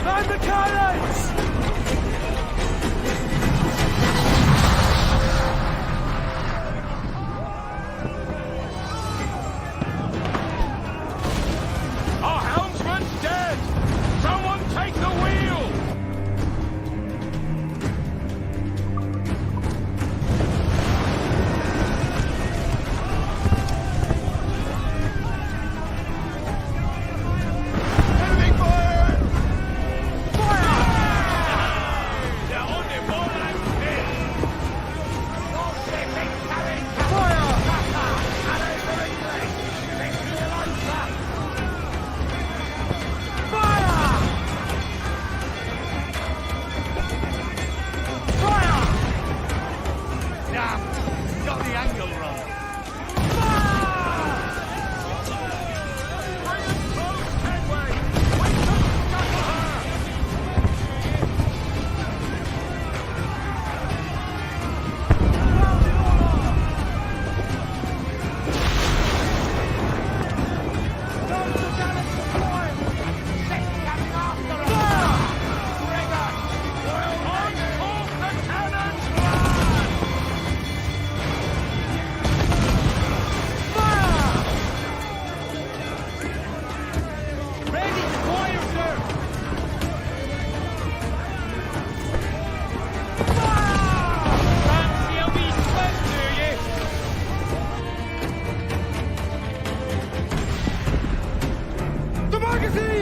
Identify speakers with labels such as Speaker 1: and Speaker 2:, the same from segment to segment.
Speaker 1: Man the cannons!
Speaker 2: Our helmsman's dead! Someone take the wheel! Enemy fire! Fire! They're on their ball and still! Your ship is carrying fire! Alley for English! Let's do the answer! Fire! Fire! Damn! Got the angle wrong.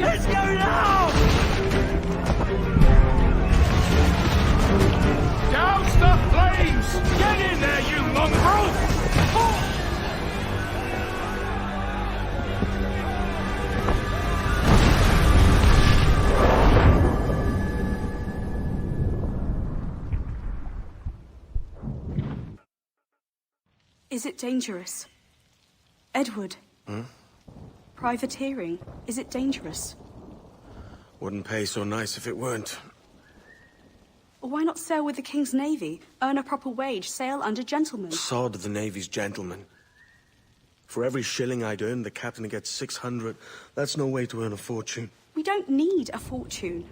Speaker 2: Let's go now! Douse the flames! Get in there, you mongrel!
Speaker 3: Is it dangerous? Edward? Privateering, is it dangerous?
Speaker 4: Wouldn't pay so nice if it weren't.
Speaker 3: Why not sail with the King's Navy, earn a proper wage, sail under gentlemen?
Speaker 4: Sod the Navy's gentlemen. For every shilling I'd earn, the captain gets 600. That's no way to earn a fortune.
Speaker 3: We don't need a fortune.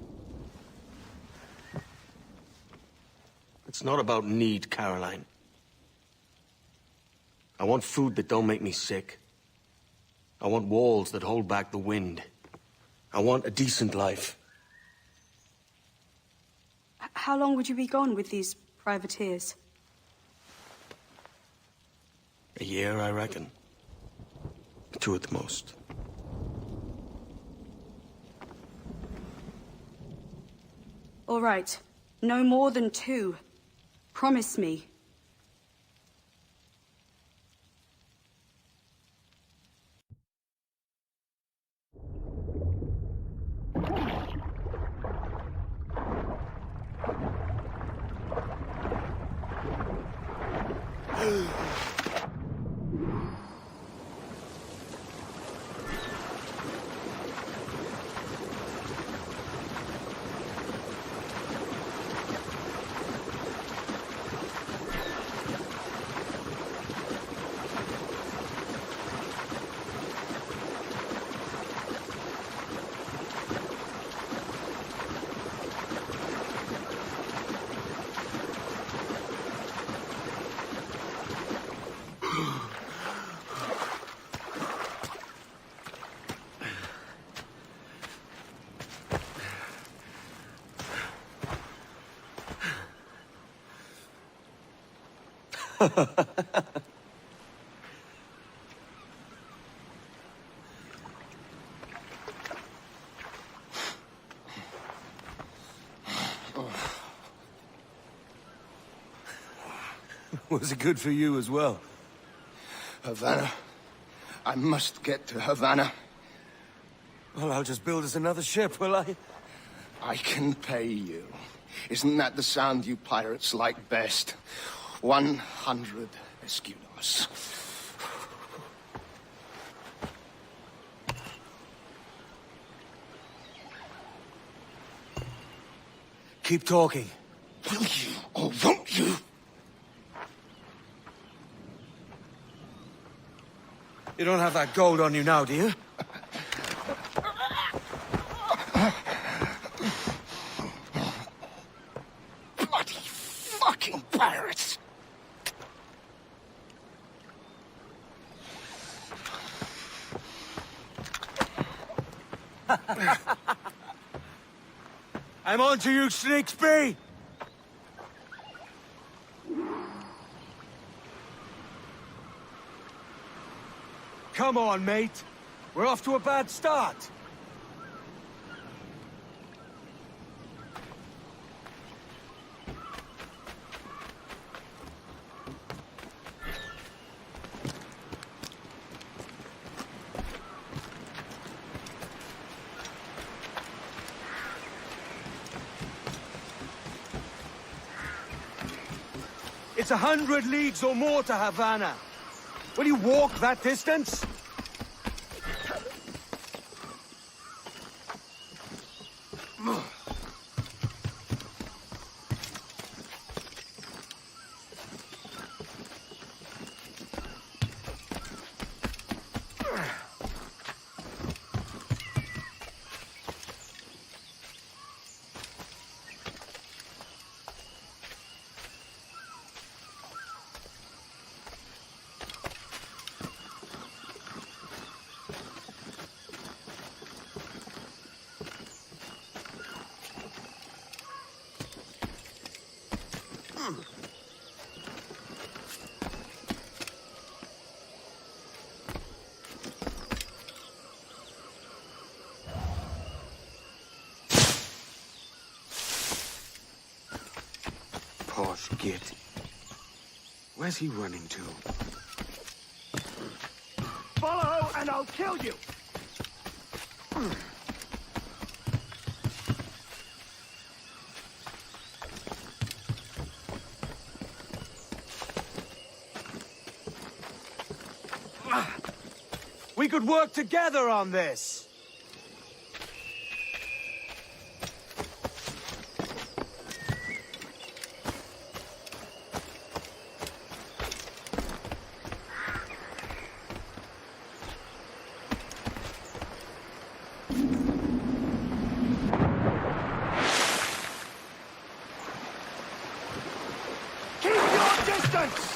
Speaker 4: It's not about need, Caroline. I want food that don't make me sick. I want walls that hold back the wind. I want a decent life.
Speaker 3: How long would you be gone with these privateers?
Speaker 4: A year, I reckon. 2 at the most.
Speaker 3: All right. No more than 2. Promise me.
Speaker 5: Was it good for you as well?
Speaker 6: Havana. I must get to Havana.
Speaker 5: Well, I'll just build us another ship, will I?
Speaker 6: I can pay you. Isn't that the sound you pirates like best? 100 escudos.
Speaker 5: Keep talking.
Speaker 6: Will you or won't you?
Speaker 5: You don't have that gold on you now, do you? I'm on to you, Slicksby! Come on, mate. We're off to a bad start. It's 100 leagues or more to Havana. Will you walk that distance?
Speaker 1: Posh git. Where's he running to?
Speaker 2: Follow and I'll kill you!
Speaker 5: We could work together on this.
Speaker 2: Keep your distance!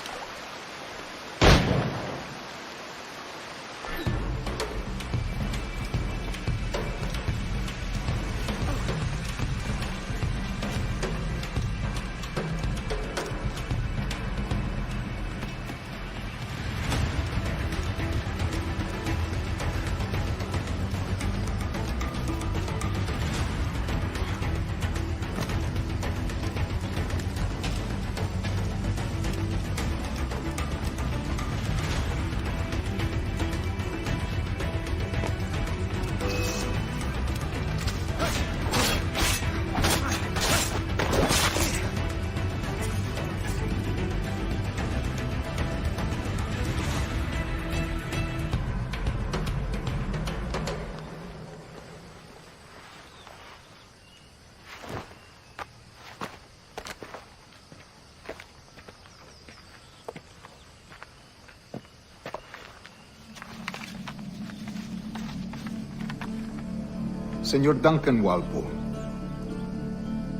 Speaker 7: Senor Duncan Walpole,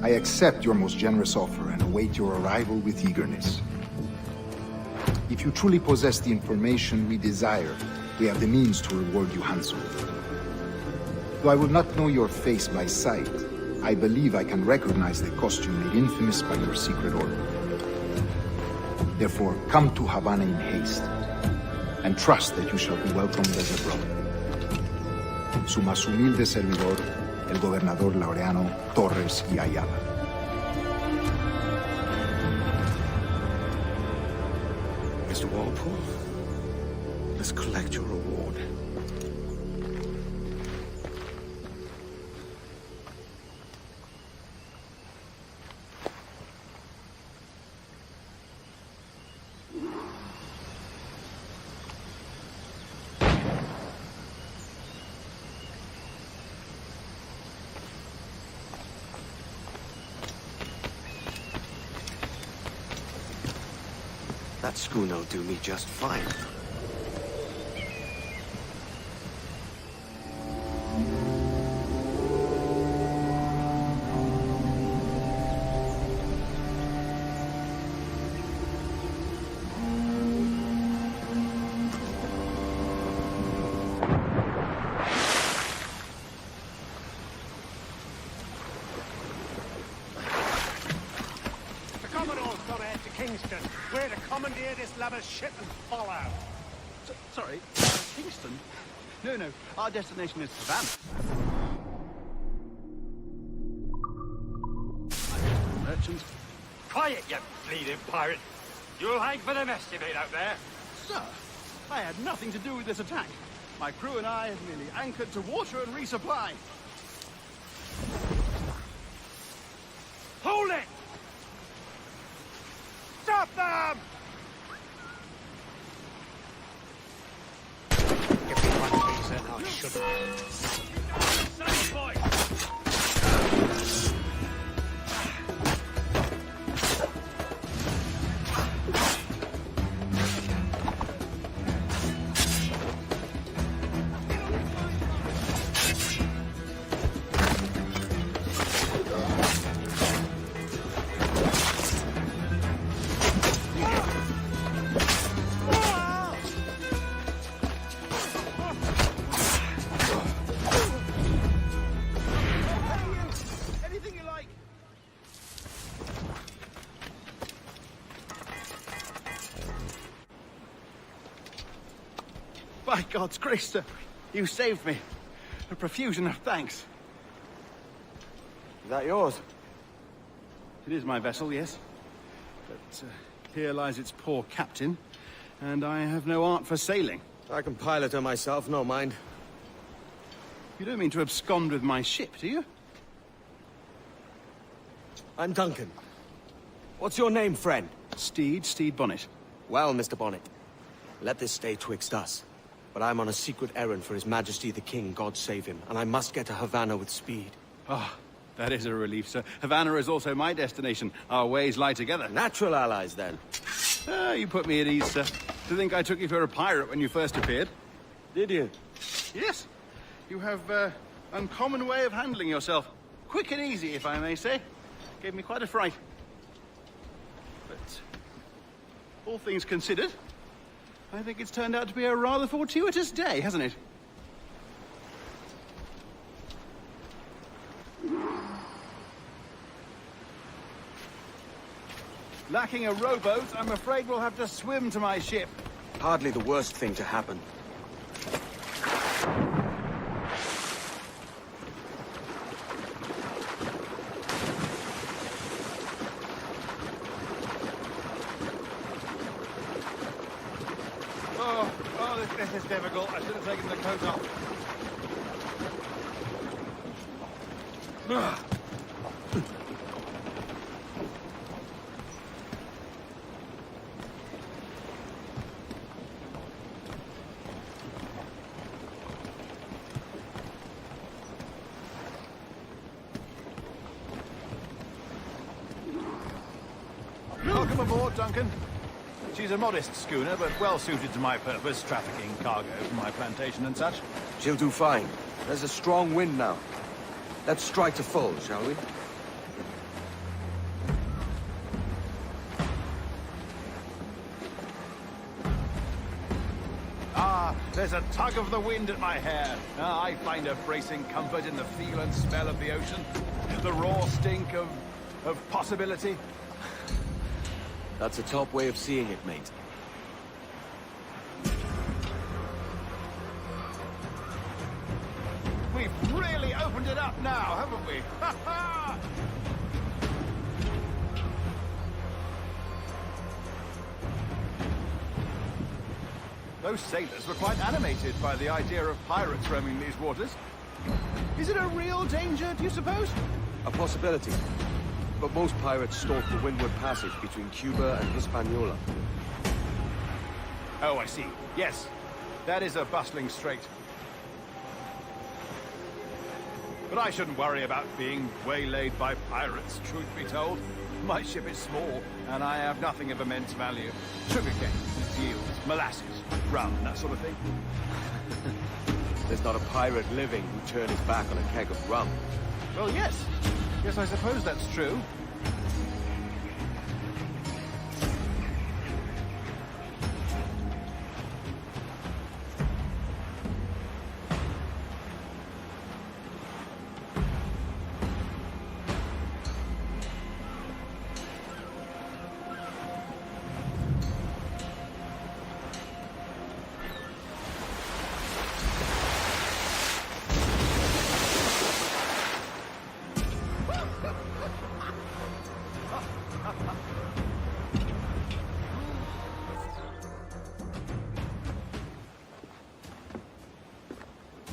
Speaker 7: I accept your most generous offer and await your arrival with eagerness. If you truly possess the information we desire, we have the means to reward you handsomely. Though I will not know your face by sight, I believe I can recognize the costume made infamous by your secret order. Therefore, come to Havana in haste, and trust that you shall be welcomed as a brother. Su más humilde servidor, el gobernador Laureano Torres y Ayala.
Speaker 1: Mr. Walpole, let's collect your reward.
Speaker 4: That schooner'll do me just fine.
Speaker 2: landlubber ship and follow.
Speaker 8: Sorry, Kingston? No, our destination is Havana. Merchants.
Speaker 2: Quiet, you bleeding pirate. You'll hang for the mess you made out there.
Speaker 8: Sir, I had nothing to do with this attack. My crew and I have merely anchored to water and resupply.
Speaker 2: Hold it! Stop them! Give me one reason I shouldn't. Save boys!
Speaker 8: Anything you like. By God's grace, sir, you saved me. A profusion of thanks.
Speaker 5: Is that yours?
Speaker 8: It is my vessel, yes. But here lies its poor captain, and I have no art for sailing.
Speaker 4: I can pilot her myself, no mind.
Speaker 8: You don't mean to abscond with my ship, do you?
Speaker 4: I'm Duncan. What's your name, friend?
Speaker 8: Steed Bonnet.
Speaker 4: Well, Mr. Bonnet, let this stay twixt us. But I'm on a secret errand for His Majesty the King, God save him, and I must get to Havana with speed.
Speaker 8: Ah, that is a relief, sir. Havana is also my destination. Our ways lie together.
Speaker 4: Natural allies, then.
Speaker 8: Ah, you put me at ease, sir. To think I took you for a pirate when you first appeared.
Speaker 4: Did you?
Speaker 8: Yes. You have uncommon way of handling yourself. Quick and easy, if I may say. Gave me quite a fright. But all things considered, I think it's turned out to be a rather fortuitous day, hasn't it? Lacking a rowboat, I'm afraid we'll have to swim to my ship.
Speaker 4: Hardly the worst thing to happen.
Speaker 8: This is difficult. I should have taken the coat off. Welcome aboard, Duncan. She's a modest schooner, but well suited to my purpose, trafficking cargo from my plantation and such.
Speaker 4: She'll do fine. There's a strong wind now. Let's strike to full, shall we?
Speaker 8: Ah, there's a tug of the wind at my hair. Ah, I find a bracing comfort in the feel and smell of the ocean. The raw stink of possibility.
Speaker 4: That's a top way of seeing it, mate.
Speaker 8: We've really opened it up now, haven't we? Ha ha! Those sailors were quite animated by the idea of pirates roaming these waters. Is it a real danger, do you suppose?
Speaker 4: A possibility. But most pirates stalk the windward passage between Cuba and Hispaniola.
Speaker 8: Oh, I see. Yes, that is a bustling strait. But I shouldn't worry about being waylaid by pirates, truth be told. My ship is small, and I have nothing of immense value. Sugarcane, yields, molasses, rum, that sort of thing.
Speaker 4: There's not a pirate living who'd turn his back on a keg of rum.
Speaker 8: Well, yes. Yes, I suppose that's true.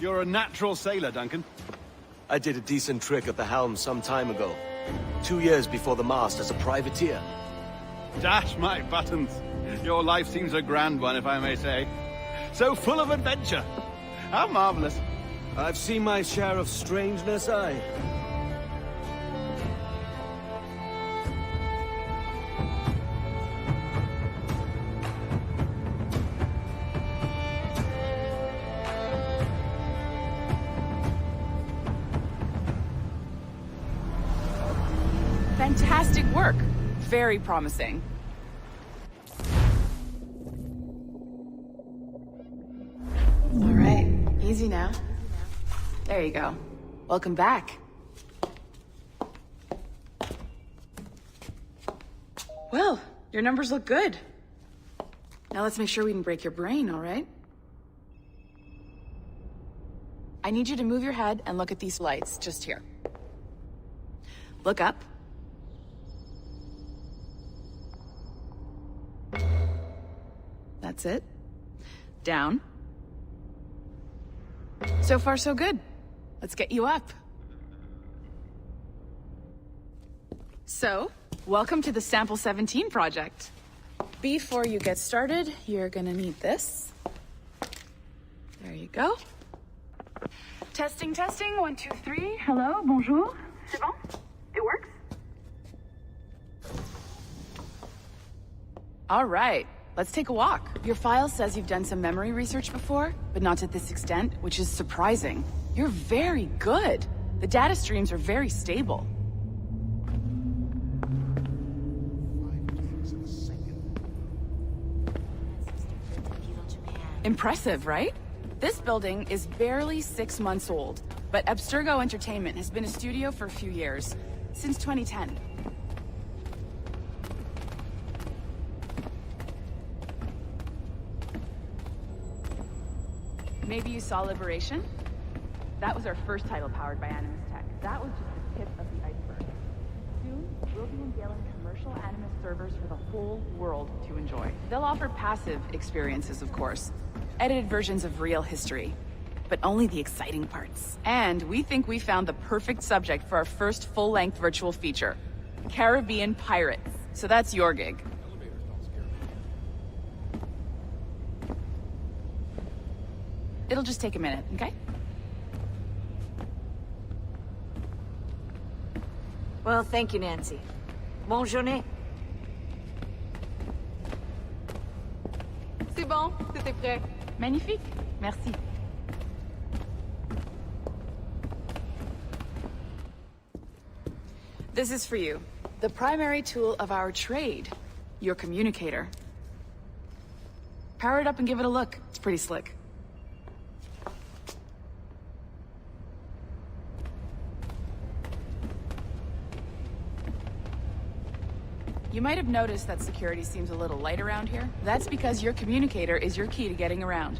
Speaker 8: You're a natural sailor, Duncan.
Speaker 4: I did a decent trick at the helm some time ago. 2 years before the mast as a privateer.
Speaker 8: Dash my buttons. Your life seems a grand one, if I may say. So full of adventure. How marvelous.
Speaker 4: I've seen my share of strangeness, aye.
Speaker 9: Fantastic work. Very promising. All right, easy now. There you go. Welcome back. Well, your numbers look good. Now let's make sure we didn't break your brain, all right? I need you to move your head and look at these lights just here. Look up. That's it. Down. So far, so good. Let's get you up. So, welcome to the Sample 17 project. Before you get started, you're gonna need this. There you go. Testing, testing, 1, 2, 3. Hello, bonjour. C'est bon? It works? All right, let's take a walk. Your file says you've done some memory research before, but not to this extent, which is surprising. You're very good. The data streams are very stable. Impressive, right? This building is barely 6 months old, but Abstergo Entertainment has been a studio for a few years, since 2010. Maybe you saw Liberation? That was our first title powered by Animus Tech. That was just the tip of the iceberg. Soon, we'll be unveiling commercial Animus servers for the whole world to enjoy. They'll offer passive experiences, of course. Edited versions of real history. But only the exciting parts. And we think we found the perfect subject for our first full-length virtual feature. Caribbean Pirates. So that's your gig. It'll just take a minute, okay?
Speaker 10: Well, thank you, Nancy. Bonne journée.
Speaker 9: C'est bon, c'était prêt. Magnifique, merci. This is for you. The primary tool of our trade. Your communicator. Power it up and give it a look. It's pretty slick. You might have noticed that security seems a little light around here. That's because your communicator is your key to getting around.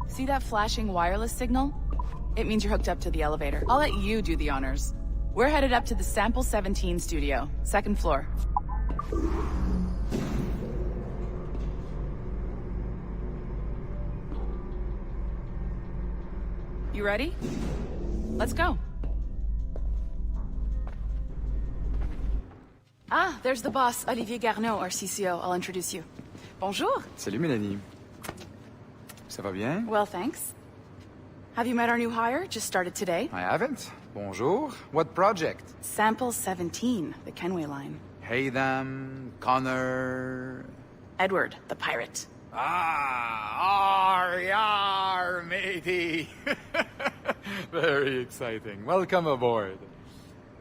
Speaker 9: See that flashing wireless signal? It means you're hooked up to the elevator. I'll let you do the honors. We're headed up to the Sample 17 studio, 2nd floor. You ready? Let's go. Ah, there's the boss, Olivier Garneau, our CCO. I'll introduce you. Bonjour.
Speaker 1: Salut, Mélanie. Ça va bien?
Speaker 9: Well, thanks. Have you met our new hire? Just started today.
Speaker 1: I haven't. Bonjour. What project?
Speaker 9: Sample 17, the Kenway line.
Speaker 1: Haydam, Connor...
Speaker 9: Edward, the pirate.
Speaker 1: Ah, yar, matey. Very exciting. Welcome aboard.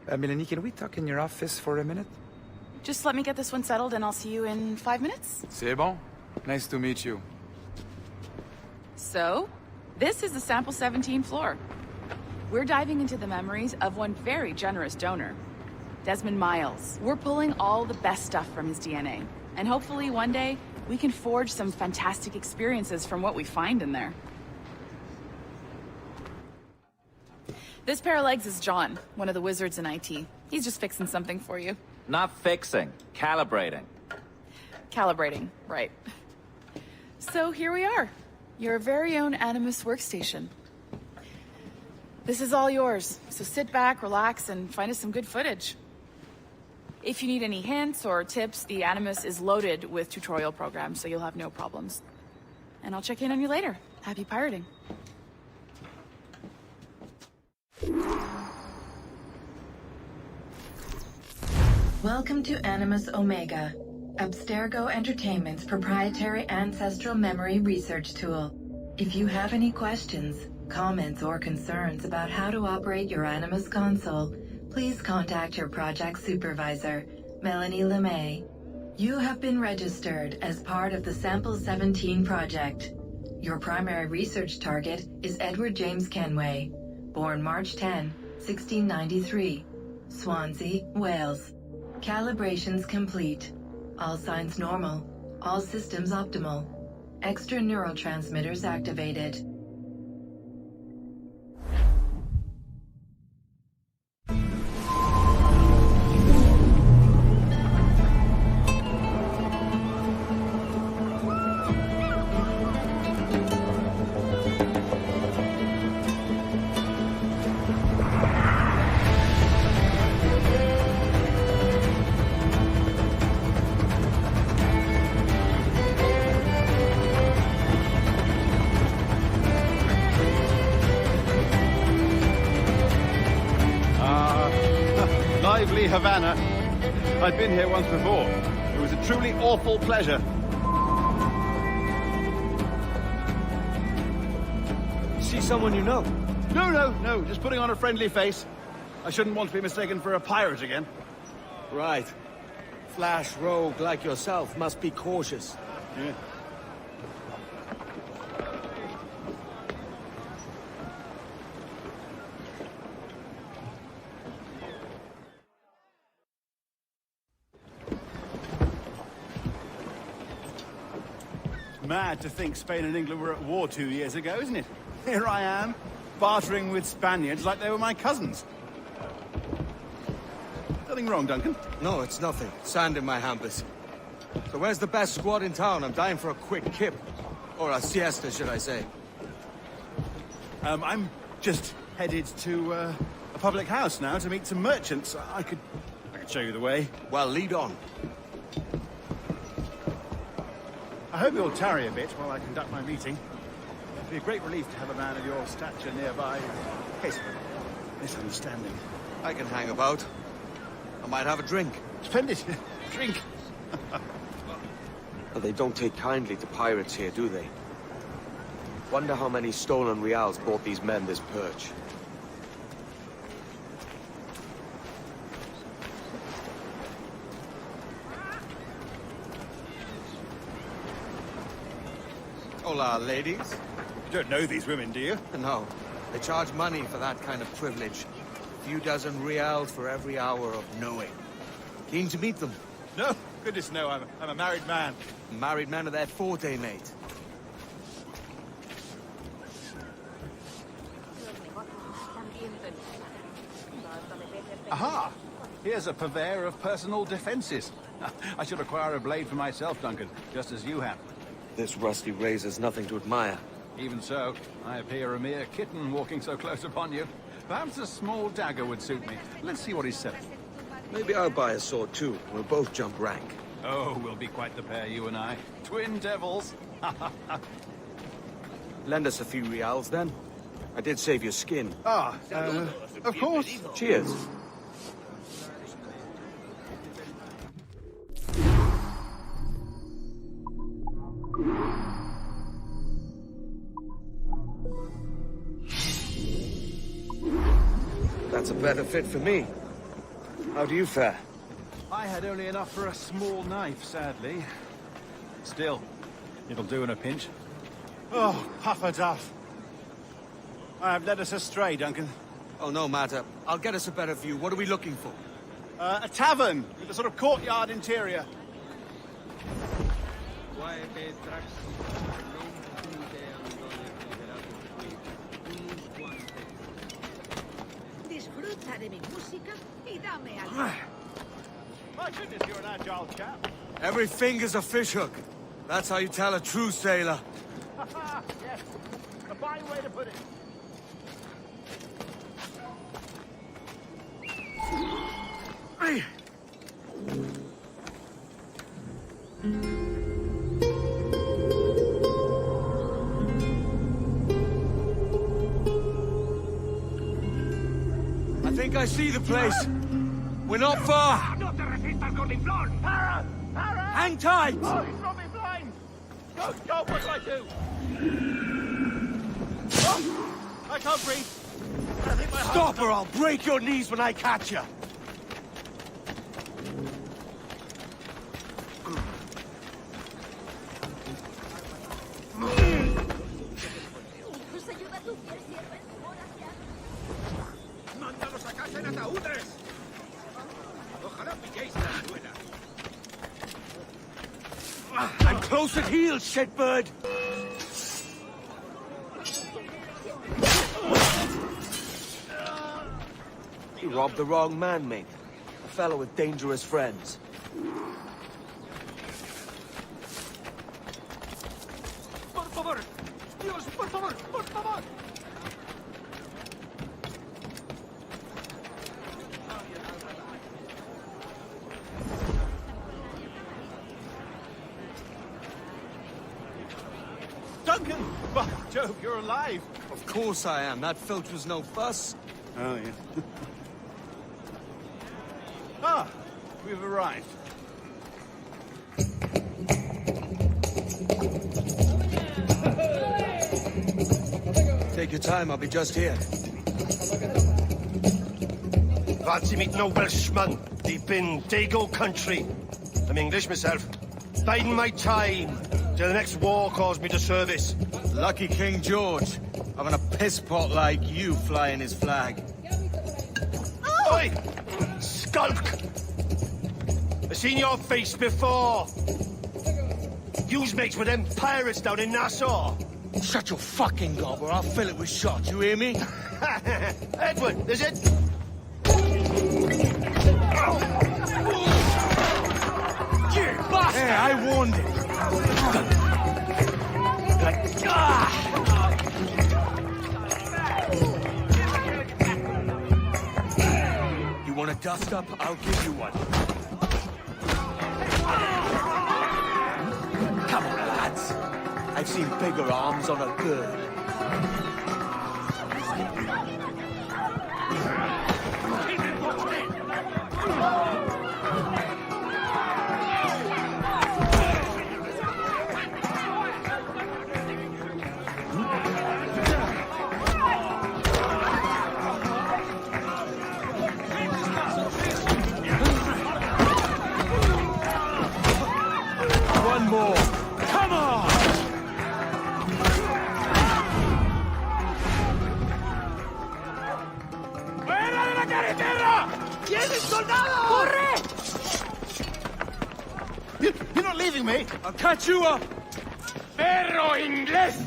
Speaker 1: Mélanie, can we talk in your office for a minute?
Speaker 9: Just let me get this one settled and I'll see you in 5 minutes.
Speaker 1: C'est bon. Nice to meet you.
Speaker 9: So, this is the Sample 17 floor. We're diving into the memories of one very generous donor, Desmond Miles. We're pulling all the best stuff from his DNA. And hopefully one day, we can forge some fantastic experiences from what we find in there. This pair of legs is John, one of the wizards in IT. He's just fixing something for you.
Speaker 11: Not fixing, calibrating.
Speaker 9: Calibrating, right. So here we are, your very own Animus workstation. This is all yours, so sit back, relax, and find us some good footage. If you need any hints or tips, the Animus is loaded with tutorial programs, so you'll have no problems. And I'll check in on you later. Happy pirating.
Speaker 12: Welcome to Animus Omega, Abstergo Entertainment's proprietary ancestral memory research tool. If you have any questions, comments, or concerns about how to operate your Animus console, please contact your project supervisor, Melanie LeMay. You have been registered as part of the Sample 17 project. Your primary research target is Edward James Kenway, born March 10, 1693, Swansea, Wales. Calibrations complete. All signs normal. All systems optimal. Extra neurotransmitters activated.
Speaker 8: Lively Havana. I've been here once before. It was a truly awful pleasure.
Speaker 4: See someone you know?
Speaker 8: No, just putting on a friendly face. I shouldn't want to be mistaken for a pirate again.
Speaker 4: Right. Flash rogue like yourself must be cautious.
Speaker 8: Yeah. Mad to think Spain and England were at war 2 years ago, isn't it? Here I am, bartering with Spaniards like they were my cousins. Nothing wrong, Duncan?
Speaker 4: No, it's nothing. Sand in my hampers. So where's the best squad in town? I'm dying for a quick kip. Or a siesta, should I say.
Speaker 8: I'm just headed to a public house now to meet some merchants. I could show you the way.
Speaker 4: Well, lead on.
Speaker 8: I hope you'll tarry a bit while I conduct my meeting. It'd be a great relief to have a man of your stature nearby. In case of a misunderstanding.
Speaker 4: I can hang about. I might have a drink.
Speaker 8: Splendid. Drink.
Speaker 4: But they don't take kindly to pirates here, do they? Wonder how many stolen reals bought these men this perch. Hola, ladies.
Speaker 8: You don't know these women, do you?
Speaker 4: No. They charge money for that kind of privilege. A few dozen reals for every hour of knowing. Keen to meet them?
Speaker 8: No. Goodness, no. I'm a married man.
Speaker 4: Married men are their forte, mate.
Speaker 8: Aha! Here's a purveyor of personal defenses. I should acquire a blade for myself, Duncan, just as you have.
Speaker 4: This rusty razor's nothing to admire.
Speaker 8: Even so, I appear a mere kitten walking so close upon you. Perhaps a small dagger would suit me. Let's see what he's selling.
Speaker 4: Maybe I'll buy a sword too. We'll both jump rank.
Speaker 8: Oh, we'll be quite the pair, you and I. Twin devils.
Speaker 4: Lend us a few reals, then. I did save your skin.
Speaker 8: Ah, of course.
Speaker 4: Cheers. That's a better fit for me. How do you fare?
Speaker 8: I had only enough for a small knife, sadly. Still, it'll do in a pinch. Oh, puffer duff. I have led us astray, Duncan.
Speaker 4: Oh, no matter. I'll get us a better view. What are we looking for?
Speaker 8: A tavern with a sort of courtyard interior.
Speaker 13: Disfruta de mi música y dame algo.
Speaker 8: My goodness, you're an agile chap.
Speaker 5: Every finger's a fishhook. That's how you tell a true sailor.
Speaker 8: Yes, a fine way to put it.
Speaker 5: I think I see the place. We're not far.
Speaker 2: ¡No te resistas, Gordinflón!
Speaker 8: Para! Para!
Speaker 5: Hang tight!
Speaker 8: Oh, he's got me blind! Go, go, what do I do? Oh, I can't breathe. I think my heart's
Speaker 5: Stop or I'll break your knees when I catch you.
Speaker 2: ¡Mándalos a casa en ataúdes! Ojalá pilléis la suela.
Speaker 5: I'm close at heel, shitbird! You robbed the wrong man, mate. A fellow with dangerous friends.
Speaker 2: ¡Por favor! ¡Dios, por favor! ¡Por favor!
Speaker 8: Duncan! By Jove, you're alive!
Speaker 5: Of course I am. That filch was no fuss.
Speaker 8: Oh, yeah. Ah, we've arrived.
Speaker 5: Take your time, I'll be just here.
Speaker 6: Fancy meeting no Welshman deep in Dago country. I'm English myself. Biding my time till the next war calls me to service.
Speaker 5: Lucky King George, having a piss pot like you flying his flag.
Speaker 6: Oi! Skulk! I've seen your face before. You's mates with them pirates down in Nassau.
Speaker 5: Shut your fucking gob or I'll fill it with shot, you hear me?
Speaker 6: Edward, is it?
Speaker 5: You bastard! Hey, I warned him. You want a dust up? I'll give you one. Come on, lads. I've seen bigger arms on a girl. One more. Come on!
Speaker 2: ¡Fuera de la carretera! ¡Vienen soldados! ¡Corre!
Speaker 8: You're not leaving me!
Speaker 5: I'll catch you up!
Speaker 2: ¡Perro inglés!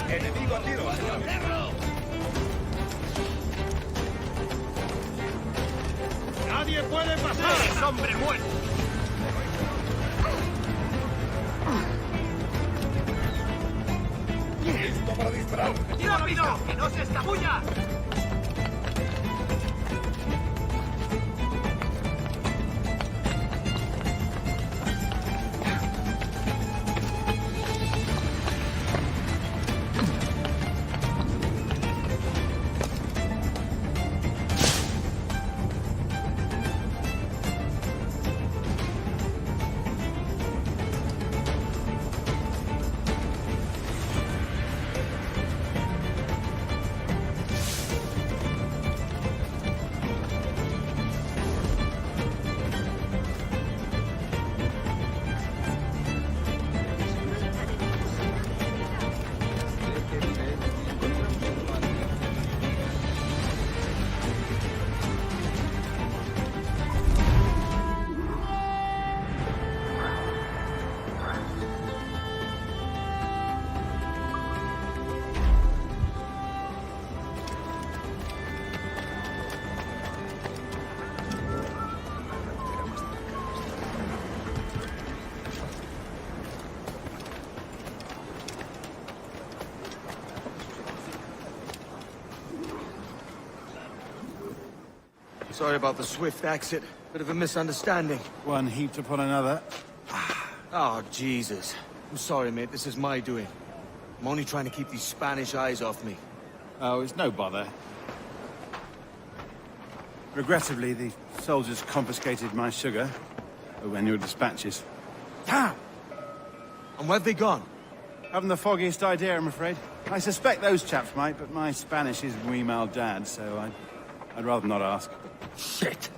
Speaker 2: ¡Enemigo a tiro! ¡Nadie puede pasar! ¡Es hombre muerto! ¡Listo para disparar! ¡Rápido! ¡Que no se escabulla!
Speaker 4: Sorry about the swift exit. Bit of a misunderstanding.
Speaker 8: One heaped upon another.
Speaker 4: Oh, Jesus. I'm sorry, mate. This is my doing. I'm only trying to keep these Spanish eyes off me.
Speaker 8: Oh, it's no bother. Regrettably, the soldiers confiscated my sugar when your dispatches.
Speaker 4: Damn! And where've they gone?
Speaker 8: Haven't the foggiest idea, I'm afraid. I suspect those chaps might, but my Spanish is muy mal dad, so I'd rather not ask.
Speaker 4: Shit!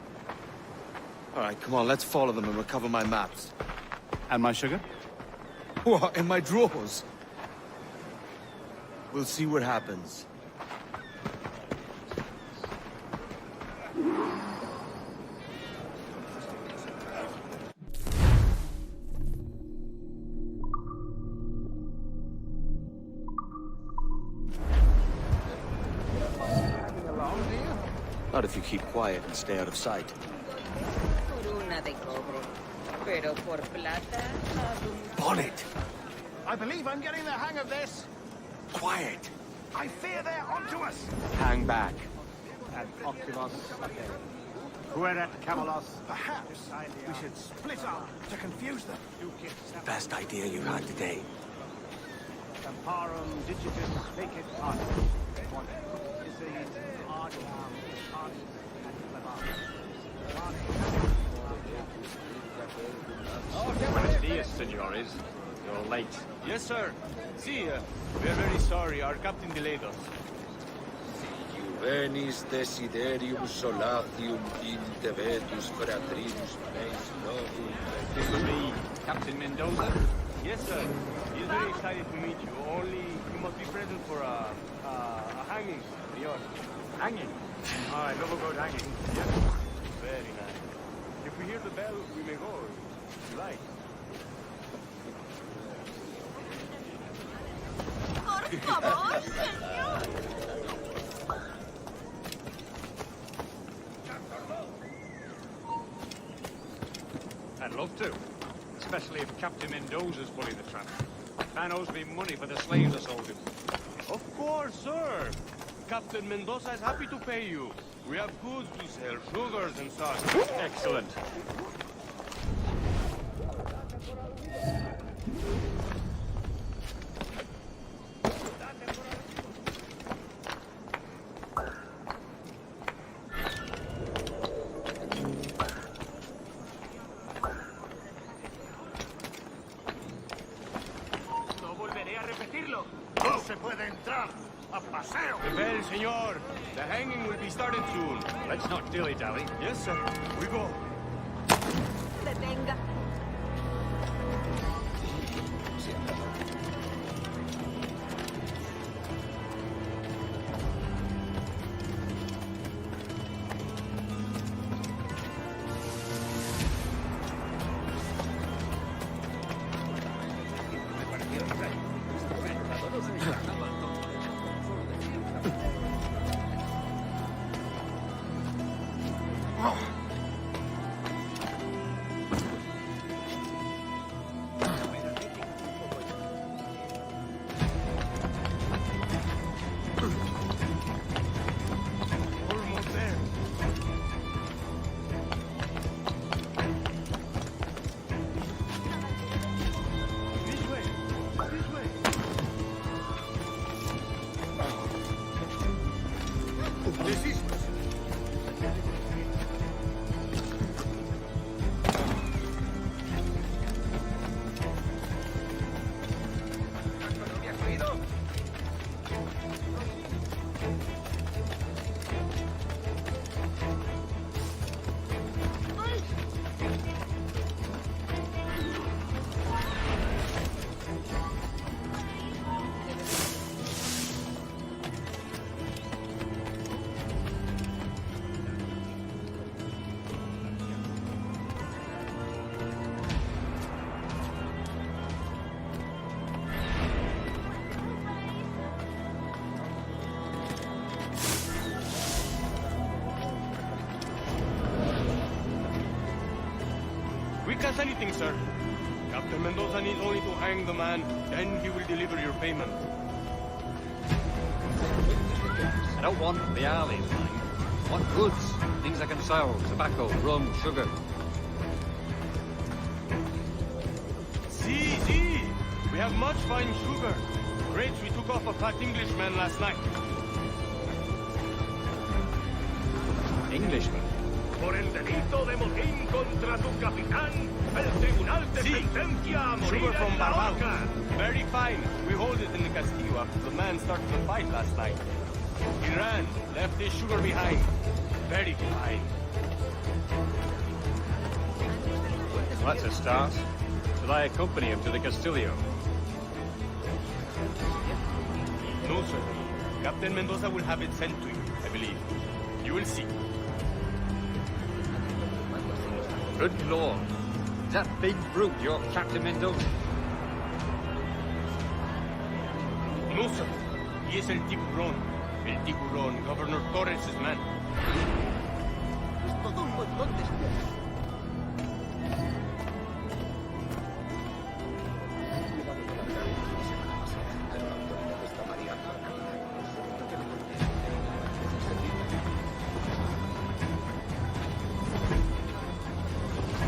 Speaker 4: All right, come on, let's follow them and recover my maps.
Speaker 8: And my sugar?
Speaker 4: What, in my drawers? We'll see what happens. Not if you keep quiet and stay out of sight. Bonnet!
Speaker 8: I believe I'm getting the hang of this.
Speaker 4: Quiet!
Speaker 8: I fear they're onto us.
Speaker 4: Hang back.
Speaker 8: At Oculos, Fuera Camelos. Perhaps we should split up to confuse them.
Speaker 4: Best idea you had today.
Speaker 8: Amparum digitus fecit art.
Speaker 2: Buenos dias, senores. You're late.
Speaker 14: Yes, sir. See, we're very sorry. Our captain delayed us.
Speaker 15: Venis desiderium solatium intevetus fratrinus meis novum.
Speaker 2: This will be Captain Mendoza?
Speaker 14: Yes, sir. He's very excited to meet you. Only you must be present for a hanging, senor.
Speaker 2: Hanging? I love a good hanging.
Speaker 14: Yes. Very nice. If we hear the bell, we may go. If you like.
Speaker 13: Por favor, señor.
Speaker 2: I'd love to. Especially if Captain Mendoza's pulling the trap. Man owes me money for the slaves I sold him.
Speaker 14: Of course, sir. Captain Mendoza is happy to pay you. We have goods to sell, sugars and such.
Speaker 2: Excellent.
Speaker 14: No volveré a repetirlo. No se puede entrar. A paseo. The bell, senor. The hanging will be started soon.
Speaker 2: Let's not dilly-dally.
Speaker 14: Yes, sir. We go.
Speaker 13: Detenga.
Speaker 14: Almost there. This way. This way. This is... Quick as anything, sir. Captain Mendoza needs only to hang the man, then he will deliver your payment.
Speaker 2: I don't want the alley line.
Speaker 16: What goods? Things I can sell. Tobacco, rum, sugar.
Speaker 14: See. We have much fine sugar. Grapes we took off a fat Englishman last night.
Speaker 1: Englishman?
Speaker 2: Por el delito de motín contra tu capitán, el tribunal te sentencia a morir
Speaker 14: Sugar from
Speaker 2: en la
Speaker 14: Barbados.
Speaker 2: horca.
Speaker 14: Very fine. We hold it in the Castillo after the man started the fight last night. He ran, left his sugar behind. Very fine.
Speaker 16: That's a start. Shall I accompany him to the Castillo?
Speaker 14: No, sir. Captain Mendoza will have it sent to you, I believe. You will see.
Speaker 16: Good lord. Is that big brute your Captain Mendoza?
Speaker 14: No, sir. He is El Tiburón. El Tiburón, Governor Torres' man.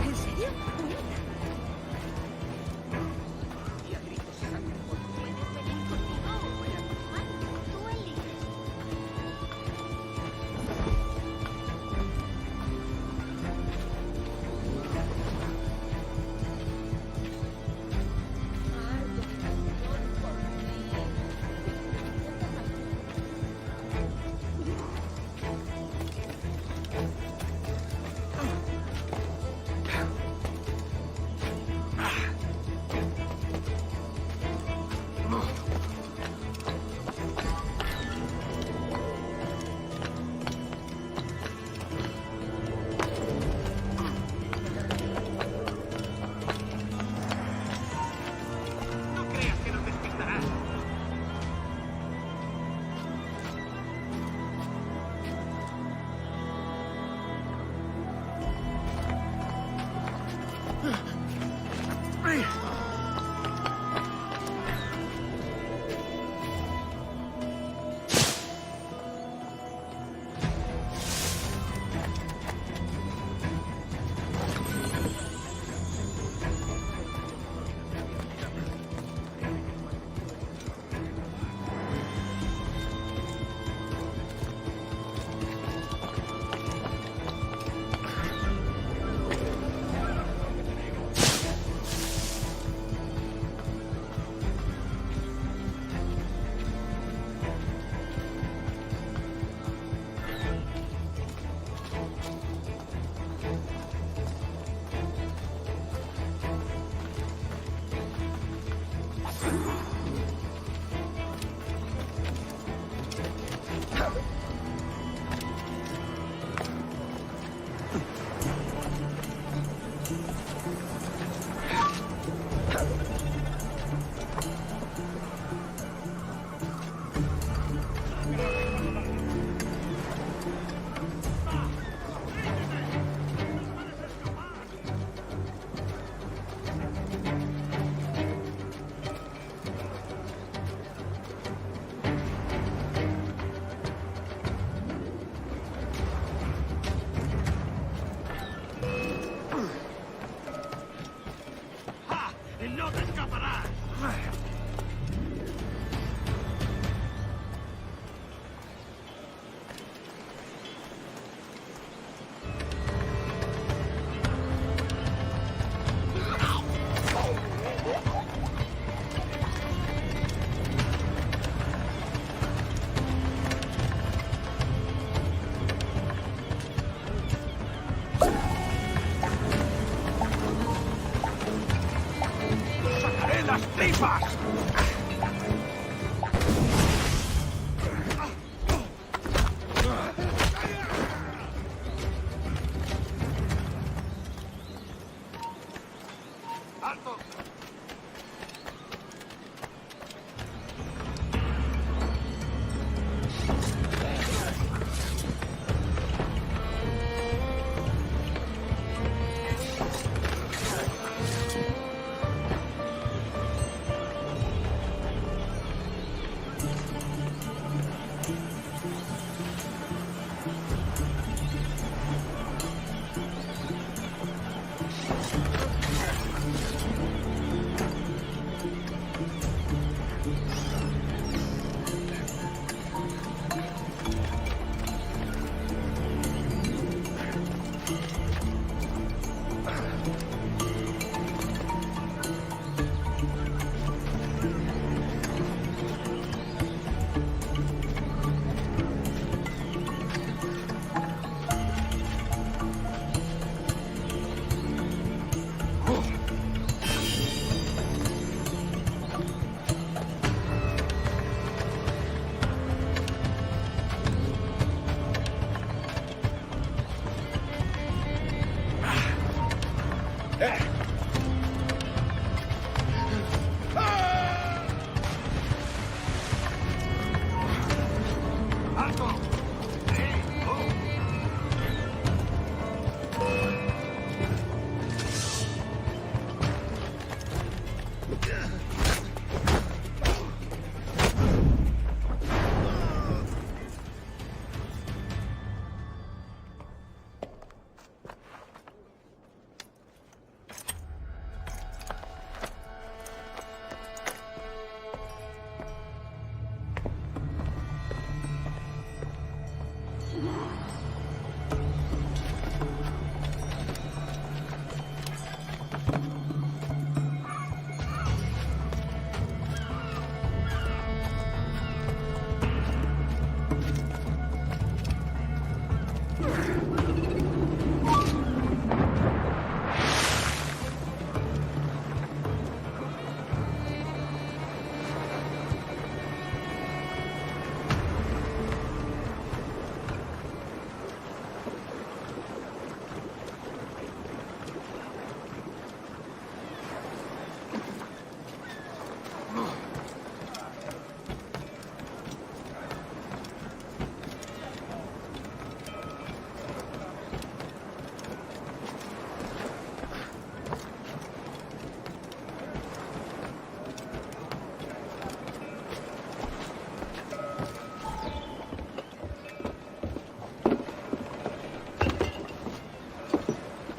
Speaker 13: ¿En serio?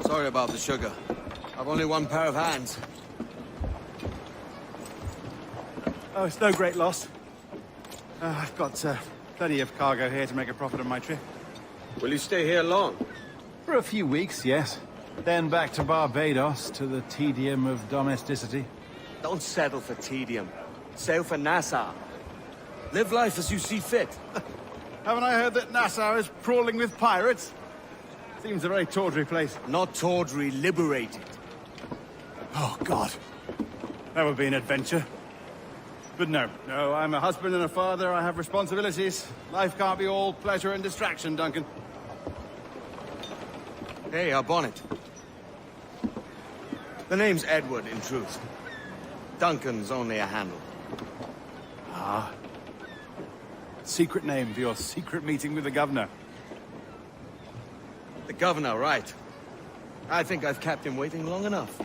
Speaker 4: Sorry about the sugar. I've only one pair of hands.
Speaker 8: Oh, it's no great loss. I've got plenty of cargo here to make a profit on my trip.
Speaker 6: Will you stay here long?
Speaker 8: For a few weeks, yes. Then back to Barbados, to the tedium of domesticity.
Speaker 4: Don't settle for tedium. Sail for Nassau. Live life as you see fit.
Speaker 8: Haven't I heard that Nassau is crawling with pirates? Seems a very tawdry place.
Speaker 4: Not tawdry, liberated.
Speaker 8: Oh, God. That would be an adventure. But no, I'm a husband and a father. I have responsibilities. Life can't be all pleasure and distraction, Duncan.
Speaker 4: Hey, our bonnet. The name's Edward, in truth. Duncan's only a handle.
Speaker 8: Ah. Secret name for your secret meeting with the governor.
Speaker 4: The governor, right. I think I've kept him waiting long enough.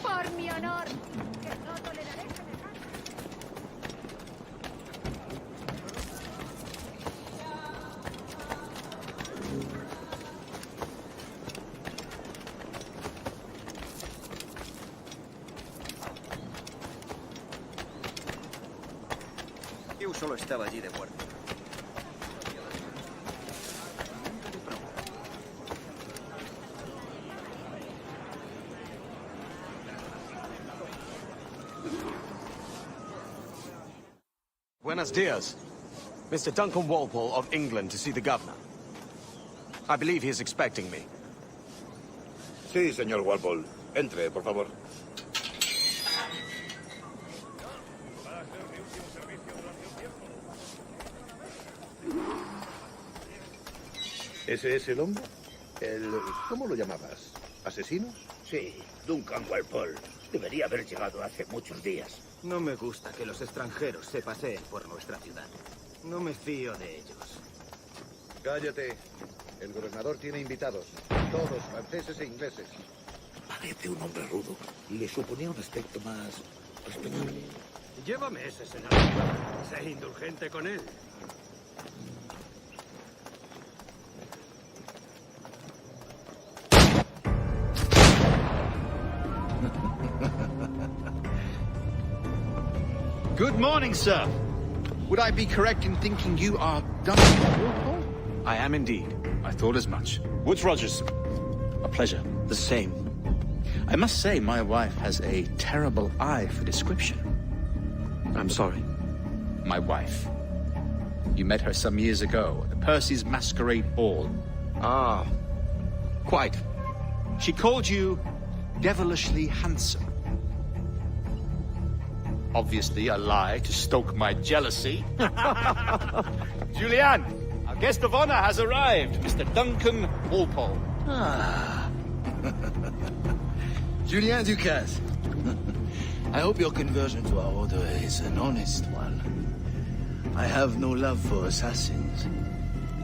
Speaker 13: Por mi honor, que no toleraré semejante.
Speaker 17: Yo solo estaba allí de guardia.
Speaker 4: Buenos dias. Mr. Duncan Walpole of England to see the governor. I believe he is expecting me.
Speaker 18: Sí, señor Walpole. Entre, por favor. ¿Ese es el hombre? ¿Cómo lo llamabas? ¿Asesinos?
Speaker 19: Sí, Duncan Walpole. Debería haber llegado hace muchos días.
Speaker 17: No me gusta que los extranjeros se paseen por nuestra ciudad. No me fío de ellos.
Speaker 18: Cállate. El gobernador tiene invitados, todos franceses e ingleses.
Speaker 19: Parece un hombre rudo. Le suponía un aspecto más respetable.
Speaker 17: Llévame ese senador. Sé indulgente con él.
Speaker 1: Good morning, sir. Would I be correct in thinking you are Duncan Walpole?
Speaker 4: I am indeed.
Speaker 1: I thought as much. Woods Rogers. A pleasure.
Speaker 4: The same.
Speaker 1: I must say, my wife has a terrible eye for description.
Speaker 4: I'm sorry.
Speaker 1: My wife. You met her some years ago at the Percy's Masquerade Ball.
Speaker 4: Ah, quite.
Speaker 1: She called you devilishly handsome. Obviously a lie to stoke my jealousy. Julianne, our guest of honor has arrived, Mr. Duncan Walpole.
Speaker 20: Ah. Julien Ducasse. I hope your conversion to our order is an honest one. I have no love for assassins,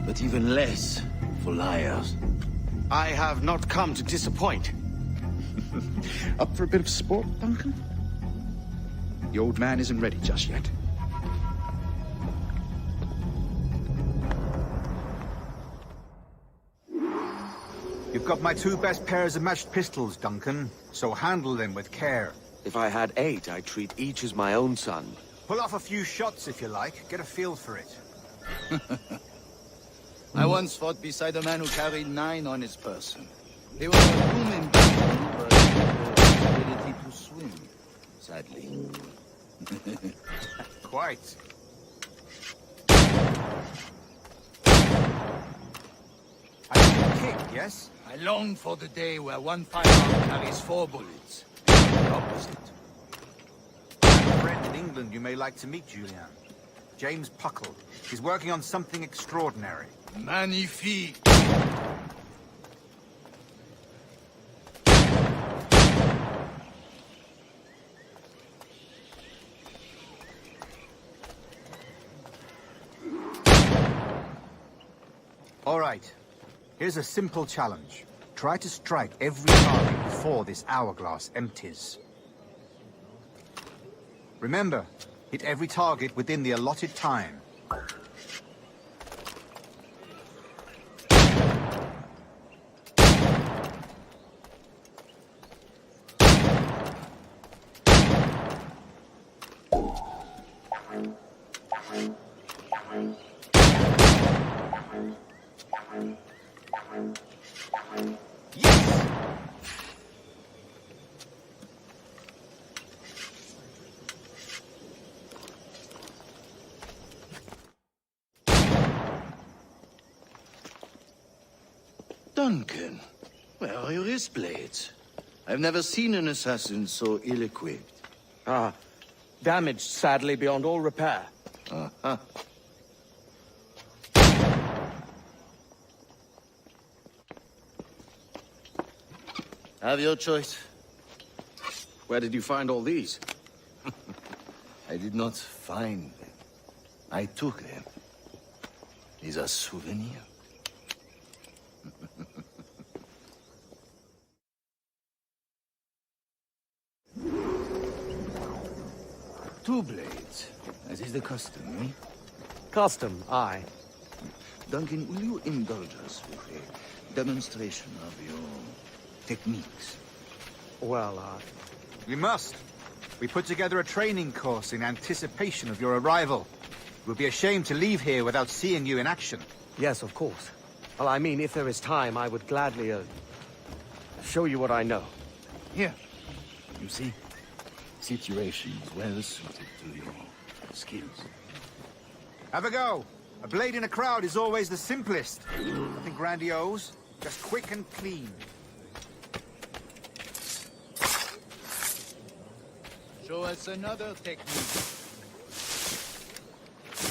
Speaker 20: but even less for liars.
Speaker 4: I have not come to disappoint.
Speaker 1: Up for a bit of sport, Duncan? The old man isn't ready just yet.
Speaker 5: You've got my 2 best pairs of matched pistols, Duncan, so handle them with care.
Speaker 4: If I had 8, I'd treat each as my own son.
Speaker 5: Pull off a few shots if you like. Get a feel for it.
Speaker 20: I once fought beside a man who carried 9 on his person. They were a human being, but the ability to swim, sadly.
Speaker 5: Quite. I can kick, yes?
Speaker 20: I long for the day where one firearm carries 4 bullets. The opposite.
Speaker 5: I have a friend in England you may like to meet, Julian. James Puckle. He's working on something extraordinary.
Speaker 20: Magnifique.
Speaker 5: All right. Here's a simple challenge. Try to strike every target before this hourglass empties. Remember, hit every target within the allotted time.
Speaker 20: Duncan, where are your wrist blades? I've never seen an assassin so ill-equipped.
Speaker 4: Ah, damaged sadly beyond all repair.
Speaker 20: Uh-huh. Have your choice.
Speaker 4: Where did you find all these?
Speaker 20: I did not find them. I took them. These are souvenirs. Two blades, as is the custom, eh?
Speaker 4: Custom, aye.
Speaker 20: Duncan, will you indulge us with a demonstration of your techniques?
Speaker 4: Well,
Speaker 5: We must. We put together a training course in anticipation of your arrival. It would be a shame to leave here without seeing you in action.
Speaker 4: Yes, of course. Well, I mean, if there is time, I would gladly, show you what I know.
Speaker 20: Here. You see? Situations well suited to your skills.
Speaker 5: Have a go. A blade in a crowd is always the simplest. Nothing grandiose, just quick and clean.
Speaker 20: Show us another technique.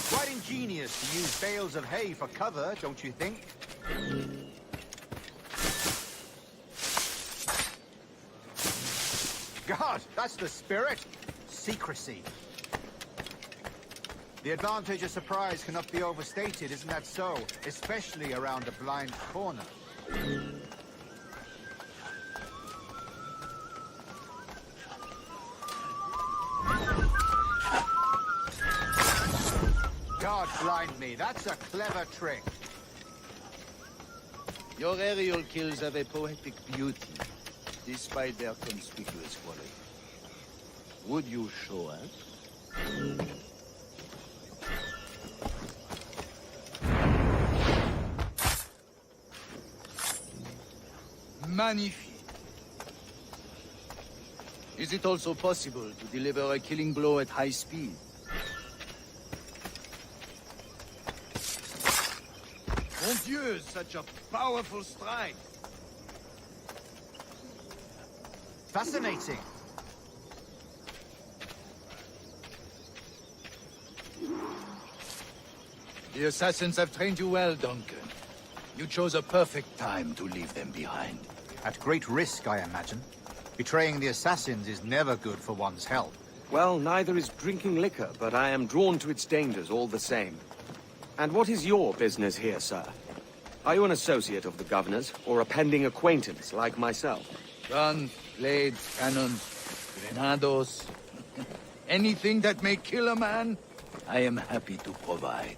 Speaker 5: Quite ingenious to use bales of hay for cover, don't you think? God, that's the spirit. Secrecy. The advantage of surprise cannot be overstated, isn't that so? Especially around a blind corner. God blind me, that's a clever trick.
Speaker 20: Your aerial kills have a poetic beauty, despite their conspicuous quality. Would you show us? Magnifique. Is it also possible to deliver a killing blow at high speed? Mon Dieu, such a powerful strike!
Speaker 5: Fascinating.
Speaker 20: The assassins have trained you well, Duncan. You chose a perfect time to leave them behind.
Speaker 5: At great risk, I imagine. Betraying the assassins is never good for one's health.
Speaker 4: Well, neither is drinking liquor, but I am drawn to its dangers all the same. And what is your business here, sir? Are you an associate of the governor's, or a pending acquaintance like myself?
Speaker 20: Gun, blades, cannons, grenados. Anything that may kill a man, I am happy to provide.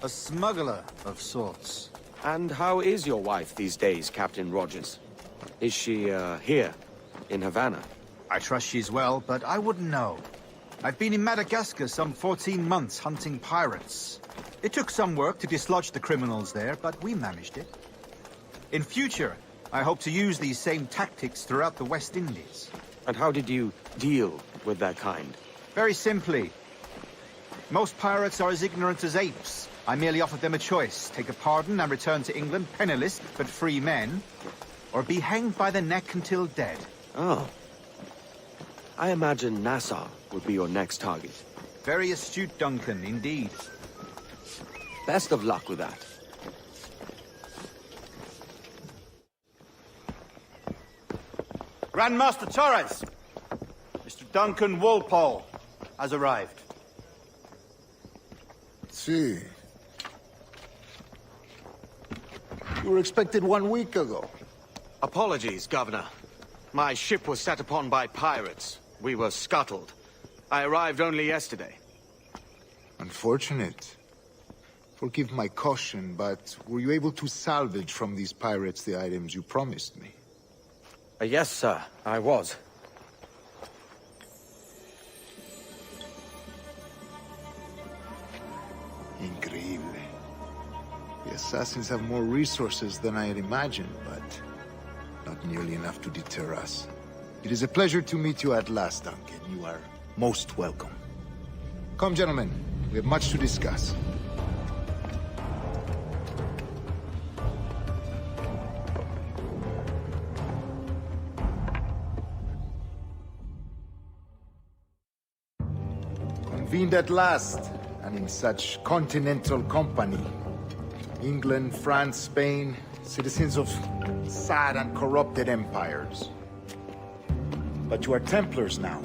Speaker 5: A smuggler of sorts.
Speaker 4: And how is your wife these days, Captain Rogers? Is she, here, in Havana?
Speaker 5: I trust she's well, but I wouldn't know. I've been in Madagascar some 14 months hunting pirates. It took some work to dislodge the criminals there, but we managed it. In future, I hope to use these same tactics throughout the West Indies.
Speaker 4: And how did you deal with that kind?
Speaker 5: Very simply. Most pirates are as ignorant as apes. I merely offered them a choice. Take a pardon and return to England penniless, but free men. Or be hanged by the neck until dead.
Speaker 4: Oh. I imagine Nassau would be your next target.
Speaker 5: Very astute, Duncan, indeed.
Speaker 4: Best of luck with that.
Speaker 5: Grandmaster Torres! Mr. Duncan Walpole has arrived.
Speaker 7: See. You were expected 1 week ago.
Speaker 4: Apologies, Governor. My ship was set upon by pirates. We were scuttled. I arrived only yesterday.
Speaker 7: Unfortunate. Forgive my caution, but were you able to salvage from these pirates the items you promised me?
Speaker 4: Yes, sir, I was.
Speaker 7: Increíble. The assassins have more resources than I had imagined, but not nearly enough to deter us. It is a pleasure to meet you at last, Duncan. You are most welcome. Come, gentlemen. We have much to discuss. Convened at last, and in such continental company. England, France, Spain, citizens of sad and corrupted empires. But you are Templars now,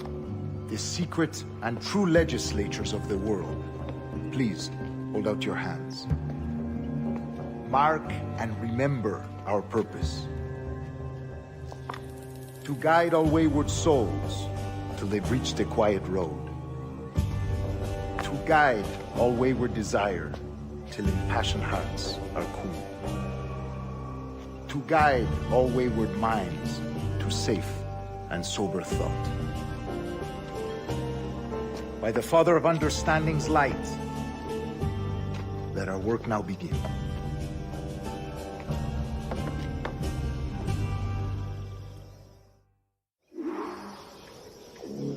Speaker 7: the secret and true legislators of the world. Please, hold out your hands. Mark and remember our purpose. To guide all wayward souls till they've reached a quiet road. To guide all wayward desire till impassioned hearts are cool. To guide all wayward minds to safe and sober thought. By the Father of Understanding's light, let our work now begin.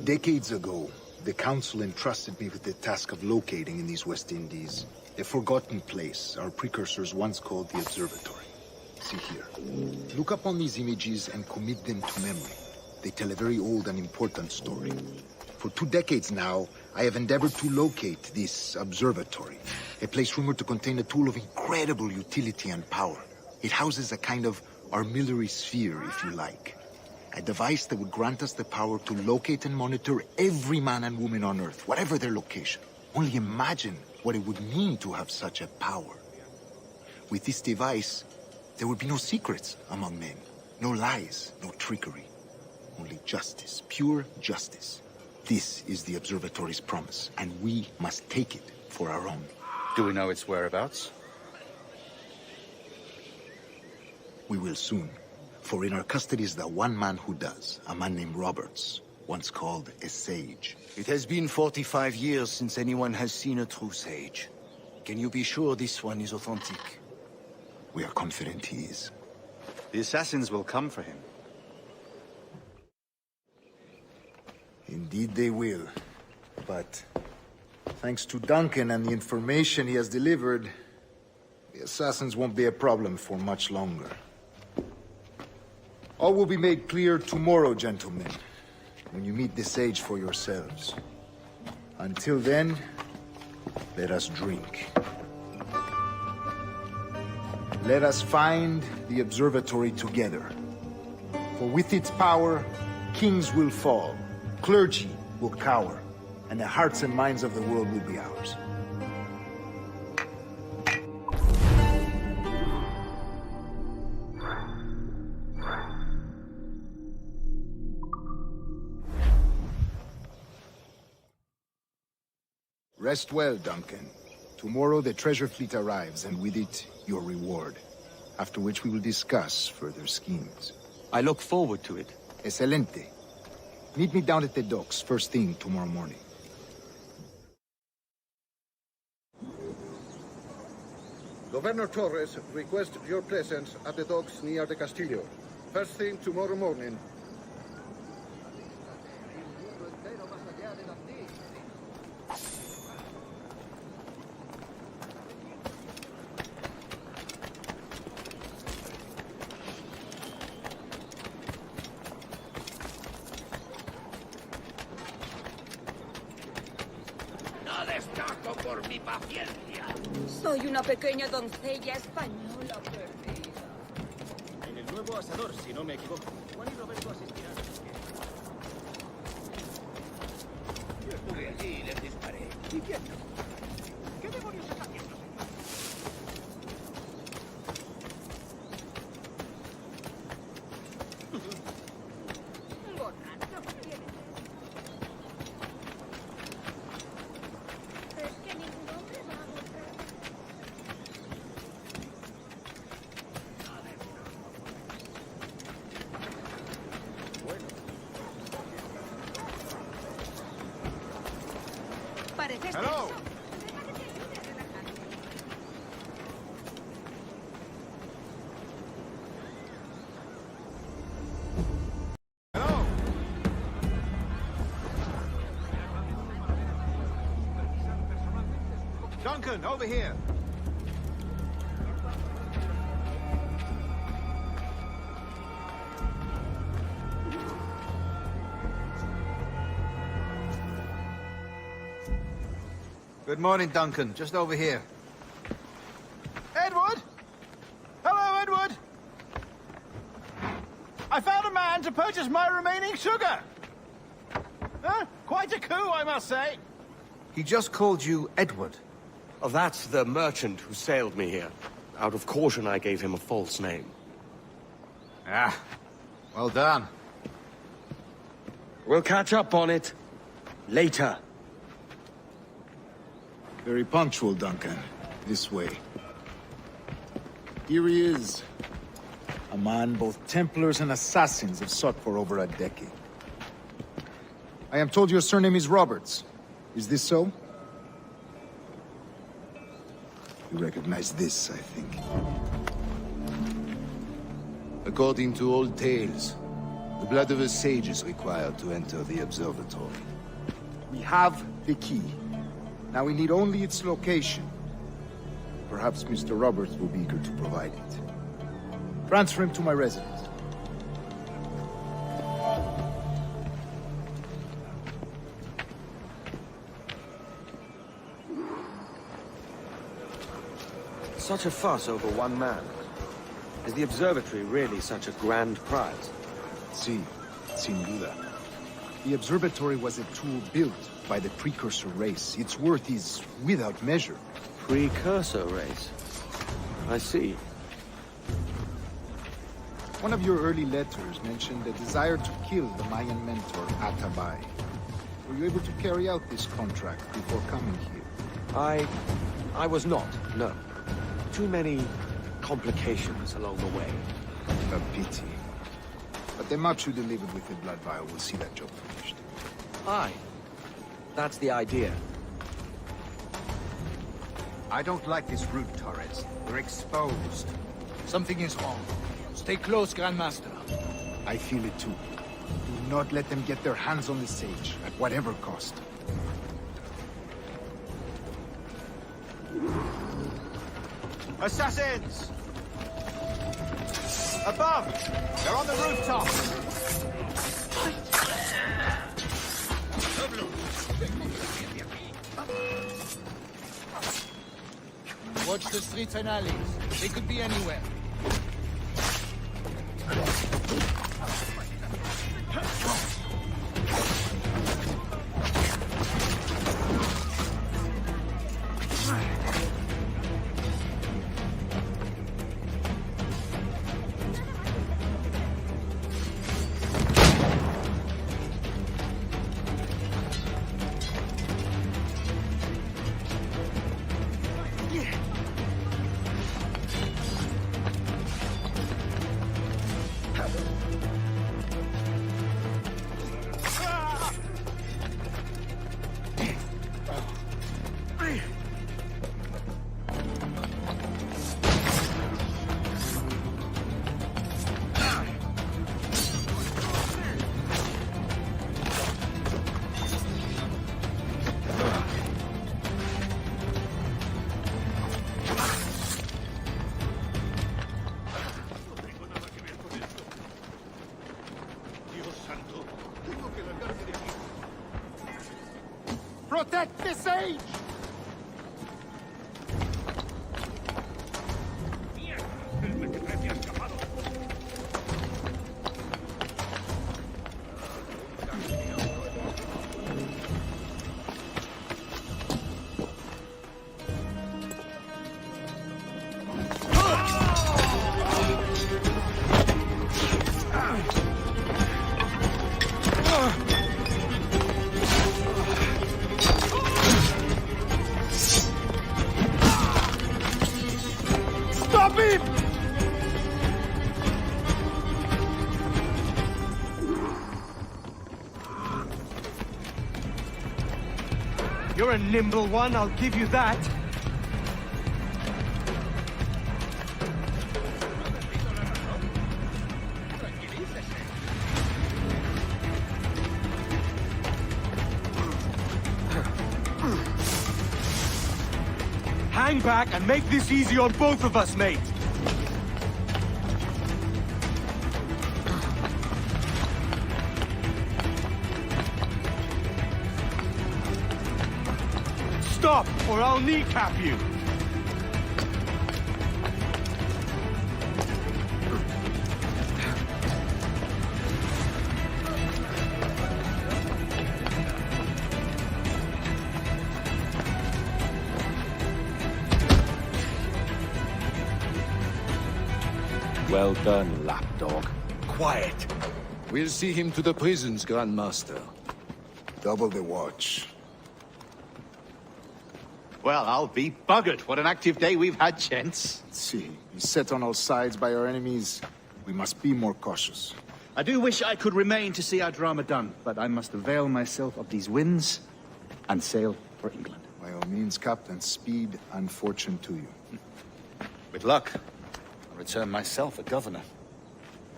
Speaker 7: Decades ago, the Council entrusted me with the task of locating in these West Indies a forgotten place our precursors once called the Observatory. See here. Look upon these images and commit them to memory. They tell a very old and important story. For 2 decades now, I have endeavored to locate this observatory, a place rumored to contain a tool of incredible utility and power. It houses a kind of armillary sphere, if you like. A device that would grant us the power to locate and monitor every man and woman on Earth, whatever their location. Only imagine what it would mean to have such a power. With this device, there would be no secrets among men. No lies, no trickery. Only justice, pure justice. This is the Observatory's promise, and we must take it for our own.
Speaker 8: Do we know its whereabouts?
Speaker 7: We will soon. For in our custody is the one man who does, a man named Roberts, once called a sage.
Speaker 20: It has been 45 years since anyone has seen a true sage. Can you be sure this one is authentic?
Speaker 7: We are confident he is.
Speaker 8: The assassins will come for him.
Speaker 7: Indeed they will. But thanks to Duncan and the information he has delivered, the assassins won't be a problem for much longer. All will be made clear tomorrow, gentlemen, when you meet the sage for yourselves. Until then, let us drink. Let us find the observatory together. For with its power, kings will fall, clergy will cower, and the hearts and minds of the world will be ours. Rest well, Duncan. Tomorrow the treasure fleet arrives, and with it, your reward. After which we will discuss further schemes.
Speaker 4: I look forward to it.
Speaker 7: Excelente. Meet me down at the docks first thing tomorrow morning.
Speaker 18: Governor Torres requests your presence at the docks near the Castillo. First thing tomorrow morning.
Speaker 19: No destaco por mi paciencia.
Speaker 13: Soy una pequeña doncella española perdida.
Speaker 14: En el nuevo asador, si no me equivoco. Juan y Roberto asistirán.
Speaker 19: Yo estuve allí y les disparé. Diciendo, ¿qué demonios está haciendo,
Speaker 13: Borracho, ¿quién es? Es que ningún hombre va a mostrar. Pareces
Speaker 8: Hello.
Speaker 13: tenso. Deja que te ayude a relajarte.
Speaker 5: Duncan, over here. Good morning, Duncan. Just over here.
Speaker 8: Edward? Hello, Edward! I found a man to purchase my remaining sugar! Huh? Quite a coup, I must say.
Speaker 5: He just called you Edward.
Speaker 4: Oh, that's the merchant who sailed me here. Out of caution, I gave him a false name.
Speaker 5: Ah, well done.
Speaker 4: We'll catch up on it later.
Speaker 7: Very punctual, Duncan. This way. Here he is. A man both Templars and Assassins have sought for over a decade. I am told your surname is Roberts. Is this so? You recognize this, I think.
Speaker 20: According to old tales, the blood of a sage is required to enter the observatory.
Speaker 7: We have the key. Now we need only its location. Perhaps Mr. Roberts will be eager to provide it. Transfer him to my residence.
Speaker 4: Such a fuss over one man. Is the observatory really such a grand prize?
Speaker 7: Sí, sin duda. The observatory was a tool built by the precursor race. Its worth is without measure.
Speaker 4: Precursor race? I see.
Speaker 7: One of your early letters mentioned a desire to kill the Mayan mentor, Atabay. Were you able to carry out this contract before coming here?
Speaker 4: I was not, no. Too many complications along the way.
Speaker 7: A pity. But the maps you delivered with the blood vial will see that job finished.
Speaker 4: Aye. That's the idea.
Speaker 5: I don't like this route, Torres. We're exposed. Something is wrong. Stay close, Grandmaster.
Speaker 7: I feel it too. Do not let them get their hands on the sage, at whatever cost.
Speaker 5: Assassins! Above! They're on the rooftop! Watch the streets and alleys. They could be anywhere.
Speaker 2: Protect the sage! Stop him!
Speaker 4: You're a nimble one, I'll give you that. Hang back and make this easy on both of us, mate. Stop, or I'll kneecap you.
Speaker 15: Well done, lapdog.
Speaker 4: Quiet.
Speaker 20: We'll see him to the prisons, Grandmaster.
Speaker 7: Double the watch.
Speaker 5: Well, I'll be buggered. What an active day we've had, gents.
Speaker 7: Let's see. Beset on all sides by our enemies. We must be more cautious.
Speaker 5: I do wish I could remain to see our drama done, but I must avail myself of these winds and sail for England.
Speaker 7: By all means, Captain, speed and fortune to you.
Speaker 5: With luck, I'll return myself a governor.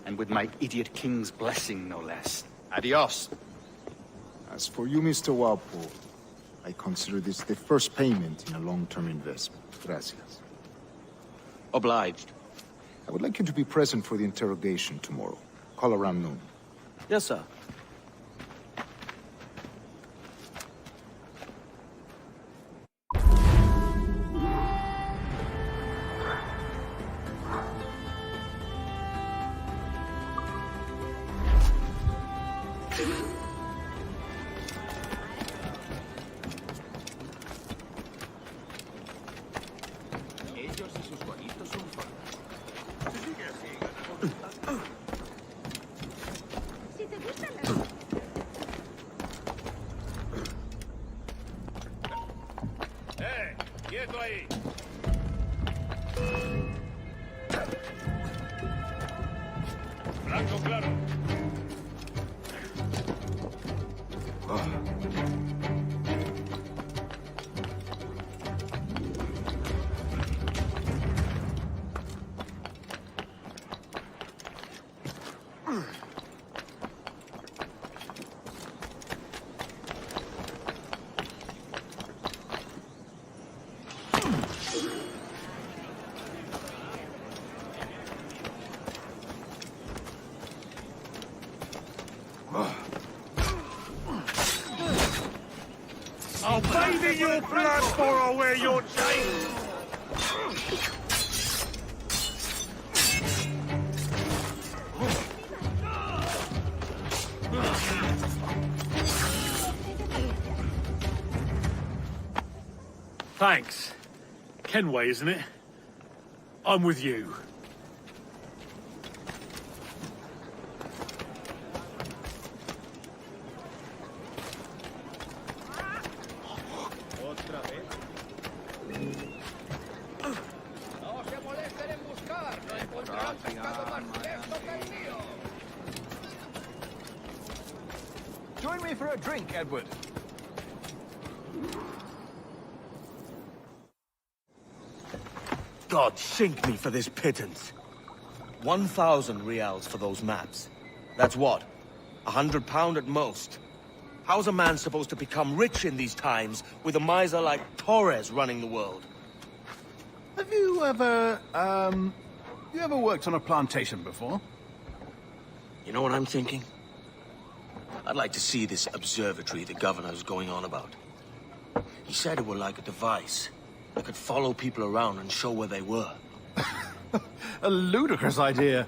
Speaker 5: And with my idiot king's blessing, no less. Adios.
Speaker 7: As for you, Mr. Walpole, I consider this the first payment in a long-term investment. Gracias.
Speaker 5: Obliged.
Speaker 7: I would like you to be present for the interrogation tomorrow. Call around noon.
Speaker 4: Yes, sir.
Speaker 6: Saving your blood for I'll wear your chains!
Speaker 17: Thanks. Kenway, isn't it? I'm with you.
Speaker 2: No se molesten en buscar, no encontrarán pescado más fresco que el mío.
Speaker 21: Join me for a drink, Edward.
Speaker 4: God sink me for this pittance. 1,000 reals for those maps. That's what? £100 at most. How's a man supposed to become rich in these times with a miser like Torres running the world?
Speaker 8: Have you ever, worked on a plantation before?
Speaker 4: You know what I'm thinking? I'd like to see this observatory the governor's going on about. He said it were like a device that could follow people around and show where they were.
Speaker 8: A ludicrous idea.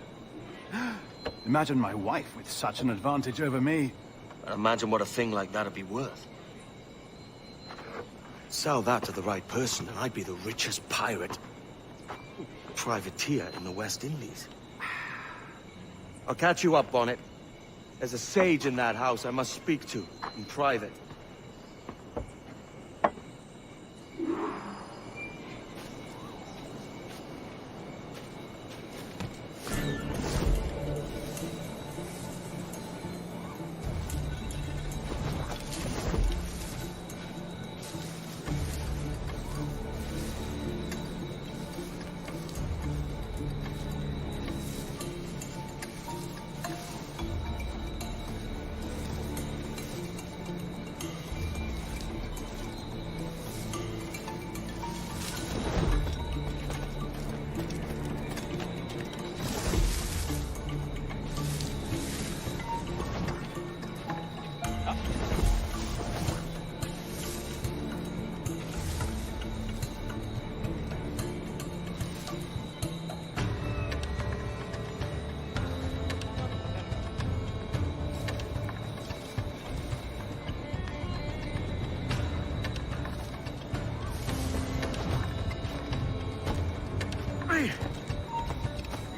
Speaker 8: Imagine my wife with such an advantage over me.
Speaker 4: But imagine what a thing like that'd be worth. Sell that to the right person and I'd be the richest pirate, privateer in the West Indies. I'll catch you up on it. There's a sage in that house I must speak to in private.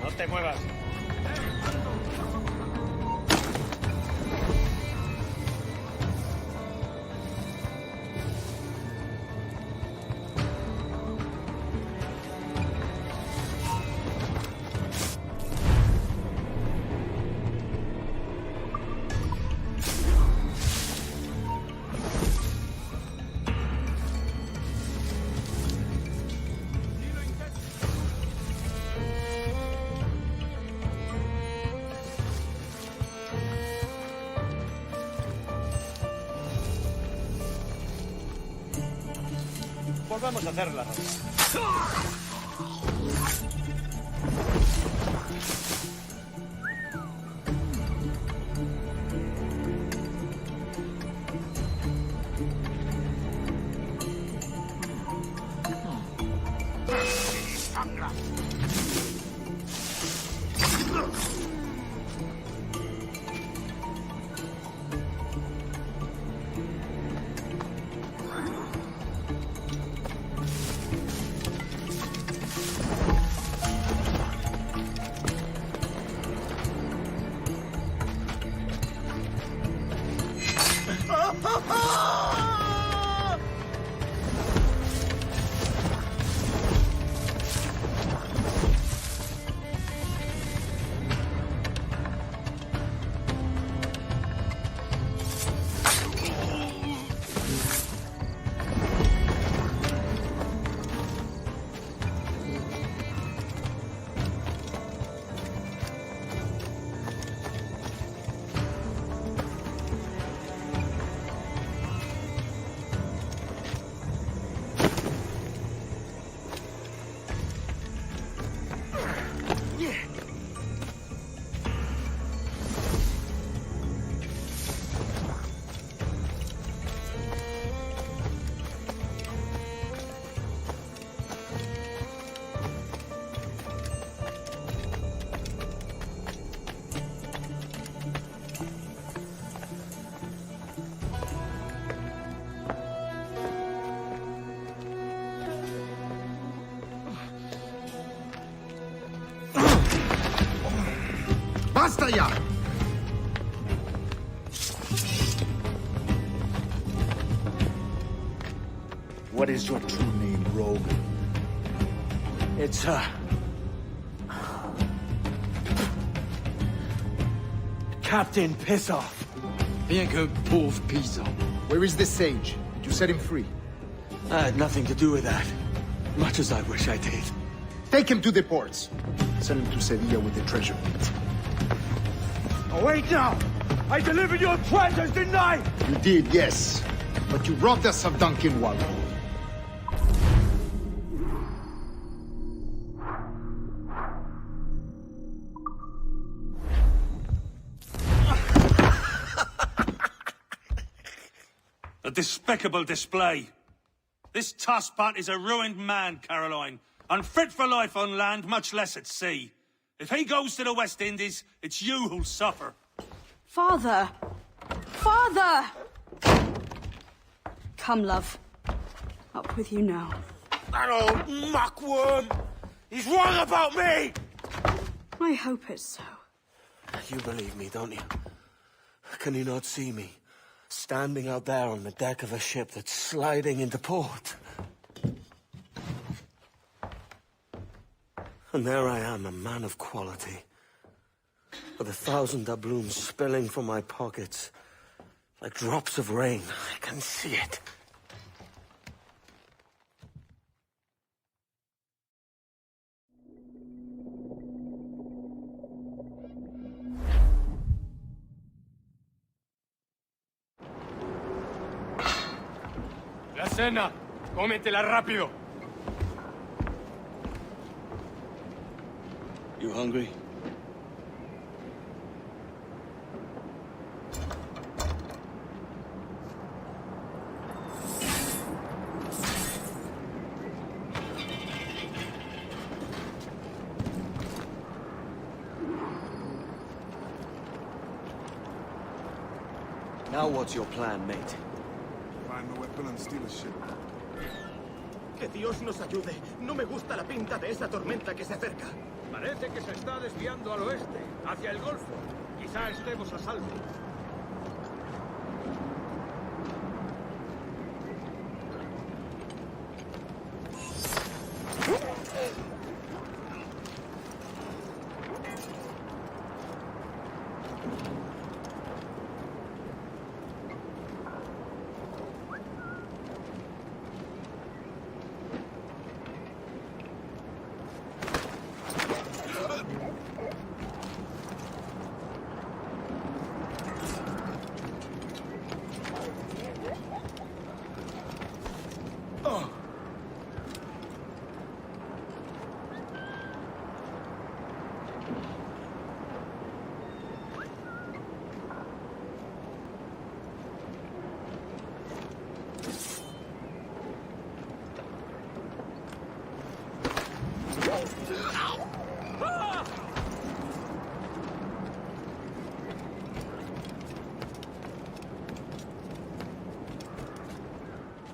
Speaker 14: No te muevas. Volvamos a hacerla.
Speaker 7: Basta ya! What is your true name, rogue?
Speaker 4: It's, Captain Pissoff.
Speaker 7: Rien qu'un pauvre paysan. Where is the sage? Did you set him free?
Speaker 4: I had nothing to do with that. Much as I wish I did.
Speaker 7: Take him to the ports. Send him to Sevilla with the treasure.
Speaker 2: Oh, wait now! I delivered your treasures, didn't I?
Speaker 7: You did, yes. But you robbed us of Duncan Walpole.
Speaker 3: A despicable display. This tosspot is a ruined man, Caroline. Unfit for life on land, much less at sea. If he goes to the West Indies, it's you who'll suffer.
Speaker 22: Father! Father! Come, love. Up with you now.
Speaker 2: That old muckworm! He's wrong about me!
Speaker 22: I hope it's so.
Speaker 4: You believe me, don't you? Can you not see me? Standing out there on the deck of a ship that's sliding into port. And there I am, a man of quality. With 1,000 doubloons spilling from my pockets. Like drops of rain. I can see it.
Speaker 14: La cena. Cómetela rápido.
Speaker 4: You hungry? Now what's your plan, mate?
Speaker 18: Find the weapon and steal a ship.
Speaker 17: Que Dios nos ayude. No me gusta la pinta de esa tormenta que se acerca.
Speaker 16: Parece que se está desviando al oeste, hacia el Golfo. Quizá estemos a salvo.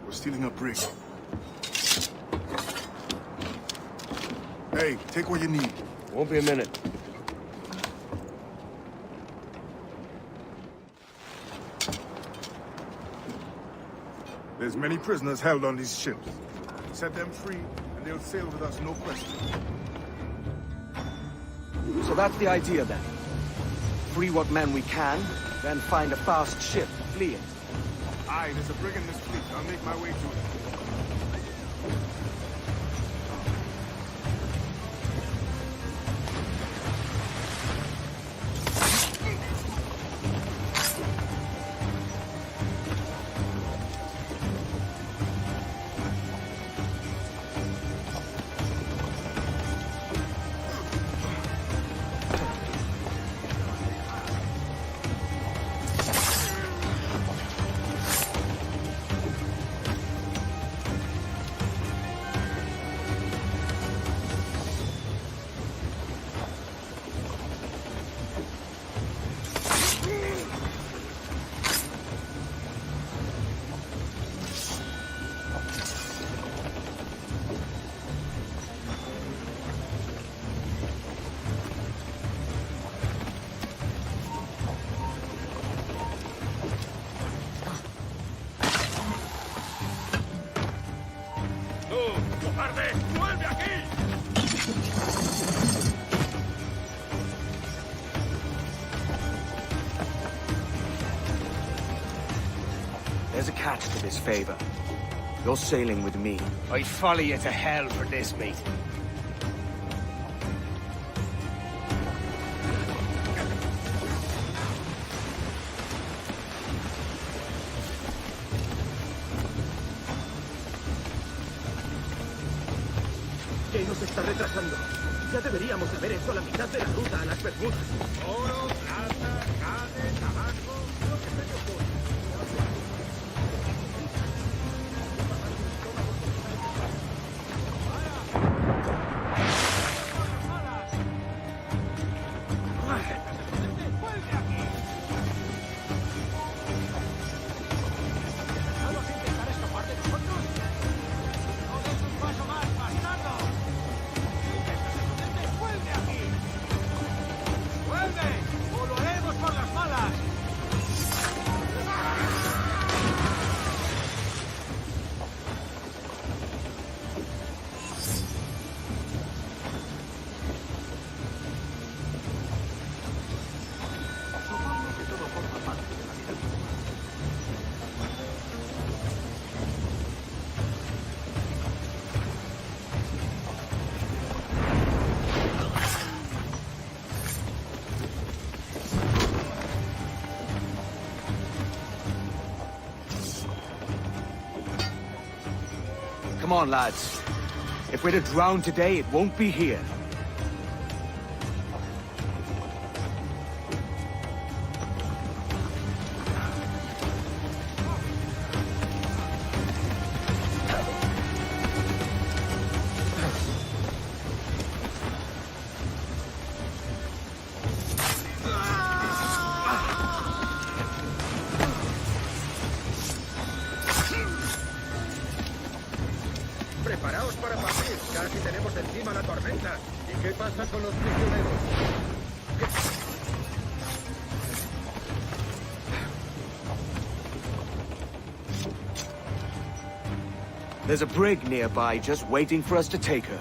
Speaker 18: We're stealing a brig. Hey, take what you need.
Speaker 4: Won't be a minute.
Speaker 18: There's many prisoners held on these ships. Set them free, and they'll sail with us, no question.
Speaker 4: So that's the idea, then. Free what men we can, then find a fast ship, flee it.
Speaker 18: Aye, there's a brig in this fleet. I'll make my way to it.
Speaker 4: attached to this favor. You're sailing with me.
Speaker 19: I'd follow you to hell for this, mate.
Speaker 17: ¿Qué nos está retrasando? Ya deberíamos haber hecho la mitad de la ruta a las Bermudas.
Speaker 2: Oro, plata, jade, tabaco, lo que se te ocurra. ¿Vamos a intentar escapar de nosotros? ¡No des un paso más, bastardo! ¡Vuelve aquí! ¡Vuelve! ¡O lo haremos por las malas!
Speaker 17: Supongo que todo forma parte de la vida.
Speaker 4: Come on, lads. If we're to drown today, it won't be here.
Speaker 18: Preparaos para partir. Casi tenemos encima la tormenta. ¿Y qué pasa con los prisioneros?
Speaker 4: There's a brig nearby just waiting for us to take her.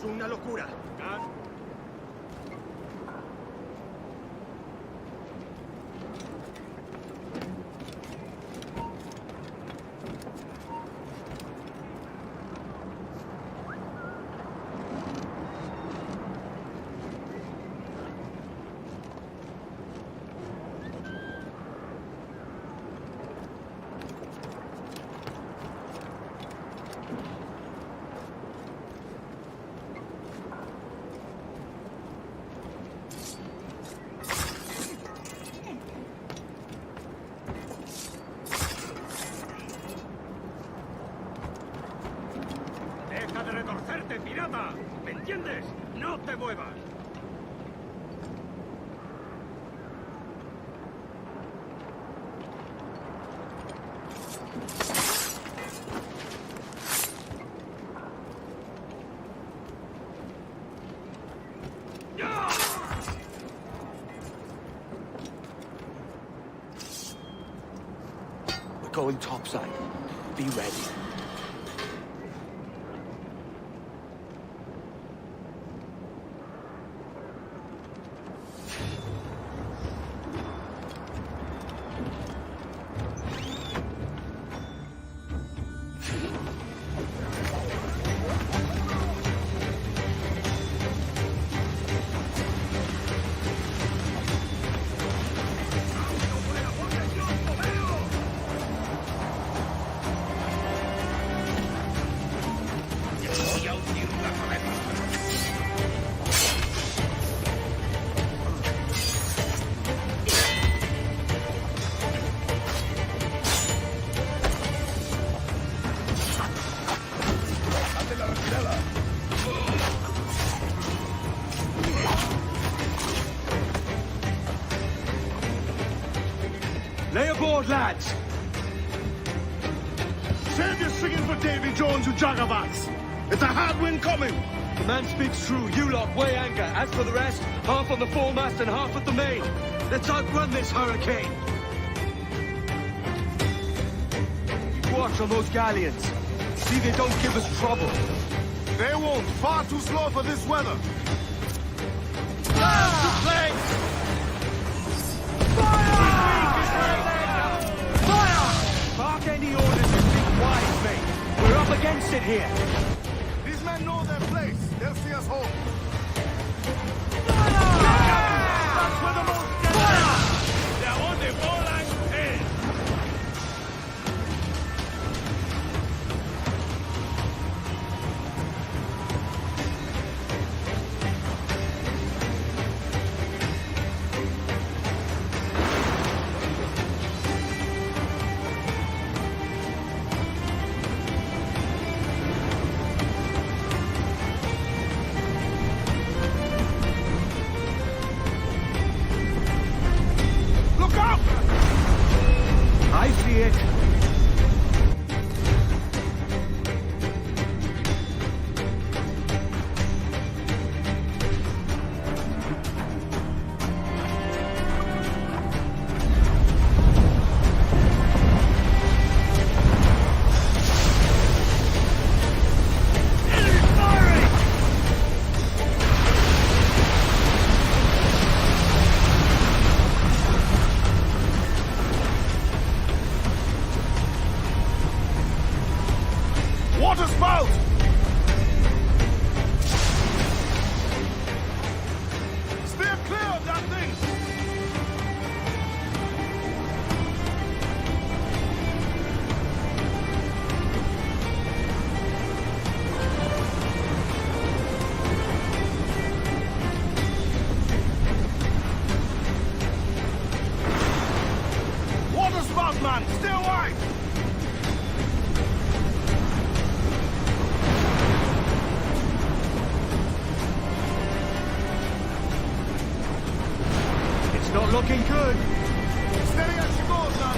Speaker 17: una locura.
Speaker 2: ¡Deja de retorcerte, pirata! ¿Me entiendes? ¡No te muevas!
Speaker 4: We're going topside. Be ready.
Speaker 2: Lay aboard, lads!
Speaker 6: Save your singing for Davy Jones, you jagabats! It's a hard wind coming!
Speaker 14: The man speaks true. You lot weigh anchor. As for the rest, half on the foremast and half at the main. Let's outrun this hurricane. Watch on those galleons. See they don't give us trouble.
Speaker 6: They won't. Far too slow for this weather.
Speaker 14: Bark any orders and think wise, mate. We're up against it here.
Speaker 6: These men know their place. They'll see us home.
Speaker 2: That's where the most they're on the ball and head.
Speaker 14: I see it.
Speaker 6: Water spout! Steer clear of that thing! Water spout, man! Stay wide!
Speaker 14: It's not looking good.
Speaker 6: Steady as she goes, man!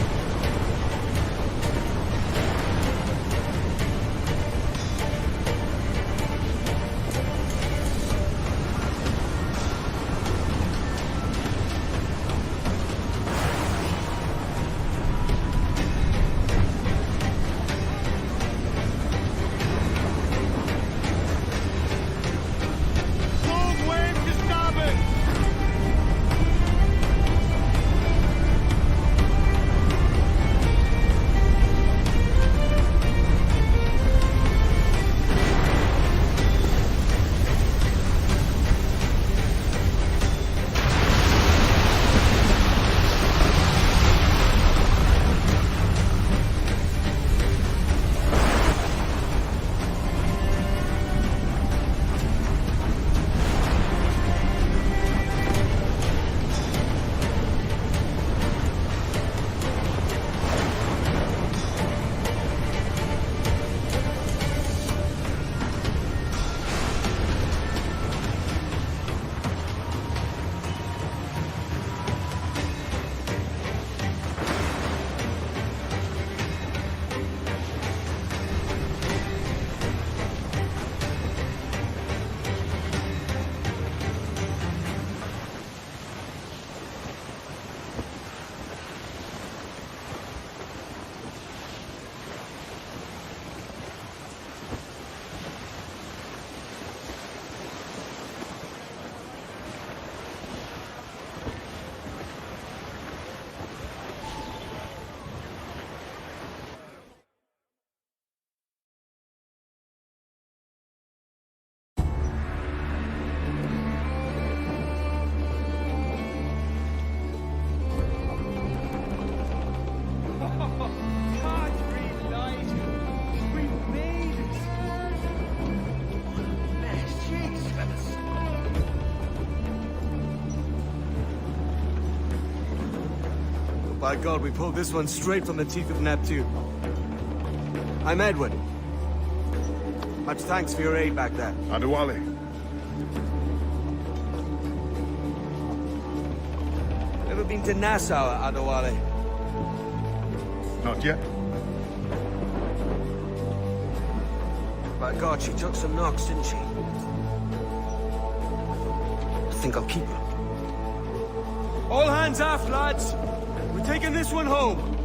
Speaker 4: By God, we pulled this one straight from the teeth of Neptune. I'm Edward. Much thanks for your aid back there.
Speaker 18: Adewale.
Speaker 4: Ever been to Nassau, Adewale?
Speaker 18: Not yet.
Speaker 4: By God, she took some knocks, didn't she? I think I'll keep her. All hands aft, lads! We're taking this one home!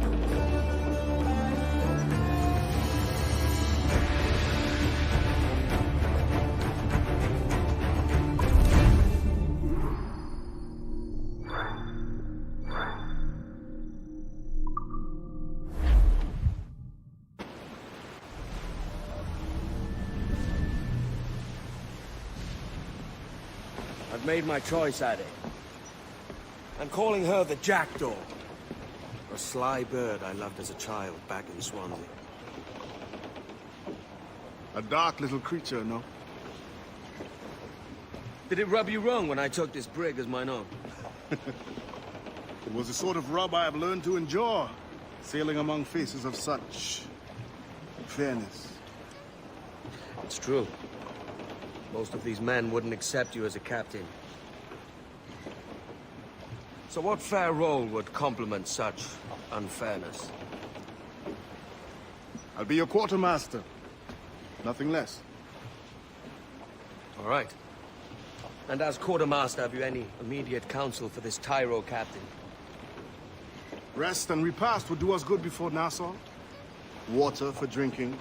Speaker 4: I've made my choice, Addy. I'm calling her the Jackdaw. A sly bird I loved as a child back in Swansea.
Speaker 18: A dark little creature, no?
Speaker 4: Did it rub you wrong when I took this brig as mine own?
Speaker 18: It was the sort of rub I have learned to endure, sailing among faces of such fairness.
Speaker 4: It's true. Most of these men wouldn't accept you as a captain. So what fair role would complement such unfairness?
Speaker 18: I'll be your quartermaster. Nothing less.
Speaker 4: All right. And as quartermaster, have you any immediate counsel for this Tyro captain?
Speaker 18: Rest and repast would do us good before Nassau. Water for drinking.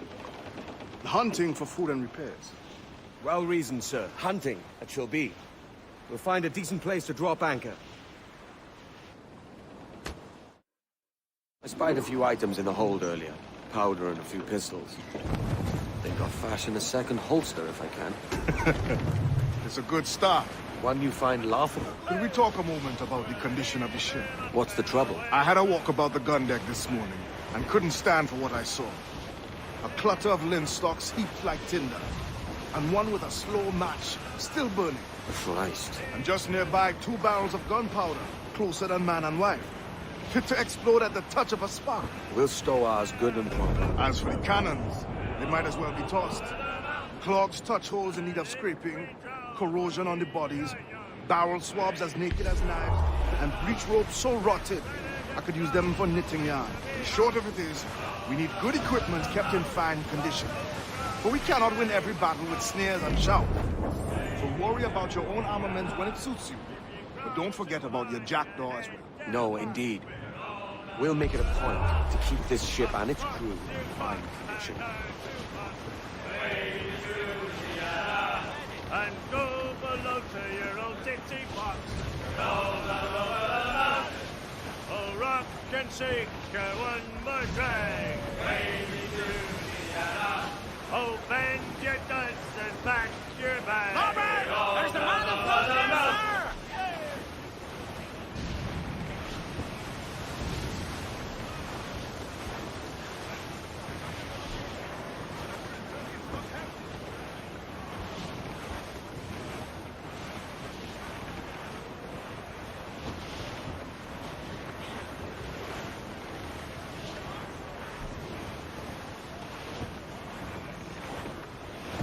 Speaker 18: Hunting for food and repairs.
Speaker 4: Well reasoned, sir. Hunting, it shall be. We'll find a decent place to drop anchor. I spied a few items in the hold earlier. Powder and a few pistols. Think I'll fashion a second holster if I can.
Speaker 18: It's a good start.
Speaker 4: One you find laughable.
Speaker 18: Could we talk a moment about the condition of the ship?
Speaker 4: What's the trouble?
Speaker 18: I had a walk about the gun deck this morning, and couldn't stand for what I saw. A clutter of linstocks heaped like tinder, and one with a slow match, still burning.
Speaker 4: Christ.
Speaker 18: And just nearby, 2 barrels of gunpowder, closer than man and wife. Fit to explode at the touch of a spark.
Speaker 4: We'll stow ours good and proper.
Speaker 18: As for the cannons, they might as well be tossed. Clogs, touch holes in need of scraping, corrosion on the bodies, barrel swabs as naked as knives, and breech ropes so rotted, I could use them for knitting yarn. The short of it is, we need good equipment kept in fine condition. But we cannot win every battle with snares and shout. So worry about your own armaments when it suits you. But don't forget about your Jackdaw as well.
Speaker 4: No, indeed. We'll make it a point to keep this ship and its crew in fine condition.
Speaker 2: And go below to your old ditty box. Oh, rock and sink one more drag. Oh, bend your duds and pack your bag. All right, there's the motherfucker, sir!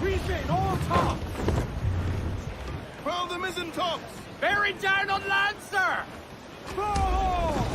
Speaker 6: Reefing all tops!
Speaker 18: Well, the mizzen tops!
Speaker 6: Bearing down on land, sir! Oh!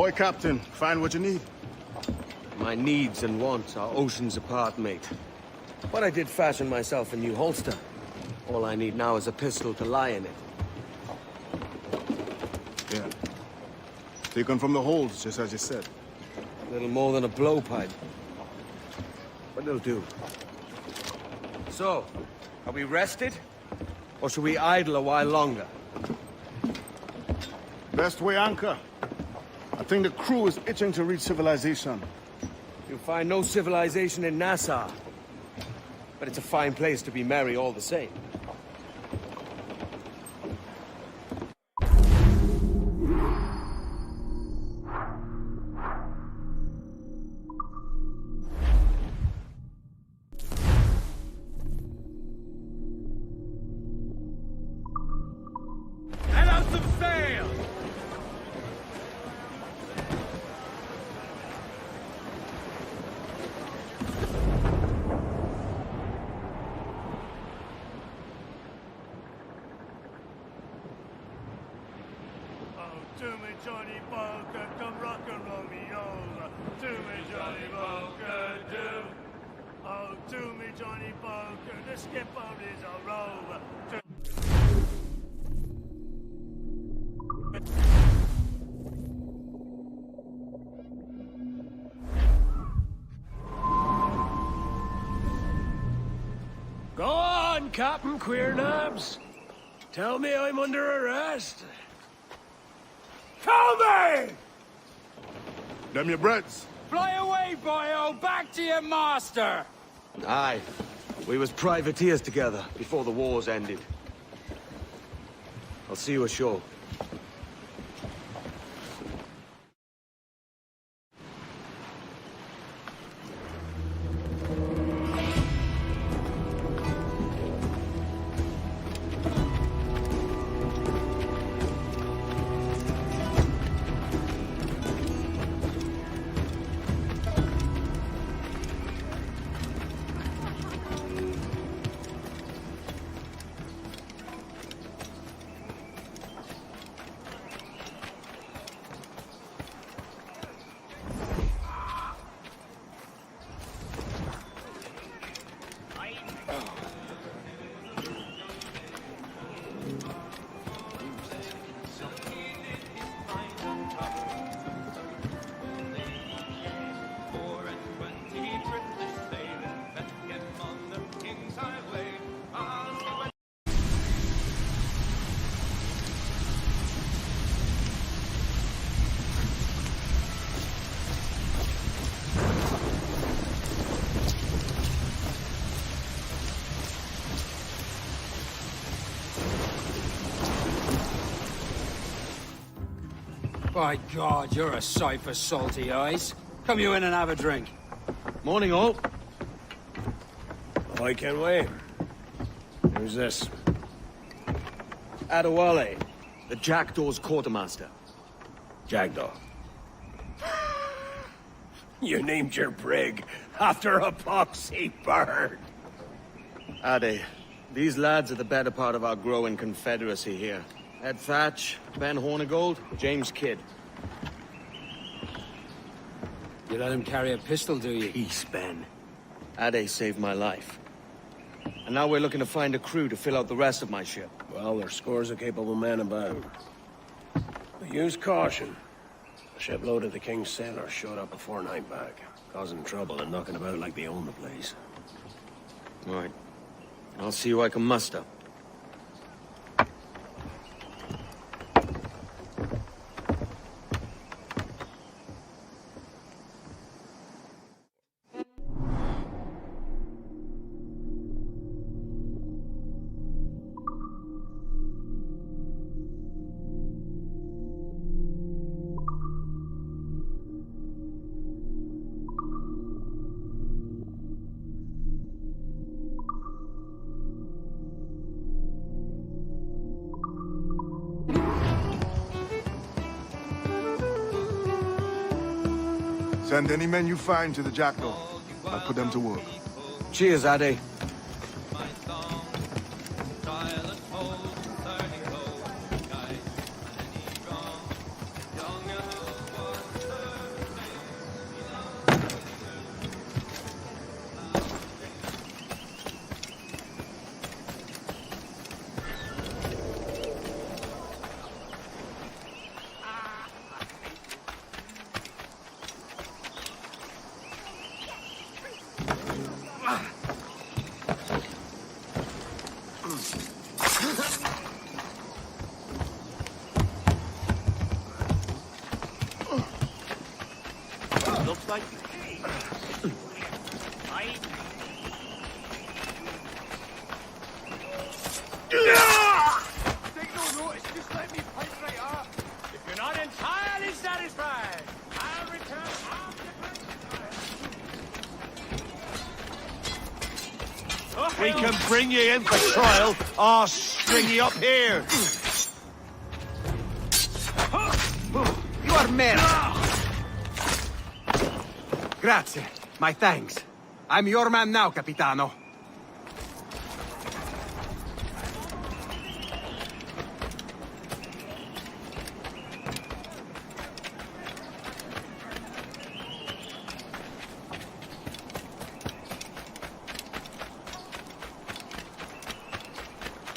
Speaker 18: Ahoy, Captain. Find what you need.
Speaker 4: My needs and wants are oceans apart, mate. But I did fashion myself a new holster. All I need now is a pistol to lie in it.
Speaker 18: Yeah. Taken from the holds, just as you said.
Speaker 4: Little more than a blowpipe. But it'll do. So, are we rested? Or should we idle a while longer?
Speaker 18: Best way anchor. I think the crew is itching to reach civilization.
Speaker 4: You'll find no civilization in Nassau. But it's a fine place to be merry all the same.
Speaker 2: Let out some sail!
Speaker 6: To me, Johnny Boker, come rock and roll me over. To me, Johnny Boker, do. Oh, to me, Johnny Boker, the skipper is a rover.
Speaker 2: Go on, Captain Queernabs. Tell me I'm under arrest. Tell me!
Speaker 18: Them your breads.
Speaker 1: Fly away, boyo! Back to your master!
Speaker 4: Aye. We was privateers together before the wars ended. I'll see you ashore.
Speaker 1: By God, you're a sight for salty eyes. Come you in and have a drink.
Speaker 4: Morning, all.
Speaker 2: I can wait. Who's this?
Speaker 4: Adewale, the Jackdaw's quartermaster.
Speaker 2: Jackdaw. You named your brig after a poxy bird.
Speaker 4: Ade, these lads are the better part of our growing confederacy here. Ed Thatch, Ben Hornigold, James Kidd.
Speaker 1: You let him carry a pistol, do you?
Speaker 4: Peace, Ben. Ade saved my life. And now we're looking to find a crew to fill out the rest of my ship.
Speaker 2: Well, there's scores of capable men about. But use caution. A shipload of the King's sailors showed up a fortnight back, causing trouble and knocking about like they own the place.
Speaker 4: Right. I'll see who I can muster.
Speaker 18: Send any men you find to the Jackdaw. I'll put them to work.
Speaker 4: Cheers, Ade.
Speaker 14: mate.
Speaker 2: Take no notice, just let me punch right up. If you're not entirely satisfied, I'll return half the
Speaker 3: We can bring you in for trial, or string you up here.
Speaker 4: You are men! Grazie. My thanks. I'm your man now, Capitano.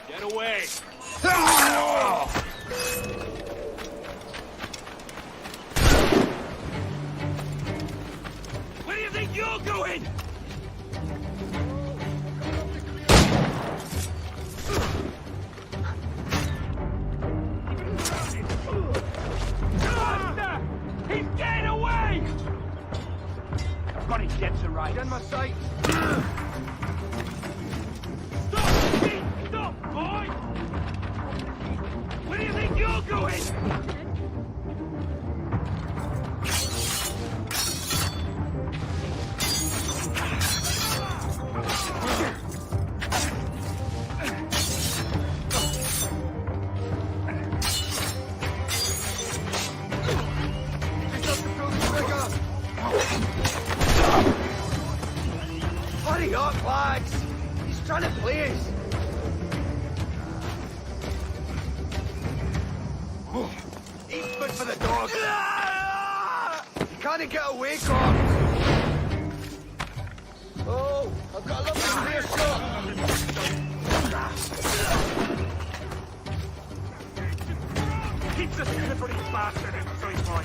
Speaker 14: Get away!
Speaker 3: Where do you think you're going?
Speaker 2: He's getting away! I've got his debts right. In my sight. Stop, boy! Where do you think you're going?
Speaker 4: Hurry up, lads! He's trying to play us! Eat food for the dog! You can't get away, Cox! Oh, I've got a lovely clear shot!
Speaker 2: Keep the slippery bastard inside, boy.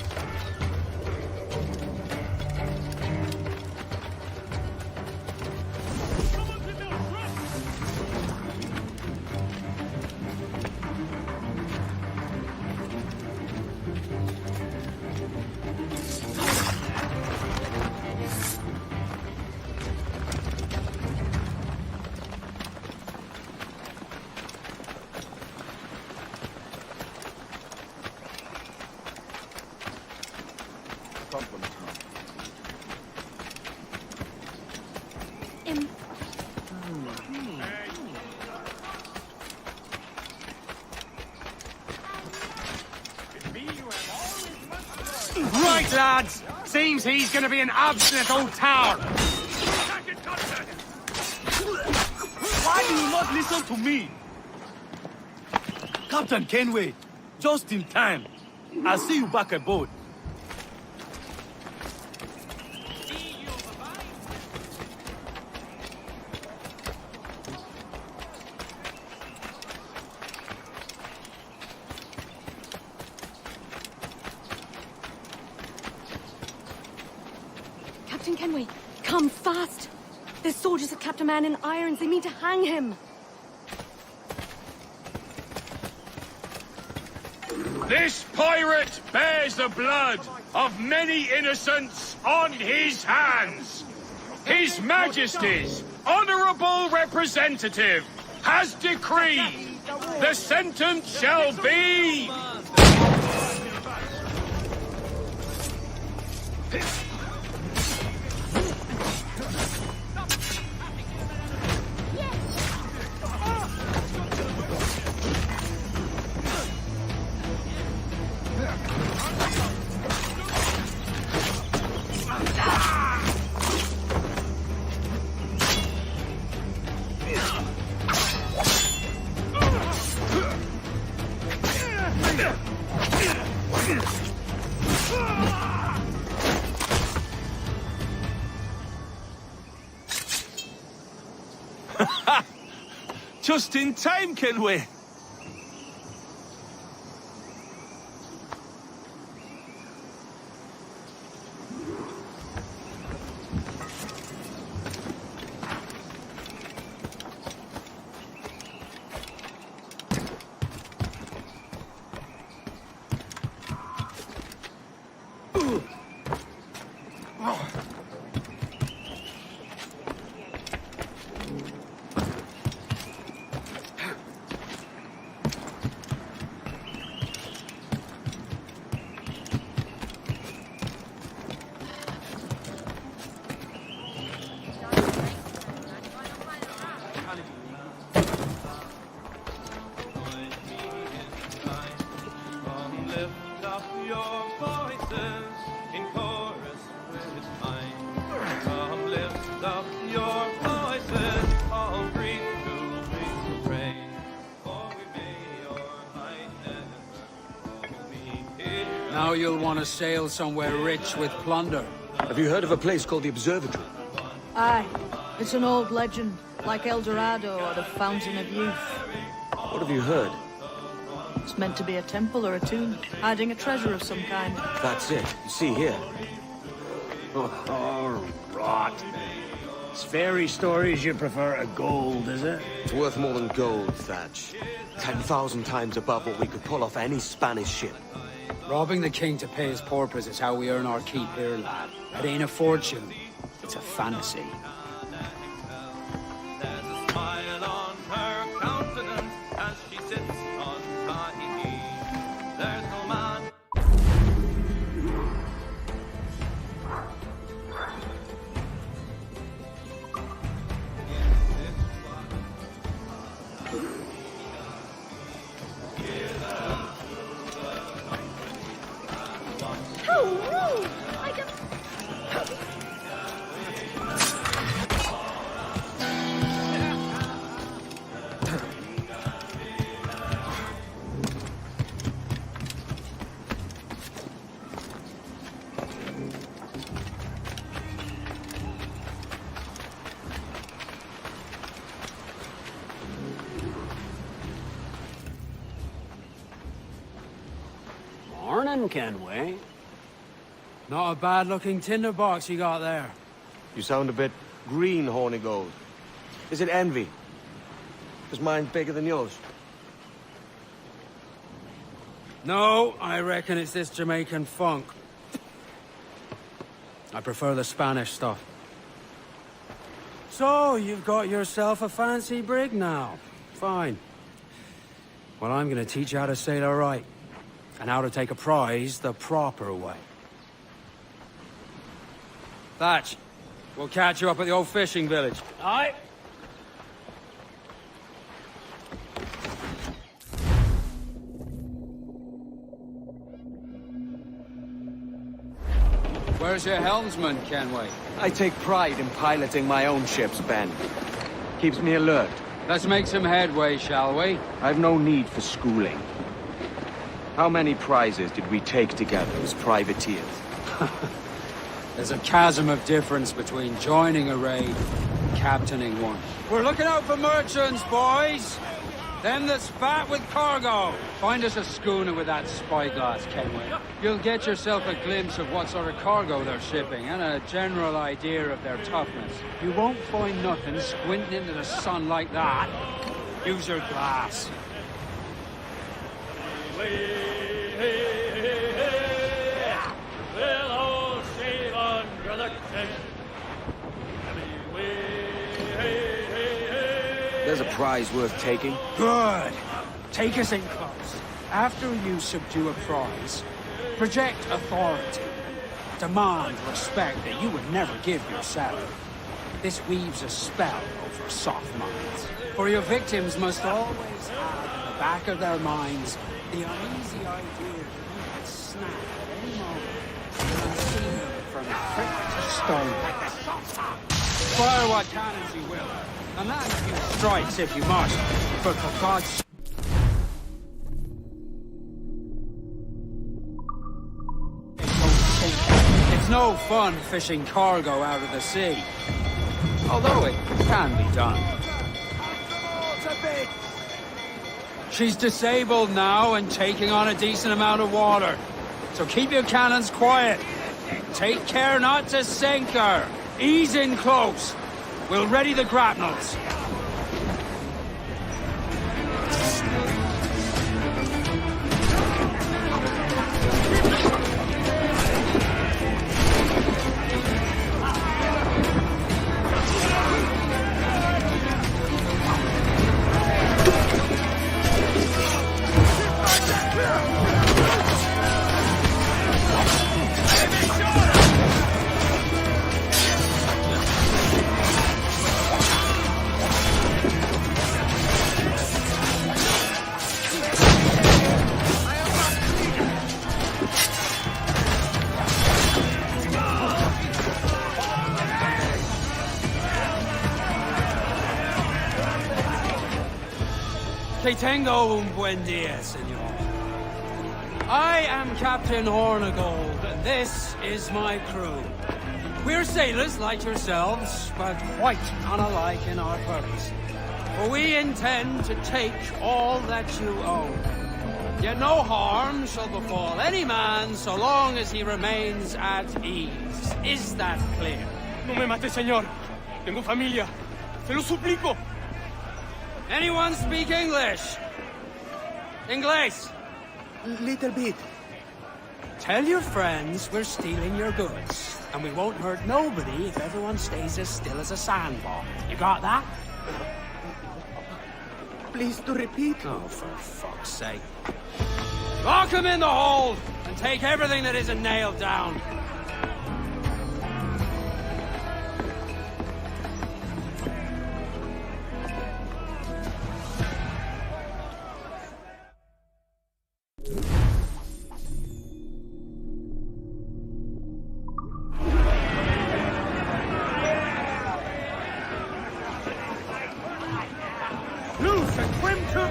Speaker 3: Right, lads! Seems he's gonna be an obstinate old tower.
Speaker 14: Why do you not listen to me? Captain Kenway, just in time. I'll see you back aboard.
Speaker 10: Captain Kenway, come fast! There's soldiers of Captain Man in irons. They mean to hang him.
Speaker 2: This pirate bears the blood of many innocents on his hands. His Majesty's honorable representative has decreed the sentence shall be...
Speaker 3: Just in time, Kenway.
Speaker 2: Lift up your voices in chorus with mine. Come lift up your voices, all breathe to me to pray. For we may your highness be here.
Speaker 9: Now you'll want to sail somewhere rich with plunder.
Speaker 4: Have you heard of a place called the Observatory?
Speaker 11: Aye. It's an old legend, like El Dorado or the Fountain of Youth.
Speaker 4: What have you heard?
Speaker 11: It's meant to be a temple or a tomb, hiding a treasure of some kind.
Speaker 4: That's it. You see here.
Speaker 23: Oh, rot. It's fairy stories you prefer to gold, is it?
Speaker 4: It's worth more than gold, Thatch. 10,000 times above what we could pull off any Spanish ship.
Speaker 9: Robbing the king to pay his porpoise is how we earn our keep here, lad. It ain't a fortune. It's a fantasy.
Speaker 2: There's a smile on her countenance as she sits on my knee. There's no man.
Speaker 13: How rude! I just...
Speaker 9: Morning, Kenway. Not a bad-looking tinderbox you got there.
Speaker 4: You sound a bit green, Horny Gold. Is it envy? Is mine bigger than yours?
Speaker 9: No, I reckon it's this Jamaican funk. I prefer the Spanish stuff. So, you've got yourself a fancy brig now. Fine. Well, I'm gonna teach you how to sail her right. And how to take a prize the proper way. Thatch, we'll catch you up at the old fishing village.
Speaker 23: Aye.
Speaker 9: Where's your helmsman, Kenway?
Speaker 4: I take pride in piloting my own ships, Ben. Keeps me alert.
Speaker 9: Let's make some headway, shall we?
Speaker 4: I've no need for schooling. How many prizes did we take together as privateers?
Speaker 9: There's a chasm of difference between joining a raid and captaining one. We're looking out for merchants, boys! Them that's fat with cargo! Find us a schooner with that spyglass, Kenway. You'll get yourself a glimpse of what sort of cargo they're shipping and a general idea of their toughness. You won't find nothing squinting into the sun like that. Use your glass.
Speaker 2: We'll all shave under the tent.
Speaker 4: There's a prize worth taking.
Speaker 9: Good. Take us in close. After you subdue a prize, project authority. Demand respect that you would never give yourself. This weaves a spell over soft minds. For your victims must always have in the back of their minds the uneasy idea that you could snap at any moment and see them from brick to stone. Fire what cannons you will, and land a few strikes if you must, but for God's sake. It's no fun fishing cargo out of the sea, although it can be done. She's disabled now and taking on a decent amount of water. So keep your cannons quiet. Take care not to sink her. Ease in close. We'll ready the grapnels. Que tengo un buen dia, senor. I am Captain Hornigold, and this is my crew. We're sailors like yourselves, but quite unalike in our purpose. For we intend to take all that you own. Yet no harm shall befall any man so long as he remains at ease. Is that clear?
Speaker 14: No me mate, señor. Tengo familia. Se lo suplico.
Speaker 9: Anyone speak English? Inglés?
Speaker 17: Little bit.
Speaker 9: Tell your friends we're stealing your goods, and we won't hurt nobody if everyone stays as still as a sandbar. You got that?
Speaker 17: Please to repeat.
Speaker 9: Oh, for fuck's sake. Lock him in the hold, and take everything that isn't nailed down.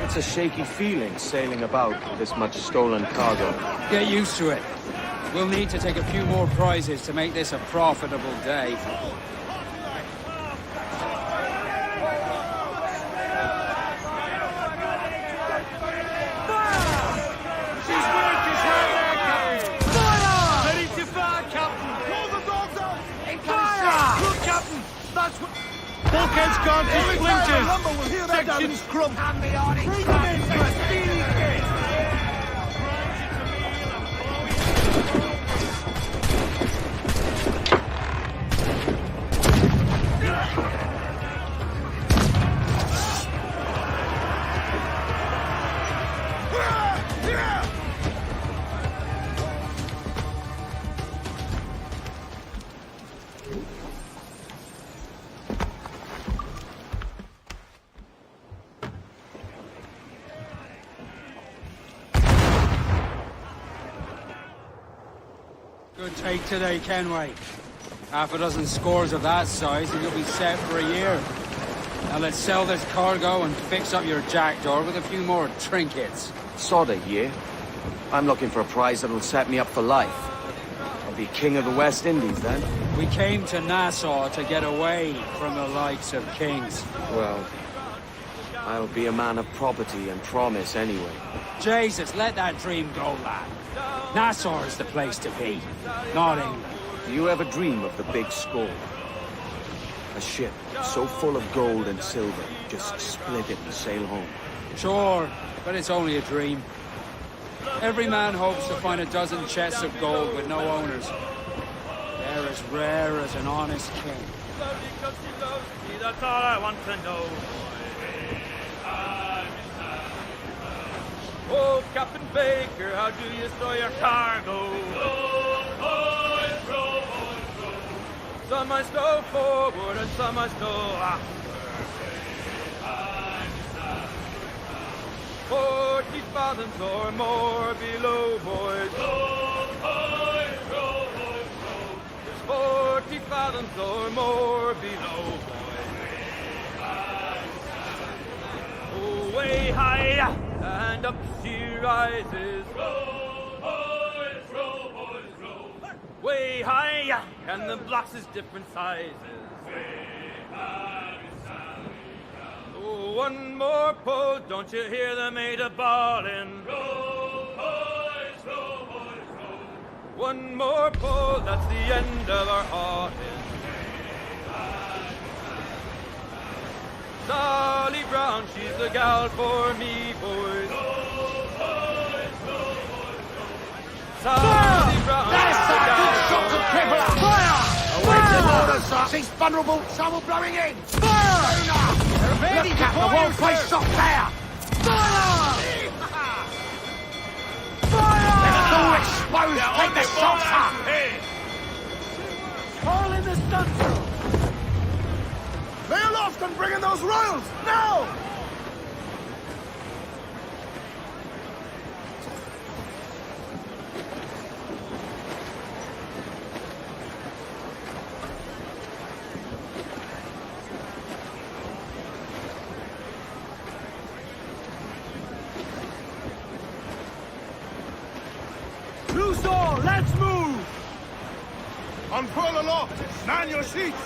Speaker 4: It's a shaky feeling sailing about with this much stolen cargo.
Speaker 9: Get used to it. We'll need to take a few more prizes to make this a profitable day.
Speaker 2: Ready to fire, Captain! Pull the dogs out! Fire! Look, Captain! That's what... Bulkhead's gone to splinters! Section's crump! Bring them in for a speedy gate!
Speaker 9: Good take today, Kenway. Half a dozen scores of that size and you'll be set for a year. Now let's sell this cargo and fix up your jackdaw with a few more trinkets.
Speaker 4: Sod a year. I'm looking for a prize that'll set me up for life. I'll be king of the West Indies then.
Speaker 9: We came to Nassau to get away from the likes of kings.
Speaker 4: Well, I'll be a man of property and promise anyway.
Speaker 9: Jesus, let that dream go, lad. Nassau is the place to be, not England.
Speaker 4: Do you ever dream of the big score? A ship so full of gold and silver, just split it and sail home.
Speaker 9: Sure, but it's only a dream. Every man hopes to find a dozen chests of gold with no owners. They're as rare as an honest king.
Speaker 2: That's all I want to know. Oh, Captain Baker, how do you stow your cargo? Some I stow forward and some I stow after. 40 fathoms or more below, boys. There's 40 fathoms or more below, boys. Oh, way high and up she rises. Way high, and the blocks is different sizes. Oh, one more pull, don't you hear the mate a bawling? One more pull, that's the end of our hauling. Dolly Brown, she's the gal for me, boys. Dolly Brown,
Speaker 17: She's vulnerable. Trouble blowing in. Fire! Look, Captain, the whole place shot there. Fire! Fire! It's all exposed. Take the shots up.
Speaker 2: All in the stunsail.
Speaker 18: Lay aloft and bring in those royals, now!
Speaker 17: Loose all! Let's move!
Speaker 18: Unfurl aloft! Man your sheets!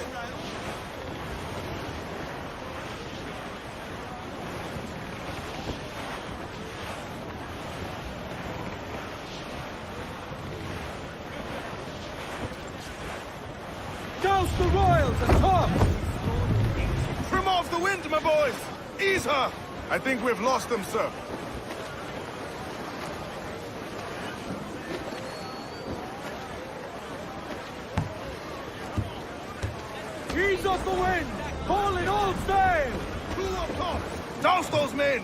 Speaker 17: Douse the royals atop!
Speaker 18: Trim off the wind, my boys! Ease her! I think we've lost them, sir.
Speaker 17: Ease off the wind! Haul in all sail!
Speaker 18: Crew up top! Douse those men!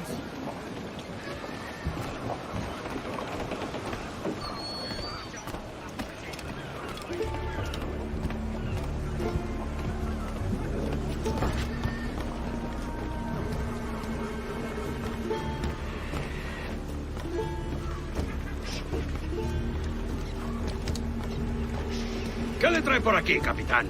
Speaker 23: ¿Qué le trae por aquí, capitán?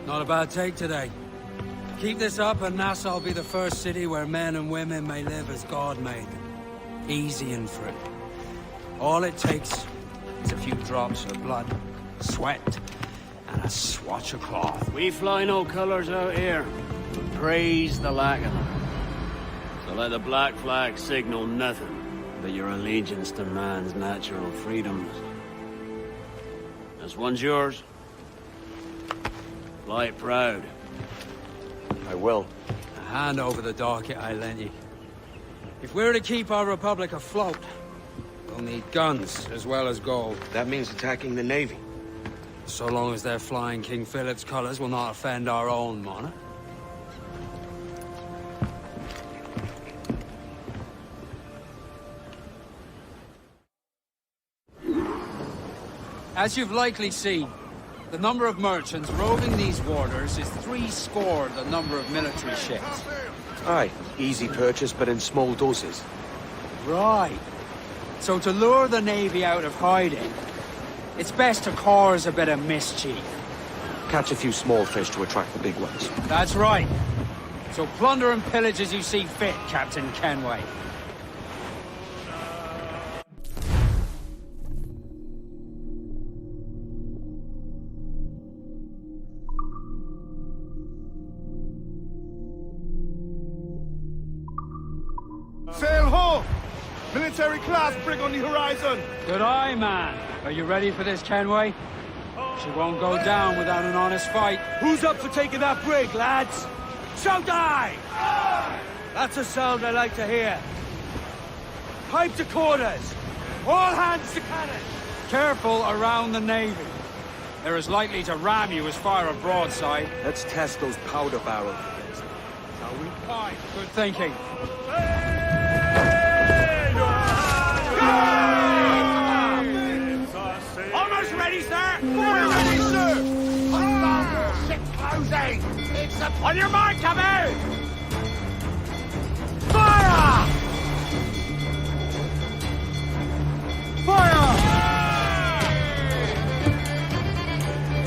Speaker 9: Not a bad take today. Keep this up and Nassau will be the first city where men and women may live as God made them. Easy and free. All it takes is a few drops of blood, sweat, and a swatch of cloth.
Speaker 23: We fly no colors out here, but praise the lack of them. So let the black flag signal nothing but your allegiance to man's natural freedoms. This one's yours. Fly it proud.
Speaker 4: I will.
Speaker 9: A hand over the docket I lent you. If we're to keep our republic afloat, we'll need guns as well as gold.
Speaker 4: That means attacking the Navy.
Speaker 9: So long as they're flying King Philip's colors will not offend our own monarch. As you've likely seen, the number of merchants roving these waters is 70 the number of military ships.
Speaker 4: Aye, easy purchase, but in small doses.
Speaker 9: Right. So to lure the Navy out of hiding, it's best to cause a bit of mischief.
Speaker 4: Catch a few small fish to attract the big ones.
Speaker 9: That's right. So plunder and pillage as you see fit, Captain Kenway.
Speaker 18: Sail ho! Military class brig on the horizon!
Speaker 9: Good eye, man. Are you ready for this, Kenway? She won't go down without an honest fight.
Speaker 17: Who's up for taking that brig, lads? Shout aye! That's a sound I like to hear. Pipe to quarters! All hands to cannon!
Speaker 9: Careful around the Navy. They're as likely to ram you as fire a broadside.
Speaker 4: Let's test those powder barrels against them.
Speaker 9: Shall we? Aye, good thinking.
Speaker 17: Almost ready, sir!
Speaker 18: We're ready, sir!
Speaker 17: Ship's closing! It's up! On your mark, come out! Fire! Fire!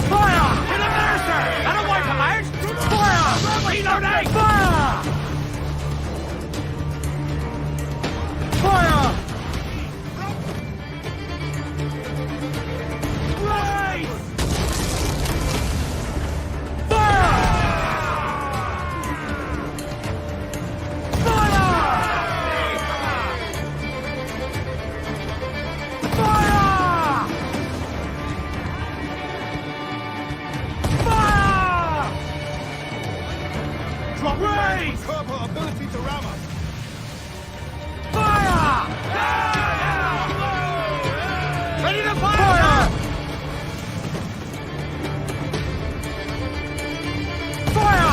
Speaker 17: Fire! Get up there, sir! That'll wipe them out! Fire! Reloading! Fire! Fire! Right! Fire!
Speaker 18: Drop raise! Curb her ability to ram us.
Speaker 17: Fire! Ready to fire! Fire!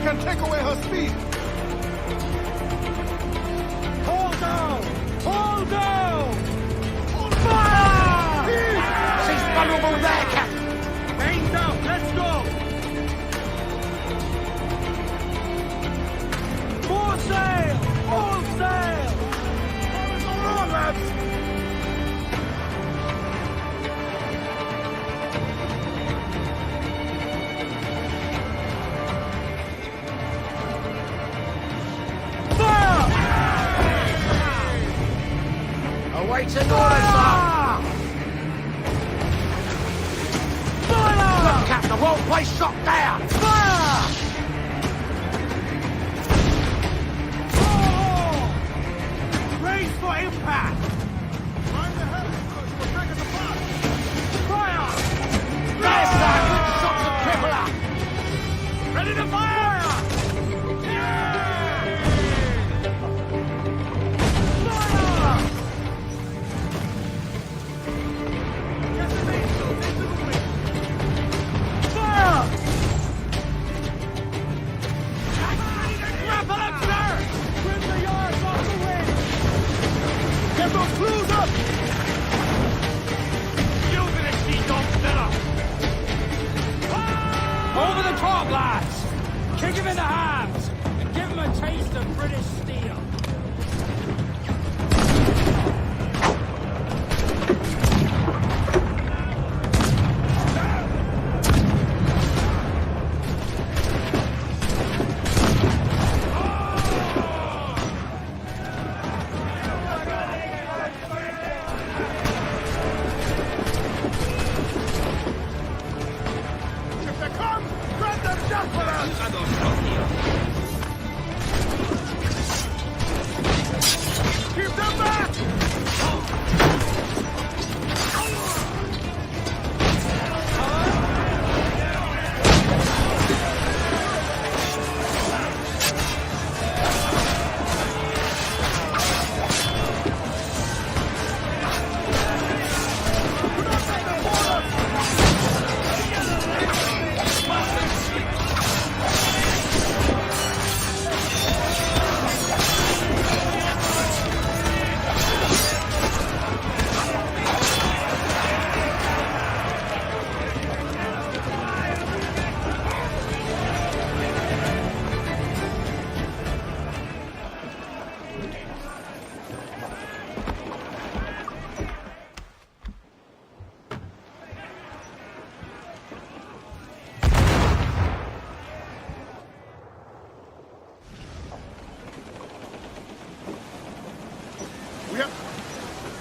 Speaker 18: can take away her speed.
Speaker 2: Hold down! Hold down! Fire!
Speaker 19: She's vulnerable there, Captain.
Speaker 2: Mains out, let's go! Full sail! Full sail!
Speaker 18: Come on, lads!
Speaker 19: Awaiting orders, sir!
Speaker 2: Fire!
Speaker 19: Look, Captain, the whole place shot down!
Speaker 2: Fire! Oh! Raise for impact!
Speaker 18: Mind the hell, because we'll break us apart.
Speaker 2: Fire!
Speaker 19: There, sir! Good shots of crippler!
Speaker 2: Ready to fire!
Speaker 18: Get those crews up!
Speaker 9: Over the top, lads! Kick him in the hands and give him a taste of British steel.
Speaker 18: If they come, grab them down for us! Keep them back!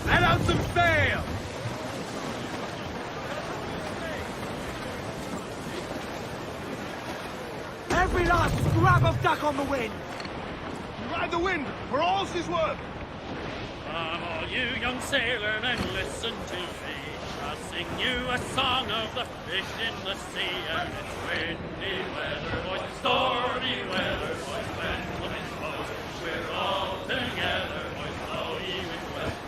Speaker 2: Let out some sail! Every last scrap of duck on the wind!
Speaker 18: Ride the wind, for all she's worth!
Speaker 12: Come all you young sailors and listen to me. I'll sing you a song of the fish in the sea. And it's windy weather, boys, stormy weather, boys, when the wind blows. We're all together, boys, blow ye wind west,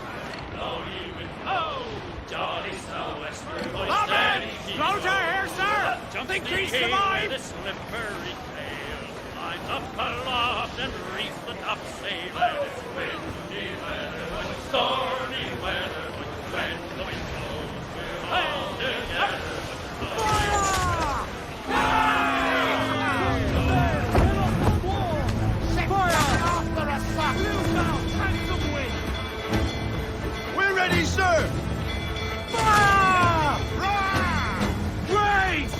Speaker 12: blow ye wind, oh! Jolly sou'wester, boys, steady ye
Speaker 2: Slow to here, sir!
Speaker 12: Think
Speaker 2: we survive?
Speaker 12: the slippery tail. Line up aloft and reef the topsail. And it's windy weather, boys, stormy weather, boys, when the wind blows. We're all together.
Speaker 18: We're ready, sir!
Speaker 2: Fire!
Speaker 18: Raise!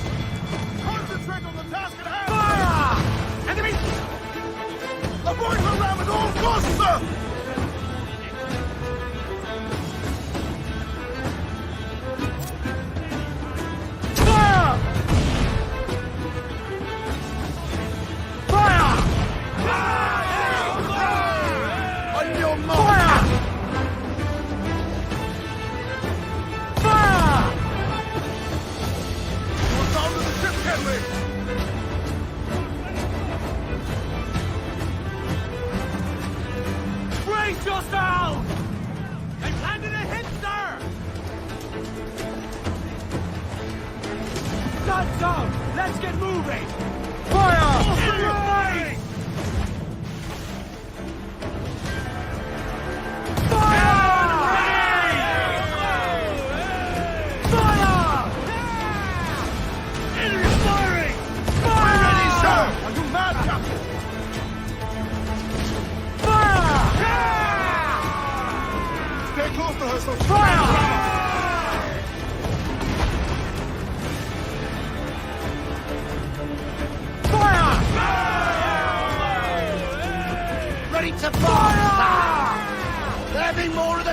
Speaker 18: Concentrate on the task at hand!
Speaker 2: Fire! Enemy!
Speaker 18: Avoid the ram at all costs, sir!
Speaker 2: Fire! Fire!
Speaker 18: On your mark!
Speaker 2: Fire! Fire!
Speaker 18: Go down to the ship, Henry!
Speaker 2: Brace yourself! They've landed a hit, sir! That's up! Let's get moving! Fire!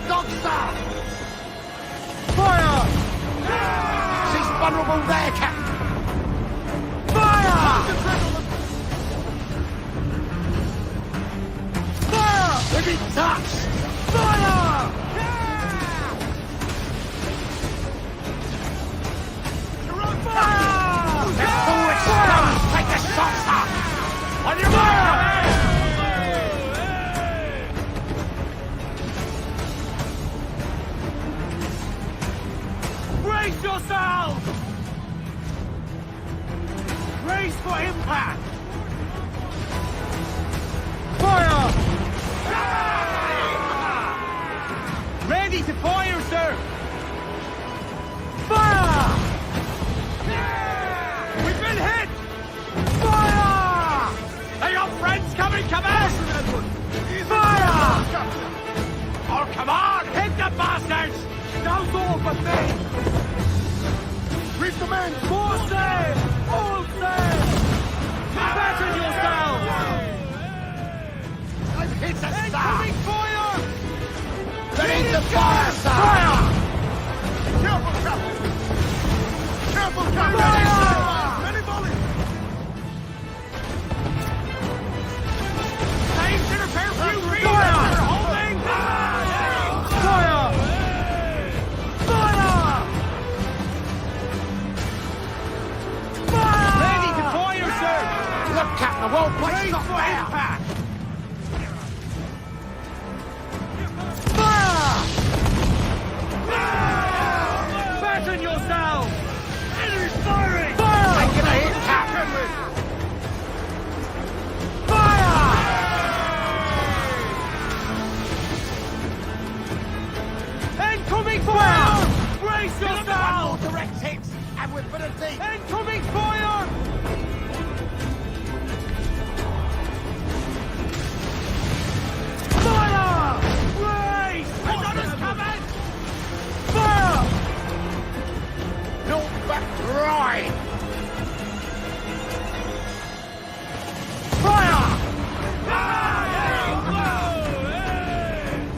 Speaker 2: the dog star!
Speaker 17: Fire!
Speaker 2: She's vulnerable there, Captain!
Speaker 17: Fire! Fire!
Speaker 2: If it touched!
Speaker 17: Fire!
Speaker 2: Let's do it, scum! Take the shots up! On your mark!
Speaker 17: Brace yourselves! Brace for impact! Fire! Ready to fire, sir! Fire! We've been hit! Fire! Are your friends coming, Command? Fire! Oh, come on! Hit the bastards! Down all but me!
Speaker 18: Reef the men!
Speaker 17: More sail! All sail! Fasten yourselves!
Speaker 2: I've hit a star!
Speaker 17: Incoming fire!
Speaker 2: They need to fire, sir!
Speaker 17: Fire!
Speaker 18: Careful, Captain! Careful, Captain!
Speaker 17: Fire!
Speaker 18: Many volleys!
Speaker 17: Time to repair few fire! Holding! Fire! Fire! Fire! Ready to fire, sir!
Speaker 2: Look, Captain, the whole place
Speaker 17: Brace
Speaker 2: got
Speaker 17: for
Speaker 2: fire!
Speaker 17: impact! Fire! Fasten yourselves! Enemy's firing! Fire!
Speaker 2: Taking a hit, Captain!
Speaker 17: Fire! Incoming fire! Brace yourselves!
Speaker 2: Direct hits, and we're put a deep!
Speaker 17: Incoming fire! Fire! Brace!
Speaker 2: Another's coming!
Speaker 17: Fire!
Speaker 2: No back right!
Speaker 17: Fire!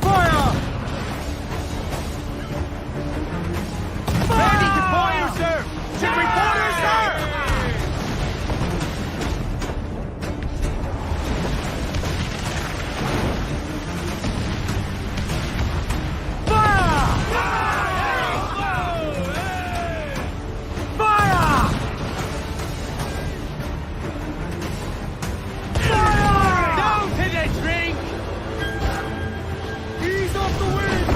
Speaker 17: Fire! Ready to fire, sir! Ship reporters, sir! Fire! Fire! Fire! Down to the drink!
Speaker 18: Ease off the wind!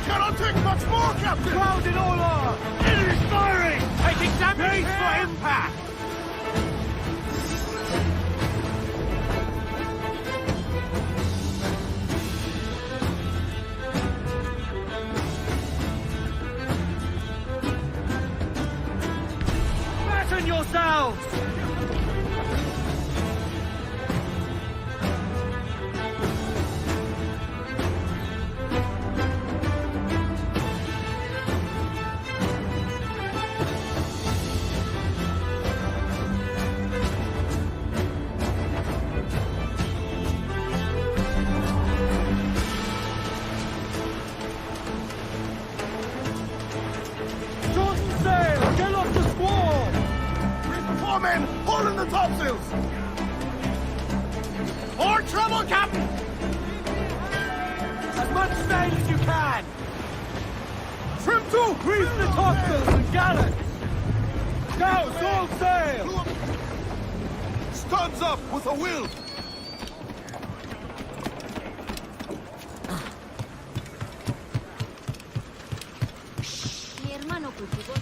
Speaker 18: Cannot take much more, Captain!
Speaker 17: Grounded all on! Enemy's firing! Taking damage! Brace for impact! Fasten yourselves! Short sail! Get off the squall!
Speaker 18: Four men, holding the topsails!
Speaker 17: More trouble, Captain! As much sail as you can!
Speaker 18: Trim to!
Speaker 17: Reef the topsails and gallants! Now, all sail!
Speaker 18: Studs up with a will!
Speaker 13: Mi hermano cultivó su...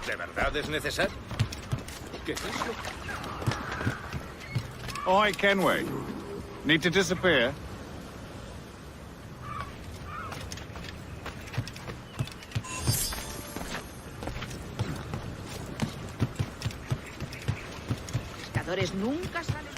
Speaker 16: ¿De verdad es necesario? ¿Qué es eso?
Speaker 5: Oi, Kenway. Need to disappear?
Speaker 11: Pescadores nunca salen.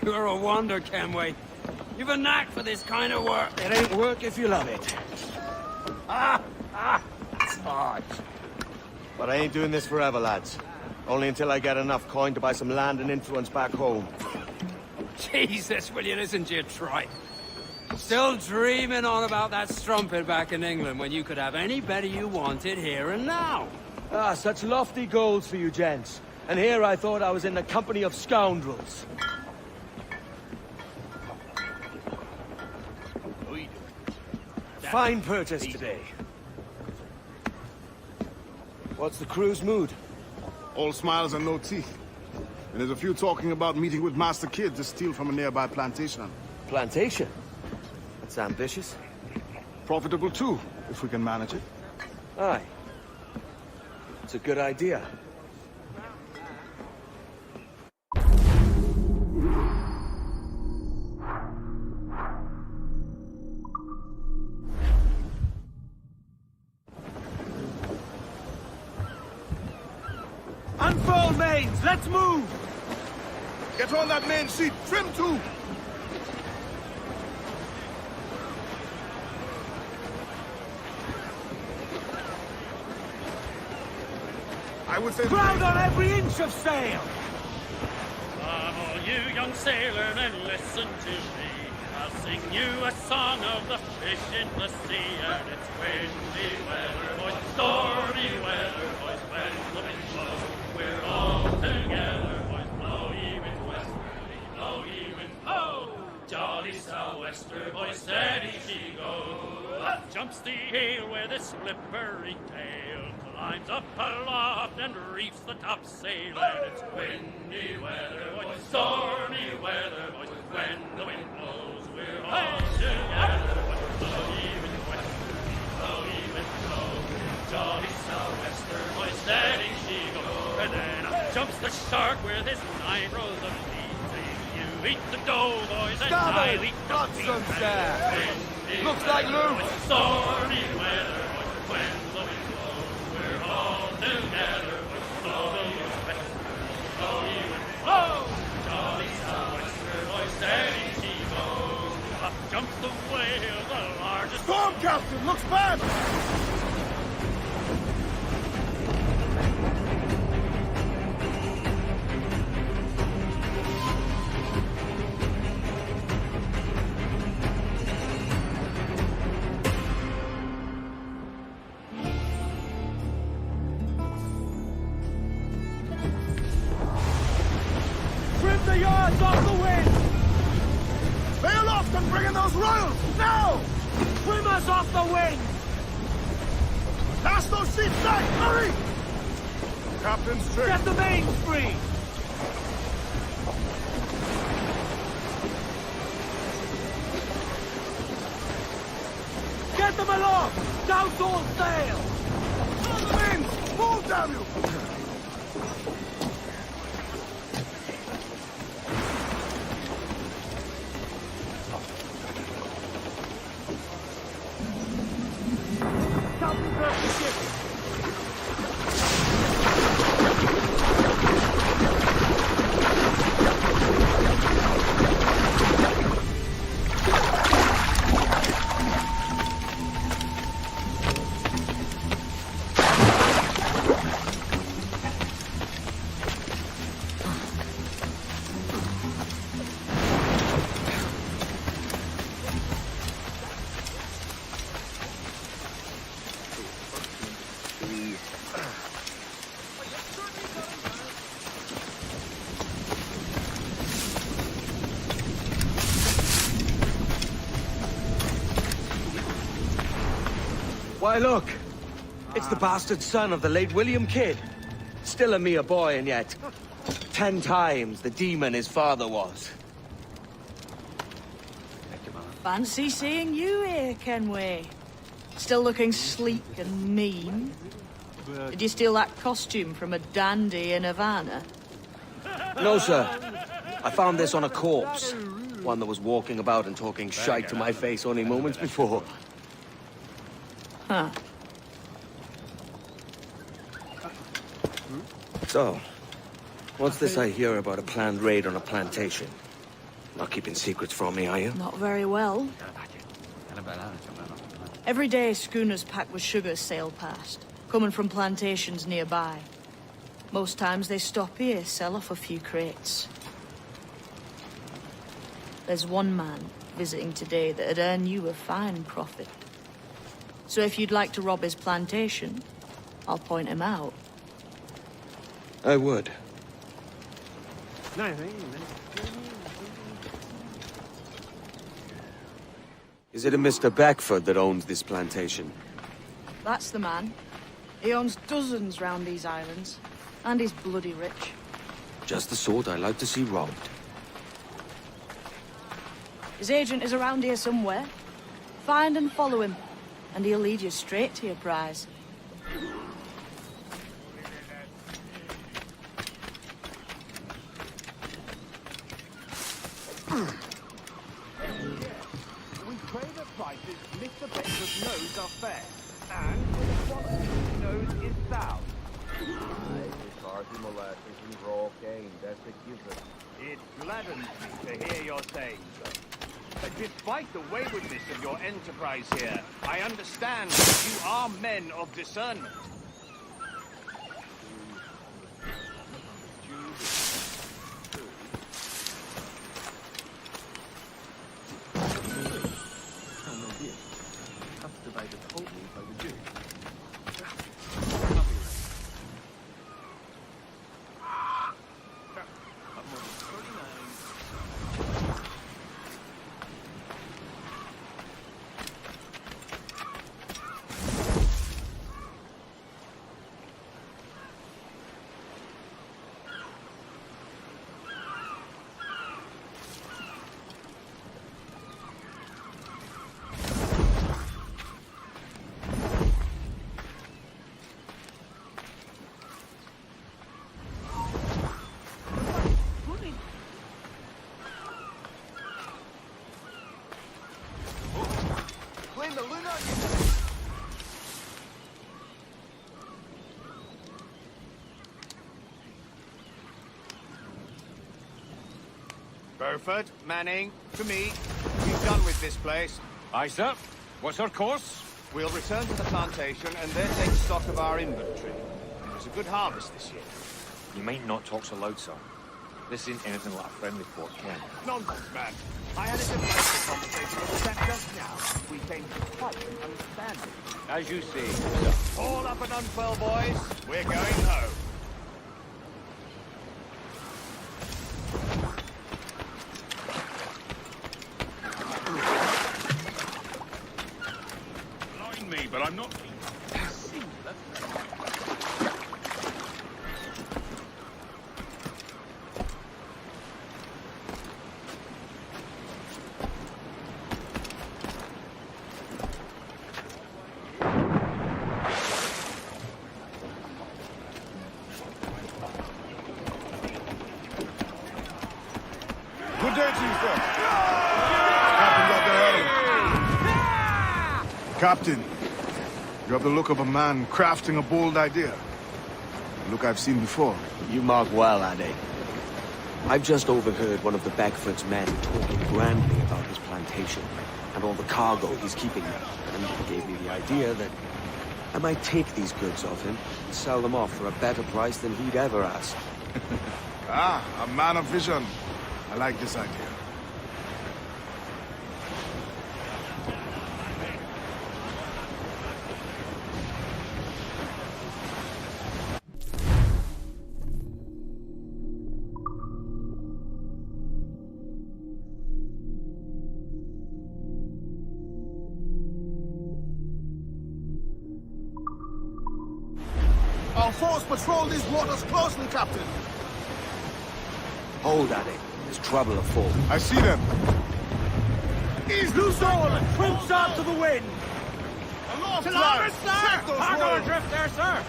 Speaker 23: You're a wonder, Kenway. You've a knack for this kind of work.
Speaker 4: It ain't work if you love it.
Speaker 23: It's hard.
Speaker 4: But I ain't doing this forever, lads. Only until I get enough coin to buy some land and influence back home.
Speaker 23: Jesus, will you listen to your tripe? Still dreaming on about that strumpet back in England when you could have any better you wanted here and now.
Speaker 4: Ah, such lofty goals for you gents. And here I thought I was in the company of scoundrels. Fine purchase today. What's the crew's mood?
Speaker 18: All smiles and no teeth. And there's a few talking about meeting with Master Kid to steal from a nearby plantation.
Speaker 4: Plantation? That's ambitious.
Speaker 18: Profitable too, if we can manage it.
Speaker 4: Aye. It's a good idea.
Speaker 17: Unfold mains! Let's move!
Speaker 18: Get on that main sheet! Trim too! I would say...
Speaker 17: Crowd on every inch of sail!
Speaker 12: Come all you young sailor and listen to me. I'll sing you a song of the fish in the sea. And it's windy weather, boys, stormy weather, boys, when the wind blows. We're all together, boys, blow ye wind westerly, blow ye wind, oh! Jolly sou'wester, boys, steady she goes. Up jumps the ale with a slippery tail, climbs up aloft and reefs the topsail. And it's windy weather, boys, stormy weather, boys, when the wind blows. We're all together, boys, blow ye wind westerly, blow ye wind, blow. Jolly sou'wester, boys, steady she goes. And then up jumps the shark with his 9 rows of teeth. You eat the dough, boys, and I'll eat the
Speaker 17: Got
Speaker 12: beef.
Speaker 17: some sir.
Speaker 18: Looks like Luke.
Speaker 12: Stormy weather, boys, when the wind blows. We're all together, boys, blow ye wind, blow ye wind, blow. Jolly sou'wester, boys, steady she goes. Up jumps the whale, the largest.
Speaker 18: Storm, Captain! Looks bad!
Speaker 17: Trim the yards off the wind!
Speaker 18: Lay aloft and bring in those royals! Now!
Speaker 17: Trim us off the wind!
Speaker 18: Cast those sheets back! Hurry! Captain's trick.
Speaker 17: Get the mains free! Get them aloft! Douse all sail!
Speaker 18: On the mains! Move, damn you!
Speaker 17: Captain, grab the ship!
Speaker 4: Why, look! It's the bastard son of the late William Kidd. Still a mere boy, and yet 10 times the demon his father was.
Speaker 11: Fancy seeing you here, Kenway. Still looking sleek and mean. Did you steal that costume from a dandy in Havana?
Speaker 4: No, sir. I found this on a corpse. One that was walking about and talking shite to my face only moments before.
Speaker 11: Huh.
Speaker 4: So, what's this I hear about a planned raid on a plantation? Not keeping secrets from me, are you?
Speaker 11: Not very well. Every day, schooners packed with sugar sail past, coming from plantations nearby. Most times they stop here, sell off a few crates. There's one man visiting today that'd earn you a fine profit. So if you'd like to rob his plantation, I'll point him out.
Speaker 4: I would. Is it a Mr. Beckford that owns this plantation?
Speaker 11: That's the man. He owns dozens round these islands, and he's bloody rich.
Speaker 4: Just the sort I like to see robbed.
Speaker 11: His agent is around here somewhere. Find and follow him, and he'll lead you straight to your prize.
Speaker 17: We trade at prices Mr. Beckford knows are fair, and with a quality he knows is sound. It gladdens me to hear your saying so. Despite the waywardness of your enterprise here, I understand that you are men of discernment. Burford, Manning, to me. We've done with this place.
Speaker 14: Aye, sir. What's our course?
Speaker 17: We'll return to the plantation and then take stock of our inventory. It was a good harvest this year.
Speaker 16: You might not talk so loud, sir. This isn't anything like a friendly port, Ken.
Speaker 17: Nonsense, man. I had a delightful conversation with that just now. We came to quite an understanding.
Speaker 14: As you say, sir.
Speaker 17: All up and unfurl, boys. We're going home.
Speaker 5: Blind me, but I'm not...
Speaker 18: Good day to you, sir. Captain Lockerham. Captain, you have the look of a man crafting a bold idea. A look I've seen before.
Speaker 4: You mark well, Addy. I've just overheard one of the Beckford's men talking grandly about his plantation and all the cargo he's keeping there. And he gave me the idea that I might take these goods off him and sell them off for a better price than he'd ever ask.
Speaker 18: Ah, a man of vision. I like this idea. Our force patrol these waters closely, Captain.
Speaker 4: Hold, Addy. There's trouble afoot.
Speaker 18: I see them.
Speaker 17: Ease loose all and trim start to the wind.
Speaker 18: Aloft,
Speaker 17: To
Speaker 18: lads!
Speaker 17: larboard, sir!
Speaker 18: Check those
Speaker 17: Cargo
Speaker 18: royals.
Speaker 17: adrift there, sir.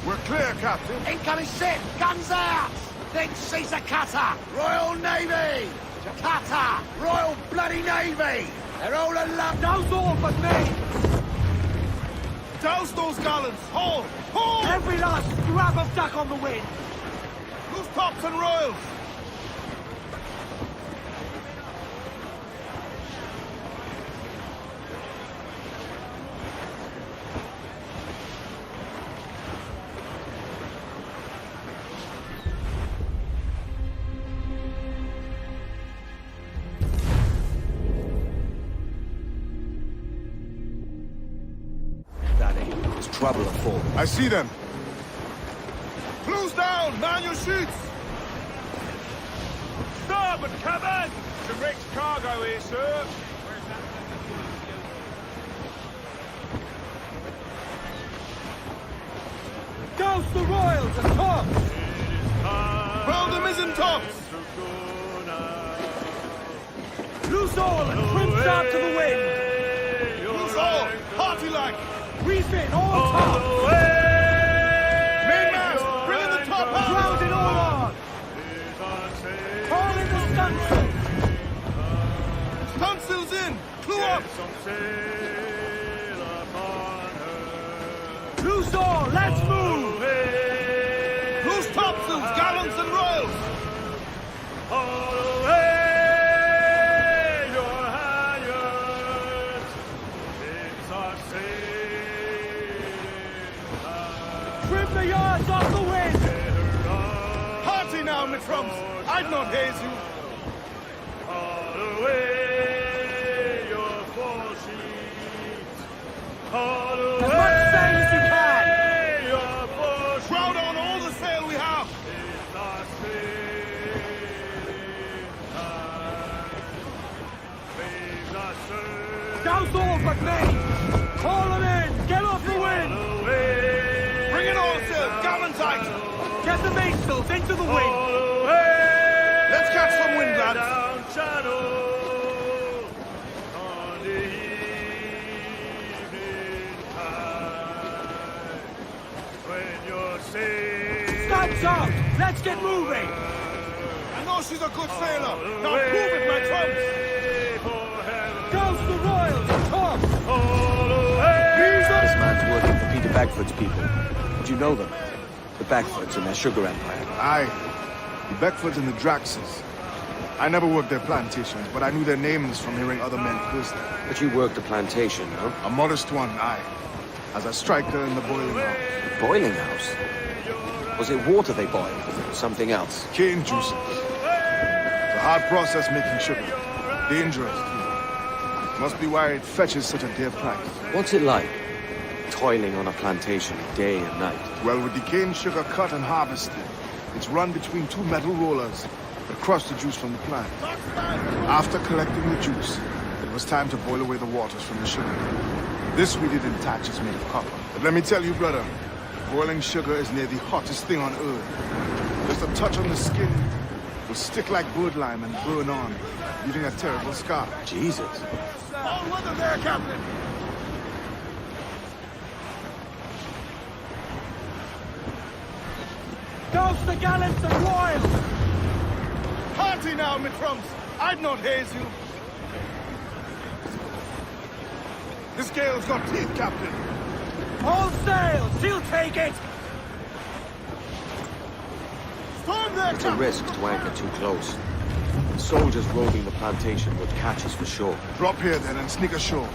Speaker 18: We're clear, Captain.
Speaker 17: Incoming ship! Guns out! Think she's a cutter! Royal Navy! Cutter! Royal Bloody Navy! They're all in love! Those all but me!
Speaker 18: Douse those gallants! Haul! Haul!
Speaker 17: Every last scrap of duck on the wind!
Speaker 18: Loose tops and royals!
Speaker 4: Trouble afoot.
Speaker 18: I see them. Close down! Man your sheets!
Speaker 6: Starboard cabin! Some rich cargo here, sir.
Speaker 17: Douse the royals and tops!
Speaker 18: Round the mizzen tops!
Speaker 17: Loose all and trim sharp to the wind!
Speaker 18: Loose all! Hearty like!
Speaker 17: Refit all tops!
Speaker 18: Mainmast! Bring in the top half!
Speaker 17: Round it all on! Haul in the stunsail!
Speaker 18: Stunsails in! Clue up!
Speaker 17: Loose all! Let's move!
Speaker 18: Loose topsails, gallants and royals!
Speaker 17: Trim the yards off the wind!
Speaker 18: Hearty now, Mitrums! I'd not haze you!
Speaker 17: As much sail as you can!
Speaker 18: Crowd on all the sail we have!
Speaker 17: Douse all but me! Call them in! Get off the wind!
Speaker 18: Bring in all sails, gallant tight!
Speaker 17: Get the mainsails into the wind!
Speaker 18: Let's catch some wind, lads!
Speaker 17: Stunts out! Let's get moving!
Speaker 18: I know she's a good sailor! Now prove it, my trumps!
Speaker 17: Douse the royals and tops!
Speaker 4: This man's working for Peter Bagford's people. Do you know them? The Bagfords and their sugar empire.
Speaker 18: Aye. The Beckfords and the Draxes. I never worked their plantations, but I knew their names from hearing other men curse them.
Speaker 4: But you worked a plantation, no?
Speaker 18: A modest one, aye. As a striker in the boiling house.
Speaker 4: The boiling house? Was it water they boiled? Or something else?
Speaker 18: Cane juices. It's a hard process making sugar. Dangerous, too. Must be why it fetches such a dear price.
Speaker 4: What's it like? Toiling on a plantation day and night.
Speaker 18: Well, with the cane sugar cut and harvested, it's run between two metal rollers that crush the juice from the plant. After collecting the juice, it was time to boil away the waters from the sugar. This we did in thatches made of copper. But let me tell you, brother, boiling sugar is near the hottest thing on earth. Just a touch on the skin will stick like bird lime and burn on, leaving a terrible scar.
Speaker 4: Jesus.
Speaker 18: All weather there, Captain!
Speaker 17: Douse the gallants and royals!
Speaker 18: Hearty now, Mitrums! I'd not haze you! This gale's got teeth, Captain!
Speaker 17: All sail! She'll take it!
Speaker 18: Storm there,
Speaker 4: It's
Speaker 18: Captain!
Speaker 4: a risk to anchor too close. The soldiers roving the plantation would catch us for sure.
Speaker 18: Drop here then and sneak ashore.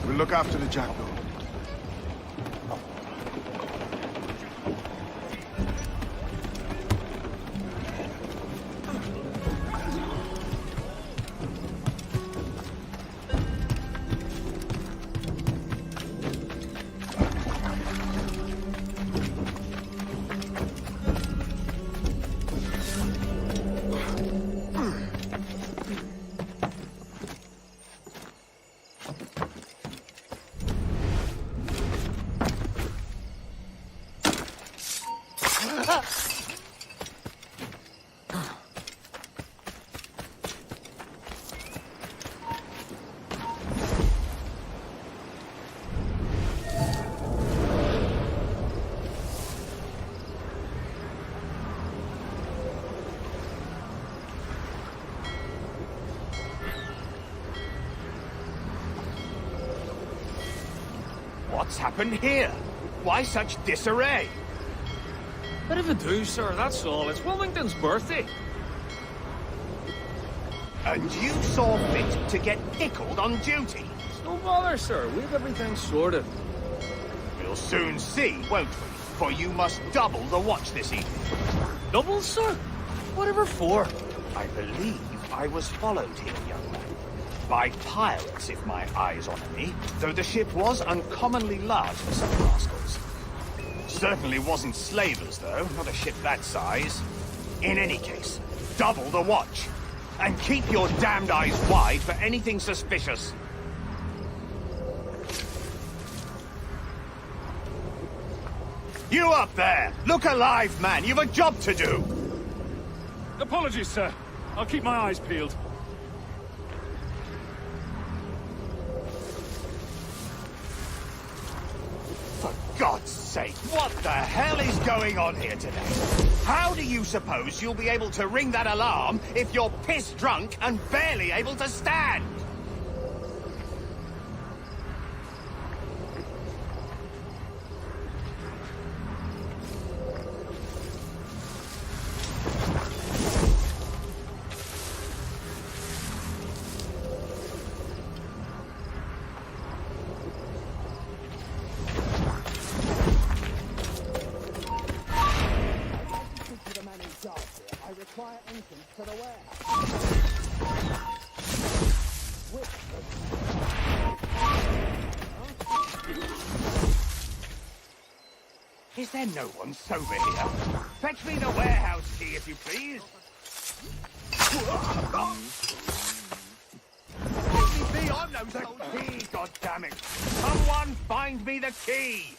Speaker 18: We'll look after the jackdaw.
Speaker 17: What's happened here? Why such disarray?
Speaker 16: Bit of a do, sir, that's all. It's Wilmington's birthday.
Speaker 17: And you saw fit to get tickled on duty?
Speaker 16: No bother, sir. We've everything sorted.
Speaker 17: We'll soon see, won't we? For you must double the watch this evening.
Speaker 16: Double, sir? Whatever for?
Speaker 17: I believe I was followed here, young man. By pirates, if my eyes honour me, though the ship was uncommonly large for some rascals. Certainly wasn't slavers, though, not a ship that size. In any case, double the watch. And keep your damned eyes wide for anything suspicious. You up there! Look alive, man! You've a job to do!
Speaker 6: Apologies, sir. I'll keep my eyes peeled.
Speaker 17: For God's sake, what the hell is going on here today? How do you suppose you'll be able to ring that alarm if you're piss drunk and barely able to stand? Is there no one sober here? Fetch me the warehouse key, if you please. Let me be on those the key, goddammit! Someone find me the key!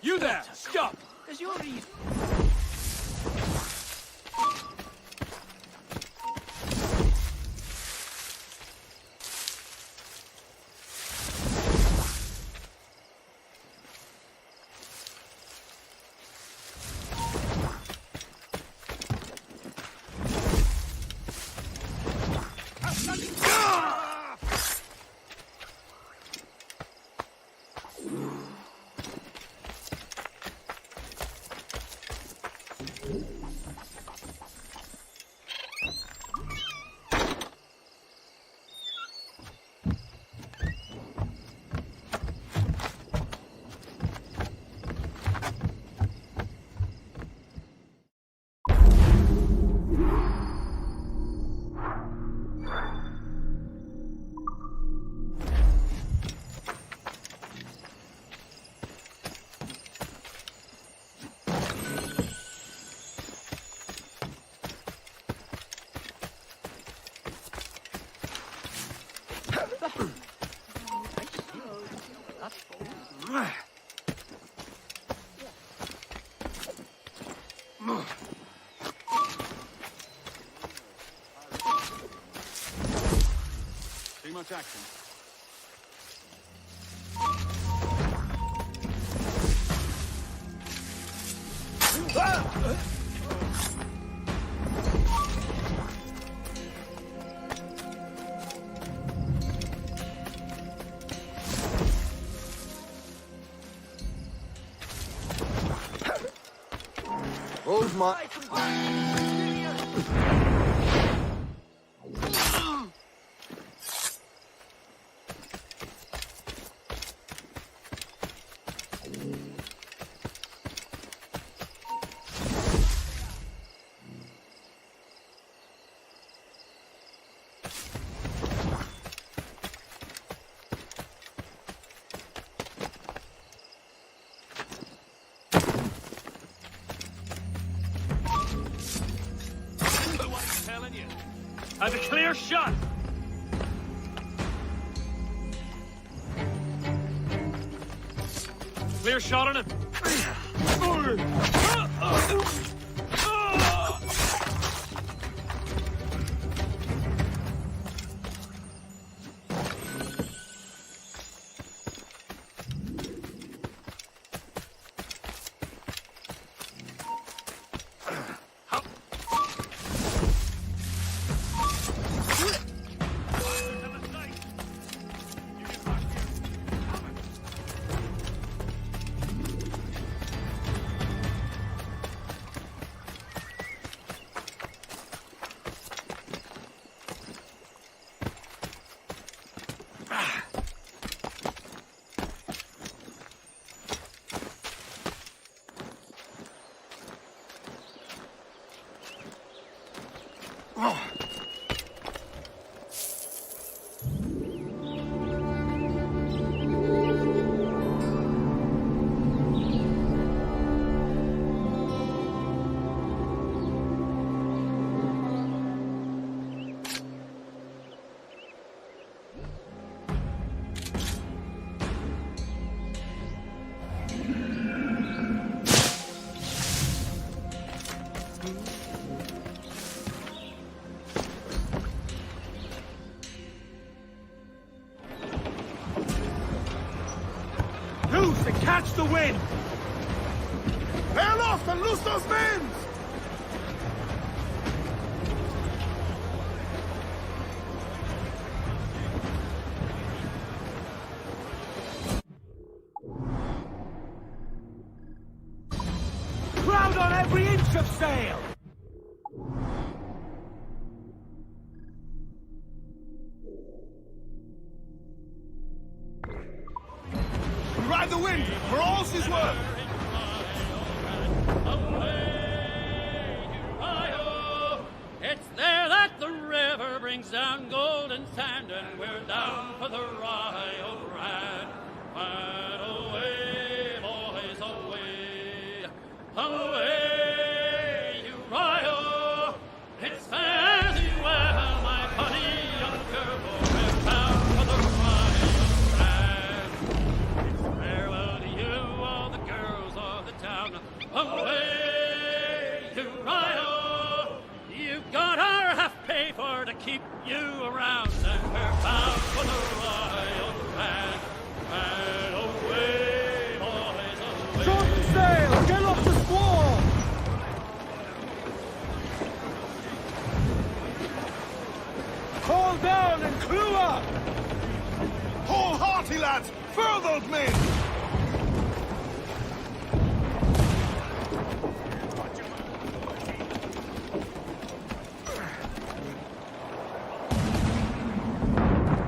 Speaker 6: You there! Stop!
Speaker 16: There's your reason.
Speaker 5: Too much action.
Speaker 18: Hold my...
Speaker 12: Has a clear shot. Clear shot on him.
Speaker 17: Loose and catch the wind!
Speaker 18: Bail off and loose those men!
Speaker 17: Crowd on every inch of sail!
Speaker 18: Ride the wind for all she's worth!
Speaker 12: It's there that the river brings down golden sand, and we're down for the Rio Grande. And away, boys, away, away, you Rio. It's fare thee well, my funny young girl, we're bound for the Rio Grande. It's farewell to you, all the girls of the town. Away, you Rio. You got our half pay for to keep you around, and we're bound for the Rio Grande. And away, boys, away.
Speaker 17: Short the sail! Get off the squall! Haul down and clew up!
Speaker 18: Hold hearty, lads! Furled men!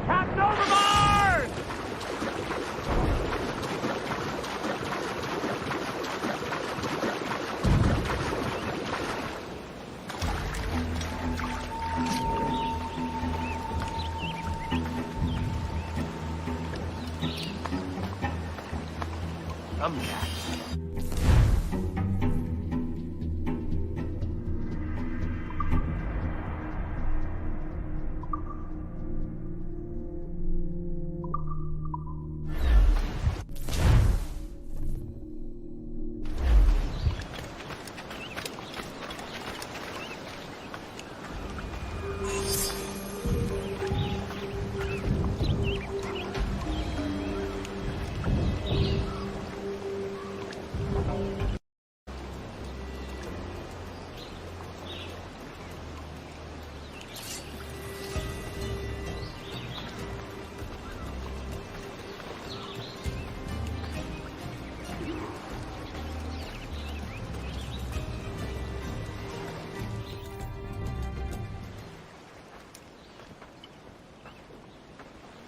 Speaker 17: Captain overboard!
Speaker 14: Come, lads.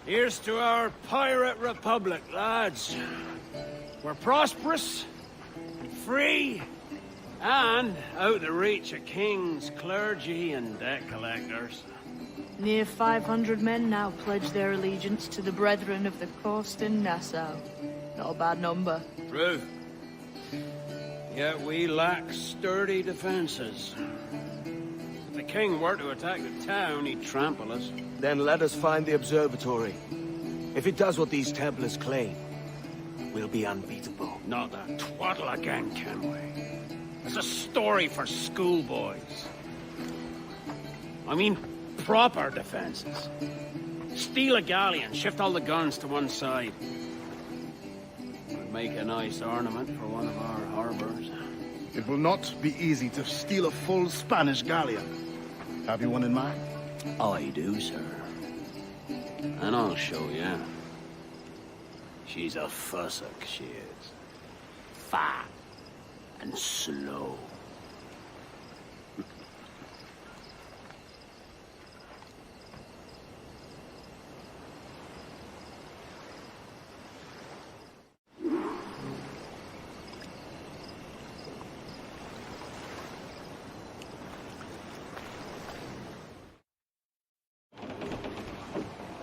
Speaker 23: Here's to our pirate republic, lads. We're prosperous, free, and out the reach of kings, clergy, and debt collectors.
Speaker 11: Near 500 men now pledge their allegiance to the Brethren of the Coast in Nassau. Not a bad number.
Speaker 23: True. Yet we lack sturdy defenses. The king were to attack the town, he'd trample us.
Speaker 4: Then let us find the observatory. If it does what these Templars claim, we'll be unbeatable.
Speaker 23: Not that twaddle again, Kenway. It's a story for schoolboys. I mean, proper defenses. Steal a galleon, shift all the guns to one side. Would make a nice ornament for one of our harbors.
Speaker 18: It will not be easy to steal a full Spanish galleon. Have you one in mind?
Speaker 23: I do, sir. And I'll show you. She's a fussock, she is. Fat and slow.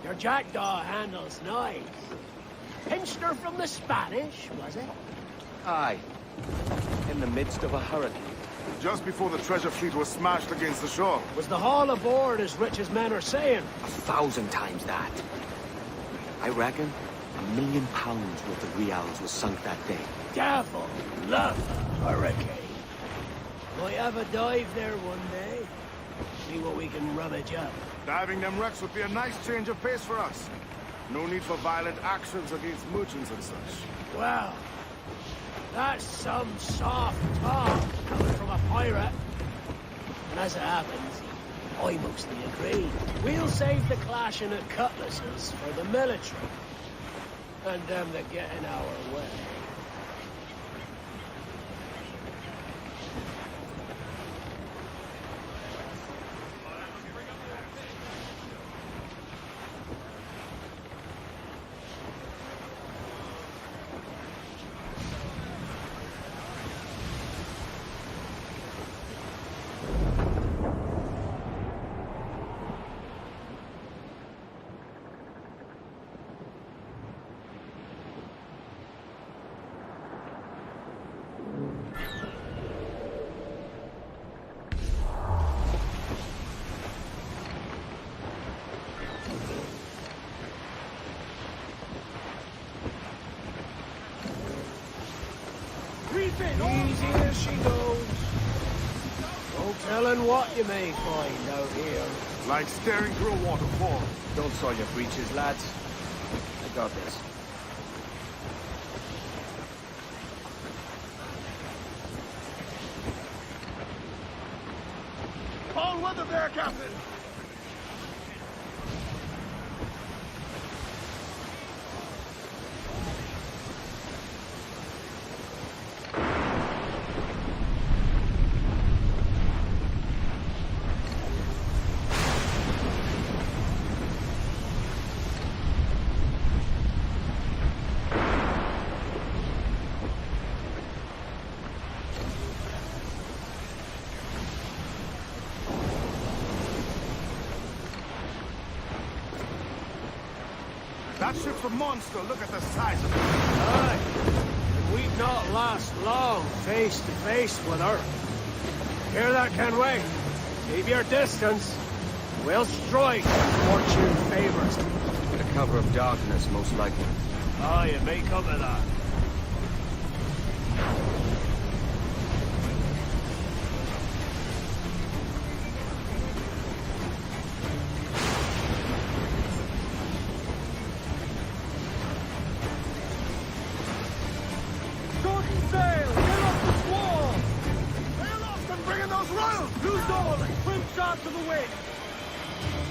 Speaker 17: Your jackdaw handle's nice. Pinched her from the Spanish, was it?
Speaker 4: Aye. In the midst of a hurricane.
Speaker 18: Just before the treasure fleet was smashed against the shore.
Speaker 17: Was the haul aboard as rich as men are saying?
Speaker 4: 1,000 times that. I reckon £1 million worth of reals was sunk that day.
Speaker 17: Devil love a hurricane. Might have a dive there one day. See what we can rummage up.
Speaker 18: Diving them wrecks would be a nice change of pace for us. No need for violent actions against merchants and such.
Speaker 17: Well, that's some soft talk coming from a pirate. And as it happens, I mostly agree. We'll save the clashing of cutlasses for the military. And them that get in our way. Easy as she goes. No telling what you may find out here.
Speaker 18: Like staring through a waterfall.
Speaker 4: Don't soil your breeches, lads. I got this.
Speaker 18: All weather there, Captain! That ship's a monster. Look at the size of it.
Speaker 17: Aye. And we'd not last long face to face with her. Hear that, Kenway? Keep your distance. We'll strike if fortune favors.
Speaker 4: The cover of darkness, most likely.
Speaker 17: Aye, it may come to that.
Speaker 18: To the wind!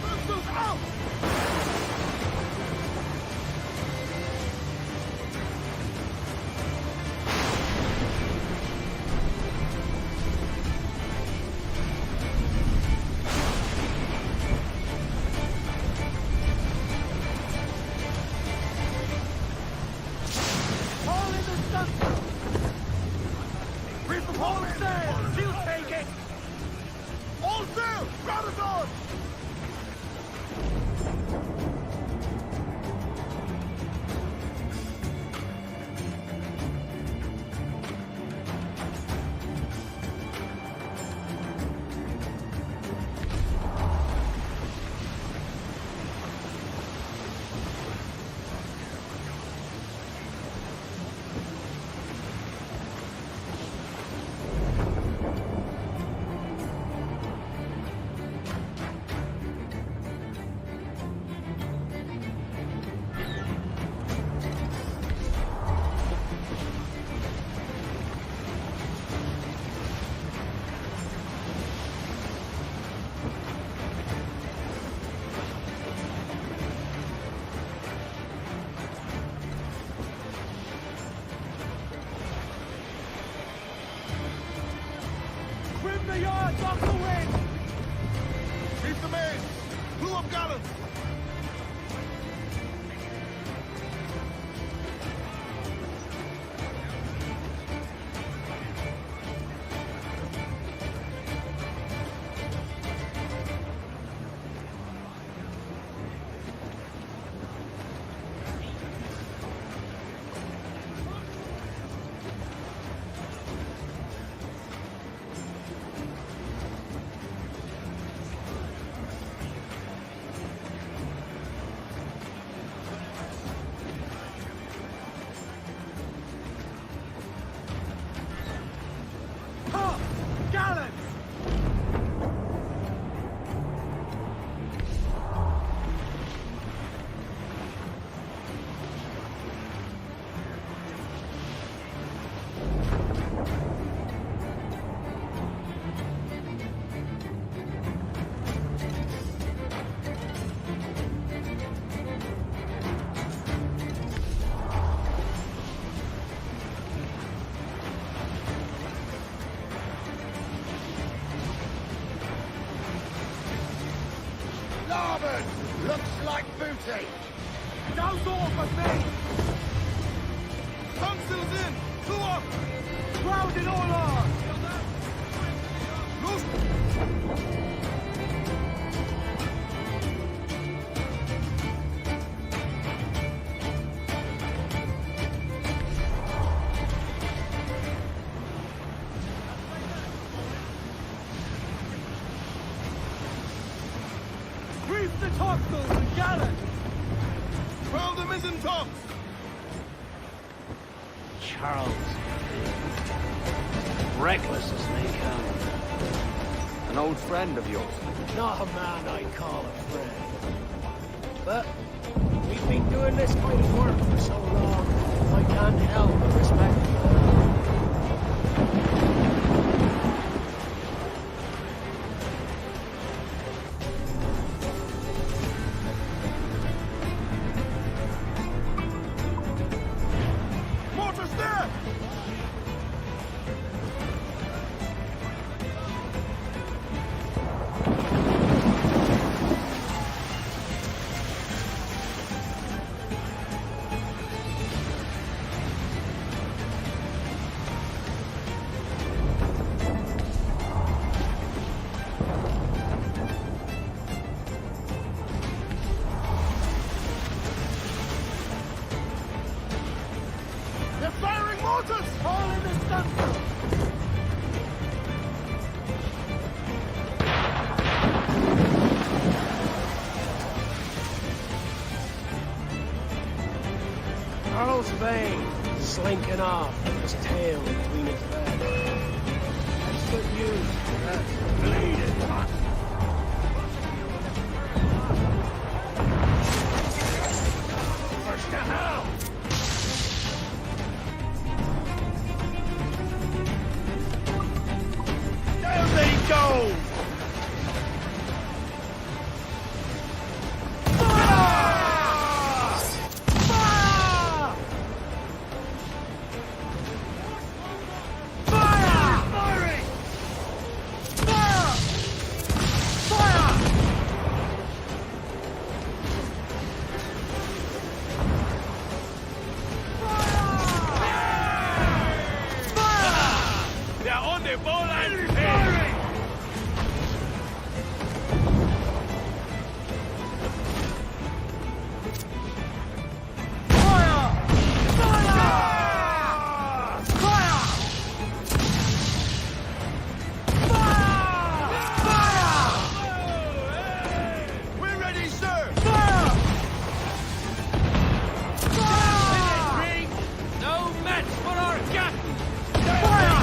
Speaker 18: Missiles out! All in the center! Reef the whole sail! She'll take it! All sail! Ground is on!
Speaker 17: the yards off the wind!
Speaker 18: Reef the main! Blew up gallants!
Speaker 17: Larboard! Looks like booty! Don't off of me!
Speaker 18: Tungstill's in! Blew up!
Speaker 17: Grounded all on! Reef the topsails and gallant!
Speaker 18: Furl the mizzen tops!
Speaker 23: Charles. Reckless as they come.
Speaker 4: An old friend of yours?
Speaker 15: Not a man I call a friend. But we've been doing this kind of work for so long, I can't help but respect him.
Speaker 18: Mortars there! They're firing mortars!
Speaker 17: All in the stunsail!
Speaker 15: Earl's Vane, slinking off with his tail between his legs. That's good news for that bleeding hot.
Speaker 17: First to hell!
Speaker 18: Down they go!
Speaker 17: They're on the ball and firing!
Speaker 18: We're ready, sir!
Speaker 12: No match for our captain!
Speaker 17: Fire!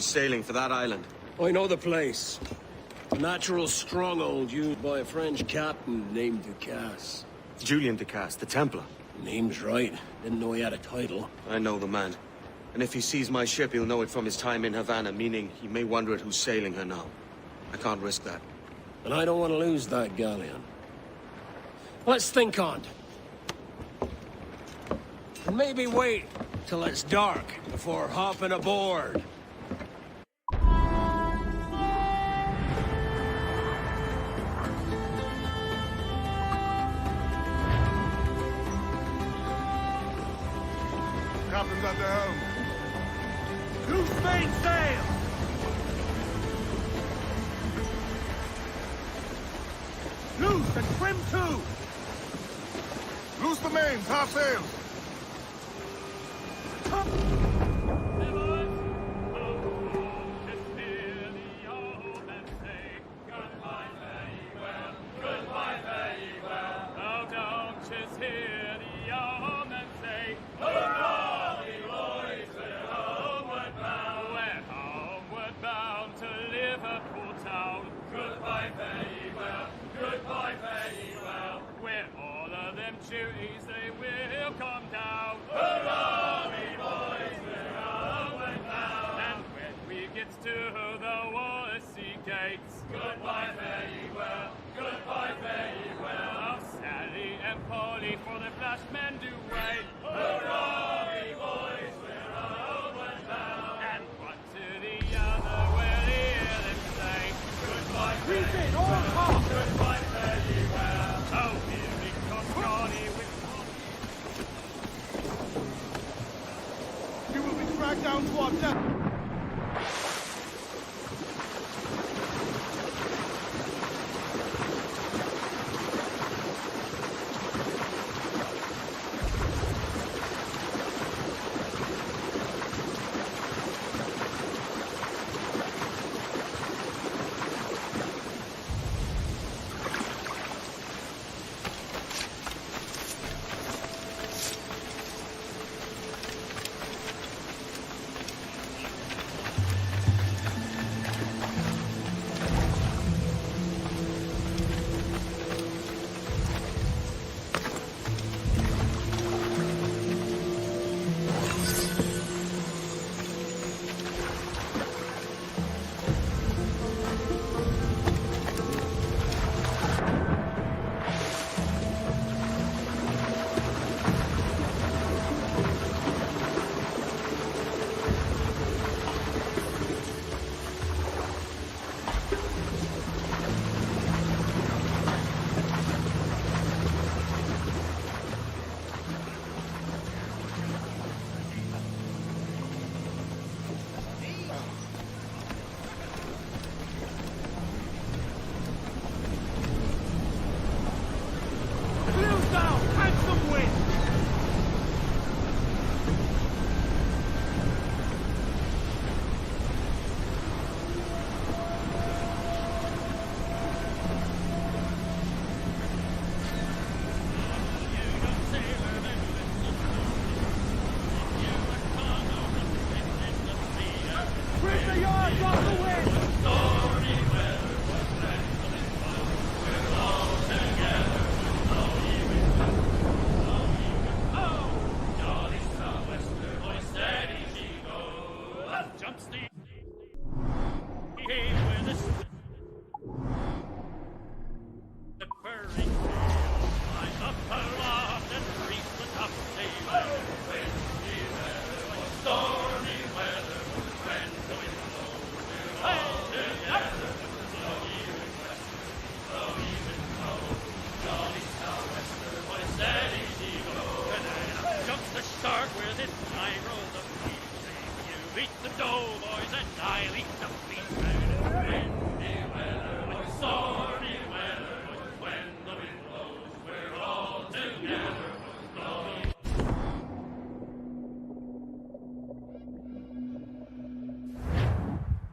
Speaker 4: He's sailing for that island.
Speaker 15: I know the place. A natural stronghold used by a French captain named Ducasse.
Speaker 4: Julian Ducasse, the Templar.
Speaker 15: Name's right. Didn't know he had a title.
Speaker 4: I know the man. And if he sees my ship, he'll know it from his time in Havana, meaning he may wonder at who's sailing her now. I can't risk that.
Speaker 15: And I don't want to lose that galleon. Let's think on it. And maybe wait till it's dark before hopping aboard.
Speaker 18: Captain's at the helm.
Speaker 17: Loose mainsail! Loose and trim too!
Speaker 18: Loose the mains, half sails.
Speaker 12: Duties, they will come down. Hurrah, we boys, we're homeward bound. And when we get to the Wallasey gates, goodbye, fare ye well, goodbye, fare ye well. Oh, Sally and Polly for the flashmen do wait. Hurrah, we boys, we're homeward bound. And one to the other will hear them say, goodbye, fare ye well, goodbye, fare ye well. Oh, here we come, Johnny.
Speaker 18: You will be dragged down to our death.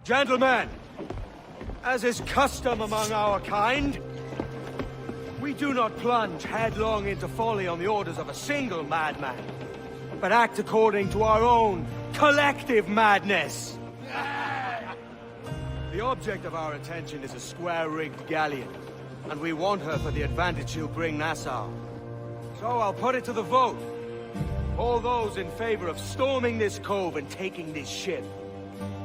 Speaker 17: Gentlemen, as is custom among our kind, we do not plunge headlong into folly on the orders of a single madman, but act according to our own collective madness.
Speaker 4: The object of our attention is a square-rigged galleon, and we want her for the advantage she'll bring Nassau. So I'll put it to the vote. All those in favor of storming this cove and taking this ship,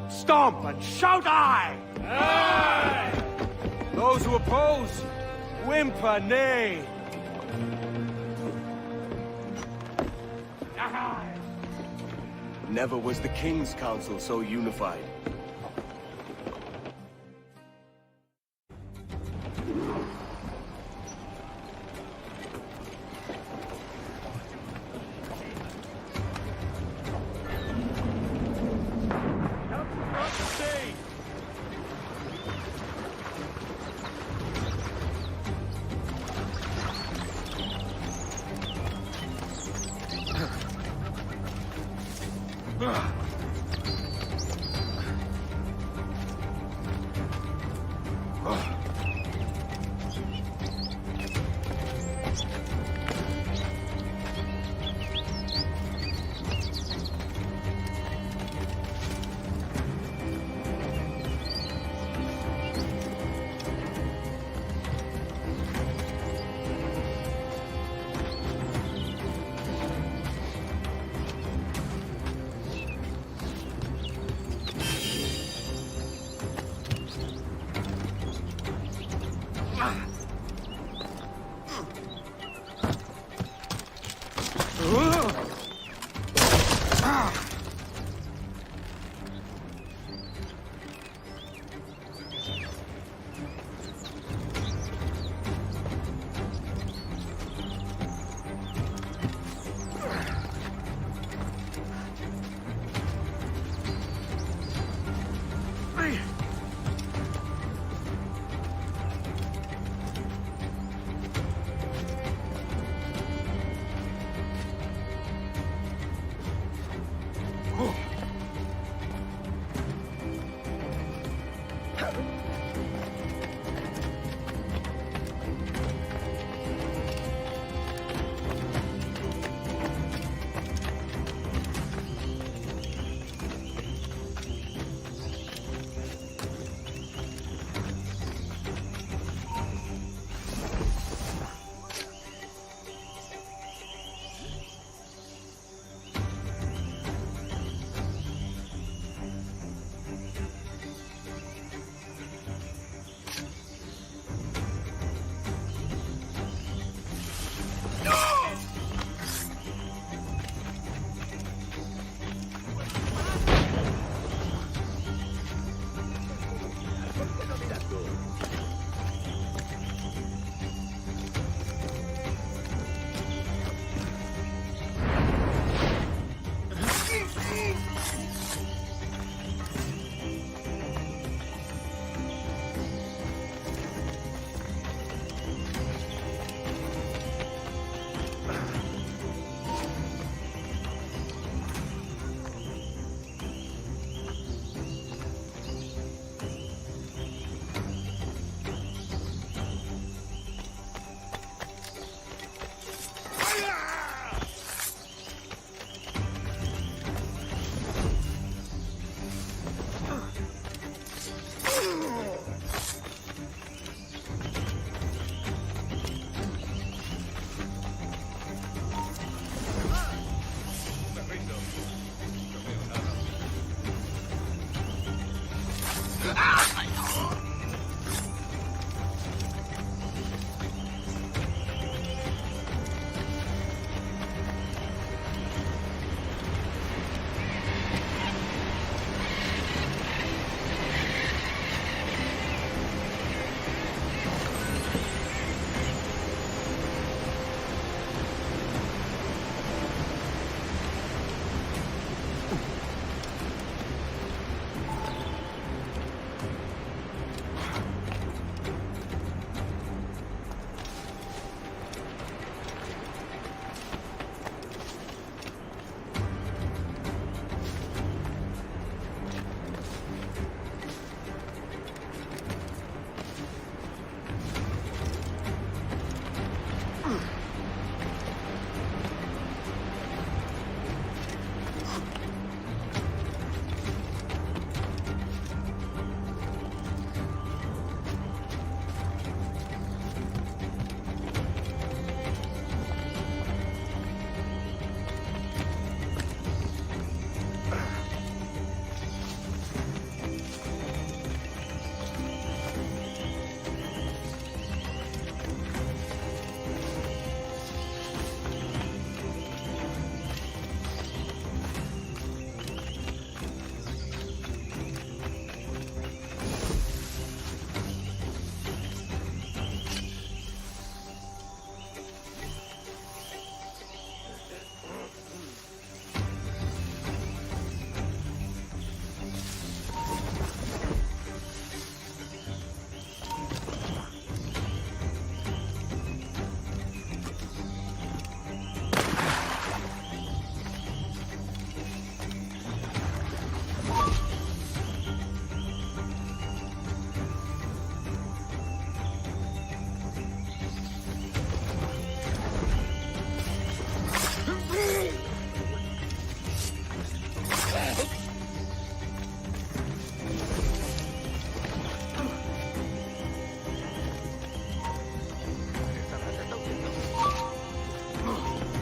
Speaker 4: stomp and shout aye! Aye! Those who oppose, whimper nay! Never was the King's Council so unified.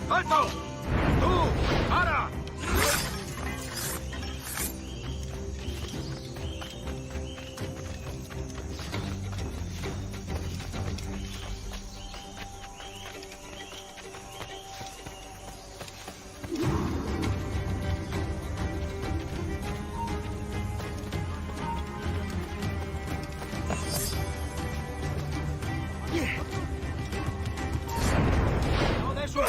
Speaker 17: ¡Alto! ¡Tú! ¡Para! ¡No de eso!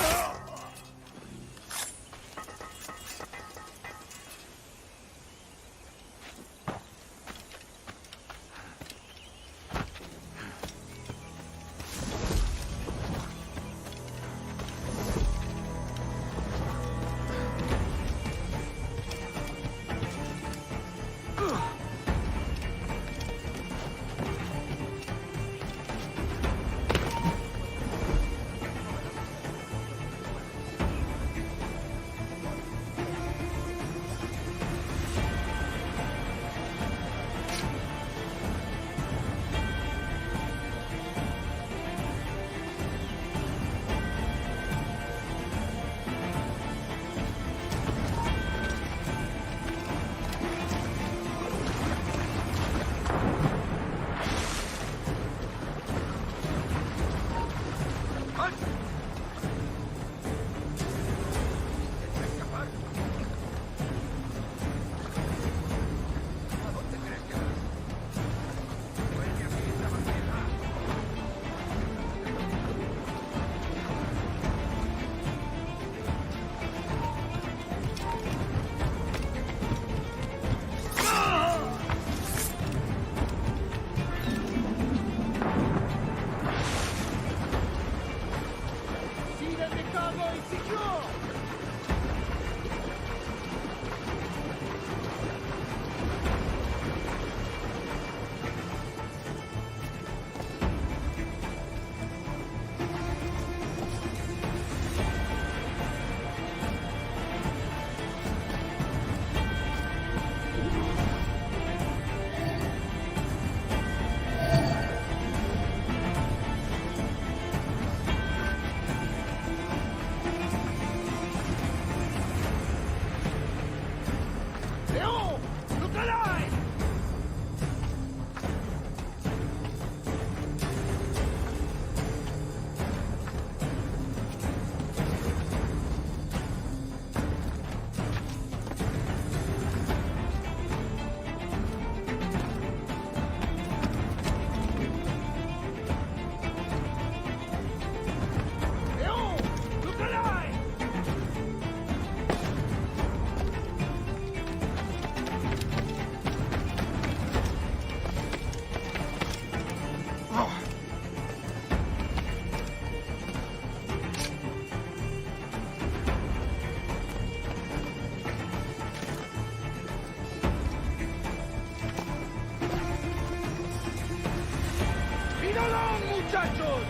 Speaker 2: muchachos!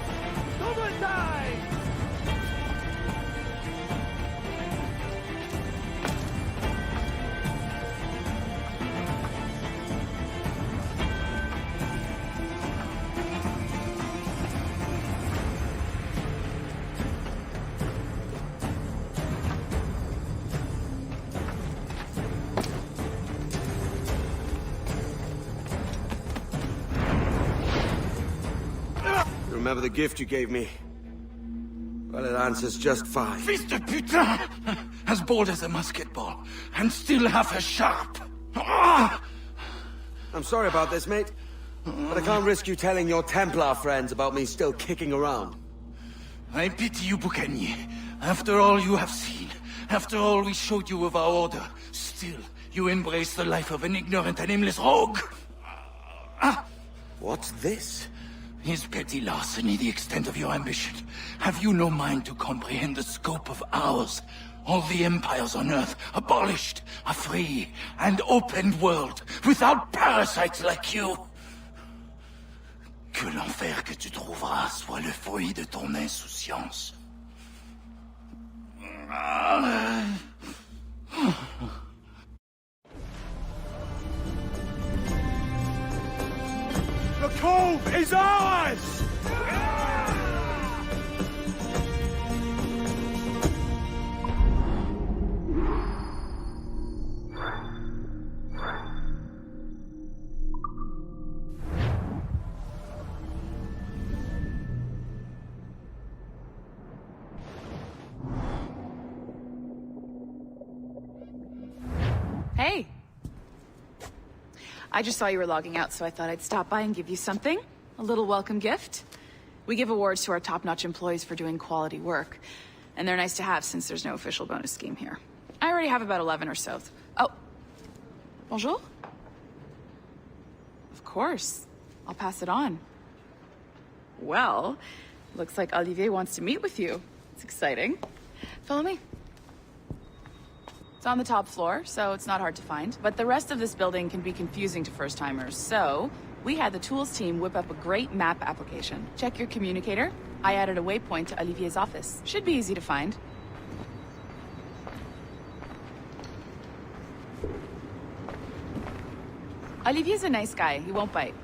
Speaker 2: ¡Todo está ahí!
Speaker 4: Remember the gift you gave me? Well, it answers just fine.
Speaker 8: Fils de putain! As bold as a musket ball, and still half as sharp. Ah!
Speaker 4: I'm sorry about this, mate. But I can't risk you telling your Templar friends about me still kicking around.
Speaker 8: I pity you, Boucanier. After all you have seen, after all we showed you of our order, still you embrace the life of an ignorant and aimless rogue. Ah!
Speaker 4: What's this?
Speaker 8: Is petty larceny the extent of your ambition? Have you no mind to comprehend the scope of ours? All the empires on Earth abolished, a free and open world, without parasites like you. Que l'enfer que tu trouveras soit le fruit de ton insouciance.
Speaker 6: move is ours!
Speaker 7: Hey. I just saw you were logging out, so I thought I'd stop by and give you something. A little welcome gift. We give awards to our top-notch employees for doing quality work. And they're nice to have since there's no official bonus scheme here. I already have about 11 or so. Oh. Bonjour? Of course. I'll pass it on. Well, looks like Olivier wants to meet with you. It's exciting. Follow me. It's on the top floor, so it's not hard to find. But the rest of this building can be confusing to first-timers, so we had the tools team whip up a great map application. Check your communicator. I added a waypoint to Olivier's office. Should be easy to find. Olivier's a nice guy. He won't bite.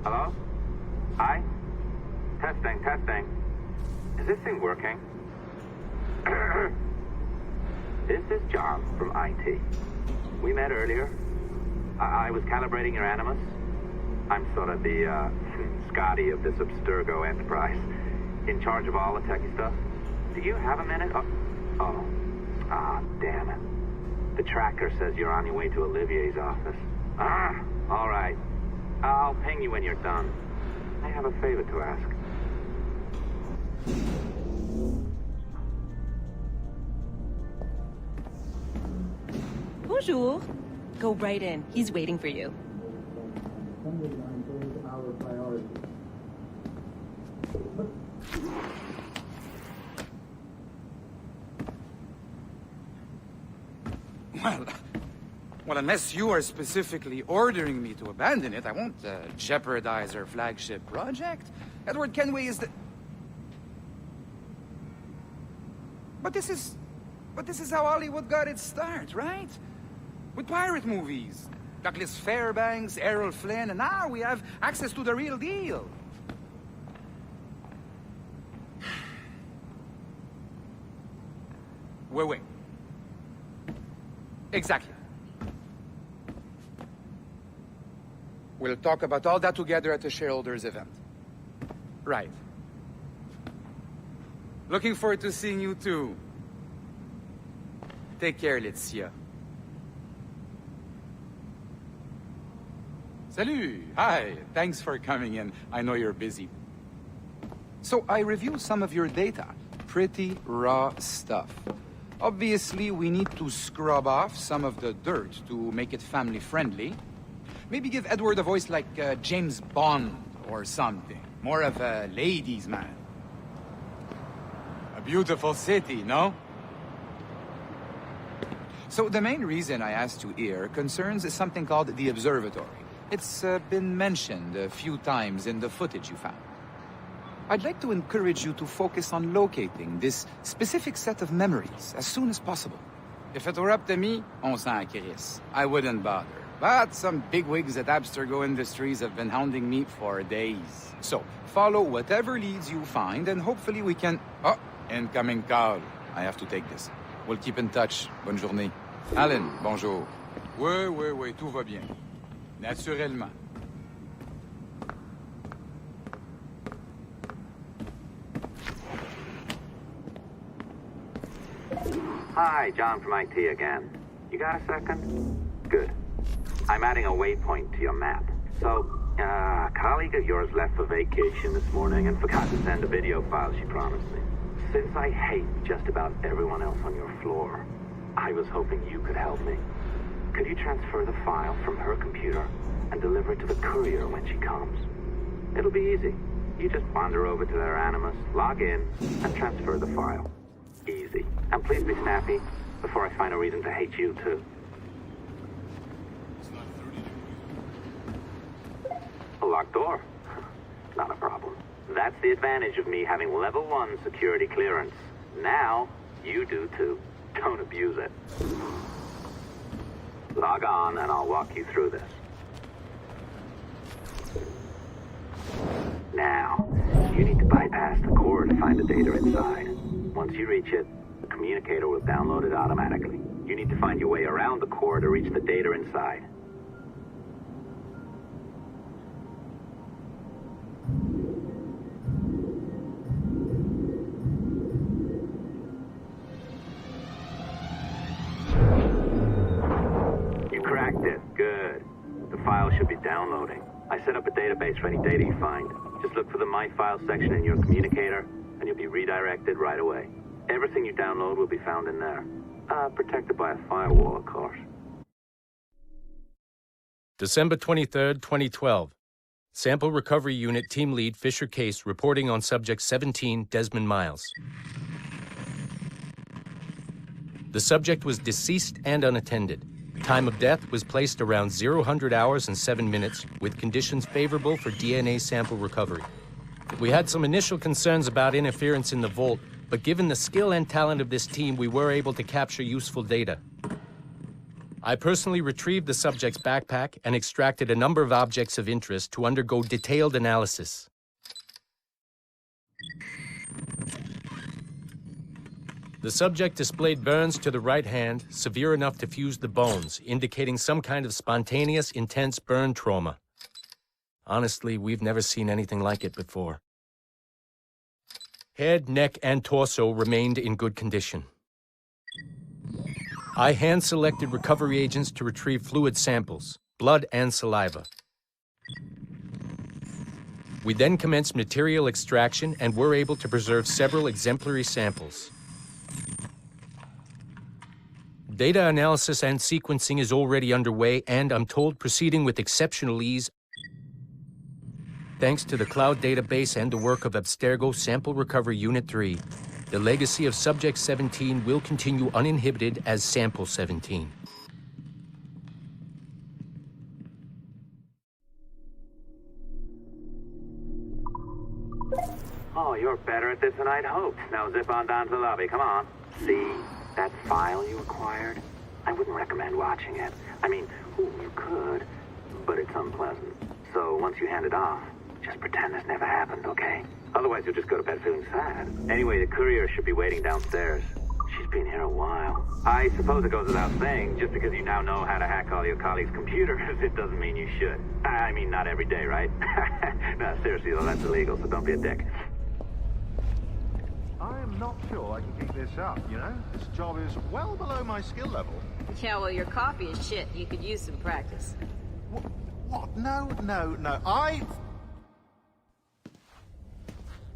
Speaker 20: Hello? Hi? Testing, testing. Is this thing working? This is John from IT. We met earlier. I was calibrating your Animus. I'm sort of the, Scotty of this Abstergo enterprise. In charge of all the techie stuff. Do you have a minute? Damn it. The tracker says you're on your way to Olivier's office. All right. I'll ping you when you're done. I have a favor to ask.
Speaker 21: Bonjour. Go right in. He's waiting for you.
Speaker 1: Well, unless you are specifically ordering me to abandon it, I won't jeopardize our flagship project. Edward Kenway is the... But this is how Hollywood got its start, right? With pirate movies. Douglas Fairbanks, Errol Flynn, and now we have access to the real deal. Wait. Exactly. We'll talk about all that together at the shareholders event. Right. Looking forward to seeing you too. Take care, Laetitia. Salut! Hi, thanks for coming in. I know you're busy. So I reviewed some of your data. Pretty raw stuff. Obviously, we need to scrub off some of the dirt to make it family-friendly. Maybe give Edward a voice like James Bond or something. More of a ladies' man. A beautiful city, no? So the main reason I asked you here concerns something called the Observatory. It's been mentioned a few times in the footage you found. I'd like to encourage you to focus on locating this specific set of memories as soon as possible. If it were up to me, on s'en crisse. I wouldn't bother. But some bigwigs at Abstergo Industries have been hounding me for days. So, follow whatever leads you find, and hopefully we can... Oh, incoming call. I have to take this. We'll keep in touch. Bonne journée. Alan, bonjour. Oui, tout va bien. Naturellement.
Speaker 20: Hi, John from IT again. You got a second? Good. I'm adding a waypoint to your map. So, a colleague of yours left for vacation this morning and forgot to send a video file she promised me. Since I hate just about everyone else on your floor, I was hoping you could help me. Could you transfer the file from her computer and deliver it to the courier when she comes? It'll be easy. You just wander over to their Animus, log in, and transfer the file. Easy. And please be snappy before I find a reason to hate you, too. A locked door? Not a problem. That's the advantage of me having level 1 security clearance. Now, you do too. Don't abuse it. Log on and I'll walk you through this. Now, you need to bypass the core to find the data inside. Once you reach it, the communicator will download it automatically. You need to find your way around the core to reach the data inside. You cracked it. Good. The file should be downloading. I set up a database for any data you find. Just look for the My Files section in your communicator, and you'll be redirected right away. Everything you download will be found in there. Protected by a firewall, of course.
Speaker 3: December 23rd, 2012. Sample Recovery Unit Team Lead Fisher Case reporting on Subject 17, Desmond Miles. The subject was deceased and unattended. Time of death was placed around 00 hours and 7 minutes, with conditions favorable for DNA sample recovery. We had some initial concerns about interference in the vault, but given the skill and talent of this team, we were able to capture useful data. I personally retrieved the subject's backpack and extracted a number of objects of interest to undergo detailed analysis. The subject displayed burns to the right hand, severe enough to fuse the bones, indicating some kind of spontaneous, intense burn trauma. Honestly, we've never seen anything like it before. Head, neck, and torso remained in good condition. I hand-selected recovery agents to retrieve fluid samples, blood and saliva. We then commenced material extraction and were able to preserve several exemplary samples. Data analysis and sequencing is already underway, and I'm told proceeding with exceptional ease. Thanks to the cloud database and the work of Abstergo Sample Recovery Unit 3, the legacy of Subject 17 will continue uninhibited as Sample 17.
Speaker 20: Oh, you're better at this than I'd hoped. Now zip on down to the lobby. Come on. See that file you acquired? I wouldn't recommend watching it. I mean, you could, but it's unpleasant. So once you hand it off, just pretend this never happened, okay? Otherwise, you'll just go to bed feeling sad. Anyway, the courier should be waiting downstairs. She's been here a while. I suppose it goes without saying, just because you now know how to hack all your colleagues' computers, it doesn't mean you should. I mean, not every day, right? No, seriously, though, that's illegal, so don't be a dick.
Speaker 10: I am not sure I can keep this up, you know? This job is well below my skill level.
Speaker 22: Yeah, well, your coffee is shit. You could use some practice.
Speaker 10: What? No.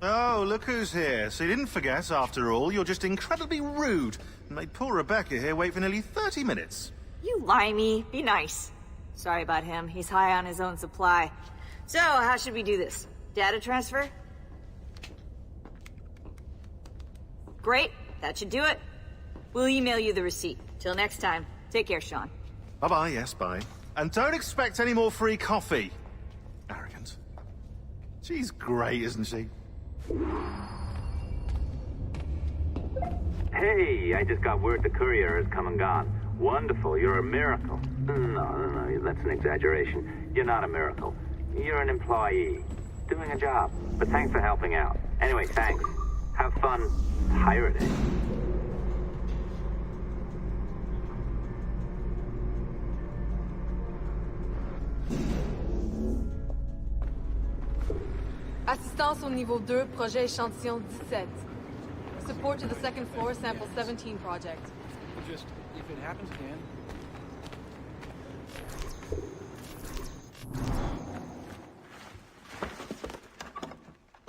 Speaker 10: Oh, look who's here. So you didn't forget, after all. You're just incredibly rude. And made poor Rebecca here wait for nearly 30 minutes.
Speaker 22: You limey. Be nice. Sorry about him. He's high on his own supply. So, how should we do this? Data transfer? Great. That should do it. We'll email you the receipt. Till next time. Take care, Sean.
Speaker 10: Bye-bye, yes, bye. And don't expect any more free coffee. Arrogant. She's great, isn't she?
Speaker 20: Hey, I just got word the courier has come and gone. Wonderful, you're a miracle. No, that's an exaggeration. You're not a miracle. You're an employee, doing a job. But thanks for helping out. Anyway, thanks. Have fun pirating.
Speaker 24: Assistance au niveau 2, projet échantillon 17. Support to the second floor, sample 17 project.
Speaker 25: Just, if it happens again...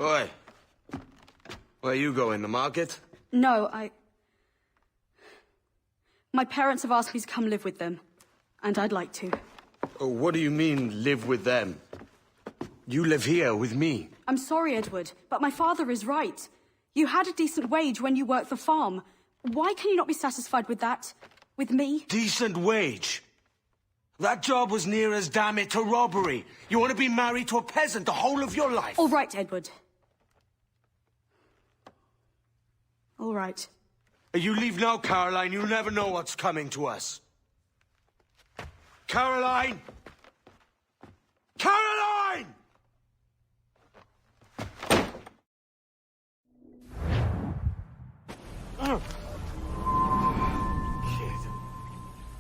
Speaker 4: Oi. Where you going, the market?
Speaker 26: No, my parents have asked me to come live with them, and I'd like to.
Speaker 4: Oh, what do you mean, live with them? You live here with me.
Speaker 26: I'm sorry, Edward, but my father is right. You had a decent wage when you worked the farm. Why can you not be satisfied with that? With me?
Speaker 5: Decent wage? That job was near as damn it to robbery. You want to be married to a peasant the whole of your life?
Speaker 26: All right, Edward. All right.
Speaker 5: You leave now, Caroline. You'll never know what's coming to us. Caroline! Caroline!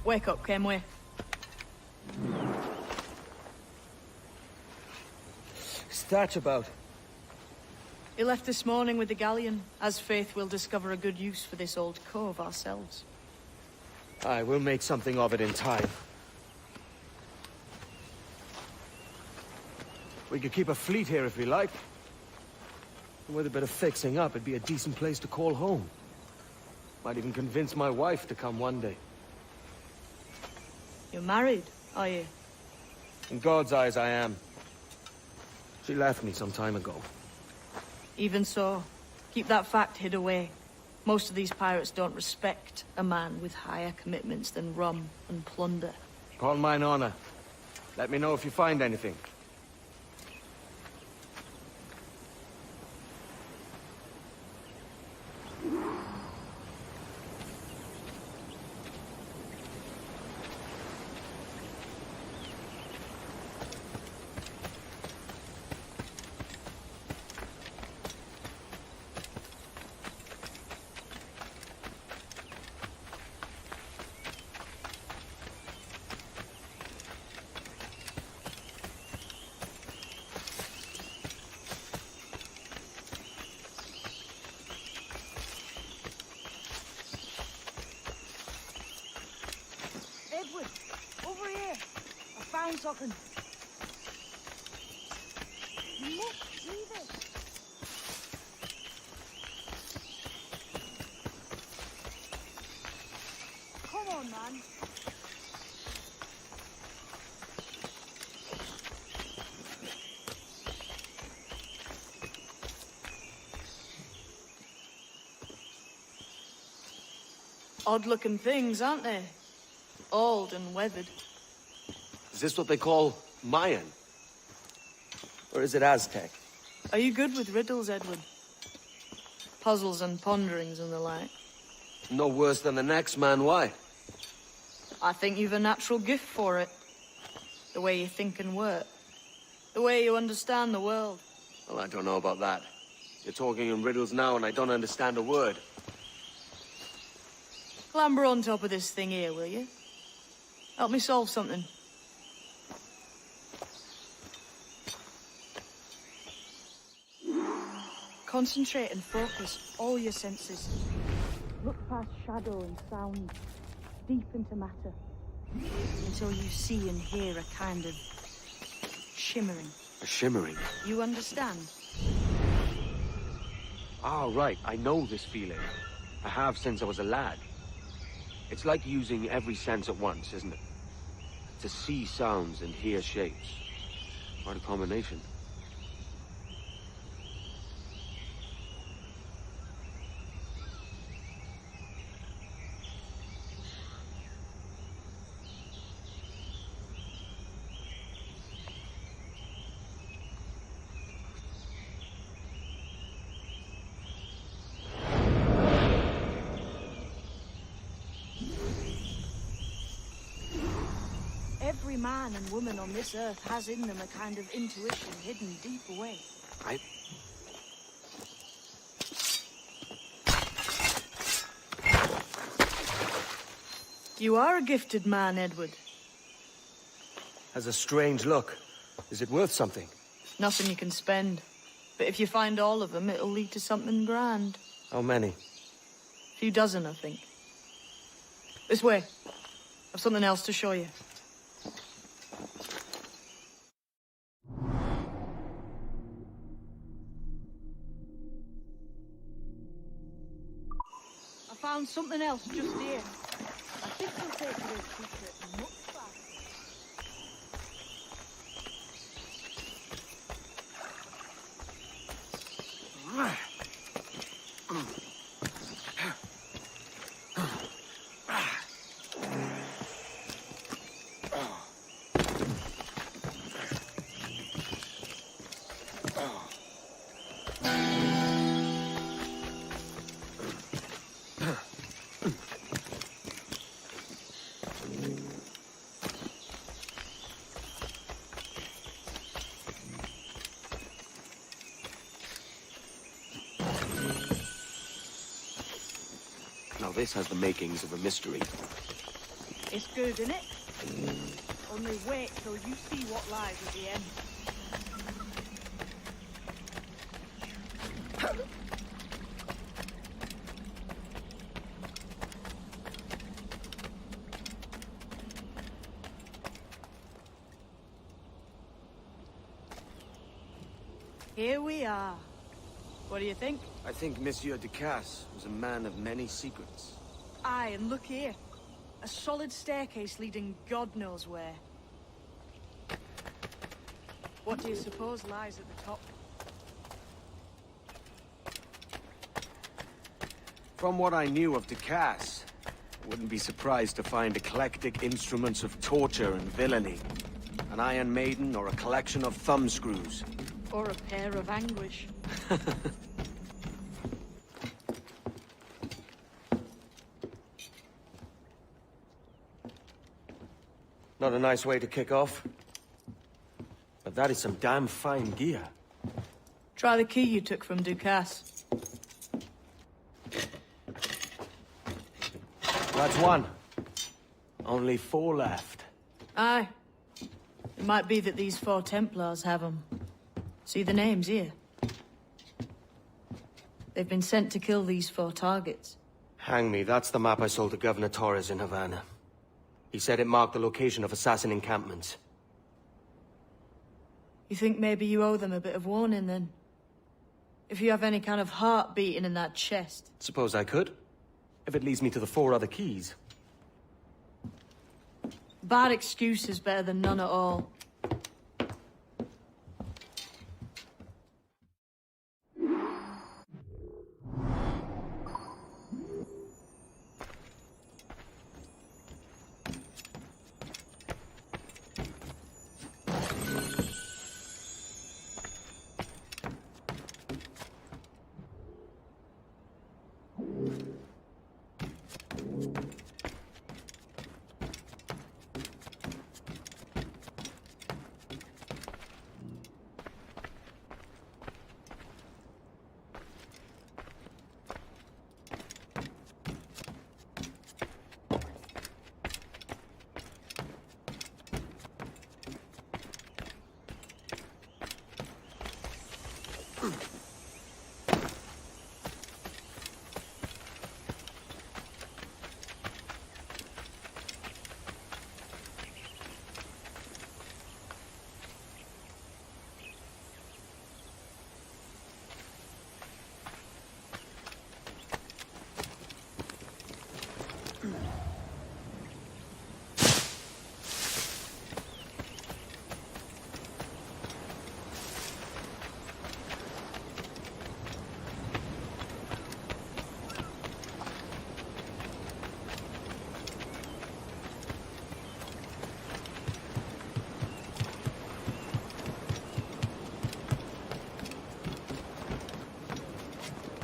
Speaker 11: Wake up, Kenway.
Speaker 5: What's that about?
Speaker 11: He left this morning with the galleon, as faith we'll discover a good use for this old cove ourselves.
Speaker 4: Aye, we'll make something of it in time. We could keep a fleet here if we like. And with a bit of fixing up, it'd be a decent place to call home. Might even convince my wife to come one day.
Speaker 11: You're married, are you?
Speaker 4: In God's eyes, I am. She left me some time ago.
Speaker 11: Even so, keep that fact hid away. Most of these pirates don't respect a man with higher commitments than rum and plunder.
Speaker 4: Call mine honor. Let me know if you find anything.
Speaker 11: Edward, over here. I found something. You must see this. Come on, man. Odd-looking things, aren't they? Old and weathered.
Speaker 4: Is this what they call Mayan? Or is it Aztec?
Speaker 11: Are you good with riddles, Edward? Puzzles and ponderings and the like?
Speaker 4: No worse than the next man, why?
Speaker 11: I think you've a natural gift for it. The way you think and work. The way you understand the world.
Speaker 4: Well, I don't know about that. You're talking in riddles now and I don't understand a word.
Speaker 11: Clamber on top of this thing here, will you? Help me solve something. Concentrate and focus all your senses. Look past shadow and sound, deep into matter, until you see and hear a kind of shimmering.
Speaker 4: A shimmering?
Speaker 11: You understand?
Speaker 4: Ah, right. I know this feeling. I have since I was a lad. It's like using every sense at once, isn't it? To see sounds and hear shapes. Quite a combination.
Speaker 11: Every man and woman on this earth has in them a kind of intuition hidden deep away. You are a gifted man, Edward.
Speaker 4: Has a strange look. Is it worth something?
Speaker 11: Nothing you can spend. But if you find all of them, it'll lead to something grand.
Speaker 4: How many?
Speaker 11: A few dozen, I think. This way. I've something else to show you. I found something else just here. I think we'll take this secret much faster.
Speaker 4: Now this has the makings of a mystery.
Speaker 11: It's good, isn't it? Only wait till you see what lies at the end. Here we are. What do you think?
Speaker 4: I think Monsieur Ducasse was a man of many secrets.
Speaker 11: Aye, and look here. A solid staircase leading God knows where. What do you suppose lies at the top?
Speaker 4: From what I knew of Ducasse, I wouldn't be surprised to find eclectic instruments of torture and villainy. An Iron Maiden or a collection of thumbscrews.
Speaker 11: Or a pair of anguish.
Speaker 4: Not a nice way to kick off. But that is some damn fine gear.
Speaker 11: Try the key you took from Ducasse.
Speaker 4: That's one. Only 4 left.
Speaker 11: Aye. It might be that these 4 Templars have them. See the names here? They've been sent to kill these 4 targets.
Speaker 4: Hang me, that's the map I sold to Governor Torres in Havana. He said it marked the location of assassin encampments.
Speaker 11: You think maybe you owe them a bit of warning, then? If you have any kind of heart beating in that chest.
Speaker 4: Suppose I could. If it leads me to the 4 other keys.
Speaker 11: Bad excuse is better than none at all.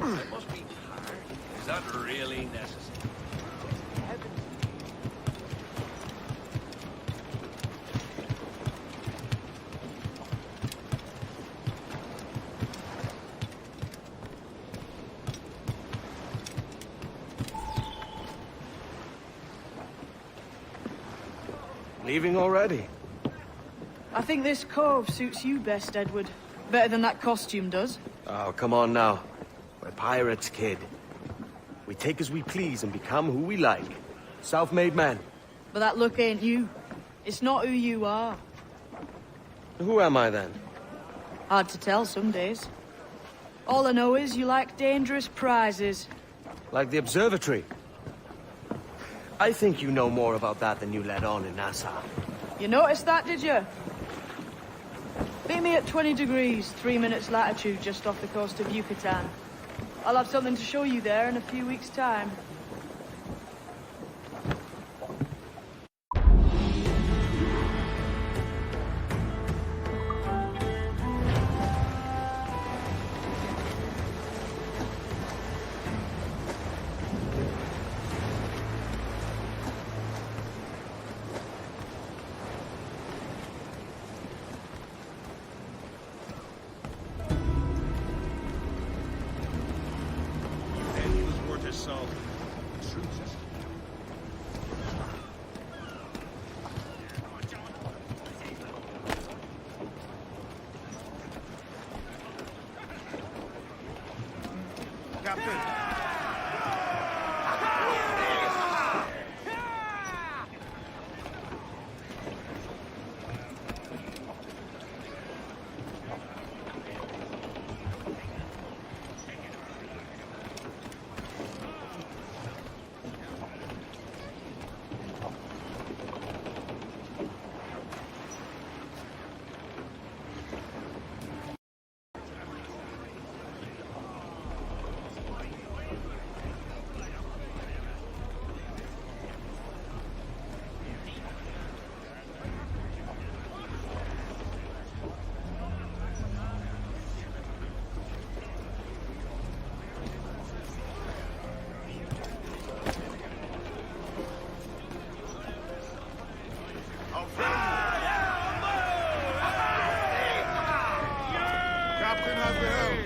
Speaker 17: It must be hard. Is that really necessary?
Speaker 4: Leaving already?
Speaker 11: I think this cove suits you best, Edward. Better than that costume does.
Speaker 4: Oh, come on now. We're pirates, kid. We take as we please and become who we like. Self-made men.
Speaker 11: But that look ain't you. It's not who you are.
Speaker 4: Who am I then?
Speaker 11: Hard to tell some days. All I know is you like dangerous prizes.
Speaker 4: Like the observatory. I think you know more about that than you let on in Nassau.
Speaker 11: You noticed that, did you? Meet me at 20 degrees, 3 minutes latitude just off the coast of Yucatan. I'll have something to show you there in a few weeks' time.
Speaker 18: Captain. Captain has the helm.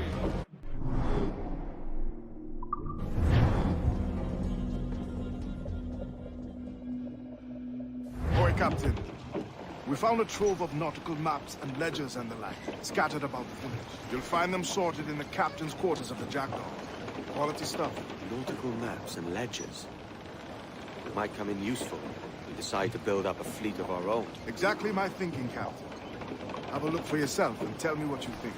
Speaker 18: Boy, Captain. We found a trove of nautical maps and ledgers and the like, scattered about the village. You'll find them sorted in the captain's quarters of the Jackdaw. Quality stuff.
Speaker 4: Nautical maps and ledgers. It might come in useful if we decide to build up a fleet of our own.
Speaker 18: Exactly my thinking, Captain. Have a look for yourself and tell me what you think.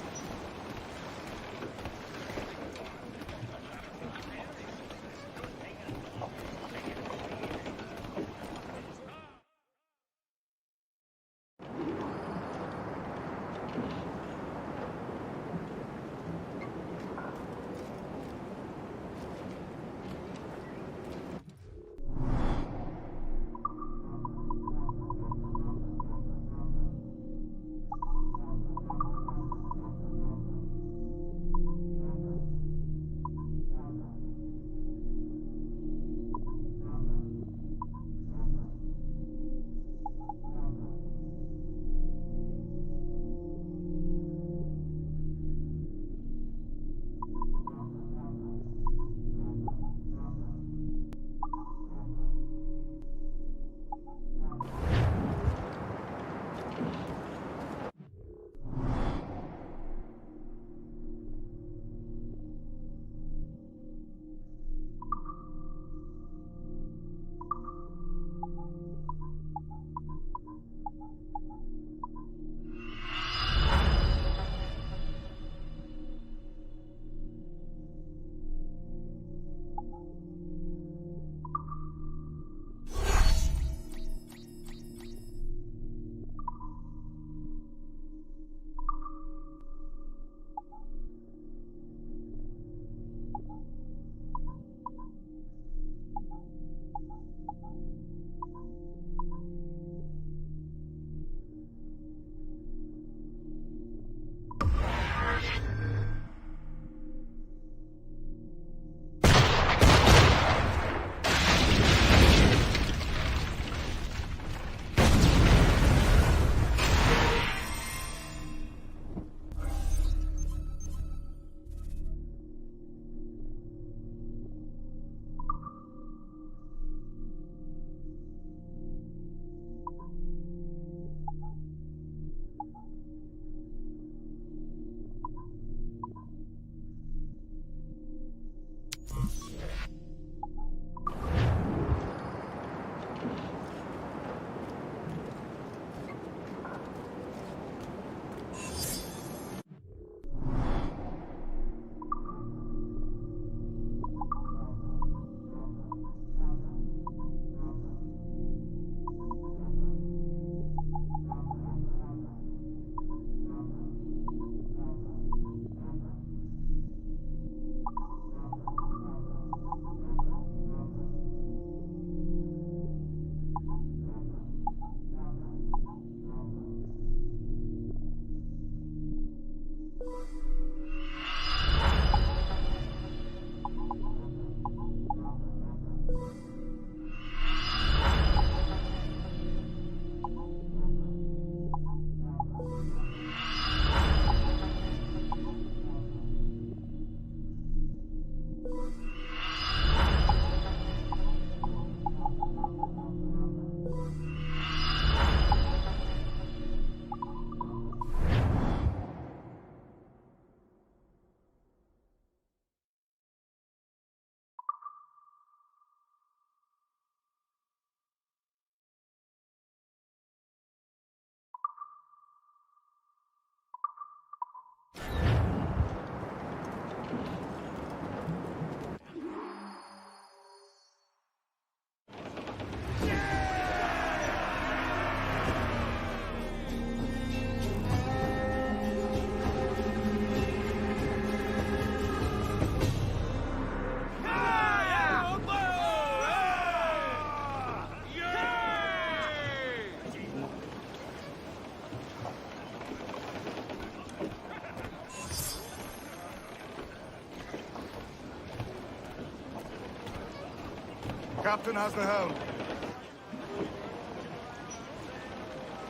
Speaker 18: Captain has the helm.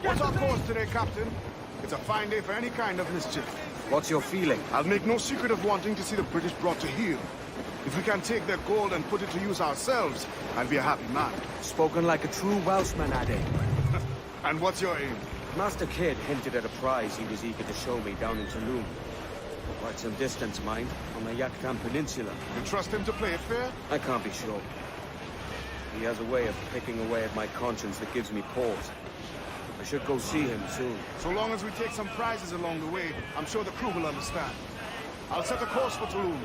Speaker 18: What's our course today, Captain? It's a fine day for any kind of mischief.
Speaker 4: What's your feeling?
Speaker 18: I'll make no secret of wanting to see the British brought to heel. If we can take their gold and put it to use ourselves, I'll be a happy man.
Speaker 4: Spoken like a true Welshman, Ade.
Speaker 18: And what's your aim?
Speaker 4: Master Kidd hinted at a prize he was eager to show me down in Tulum. Quite some distance, mind, on the Yaktan Peninsula.
Speaker 18: You trust him to play it fair?
Speaker 4: I can't be sure. He has a way of picking away at my conscience that gives me pause. I should go see him soon.
Speaker 18: So long as we take some prizes along the way, I'm sure the crew will understand. I'll set a course for Tulum.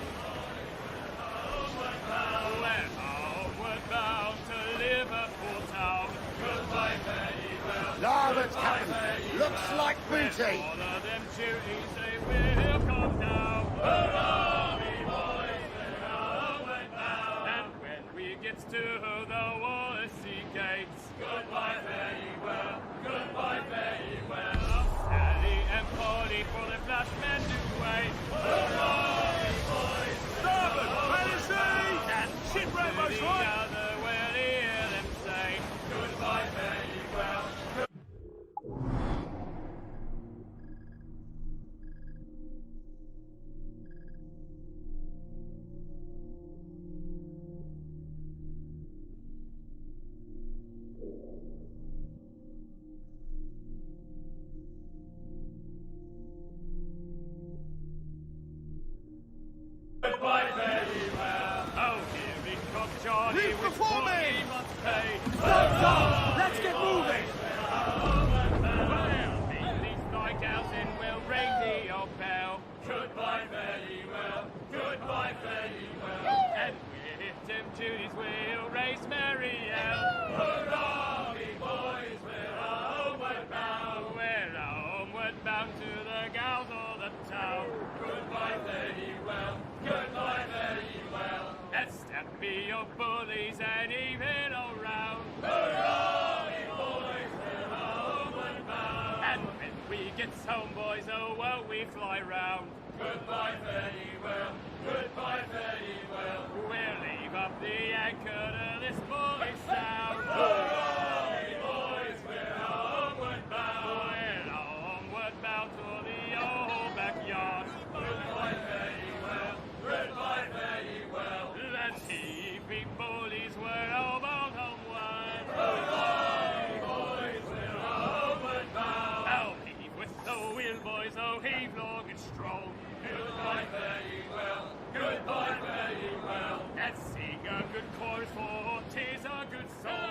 Speaker 17: Larboard, Captain. Looks like booty.
Speaker 12: All of them duties, they will come down. Hurrah, me boys, we're homeward bound. And when we get to the Wallasey gates, goodbye, fare ye well, goodbye, fare ye well. Sally and Polly for the flashmen do wait. Hurrah, me boys,
Speaker 17: Starboard, ready sea!
Speaker 12: and
Speaker 17: Shipwreck, most right.
Speaker 12: the other will hear them say, goodbye, fare ye well. Goodbye, fare ye well. Oh, here we come, Johnny.
Speaker 17: Reef before me!
Speaker 12: He must pay.
Speaker 17: Stop, Tom! Let's get moving!
Speaker 12: Well, beat these nightouts and we'll ring the old bell. Goodbye, fare ye well. Goodbye, fare ye well. And we'll hit them duties, we'll raise Marielle. Hurrah, me boys, we're homeward bound. We're homeward bound to the gals of the town. Goodbye, fare ye well. Goodbye, fare ye well. And step me your bullies and even around. Hurrah, me boys, we're homeward bound. And when we get home, boys, oh, well, we fly round. Goodbye, fare ye well. Goodbye, fare ye well. We'll leave up the anchor to this bully sound. Hurrah, me boys, we're homeward bound. We're homeward bound to the old backyard. Goodbye, fare ye well. Goodbye, fare ye well. Let's heaving bullies, we're all bound homeward. Hurrah, me boys, we're homeward bound. Oh, heave with the wheel, boys, oh, heave long and strong. Goodbye, fare ye well. Goodbye, fare ye well. And sing a good chorus, for 'tis a good song.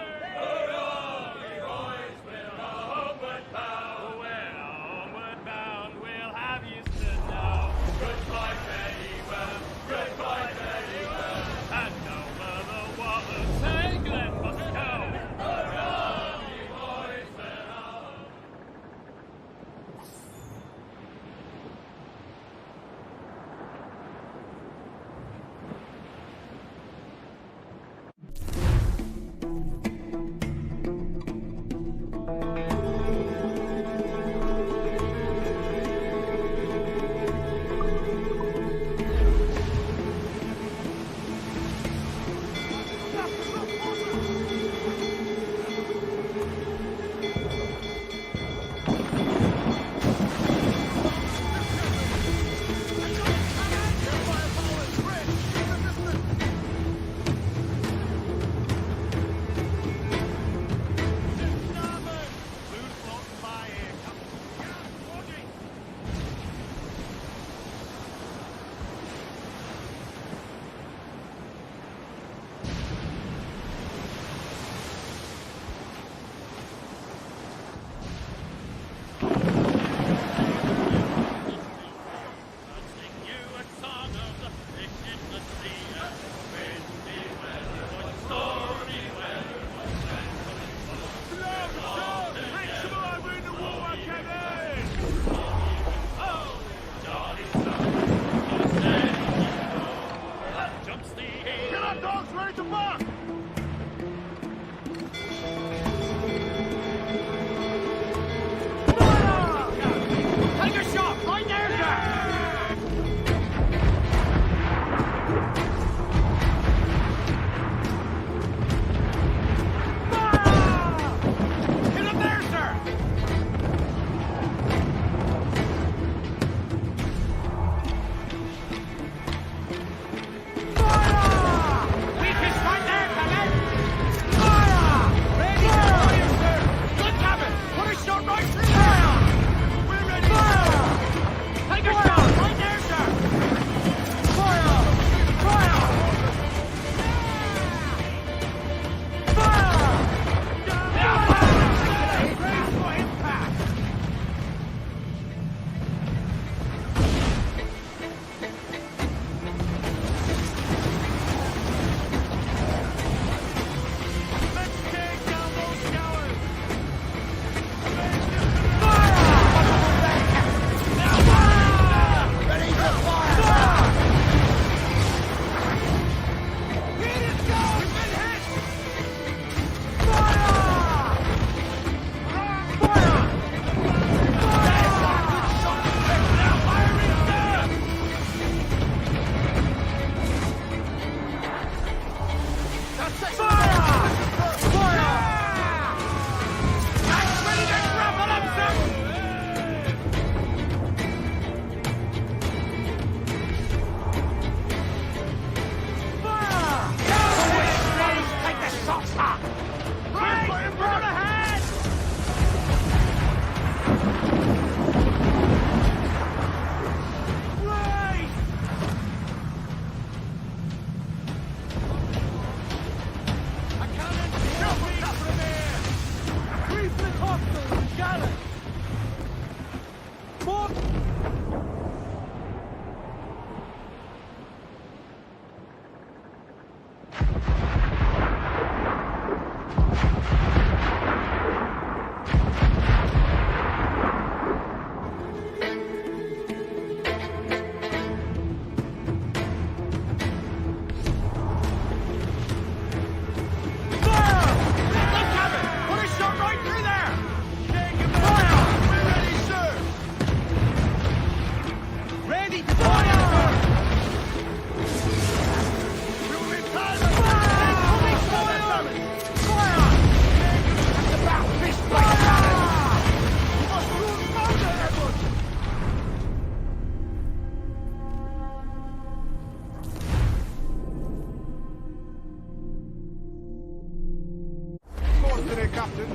Speaker 18: Today, Captain.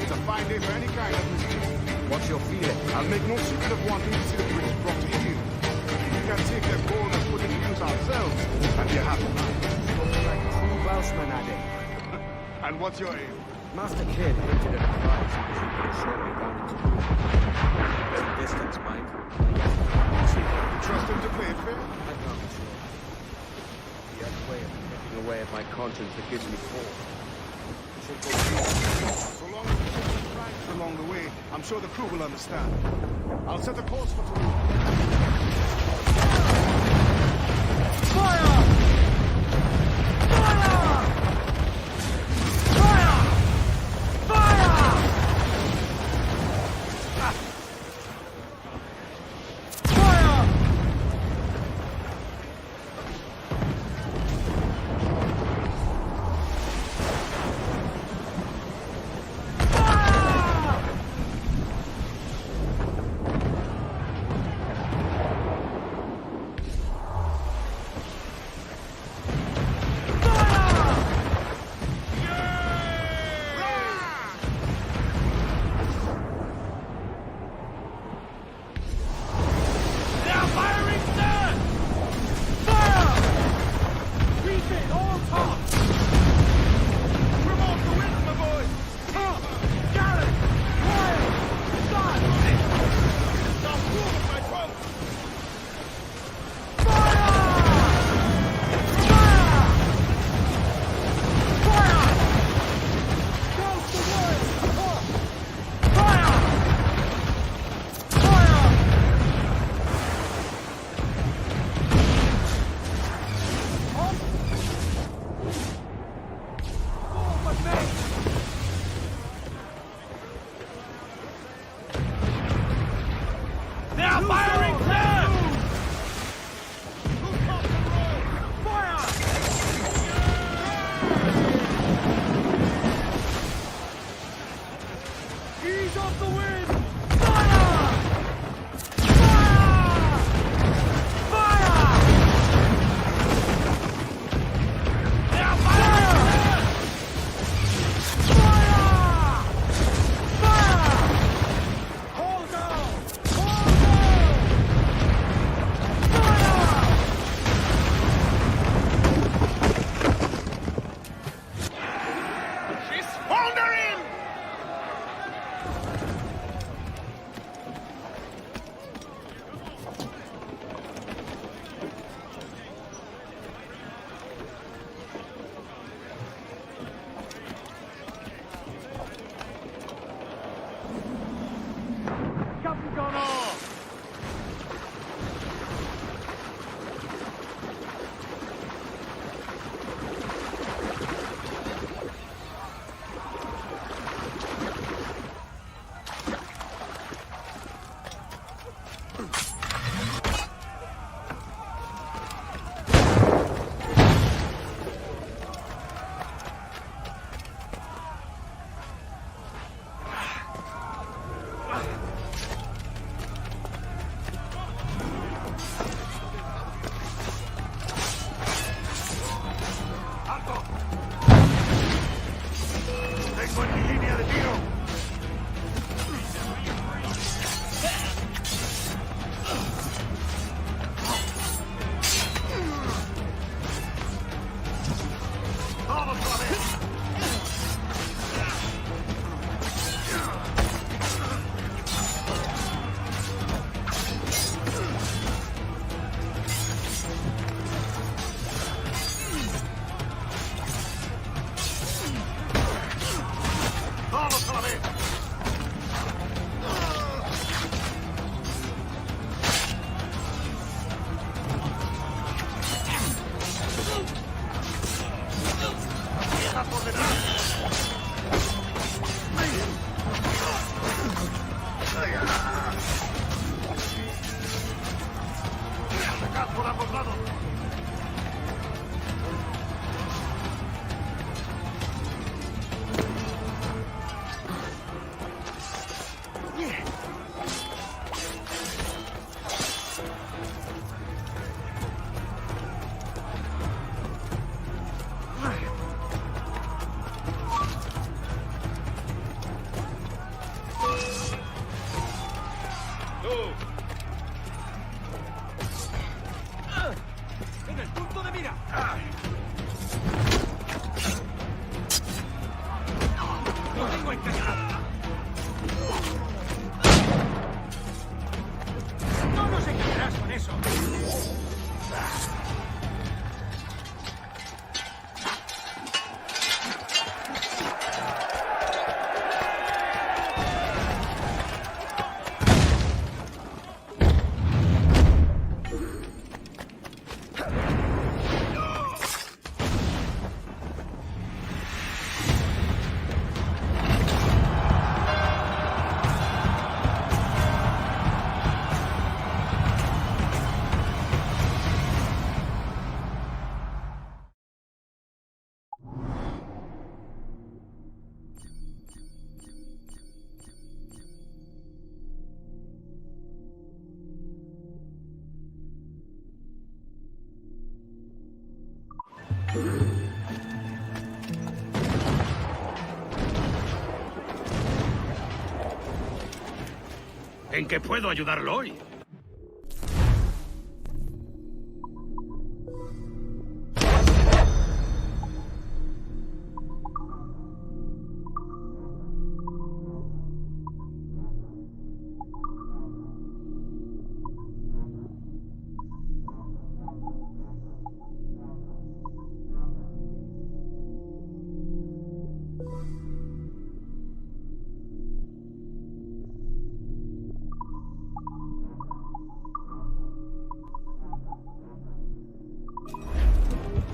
Speaker 18: It's a fine day for any kind of mischief.
Speaker 4: What's your feeling?
Speaker 18: I'll make no secret of wanting to see the British brought to heel. If we can take their gold and put it to use ourselves, and be a happy man.
Speaker 4: Looks like true Welshman, Addy.
Speaker 18: And what's your aim?
Speaker 4: Master Kidd hinted at a prize he was eager to show me down into the distance, mind.
Speaker 18: You trust him to play it fair?
Speaker 4: I can't be sure. The other way of picking away at my conscience that gives me pause.
Speaker 18: So long as we take some pranks along the way, I'm sure the crew will understand. I'll set a course for Toulouse.
Speaker 2: ¡Atacad por ambos lados!
Speaker 17: ¡En el punto de mira! ¡Lo tengo encañonado! ¡No nos engañarás con eso!
Speaker 2: ¿En qué puedo ayudarlo hoy?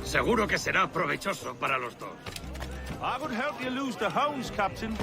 Speaker 2: Seguro que será provechoso para los dos.
Speaker 10: I would help you lose the hounds, Captain.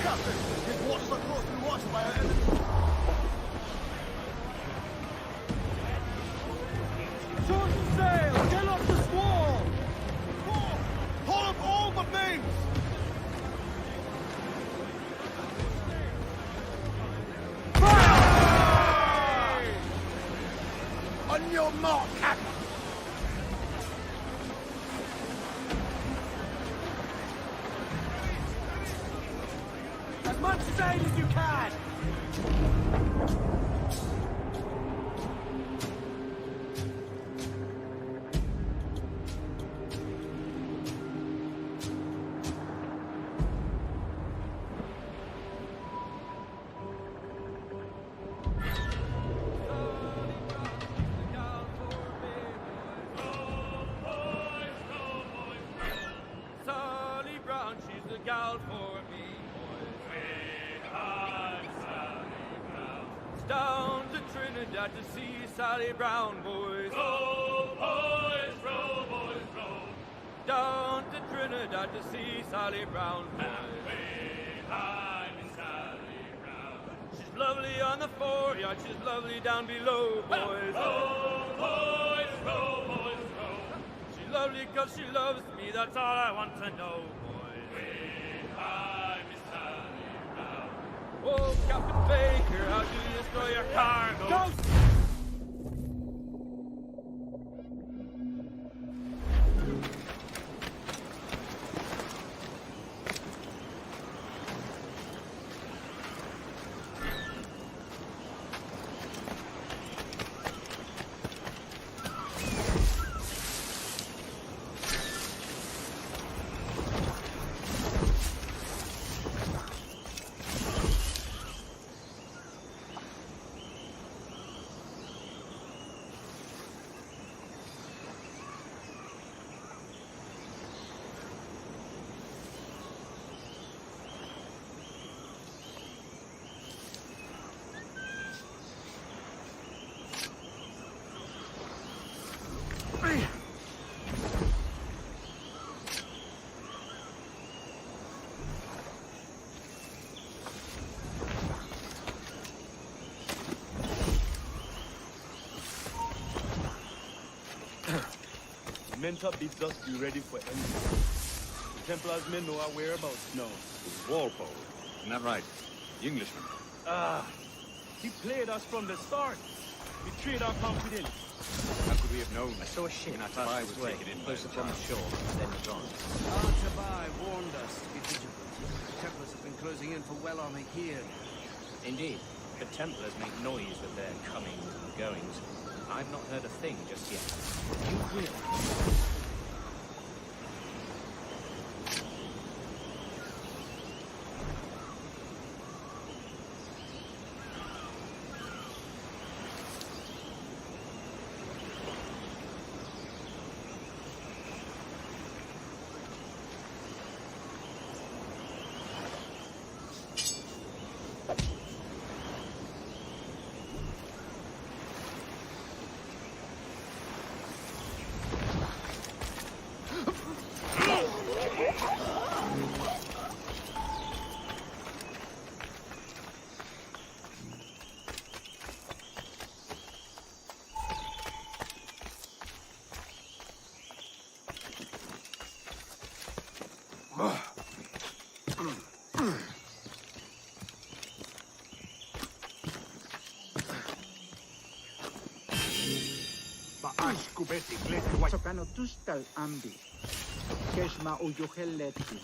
Speaker 18: Captain, his watches are closely watched by our enemies.
Speaker 17: Short sail! Get off the squall!
Speaker 18: Hold up all but names!
Speaker 17: Fire! On your mark, Captain! As much sail as you can!
Speaker 12: Sally Brown, she's the gal for me, boys. I'm Sally Brown. It's down to Trinidad to see Sally Brown, boys. Row, boys, row, boys, row. Down to Trinidad to see Sally Brown, boys. I'm Sally Brown. She's lovely on the foreyard, she's lovely down below, boys. Row, boys, row, boys, row. She's lovely 'cause she loves me, that's all I want to know, boys. I'm Sally Brown. Oh, Captain Baker, how do you destroy your cargo?
Speaker 17: Go!
Speaker 9: Menta bids us be ready for anything. The Templars may know our whereabouts now.
Speaker 13: It's Walpole. Isn't that right? The Englishman.
Speaker 9: Ah, he played us from the start. Betrayed our confidence.
Speaker 13: How could we have known?
Speaker 14: I saw a ship
Speaker 13: Tabai
Speaker 14: pass
Speaker 13: would
Speaker 14: this way,
Speaker 13: take it in
Speaker 14: close
Speaker 13: by
Speaker 14: up on the
Speaker 13: chance.
Speaker 14: shore, then gone.
Speaker 15: Tabai warned us to be vigilant. The Templars have been closing in for well on a year.
Speaker 14: Indeed. The Templars make noise with their comings and goings. I've not heard a thing just yet. You will.
Speaker 16: Sokanotustall ambi. Kesma uyoheleti.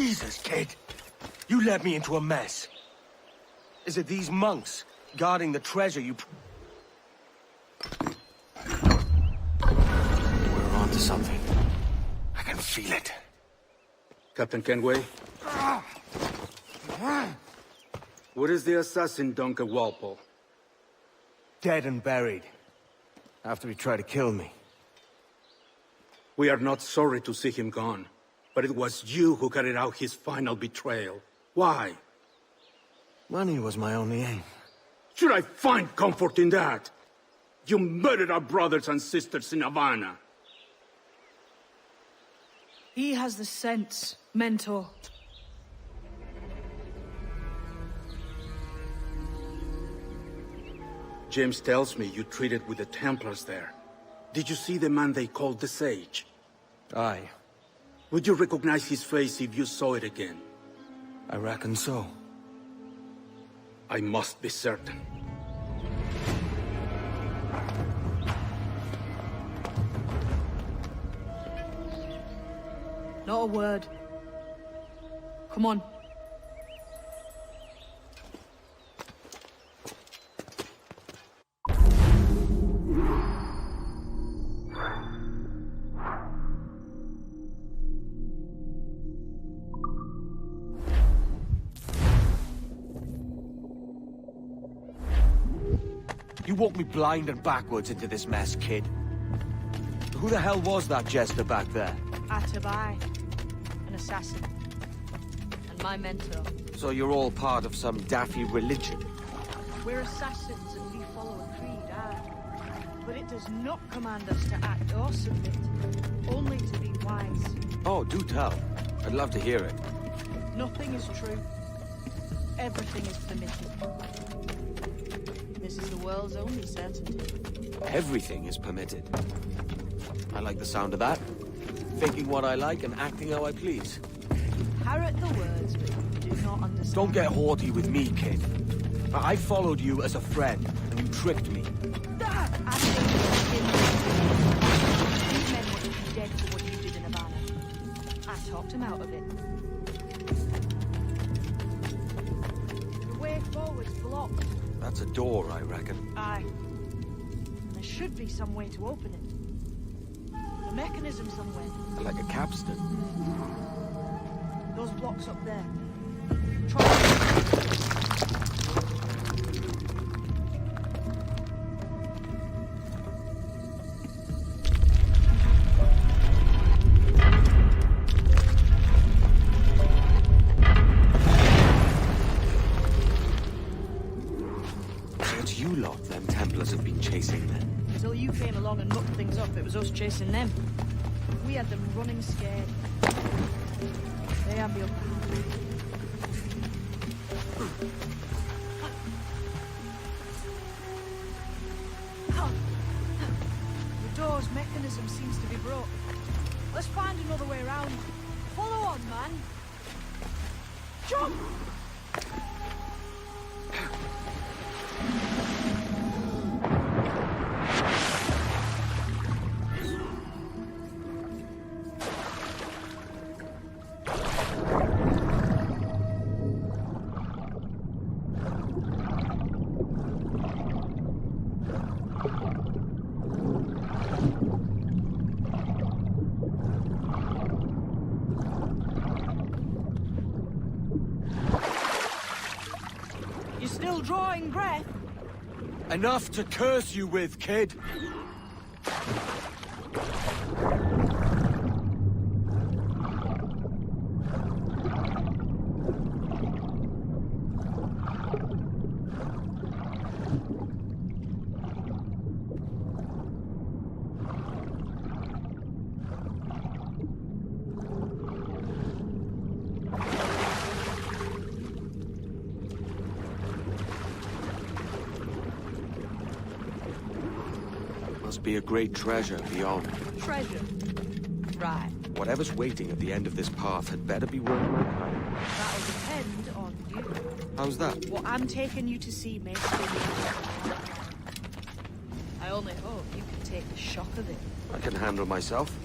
Speaker 5: Jesus, kid. You led me into a mess. Is it these monks guarding the treasure you... We're onto something. I can feel it.
Speaker 6: Captain Kenway? Where is the assassin, Duncan Walpole?
Speaker 5: Dead and buried. After he tried to kill me.
Speaker 6: We are not sorry to see him gone, but it was you who carried out his final betrayal. Why?
Speaker 5: Money was my only aim.
Speaker 6: Should I find comfort in that? You murdered our brothers and sisters in Havana.
Speaker 11: He has the sense, Mentor.
Speaker 6: James tells me you treated with the Templars there. Did you see the man they called the Sage?
Speaker 5: Aye.
Speaker 6: Would you recognize his face if you saw it again?
Speaker 5: I reckon so.
Speaker 6: I must be certain.
Speaker 11: Not a word. Come on.
Speaker 5: You walked me blind and backwards into this mess, kid. Who the hell was that jester back there?
Speaker 11: Atabai, an assassin, and my mentor.
Speaker 5: So you're all part of some daffy religion?
Speaker 11: We're assassins and we follow a creed, aye. But it does not command us to act or submit, only to be wise.
Speaker 5: Oh, do tell. I'd love to hear it.
Speaker 11: Nothing is true. Everything is permitted. This is the world's only certainty.
Speaker 5: Everything is permitted. I like the sound of that. Thinking what I like and acting how I please.
Speaker 11: Parrot the words, but you do not understand.
Speaker 5: Don't get haughty with me, kid. I followed you as a friend, and you tricked me.
Speaker 11: These men would be dead for what you did in Havana. I talked him out of it. The way forward's blocked.
Speaker 5: That's a door, I reckon.
Speaker 11: Aye. There should be some way to open it. A mechanism somewhere.
Speaker 5: Like a capstan.
Speaker 11: Those blocks up there. Try.
Speaker 5: It's you lot them Templars have been chasing then.
Speaker 11: Until you came along and mucked things up, it was us chasing them. We had them running scared. They have the upper hand. The door's mechanism seems to be broke. Let's find another way around. Follow on, man. Jump! Still drawing breath?
Speaker 5: Enough to curse you with, kid! Must be a great treasure beyond.
Speaker 11: Treasure? Right.
Speaker 5: Whatever's waiting at the end of this path had better be worth my time.
Speaker 11: That'll depend on you.
Speaker 5: How's that?
Speaker 11: What I'm taking you to see may sting you. I only hope you can take the shock of it.
Speaker 5: I can handle myself.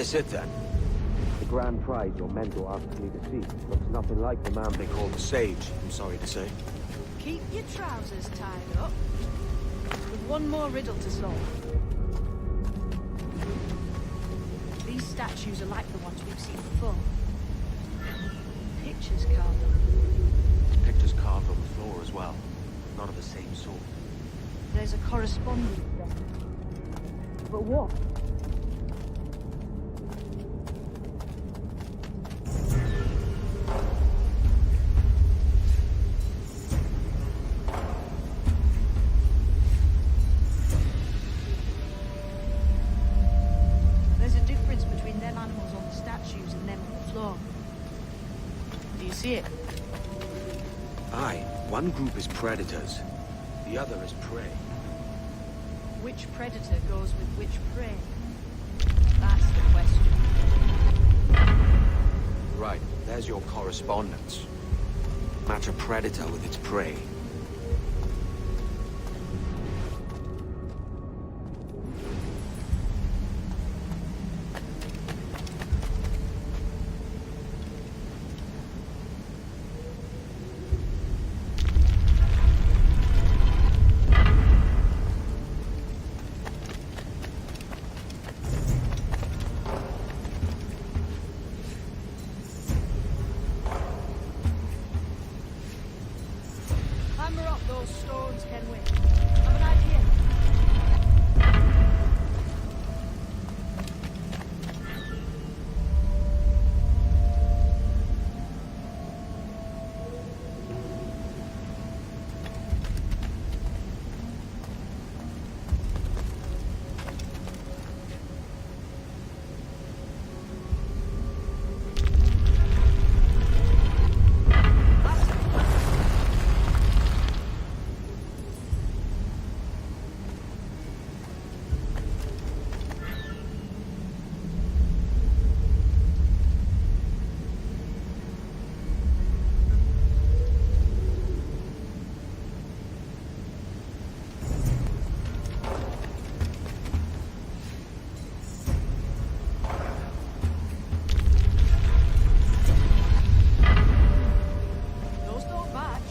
Speaker 4: this it then? The grand prize your mentor asked me to see looks nothing like the man they call the Sage, I'm sorry to say.
Speaker 11: Keep your trousers tied up. With one more riddle to solve. These statues are like the ones we've seen before. Pictures carved on them.
Speaker 4: Pictures carved on the floor as well. Not of the same sort.
Speaker 11: There's a correspondence there. But what? There's a difference between them animals on the statues and them on the floor. Do you see it?
Speaker 4: Aye, one group is predators. The other is prey.
Speaker 11: Which predator goes with which prey? That's the question.
Speaker 4: Right, there's your correspondence. Match a predator with its prey.
Speaker 11: Hammer up those stones, Kenway. Have an idea? Those don't match.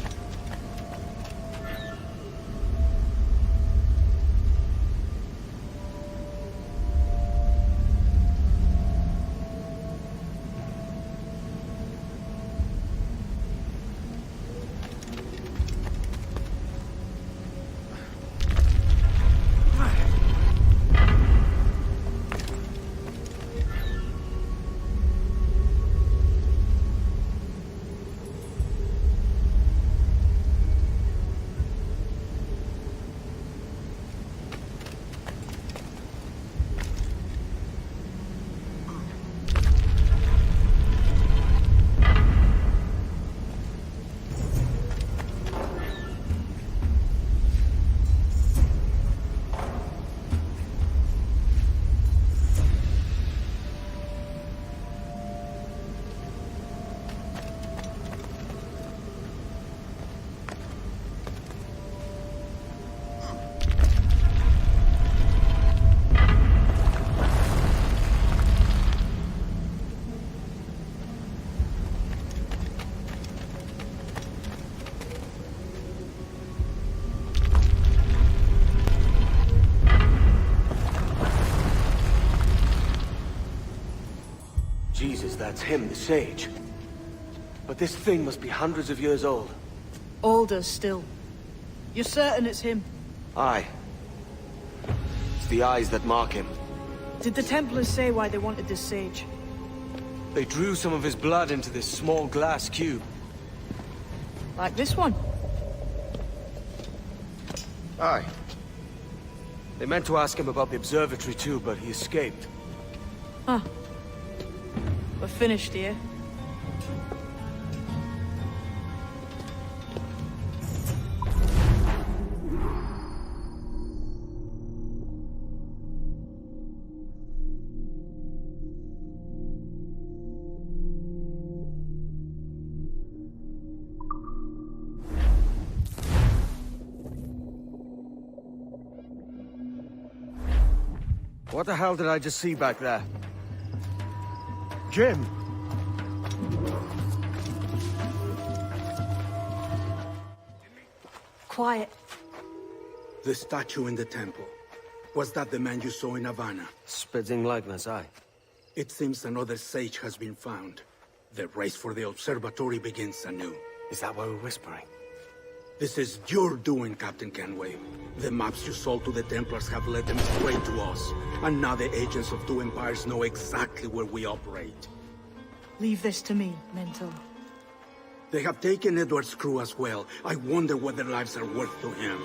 Speaker 4: Jesus, that's him, the Sage. But this thing must be hundreds of years old.
Speaker 11: Older still. You're certain it's him?
Speaker 4: Aye. It's the eyes that mark him.
Speaker 11: Did the Templars say why they wanted this sage?
Speaker 4: They drew some of his blood into this small glass cube.
Speaker 11: Like this one?
Speaker 4: Aye. They meant to ask him about the observatory too, but he escaped.
Speaker 11: Huh. We're finished here.
Speaker 4: What the hell did I just see back there?
Speaker 18: Jim!
Speaker 11: Quiet.
Speaker 6: The statue in the temple. Was that the man you saw in Havana?
Speaker 4: Spitting likeness, aye.
Speaker 6: It seems another sage has been found. The race for the observatory begins anew.
Speaker 4: Is that why we're whispering?
Speaker 6: This is your doing, Captain Kenway. The maps you sold to the Templars have led them straight to us. And now the agents of two empires know exactly where we operate.
Speaker 11: Leave this to me, Mentor.
Speaker 6: They have taken Edward's crew as well. I wonder what their lives are worth to him.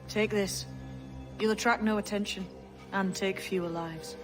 Speaker 11: Take this. You'll attract no attention, and take fewer lives.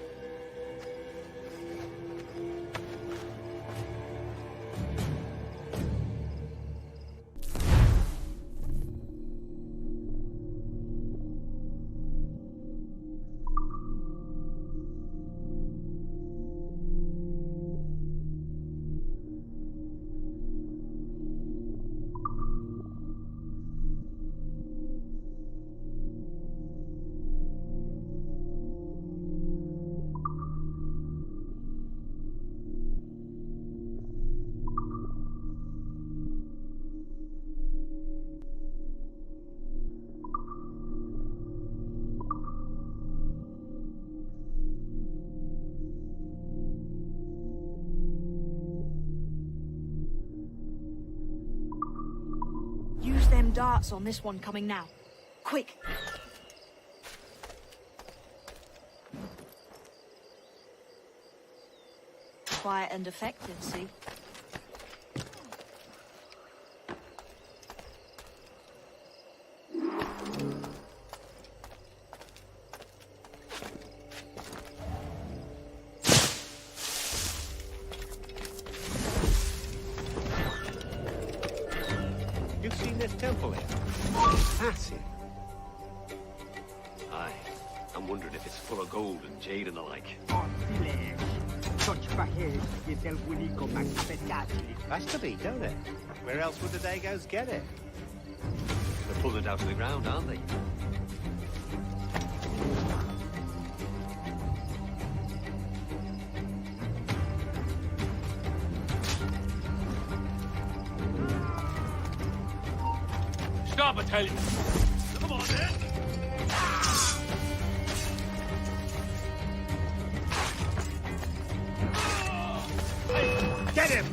Speaker 11: Use them darts on this one coming now. Quick! Quiet and effective, see?
Speaker 13: You've seen this temple here? Massive. Aye. I'm wondering if it's full of gold and jade and the like. Has to be, don't it? Where else would the Dagos get it? They're pulling it out of the ground, aren't they?
Speaker 2: Stop, I tell you! Come on, then!
Speaker 17: Get him!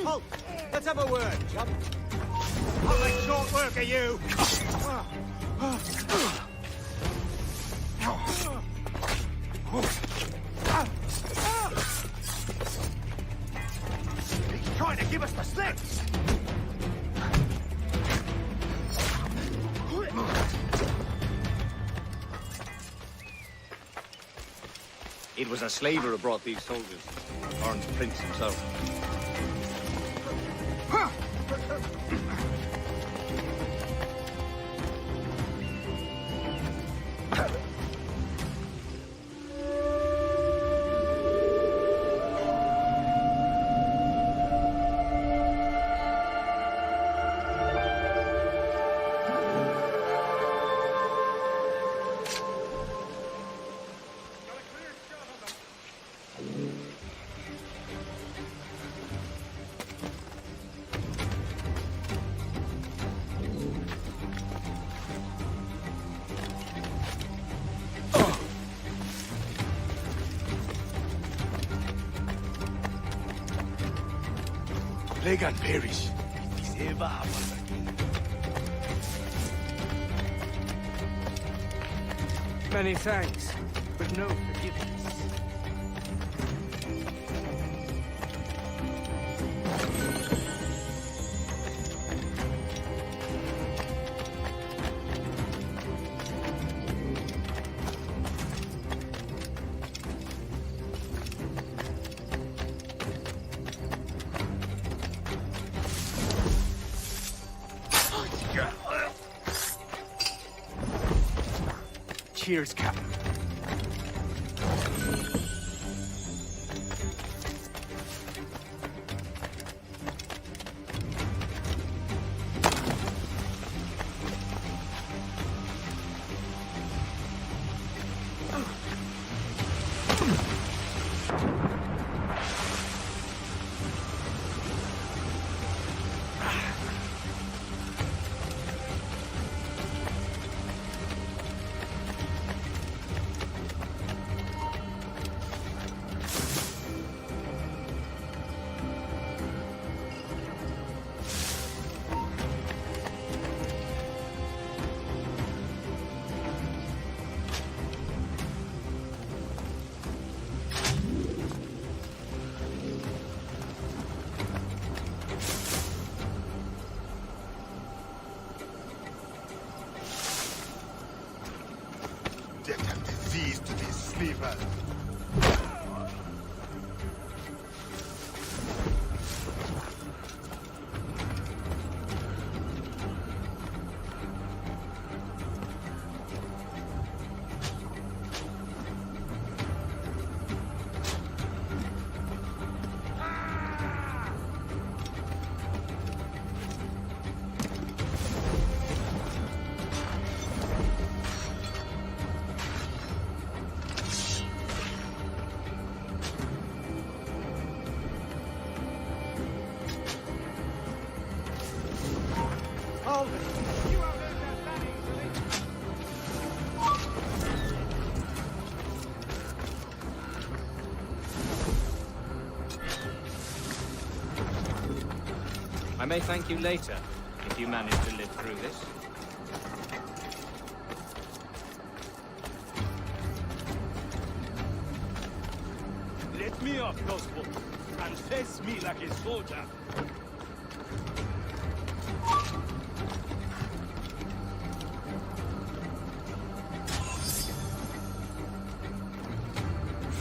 Speaker 2: Halt! Let's have a word, chum. I'll make short work of you. He's trying to give us the slip.
Speaker 13: It was a slaver who brought these soldiers. Orn's prince himself.
Speaker 17: Legan perish.
Speaker 16: Many thanks, but no forgiveness.
Speaker 18: Cheers, Captain. Death and disease to these sleepers.
Speaker 14: I may thank you later, if you manage to live through this.
Speaker 9: Let me off those books and face me like a soldier.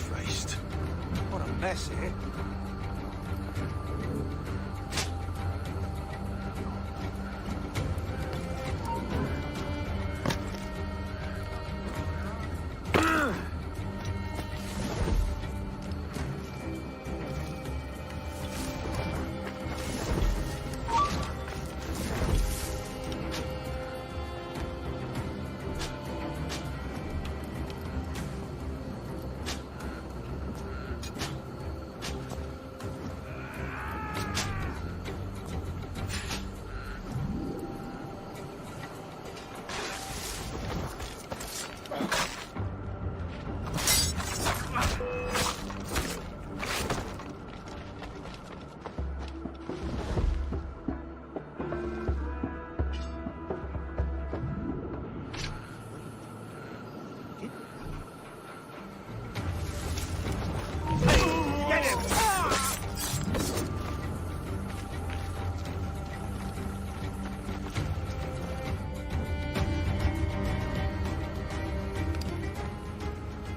Speaker 5: Christ. What a mess, eh?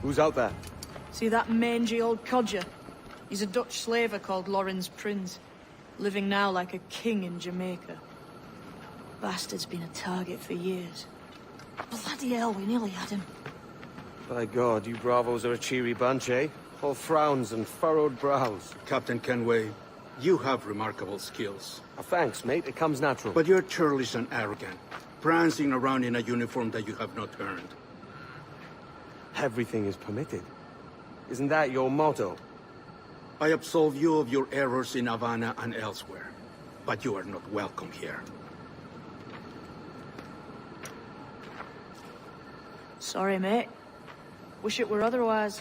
Speaker 4: Who's out there?
Speaker 11: See that mangy old codger? He's a Dutch slaver called Lorenz Prins, living now like a king in Jamaica. Bastard's been a target for years. Bloody hell, we nearly had him.
Speaker 4: By God, you bravos are a cheery bunch, eh? All frowns and furrowed brows.
Speaker 6: Captain Kenway, you have remarkable skills.
Speaker 4: Thanks, mate. It comes natural.
Speaker 6: But you're churlish and arrogant, prancing around in a uniform that you have not earned.
Speaker 4: Everything is permitted. Isn't that your motto?
Speaker 6: I absolve you of your errors in Havana and elsewhere, but you are not welcome here.
Speaker 11: Sorry, mate. Wish it were otherwise.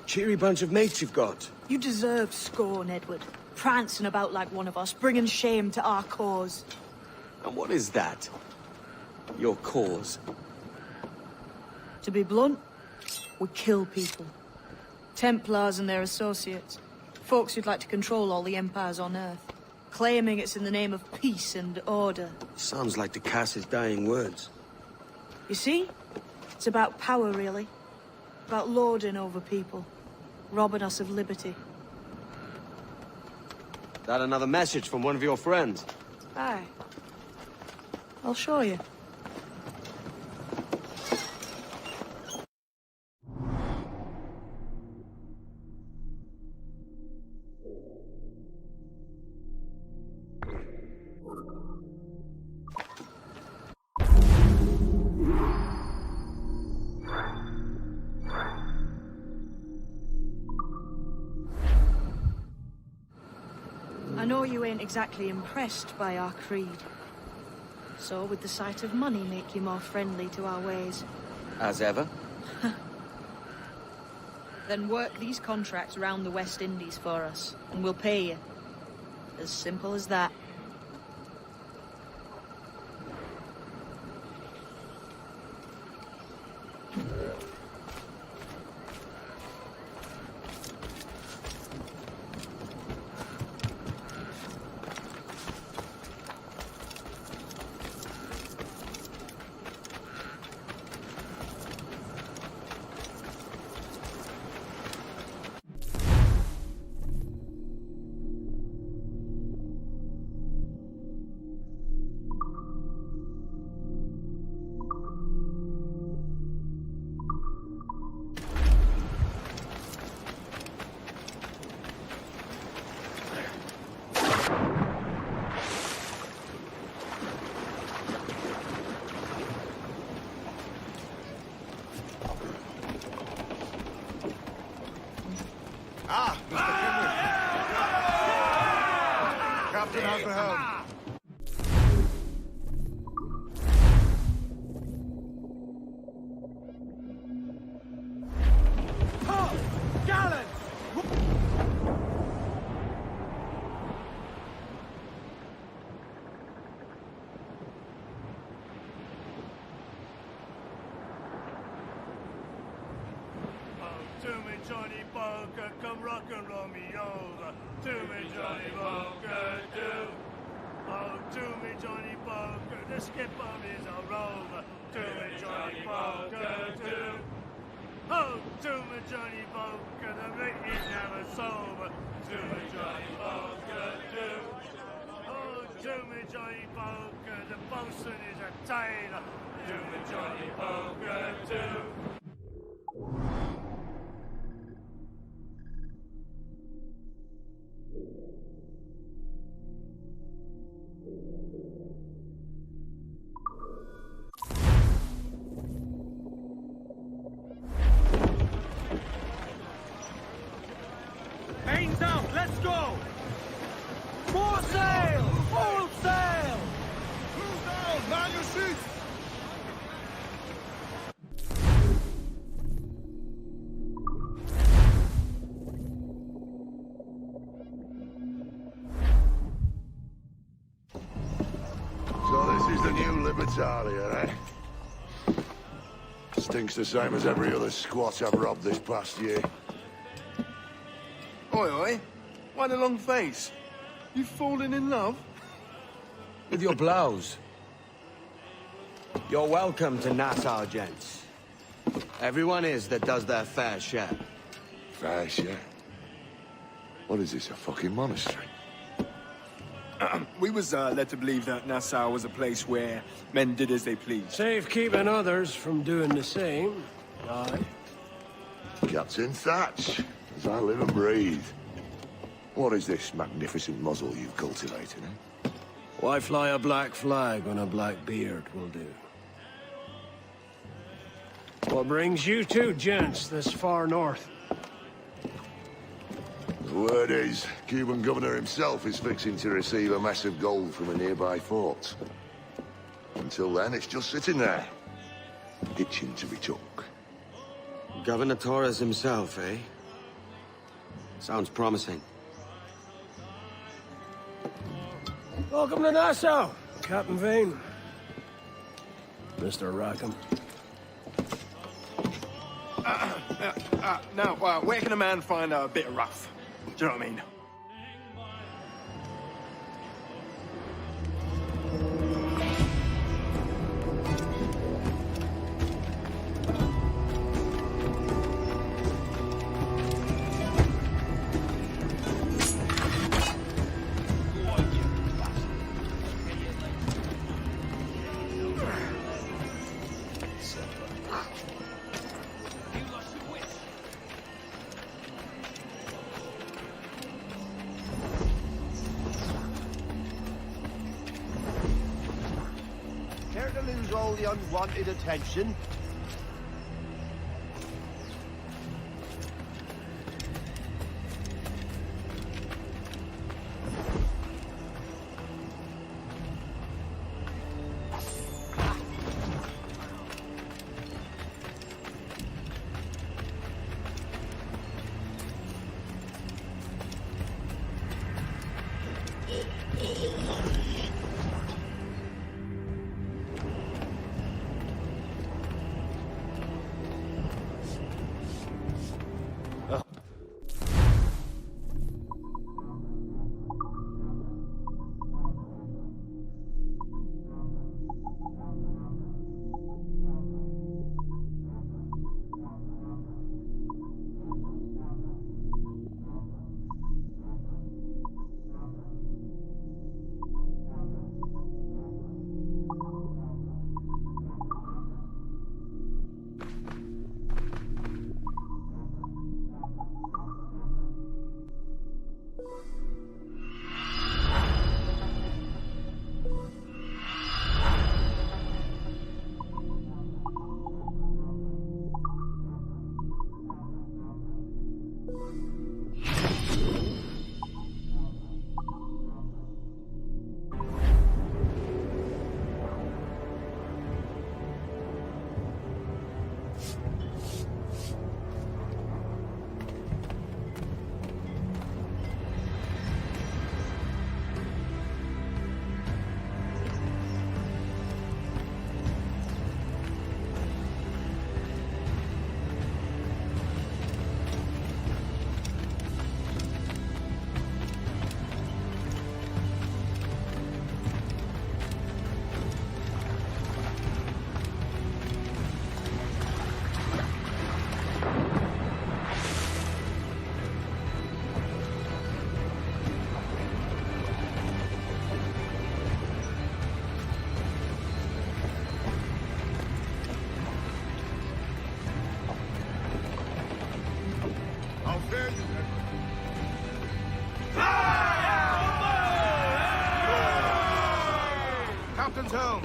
Speaker 4: Cheery bunch of mates you've got.
Speaker 11: You deserve scorn, Edward. Prancing about like one of us, bringing shame to our cause.
Speaker 4: And what is that? Your cause?
Speaker 11: To be blunt, we kill people. Templars and their associates. Folks who'd like to control all the empires on Earth. Claiming it's in the name of peace and order.
Speaker 4: Sounds like Decas's dying words.
Speaker 11: You see? It's about power, really. About lording over people. Robbing us of liberty.
Speaker 4: That another message from one of your friends?
Speaker 11: Aye. I'll show you. I know you ain't exactly impressed by our creed. So would the sight of money make you more friendly to our ways?
Speaker 4: As ever.
Speaker 11: Then work these contracts round the West Indies for us, and we'll pay you. As simple as that.
Speaker 18: Ah, Mr. Kenway. Captain, how's the helm?
Speaker 17: Gallant!
Speaker 9: To me, Johnny Poker, come rock and roll me over. To me, Johnny Poker, do. Oh, to me, Johnny Poker, the skipper is a rover. To me, Johnny Poker, do. Oh, to me, Johnny Poker, the mate is never sober. To me, Johnny Poker, do. Oh, to me, Johnny Poker, the bosun is a tailor. To me, Johnny Poker, do.
Speaker 17: Mains out, let's go! More sail! Full sail!
Speaker 18: Crew down, man your seats!
Speaker 1: So this is the new Libertalia, eh? Stinks the same as every other squat I've robbed this past year.
Speaker 18: Oi, oi. Why the long face? You fallen in love?
Speaker 4: With your blouse. You're welcome to Nassau, gents. Everyone is that does their fair share.
Speaker 1: Fair share? What is this, a fucking monastery?
Speaker 7: We was led to believe that Nassau was a place where men did as they pleased.
Speaker 15: Safe keeping others from doing the same. Aye.
Speaker 1: Captain Thatch, as I live and breathe. What is this magnificent muzzle you've cultivated, eh?
Speaker 15: Why fly a black flag when a black beard will do? What brings you two gents this far north?
Speaker 1: The word is, Cuban governor himself is fixing to receive a mess of gold from a nearby fort. Until then, it's just sitting there, itching to be took.
Speaker 4: Governor Torres himself, eh? Sounds promising.
Speaker 15: Welcome to Nassau, Captain Vane. Mr. Rackham.
Speaker 7: Now, where can a man find a bit of rough? Do you know what I mean?
Speaker 17: the unwanted attention.
Speaker 18: Captain's helm.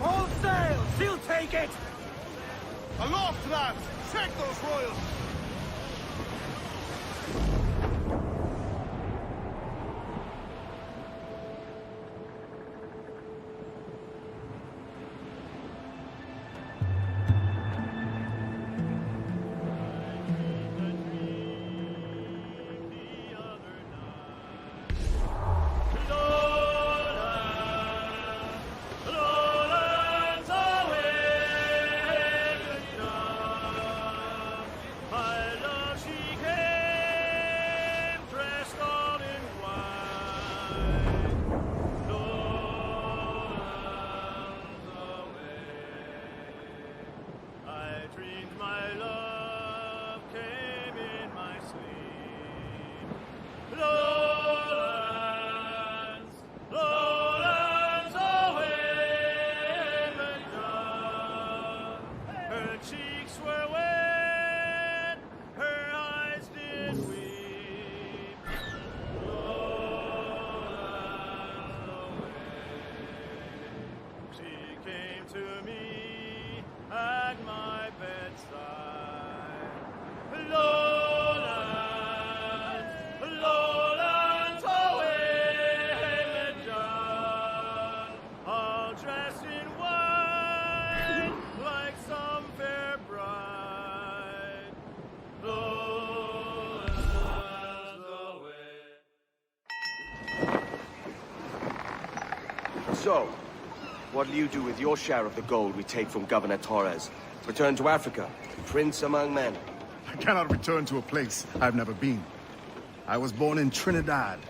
Speaker 17: All sail! She'll take it!
Speaker 18: Aloft, lads! Check those royals!
Speaker 4: So, what'll you do with your share of the gold we take from Governor Torres? Return to Africa, prince among men.
Speaker 18: I cannot return to a place I've never been. I was born in Trinidad,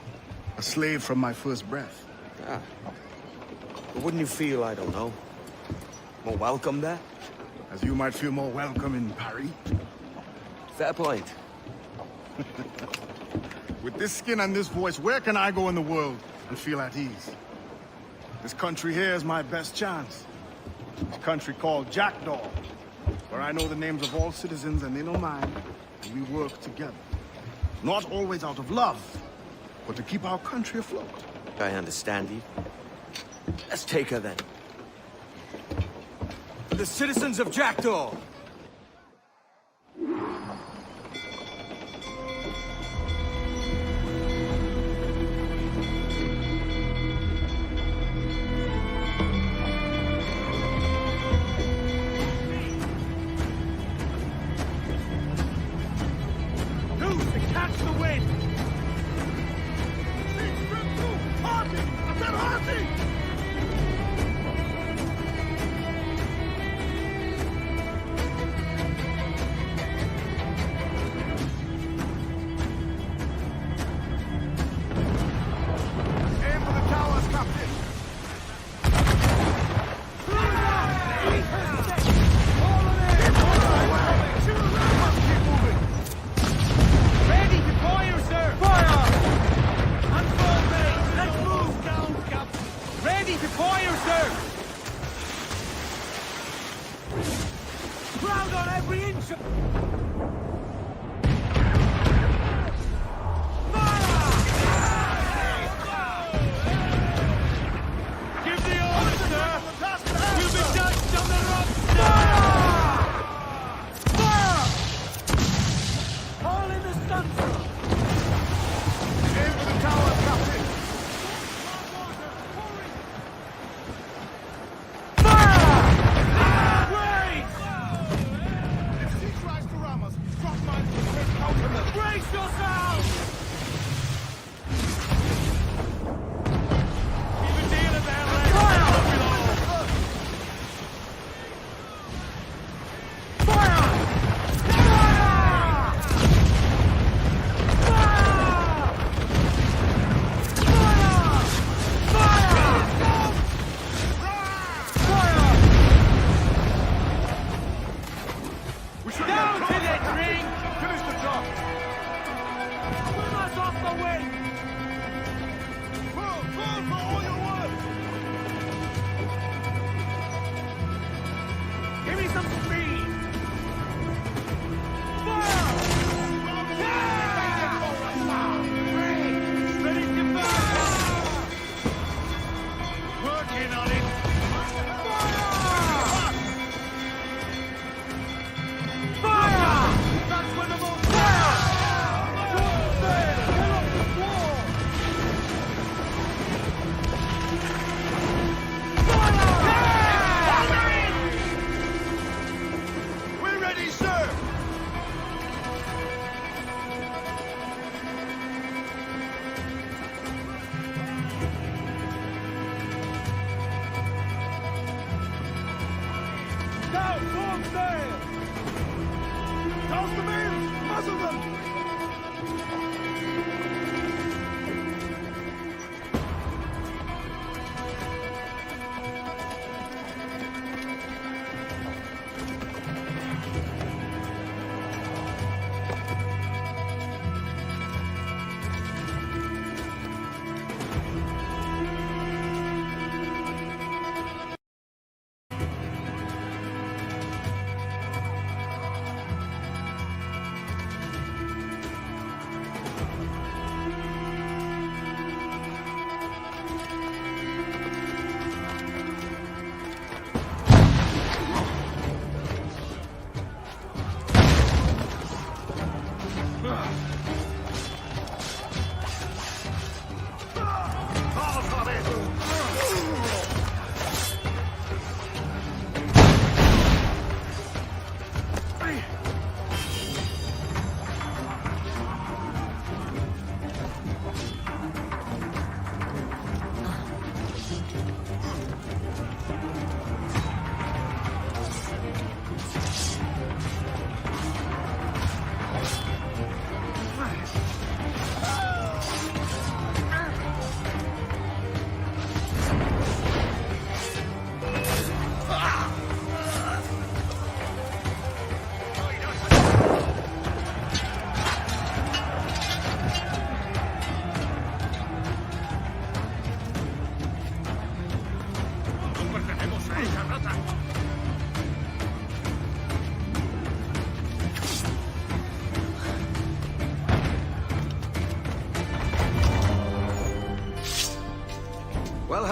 Speaker 18: a slave from my first breath.
Speaker 4: Ah. But wouldn't you feel, I don't know, more welcome there?
Speaker 18: As you might feel more welcome in Paris.
Speaker 4: Fair point.
Speaker 18: With this skin and this voice, where can I go in the world and feel at ease? This country here is my best chance. A country called Jackdaw, where I know the names of all citizens and they know mine, and we work together. Not always out of love, but to keep our country afloat.
Speaker 4: I understand you. Let's take her then.
Speaker 5: The citizens of Jackdaw!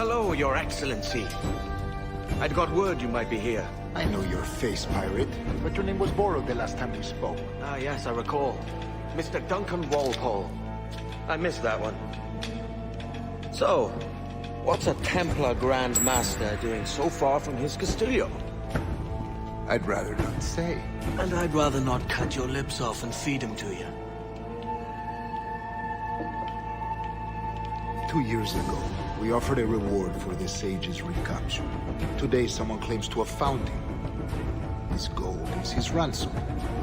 Speaker 4: Hello, Your Excellency. I'd got word you might be here.
Speaker 3: I know your face, pirate, but your name was borrowed the last time we spoke.
Speaker 4: Ah, yes, I recall. Mr. Duncan Walpole. I missed that one. So, what's a Templar Grand Master doing so far from his Castillo?
Speaker 3: I'd rather not say.
Speaker 5: And I'd rather not cut your lips off and feed him to you.
Speaker 3: 2 years ago, we offered a reward for the sage's recapture. Today, someone claims to have found him. His gold is his ransom.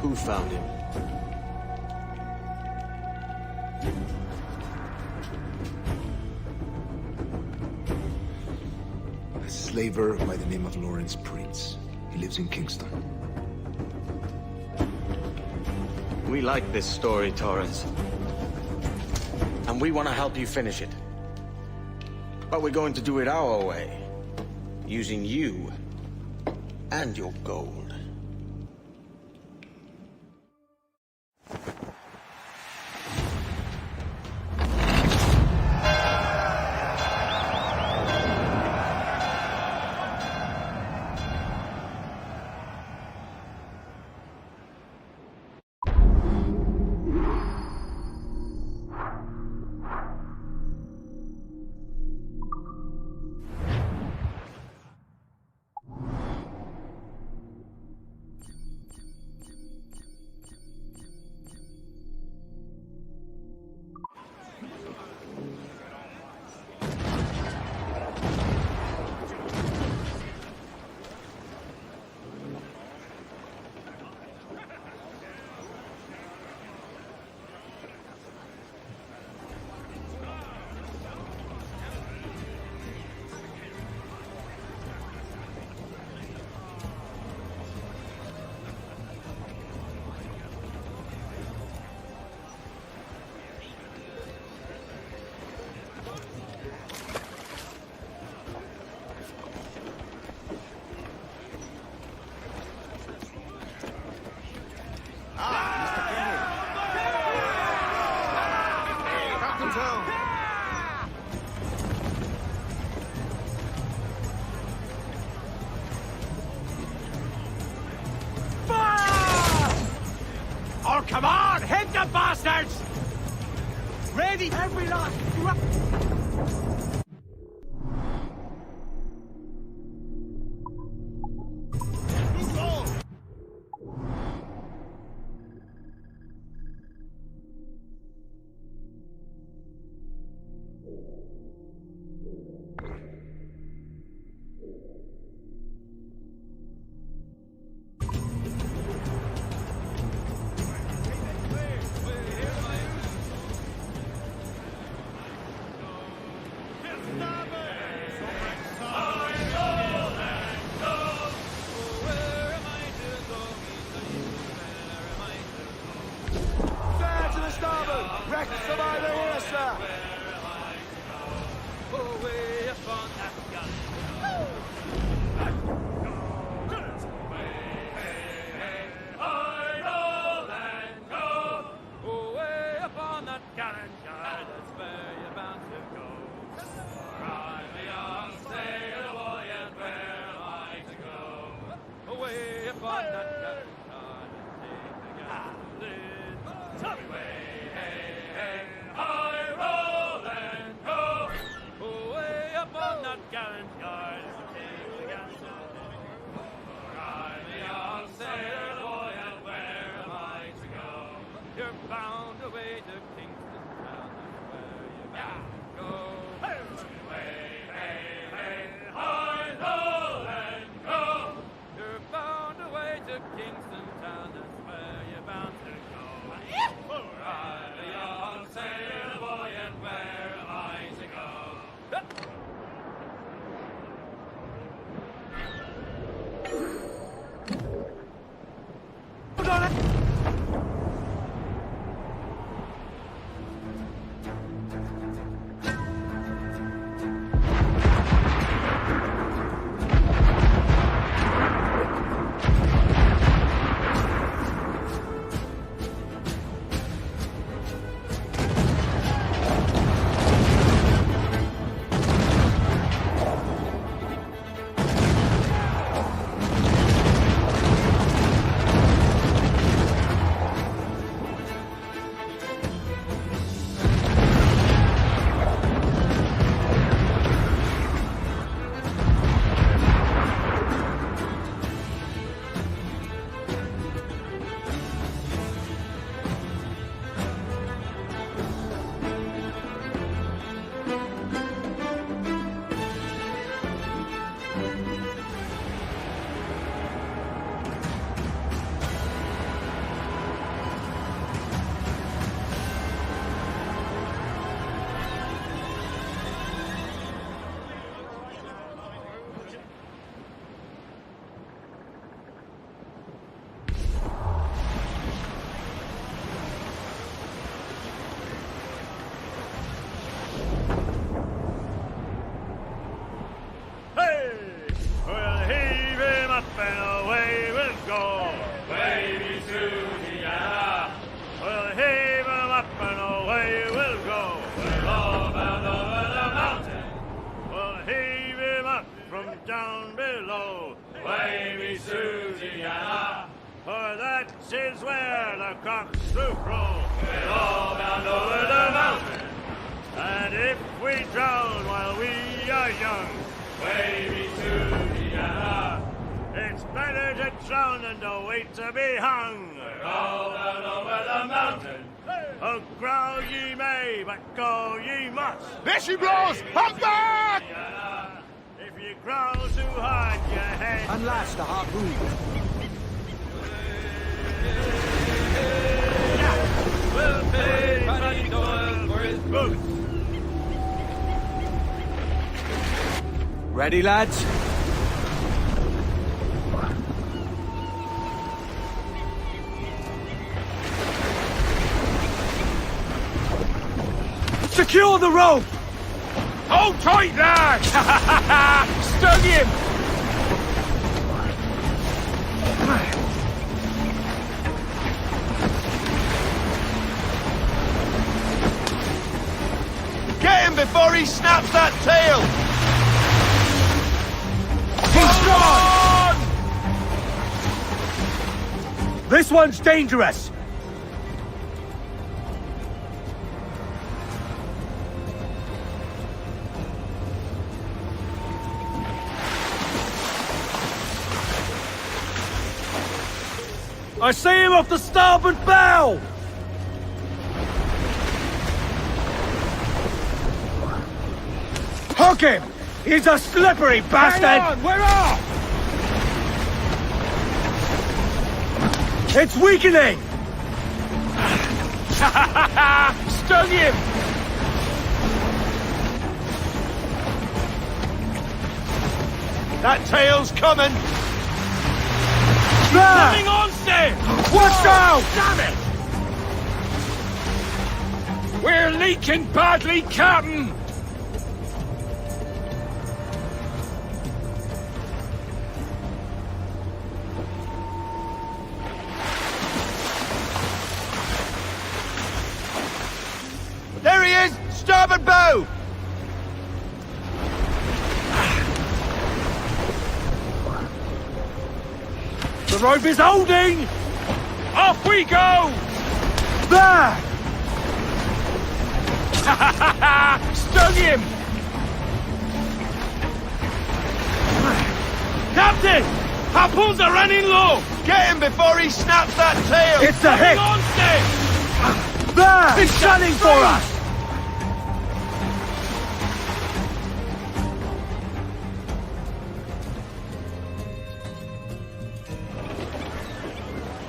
Speaker 4: Who found him?
Speaker 3: A slaver by the name of Lawrence Prince. He lives in Kingston.
Speaker 4: We like this story, Torrens. And we want to help you finish it. But we're going to do it our way. Using you and your gold.
Speaker 17: Oh, come on! Hit the bastards! Ready, every last...
Speaker 2: I roll
Speaker 9: That is where the cocks do crow. We're all bound over the mountain. And if we drown while we are young, way to Vienna. It's better to drown than to wait to be hung. We're all bound over the mountain. Oh, growl ye may, but go ye must.
Speaker 18: There she blows! I'm back!
Speaker 9: If you growl too hard, your head...
Speaker 16: Unlash the harpoon.
Speaker 9: We'll pay Paddy Doyle for his boots.
Speaker 4: Ready, lads? Secure the rope!
Speaker 2: Hold tight there! Stun him!
Speaker 17: Get him before he snaps that tail!
Speaker 2: He's gone! This one's dangerous! I see him off the starboard bow! Hook him! He's a slippery bastard! Hang on, we're off! It's weakening! Stung him!
Speaker 17: That tail's coming!
Speaker 2: Coming on, Steve! Watch out! Damn it! We're leaking badly, Captain!
Speaker 17: There he is! Starboard bow!
Speaker 2: The rope is holding! Off we go! There! Stung him! Captain! Harpoons are running low!
Speaker 17: Get him before he snaps that tail!
Speaker 2: It's a hit! On, Steve! There! He's gunning for us!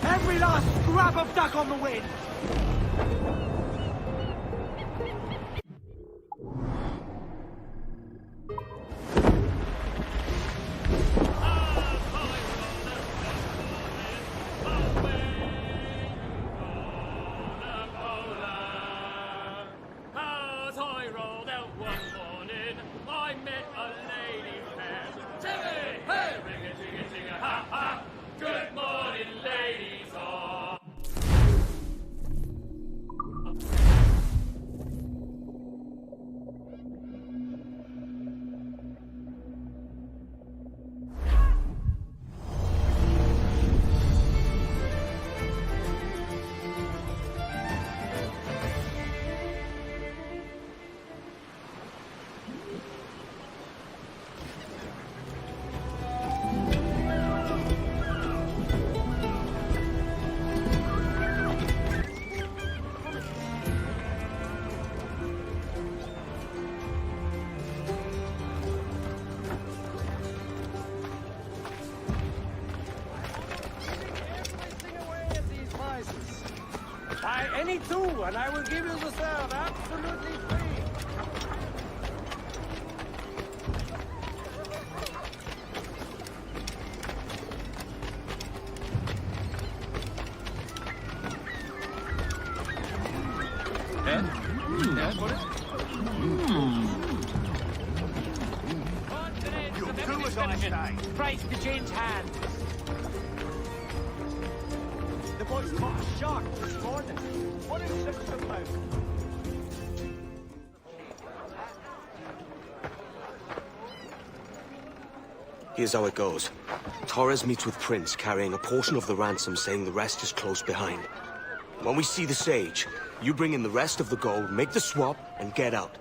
Speaker 16: Every last scrap of duck on the wind!
Speaker 12: As I rolled out one morning, I met a lady fair. Timmy! Hey! Ring-a-ting-a-ting-a, ha-ha! Good morning, ladies all!
Speaker 16: Buy any two, and I will give you the third absolutely free.
Speaker 2: Yes, what is it?
Speaker 16: Price to change hands. The boys caught a shark this morning. What is this about?
Speaker 4: Here's how it goes. Torres meets with Prince, carrying a portion of the ransom, saying the rest is close behind. When we see the Sage, you bring in the rest of the gold, make the swap, and get out.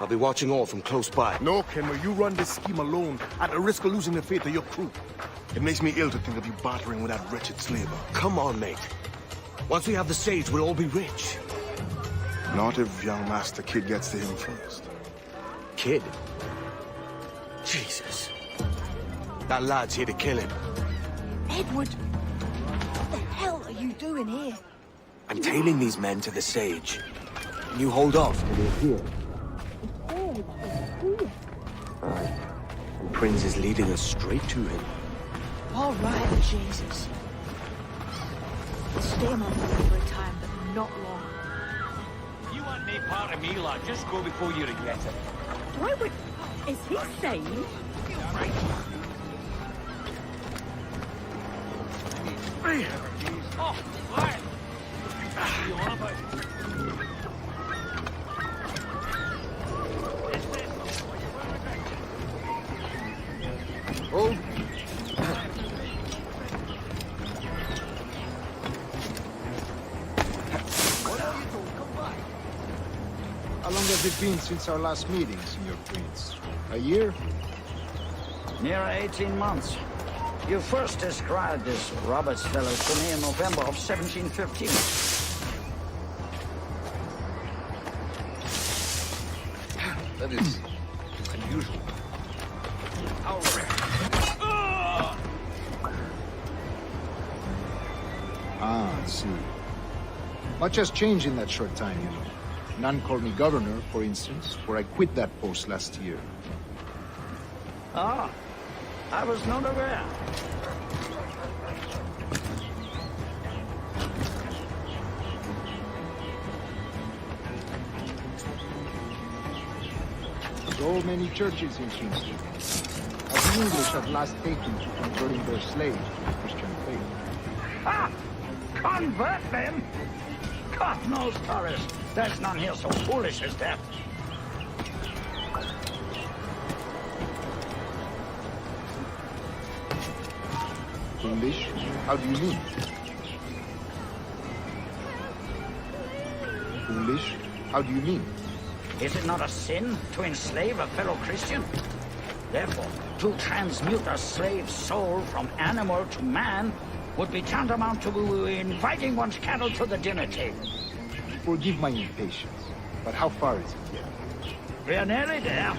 Speaker 4: I'll be watching all from close by.
Speaker 18: No, Kenway, you run this scheme alone, at the risk of losing the faith of your crew. It makes me ill to think of you bartering with that wretched slaver.
Speaker 4: Come on, mate. Once we have the Sage, we'll all be rich.
Speaker 18: Not if young Master Kid gets to him first.
Speaker 4: Kid? Jesus. That lad's here to kill him.
Speaker 11: Edward, what the hell are you doing here?
Speaker 4: I'm tailing these men to the Sage. You hold off till they're here. Aye. Prince is leading us straight to him.
Speaker 11: All right, Jesus. Stay on for a time, but not long.
Speaker 16: You want no part of me, lad. Just go before you regret it.
Speaker 26: Why would... Is he sane?
Speaker 16: Oh, right. What are you on about?
Speaker 3: Hold. How long has it been since our last meeting, Senor Prince? A year?
Speaker 8: Near 18 months. You first described this Roberts fellow to me in November of 1715.
Speaker 3: That is unusual.
Speaker 16: How rare.
Speaker 3: Ah, I see. Much has changed in that short time, you know. None called me governor, for instance, where I quit that post last year.
Speaker 8: Ah, I was not aware.
Speaker 3: So many churches in Kingston. As the English have last taken to converting their slaves to the Christian faith.
Speaker 8: Ah! Convert them? God knows, Torres. There's none here so foolish as that.
Speaker 3: Foolish? How do you mean? Foolish? How do you mean?
Speaker 8: Is it not a sin to enslave a fellow Christian? Therefore, to transmute a slave's soul from animal to man would be tantamount to inviting one's cattle to the dinner table.
Speaker 3: Forgive my impatience, but how far is it yet?
Speaker 8: We're nearly there.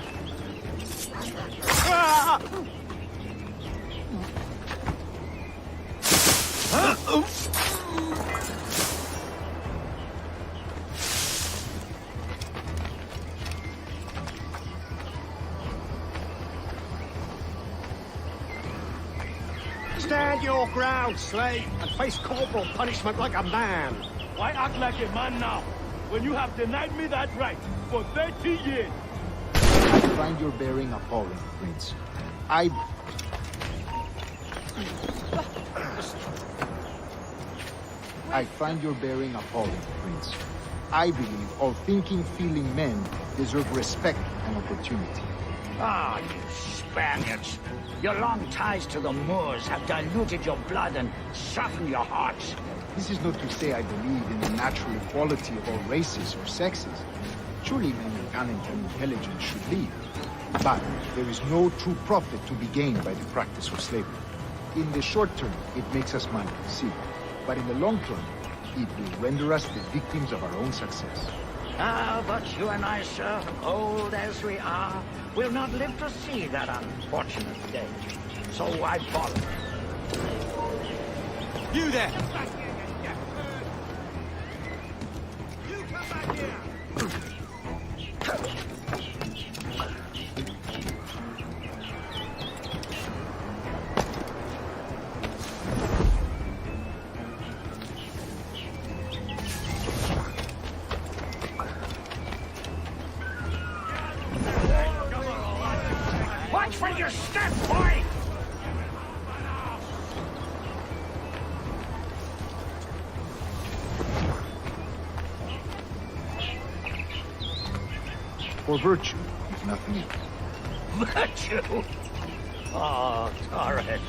Speaker 17: Stand your ground, slave, and face corporal punishment like a man.
Speaker 9: Why act like a man now, when you have denied me that right for 30 years?
Speaker 3: I find your bearing appalling, Prince. I find your bearing appalling, Prince. I believe all thinking, feeling men deserve respect and opportunity.
Speaker 8: Ah, you Spaniards. Your long ties to the Moors have diluted your blood and softened your hearts.
Speaker 3: This is not to say I believe in the natural equality of all races or sexes. Surely men of talent and intelligence should lead. But there is no true profit to be gained by the practice of slavery. In the short term, it makes us money, see. But in the long term, it will render us the victims of our own success.
Speaker 8: Ah, but you and I, sir, old as we are, will not live to see that unfortunate day. So I follow.
Speaker 16: You there!
Speaker 9: You come back here!
Speaker 8: Watch where you step, boy!
Speaker 3: For virtue, if nothing else.
Speaker 8: Virtue? Oh, Torres.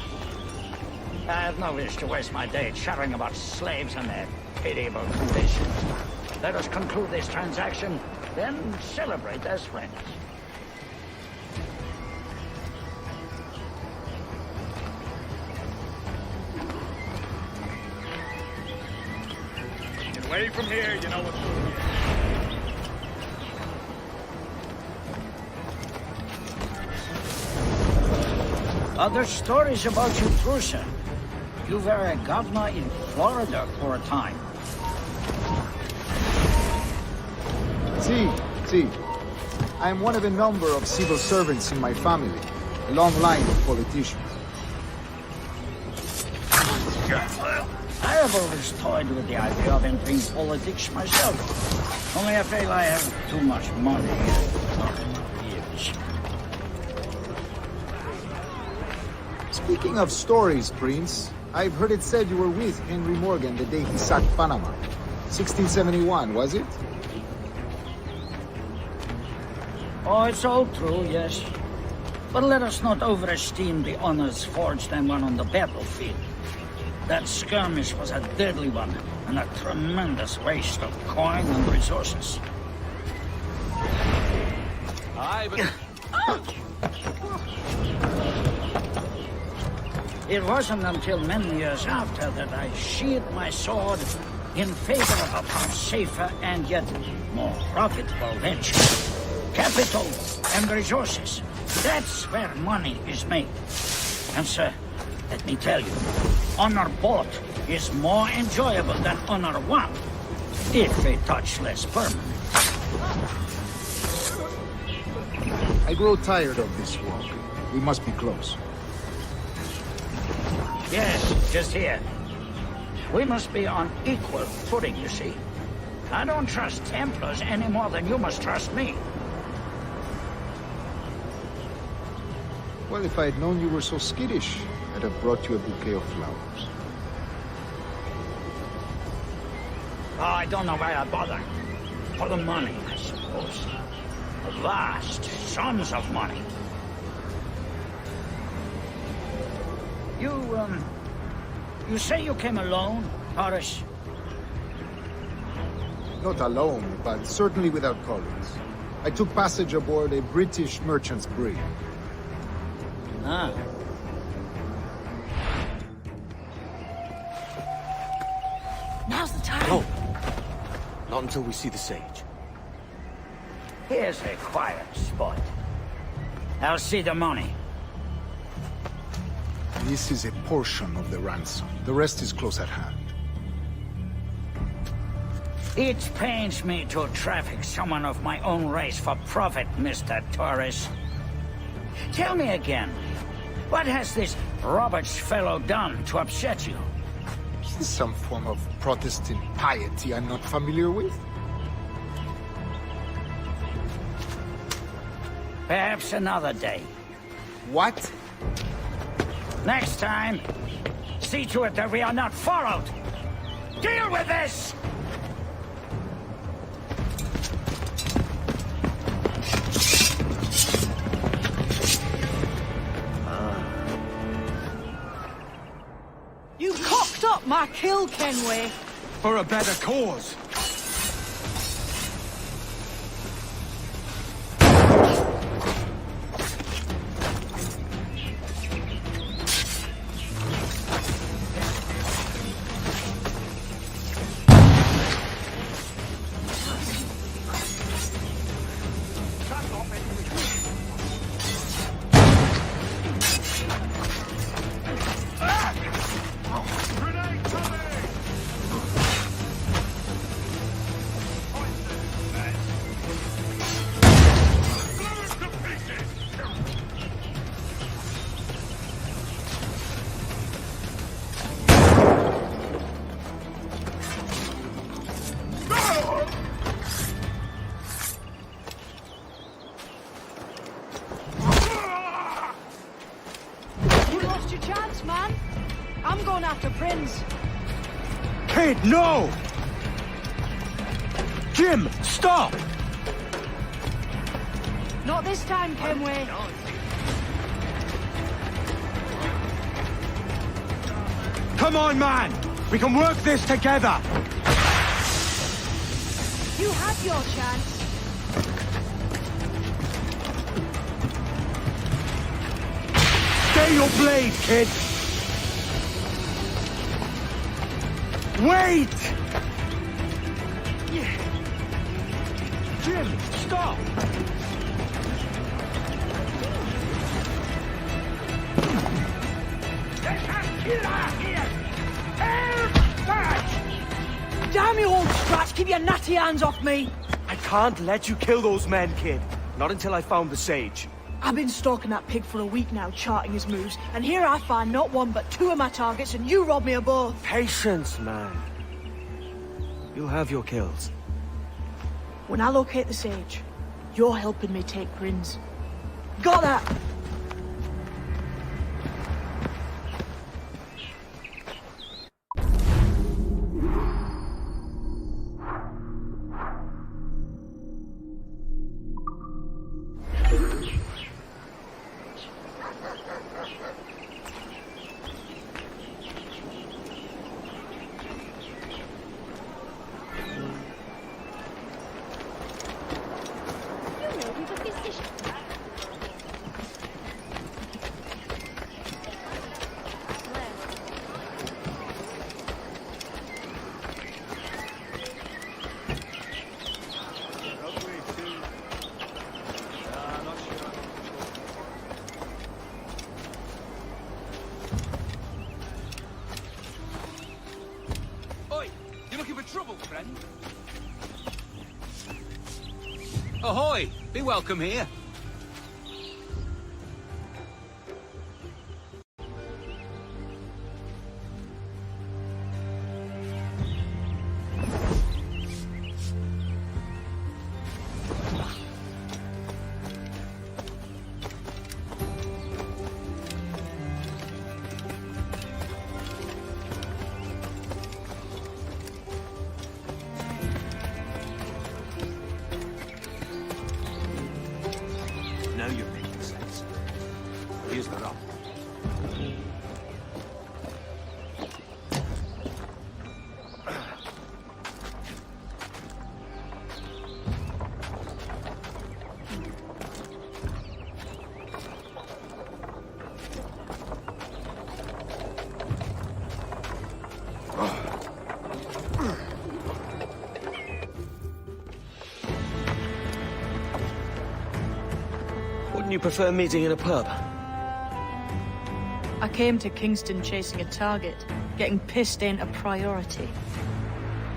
Speaker 8: I have no wish to waste my day chattering about slaves and their pitiable conditions. Let us conclude this transaction, then celebrate as friends.
Speaker 2: Get away from here, you know what to do.
Speaker 8: Other stories about you, too, sir. You were a governor in Florida for a time.
Speaker 3: See. I am one of a number of civil servants in my family. A long line of politicians.
Speaker 8: I have always toyed with the idea of entering politics myself. Only I feel I have too much money and not enough years.
Speaker 3: Speaking of stories, Prince, I've heard it said you were with Henry Morgan the day he sacked Panama. 1671, was it?
Speaker 8: Oh, it's all true, yes. But let us not overesteem the honors forged and won on the battlefield. That skirmish was a deadly one, and a tremendous waste of coin and resources.
Speaker 14: Aye, but...
Speaker 8: It wasn't until many years after that I sheathed my sword in favor of a far safer and yet more profitable venture. Capital and resources. That's where money is made. And sir, let me tell you, honor bought is more enjoyable than honor won, if a touch less permanent.
Speaker 3: I grow tired of this walk. We must be close.
Speaker 8: Yes, just here. We must be on equal footing, you see. I don't trust Templars any more than you must trust me.
Speaker 3: Well, if I had known you were so skittish, I'd have brought you a bouquet of flowers.
Speaker 8: Oh, I don't know why I bother. For the money, I suppose. Vast sums of money. You say you came alone, Horace?
Speaker 3: Not alone, but certainly without colleagues. I took passage aboard a British merchant's brig.
Speaker 8: Ah.
Speaker 11: Now's the time.
Speaker 4: No. Not until we see the sage.
Speaker 8: Here's a quiet spot. I'll see the money.
Speaker 3: This is a portion of the ransom. The rest is close at hand.
Speaker 8: It pains me to traffic someone of my own race for profit, Mr. Torres. Tell me again, what has this Roberts fellow done to upset you?
Speaker 3: Is this some form of Protestant piety I'm not familiar with?
Speaker 8: Perhaps another day.
Speaker 3: What?
Speaker 8: Next time, see to it that we are not followed. Deal with this!
Speaker 11: You cocked up my kill, Kenway.
Speaker 4: For a better cause.
Speaker 2: Kid, no! Jim, stop!
Speaker 11: Not this time, Kenway.
Speaker 17: Come on, man! We can work this together!
Speaker 11: You have your chance.
Speaker 17: Stay your blade, kid! Wait! Jim, stop!
Speaker 11: Damn you, old scratch! Keep your natty hands off me!
Speaker 17: I can't let you kill those men, kid. Not until I found the sage.
Speaker 11: I've been stalking that pig for a week now, charting his moves, and here I find not one but two of my targets, and you rob me of both.
Speaker 17: Patience, man. You'll have your kills.
Speaker 11: When I locate the sage, you're helping me take Grins. Got that?
Speaker 19: Ahoy! Be welcome here.
Speaker 17: Now you're making sense. Here's the rub. Wouldn't you prefer meeting in a pub?
Speaker 11: I came to Kingston chasing a target. Getting pissed ain't a priority.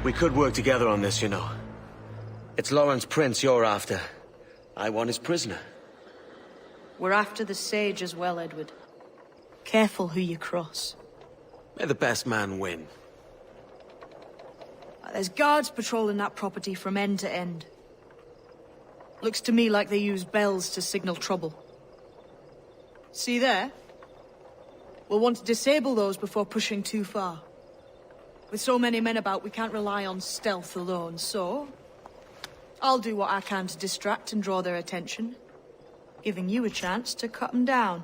Speaker 4: We could work together on this, you know. It's Lawrence Prince you're after. I want his prisoner.
Speaker 11: We're after the sage as well, Edward. Careful who you cross.
Speaker 4: May the best man win.
Speaker 11: There's guards patrolling that property from end to end. Looks to me like they use bells to signal trouble. See there? We'll want to disable those before pushing too far. With so many men about, we can't rely on stealth alone, so... I'll do what I can to distract and draw their attention, giving you a chance to cut them down.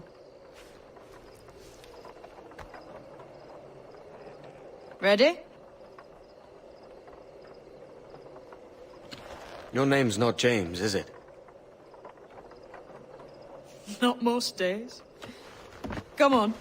Speaker 11: Ready?
Speaker 4: Your name's not James, is it?
Speaker 11: Not most days. Come on.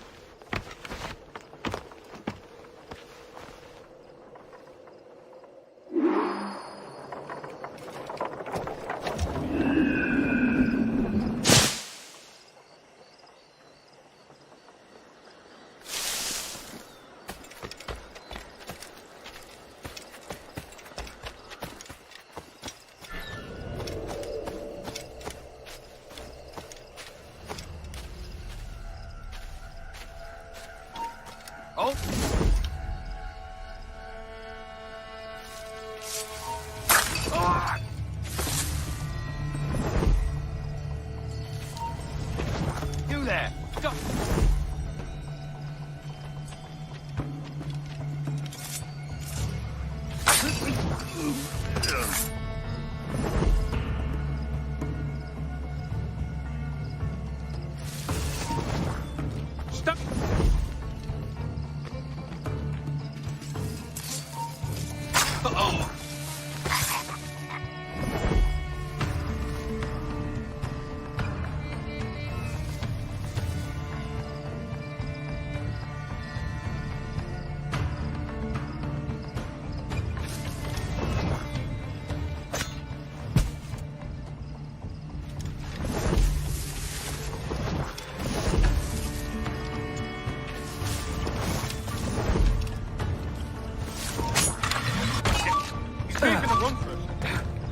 Speaker 19: Oh!
Speaker 17: Ah! You there! Stop!
Speaker 19: Stop!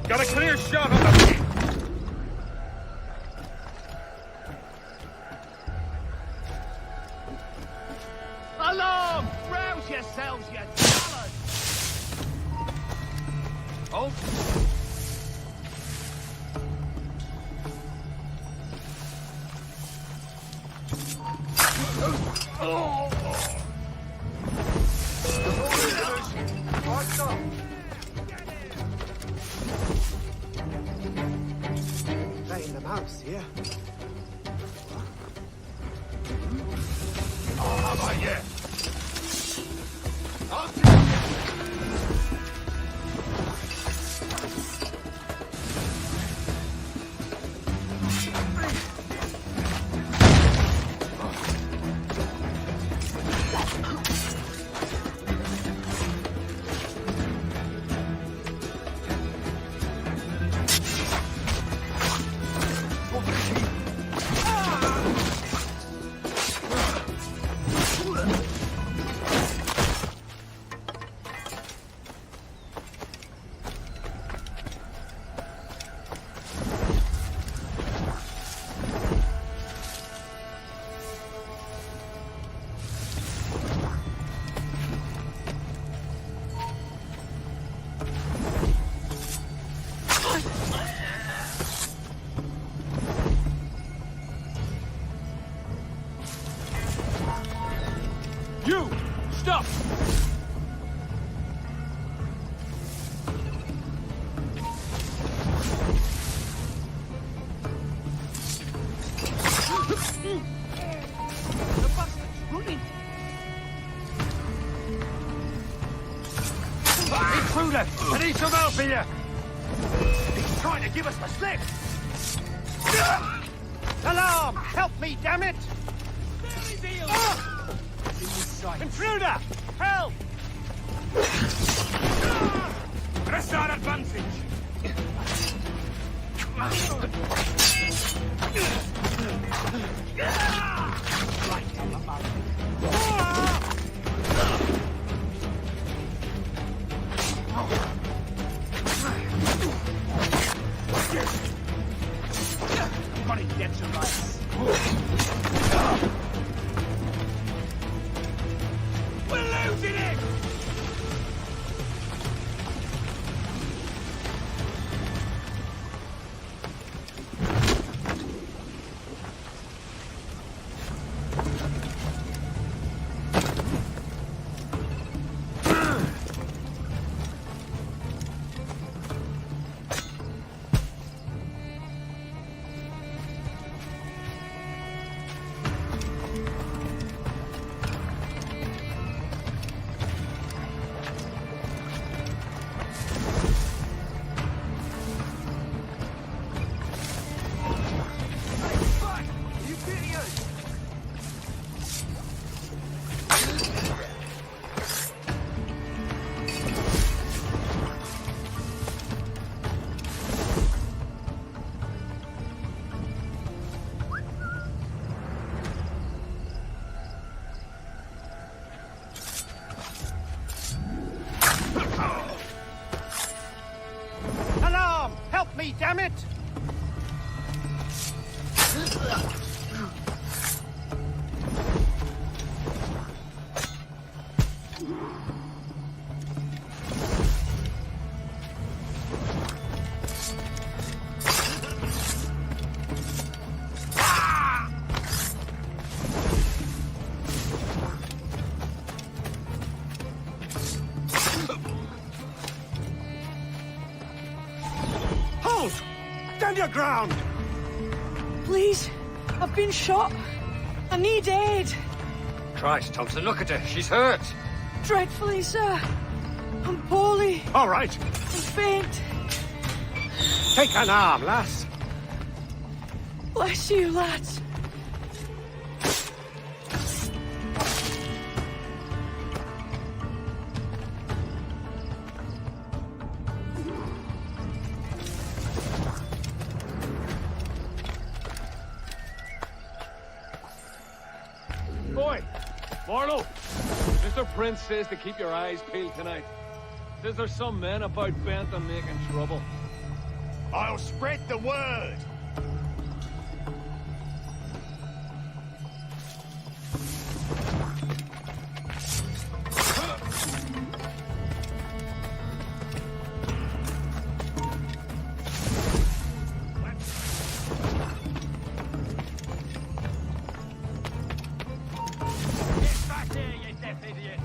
Speaker 2: Got a clear shot on the...
Speaker 17: Alarm! Rouse yourselves, you cowards!
Speaker 2: Oh?
Speaker 16: Playing the mouse here.
Speaker 2: How about you?
Speaker 17: You! Stop! The bastard's running! Intruder! I need some help here! He's trying to give us the slip! Alarm! Help me, damn it! Intruder! Help! Press our advantage! Right on the mouth. Got it, get some rights. We're losing it! Alarm! Help me, damn it! Halt! Stand your ground!
Speaker 26: Please, I've been shot. I need aid.
Speaker 17: Christ, Thompson, look at her. She's hurt.
Speaker 26: Dreadfully, sir.
Speaker 11: I'm poorly.
Speaker 7: All right.
Speaker 11: I'm faint.
Speaker 7: Take an arm, lass.
Speaker 11: Bless you, lads.
Speaker 2: Boy, Marlowe, Mr. Prince says to keep your eyes peeled tonight. Says there's some men about bent on making trouble.
Speaker 9: I'll spread the word.
Speaker 2: Get back here, you deaf idiot!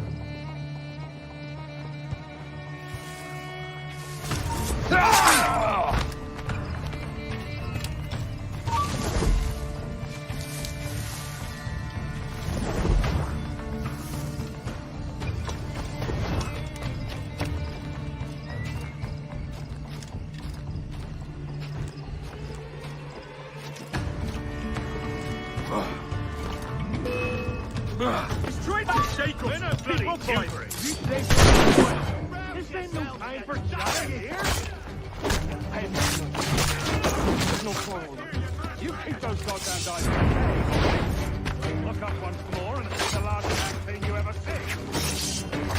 Speaker 9: He's trying to shake us.
Speaker 2: We're no bloody
Speaker 9: People fight.
Speaker 2: gibbering.
Speaker 9: You think this ain't no time for shouting here? There's no quarrel. You keep those goddamn guys away. Look up once more and it's the largest thing you ever see.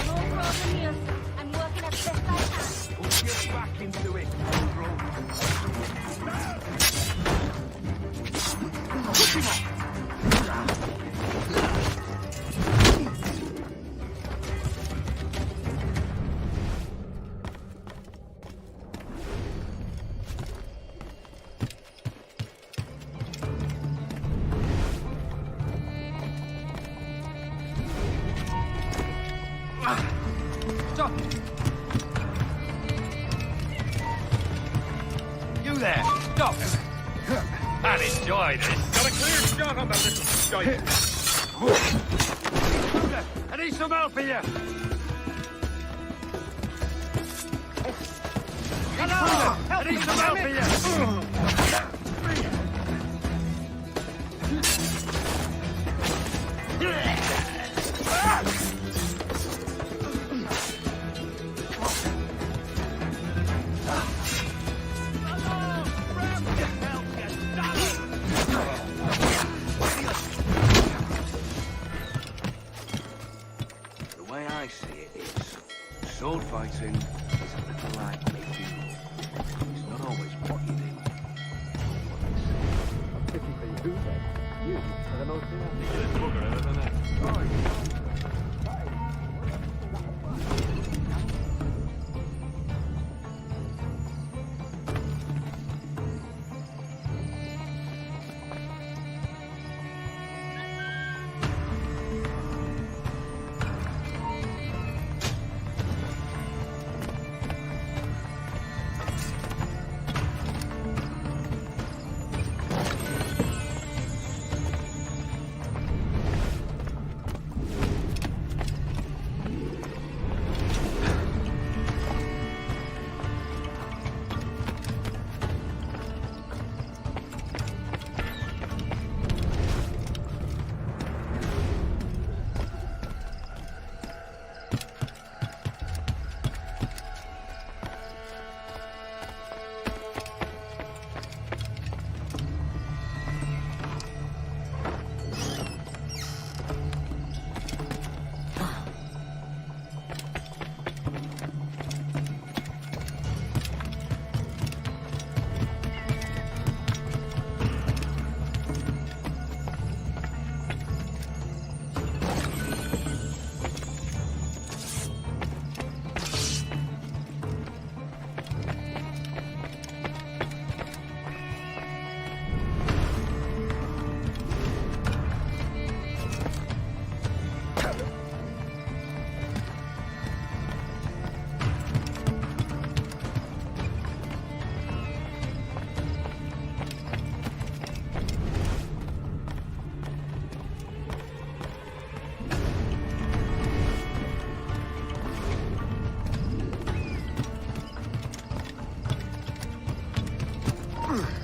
Speaker 20: No problem here. I'm working as best I can.
Speaker 9: Put your back into it, bro. Push him off.
Speaker 2: Stop! You there! Stop! I'll enjoy this. Got a clear shot on the little shite. I need some help here. Hello! I need some help here.
Speaker 5: The way I see it is, sword fighting is a little like making love. It's not always what you do.
Speaker 2: Pity for you, then. You are the most inarticulate bugger I've ever met.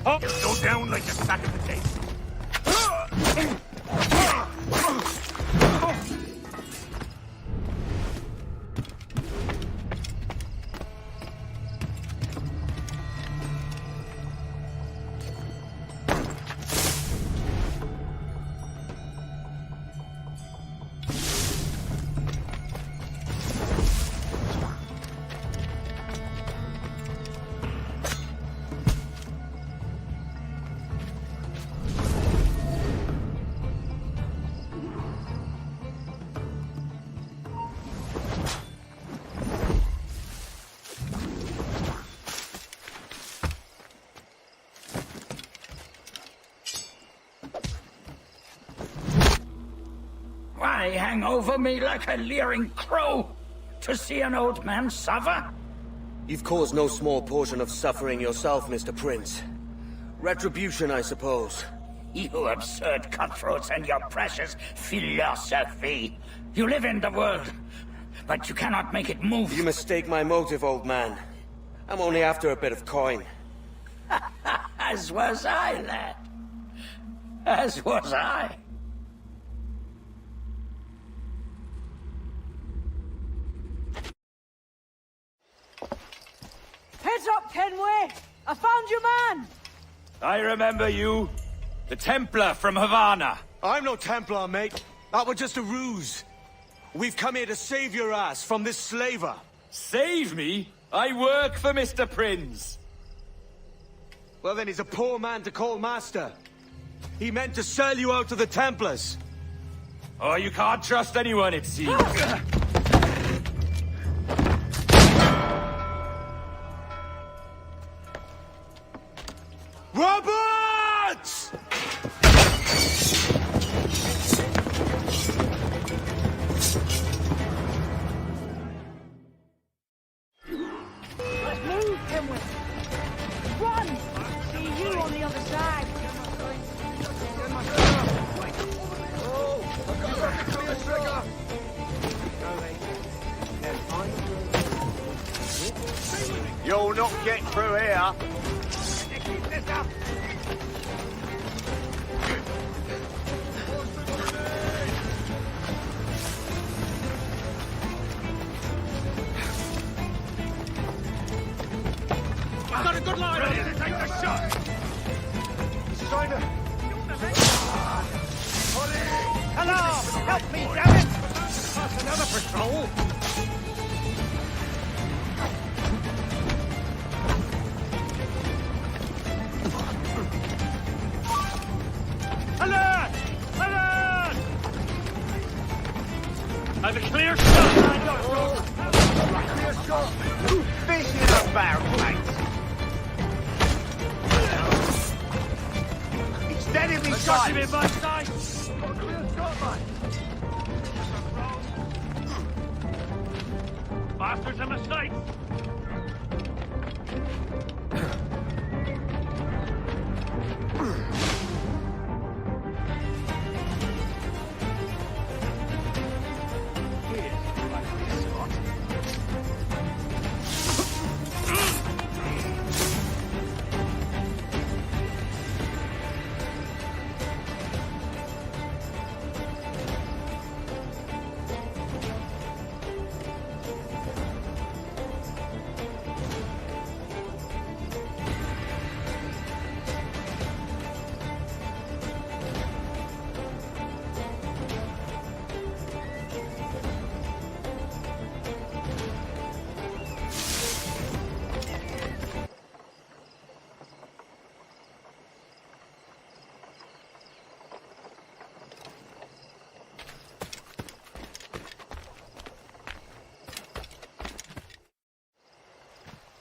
Speaker 2: Oh, you'll go down like a sack of potatoes.
Speaker 8: Why hang over me like a leering crow? To see an old man suffer?
Speaker 4: You've caused no small portion of suffering yourself, Mr. Prince. Retribution, I suppose.
Speaker 8: You absurd cutthroats and your precious philosophy. You live in the world, but you cannot make it move.
Speaker 4: You mistake my motive, old man. I'm only after a bit of coin.
Speaker 8: As was I, lad. As was I.
Speaker 11: Heads up, Kenway! I found your man!
Speaker 7: I remember you. The Templar from Havana.
Speaker 17: I'm no Templar, mate. That was just a ruse. We've come here to save your ass from this slaver.
Speaker 7: Save me? I work for Mr. Prince.
Speaker 17: Well, then he's a poor man to call master. He meant to sell you out to the Templars.
Speaker 7: Oh, you can't trust anyone, it seems.
Speaker 17: Roberts!
Speaker 11: Let's move, Kenway! Run! See you on the other side!
Speaker 2: You'll not get through here.
Speaker 17: I've got a good line.
Speaker 2: Ready to take the shot.
Speaker 17: He's trying to...
Speaker 2: Hello! Help me, damn it! That's another patrol.
Speaker 12: Alert! Alert! I've a clear shot!
Speaker 2: Clear shot. Fish in a barrel, mate. He's dead in me
Speaker 12: Got him in
Speaker 2: sights.
Speaker 12: my sight!
Speaker 2: Clear shot, mate.
Speaker 12: Bastards in my sight!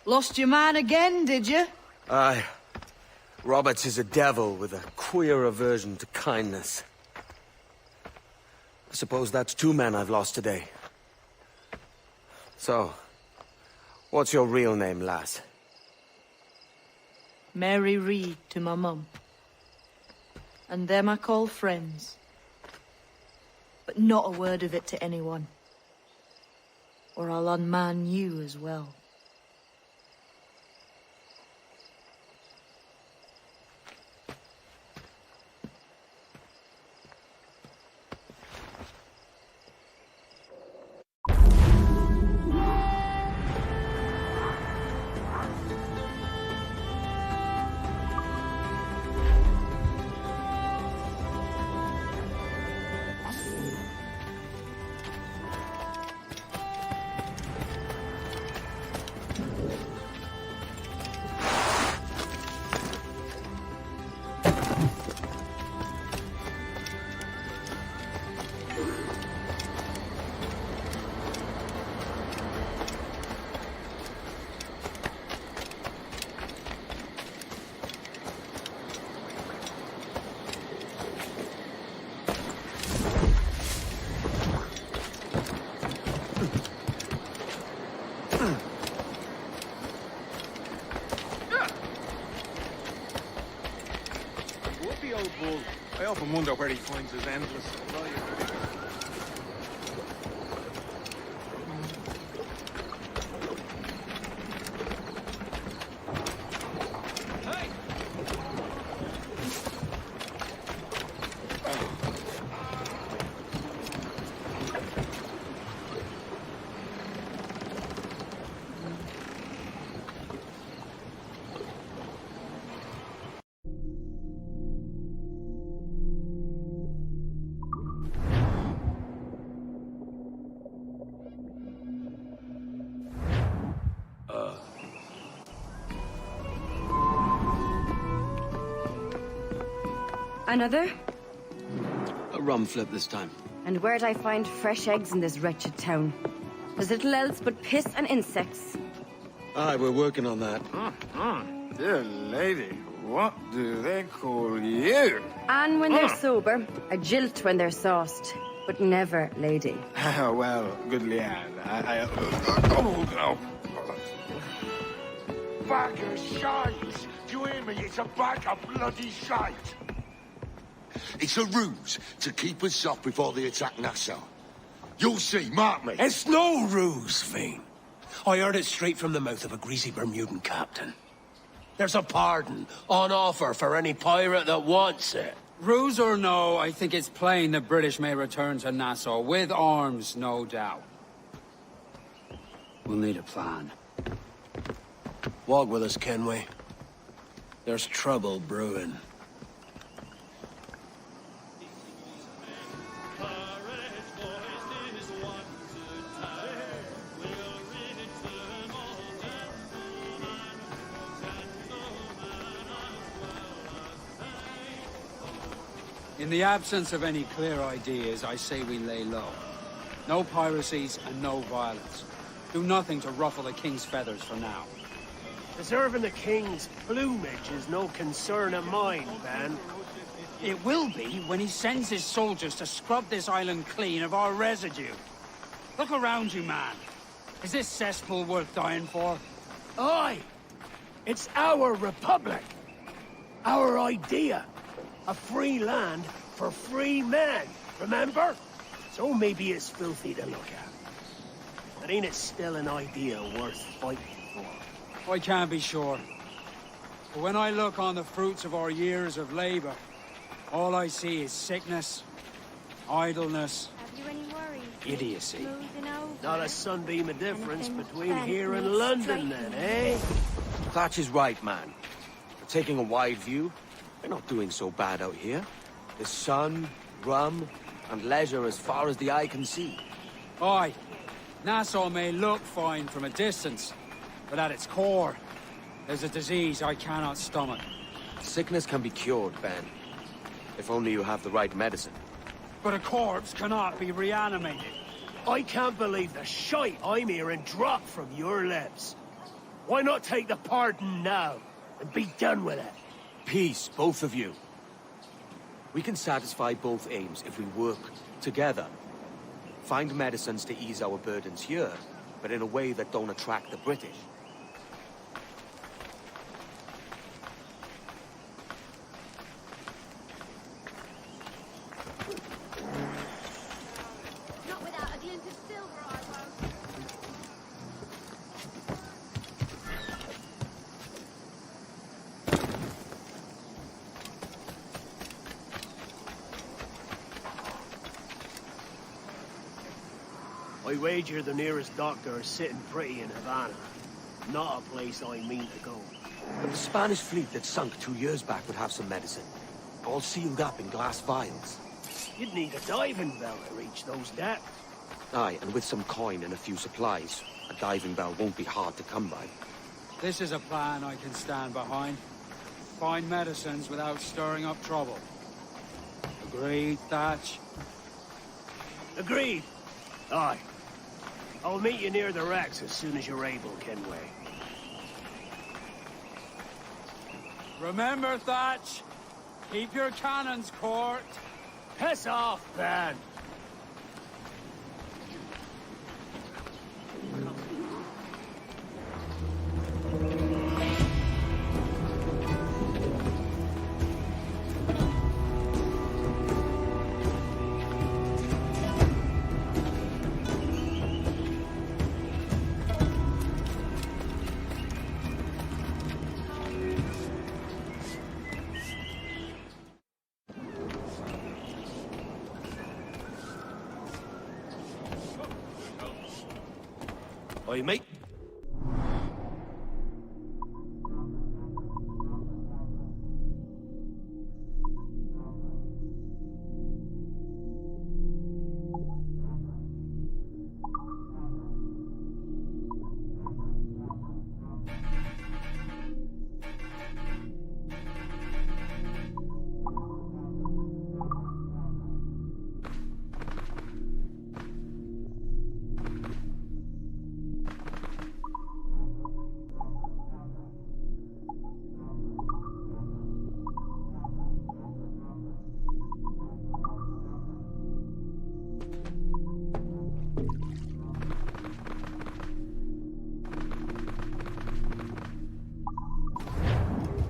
Speaker 11: Lost your man again, did you?
Speaker 4: Aye. Roberts is a devil with a queer aversion to kindness. I suppose that's 2 men I've lost today. So, what's your real name, lass?
Speaker 11: Mary Reed to my mum. And them I call friends. But not a word of it to anyone. Or I'll unman you as well.
Speaker 7: often wonder where he finds his endless supply of beer.
Speaker 10: Another?
Speaker 4: A rum flip this time.
Speaker 10: And where'd I find fresh eggs in this wretched town? There's little else but piss and insects.
Speaker 4: Aye, we're working on that.
Speaker 7: Dear lady, what do they call you?
Speaker 10: And when they're sober, a jilt when they're sauced. But never lady.
Speaker 7: Well, good Leanne, oh, no.
Speaker 1: Bag of shite! Do you hear me? It's a bag of bloody shite! It's a ruse to keep us soft before they attack Nassau. You'll see, mark me.
Speaker 15: It's no ruse, Fiend. I heard it straight from the mouth of a greasy Bermudan captain. There's a pardon on offer for any pirate that wants it.
Speaker 21: Ruse or no, I think it's plain the British may return to Nassau, with arms, no doubt. We'll need a plan.
Speaker 15: Walk with us, Kenway. There's trouble brewing.
Speaker 21: In the absence of any clear ideas, I say we lay low. No piracies and no violence. Do nothing to ruffle the king's feathers for now.
Speaker 16: Preserving the king's plumage is no concern of mine, Ben.
Speaker 21: It will be when he sends his soldiers to scrub this island clean of our residue. Look around you, man. Is this cesspool worth dying for?
Speaker 16: Aye! It's our republic! Our idea! A free land for free men, remember? So maybe it's filthy to look at. But ain't it still an idea worth fighting for?
Speaker 21: I can't be sure. But when I look on the fruits of our years of labor, all I see is sickness, idleness,
Speaker 20: Have you any worries?
Speaker 21: idiocy.
Speaker 20: Moving over.
Speaker 16: Not a sunbeam of difference between here and London, then, eh?
Speaker 4: Thatch is right, man. But taking a wide view, we're not doing so bad out here. There's sun, rum, and leisure as far as the eye can see.
Speaker 21: Aye, Nassau may look fine from a distance, but at its core, there's a disease I cannot stomach.
Speaker 4: Sickness can be cured, Ben. If only you have the right medicine.
Speaker 21: But a corpse cannot be reanimated.
Speaker 16: I can't believe the shite I'm hearing drop from your lips. Why not take the pardon now and be done with it?
Speaker 4: Peace, both of you. We can satisfy both aims if we work together. Find medicines to ease our burdens here, but in a way that don't attract the British.
Speaker 20: Not without a glint of silver, I won't.
Speaker 16: I wager the nearest doctor is sitting pretty in Havana. Not a place I mean to go.
Speaker 4: But the Spanish fleet that sunk 2 years back would have some medicine. All sealed up in glass vials.
Speaker 16: You'd need a diving bell to reach those depths.
Speaker 4: Aye, and with some coin and a few supplies, a diving bell won't be hard to come by.
Speaker 21: This is a plan I can stand behind. Find medicines without stirring up trouble. Agreed, Thatch?
Speaker 16: Agreed. Aye. I'll meet you near the wrecks as soon as you're able, Kenway.
Speaker 21: Remember, Thatch, keep your cannons corked.
Speaker 16: Piss off, Ben.
Speaker 17: Aye, mate.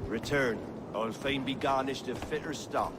Speaker 2: Return. I'll fain be garnished of fitter stock.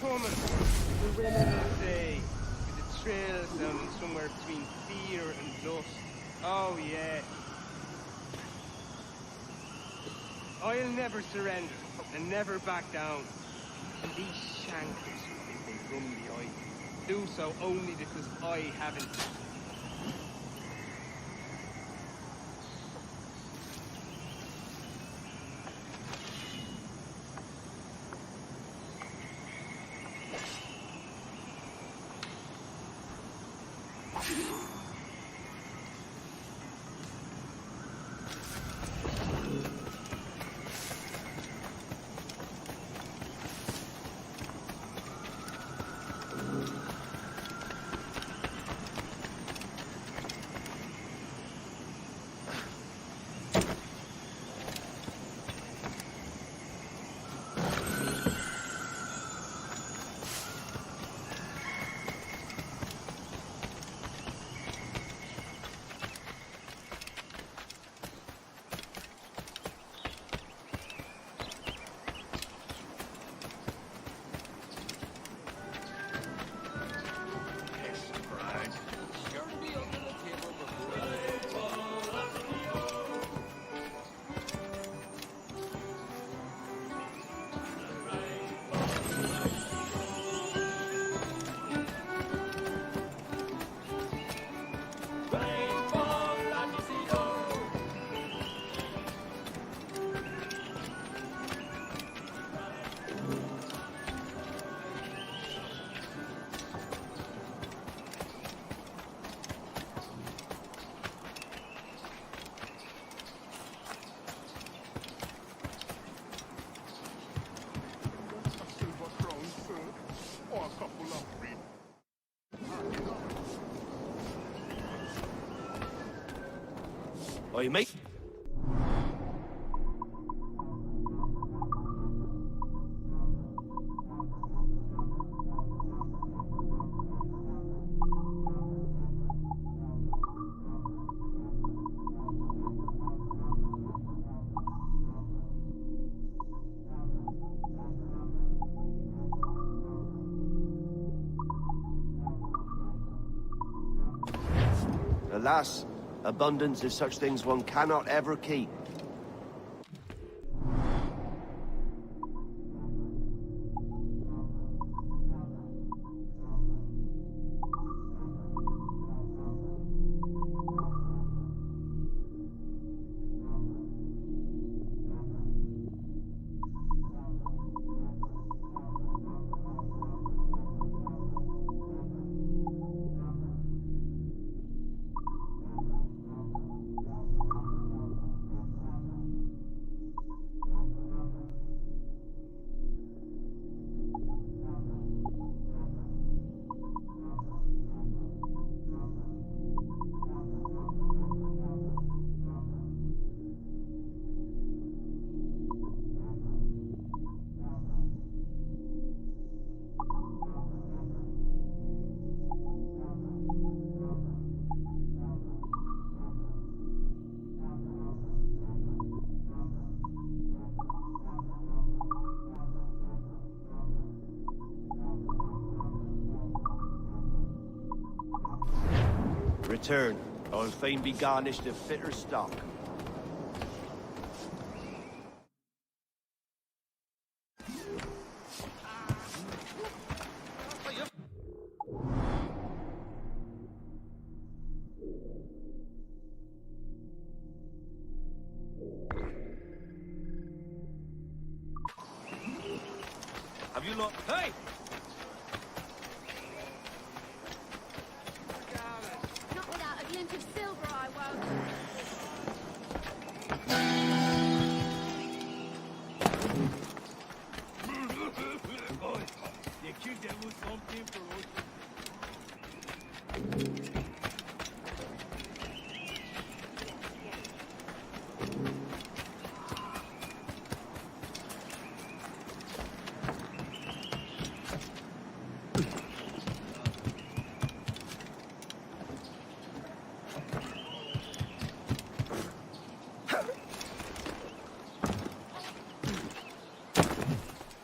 Speaker 6: The women will say, with a trail sounding somewhere between fear and lust. Oh, yeah. I'll never surrender and never back down. And these shankers who think they run the eye do so only because I haven't.
Speaker 17: Oi, mate.
Speaker 13: Alas, abundance is such things one cannot ever keep. Return, I'll fain be garnished of fitter stock. Have you not? Hey!
Speaker 20: Not without a glint of silver, I won't.
Speaker 9: Boy, you could do something for us.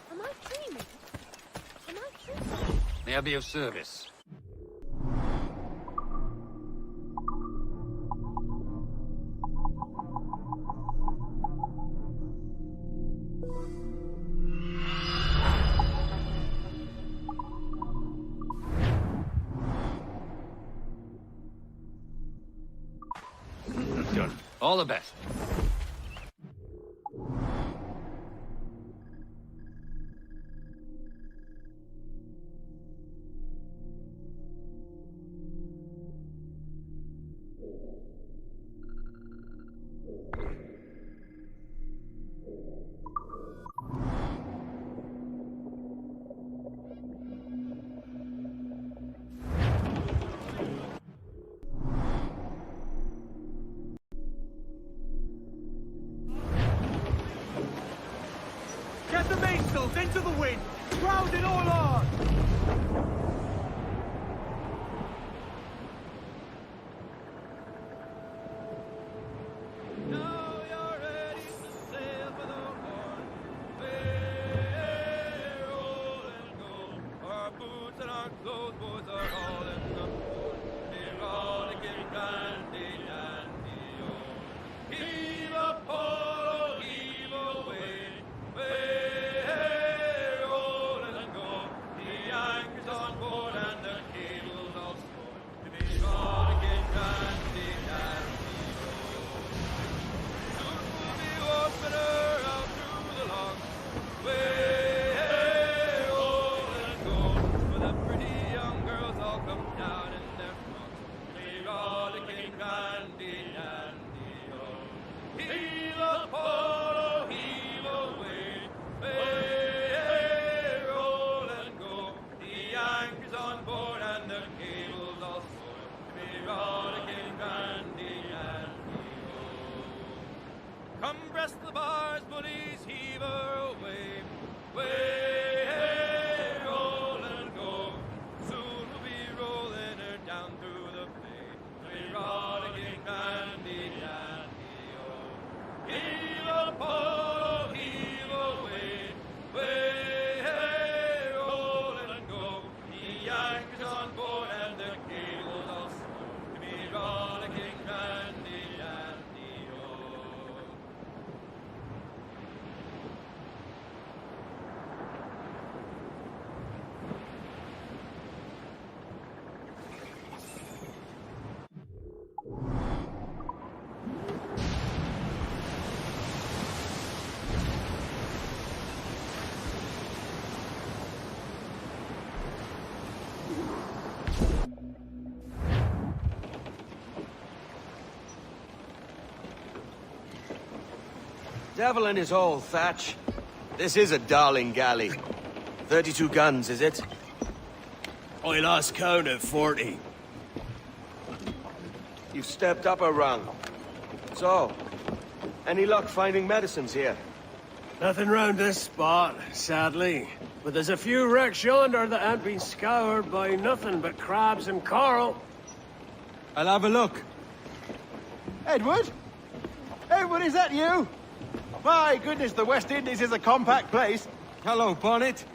Speaker 20: Am I dreaming? Am I dreaming?
Speaker 19: May I be of service? Done. All the best.
Speaker 2: Get the mainsails into the wind! Ground it all on!
Speaker 12: Our boots and our clothes, boys, are all in the port. We're all getting brandy and the heave a pole, heave away. We're rolling and go. The anchor's on Come breast the bars, bullies, heave her away. Way, hey, roll and go. Soon we'll be rolling her down through the bay. We rollicking dandy, dandy, oh. Heave a pole, heave away. Way, hey, roll and go. The anchor's on board and the cable's all snowed. We rollicking dandy, dandy, oh.
Speaker 4: Devil in his hole, Thatch. This is a darling galley. 32 guns, is it?
Speaker 15: I lost count at 40.
Speaker 4: You've stepped up a rung. So, any luck finding medicines here?
Speaker 16: Nothing round this spot, sadly. But there's a few wrecks yonder that ain't been scoured by nothing but crabs and coral.
Speaker 4: I'll have a look.
Speaker 17: Edward? Edward, is that you? My goodness, the West Indies is a compact place.
Speaker 4: Hello, Bonnet.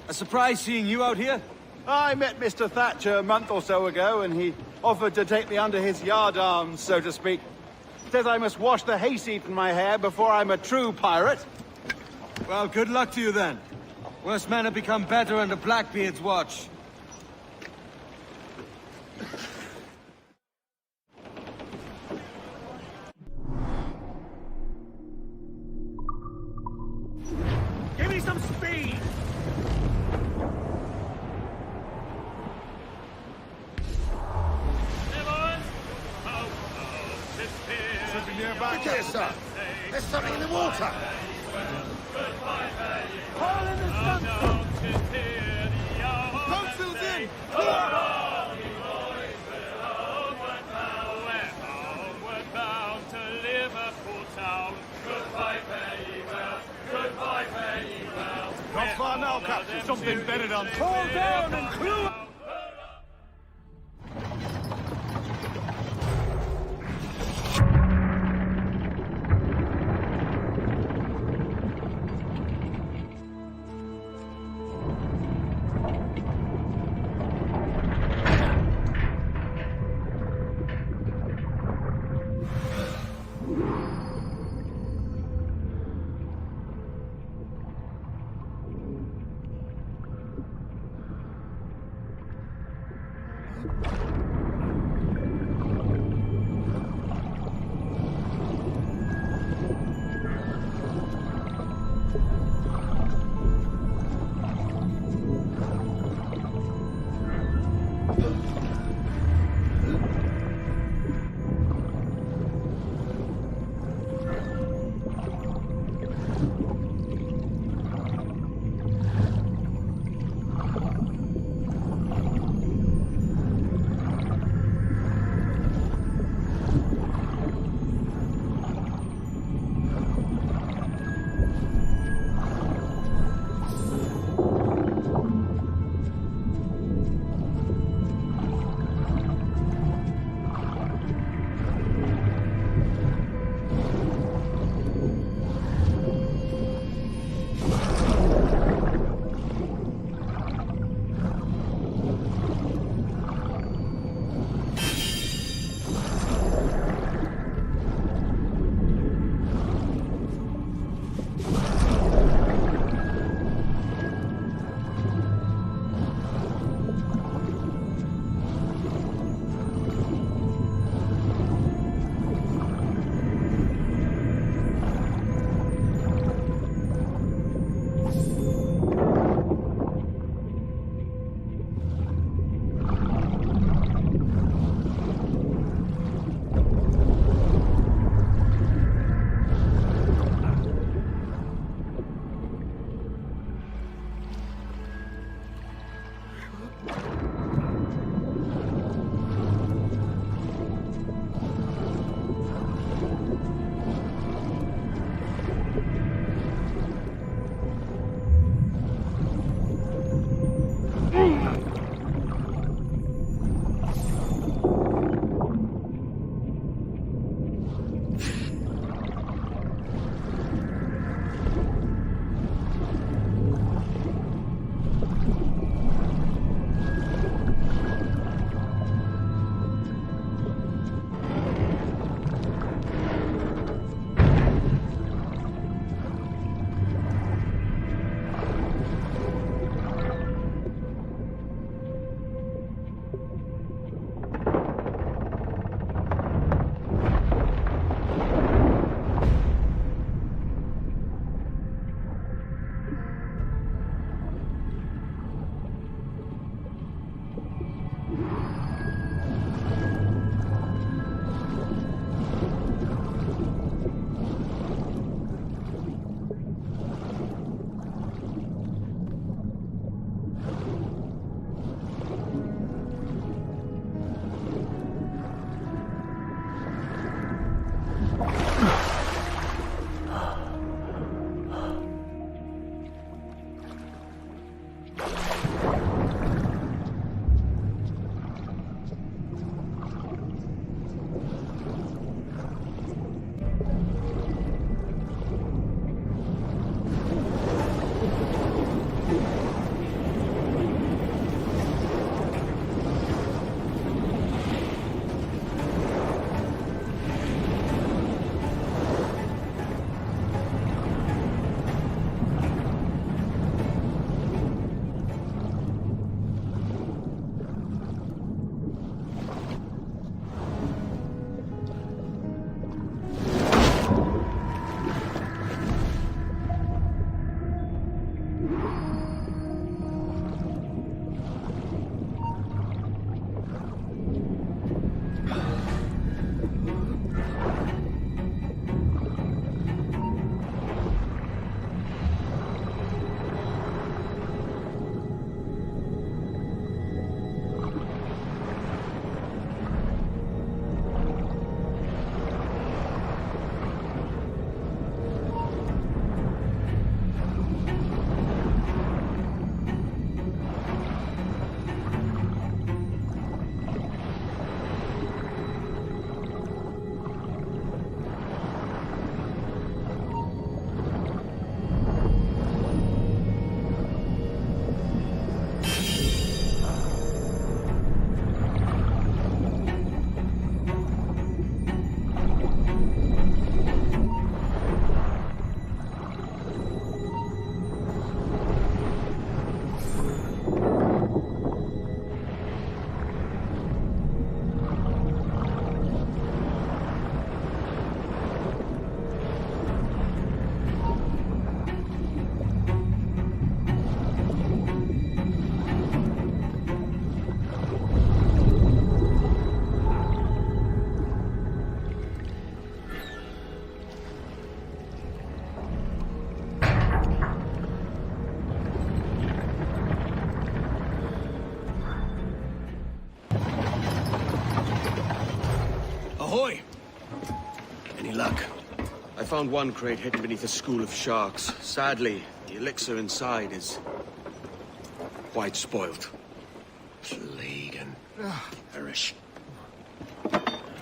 Speaker 4: A surprise seeing you out here.
Speaker 17: I met Mr. Thatcher a month or so ago, and he offered to take me under his yardarms, so to speak. Says I must wash the hayseed from my hair before I'm a true pirate.
Speaker 4: Well, good luck to you then. Worst men have become better under Blackbeard's watch.
Speaker 17: Give me some speed!
Speaker 1: Something nearby. Look here, sir. There's something in the water.
Speaker 17: Haul in the sun!
Speaker 1: Boatfield's in!
Speaker 12: Bound to Liverpool town. Goodbye, fare well. Goodbye, fare well.
Speaker 17: Not far now, Captain. Something better done.
Speaker 12: Fall down and clew.
Speaker 15: Ahoy! Any luck?
Speaker 4: I found one crate hidden beneath a school of sharks. Sadly, the elixir inside is quite spoiled.
Speaker 15: Plague and perish.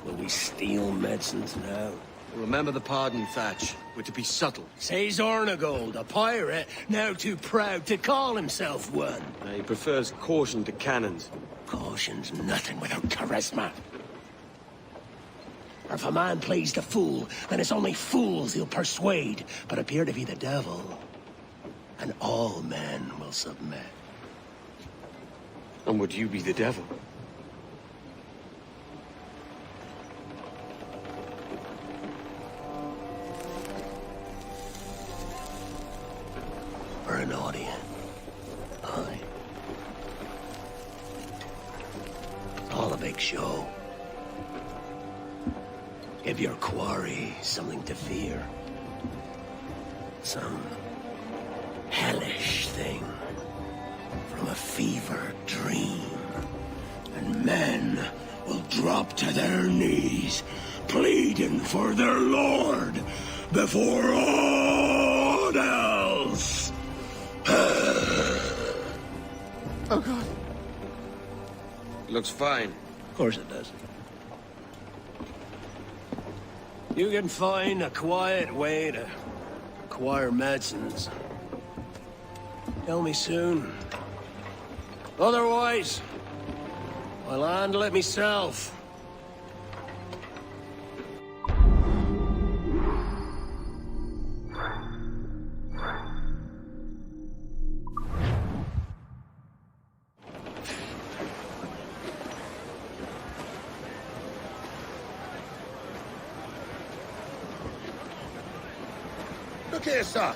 Speaker 15: Will we steal medicines now?
Speaker 4: Remember the pardon, Thatch. We're to be subtle.
Speaker 15: Says Ornagold, a pirate, now too proud to call himself one.
Speaker 4: He prefers caution to cannons.
Speaker 15: Caution's nothing without charisma. Or if a man plays the fool, then it's only fools he'll persuade, but appear to be the devil. And all men will submit.
Speaker 4: And would you be the devil?
Speaker 15: Or an audience. Aye. All a big show. Give your quarry something to fear. Some hellish thing from a fevered dream. And men will drop to their knees, pleading for their lord before all else.
Speaker 4: Oh, God. Looks fine.
Speaker 15: Of course it does. You can find a quiet way to acquire medicines. Tell me soon. Otherwise, I'll handle it myself.
Speaker 1: Look here, sir.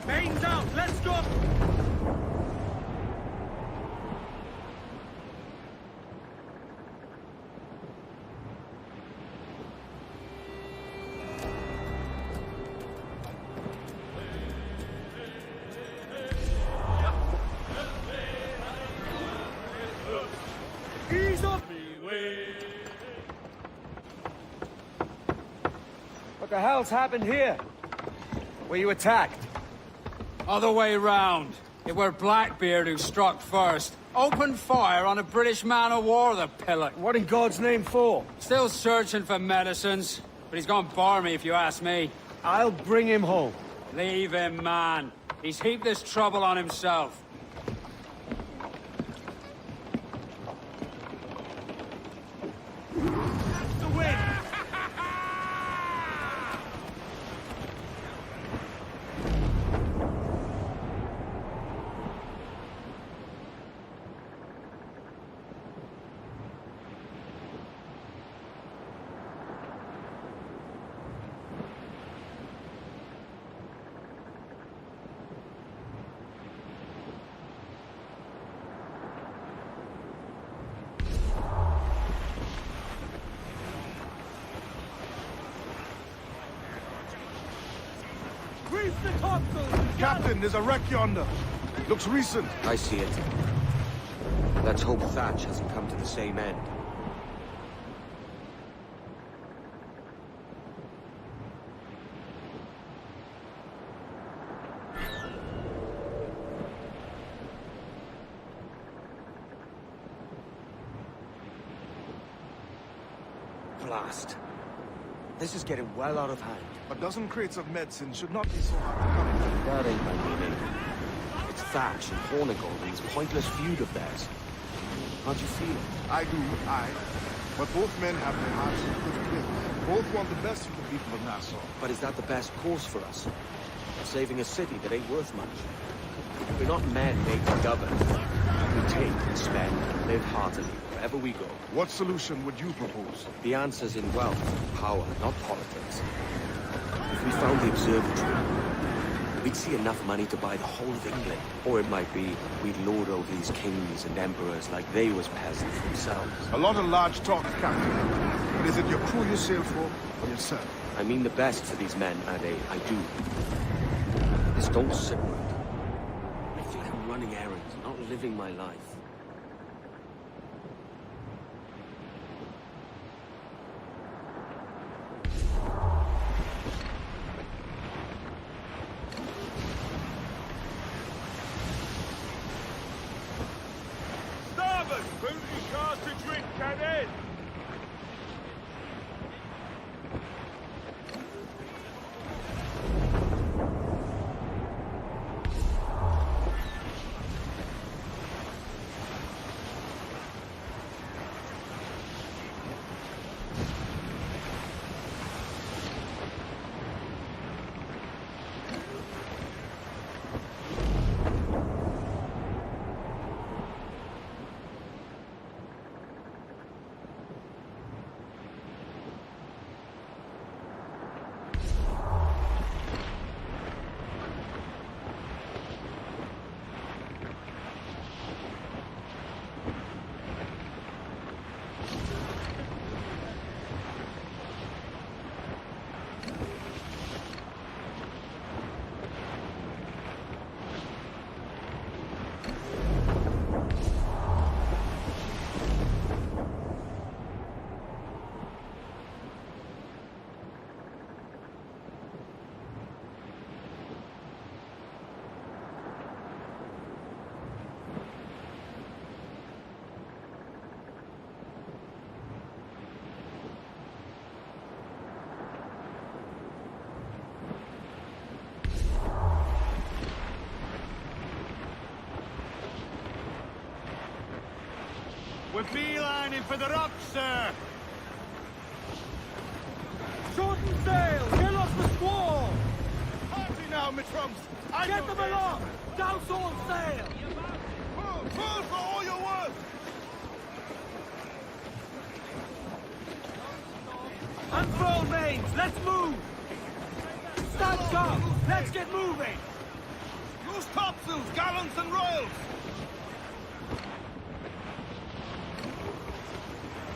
Speaker 2: Mains out, let's go!
Speaker 4: The hell's happened here? Were you attacked?
Speaker 21: Other way round. It were Blackbeard who struck first. Opened fire on a British man-o'-war, the pillock.
Speaker 4: What in God's name for?
Speaker 21: Still searching for medicines, but he's gone barmy if you ask me.
Speaker 4: I'll bring him home.
Speaker 21: Leave him, man. He's heaped this trouble on himself.
Speaker 2: The wind!
Speaker 7: Captain, there's a wreck yonder. Looks recent.
Speaker 4: I see it. Let's hope Thatch hasn't come to the same end. Blast. This is getting well out of hand.
Speaker 7: A dozen crates of medicine should not be so hard to come.
Speaker 4: That ain't my meaning. It's Thatch and Hornigold and this pointless feud of theirs. How'd you feel?
Speaker 7: I do, but both men have their hearts in good will. Both want the best for the people of Nassau.
Speaker 4: But is that the best course for us? Saving a city that ain't worth much. We're not men made to govern. We take and spend and live heartily wherever we go.
Speaker 7: What solution would you propose?
Speaker 4: The answer's in wealth, power, not politics. If we found the observatory, we'd see enough money to buy the whole of England. Or it might be we'd lord over these kings and emperors like they was peasants themselves.
Speaker 7: A lot of large talk, Captain. But is it your crew you sail for, or yourself?
Speaker 4: I mean the best for these men, Ade. I do. This don't sit right. I feel like I'm running errands, not living my life.
Speaker 2: Starboard! Booty cars to drink, Cadet! We're beelining for the rocks, sir! Shorten sail! Get off the squall! Party now, my trumps! Get them along! Douse all sail! Pull for all your worth! Unfurl mains! Let's move! Stand up! Let's get moving! Use topsails, gallants and royals!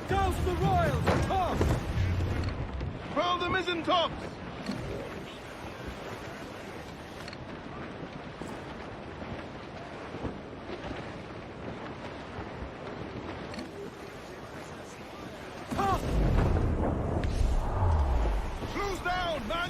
Speaker 2: Douse the royals and tops! Furl the mizzen tops! Top! Close down, man!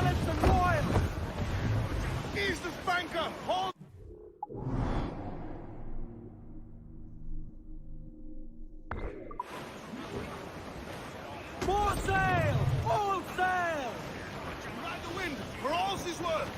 Speaker 17: gallants and royals!
Speaker 7: Ease the spanker! Hold!
Speaker 17: More sail! All sail!
Speaker 7: Ride the wind, for all's his worth!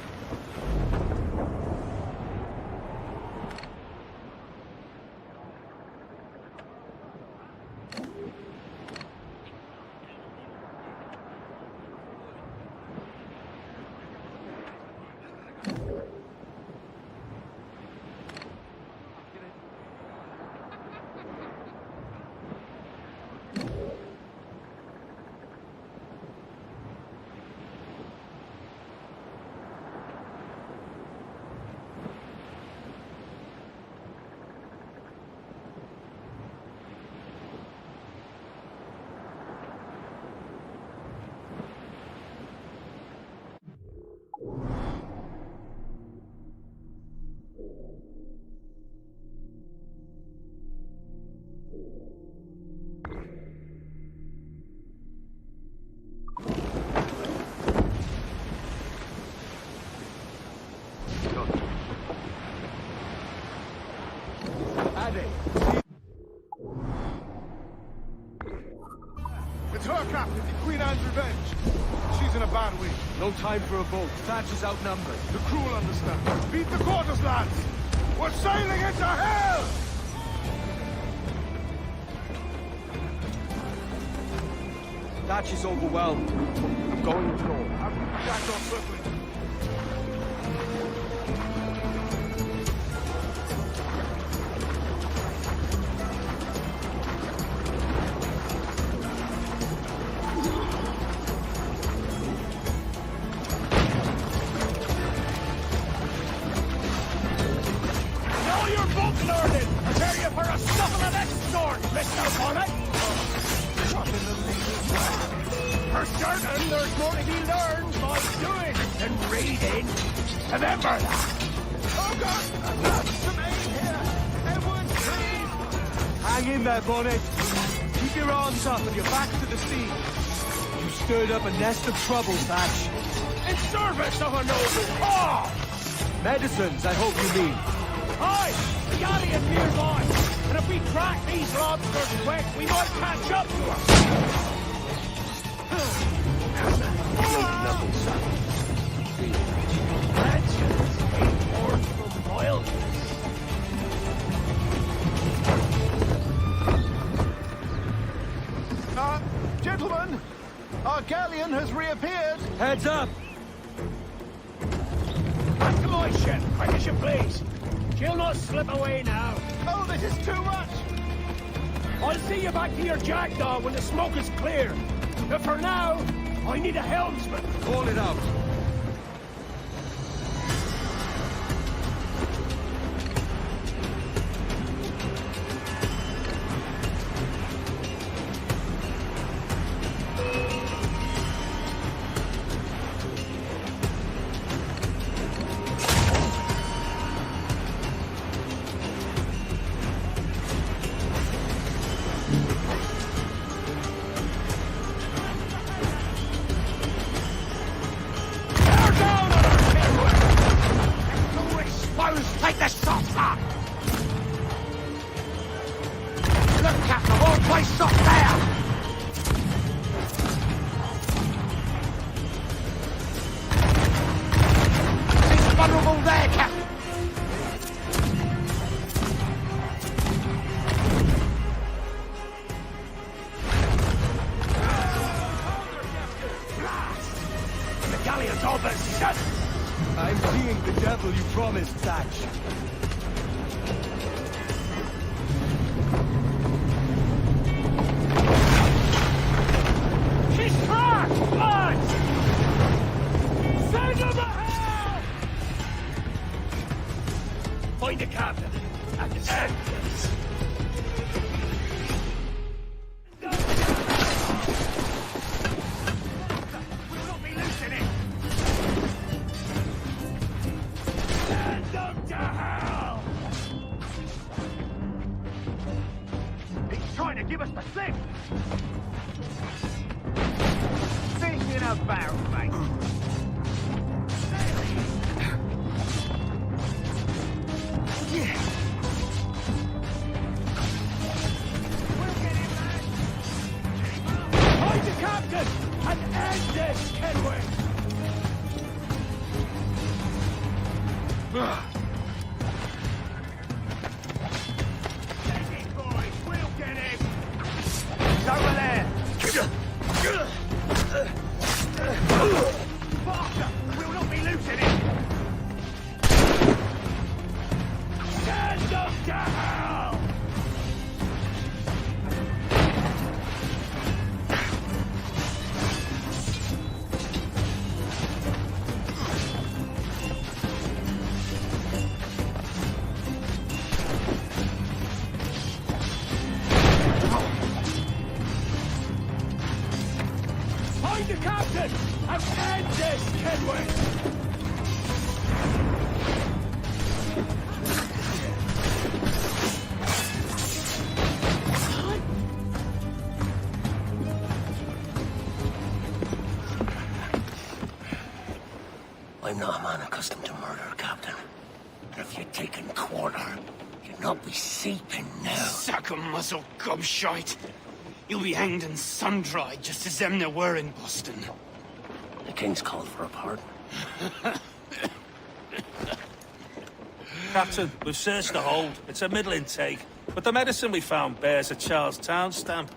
Speaker 7: It's her, Captain, the Queen Anne's Revenge. She's in a bad way.
Speaker 4: No time for a boat. Thatch is outnumbered.
Speaker 7: The crew will understand. Beat the quarters, lads! We're sailing into hell!
Speaker 4: Thatch is overwhelmed. I'm going ashore.
Speaker 7: Jack off swiftly.
Speaker 17: Know your book learning! Prepare you for a scuffle of that sort, Mr. Bonnet! For certain, there's more to be learned by doing than reading. Remember that!
Speaker 7: Oh, God! That's the main here! Everyone, please!
Speaker 4: Hang in there, Bonnet. Keep your arms up and your back to the sea. You stirred up a nest of trouble, Thatch.
Speaker 17: In service of a noble cause!
Speaker 4: Medicines, I hope you mean.
Speaker 17: Aye! The galleon nearby! And if we crack these lobsters quick, we might catch up to them! Legends came forth from royalty.
Speaker 7: Gentlemen, our galleon has reappeared.
Speaker 4: Heads up!
Speaker 17: Back to my ship, quick as you please. She'll not slip away now.
Speaker 7: Oh, this is too much!
Speaker 17: I'll see you back to your jackdaw when the smoke is clear. But for now, I need a helmsman.
Speaker 4: Call it out.
Speaker 17: Take the shots up! Look, Captain, all placed up there! He's vulnerable there, Captain! The galleon's all but shut!
Speaker 4: I'm seeing the devil you promised, Thatch.
Speaker 17: She's trapped! Lads! Send her to hell! Find the captain at the entrance. We'll not be losing it! Send them to hell! He's trying to give us the slip! Think in a barrel, mate.
Speaker 16: Find the captain and end this, Kenway!
Speaker 17: Take it, boys! We'll get him! He's over there! Faster! We'll not be losing him! Send them to hell!
Speaker 16: Find the captain and end this, Kenway!
Speaker 15: I'm not a man accustomed to murder, Captain. If you'd taken quarter, you'd not be seeping now.
Speaker 14: Sack a muzzle, gobshite. You'll be hanged and sun-dried just as them there were in Boston.
Speaker 15: The King's called for a pardon.
Speaker 18: Captain, we've searched the hold. It's a middle intake, but the medicine we found bears a Charlestown stamp.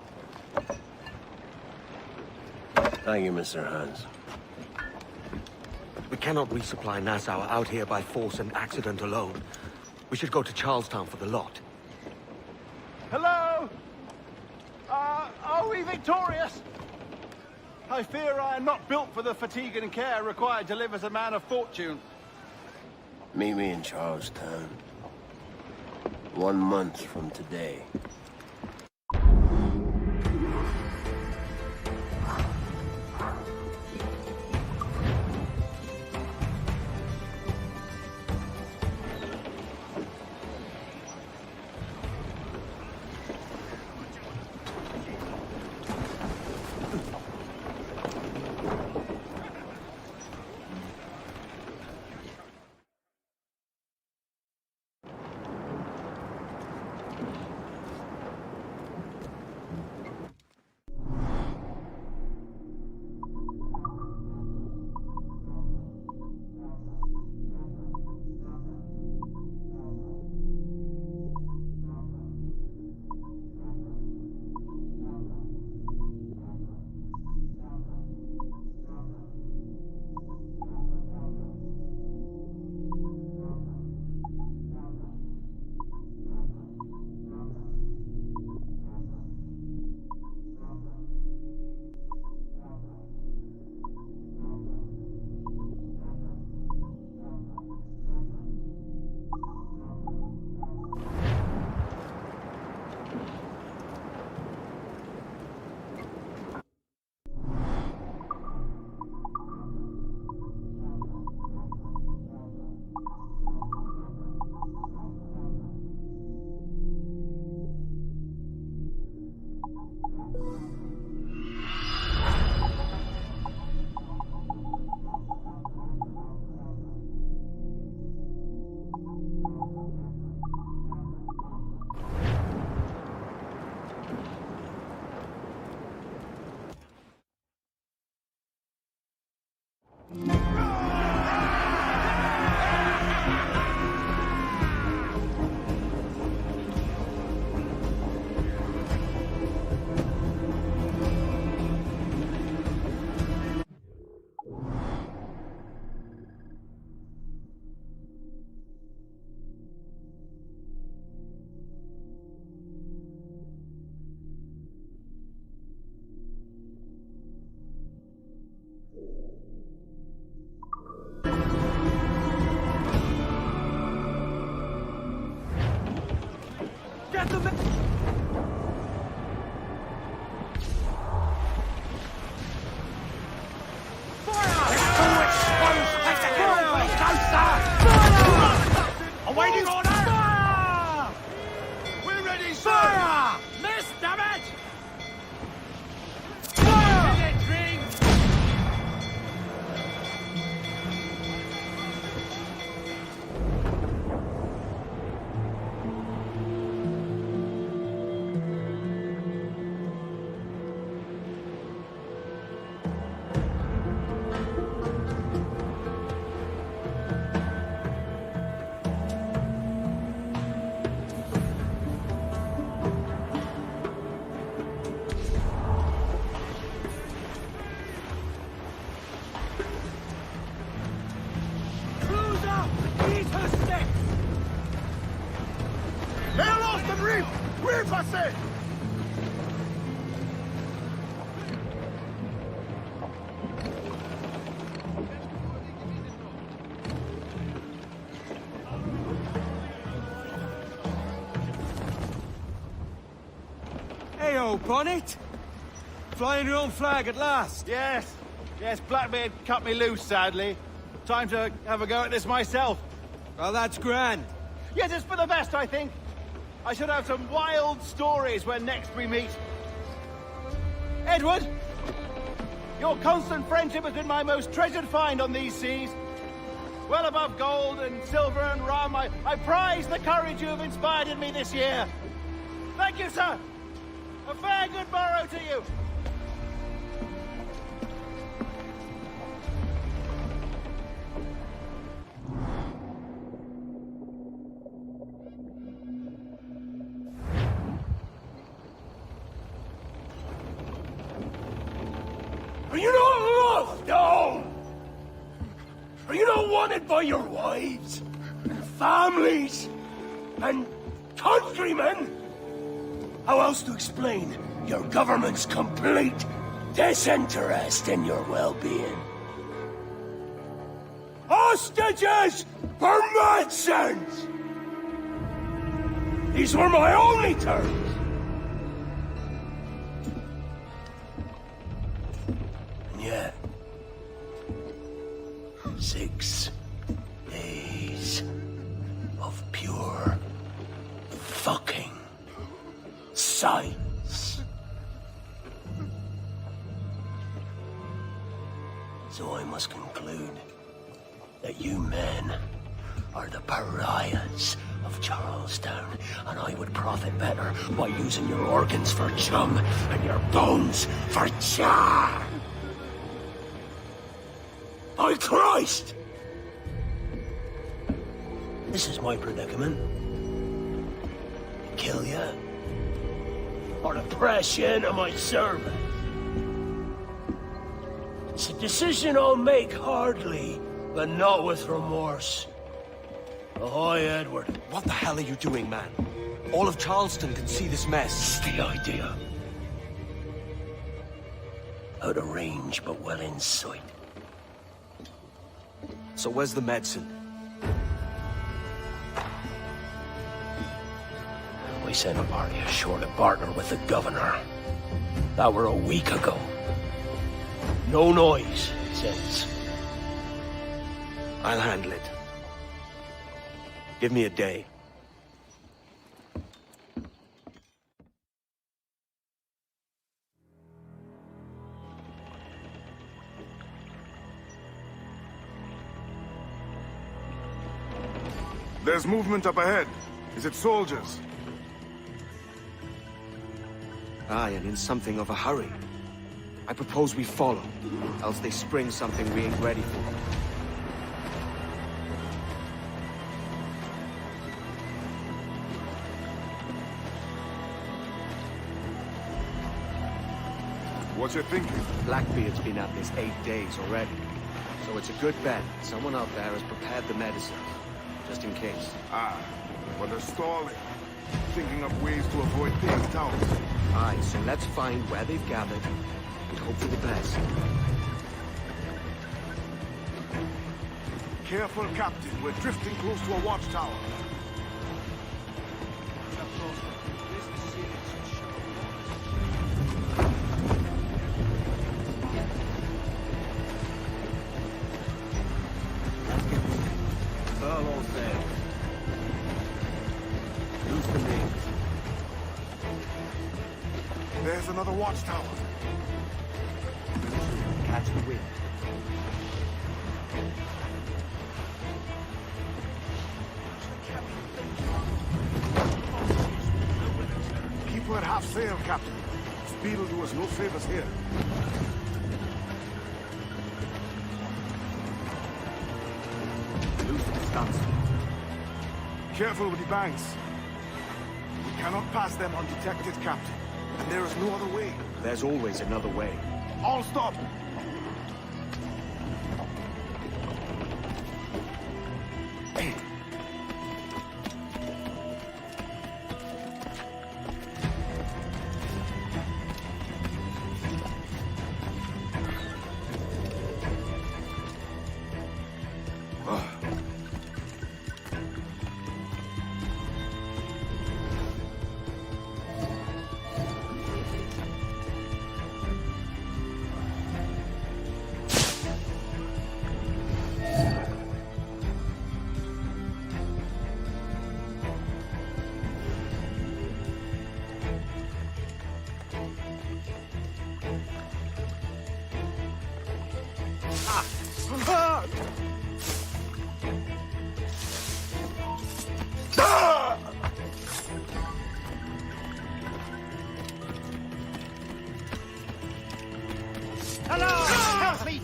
Speaker 15: Thank you, Mr. Hans.
Speaker 4: We cannot resupply Nassau out here by force and accident alone. We should go to Charlestown for the lot.
Speaker 17: Hello? Are we victorious? I fear I am not built for the fatigue and care required to live as a man of fortune.
Speaker 15: Meet me in Charlestown. 1 month from today.
Speaker 17: Awaiting order! Fire! We're ready, sir! Fire!
Speaker 2: Miss, damn it!
Speaker 17: Fire!
Speaker 2: Let it ring!
Speaker 7: Oui! Oui, passez!
Speaker 17: Hey-o, Bonnet! Flying your own flag at last.
Speaker 3: Yes. Yes, Blackbeard cut me loose, sadly. Time to have a go at this myself.
Speaker 17: Well, that's grand.
Speaker 3: Yes, it's for the best, I think. I should have some wild stories when next we meet. Edward! Your constant friendship has been my most treasured find on these seas. Well above gold and silver and rum, I prize the courage you have inspired in me this year. Thank you, sir. A fair good morrow to you.
Speaker 16: Are you not loved, no? Are you not wanted by your wives, and families, and countrymen? How else to explain your government's complete disinterest in your well-being? Hostages for medicines! These were my only terms. And yet, 6 days of pure fucking silence. So I must conclude that you men are the pariahs of Charlestown, and I would profit better by using your organs for chum and your bones for char. By Christ! This is my predicament. Kill you, or to press you into my service. It's a decision I'll make hardly, but not with remorse. Ahoy, Edward.
Speaker 4: What the hell are you doing, man? All of Charleston can see this mess.
Speaker 16: It's the idea. Out of range, but well in sight.
Speaker 4: So where's the medicine?
Speaker 16: We sent a party ashore to partner with the governor. That were a week ago. No noise since.
Speaker 4: I'll handle it. Give me a day.
Speaker 7: There's movement up ahead. Is it soldiers?
Speaker 4: Aye, and in something of a hurry. I propose we follow, else they spring something we ain't ready for.
Speaker 7: What's your thinking?
Speaker 4: Blackbeard's been at this 8 days already. So it's a good bet someone out there has prepared the medicine, just in case.
Speaker 7: Ah, but they're stalling. Thinking of ways to avoid paying towns.
Speaker 4: Aye, so let's find where they've gathered and hope for the best.
Speaker 7: Careful, Captain. We're drifting close to a watchtower.
Speaker 4: Furlough's there. Loose the names.
Speaker 7: There's another watchtower.
Speaker 4: Catch the wind.
Speaker 7: Keep her at half sail, Captain. Speed will do us no favors here.
Speaker 4: Loose the stunts.
Speaker 7: Careful with the banks. We cannot pass them undetected, Captain. And there is no other way.
Speaker 4: There's always another way.
Speaker 7: All stop!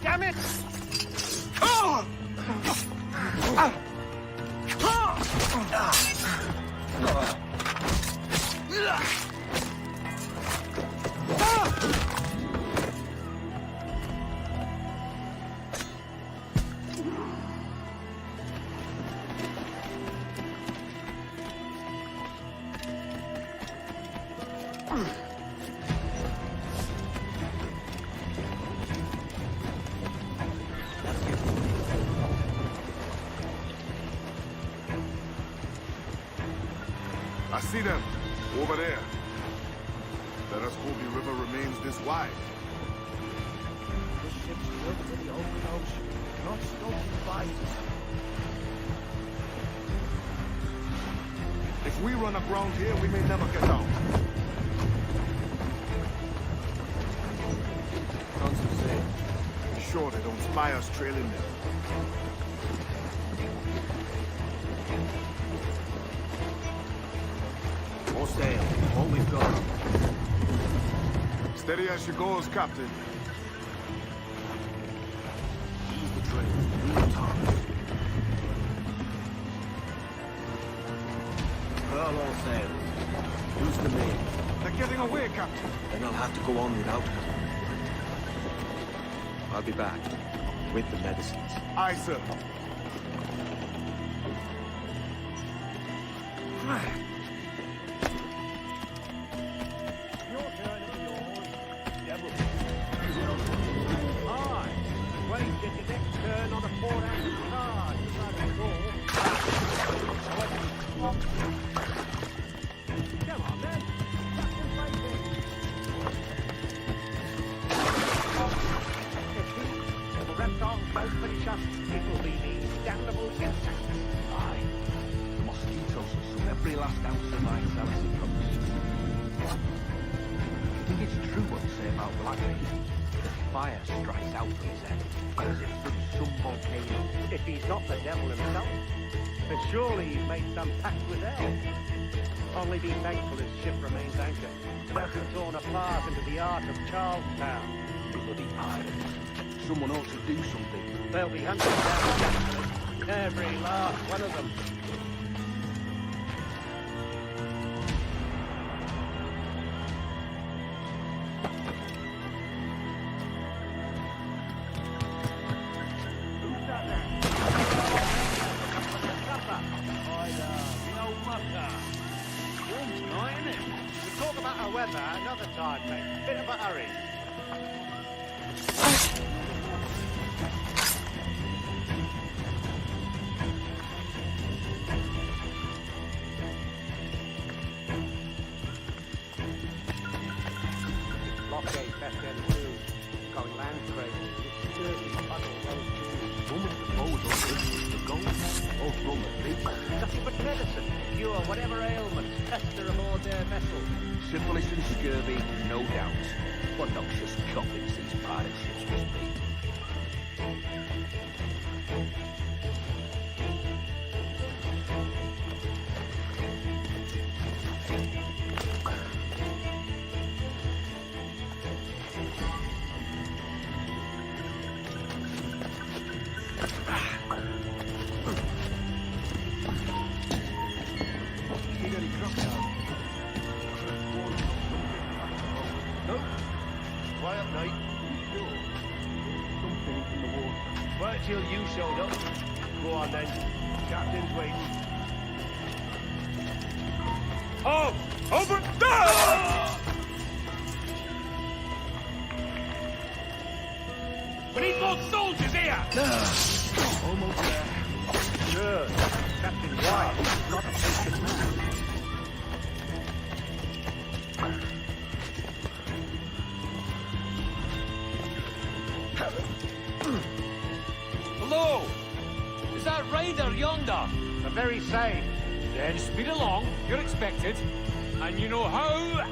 Speaker 2: damn it!
Speaker 7: I see them. Over there. Let us hope the river remains this wide.
Speaker 16: This ship's built for the open ocean, not stoking bites.
Speaker 7: If we run aground here, we may never get out. Consul say, be sure they don't spy us trailing them.
Speaker 4: More sail. All we've got.
Speaker 7: Steady as she goes, Captain.
Speaker 4: Ease the train. Do the target. Furl all sails. Use the main.
Speaker 7: They're getting away, Captain.
Speaker 4: Then I'll have to go on without her. I'll be back. With the medicines.
Speaker 7: Aye, sir.
Speaker 3: If he's not the devil himself, then surely he's made some pact with hell. Only be thankful his ship remains anchored, and hasn't torn apart into the art of Charlestown.
Speaker 4: Bloody pirates. Someone ought to do something.
Speaker 3: They'll be hunting down capitalists, every last one of them. Another time, mate. Bit of a hurry. Blockade best end too. Going land crazy. Sturdy puddle those two.
Speaker 4: Woman proposal is the gold. All from the big.
Speaker 3: Nothing but medicine. Cure whatever ailments fester aboard their vessel.
Speaker 4: Syphilis and scurvy, no doubt. What noxious coffins these pirate ships must be.
Speaker 3: Quiet night. Something in the water. Wait till you showed up. Go on then. Captain's waiting.
Speaker 2: Oh! Open door! We need more soldiers here!
Speaker 3: Almost there. Sure. Captain White is not a patient man.
Speaker 14: Hello! Is that Raider yonder?
Speaker 3: The very same.
Speaker 14: Then speed along, you're expected. And you know how...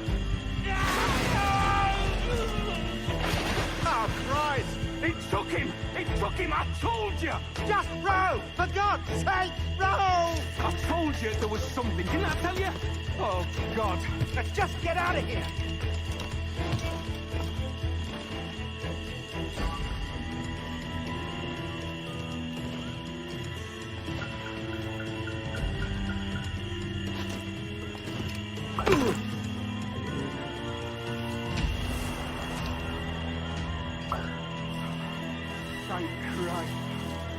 Speaker 3: Oh, Christ!
Speaker 2: He took him! He took him! I told you!
Speaker 3: Just row! For God's sake, row!
Speaker 2: I told you there was something, didn't I tell you? Oh, God.
Speaker 3: Let's just get out of here!
Speaker 6: Thank Christ.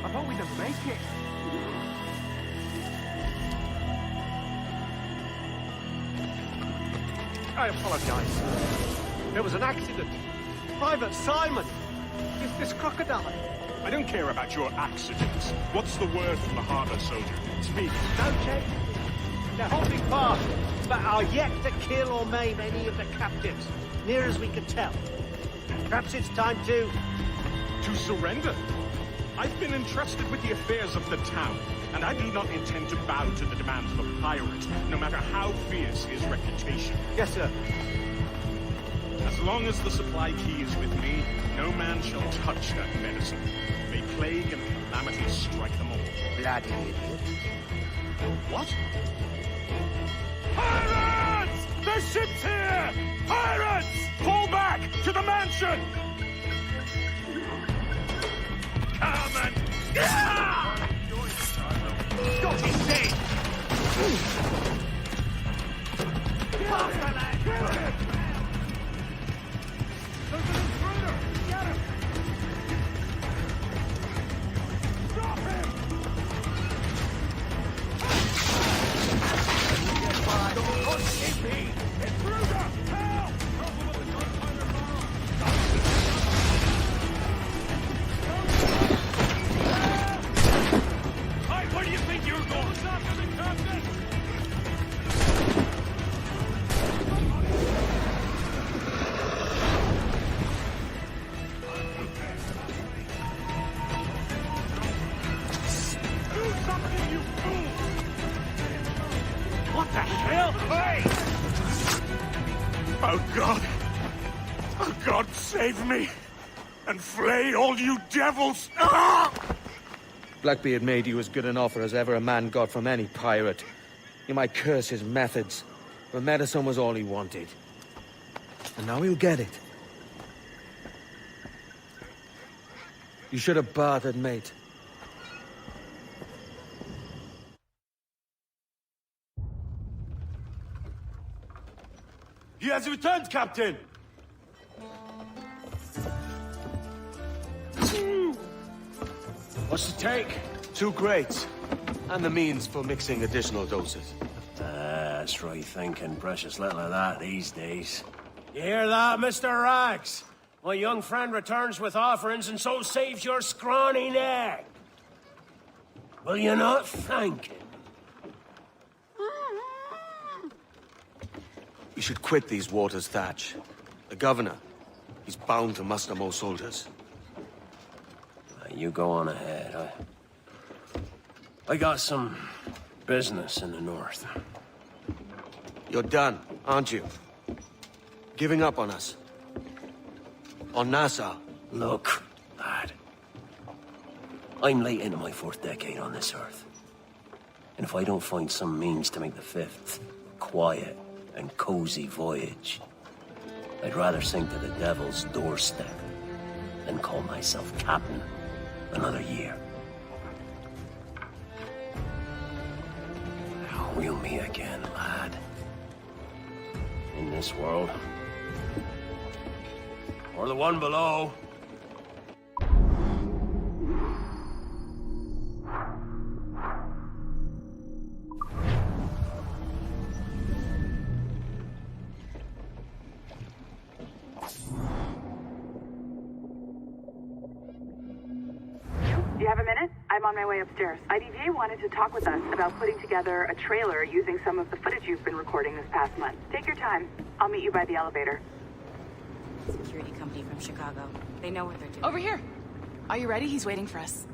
Speaker 6: I thought we'd have make it.
Speaker 17: I apologize. There was an accident. Private Simon! Is this crocodile?
Speaker 9: I don't care about your accidents. What's the word from the harbor, soldier? Speak.
Speaker 3: Okay. They're holding fast, but are yet to kill or maim any of the captives, near as we can tell. Perhaps it's time to...
Speaker 9: To surrender? I've been entrusted with the affairs of the town, and I do not intend to bow to the demands of a pirate, no matter how fierce his reputation.
Speaker 3: Yes, sir.
Speaker 9: As long as the supply key is with me, no man shall touch that medicine. May plague and calamity strike them all.
Speaker 3: Bloody idiot.
Speaker 9: What?
Speaker 2: Pirates! The ship's here! Pirates!
Speaker 9: Fall back to the mansion!
Speaker 2: Come and... Ah! Got him dead! Faster, lad! There's an intruder! Get him! Stop him! Get by! Don't hit me! Intruder! Help! Hey, where do you think you're going? After the captain!
Speaker 9: What the hell? Hey! Oh, God. Oh, God, save me. And flay all you devils. Ah!
Speaker 4: Blackbeard made you as good an offer as ever a man got from any pirate. You might curse his methods, but medicine was all he wanted. And now he'll get it. You should have bartered, mate.
Speaker 17: He has returned, Captain!
Speaker 4: What's the take? 2 crates. And the means for mixing additional doses.
Speaker 16: That's right thinking. Precious little of that these days. You hear that, Mr. Rags? My young friend returns with offerings and so saves your scrawny neck. Will you not thank him?
Speaker 4: We should quit these waters, Thatch. The governor, he's bound to muster more soldiers.
Speaker 16: You go on ahead. I got some business in the north.
Speaker 4: You're done, aren't you? Giving up on us? On Nassau?
Speaker 16: Look, lad. I'm late into my 4th decade on this earth. And if I don't find some means to make the 5th quiet and cozy voyage, I'd rather sink to the devil's doorstep than call myself captain another year. We'll meet again, lad. In this world. Or the one below.
Speaker 5: Do you have a minute? I'm on my way upstairs. IDJ wanted to talk with us about putting together a trailer using some of the footage you've been recording this past month. Take your time. I'll meet you by the elevator.
Speaker 10: Security company from Chicago. They know what they're doing.
Speaker 22: Over here. Are you ready? He's waiting for us.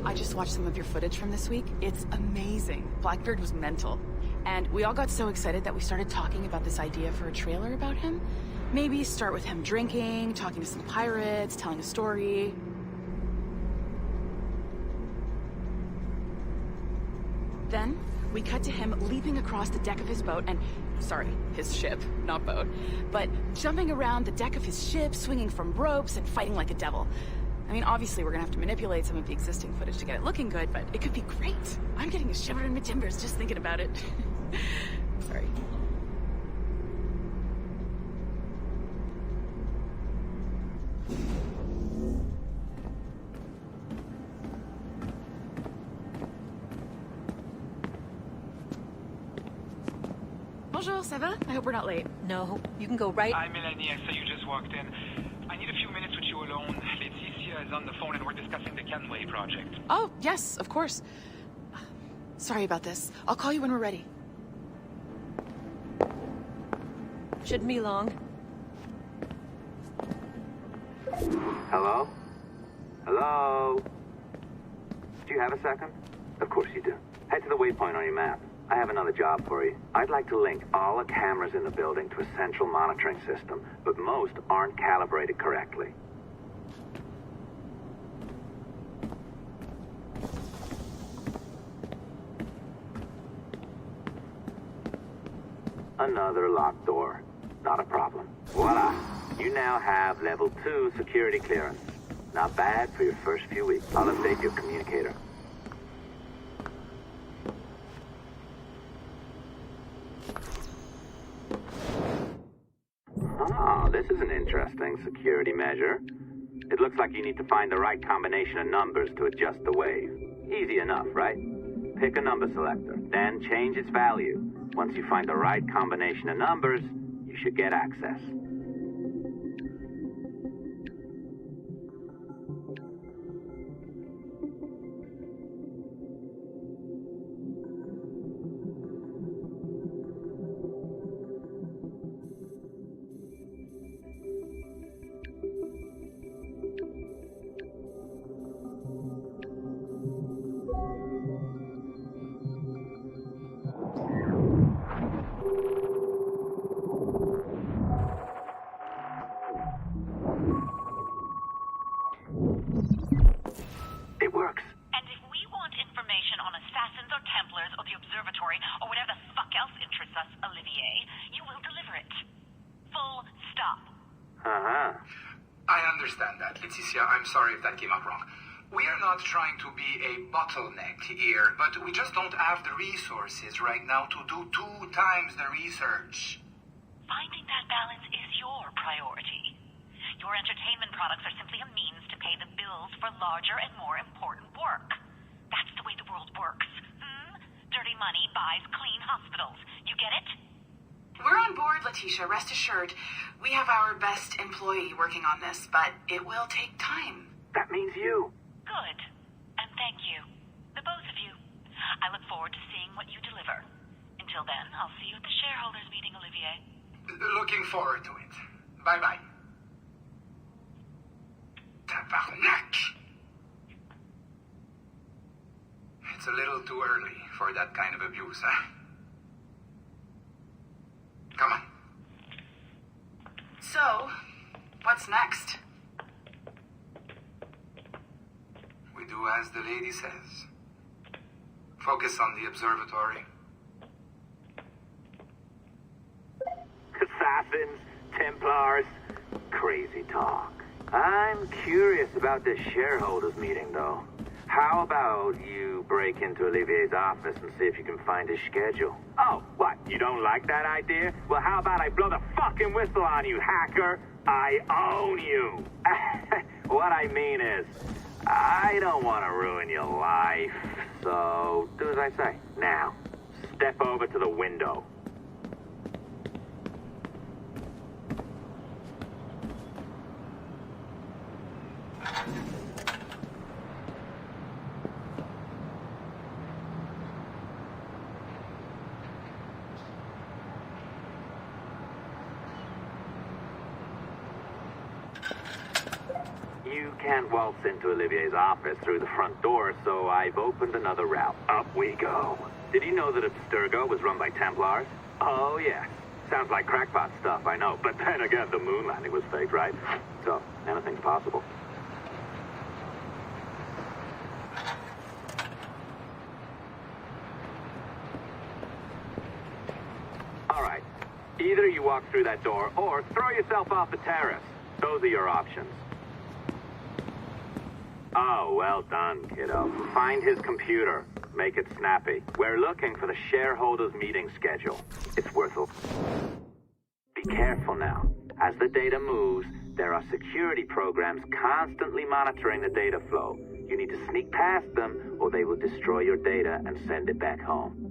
Speaker 22: I just watched some of your footage from this week. It's amazing. Blackbeard was mental. And we all got so excited that we started talking about this idea for a trailer about him. Maybe start with him drinking, talking to some pirates, telling a story. Then, We cut to him leaping across the deck of his boat and... Sorry, his ship, not boat. But jumping around the deck of his ship, swinging from ropes, and fighting like a devil. I mean, obviously we're gonna have to manipulate some of the existing footage to get it looking good, but it could be great. I'm getting a shiver in my timbers just thinking about it. Sorry. Bonjour, ça va? I hope we're not late.
Speaker 8: No, you can go right...
Speaker 11: Hi, Melanie. I saw you just walked in. I need a few minutes with you alone. Leticia is on the phone and we're discussing the Kenway project.
Speaker 22: Oh, yes, of course. Sorry about this. I'll call you when we're ready.
Speaker 8: Shouldn't be long.
Speaker 23: Hello? Hello? Do you have a second? Of course you do. Head to the waypoint on your map. I have another job for you. I'd like to link all the cameras in the building to a central monitoring system, but most aren't calibrated correctly. Another locked door. Not a problem. Voila! You now have level 2 security clearance. Not bad for your first few weeks. I'll update your communicator. Ah, this is an interesting security measure. It looks like you need to find the right combination of numbers to adjust the wave. Easy enough, right? Pick a number selector, then change its value. Once you find the right combination of numbers, you should get access.
Speaker 11: I'm sorry if that came out wrong. We are not trying to be a bottleneck here, but we just don't have the resources right now to do 2 times the research.
Speaker 24: Finding that balance is your priority. Your entertainment products are simply a means to pay the bills for larger and more important work. That's the way the world works. Dirty money buys clean hospitals. You get it?
Speaker 22: We're on board, Leticia, rest assured. We have our best employee working on this, but it will take time.
Speaker 23: That means you.
Speaker 24: Good. And thank you. The both of you. I look forward to seeing what you deliver. Until then, I'll see you at the shareholders meeting, Olivier.
Speaker 11: Looking forward to it. Bye-bye. Tabarnak! It's a little too early for that kind of abuse, huh? Come on.
Speaker 22: So, what's next?
Speaker 11: We do as the lady says. Focus on the observatory.
Speaker 23: Assassins, Templars, crazy talk. I'm curious about this shareholders meeting, though. How about you break into Olivier's office and see if you can find his schedule? Oh, what? You don't like that idea? Well, how about I blow the fucking whistle on you, hacker? I own you. What I mean is, I don't want to ruin your life. So, do as I say. Now, step over to the window. You can't waltz into Olivier's office through the front door, so I've opened another route. Up we go. Did you know that Abstergo was run by Templars? Oh, yes. Sounds like crackpot stuff, I know. But then again, the moon landing was faked, right? So, anything's possible. you walk through that door, or throw yourself off the terrace. Those are your options. Oh, well done, kiddo. Find his computer. Make it snappy. We're looking for the shareholders' meeting schedule. It's worth a... Be careful now. As the data moves, there are security programs constantly monitoring the data flow. You need to sneak past them, or they will destroy your data and send it back home.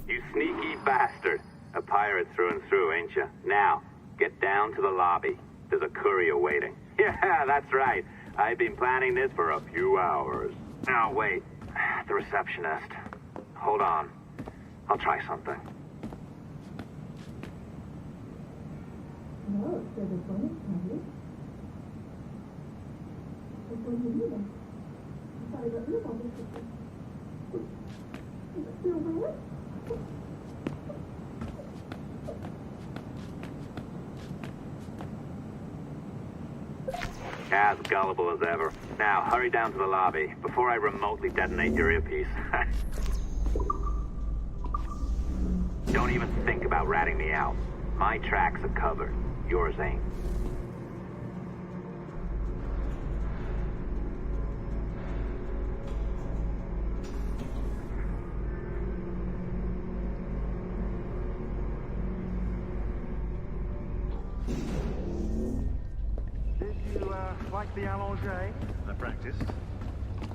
Speaker 23: You sneaky bastard. A pirate through and through, ain't you? Now, get down to the lobby. There's a courier waiting. Yeah, that's right. I've been planning this for a few hours. Now, wait. The receptionist. Hold on. I'll try something. As gullible as ever. Now, hurry down to the lobby before I remotely detonate your earpiece. Don't even think about ratting me out. My tracks are covered. Yours ain't.
Speaker 9: Like the allongé? I practiced.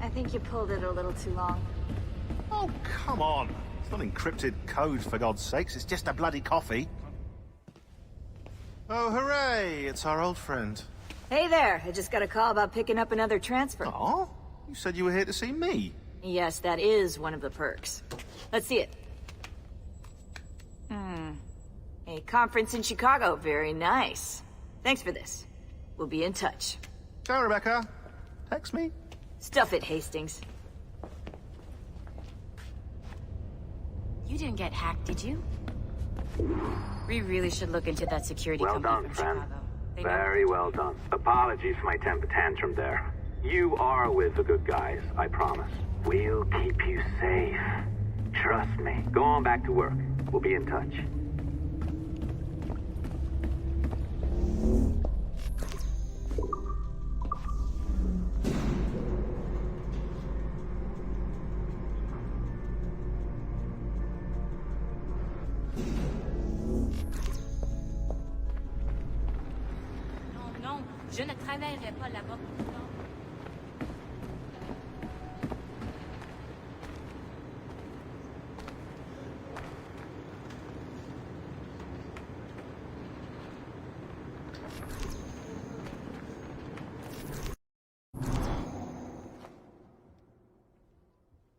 Speaker 12: I think you pulled it a little too long.
Speaker 9: Oh, come on. It's not encrypted code, for God's sakes. It's just a bloody coffee. Oh, hooray! It's our old friend.
Speaker 12: Hey there, I just got a call about picking up another transfer.
Speaker 9: Oh? You said you were here to see me.
Speaker 12: Yes, that is one of the perks. Let's see it. A conference in Chicago. Very nice. Thanks for this. We'll be in touch.
Speaker 9: Go, Rebecca. Text me.
Speaker 12: Stuff it, Hastings.
Speaker 10: You didn't get hacked, did you? We really should look into that security
Speaker 23: Well
Speaker 10: company
Speaker 23: done,
Speaker 10: from
Speaker 23: friend.
Speaker 10: Chicago. They know-
Speaker 23: Very well done. Apologies for my temper tantrum there. You are with the good guys, I promise. We'll keep you safe. Trust me. Go on back to work. We'll be in touch.
Speaker 10: Je ne travaillerai pas là-bas.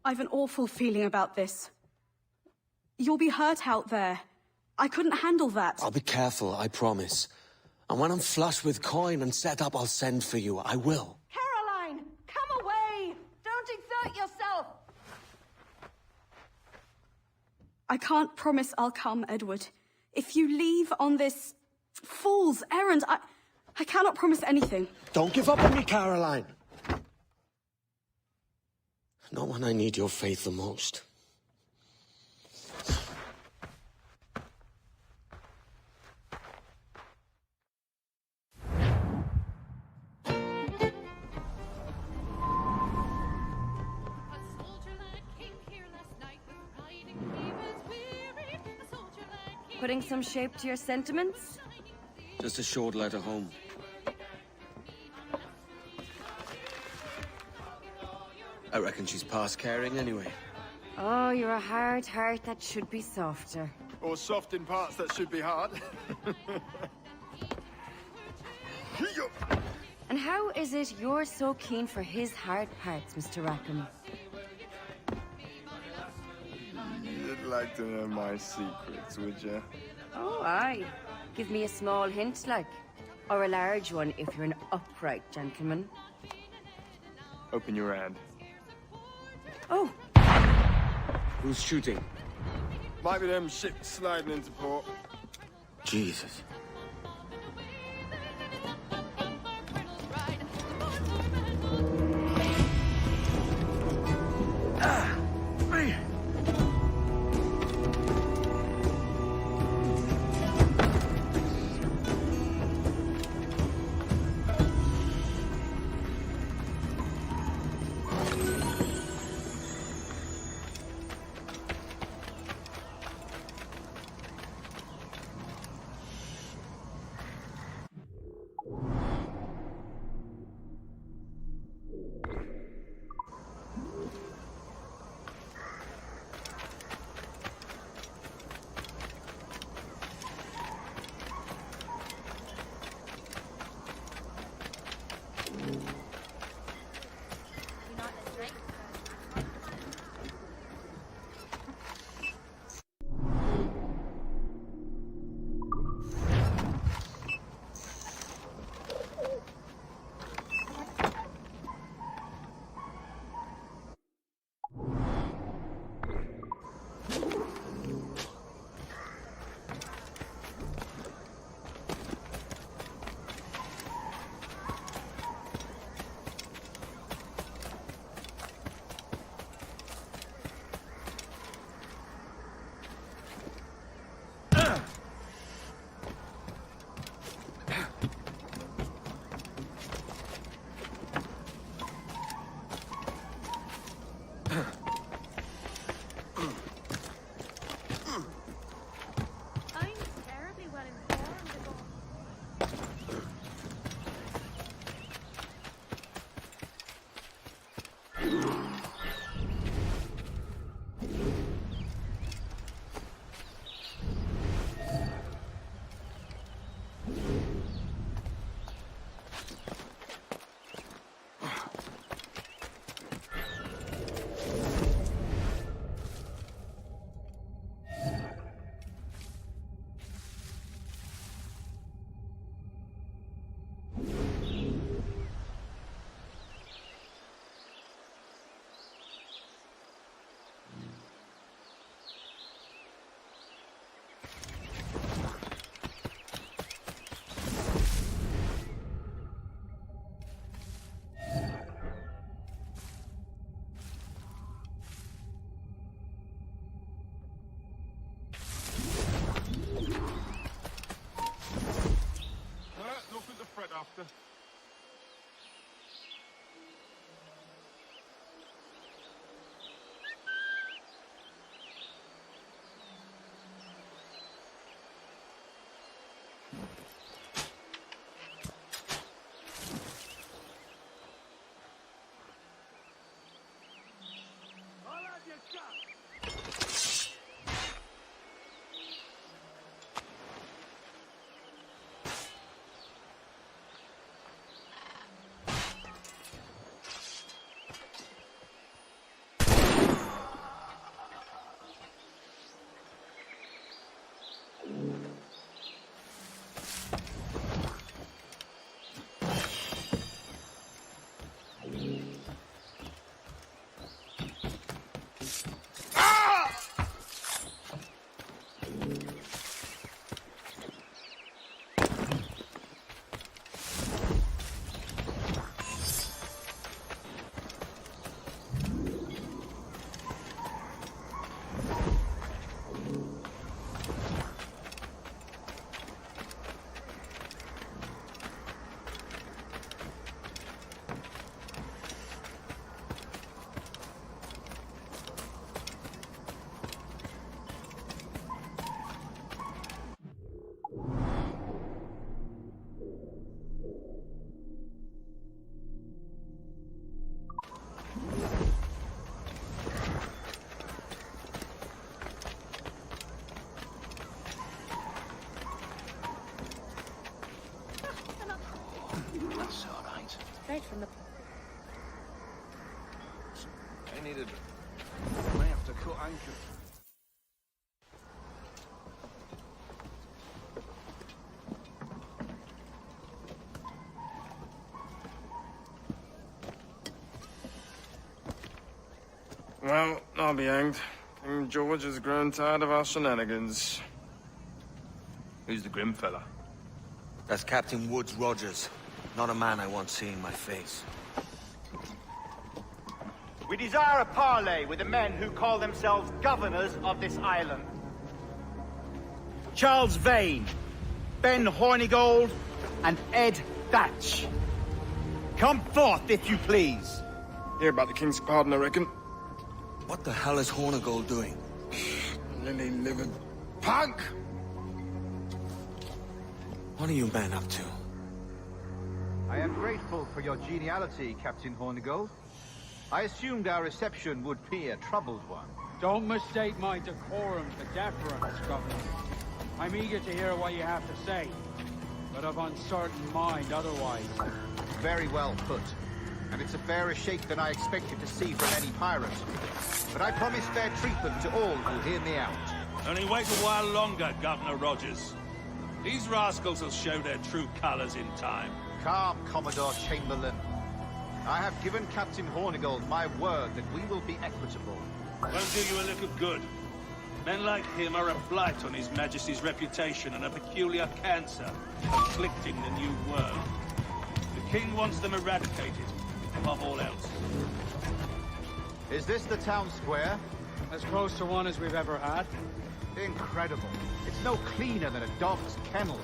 Speaker 1: I've an awful feeling about this. You'll be hurt out there. I couldn't handle that.
Speaker 13: I'll be careful, I promise. And when I'm flush with coin and set up, I'll send for you. I will.
Speaker 1: Caroline! Come away! Don't exert yourself! I can't promise I'll come, Edward. If you leave on this fool's errand, I cannot promise anything.
Speaker 13: Don't give up on me, Caroline! Not when I need your faith the most.
Speaker 10: Putting some shape to your sentiments?
Speaker 4: Just a short letter home. I reckon she's past caring anyway.
Speaker 10: Oh, you're a hard heart that should be softer.
Speaker 7: Or soft in parts that should be hard.
Speaker 10: And how is it you're so keen for his hard parts, Mr. Rackham?
Speaker 7: You'd like to know my secrets, would you?
Speaker 10: Oh, aye. Give me a small hint, like. Or a large one if you're an upright gentleman.
Speaker 7: Open your hand.
Speaker 10: Oh!
Speaker 4: Who's shooting?
Speaker 7: Might be them ships sliding into port.
Speaker 4: Jesus.
Speaker 7: After. I needed... I have to cut anchor.
Speaker 14: Well, I'll be hanged. King George has grown tired of our shenanigans.
Speaker 17: Who's the grim fella?
Speaker 13: That's Captain Woods Rogers. Not a man I want seeing my face.
Speaker 3: We desire a parley with the men who call themselves governors of this island. Charles Vane, Ben Hornigold, and Ed Thatch. Come forth, if you please.
Speaker 14: Hear about the King's pardon, I reckon.
Speaker 13: What the hell is Hornigold doing?
Speaker 14: Lily-livered punk!
Speaker 13: What are you men up to?
Speaker 3: I am grateful for your geniality, Captain Hornigold. I assumed our reception would be a troubled one.
Speaker 18: Don't mistake my decorum for deference, Governor. I'm eager to hear what you have to say, but of uncertain mind otherwise.
Speaker 3: Very well put. And it's a fairer shake than I expected to see from any pirate. But I promise fair treatment to all who hear me out.
Speaker 17: Only wait a while longer, Governor Rogers. These rascals will show their true colors in time.
Speaker 3: Calm, Commodore Chamberlain. I have given Captain Hornigold my word that we will be equitable.
Speaker 17: Won't do you a lick of good. Men like him are a blight on His Majesty's reputation and a peculiar cancer afflicting the new world. The King wants them eradicated, above all else.
Speaker 3: Is this the town square?
Speaker 18: As close to one as we've ever had.
Speaker 3: Incredible. It's no cleaner than a dog's kennel.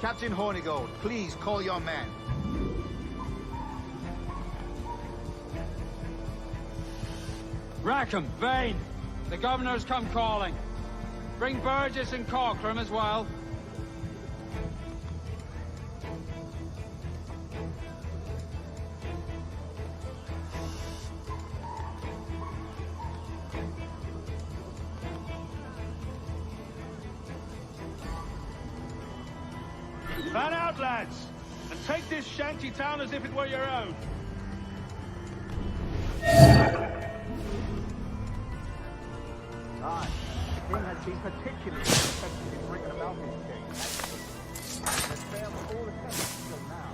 Speaker 3: Captain Hornigold, please call your men.
Speaker 18: Rackham, Vane! The Governor's come calling. Bring Burgess and Cockram as well.
Speaker 17: Fan out, lads, and take this shanty town as if it were your own.
Speaker 3: Aye, the King has been particularly effective in bringing about his change. There's failed all attempts until now.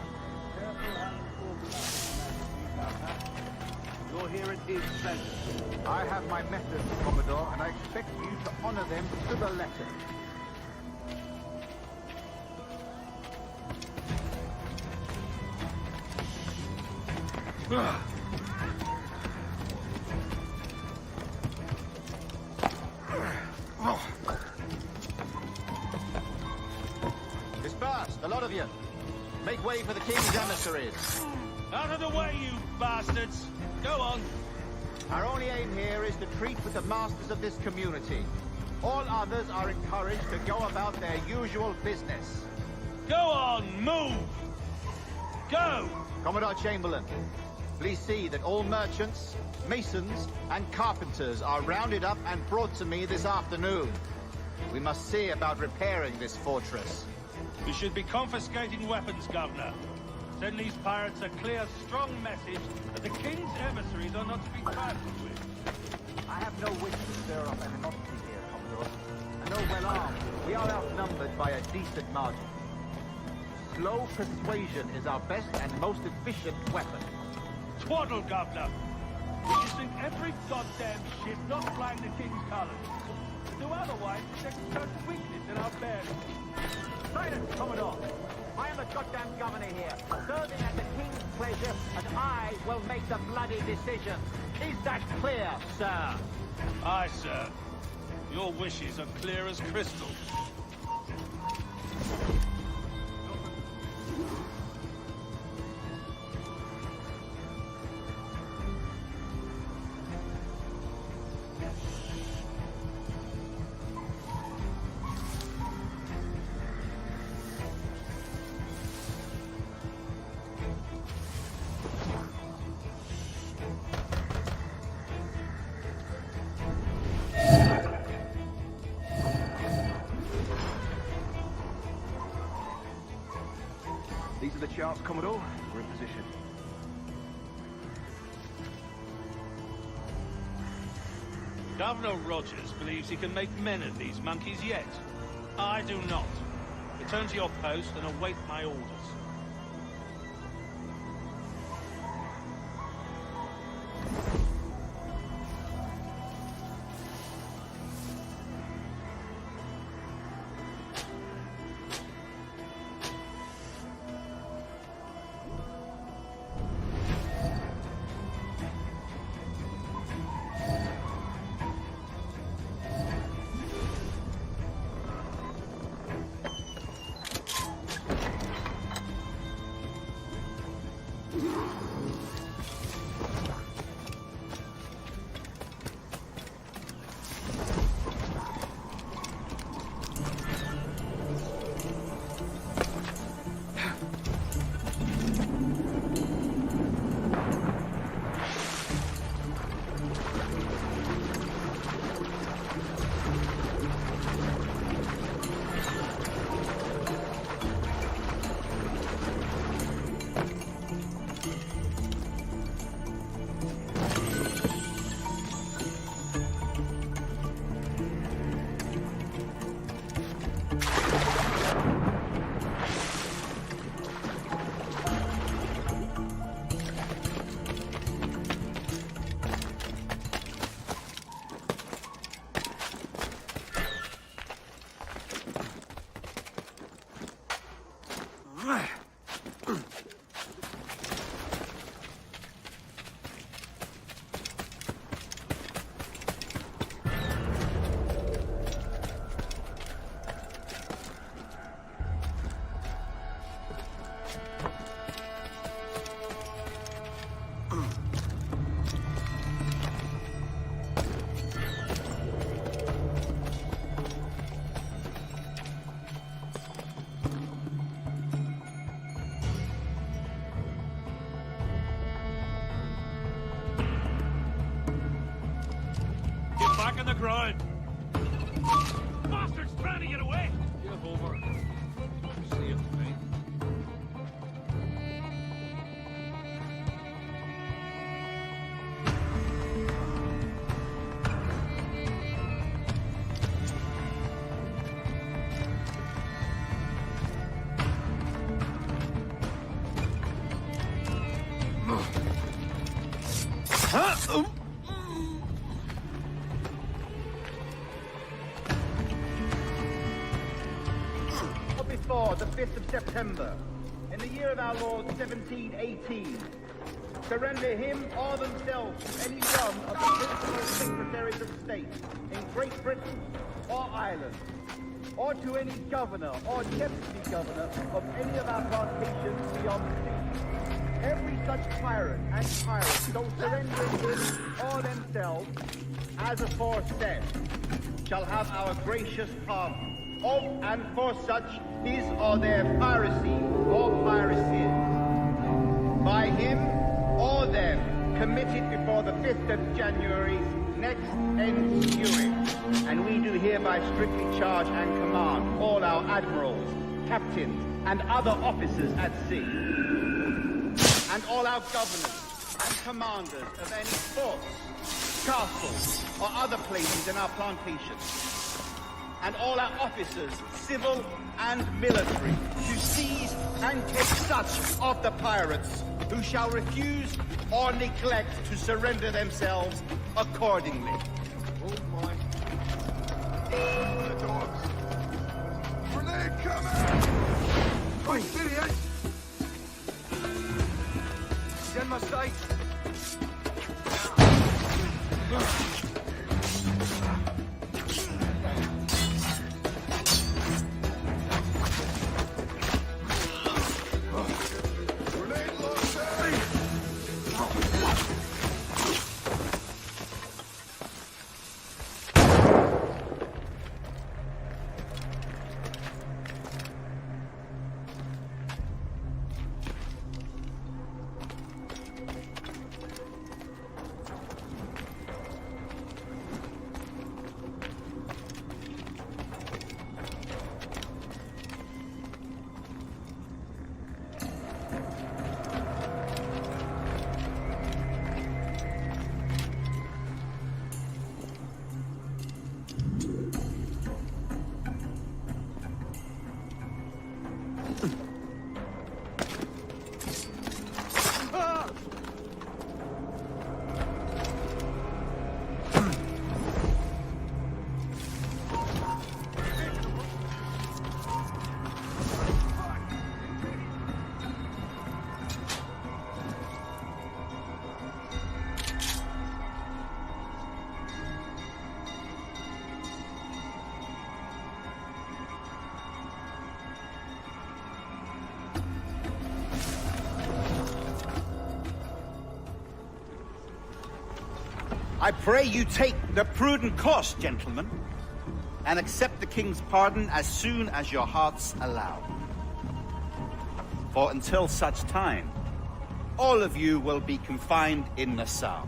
Speaker 3: Careful and full your here at his pleasure. I have my methods, Commodore, and I expect you to honor them to the letter. Disperse, a lot of you. Make way for the King's emissaries.
Speaker 17: Out of the way, you bastards! Go on.
Speaker 3: Our only aim here is to treat with the masters of this community. All others are encouraged to go about their usual business.
Speaker 17: Go on, move! Go!
Speaker 3: Commodore Chamberlain, please see that all merchants, masons, and carpenters are rounded up and brought to me this afternoon. We must see about repairing this fortress.
Speaker 17: We should be confiscating weapons, Governor. Send these pirates a clear, strong message that the King's emissaries are not to be trifled with.
Speaker 3: I have no wish to stir up animosity here, Commodore. And though well armed, we are outnumbered by a decent margin. Slow persuasion is our best and most efficient weapon.
Speaker 17: Twaddle, Governor! We should sink every goddamn ship not flying the King's colours. Do otherwise, we take a certain weakness in our bearing.
Speaker 3: Silence, Commodore! I am the goddamn governor here, serving at the King's pleasure, and I will make the bloody decision. Is that clear, sir?
Speaker 17: Aye, sir. Your wishes are clear as crystal.
Speaker 7: These are the charts, Commodore. We're in position.
Speaker 2: Governor Rogers believes he can make men of these monkeys yet. I do not. Return to your post and await my orders. Back on the grind. Bastard's trying to get away. Give over. See it to me.
Speaker 3: Before the 5th of September, in the year of our Lord 1718, surrender him or themselves to any one of the principal secretaries of state in Great Britain or Ireland, or to any governor or deputy governor of any of our plantations beyond the sea. Every such pirate and pirate so surrendering him or themselves as aforesaid shall have our gracious pardon. Of and for such his or their piracy or piracies, by him or them committed before the 5th of January next ensuing. And we do hereby strictly charge and command all our admirals, captains, and other officers at sea, and all our governors and commanders of any forts, castles, or other places in our plantations, and all our officers, civil and military, to seize and take such of the pirates who shall refuse or neglect to surrender themselves accordingly.
Speaker 7: Oh my. The dogs. Grenade coming! Oi, idiot! He's in my sight.
Speaker 3: I pray you take the prudent course, gentlemen, and accept the king's pardon as soon as your hearts allow. For until such time, all of you will be confined in Nassau.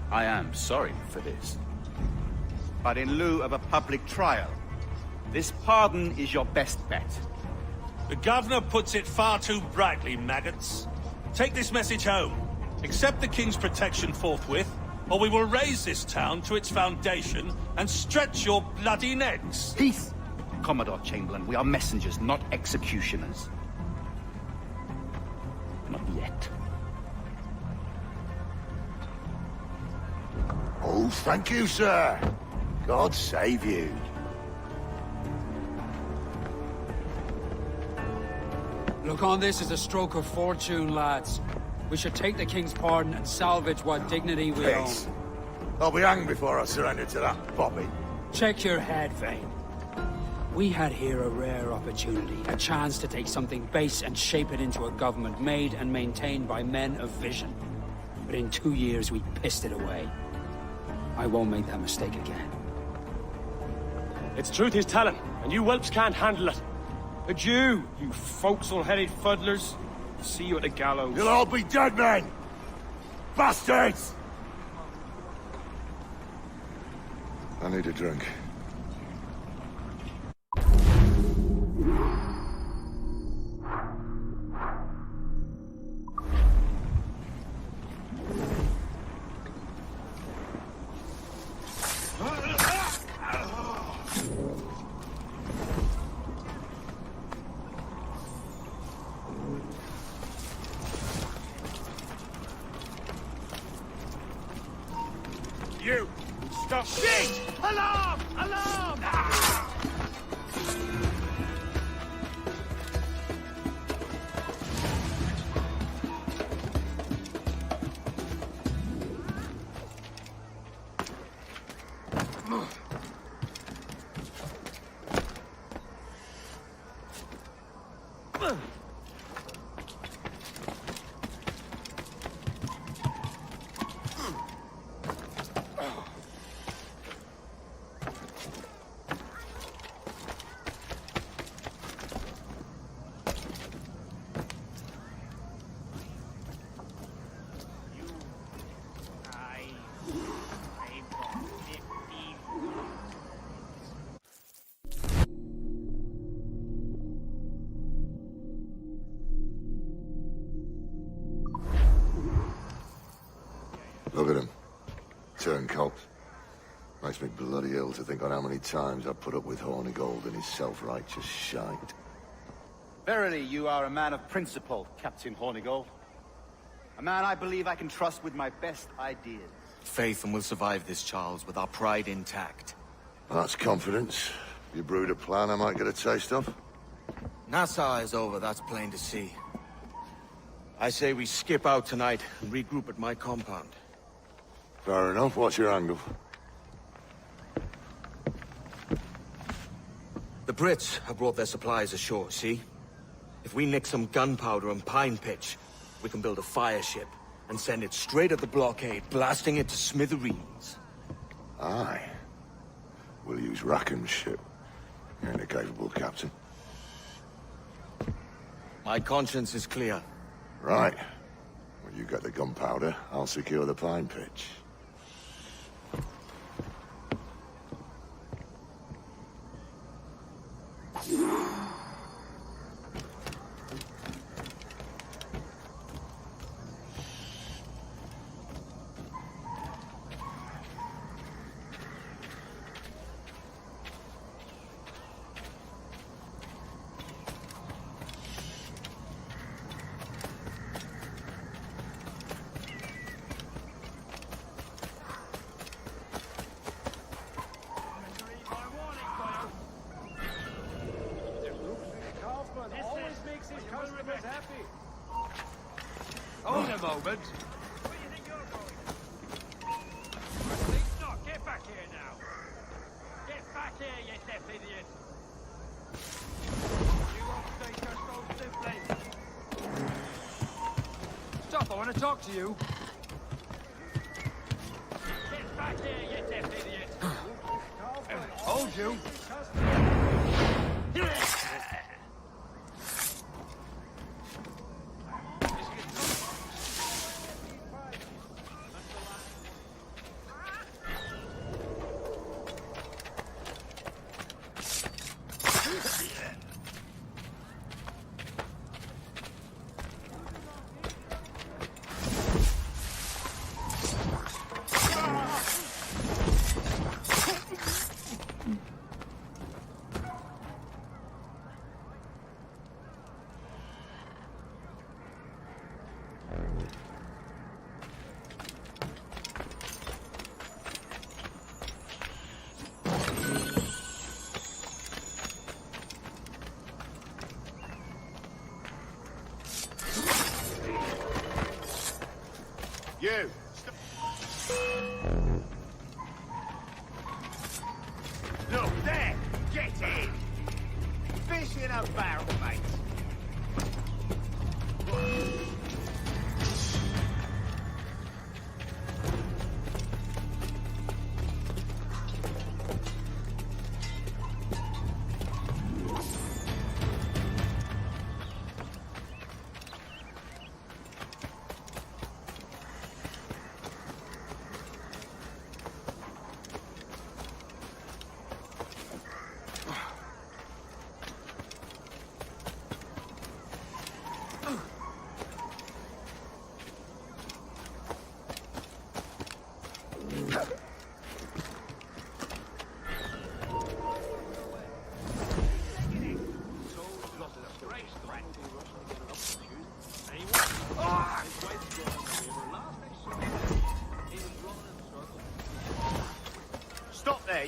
Speaker 3: I am sorry for this, but in lieu of a public trial, this pardon is your best bet.
Speaker 9: The governor puts it far too brightly, maggots. Take this message home. Accept the king's protection forthwith, or we will raise this town to its foundation and stretch your bloody necks.
Speaker 3: Peace, Commodore Chamberlain. We are messengers, not executioners. Not yet.
Speaker 7: Oh, thank you, sir. God save you.
Speaker 18: Look on this as a stroke of fortune, lads. We should take the king's pardon and salvage what dignity we own.
Speaker 7: Peace. I'll be hanged before I surrender to that Bobby.
Speaker 18: Check your head, Vane. We had here a rare opportunity, a chance to take something base and shape it into a government made and maintained by men of vision. But in 2 years, we pissed it away. I won't make that mistake again.
Speaker 6: It's truth he's telling, and you whelps can't handle it. Adieu, you forecastle-headed fuddlers. See you at the gallows.
Speaker 7: You'll all be dead men! Bastards! I need a drink.
Speaker 9: You! Stop! Shit! Alarm! Alarm!
Speaker 7: Look at him. Turncoat. Makes me bloody ill to think on how many times I've put up with Hornigold and his self-righteous shite.
Speaker 3: Verily, you are a man of principle, Captain Hornigold. A man I believe I can trust with my best ideas.
Speaker 4: Faith and we'll survive this, Charles, with our pride intact.
Speaker 7: That's confidence. You brewed a plan I might get a taste of?
Speaker 4: Nassau is over, that's plain to see. I say we skip out tonight and regroup at my compound.
Speaker 7: Fair enough. What's your angle?
Speaker 4: The Brits have brought their supplies ashore, see? If we nick some gunpowder and pine pitch, we can build a fire ship and send it straight at the blockade, blasting it to smithereens.
Speaker 7: Aye. We'll use Rackham's ship. You ain't a capable captain.
Speaker 4: My conscience is clear.
Speaker 7: Right. When you get the gunpowder, I'll secure the pine pitch.
Speaker 6: Hold a moment. Where do you think you're going? Think not. Get back here now. Get back here, you deaf idiot. You won't stay just so simply. Stop, I want to talk to you.
Speaker 2: back here, you deaf idiot!
Speaker 17: Hold you!
Speaker 2: You! Look, there! Get in! Fish in a barrel, mate! Stop there!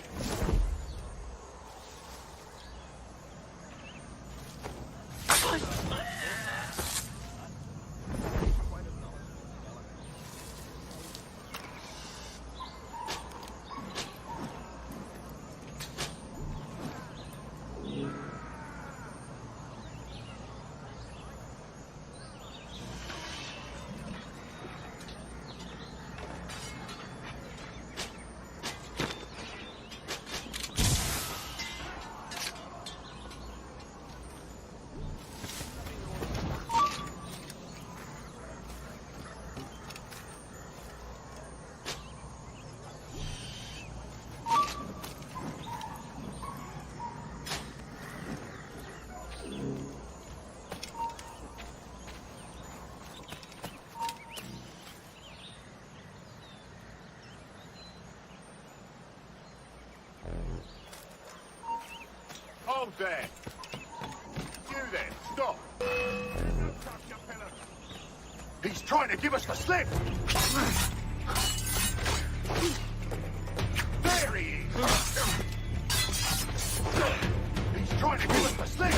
Speaker 2: Hold there! You there, stop! He's trying to give us the slip! There he is! He's trying to give us the slip!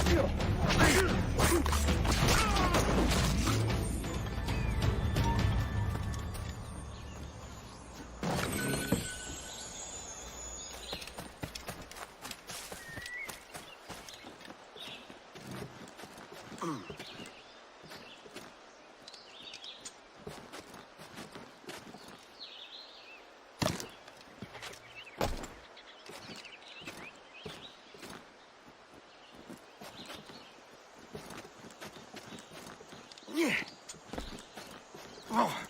Speaker 2: Yeah. Oh.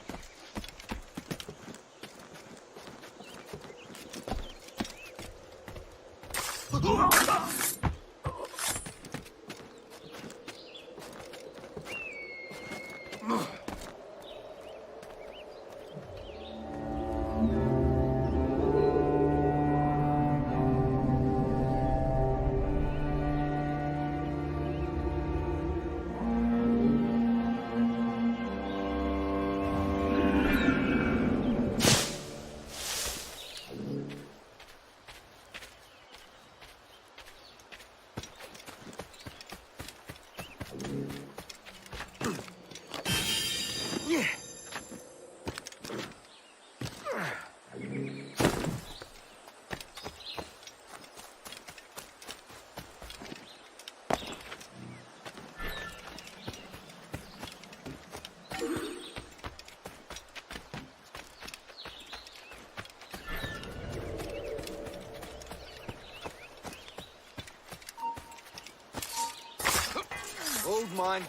Speaker 15: mine.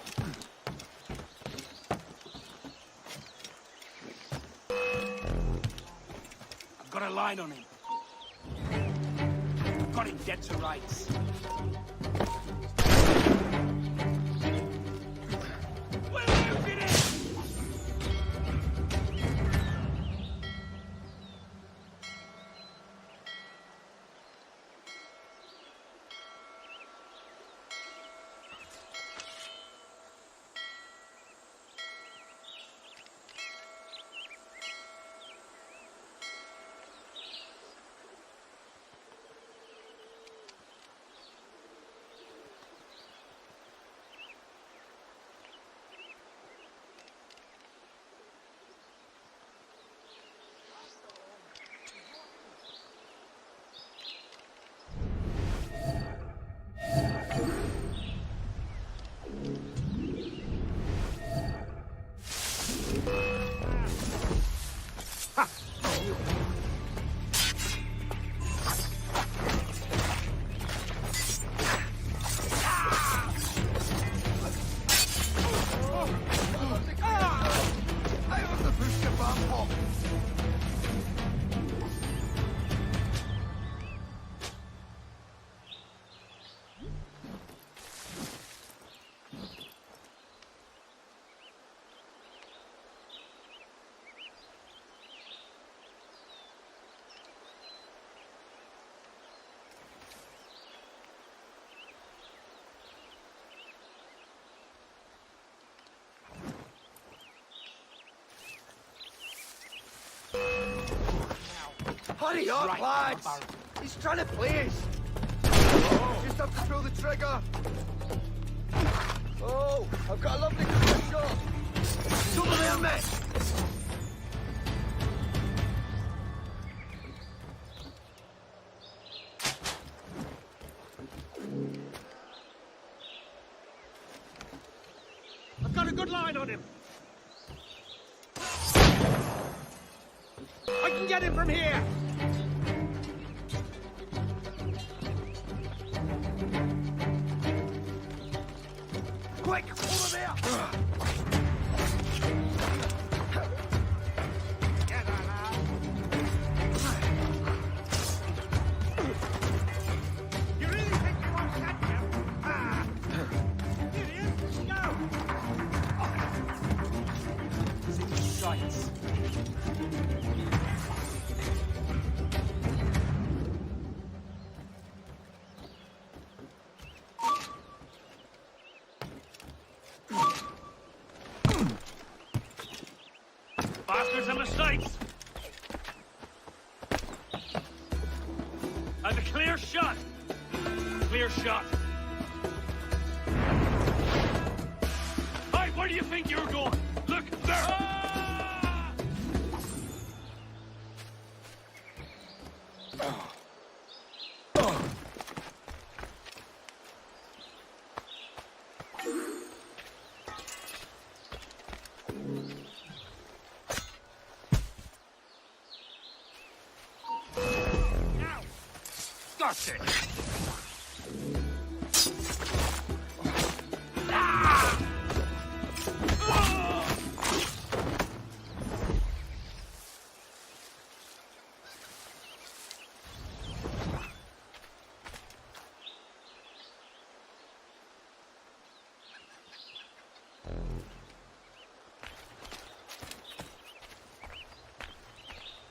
Speaker 18: I've got a line on him. I've got him dead to rights.
Speaker 15: Hurry up,
Speaker 18: Right,
Speaker 15: lads!
Speaker 18: Baron.
Speaker 15: He's trying to play us! Just have to pull the trigger! Oh, I've got a lovely clear shot! It's over there, mate!
Speaker 2: I've got a good line on him. I can get him from here.
Speaker 15: Quick, over there!
Speaker 2: You really think you won't catch him? Ah! Idiot! Go!
Speaker 18: Rights.
Speaker 2: Bastards and mistakes! And a clear shot! Clear shot! Hey, where do you think you're going? Look, there! Ah!
Speaker 18: That's it.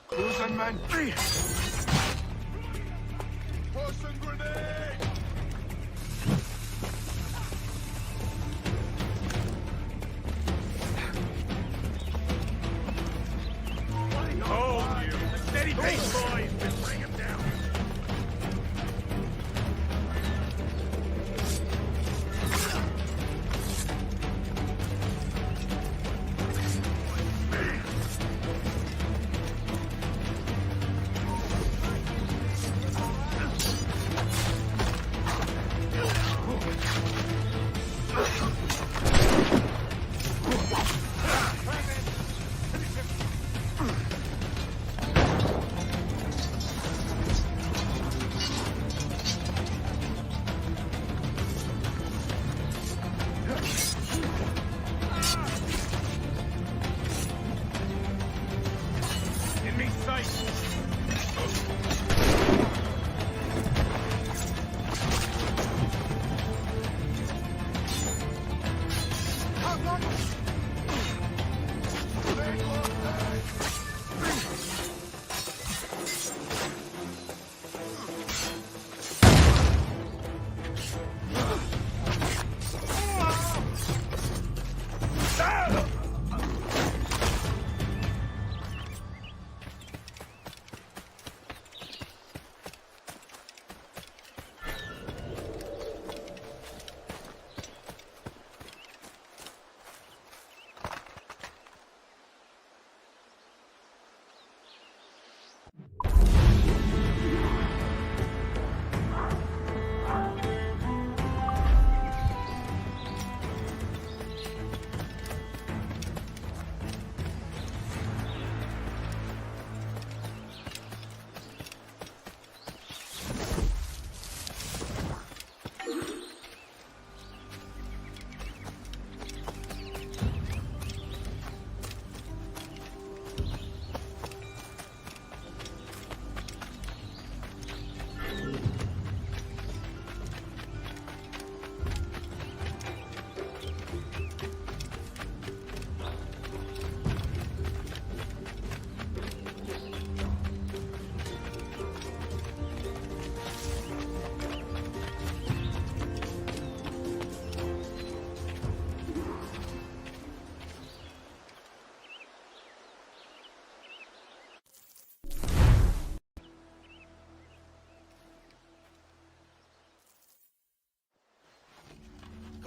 Speaker 15: Closing, man!
Speaker 2: Tossing grenade! Hold you! A steady pace, boys! Just bring him down!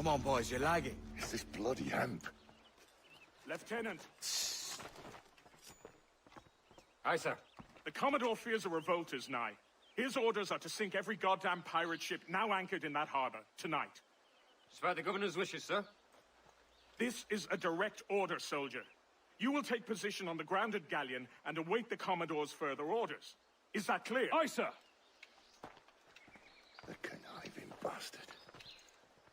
Speaker 13: Come on, boys, you're lagging.
Speaker 7: It's this bloody hemp.
Speaker 9: Lieutenant.
Speaker 6: Aye, sir.
Speaker 9: The Commodore fears a revolt is nigh. His orders are to sink every goddamn pirate ship now anchored in that harbor, tonight.
Speaker 6: Spare the governor's wishes, sir.
Speaker 9: This is a direct order, soldier. You will take position on the grounded galleon and await the Commodore's further orders. Is that clear?
Speaker 6: Aye, sir.
Speaker 7: The conniving bastard.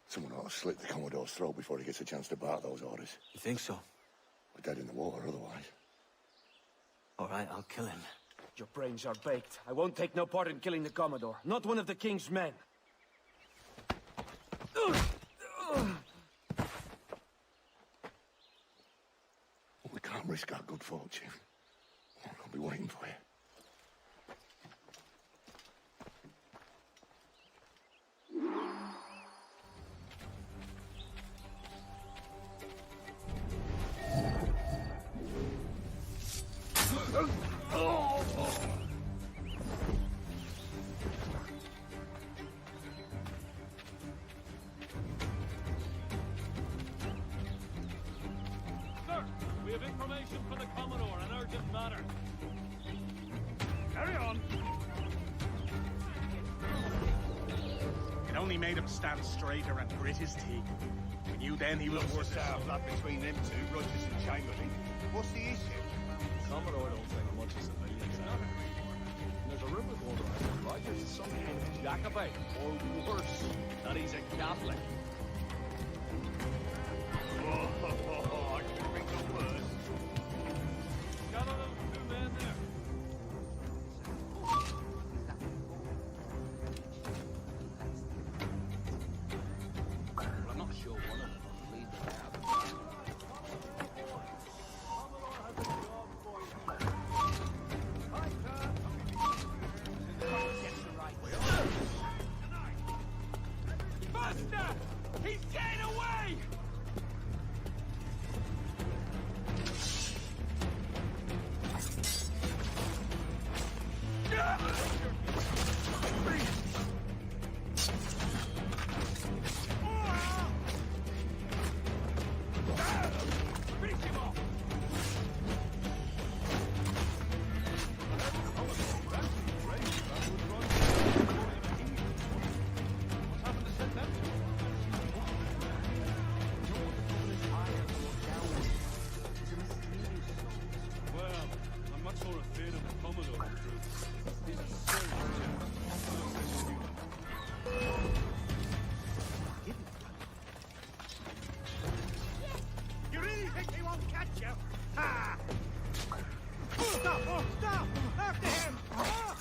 Speaker 7: Someone ought to slit the Commodore's throat before he gets a chance to bark those orders.
Speaker 13: You think so?
Speaker 7: We're dead in the water otherwise.
Speaker 13: All right, I'll kill him.
Speaker 17: Your brains are baked. I won't take no part in killing the Commodore. Not one of the King's men.
Speaker 7: We can't risk our good fortune. I'll be waiting for you.
Speaker 2: Sir, we have information for the Commodore, an urgent matter.
Speaker 9: Carry on. It only made him stand straighter and grit his teeth. We knew then he was worth it.
Speaker 15: Blood between them two, Rogers and Chamberlain. What's the issue?
Speaker 2: Commodore don't think much of civilians. There's a rumor going around that Rogers is some kind of Jacobite, or worse, that he's a Catholic.
Speaker 9: I can think of worse.
Speaker 2: Got all those two men there. Well, I'm not sure one of them will lead the lab.
Speaker 17: Buster! He's getting away! Finish him off!
Speaker 2: Well, I'm much more afraid of the Commodore, in truth. He's a serious
Speaker 9: You really think he won't catch you? Ha! Stop! Oh, stop! After him! Ah!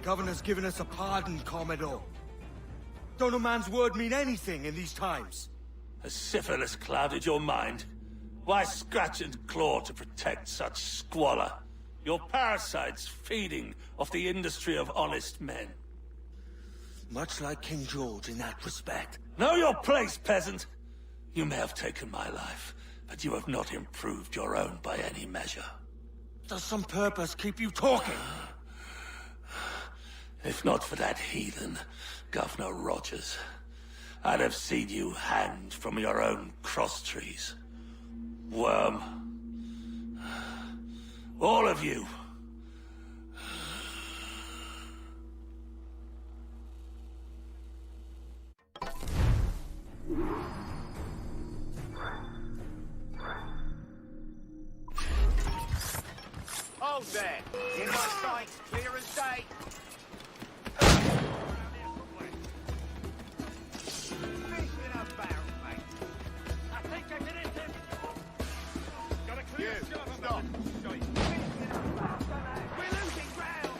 Speaker 17: Governor's given us a pardon, Commodore. Don't a man's word mean anything in these times?
Speaker 16: Has syphilis clouded your mind? Why scratch and claw to protect such squalor? Your parasites feeding off the industry of honest men.
Speaker 17: Much like King George in that respect.
Speaker 16: Know your place, peasant! You may have taken my life, but you have not improved your own by any measure.
Speaker 17: Does some purpose keep you talking?
Speaker 16: If not for that heathen, Governor Rogers, I'd have seen you hanged from your own cross trees. Worm. All of you.
Speaker 3: Hold there. In my sights, clear as day. Fish in a barrel, mate. I think I can hit him. Got a clear shot on the shite. We're losing ground.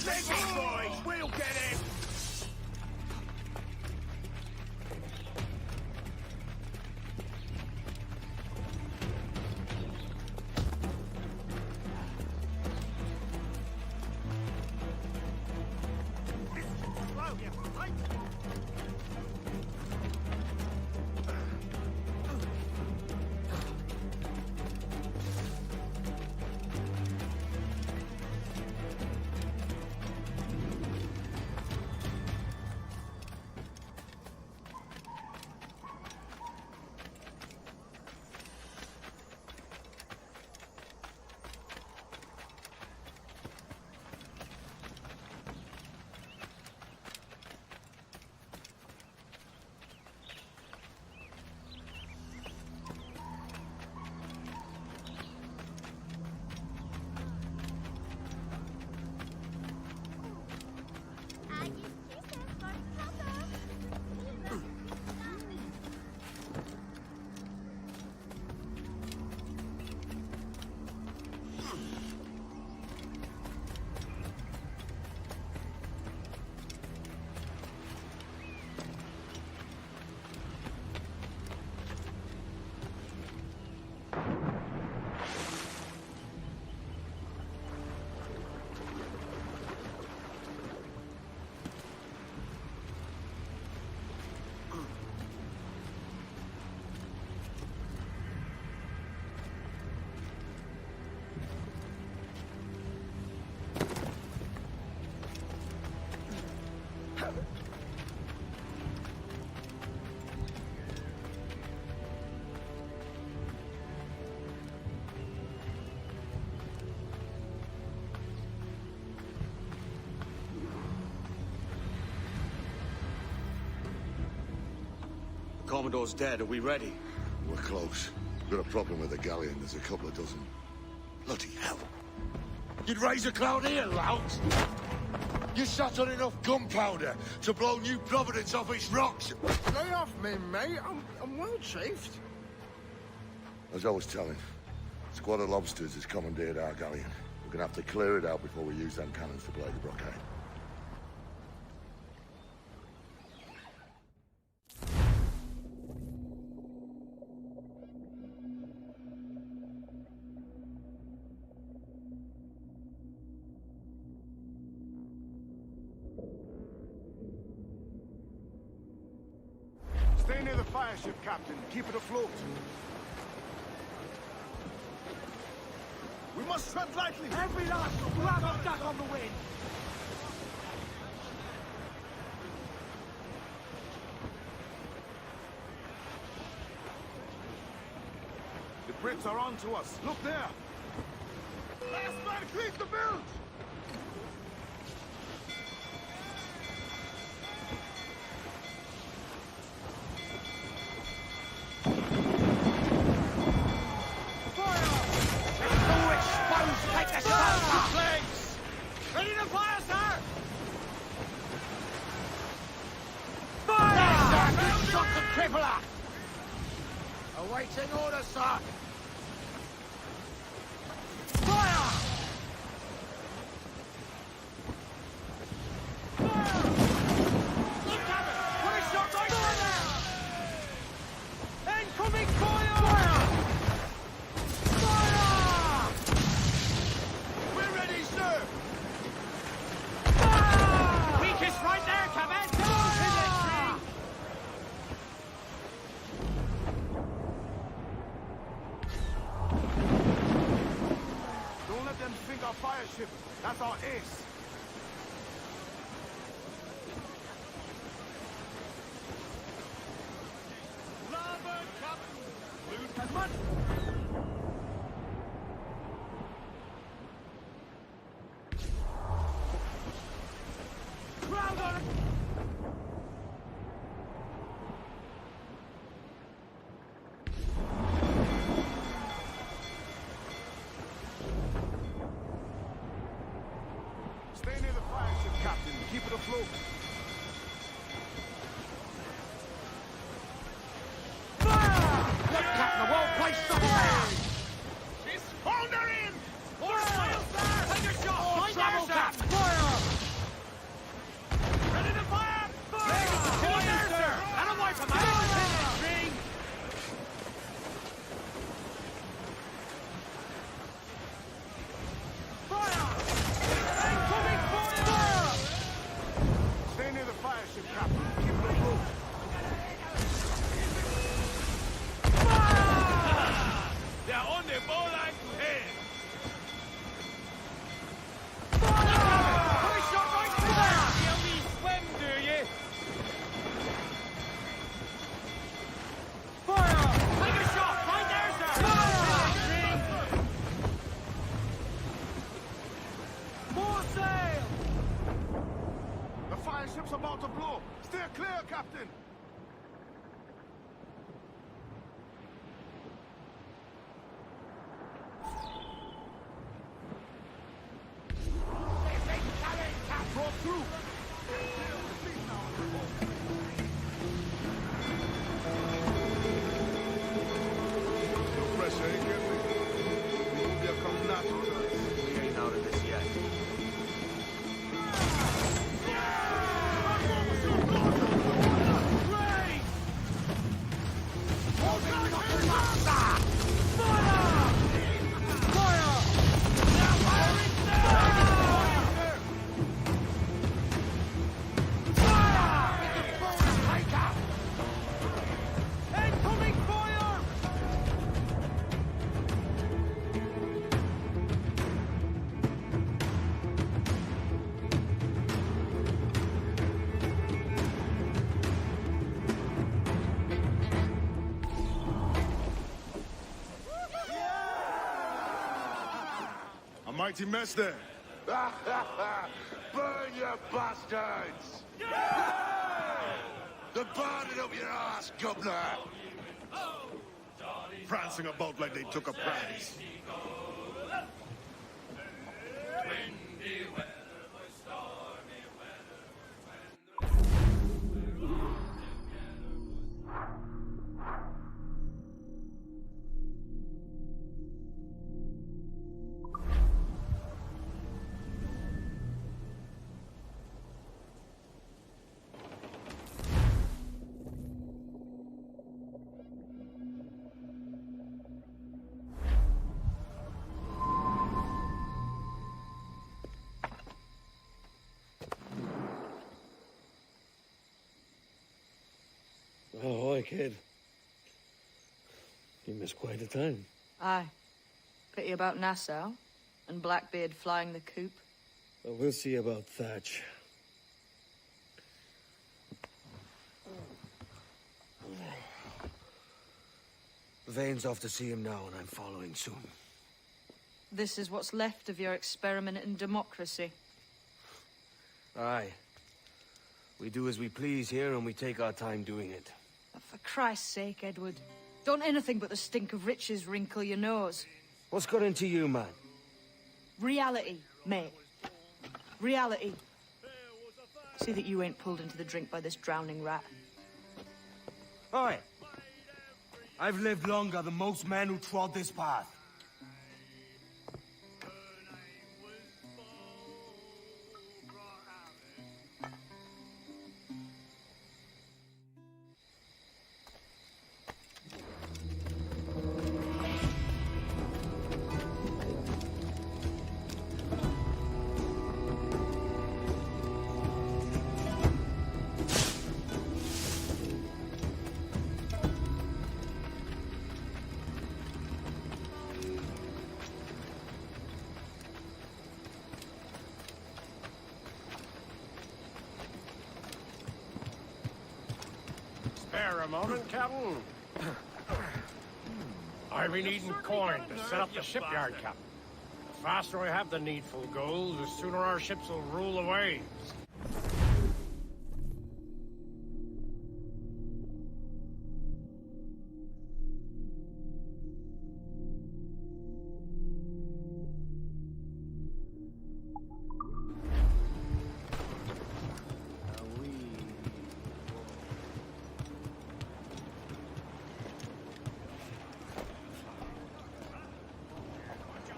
Speaker 3: Take it, boys! We'll get it!
Speaker 4: Commodore's dead. Are we ready?
Speaker 7: We're close. We've got a problem with the galleon. There's a couple of dozen. Bloody hell. You'd raise a cloud here, lout! You sat on enough gunpowder to blow New Providence off its rocks.
Speaker 15: Lay off me, mate. I'm well chafed.
Speaker 7: As I was telling, a squad of lobsters has commandeered our galleon. We're gonna have to clear it out before we use them cannons to blow the blockade.
Speaker 15: Stay near the fire ship, Captain. Keep it afloat. We must tread lightly.
Speaker 17: Every last grab of duck on the wind.
Speaker 15: The Brits are on to us. Look there. Last man cleans the bilge.
Speaker 17: Ready to fire, sir!
Speaker 15: Fire! Yes, sir! Shot the crippler! Awaiting orders, sir! Fire!
Speaker 17: Look at it! What a shot right there! Incoming fire! Fire!
Speaker 15: We're ready, sir!
Speaker 17: Weakest right there, Cabot!
Speaker 15: Don't let them sink our fire ship. That's our ace.
Speaker 17: Larboard, Captain! Loot as much! Crowd on it!
Speaker 15: Stay near the fire ship, Captain. Keep it afloat.
Speaker 17: Look, Captain, a well-placed shot there!
Speaker 15: It's foundering!
Speaker 17: More sail, sir! Take a shot! Right there, sir!
Speaker 15: Captain.
Speaker 17: Fire! Ready to fire! Fire! Right there, sir! That'll wipe him out! String! Fire! Incoming fire!
Speaker 15: Stay near the fire ship, Captain. Keep it afloat.
Speaker 2: They're on the bowline to head.
Speaker 17: Fire! Shot right through there! You only swim, do you? Fire! Take a shot! Right there, sir! Fire! More sail!
Speaker 15: The fire ship's about to blow. Steer clear, Captain. Broke through. No pressure, ain't get me? They'll come natural to us.
Speaker 4: We ain't out of this yet.
Speaker 17: Incoming fire!
Speaker 15: A mighty mess there.
Speaker 7: Burn, you bastards! They're boarding up your ass, governor!
Speaker 15: Prancing about like they took a prize.
Speaker 13: Ahoy, kid. You missed quite a time.
Speaker 8: Aye. Pity about Nassau and Blackbeard flying the coop.
Speaker 13: Well, we'll see about Thatch. Vane's off to see him now, and I'm following soon.
Speaker 8: This is what's left of your experiment in democracy.
Speaker 13: Aye. We do as we please here, and we take our time doing it.
Speaker 8: For Christ's sake, Edward. Don't anything but the stink of riches wrinkle your nose.
Speaker 13: What's got into you, man?
Speaker 8: Reality, mate. Reality. See that you ain't pulled into the drink by this drowning rat.
Speaker 13: Oi! I've lived longer than most men who trod this path.
Speaker 9: Spare a moment, Captain. I've been needing coin to set up the shipyard, Captain. The faster I have the needful gold, the sooner our ships will rule the waves.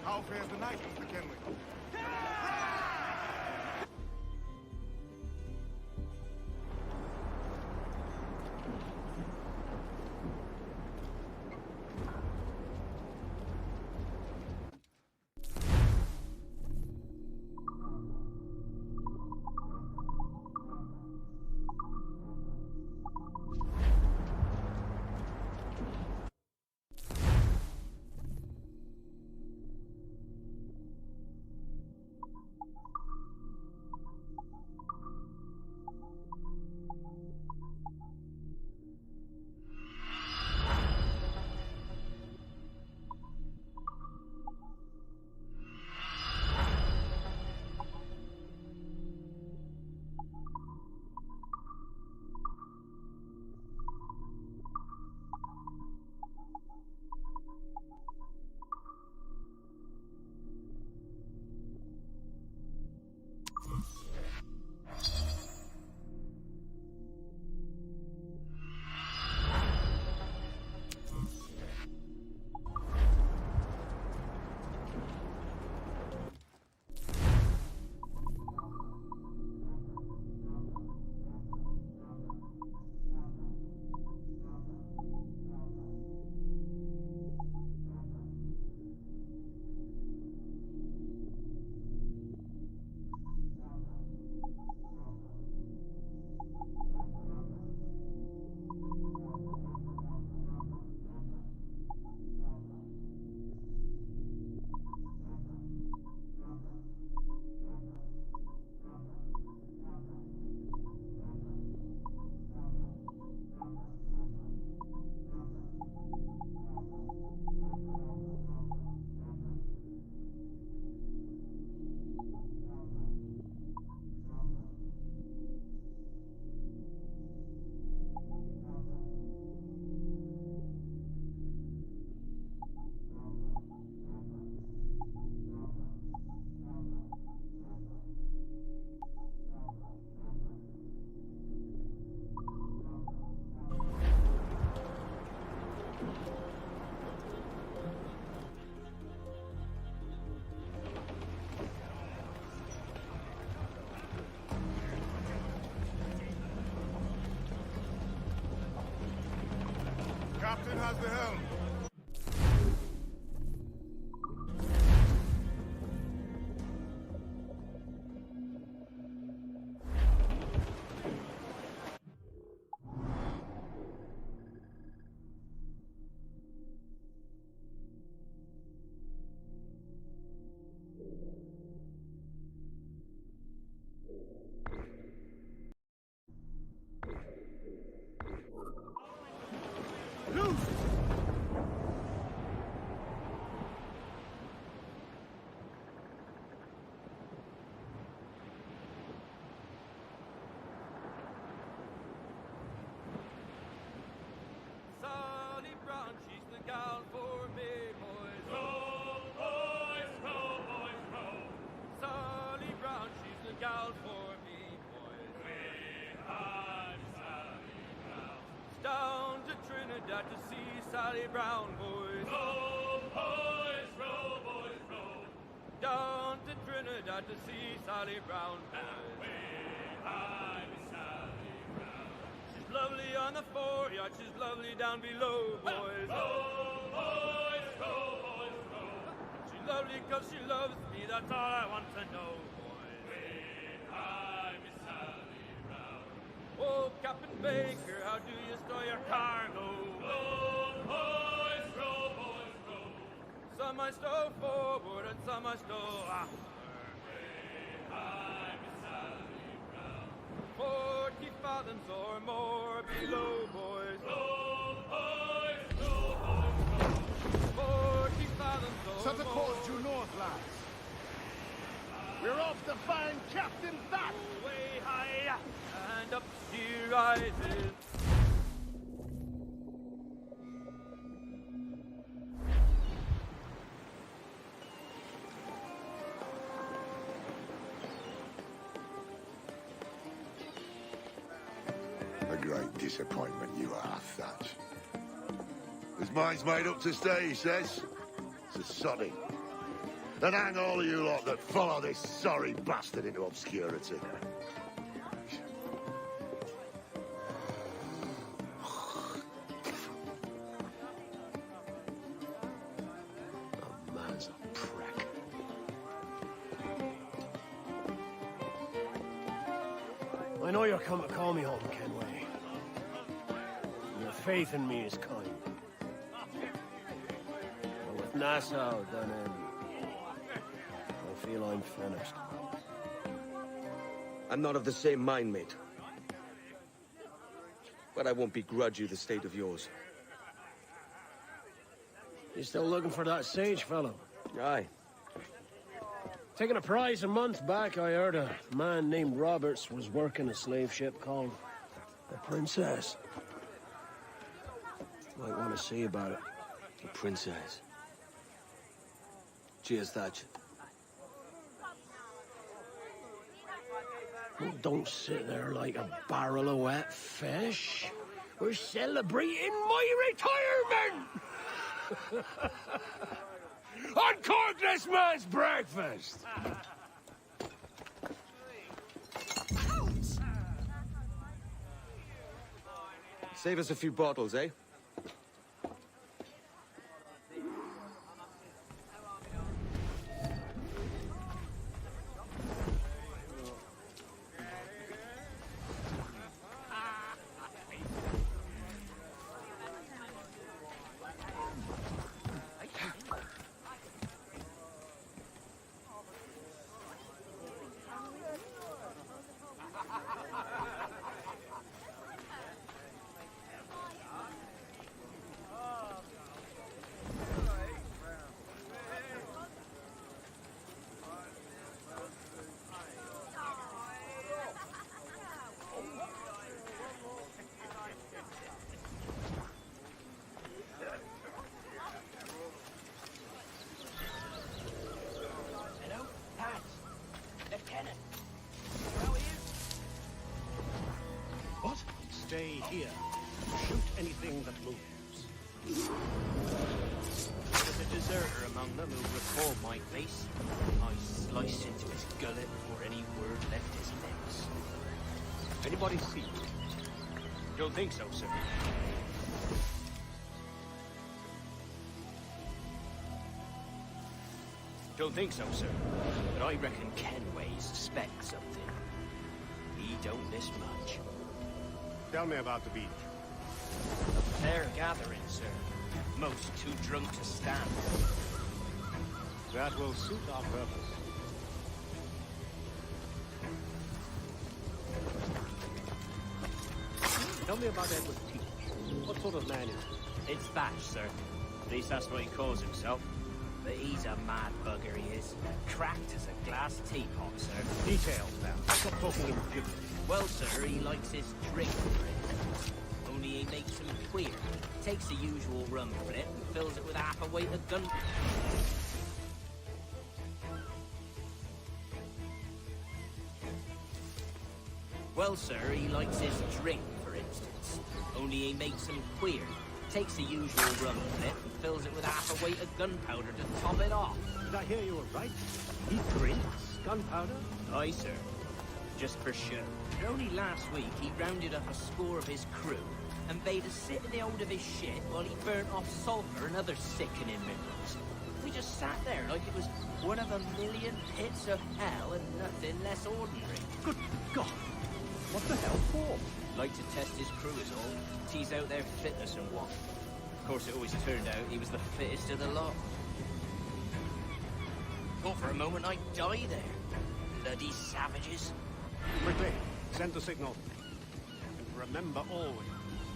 Speaker 15: How fares the night, Mr. Kenley? Captain has the helm.
Speaker 2: Sally Brown, she's the gal for me, boys. Row, boys, row, boys, row. Sally Brown, she's the gal for me, boys. I'm Sally Brown. Down to Trinidad to see Sally Brown, boys. Row, boys, row, boys, row. Down to Trinidad to see Sally Brown, boys. I'm Sally Brown. She's lovely on the foreyard, she's lovely down below, boys. Row, boys, row, boys, row. She's lovely 'cause she loves me, that's all I want to know, boys. I'm Sally Brown. Oh, Captain Baker, how do you store your cargo? Row, boys, row, boys, row. Some I stow forward and some I stow after. I'm Sally Brown. 40 fathoms or more below, boys. Row, boys, row, boys, row. 40 fathoms or
Speaker 3: Set the
Speaker 2: more.
Speaker 3: course due north, lads. We're off to find Captain Bat.
Speaker 2: Way high and up she rises.
Speaker 7: A great disappointment you are, Thatch. His mind's made up to stay, he says. It's a soddy. And hang all of you lot that follow this sorry bastard into obscurity.
Speaker 13: Oh, man's a prick.
Speaker 5: I know you're come to call me home, Kenway. Your faith in me is kind. But with Nassau done in, I feel I'm finished.
Speaker 4: I'm not of the same mind, mate. But I won't begrudge you the state of yours.
Speaker 5: You still looking for that sage fellow?
Speaker 4: Aye.
Speaker 5: Taking a prize a month back, I heard a man named Roberts was working a slave ship called the Princess. Might want to see about it.
Speaker 13: The Princess. Cheers, Thatch.
Speaker 5: Oh, don't sit there like a barrel of wet fish. We're celebrating my retirement! Uncork this man's breakfast!
Speaker 4: Save us a few bottles, eh?
Speaker 5: Stay here. Shoot anything that moves.
Speaker 19: There's a deserter among them who recall my face. I slice into his gullet before any word left his lips.
Speaker 5: Anybody see you? Don't think so, sir.
Speaker 19: Don't think so, sir. But I reckon Kenway suspects something. He don't miss much.
Speaker 9: Tell me about the beach.
Speaker 19: A fair gathering, sir. Most too drunk to stand.
Speaker 9: That will suit our purpose. Tell me about Edward Teach. What sort of man is he?
Speaker 19: It's Thatch, sir. At least that's what he calls himself. But he's a mad bugger, he is. Cracked as a glass teapot, sir.
Speaker 9: Details now. Stop talking in gibberish.
Speaker 19: Well, sir, he likes his drink, for instance. Only he makes him queer. Takes the usual rum flip and fills it with half a weight of gun. Well, sir, he likes his drink, for instance. Only he makes him queer. Takes the usual rum flip and fills it with half a weight of gunpowder to top it off.
Speaker 9: Did I hear you were right? He drinks gunpowder?
Speaker 19: Aye, sir. Just for show. But only last week he rounded up a score of his crew and bade us sit in the hold of his ship while he burnt off sulphur and other sickening minerals. We just sat there like it was one of a million pits of hell and nothing less ordinary.
Speaker 9: Good God! What the hell for?
Speaker 19: Like to test his crew is all. Tease out their fitness and what. Of course, it always turned out he was the fittest of the lot. Thought for a moment I'd die there. Bloody savages.
Speaker 9: Quickly, send the signal. And remember always,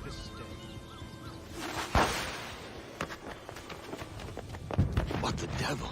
Speaker 9: this day.
Speaker 13: What the devil?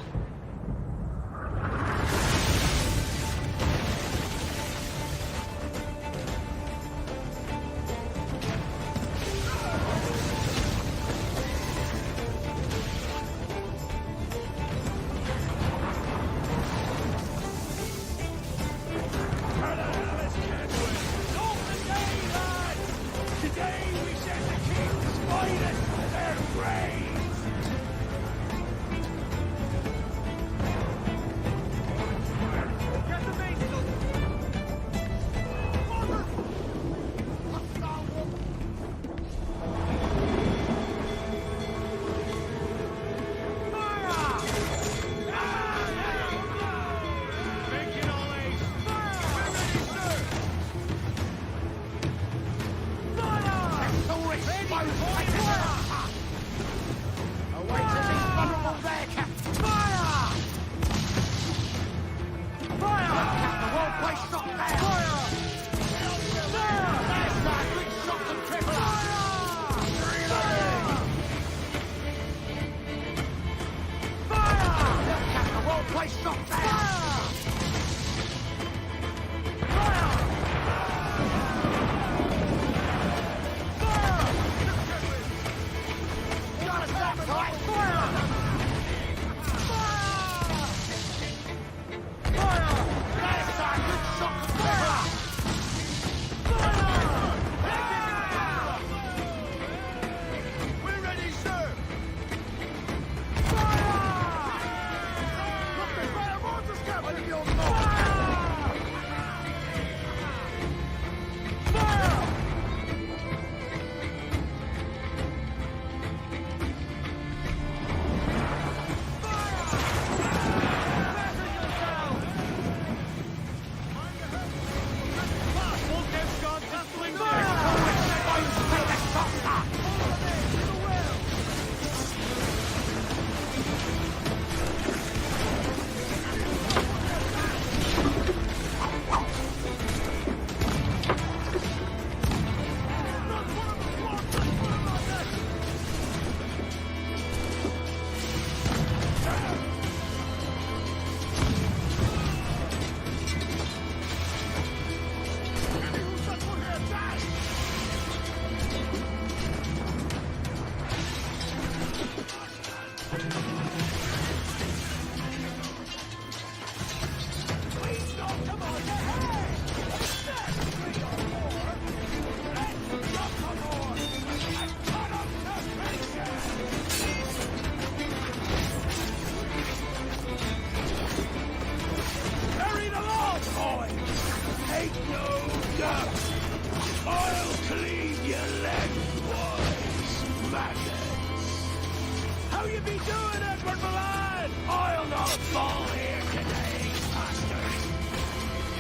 Speaker 2: how you be doing, Edward Milan? I'll not fall here today, bastards.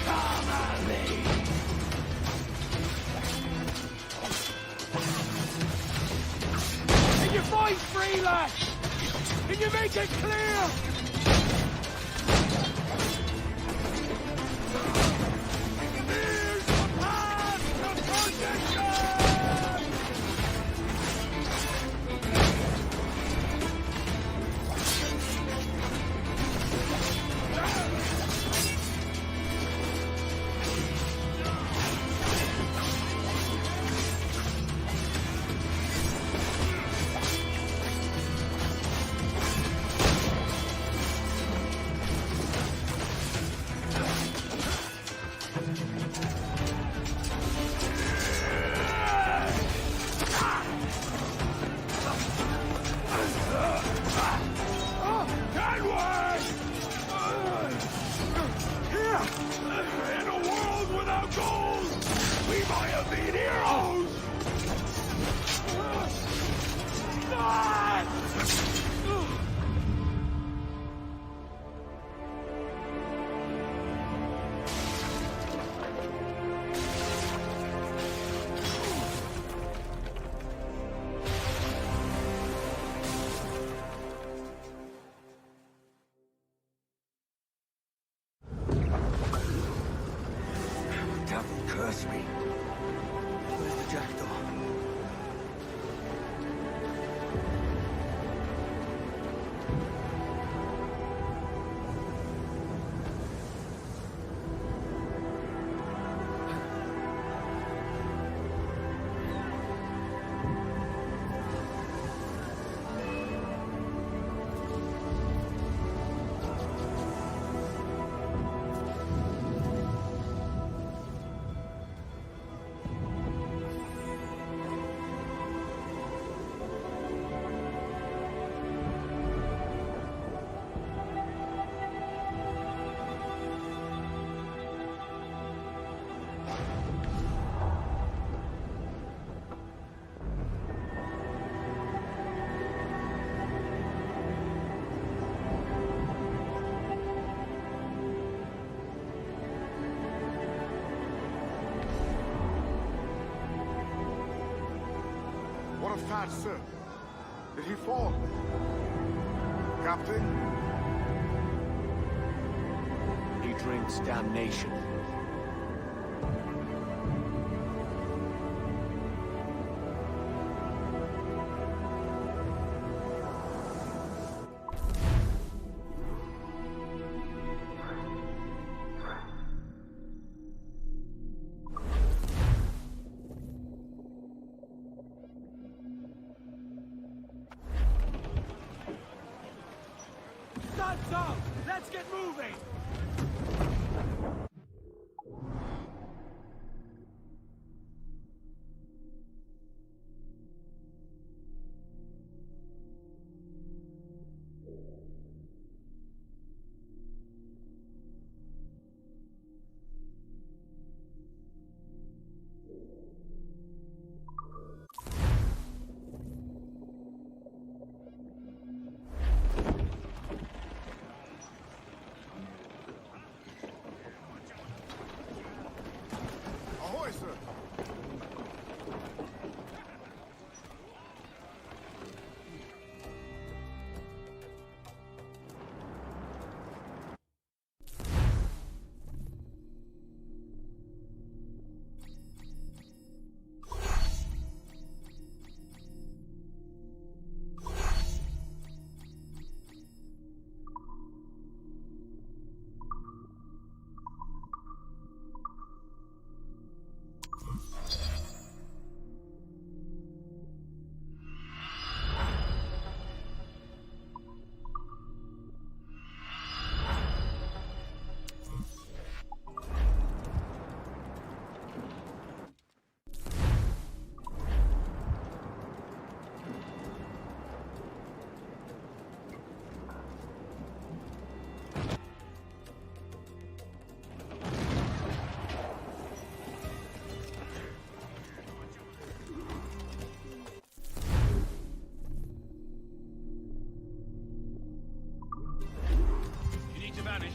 Speaker 2: Come at me. Can you fight free, lad? Can you make it clear? Here's the path to protection! In a world without gold, we might have been heroes!
Speaker 13: Devil curse me. Where's the jackdaw?
Speaker 15: What of Tad, sir? Did he fall? Captain?
Speaker 4: He drinks damnation.
Speaker 2: Sun's up! Let's get moving!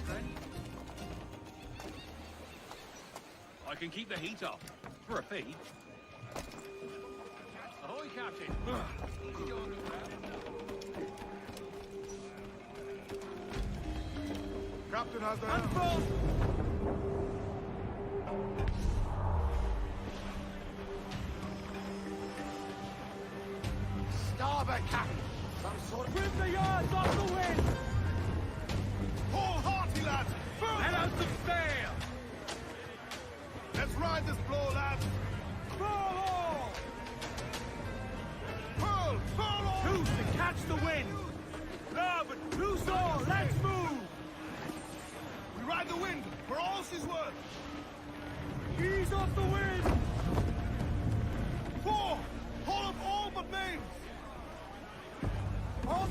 Speaker 9: friend. I can keep the heat up. For a fee. Ahoy, Captain. Easy going,
Speaker 15: Captain has the...
Speaker 9: Unfrost!
Speaker 15: Starboard, Captain! Some sort of...
Speaker 9: Trim the yards off the wind!
Speaker 15: Pull hearty, lads!
Speaker 9: Let out some sail!
Speaker 15: Let's ride this blow, lads!
Speaker 9: Roll!
Speaker 15: Pull! Pull on!
Speaker 9: Who's to catch the wind? Larboard, who's all? Let's move!
Speaker 15: We ride the wind for all she's worth!
Speaker 9: Ease off the wind!
Speaker 15: 4! Hold up all but names!
Speaker 9: On!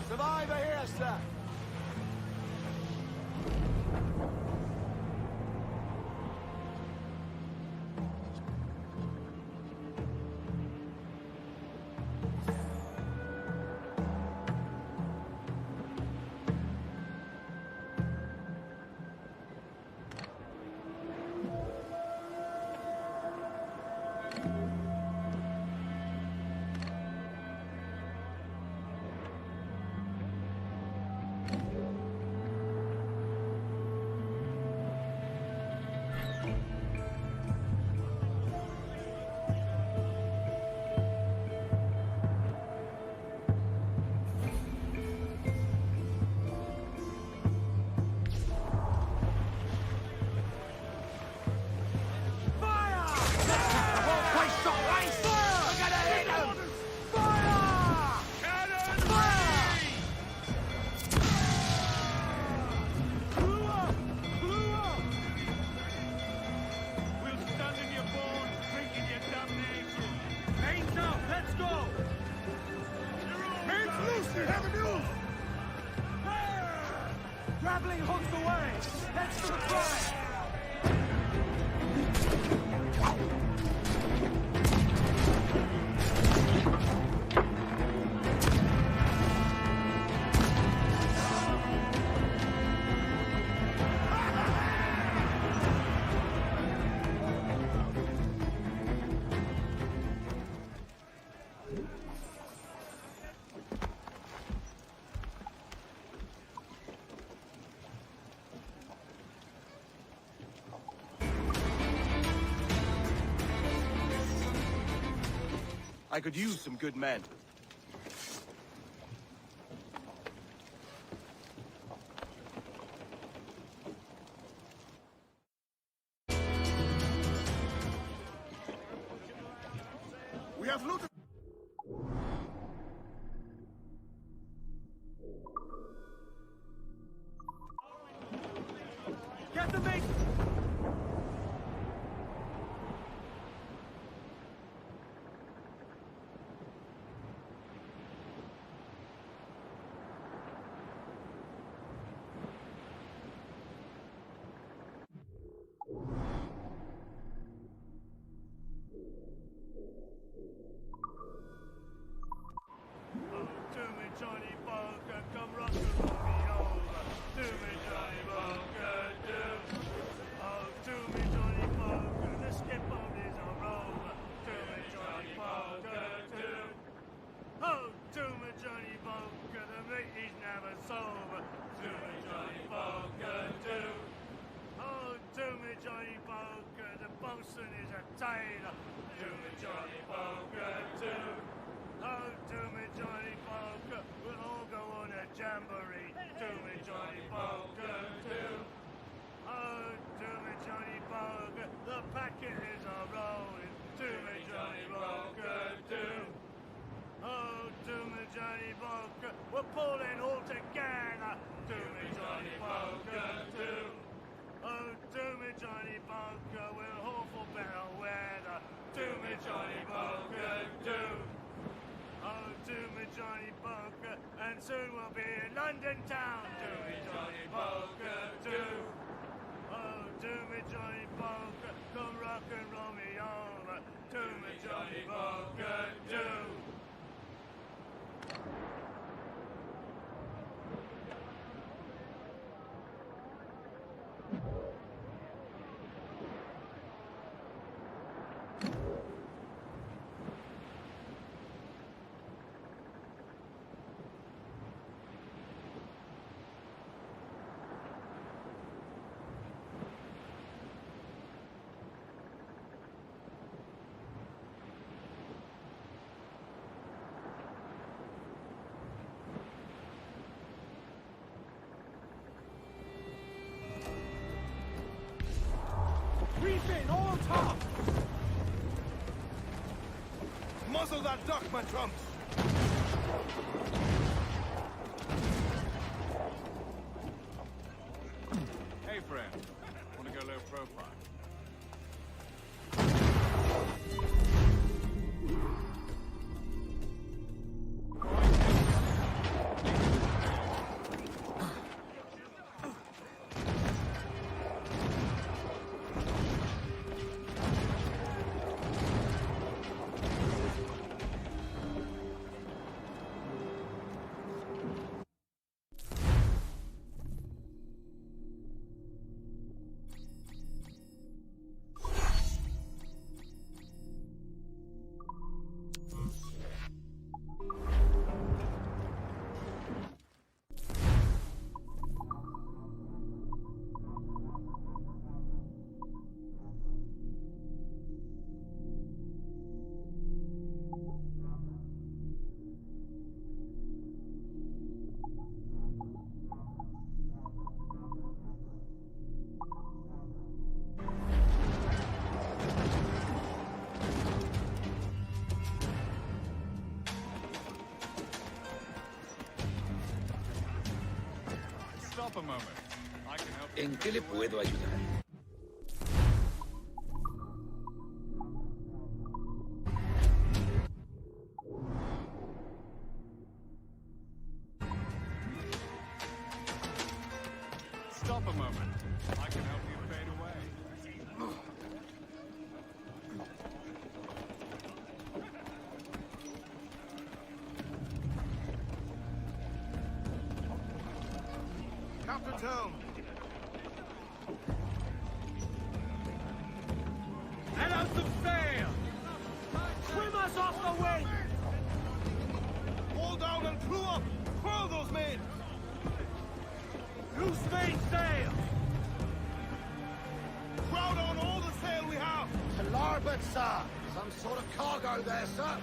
Speaker 3: Survivor here, sir.
Speaker 9: Fire!
Speaker 17: Grappling hooks away! Heads to the front!
Speaker 3: I could use some good men.
Speaker 15: We have looted.
Speaker 17: Get the bait!
Speaker 9: To me, Johnny Bunker, come rock and roll me over. To me, Johnny Bunker, do. Oh, to me, Johnny Bunker, the skip on is a rover. To me, Johnny Bunker, do. Oh, to me, Johnny Bunker, the meat is never sober. To me, Johnny Bunker, do. Oh, to me, Johnny Bunker, the bosun is a tailor. To me, Johnny Bunker, do. Oh, to me, Johnny Bunker, we'll all go on a jamboree. To me, Johnny Bunker, do. Oh, to me, Johnny Bunker, the packet is a rolling. To me, Johnny Bunker, do. Oh, to me, Johnny Bunker, we're pulling all together. To me, Johnny Bunker, do. Oh, to me, Johnny Bunker, we'll hope for better weather. To me, Johnny Bunker, do. Oh, to me, Johnny Bunker, and soon we'll be in London town. To me, Johnny Bunker, do. Oh, to me, Johnny Bunker, come rock and roll me over. To me, Johnny Bunker, do.
Speaker 17: Reef in, all top!
Speaker 15: Muzzle that duck, my trumps!
Speaker 9: Hey, friend. Want to go low profile?
Speaker 2: Stop a moment. I can help.
Speaker 20: ¿En qué le puedo ayudar?
Speaker 15: town.
Speaker 17: Let out some sail! Swim us off the wind!
Speaker 15: Haul down and crew up! Furl those men!
Speaker 17: Loose mainsail!
Speaker 15: Crowd on all the sail we have!
Speaker 7: To larboard, sir! Some sort of cargo there, sir!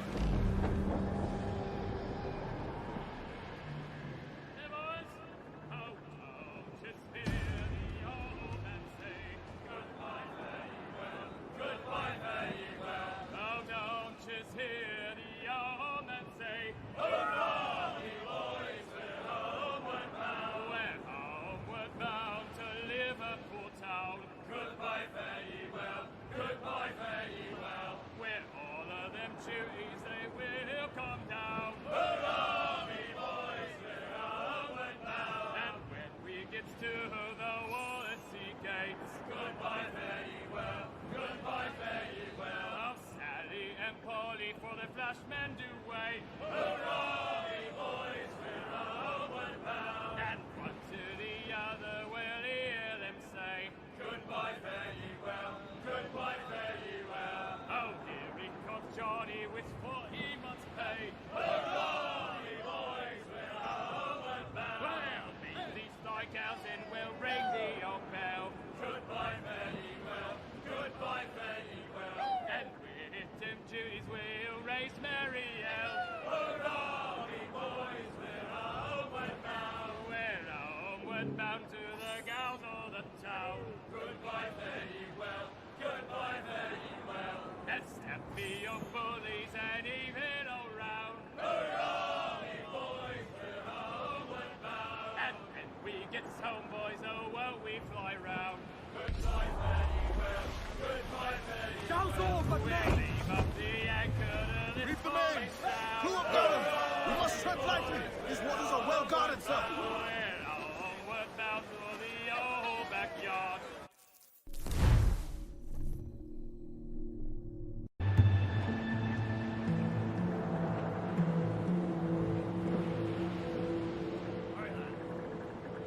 Speaker 17: For the Flashmen do wait. Hurrah, me boys, we're homeward bound. And one to the other we'll hear them say, goodbye, fare ye well, goodbye, fare ye well. Oh, here he comes Johnny with what he must pay. Hurrah, me boys, we're homeward bound. We'll meet these strikeouts and we'll ring the old bell. Goodbye, fare ye well, goodbye, fare ye well. And we're hitting duties, we'll raise merry yell. Hurrah, me boys, we're homeward bound. We're homeward bound to the gals of the town. Goodbye, fare ye well, goodbye, fare ye well. And step me your bullies and even all round. Hurrah, me boys, we're homeward bound. And when we get home, boys, oh, won't we fly round. Goodbye, fare ye well, goodbye, fare ye well. We'll leave up the anchor to this
Speaker 15: Reef the mains! Crew up, Durham! We must tread lightly! These waters are well guarded, sir!
Speaker 17: We're homeward bound for the old backyard.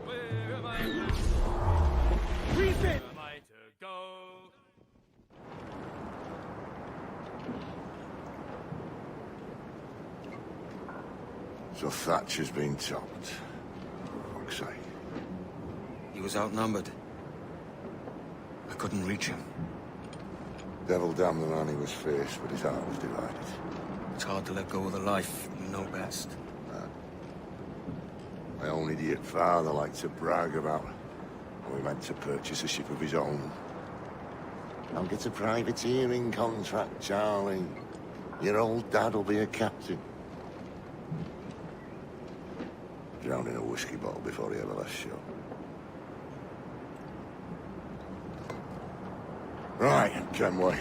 Speaker 17: Where am I to go? Reef it! Where am I to go?
Speaker 7: So Thatcher's been topped. For fuck's sake.
Speaker 4: He was outnumbered. I couldn't reach him.
Speaker 7: Devil damn the man he was faced, but his heart was divided.
Speaker 4: It's hard to let go of the life you know best.
Speaker 7: My own idiot father liked to brag about how he meant to purchase a ship of his own. I'll get a privateering contract, Charlie. Your old dad'll be a captain. Drowned in a whiskey bottle before he ever left shore. Right, Kenway.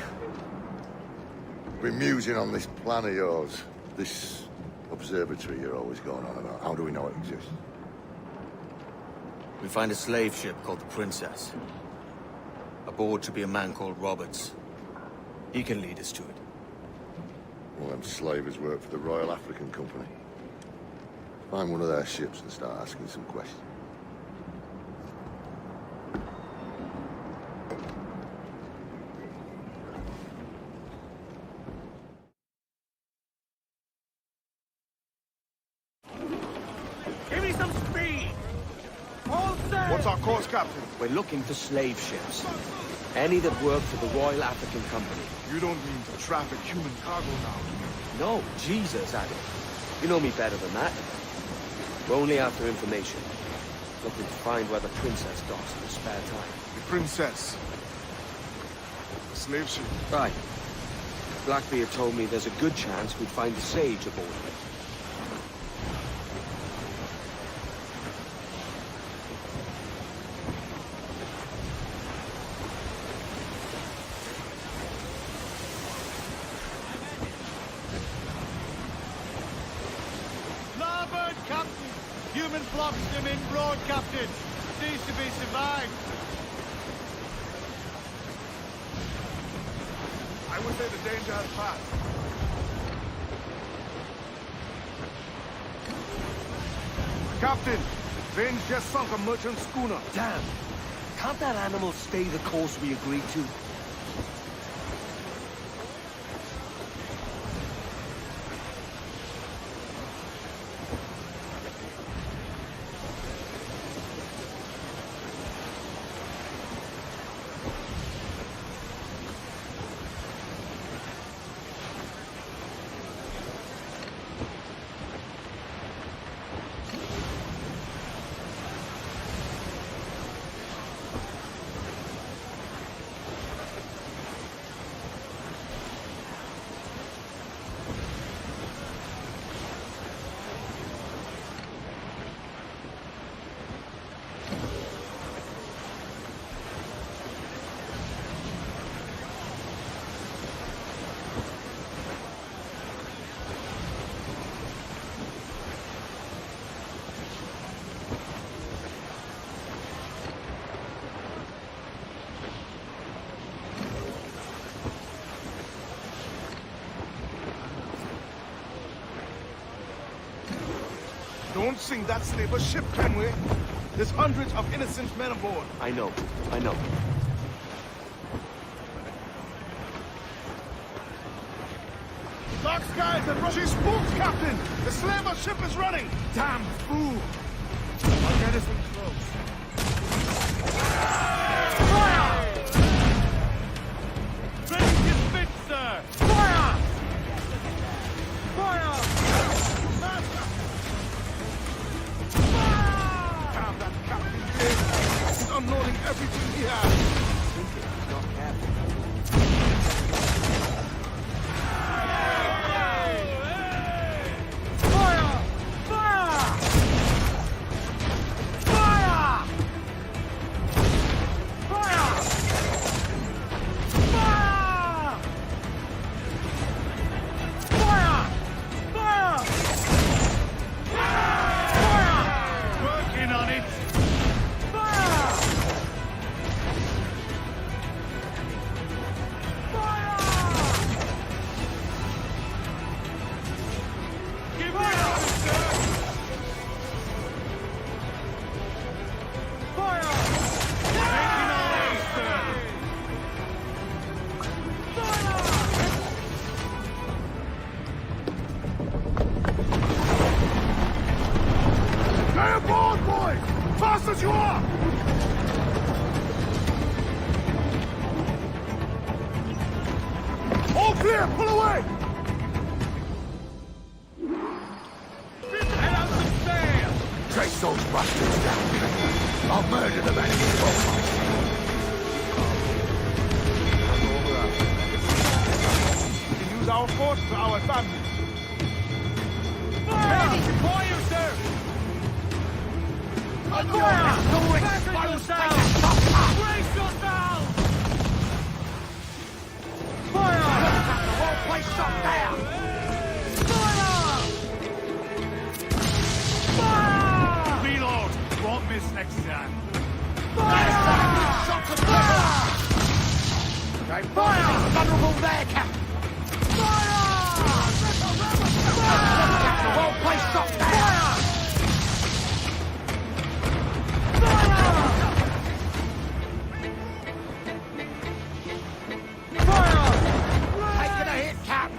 Speaker 7: Been musing on this plan of yours. This observatory you're always going on about. How do we know it exists?
Speaker 4: We find a slave ship called the Princess. Aboard should be a man called Roberts. He can lead us to it.
Speaker 7: Well, them slavers work for the Royal African Company. Find one of their ships and start asking some questions.
Speaker 17: Give me some speed! All set!
Speaker 15: What's our course, Captain?
Speaker 4: We're looking for slave ships. Any that work for the Royal African Company.
Speaker 15: You don't mean to traffic human cargo now, do you?
Speaker 4: No, Jesus, Adam. You know me better than that. We're only after information. Looking to find where the Princess docks in her spare time.
Speaker 15: The Princess. The slave ship.
Speaker 4: Right. Blackbeard told me there's a good chance we'd find the Sage aboard of it.
Speaker 3: Larboard, Captain! Human blocks them in broad, Captain. Seems to be survived.
Speaker 15: I would say the danger has passed. Captain, Vinge just sunk a merchant schooner.
Speaker 13: Damn. Can't that animal stay the course we agreed to?
Speaker 15: Don't sink that slaver's ship, Kenway. There's hundreds of innocent men aboard.
Speaker 13: I know. I know.
Speaker 15: Dark skies and rushing spooks, Captain! The slaver ship is running! Damn fool! I'll get us in close. Fire!
Speaker 2: Ready to spit, sir! Fire! Fire!
Speaker 15: Damn that captain! He's unloading everything he has!
Speaker 13: He's not careful.
Speaker 15: Stay aboard, boys! Fast as you are! All clear! Pull away!
Speaker 2: Head out the sail!
Speaker 7: Trace those bastards down. I'll murder them and
Speaker 15: We can use our force to our advantage.
Speaker 2: Ready to fire, sir! Fire! Fasten yourself! Brace yourself! Fire! The whole place shut down! Fire! Fire!
Speaker 15: Reload! Won't miss next time.
Speaker 2: Fire!
Speaker 15: Okay,
Speaker 2: Fire!
Speaker 15: vulnerable there, Captain!
Speaker 2: Fire!
Speaker 15: The whole place shut down!
Speaker 2: Taking a hit, Cap!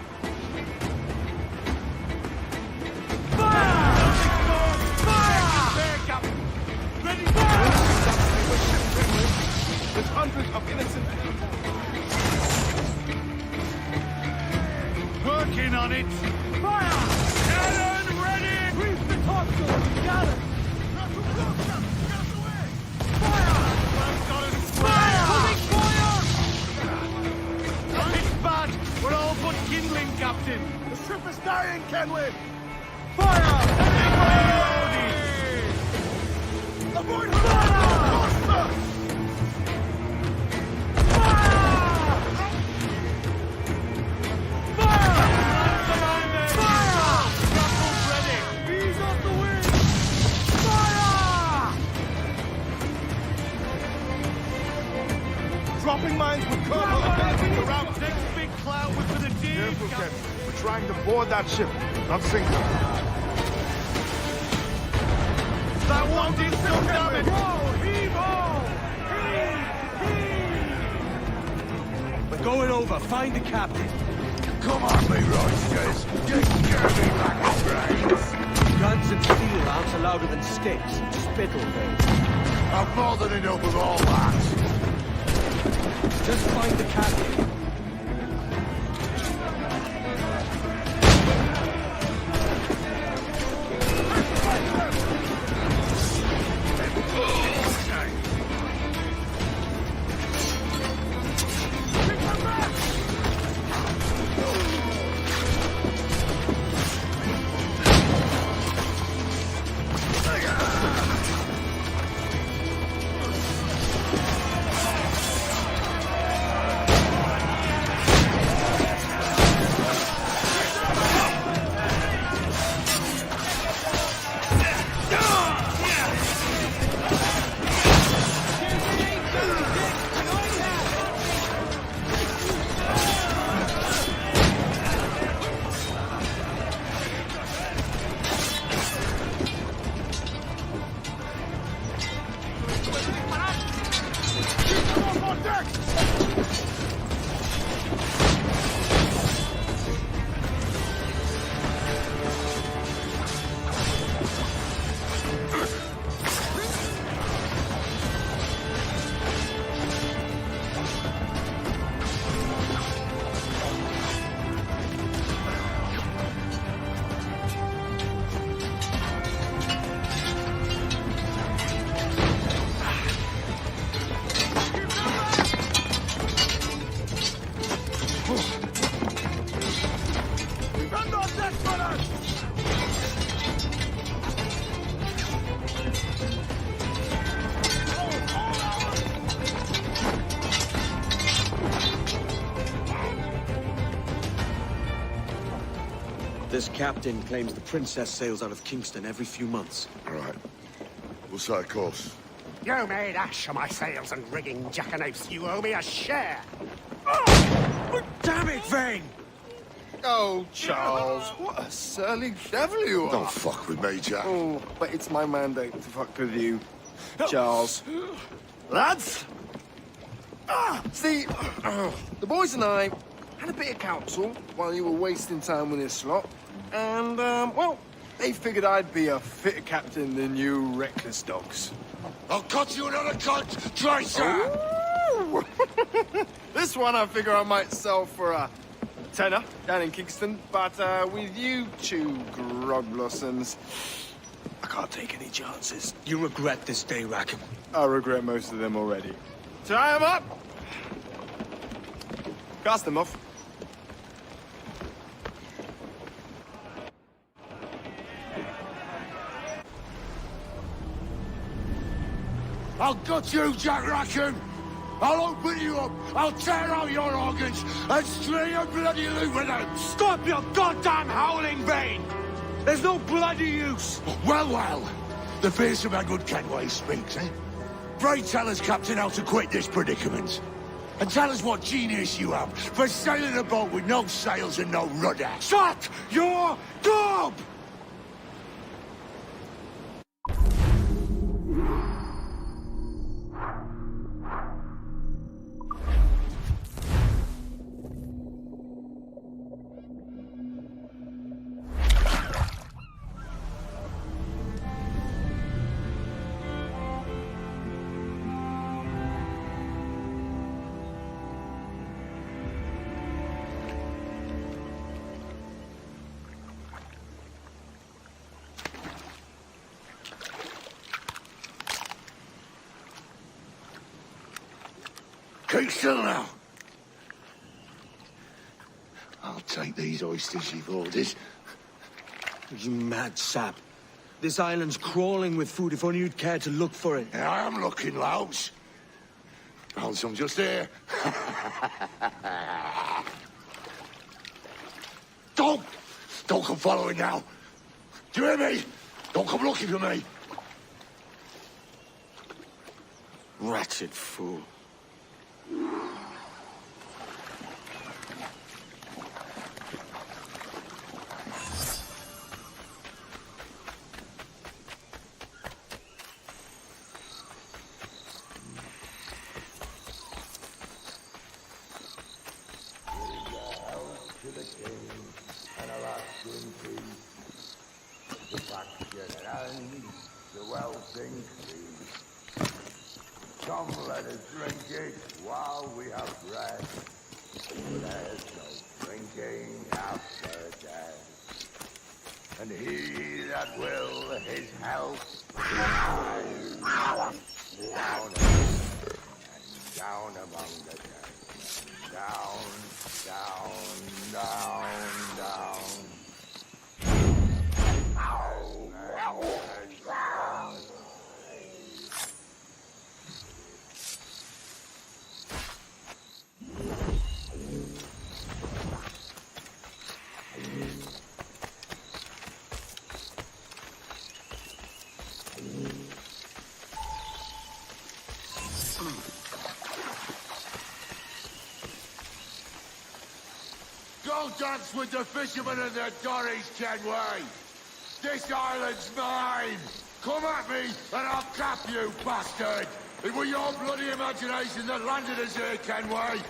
Speaker 15: Ready? There's hundreds of innocent people.
Speaker 2: Working on it! Fire! Cannon ready! Reach the topsail! Got it! Fire! Fire! Pulling fire! It's bad! We're all but kindling, Captain!
Speaker 15: The ship is dying, Kenway!
Speaker 2: Fire!
Speaker 15: Avoid her! Dropping mines would cover ability to ram.
Speaker 2: Next big cloud was for the deep.
Speaker 15: Careful, Captain. We're trying to board that ship, not sink her. that wanted still coming!
Speaker 4: We're going over. Find the captain.
Speaker 7: Come on, me roisters. Get Kirby back in brains.
Speaker 4: Guns and steel aren't louder than sticks. Spittle, though.
Speaker 7: I've more than enough of all that.
Speaker 4: Just find the captain. This captain claims the princess sails out of Kingston every few months.
Speaker 7: Right. We'll set a course.
Speaker 17: You made ash of my sails and rigging, jackanapes. You owe me a share.
Speaker 15: Damn it, Vane! Oh, Charles, what a surly devil you are.
Speaker 7: Don't fuck with me, Jack.
Speaker 15: Oh, but it's my mandate to fuck with you, Charles. Lads! See, the boys and I had a bit of counsel while you were wasting time with this lot. And, well, they figured I'd be a fitter captain than you reckless dogs.
Speaker 7: I'll cut you another cunt, Tracer!
Speaker 15: This one I figure I might sell for a tenner down in Kingston, but with you two grog blossoms, I can't take any chances.
Speaker 13: You regret this day, Rackham.
Speaker 15: I regret most of them already. Tie 'em up! Cast them off.
Speaker 7: I'll gut you, Jack Rackham! I'll open you up, I'll tear out your organs, and string your bloody loot with them!
Speaker 15: Stop your goddamn howling, Vane! There's no bloody use!
Speaker 7: Well, well, the fearsome Edward Kenway speaks, eh? Pray tell us, Captain, how to quit this predicament. And tell us what genius you have for sailing a boat with no sails and no rudder.
Speaker 15: Shut your gob!
Speaker 7: Keep still now. I'll take these oysters you've ordered.
Speaker 13: You mad sap. This island's crawling with food if only you'd care to look for it.
Speaker 7: Yeah, I am looking, Louts. Found some just here. Don't come following now. Do you hear me? Don't come looking for me.
Speaker 13: Wretched fool.
Speaker 7: and a last in peace. The faction ends, the wealth increase. Come, let us drink it while we have breath. There's no drinking after death. And he that will his health down and down among the dead. Down, down, down, down. Go dance with the fishermen and their dories, Kenway! This island's mine! Come at me, and I'll cap you, bastard! It was your bloody imagination that landed us here, Kenway!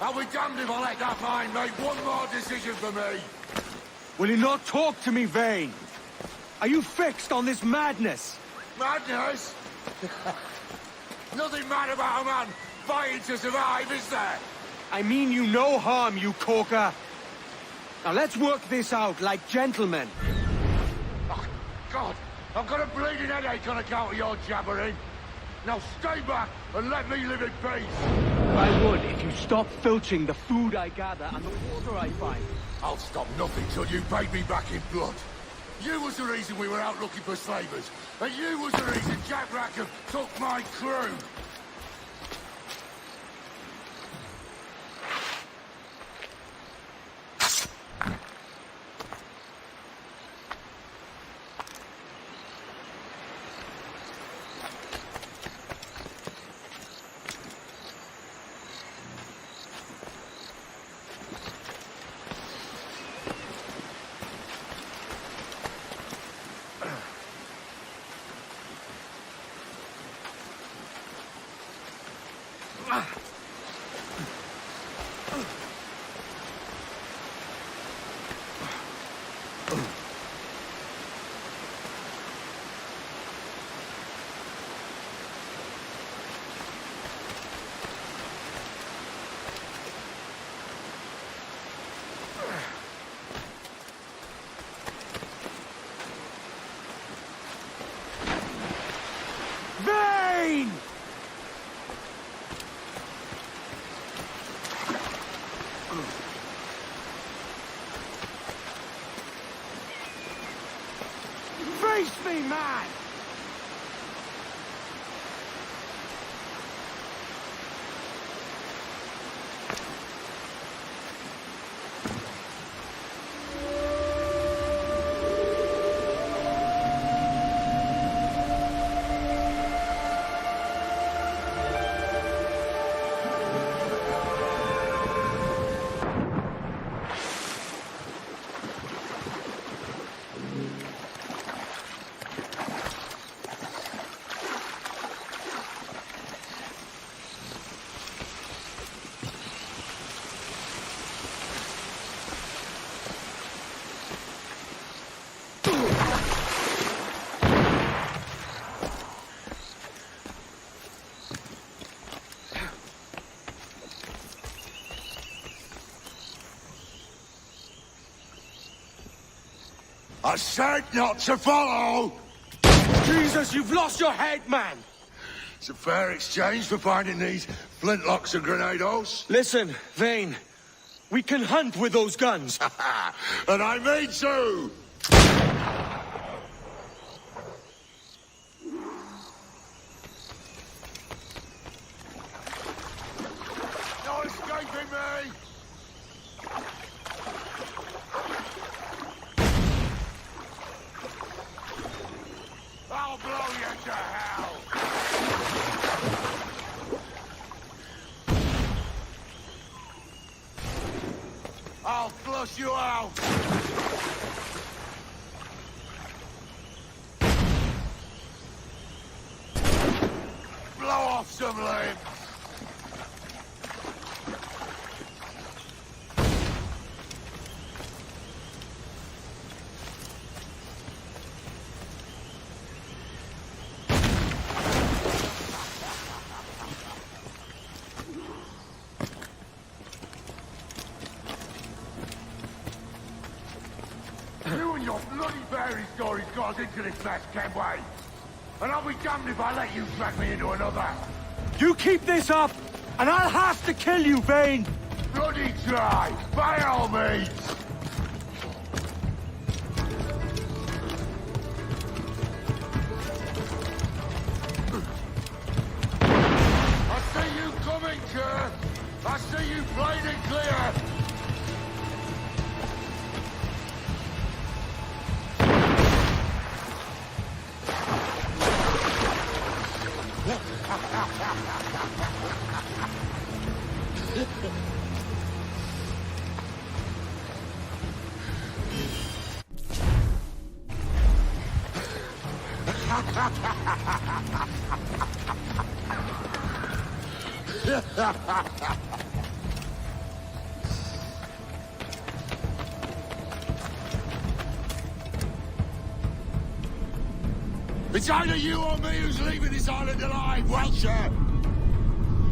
Speaker 7: I'll be damned if I let that mind make one more decision for me!
Speaker 13: Will you not talk to me, Vane? Are you fixed on this madness?
Speaker 7: Madness? Nothing mad about a man fighting to survive, is there?
Speaker 13: I mean you no harm, you corker. Now let's work this out like gentlemen.
Speaker 7: Oh, God, I've got a bleeding headache on account of your jabbering. Now stay back and let me live in peace.
Speaker 13: I would if you stop filching the food I gather and the water I find.
Speaker 7: I'll stop nothing till you paid me back in blood. You was the reason we were out looking for slavers, and you was the reason Jack Rackham took my crew.
Speaker 13: Vane! Face me, man!
Speaker 7: I said not to follow!
Speaker 13: Jesus, you've lost your head, man!
Speaker 7: It's a fair exchange for finding these flintlocks and grenados.
Speaker 13: Listen, Vane. We can hunt with those guns.
Speaker 7: And I mean to! No escaping me! I'll blow you to hell! I'll flush you out! Blow off some limbs! Your bloody fairy story's got us into this mess, Kenway. And I'll be damned if I let you drag me into another.
Speaker 13: You keep this up, and I'll have to kill you, Vane!
Speaker 7: Bloody try, by all means! I see you coming, Kerr! I see you plain and clear! It's either you or me who's leaving this island alive, Welcher!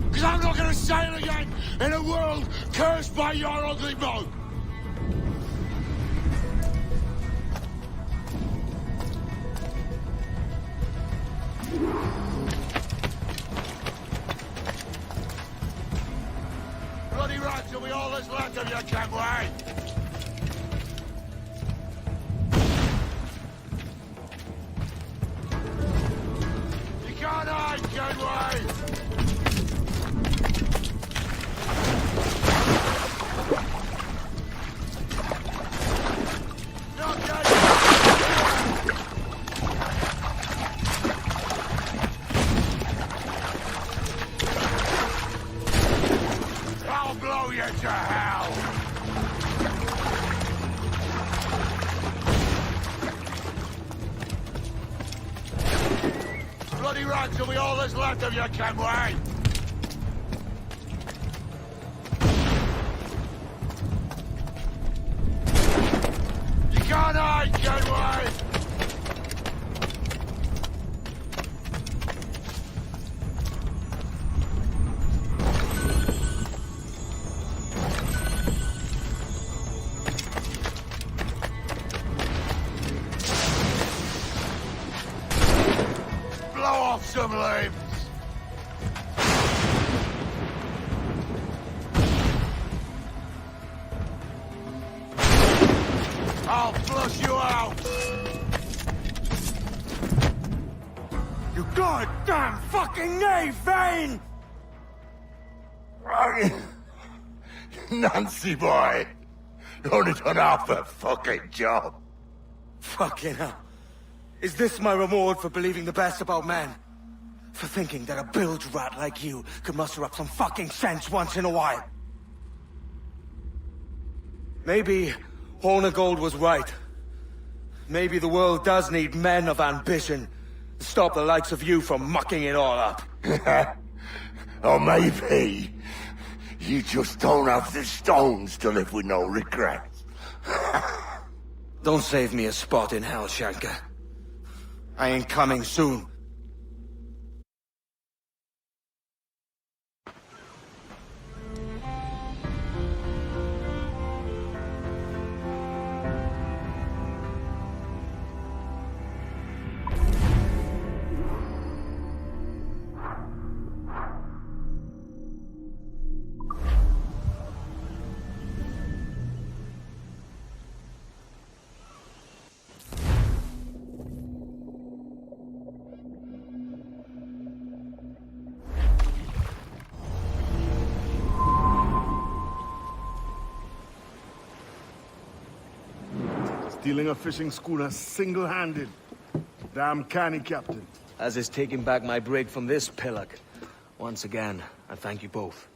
Speaker 7: Because I'm not going to sail again in a world cursed by your ugly mug! Bloody right till we all that's left of you, Kenway! You can't hide, Kenway! I'll blow you to hell! Bloody right till we all that's left of you, Kenway! You can't hide, Kenway! Blow off some limbs! I'll flush you out!
Speaker 13: You goddamn fucking knave, Vane!
Speaker 7: Nancy boy! You only done half the fucking job!
Speaker 13: Fucking hell. Is this my reward for believing the best about men? For thinking that a bilge rat like you could muster up some fucking sense once in a while? Maybe Hornigold was right. Maybe the world does need men of ambition to stop the likes of you from mucking it all up.
Speaker 7: Or maybe you just don't have the stones to live with no regrets.
Speaker 13: Don't save me a spot in hell, Shanka. I ain't coming soon.
Speaker 9: Stealing a fishing schooner single-handed. Damn canny, Captain.
Speaker 4: As is taking back my brig from this pillock. Once again, I thank you both.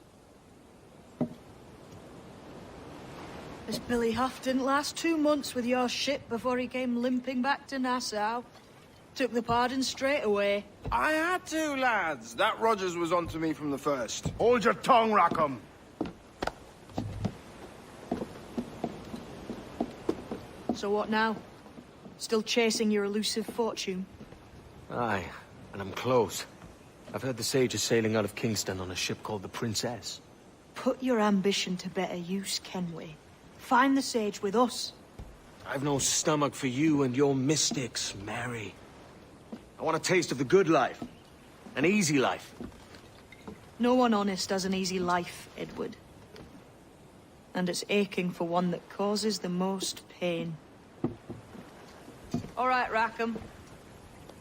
Speaker 8: This Billy Huff didn't last 2 months with your ship before he came limping back to Nassau. Took the pardon straight away.
Speaker 15: I had to, lads. That Rogers was onto me from the first.
Speaker 9: Hold your tongue, Rackham.
Speaker 8: So what now? Still chasing your elusive fortune?
Speaker 4: Aye, and I'm close. I've heard the Sage is sailing out of Kingston on a ship called the Princess.
Speaker 8: Put your ambition to better use, Kenway. Find the Sage with us.
Speaker 4: I've no stomach for you and your mystics, Mary. I want a taste of the good life. An easy life.
Speaker 8: No one honest has an easy life, Edward. And it's aching for one that causes the most pain. All right, Rackham.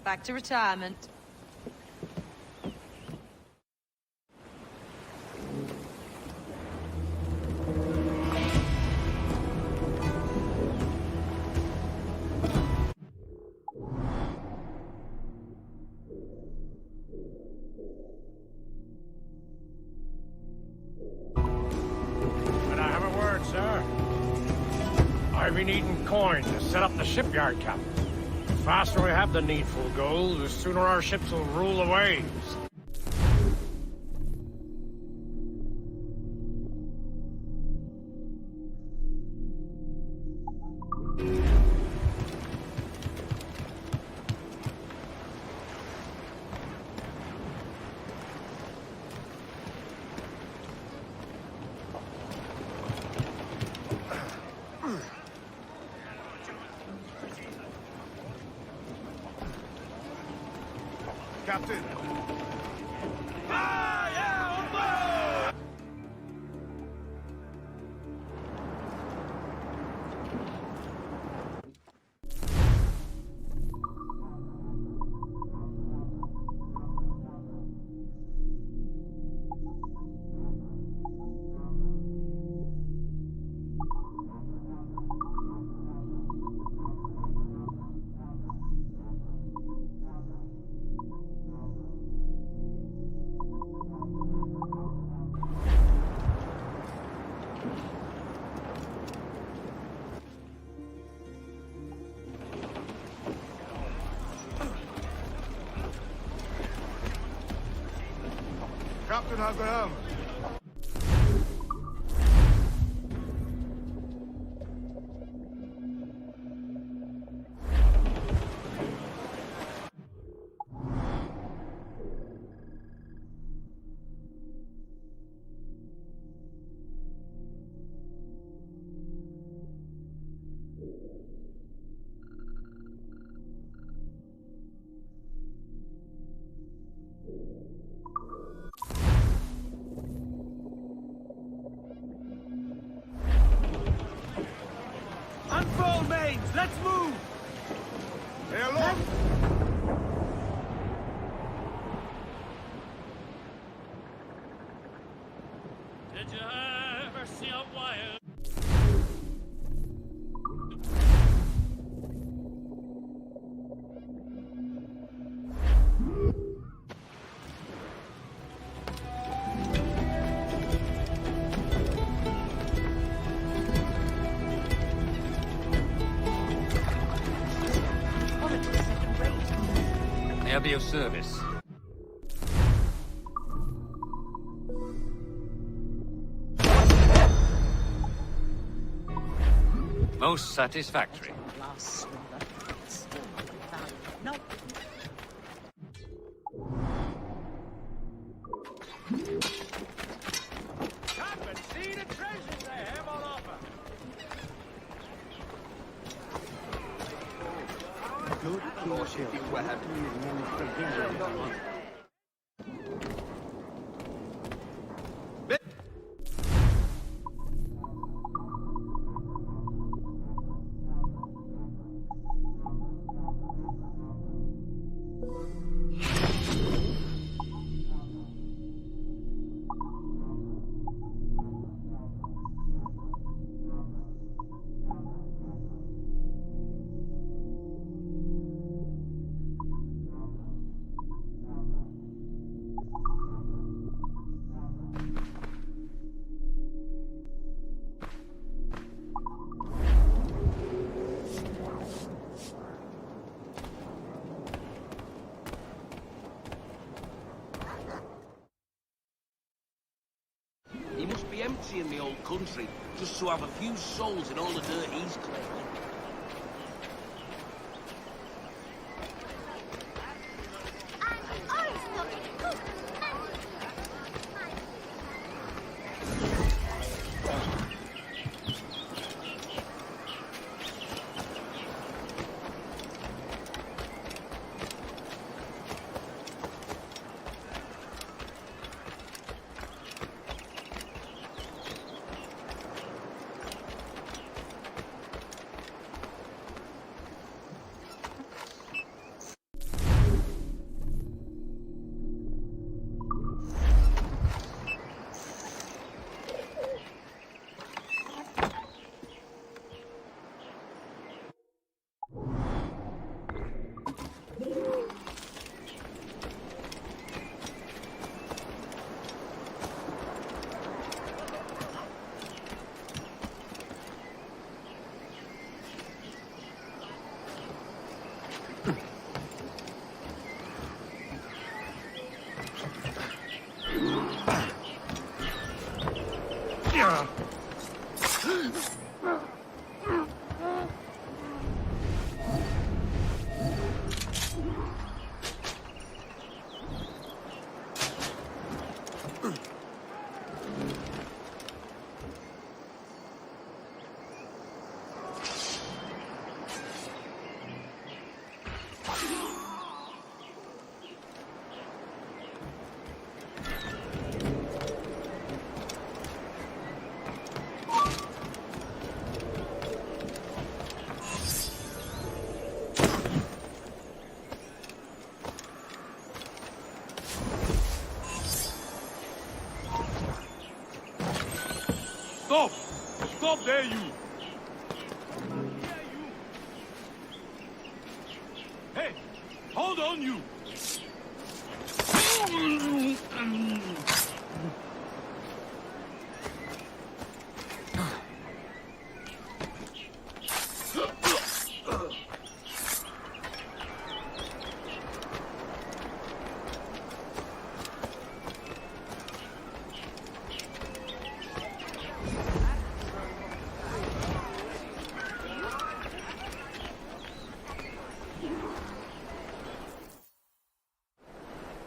Speaker 8: Back to retirement.
Speaker 9: Can I have a word, sir? I've been needing coin to set up the shipyard, Captain. The faster we have the needful gold, the sooner our ships will rule the waves.
Speaker 3: Captain. Captain, how's the helm?
Speaker 17: Unfold, mains! Let's move!
Speaker 3: Hey, look!
Speaker 17: Did you ever see a wild...
Speaker 20: I'll be of service. Most satisfactory.
Speaker 9: Come and see the treasures they have on offer.
Speaker 21: He must be empty in the old country, just to have a few souls in all the dirt he's claiming.
Speaker 2: up there, you! Hey, hold on, you!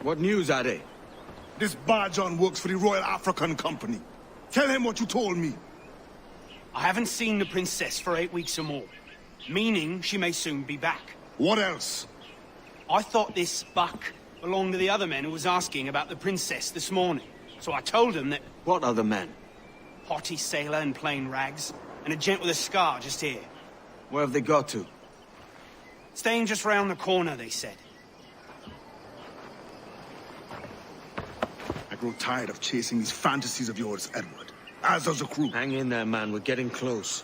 Speaker 4: What news, Ade?
Speaker 11: This Barjon works for the Royal African Company. Tell him what you told me.
Speaker 14: I haven't seen the princess for 8 weeks or more, meaning she may soon be back.
Speaker 11: What else?
Speaker 14: I thought this buck belonged to the other men who was asking about the princess this morning. So I told him that...
Speaker 4: What other men?
Speaker 14: Haughty sailor in plain rags, and a gent with a scar just here.
Speaker 4: Where have they got to?
Speaker 14: Staying just round the corner, they said.
Speaker 11: I grow tired of chasing these fantasies of yours, Edward. As does the crew.
Speaker 4: Hang in there, man. We're getting close.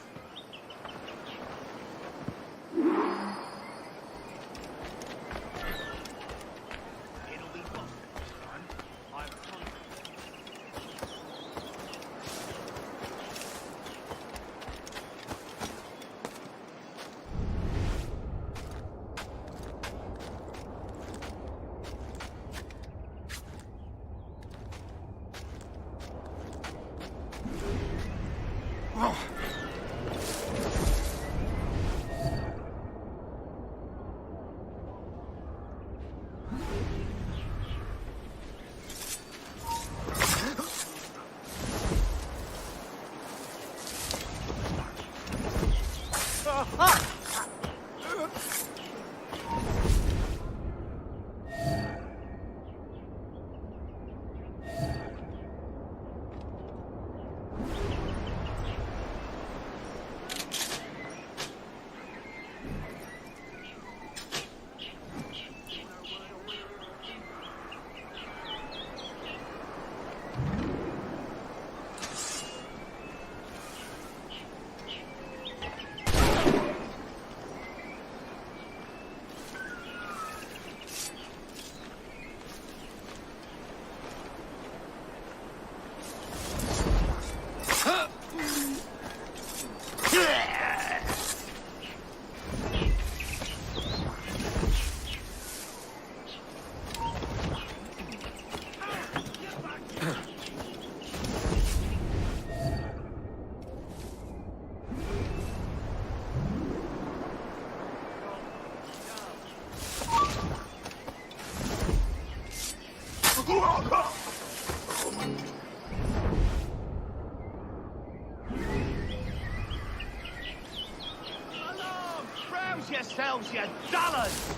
Speaker 3: Yourselves, you dullards!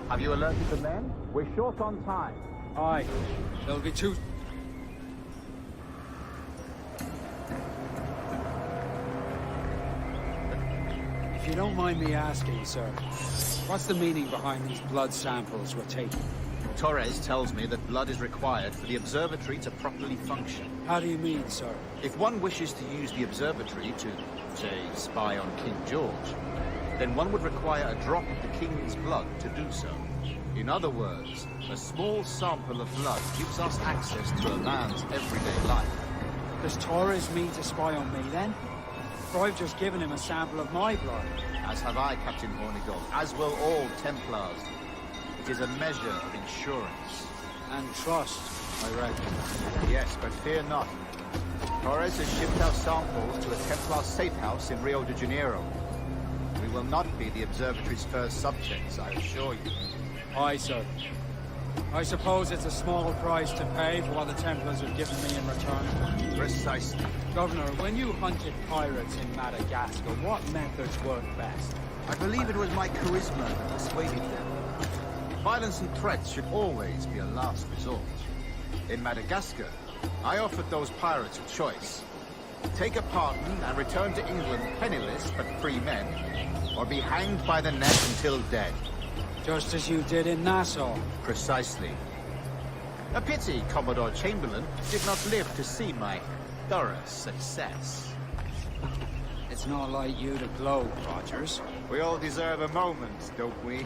Speaker 12: Have you alerted the men? We're short on time.
Speaker 18: Aye. There'll be two... If you don't mind me asking, sir, what's the meaning behind these blood samples we're taking?
Speaker 12: Torres tells me that blood is required for the observatory to properly function.
Speaker 18: How do you mean, sir?
Speaker 12: If one wishes to use the observatory to, say, spy on King George, then one would require a drop of the King's blood to do so. In other words, a small sample of blood gives us access to a man's everyday life.
Speaker 18: Does Torres mean to spy on me, then? For I've just given him a sample of my blood.
Speaker 12: As have I, Captain Hornigold, as will all Templars. It is a measure of insurance.
Speaker 18: And trust, I reckon.
Speaker 12: Yes, but fear not. Torres has shipped our samples to a Templar safe house in Rio de Janeiro. We will not be the observatory's first subjects, I assure you.
Speaker 18: Aye, sir. I suppose it's a small price to pay for what the Templars have given me in return.
Speaker 12: Precisely.
Speaker 18: Governor, when you hunted pirates in Madagascar, what methods worked best?
Speaker 12: I believe it was my charisma that persuaded them. Violence and threats should always be a last resort. In Madagascar, I offered those pirates a choice. Take a pardon and return to England penniless but free men, or be hanged by the neck until dead.
Speaker 18: Just as you did in Nassau.
Speaker 12: Precisely. A pity Commodore Chamberlain did not live to see my thorough success.
Speaker 18: It's not like you to gloat, Rogers.
Speaker 12: We all deserve a moment, don't we?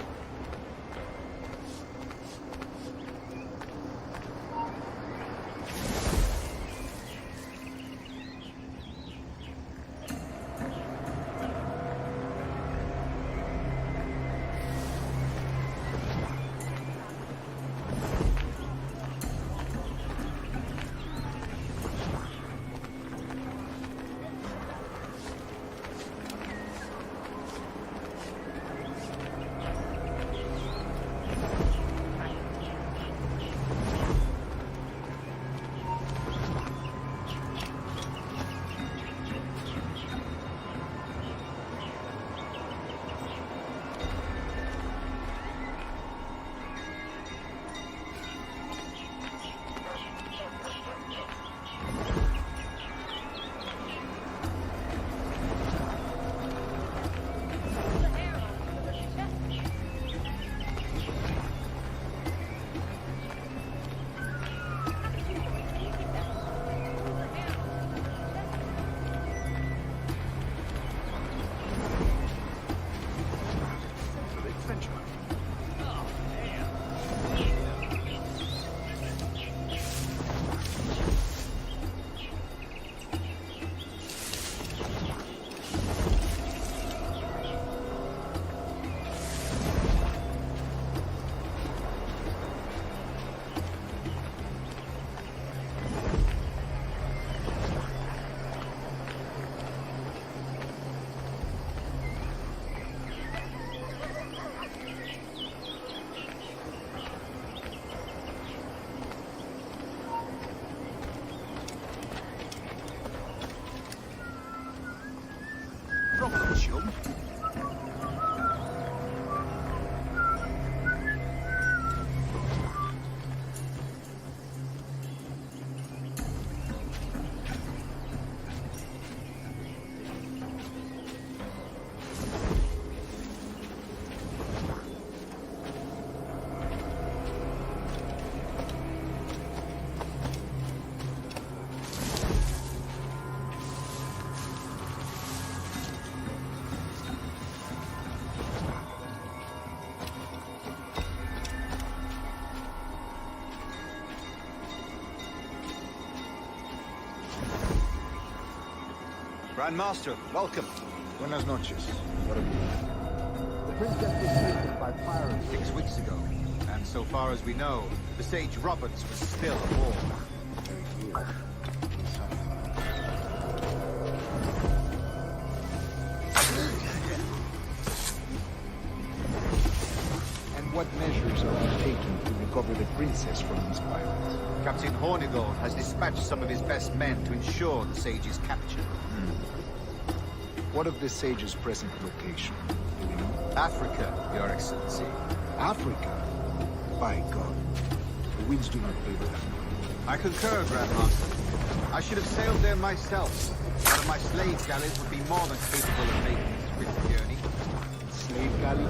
Speaker 7: Problem, chum.
Speaker 12: Grand Master, welcome.
Speaker 1: Buenas noches. What have you?
Speaker 12: The princess was taken by pirates 6 weeks ago, and so far as we know, the Sage Roberts was still aboard.
Speaker 1: Very good. And what measures are you taking to recover the princess from these pirates?
Speaker 12: Captain Hornigold has dispatched some of his best men to ensure the Sage's capture.
Speaker 1: What of the Sage's present location? Do we know?
Speaker 12: Africa, Your Excellency.
Speaker 1: Africa? By God. The winds do not favor them.
Speaker 12: I concur, Grand Master. I should have sailed there myself. One of my slave galleys would be more than capable of making this swift journey.
Speaker 1: Slave galley?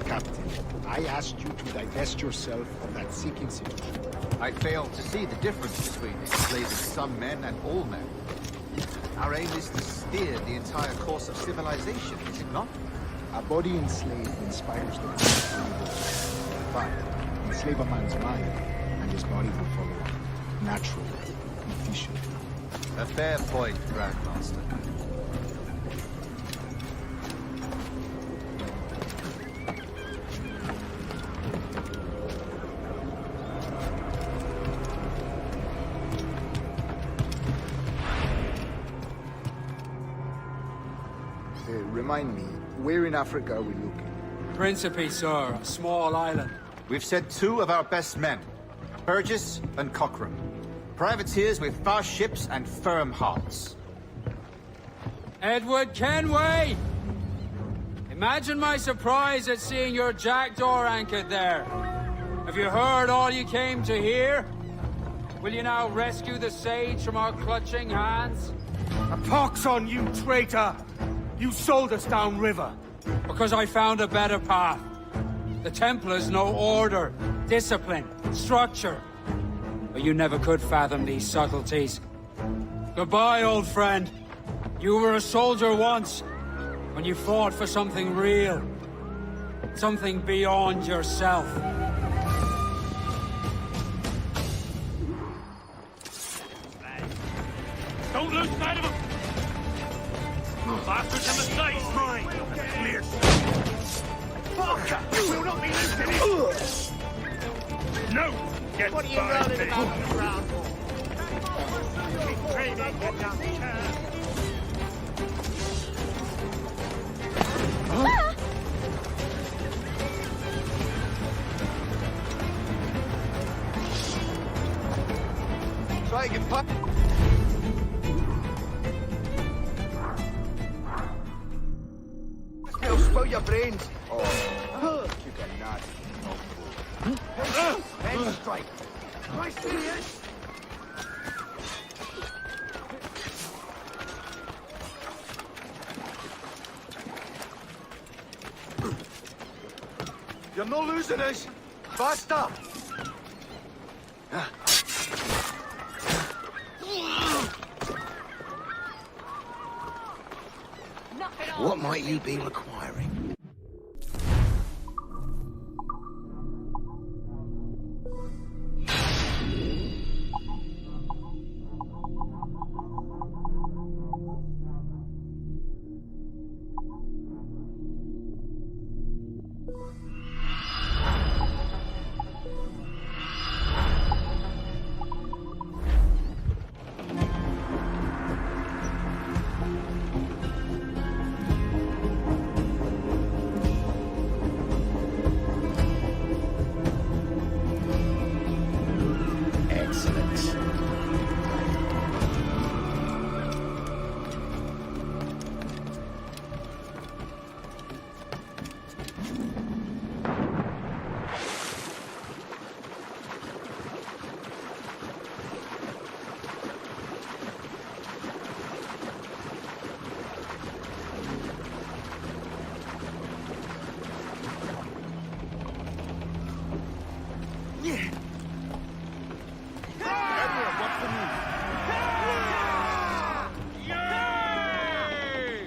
Speaker 1: Captain, I asked you to divest yourself of that Sikh institution.
Speaker 12: I failed to see the difference between enslaving some men and all men. Our aim is to steer the entire course of civilization, is it not?
Speaker 1: A body enslaved inspires the mind to revolt. But enslave a man's mind, and his body will follow naturally, efficiently.
Speaker 12: A fair point, Grand Master.
Speaker 1: Remind me, where in Africa are we looking?
Speaker 18: Principe, sir, a small island.
Speaker 10: We've sent 2 of our best men, Burgess and Cochrane. Privateers with fast ships and firm hearts.
Speaker 18: Edward Kenway! Imagine my surprise at seeing your jackdaw anchored there. Have you heard all you came to hear? Will you now rescue the sage from our clutching hands?
Speaker 13: A pox on you, traitor! You sold us downriver.
Speaker 18: Because I found a better path. The Templars know order, discipline, structure. But you never could fathom these subtleties. Goodbye, old friend. You were a soldier once, when you fought for something real. Something beyond yourself.
Speaker 9: Don't lose sight of him! Bastards in the sight! Mine! Clear! Fuck! You will not be losing it! No! Get what are you running about on the ground for? Keep training, get down the
Speaker 15: Try and get pop. They'll spoil your brains.
Speaker 1: Oh, you cannot.
Speaker 15: Then strike. Am I serious? You're not losing us. Faster.
Speaker 21: What might you be requiring?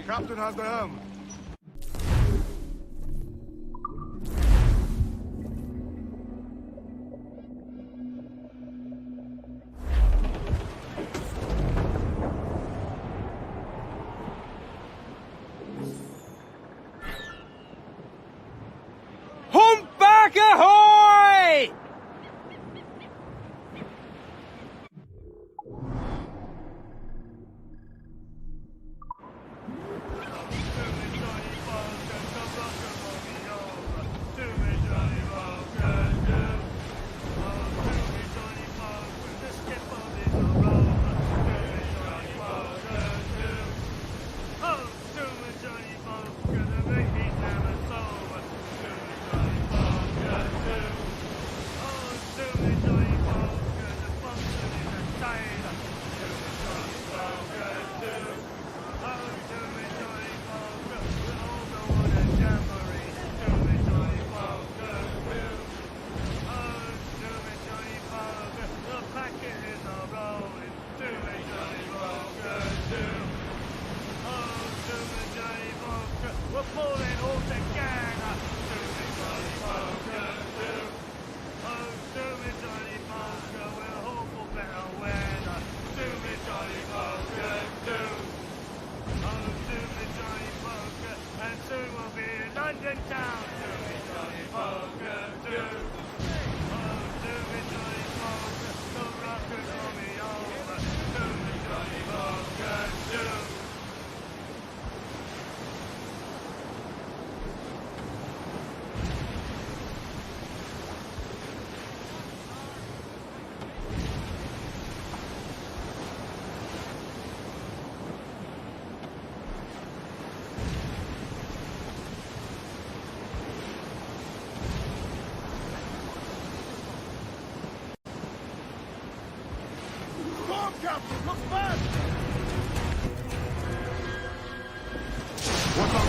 Speaker 11: Captain has the helm.
Speaker 18: Humpback ahoy!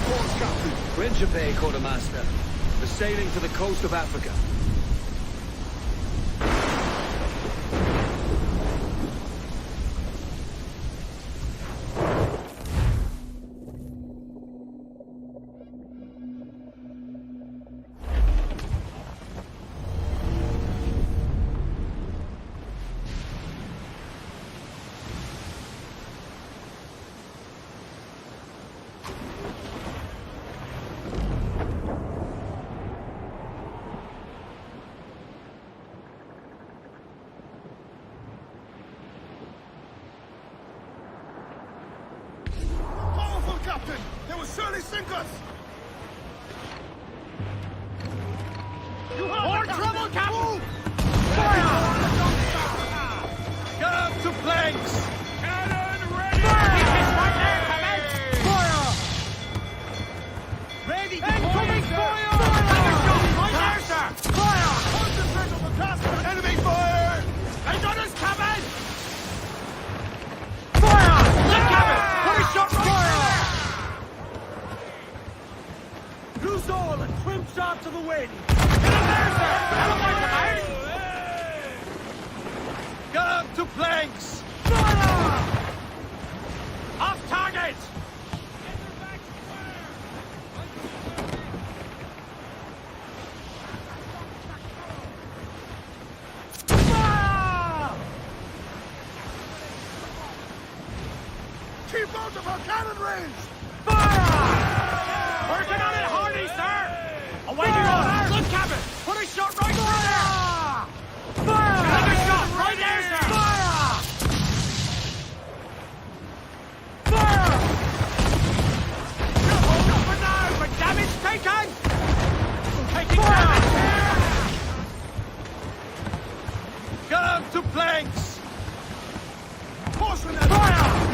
Speaker 11: report, Captain.
Speaker 4: Principe, Quartermaster. We're sailing to the coast of Africa.
Speaker 11: Powerful, Captain! They will surely sink us!
Speaker 17: More trouble, Captain!
Speaker 3: Get up to planks!
Speaker 17: Cannon ready! Right there, commence! Fire! Ready! Incoming fire! Right there, sir! Fire!
Speaker 11: Concentrate on the task! Enemy fire!
Speaker 17: They got us, Captain! Fire! Look, Captain! Put a shot right there! Loose all and trim shot to the wind! Get him there, sir! Get him, my command!
Speaker 3: Get up to planks!
Speaker 17: Fire! Off target! Fire!
Speaker 11: Keep out of our cannon range!
Speaker 17: Fire! Working on it, Hardy, sir! Away you go! Look, Captain! Put a shot right there! Fire! Another shot right there, sir! Fire! Fire! Hold up and down for damage taken! Taking damage!
Speaker 3: Get up to planks!
Speaker 11: Portion
Speaker 17: Fire!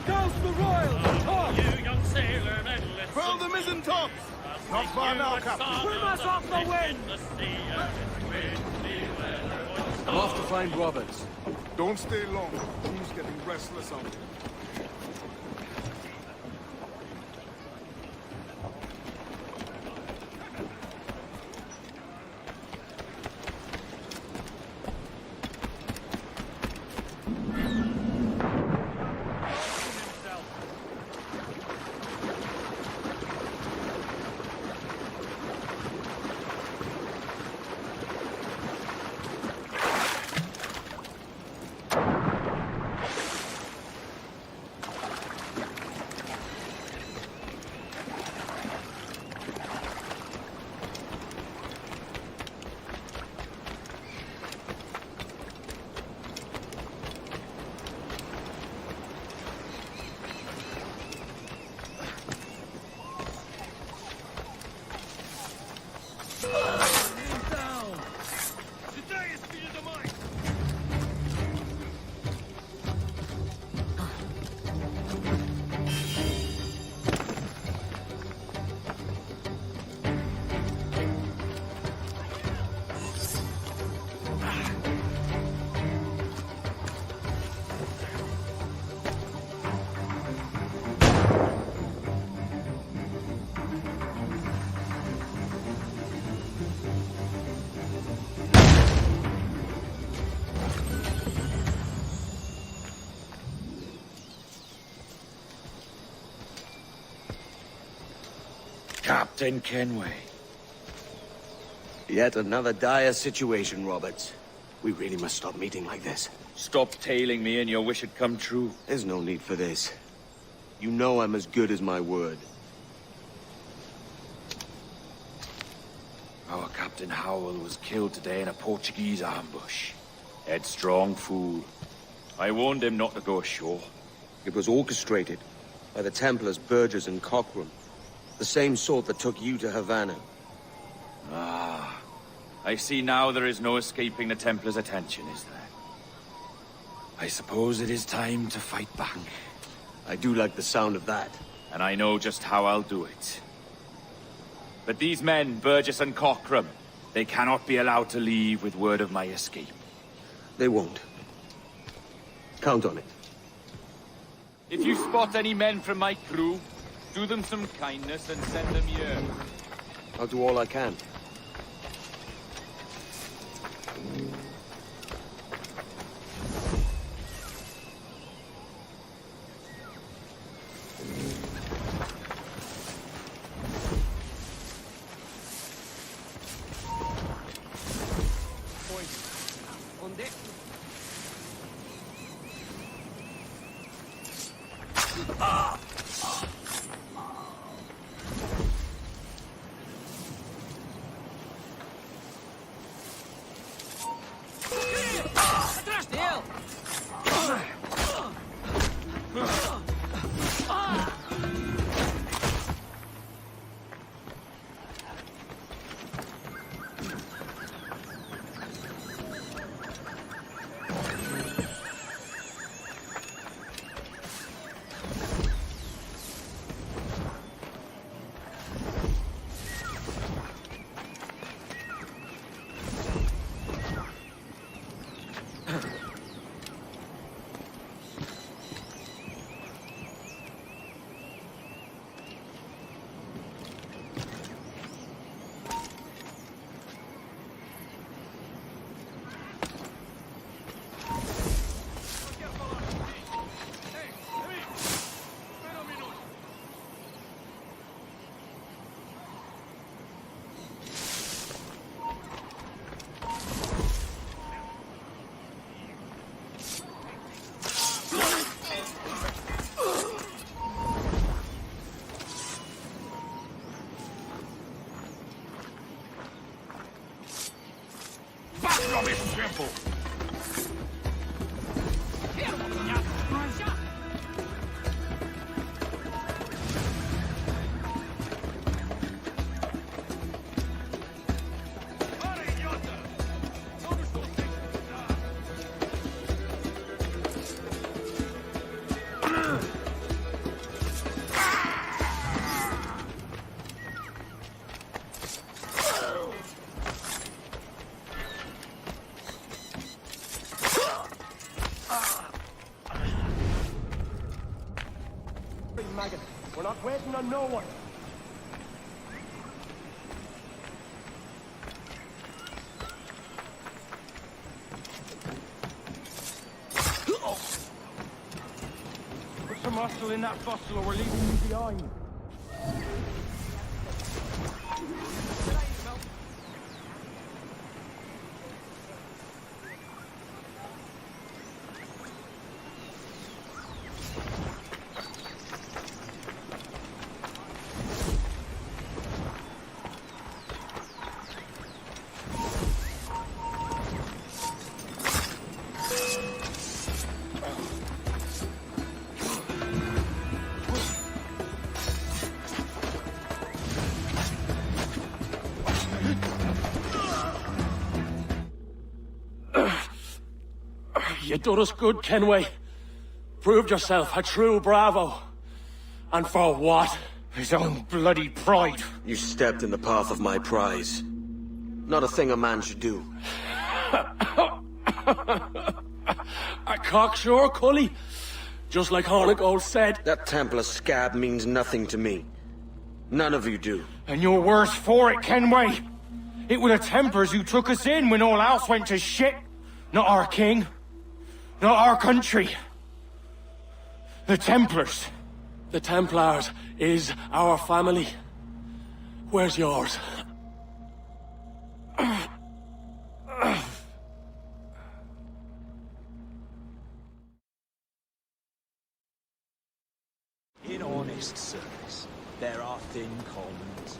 Speaker 17: Douse the royals! Talk!
Speaker 2: You young sailor, men, listen.
Speaker 11: Furl the mizzen tops! Not far now, Captain.
Speaker 17: Swim us off the wind!
Speaker 4: I'm off to find Roberts.
Speaker 11: Don't stay long. He's getting restless out there.
Speaker 6: Captain Kenway.
Speaker 4: Yet another dire situation, Roberts. We really must stop meeting like this.
Speaker 6: Stop tailing me and your wish had come true.
Speaker 4: There's no need for this. You know I'm as good as my word.
Speaker 6: Our Captain Howell was killed today in a Portuguese ambush. Headstrong fool. I warned him not to go ashore.
Speaker 4: It was orchestrated by the Templars Burgess and Cockram. The same sort that took you to Havana.
Speaker 6: Ah, I see now there is no escaping the Templars' attention, is there? I suppose it is time to fight back.
Speaker 4: I do like the sound of that.
Speaker 6: And I know just how I'll do it. But these men, Burgess and Cockram, they cannot be allowed to leave with word of my escape.
Speaker 4: They won't. Count on it.
Speaker 6: If you spot any men from my crew, do them some kindness and send them here.
Speaker 4: I'll do all I can.
Speaker 21: On deck.
Speaker 19: Still!
Speaker 17: Rubbish simple. maggot. We're not waiting on no one. Put some muscle in that fossil or we're leaving you behind.
Speaker 5: You done us good, Kenway. Proved yourself a true bravo. And for what? His own bloody pride.
Speaker 4: You stepped in the path of my prize. Not a thing a man should do.
Speaker 5: A cocksure, Cully. Just like Hornigold said.
Speaker 4: That Templar scab means nothing to me. None of you do.
Speaker 17: And you're worse for it, Kenway. It were the Templars who took us in when all else went to shit. Not our king. Not our country. The Templars.
Speaker 5: The Templars is our family. Where's yours?
Speaker 16: In honest service, there are thin commons,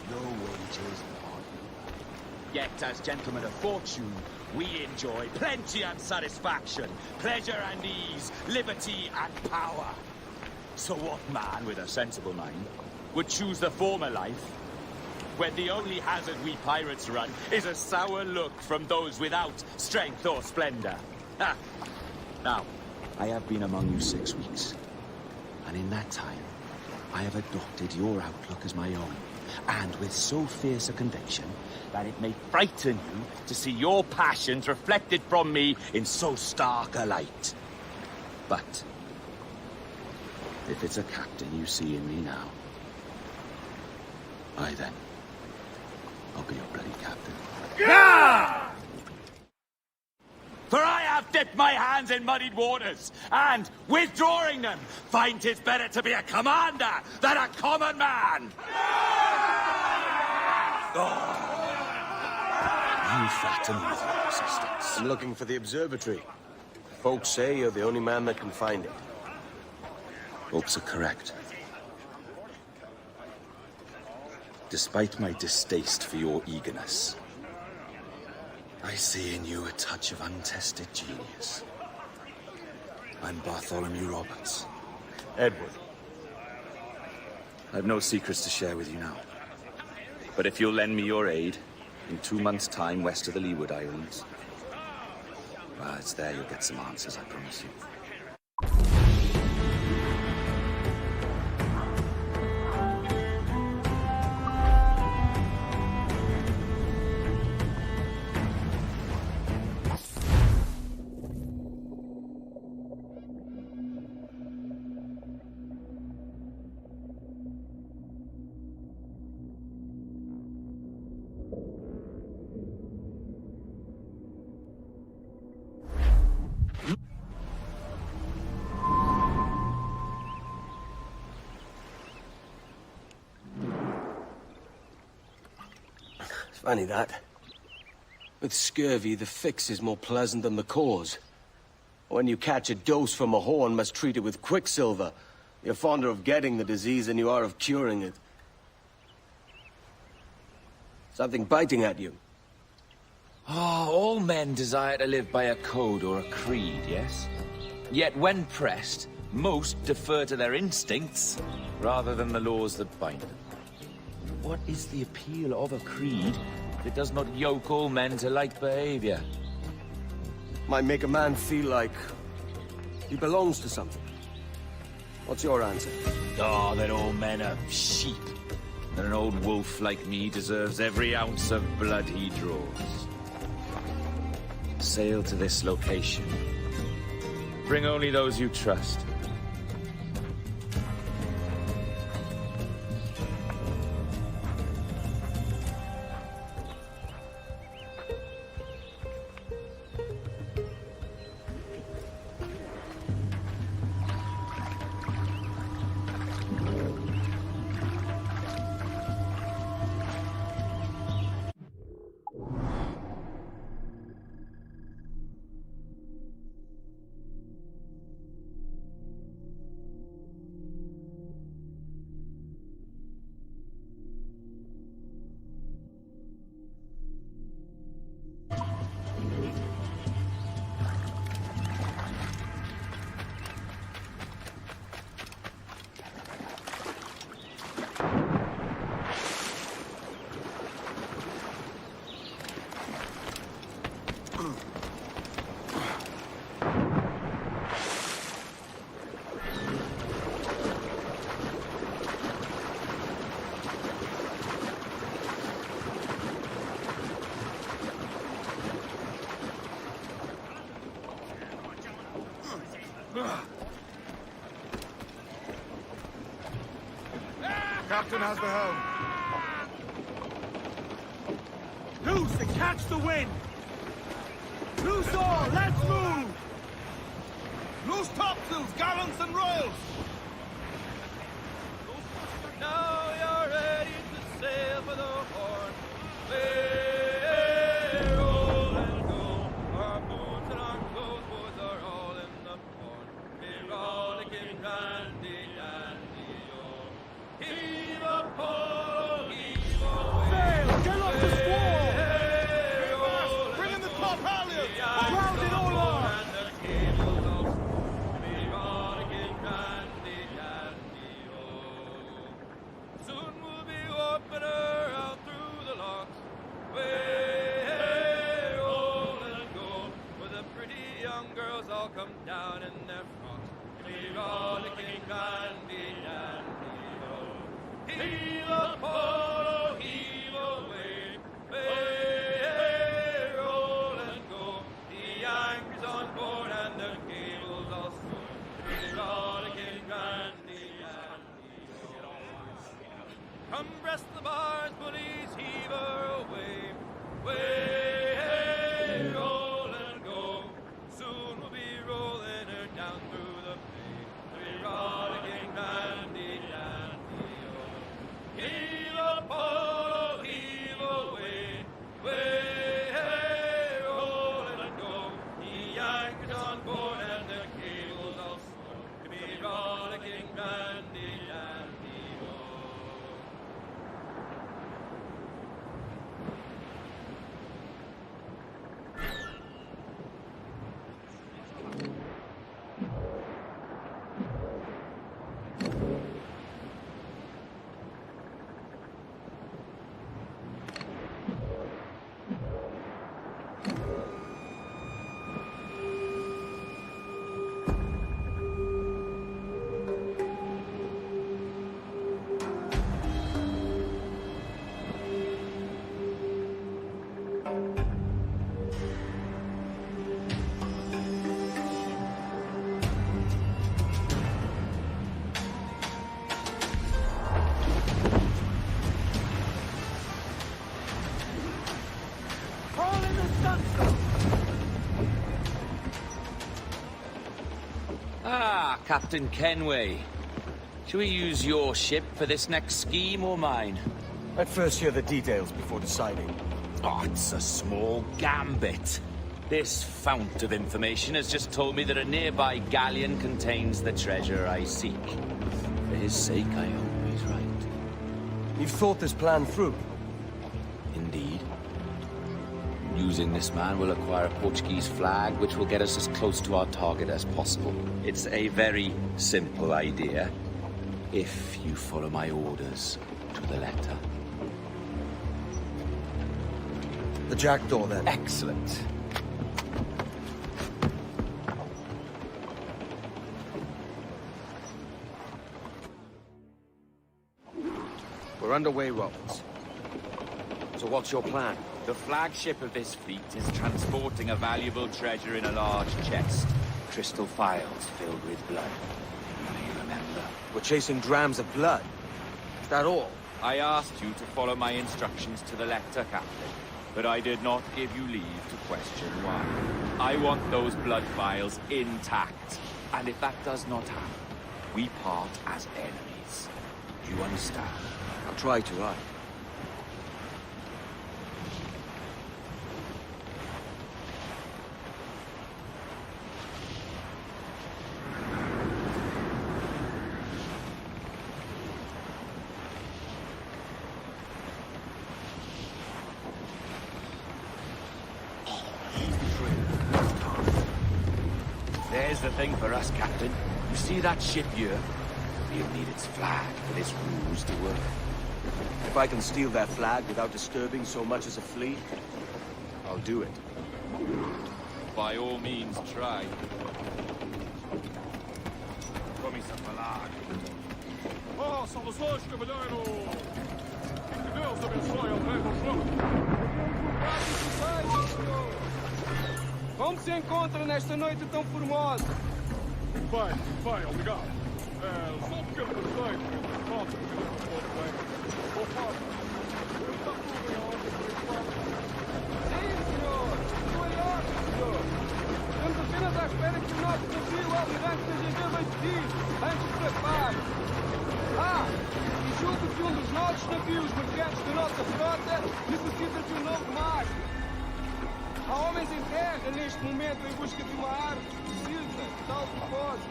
Speaker 16: no wages, yet as gentlemen of fortune, we enjoy plenty and satisfaction, pleasure and ease, liberty and power. So what man with a sensible mind would choose the former life, when the only hazard we pirates run is a sour look from those without strength or splendor? Ha! Now, I have been among you 6 weeks, and in that time, I have adopted your outlook as my own, and with so fierce a conviction that it may frighten you to see your passions reflected from me in so stark a light. But if it's a captain you see in me now, aye then, I'll be your bloody captain.
Speaker 17: Yeah!
Speaker 16: For I have dipped my hands in muddied waters, and, withdrawing them, find 'tis better to be a commander than a common man! Oh. You flatter me with your persistence.
Speaker 4: I'm looking for the observatory. Folks say you're the only man that can find it.
Speaker 16: Folks are correct. Despite my distaste for your eagerness, I see in you a touch of untested genius. I'm Bartholomew Roberts.
Speaker 4: Edward.
Speaker 16: I've no secrets to share with you now. But if you'll lend me your aid, in 2 months' time west of the Leeward Islands, well, it's there you'll get some answers, I promise you.
Speaker 4: Funny that. With scurvy, the fix is more pleasant than the cause. When you catch a dose from a horn, must treat it with quicksilver. You're fonder of getting the disease than you are of curing it. Something biting at you.
Speaker 16: Ah, all men desire to live by a code or a creed, yes? Yet when pressed, most defer to their instincts rather than the laws that bind them. What is the appeal of a creed that does not yoke all men to like behavior?
Speaker 4: Might make a man feel like he belongs to something. What's your answer?
Speaker 16: Oh, that all men are sheep. That an old wolf like me deserves every ounce of blood he draws. Sail to this location. Bring only those you trust.
Speaker 11: Captain has the helm.
Speaker 9: Loose and catch the wind! Loose all, let's move!
Speaker 3: Loose topsails, gallants and royals!
Speaker 2: Now you're ready to sail for the Horn. Roll and go. Our boots and our clothes boys are all in the port. We're rollicking randy dandy, oh. Heave a pole, heave away.
Speaker 9: Sail, get up the squall!
Speaker 3: Bring in the top halyards!
Speaker 9: Round it all on!
Speaker 2: Soon we'll be opening her out through the locks. Way, roll and go, where the pretty young girls all come down in their frocks. We rollicking dandy dandy, oh. Heave a pole, heave away. Way, roll and go. The anchor's on board and the cable's all sewed. We rollicking dandy dandy, oh. Come breast the bars, bullies, heave her away. Way, roll and go. Soon we'll be rolling her down through the bay. We're rollicking dandy dandy, oh. Heave a pole, heave away. Way, roll and go. The anchor's on board and the cable's all slow. To be rollicking dandy dandy, oh.
Speaker 9: All in the sunset!
Speaker 16: Ah, Captain Kenway. Shall we use your ship for this next scheme or mine?
Speaker 3: I'd first hear the details before deciding.
Speaker 16: Oh, it's a small gambit. This fount of information has just told me that a nearby galleon contains the treasure I seek. For his sake, I hope he's right.
Speaker 3: You've thought this plan through?
Speaker 16: Indeed. Using this man, we'll acquire a Portuguese flag, which will get us as close to our target as possible. It's a very simple idea, if you follow my orders to the letter.
Speaker 3: The jackdaw, then.
Speaker 16: Excellent.
Speaker 4: We're underway, Roberts. So what's your plan?
Speaker 6: The flagship of this fleet is transporting a valuable treasure in a large chest. Crystal phials filled with blood. You remember?
Speaker 4: We're chasing drams of blood. Is that all?
Speaker 6: I asked you to follow my instructions to the letter, Captain, but I did not give you leave to question why. I want those blood vials intact, and if that does not happen, we part as enemies. Do you understand?
Speaker 4: I'll try to, aye.
Speaker 6: There's the thing for us, Captain. You see that ship here? We'll need its flag for this ruse to work.
Speaker 4: If I can steal their flag without disturbing so much as a flea, I'll do it.
Speaker 6: By all means, try. Comiça a falar.
Speaker 2: Oh, saudações, cavalheiro! Que Deus abençoe ao rei do jogo!
Speaker 15: Como se encontra nesta noite tão formosa?
Speaker 2: Bem, obrigado. Só um pequeno passeio entre as rotas que
Speaker 8: Estes navios mercantes da nossa frota necessitam de um novo mastro. Há homens em terra neste momento em busca de uma árvore que precisa de tal propósito.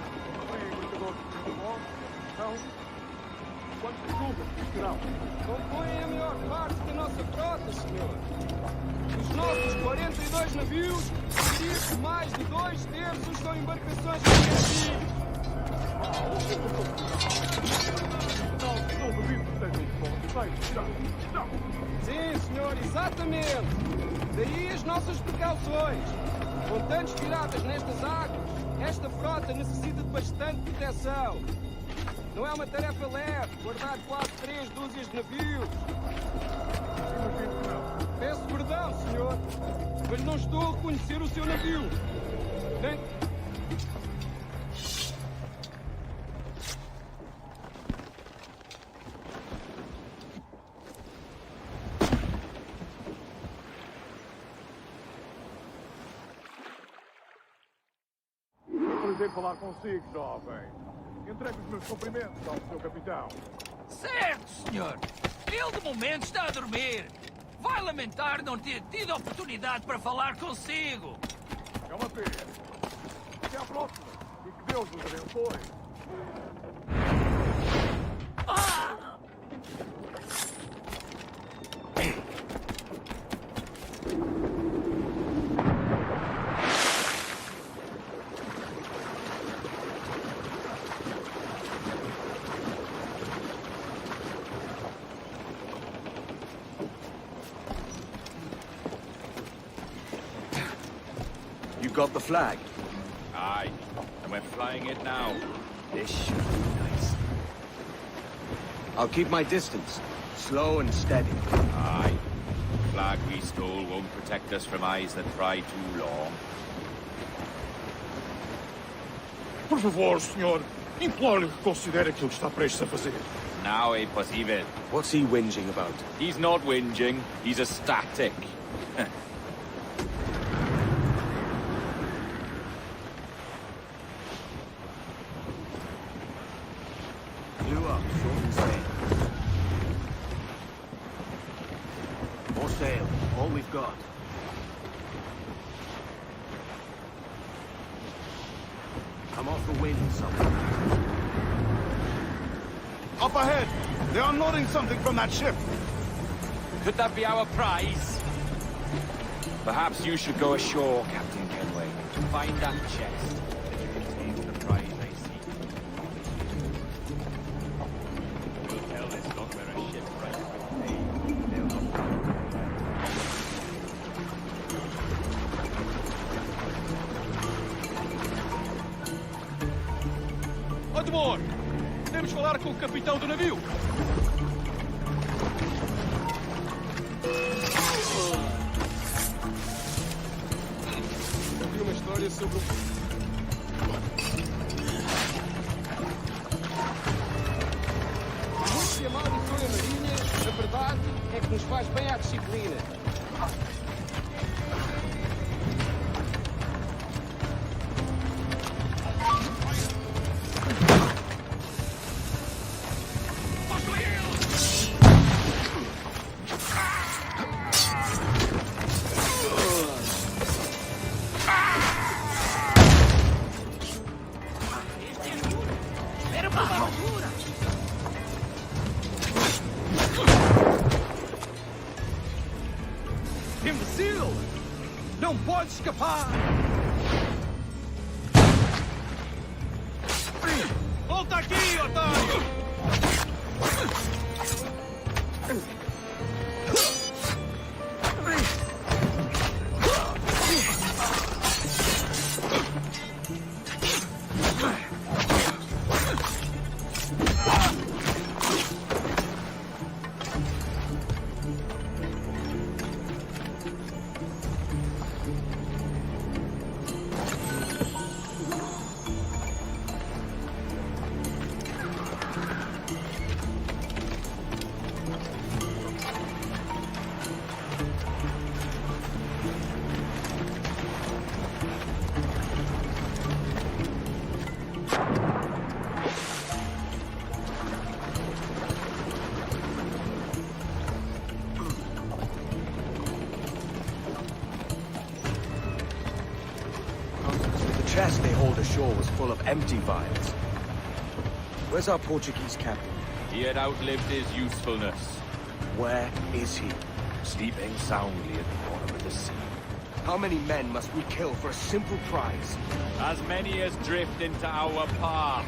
Speaker 9: Quantos clubes terão?
Speaker 8: Compõem a maior parte da nossa frota, senhor. Dos nossos 42 navios, diria que mais de 2/3 são embarcações mercantis. Sim, senhor, exatamente. Daí as nossas precauções. Com tantos piratas nestas águas, esta frota necessita de bastante proteção. Não é uma tarefa leve guardar quase 3 dúzias de navios. Peço perdão, senhor, mas não estou a reconhecer o seu navio. Nem...
Speaker 9: Prazer falar consigo, jovem. Entregue os meus cumprimentos ao seu capitão.
Speaker 17: Certo, senhor. Ele, de momento, está a dormir. Vai lamentar não ter tido a oportunidade para falar consigo.
Speaker 9: É uma pena. Até à próxima. E que Deus nos abençoe.
Speaker 4: You got the flag?
Speaker 6: Aye, and we're flying it now.
Speaker 4: This should be nice. I'll keep my distance. Slow and steady.
Speaker 6: Aye. The flag we stole won't protect us from eyes that pry too long.
Speaker 9: Por favor, senhor. Imploro-lhe que considere aquilo que está prestes a fazer.
Speaker 6: Now é impossível.
Speaker 4: What's he whinging about?
Speaker 6: He's not whinging. He's ecstatic.
Speaker 4: Blew up, short and sail. More sail, all we've got. Come off the wind somewhere.
Speaker 11: Up ahead! They are nodding something from that ship.
Speaker 6: Could that be our prize? Perhaps you should go ashore, Captain Kenway. Find that chest. It contains the prize I seek. We'll tell this lot where a shipwright will pay. They'll not find it.
Speaker 8: Odmore! Podemos falar com o capitão do navio? Ouvi uma história sobre muito que amaldiçoa a marinha, a verdade é que nos faz bem à disciplina. Imbecil! Não pode escapar! Volta aqui, otário!
Speaker 4: shore was full of empty vials. Where's our Portuguese captain?
Speaker 6: He had outlived his usefulness.
Speaker 4: Where is he?
Speaker 6: Sleeping soundly at the bottom of the sea.
Speaker 4: How many men must we kill for a simple prize?
Speaker 6: As many as drift into our path.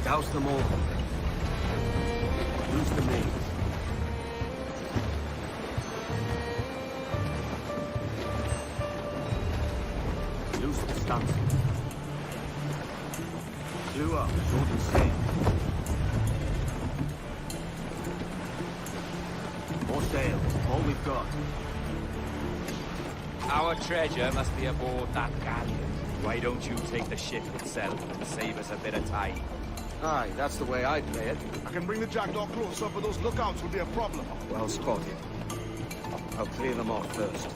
Speaker 4: Douse them all. Use the main. Loose the stunts. Clew up, short and safe. More sail, all we've got.
Speaker 6: Our treasure must be aboard that galleon. Why don't you take the ship itself and save us a bit of time?
Speaker 4: Aye, that's the way I'd play it.
Speaker 11: I can bring the jackdaw closer, but those lookouts will be a problem.
Speaker 4: Well spotted. I'll clear them off first.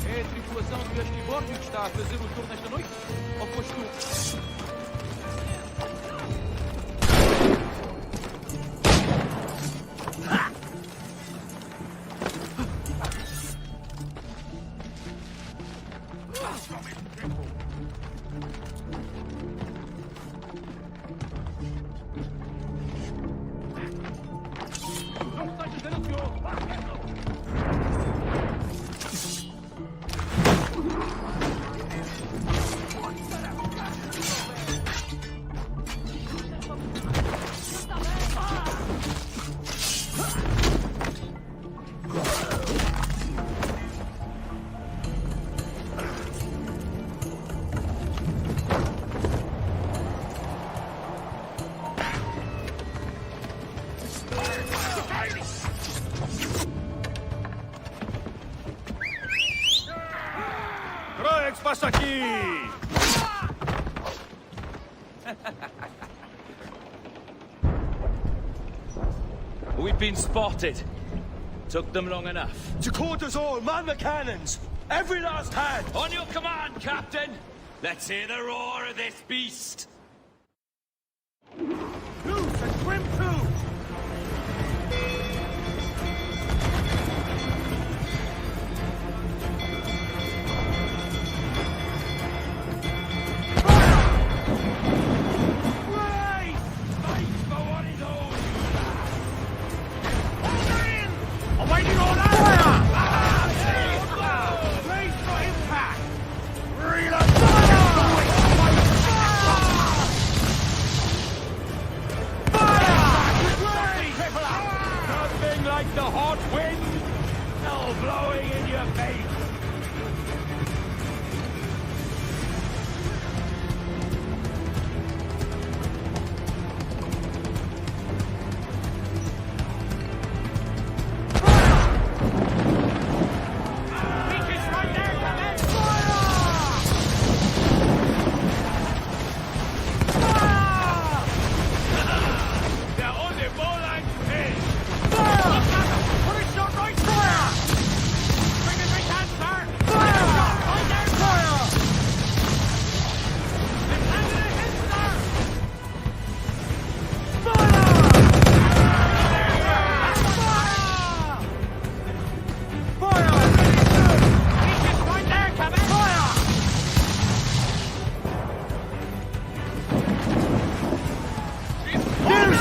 Speaker 6: É a tripulação do Esquibórdio que está a fazer o turno esta noite? Ou foste tu?
Speaker 16: We've been spotted. Took them long enough.
Speaker 17: To quarters all, man the cannons! Every last hand!
Speaker 16: On your command, Captain! Let's hear the roar of this beast!
Speaker 17: Loose and swim too!
Speaker 2: Awaiting order! Raise for impact! Reload!
Speaker 6: Nothing like the hot wind! Hell blowing in your face!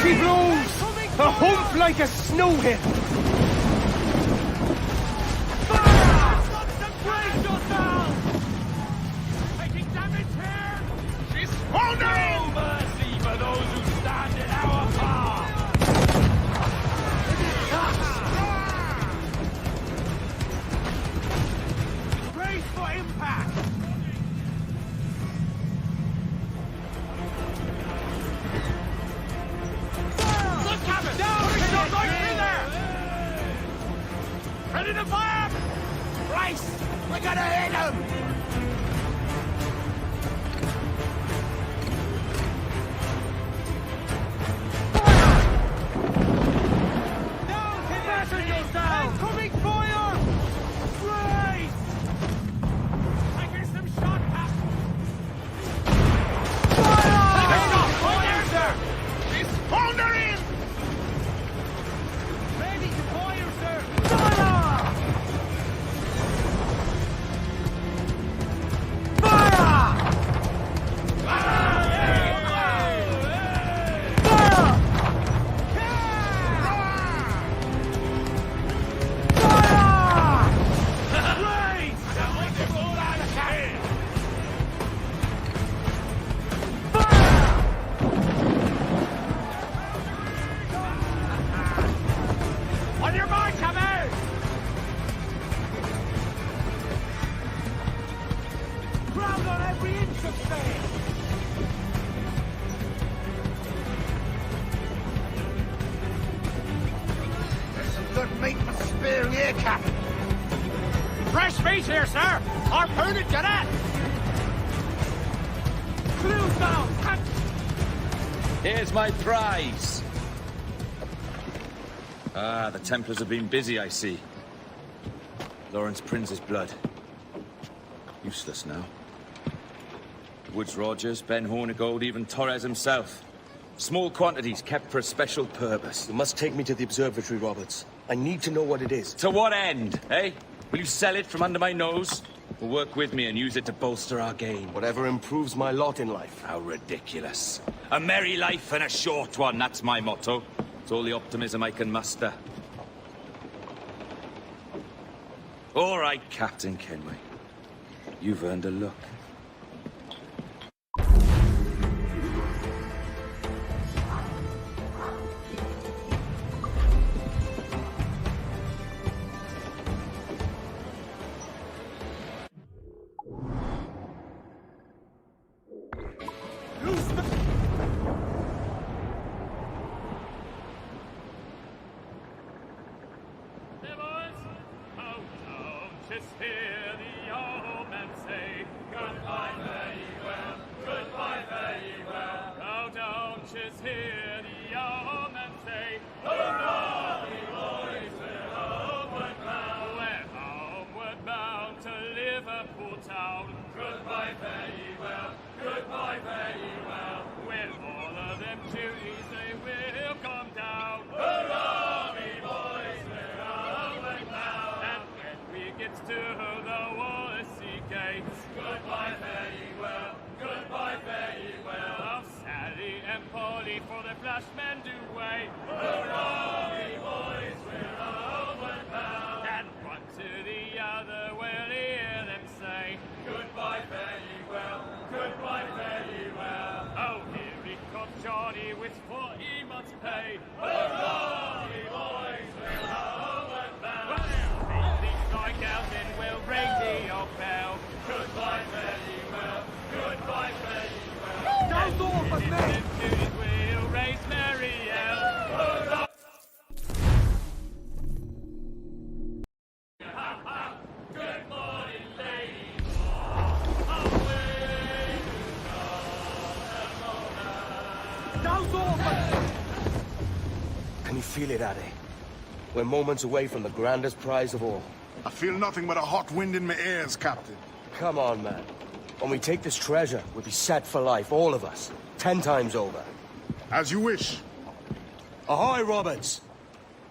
Speaker 17: She blows! A hump like a snow hit!
Speaker 2: Brace yourself! Taking damage here! She's foundering!
Speaker 6: No mercy for those who stand in our path!
Speaker 2: Brace for impact!
Speaker 6: Ready to fire! Bryce! We're gonna hit him!
Speaker 2: Down! Coming fire! Bryce! Taking some shot, Cap! Fire! Fire, sir! She's foundering! Ready to fire, sir! Fire! On your mark, come out! Ground on every inch of space!
Speaker 17: There's some good meat for spearing here, Captain.
Speaker 2: Fresh meat here, sir! Harpoon it, cadet! Cruise down! Catch!
Speaker 16: Here's my prize! Ah, the Templars have been busy, I see. Lawrence Prince's blood. Useless now. Woods Rogers, Ben Hornigold, even Torres himself. Small quantities kept for a special purpose.
Speaker 20: You must take me to the observatory, Roberts. I need to know what it is.
Speaker 16: To what end, eh? Will you sell it from under my nose? Or work with me and use it to bolster our gain?
Speaker 20: Whatever improves my lot in life.
Speaker 16: How ridiculous. A merry life and a short one, that's my motto. It's all the optimism I can muster. All right, Captain Kenway. You've earned a look.
Speaker 2: Just hear the old man say goodbye. archers hear the yeomen say, "Hurrah, we boys, we're homeward bound. We're homeward bound to Liverpool town. Goodbye, fare ye well, goodbye, fare ye well. With all of them duties they will come down. Hurrah, we boys, we're homeward bound. And when we get to the Wallasey gates, goodbye, fare ye well, goodbye, fare ye well. Of Sally and Polly for the flashmen do wait. Hurrah, we boys, we're homeward bound. And one to the other will hear them say, goodbye, fare ye well, goodbye, fare ye well. Oh, here he comes Johnny with 40 months' pay. Hurrah, we boys, we're homeward bound. Well, these like out and we'll ring the old bell. Goodbye, fare ye well, goodbye, fare ye well.
Speaker 17: Don't off with me!
Speaker 2: We'll raise Mary Hurrah! Good morning, ladies.
Speaker 17: Don't off with me!
Speaker 20: Can you feel it, Ade? We're moments away from the grandest prize of all.
Speaker 11: I feel nothing but a hot wind in my ears, Captain.
Speaker 20: Come on, man. When we take this treasure, we'll be set for life, all of us. 10 times over.
Speaker 11: As you wish.
Speaker 20: Ahoy, Roberts!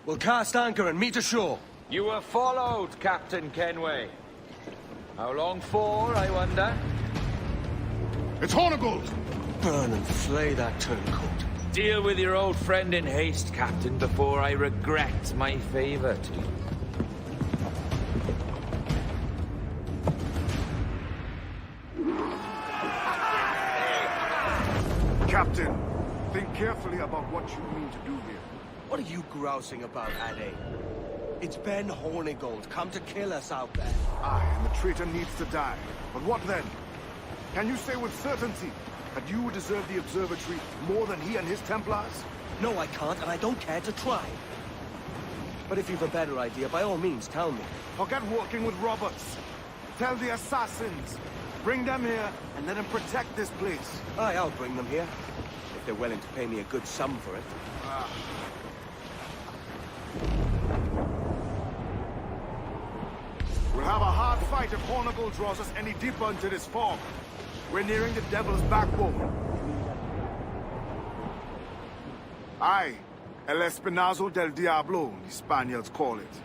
Speaker 20: We'll cast anchor and meet ashore.
Speaker 6: You were followed, Captain Kenway. How long for, I wonder?
Speaker 11: It's Hornigold!
Speaker 20: Burn and flay that turncoat.
Speaker 6: Deal with your old friend in haste, Captain, before I regret my favor to you.
Speaker 11: Captain, think carefully about what you mean to do here.
Speaker 20: What are you grousing about, Ade? It's Ben Hornigold, come to kill us out there.
Speaker 11: Aye, and the traitor needs to die. But what then? Can you say with certainty that you deserve the observatory more than he and his Templars?
Speaker 20: No, I can't, and I don't care to try. But if you've a better idea, by all means, tell me.
Speaker 11: Forget working with Roberts. Tell the assassins. Bring them here, and let them protect this place.
Speaker 20: Aye, I'll bring them here. If they're willing to pay me a good sum for it.
Speaker 11: We'll have a hard fight if Hornigold draws us any deeper into this fog. We're nearing the Devil's Backbone. Aye, El Espinazo del Diablo, the Spaniards call it.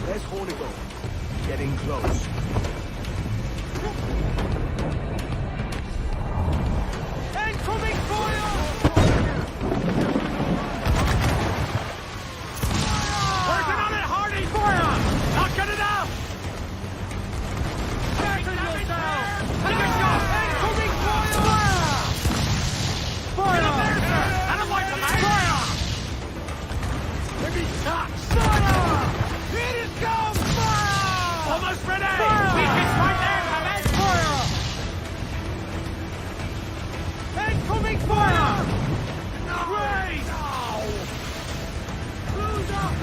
Speaker 20: There's Hornigold. Getting close.
Speaker 17: Incoming fire!
Speaker 2: Working on it, Hardy! Fire! Not good enough!
Speaker 17: Settle yourself! Take a shot! Incoming fire! Fire!
Speaker 2: Get up there, sir! I don't like the light!
Speaker 17: Fire!
Speaker 2: Give me shots!
Speaker 17: Fire! Here it comes! Fire!
Speaker 2: Almost ready!
Speaker 17: Fire!
Speaker 2: Weakest right there, Hammond!
Speaker 17: Fire! Incoming fire!
Speaker 2: Raise!
Speaker 17: Close up!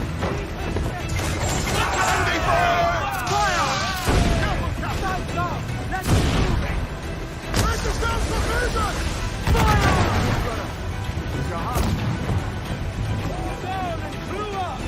Speaker 2: Fire!
Speaker 17: Stand up! Let's move it!
Speaker 11: Break yourself for vision!
Speaker 17: Fire!
Speaker 11: Your
Speaker 17: Down and blew up!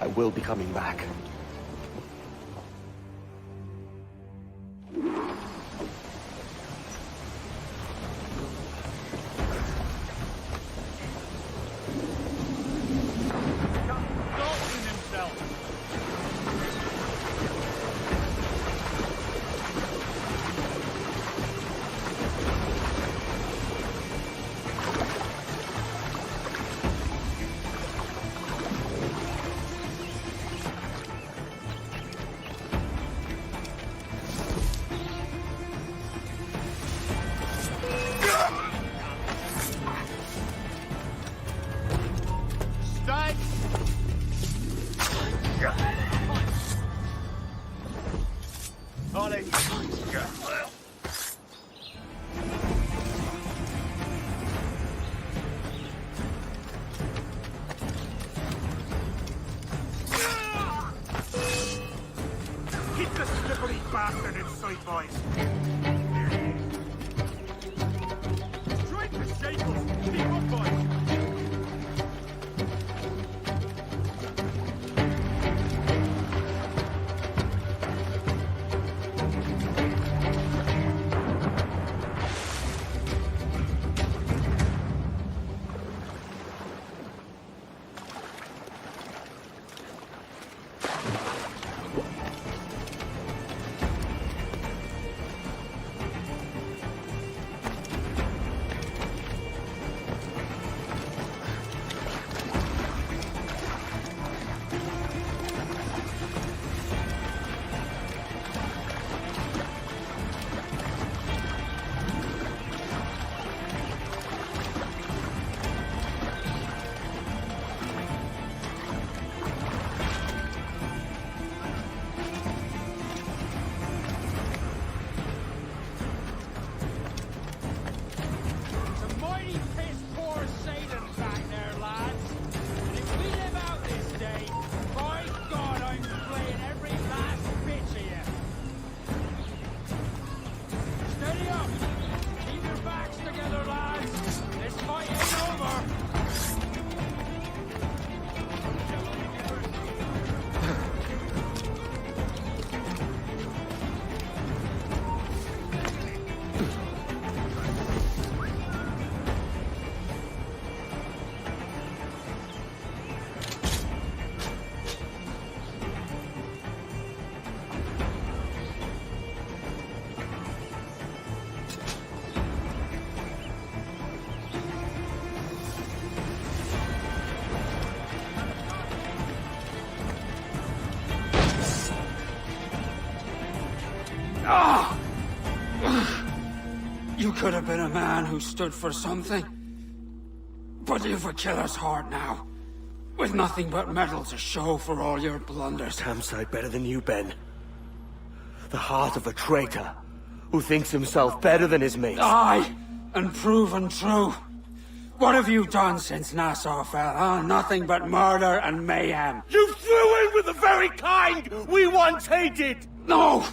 Speaker 20: I will be coming back.
Speaker 5: Steady up! Keep your backs together, lads! This fight ain't over!
Speaker 18: You could have been a man who stood for something. But you've a killer's heart now. With nothing but metal to show for all your blunders.
Speaker 20: Damn sight better than you, Ben. The heart of a traitor who thinks himself better than his mates.
Speaker 18: Aye, and proven true. What have you done since Nassau fell, huh? Nothing but murder and mayhem.
Speaker 20: You threw in with the very kind we once hated!
Speaker 18: No!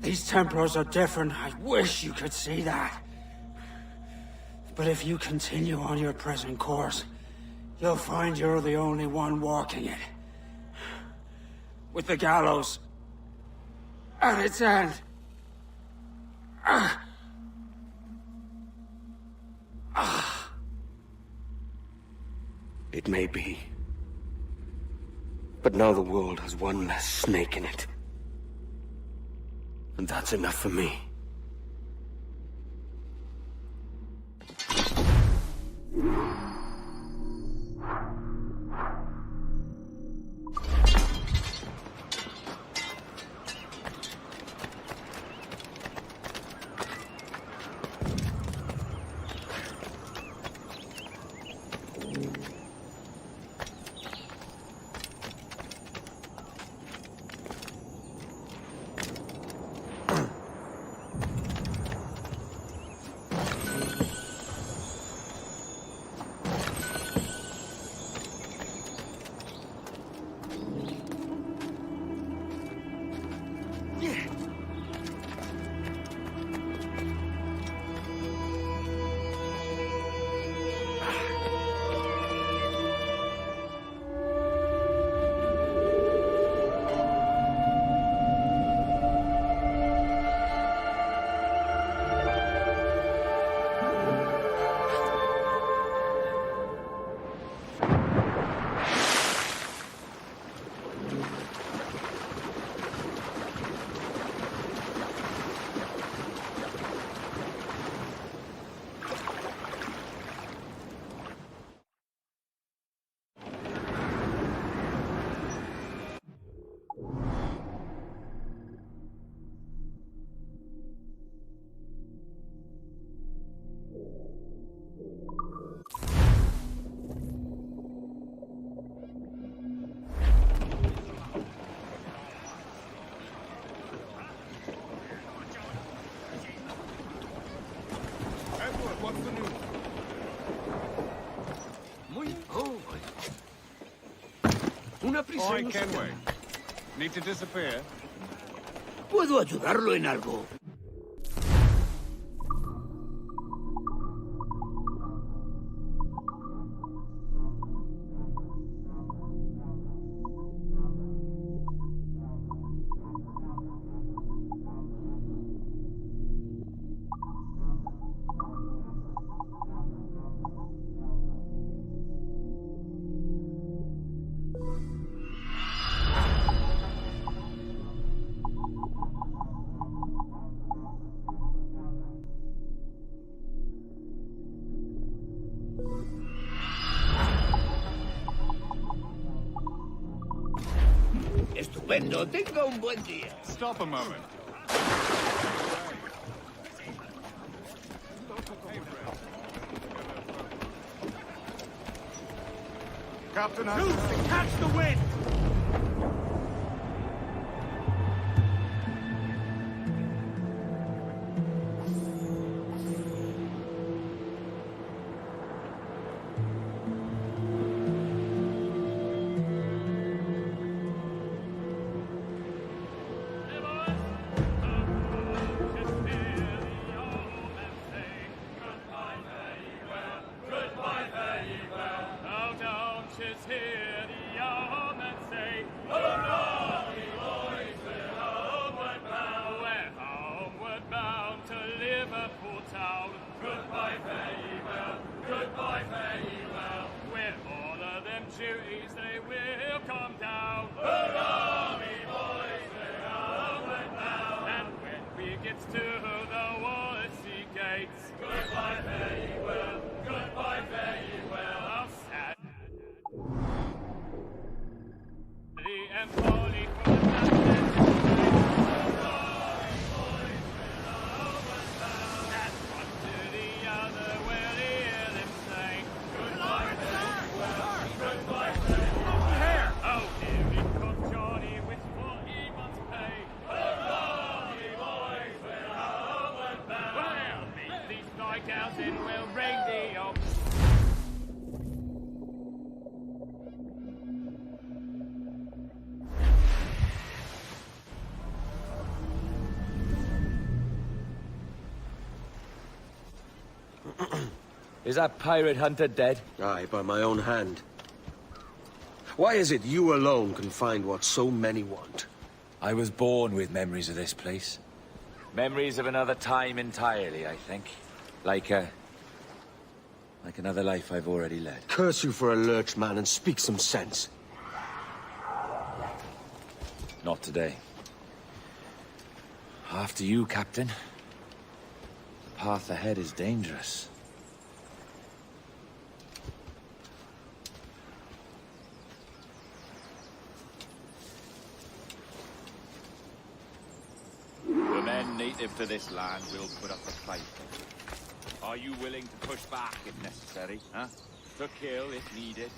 Speaker 18: These Templars are different. I wish you could see that. But if you continue on your present course, you'll find you're the only one walking it. With the gallows at its end.
Speaker 20: It may be. But now the world has one less snake in it. And that's enough for me.
Speaker 9: Oi, Kenway. Need to disappear?
Speaker 17: ¿Puedo ayudarlo en algo? Estupendo. Tenga un buen día.
Speaker 9: Stop a moment.
Speaker 11: Captain
Speaker 9: Loose! Catch the wind!
Speaker 2: Liverpool town. Goodbye, fare ye well. Goodbye, fare ye well. With all of them duties they will come down. Hurrah, me boys, we're homeward bound. And when we get to the Wallasey gates, goodbye, fare ye well. Goodbye, fare ye well. How sad. The Empoli from the and we'll ring thee up.
Speaker 4: Is that pirate hunter dead? Aye, by my own hand. Why is it you alone can find what so many want?
Speaker 6: I was born with memories of this place. Memories of another time entirely, I think. Like another life I've already led.
Speaker 4: Curse you for a lurch, man, and speak some sense.
Speaker 6: Not today. After you, Captain. The path ahead is dangerous. The men native to this land will put up a fight. Are you willing to push back if necessary, huh? To kill if needed?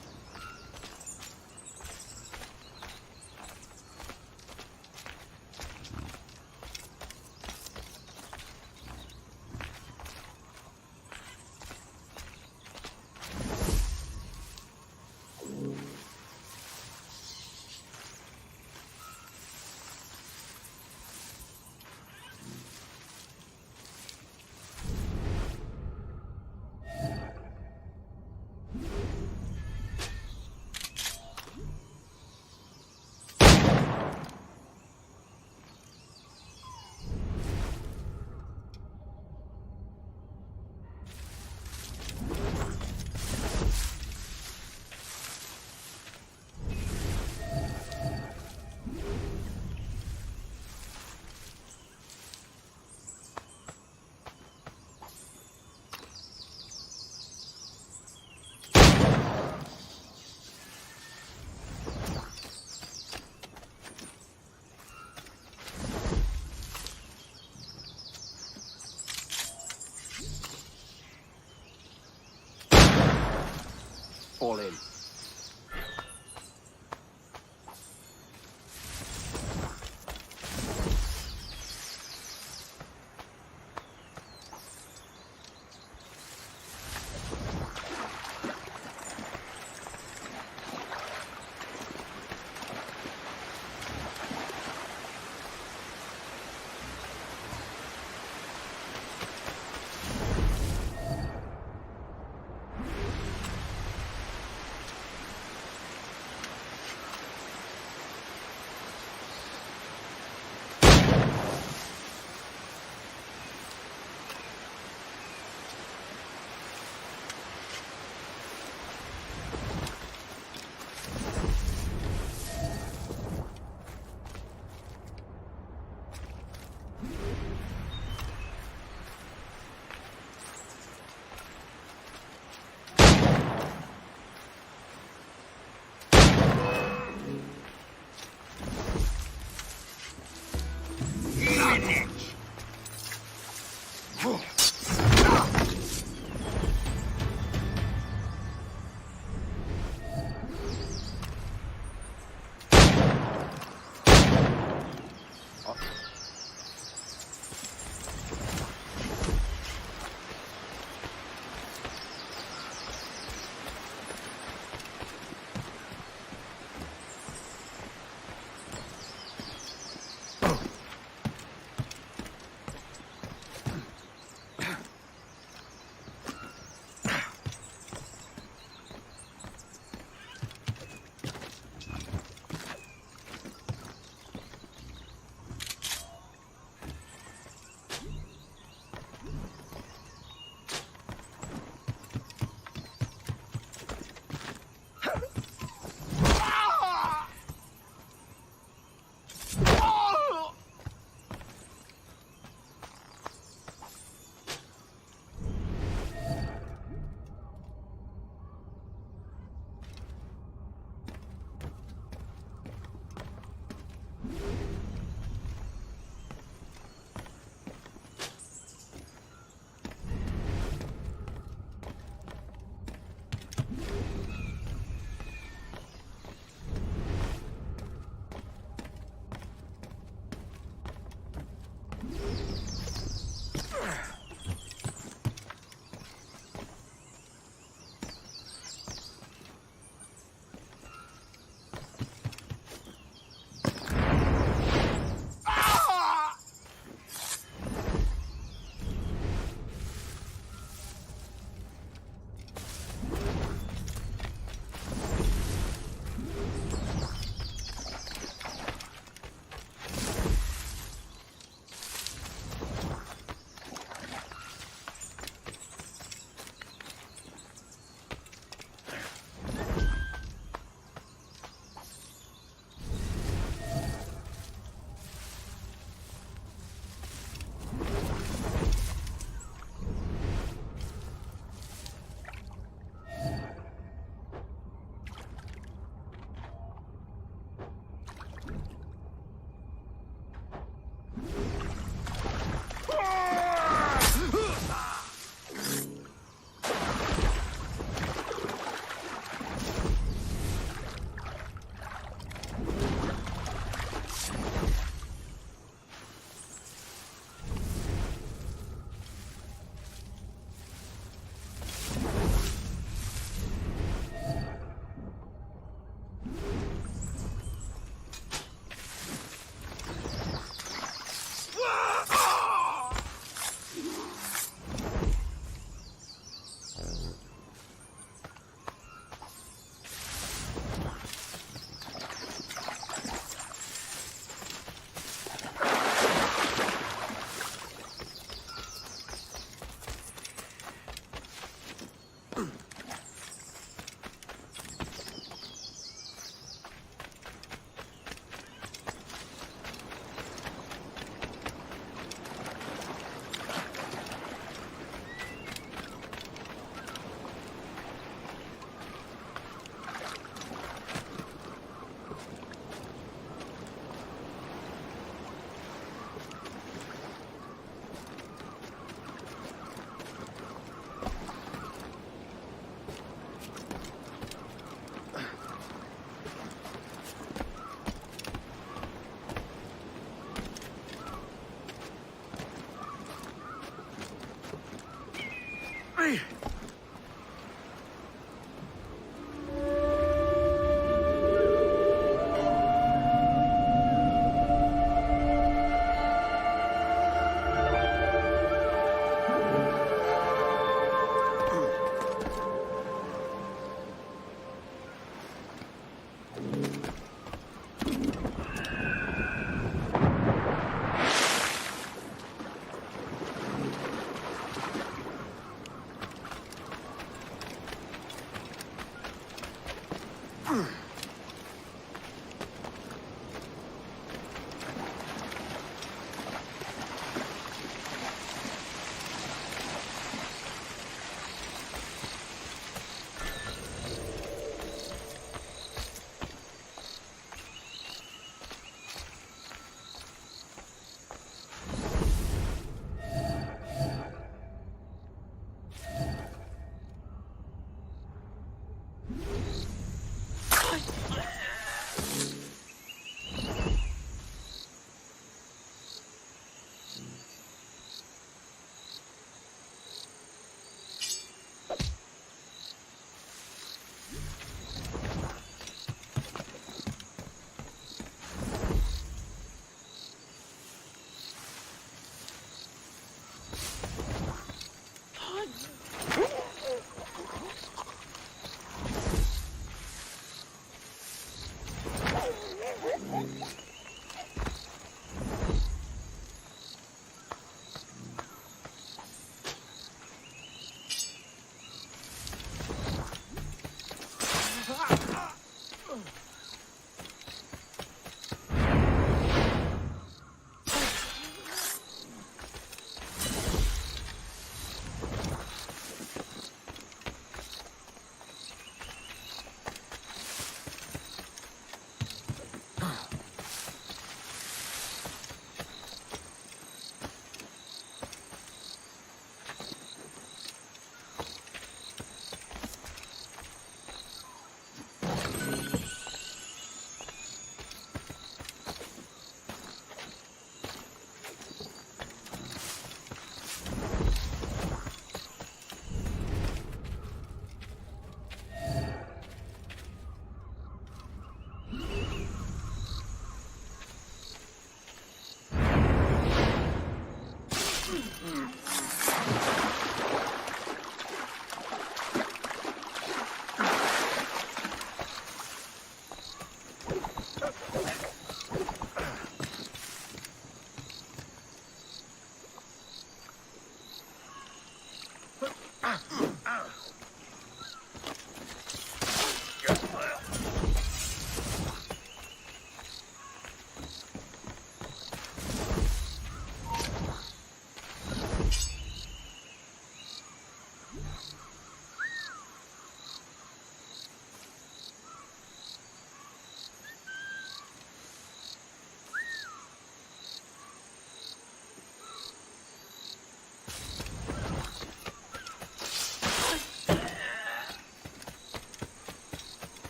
Speaker 4: Fall in.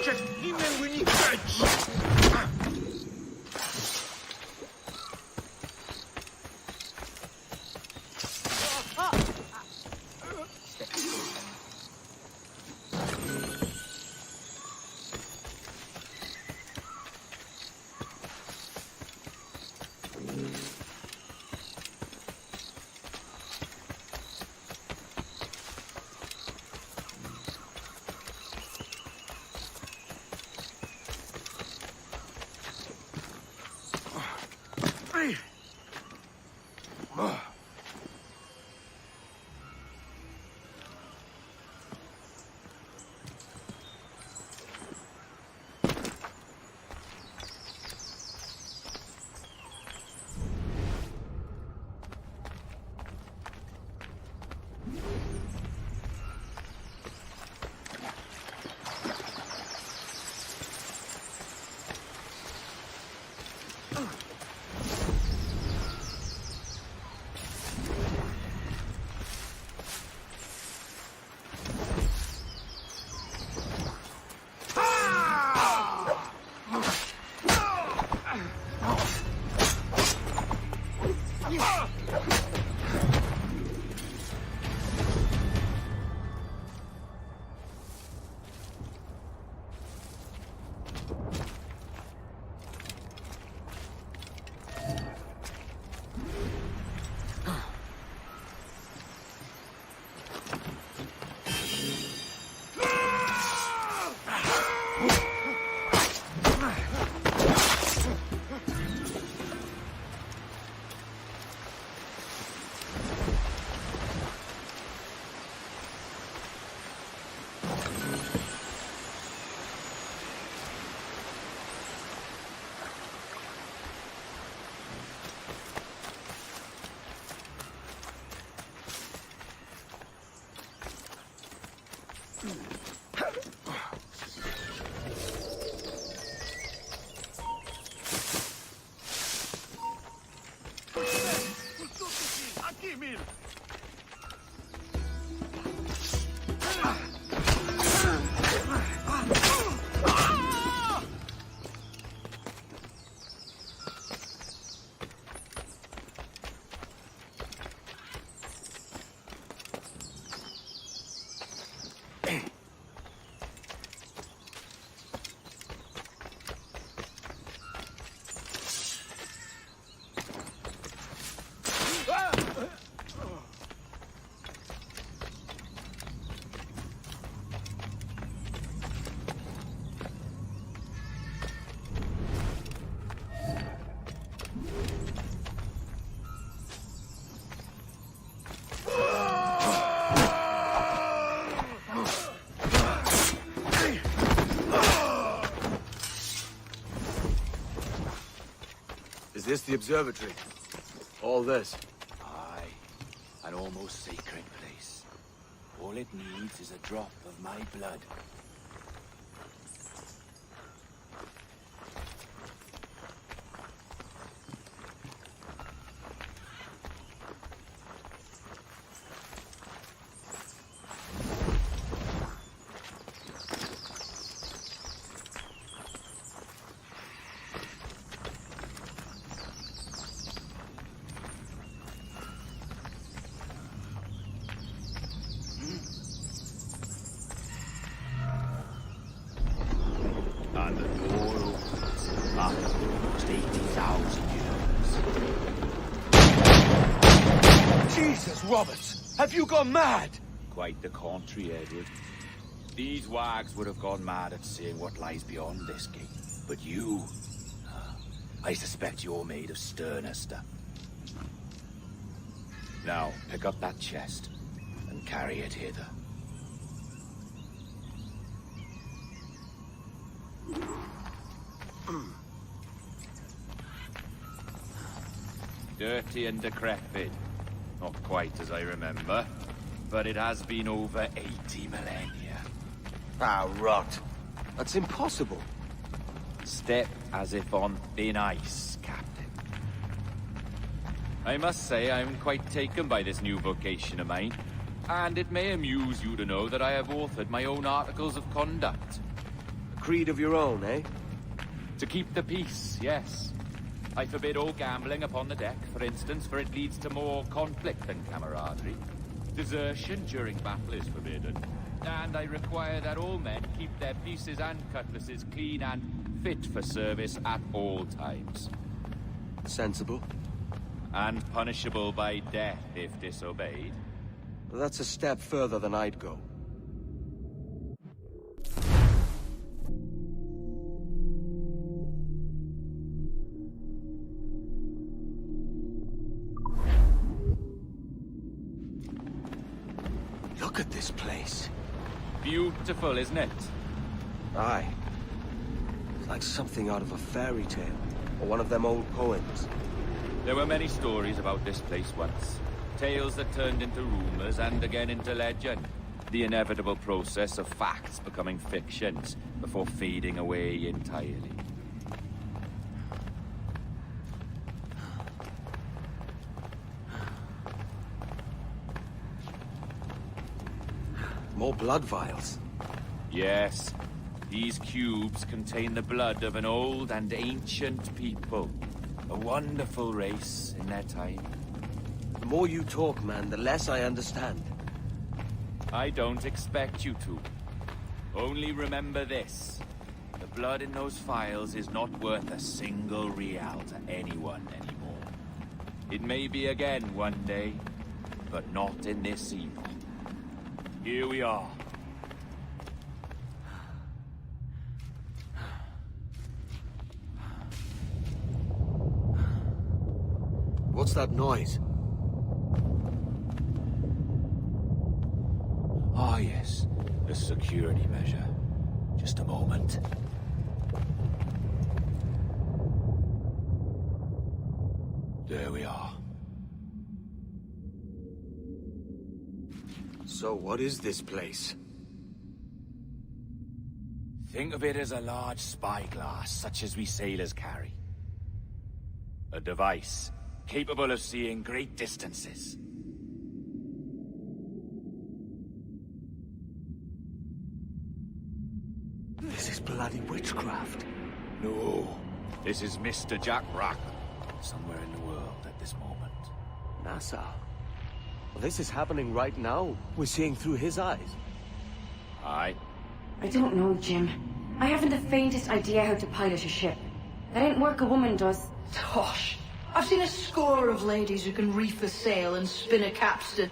Speaker 2: Just even when you touch.
Speaker 9: Emil!
Speaker 20: Is this the observatory? All this?
Speaker 16: Aye. An almost sacred place. All it needs is a drop of my blood.
Speaker 6: And the door opens after almost 80,000 years.
Speaker 16: Jesus, Roberts! Have you gone mad?
Speaker 6: Quite the contrary, Edward. These wags would have gone mad at seeing what lies beyond this gate. But you... I suspect you're made of sterner stuff. Now, pick up that chest and carry it hither. Dirty and decrepit. Not quite as I remember, but it has been over 80 millennia.
Speaker 20: Ah, rot. That's impossible.
Speaker 6: Step as if on thin ice, Captain. I must say I'm quite taken by this new vocation of mine, and it may amuse you to know that I have authored my own articles of conduct.
Speaker 20: A creed of your own, eh?
Speaker 6: To keep the peace, yes. I forbid all gambling upon the deck, for instance, for it leads to more conflict than camaraderie. Desertion during battle is forbidden. And I require that all men keep their pieces and cutlasses clean and fit for service at all times.
Speaker 20: Sensible.
Speaker 6: And punishable by death if disobeyed.
Speaker 20: Well, that's a step further than I'd go. Look at this place.
Speaker 6: Beautiful, isn't it?
Speaker 20: Aye. It's like something out of a fairy tale, or one of them old poems.
Speaker 6: There were many stories about this place once. Tales that turned into rumors and again into legend. The inevitable process of facts becoming fictions before fading away entirely.
Speaker 20: More blood vials.
Speaker 6: Yes. These cubes contain the blood of an old and ancient people. A wonderful race in their time.
Speaker 20: The more you talk, man, the less I understand.
Speaker 6: I don't expect you to. Only remember this. The blood in those files is not worth a single real to anyone anymore. It may be again one day, but not in this epoch. Here we are.
Speaker 20: What's that noise?
Speaker 6: Ah, yes. A security measure. Just a moment. There we are.
Speaker 20: So what is this place?
Speaker 6: Think of it as a large spyglass, such as we sailors carry. A device capable of seeing great distances. This is Mr. Jack Rackham, somewhere in the world at this moment.
Speaker 20: Nassau. Well, this is happening right now. We're seeing through his eyes.
Speaker 6: Aye.
Speaker 14: I don't know, Jim. I haven't the faintest idea how to pilot a ship. That ain't work a woman does.
Speaker 22: Tosh. I've seen a score of ladies who can reef a sail and spin a capstan.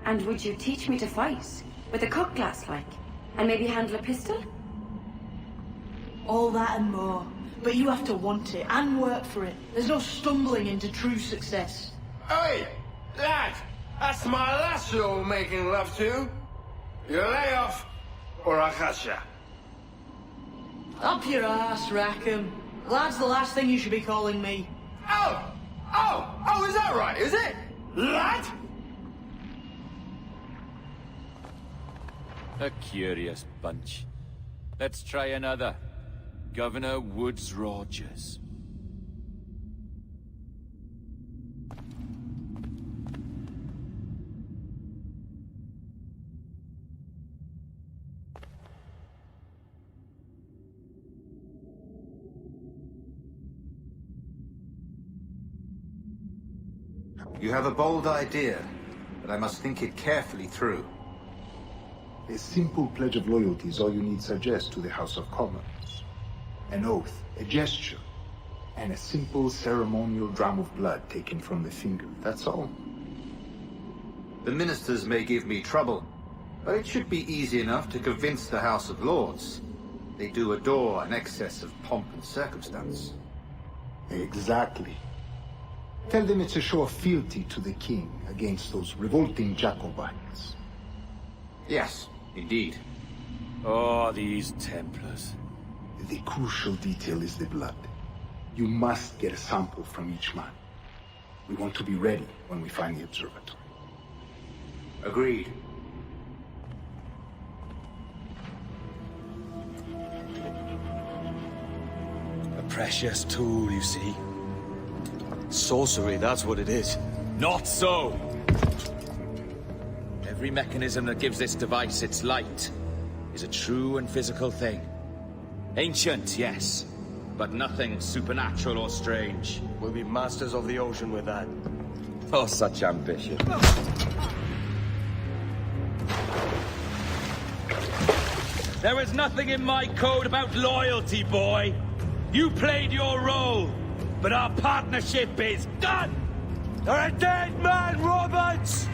Speaker 14: And would you teach me to fight? With a cutlass, like? And maybe handle a pistol?
Speaker 22: All that and more. But you have to want it and work for it. There's no stumbling into true success.
Speaker 15: Hey, lad! That's my lass you're making love to. You lay off, or I'll catch ya.
Speaker 22: Up your ass, Rackham. Lad's the last thing you should be calling me.
Speaker 15: Oh, is that right, is it? Lad?
Speaker 6: A curious bunch. Let's try another. Governor Woodes Rogers.
Speaker 10: You have a bold idea, but I must think it carefully through.
Speaker 1: A simple pledge of loyalty is all you need suggest to the House of Commons. An oath, a gesture, and a simple ceremonial dram of blood taken from the finger, that's all.
Speaker 10: The ministers may give me trouble, but it should be easy enough to convince the House of Lords. They do adore an excess of pomp and circumstance.
Speaker 1: Exactly. Tell them it's a show of fealty to the king against those revolting Jacobites.
Speaker 10: Yes, indeed.
Speaker 6: Oh, these Templars.
Speaker 1: The crucial detail is the blood. You must get a sample from each man. We want to be ready when we find the observatory.
Speaker 10: Agreed.
Speaker 16: A precious tool, you see.
Speaker 20: Sorcery, that's what it is.
Speaker 16: Not so! Every mechanism that gives this device its light is a true and physical thing. Ancient, yes, but nothing supernatural or strange.
Speaker 20: We'll be masters of the ocean with that.
Speaker 16: Oh, such ambition. There is nothing in my code about loyalty, boy. You played your role, but our partnership is done!
Speaker 20: You're a dead man, Roberts!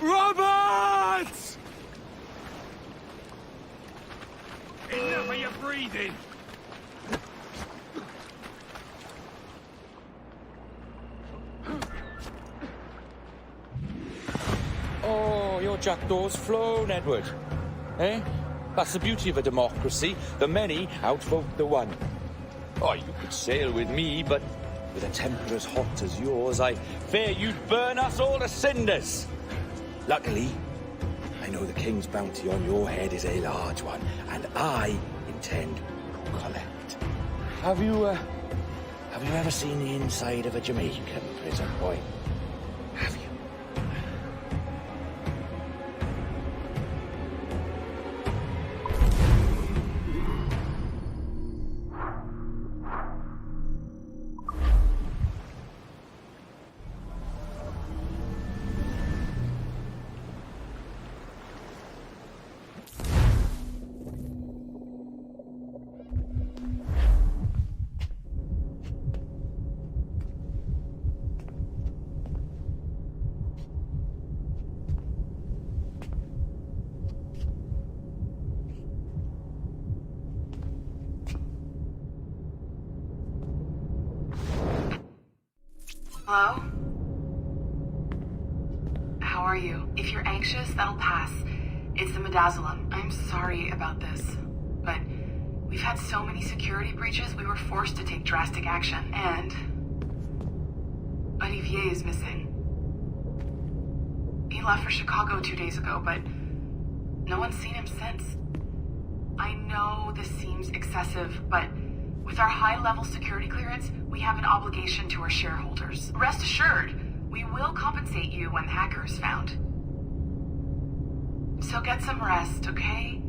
Speaker 17: Robert! Enough of your breathing!
Speaker 16: Oh, your jackdaws flown, Edward. Eh? That's the beauty of a democracy. The many outvote the one. Oh, you could sail with me, but with a temper as hot as yours, I fear you'd burn us all to cinders. Luckily, I know the king's bounty on your head is a large one, and I intend to collect. Have you ever seen the inside of a Jamaican prison, boy? Have you?
Speaker 7: Hello? How are you? If you're anxious, that'll pass. It's the Midazolam. I'm sorry about this, but we've had so many security breaches, we were forced to take drastic action, and Olivier is missing. He left for Chicago 2 days ago, but no one's seen him since. I know this seems excessive, but with our high-level security clearance, we have an obligation to our shareholders. Rest assured, we will compensate you when the hacker is found. So get some rest, okay?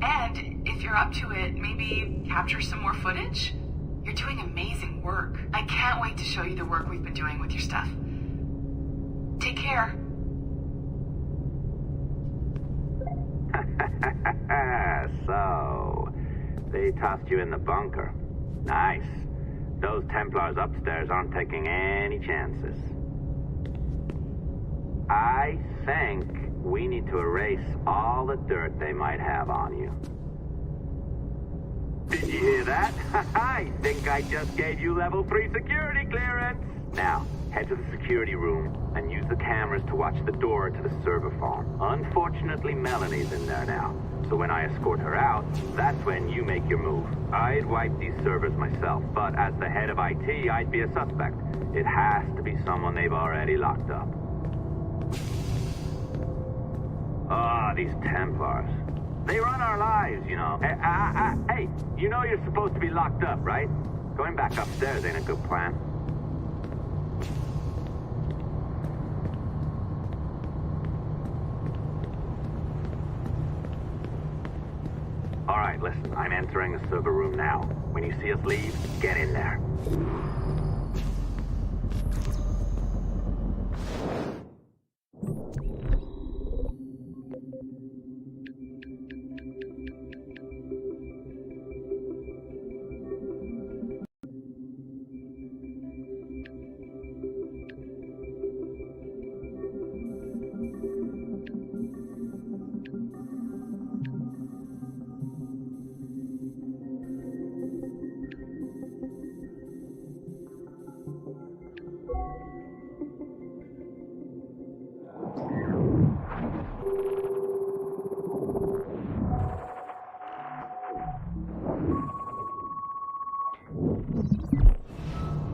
Speaker 7: And if you're up to it, maybe capture some more footage? You're doing amazing work. I can't wait to show you the work we've been doing with your stuff. Take care.
Speaker 12: So, they tossed you in the bunker. Nice. Those Templars upstairs aren't taking any chances. I think we need to erase all the dirt they might have on you. Did you hear that? I think I just gave you level 3 security clearance. Now, head to the security room and use the cameras to watch the door to the server farm. Unfortunately, Melanie's in there now. So when I escort her out, that's when you make your move. I'd wipe these servers myself, but as the head of IT, I'd be a suspect. It has to be someone they've already locked up. Ah, these Templars. They run our lives, you know. Hey, you know you're supposed to be locked up, right? Going back upstairs ain't a good plan. All right, listen, I'm entering the server room now. When you see us leave, get in there.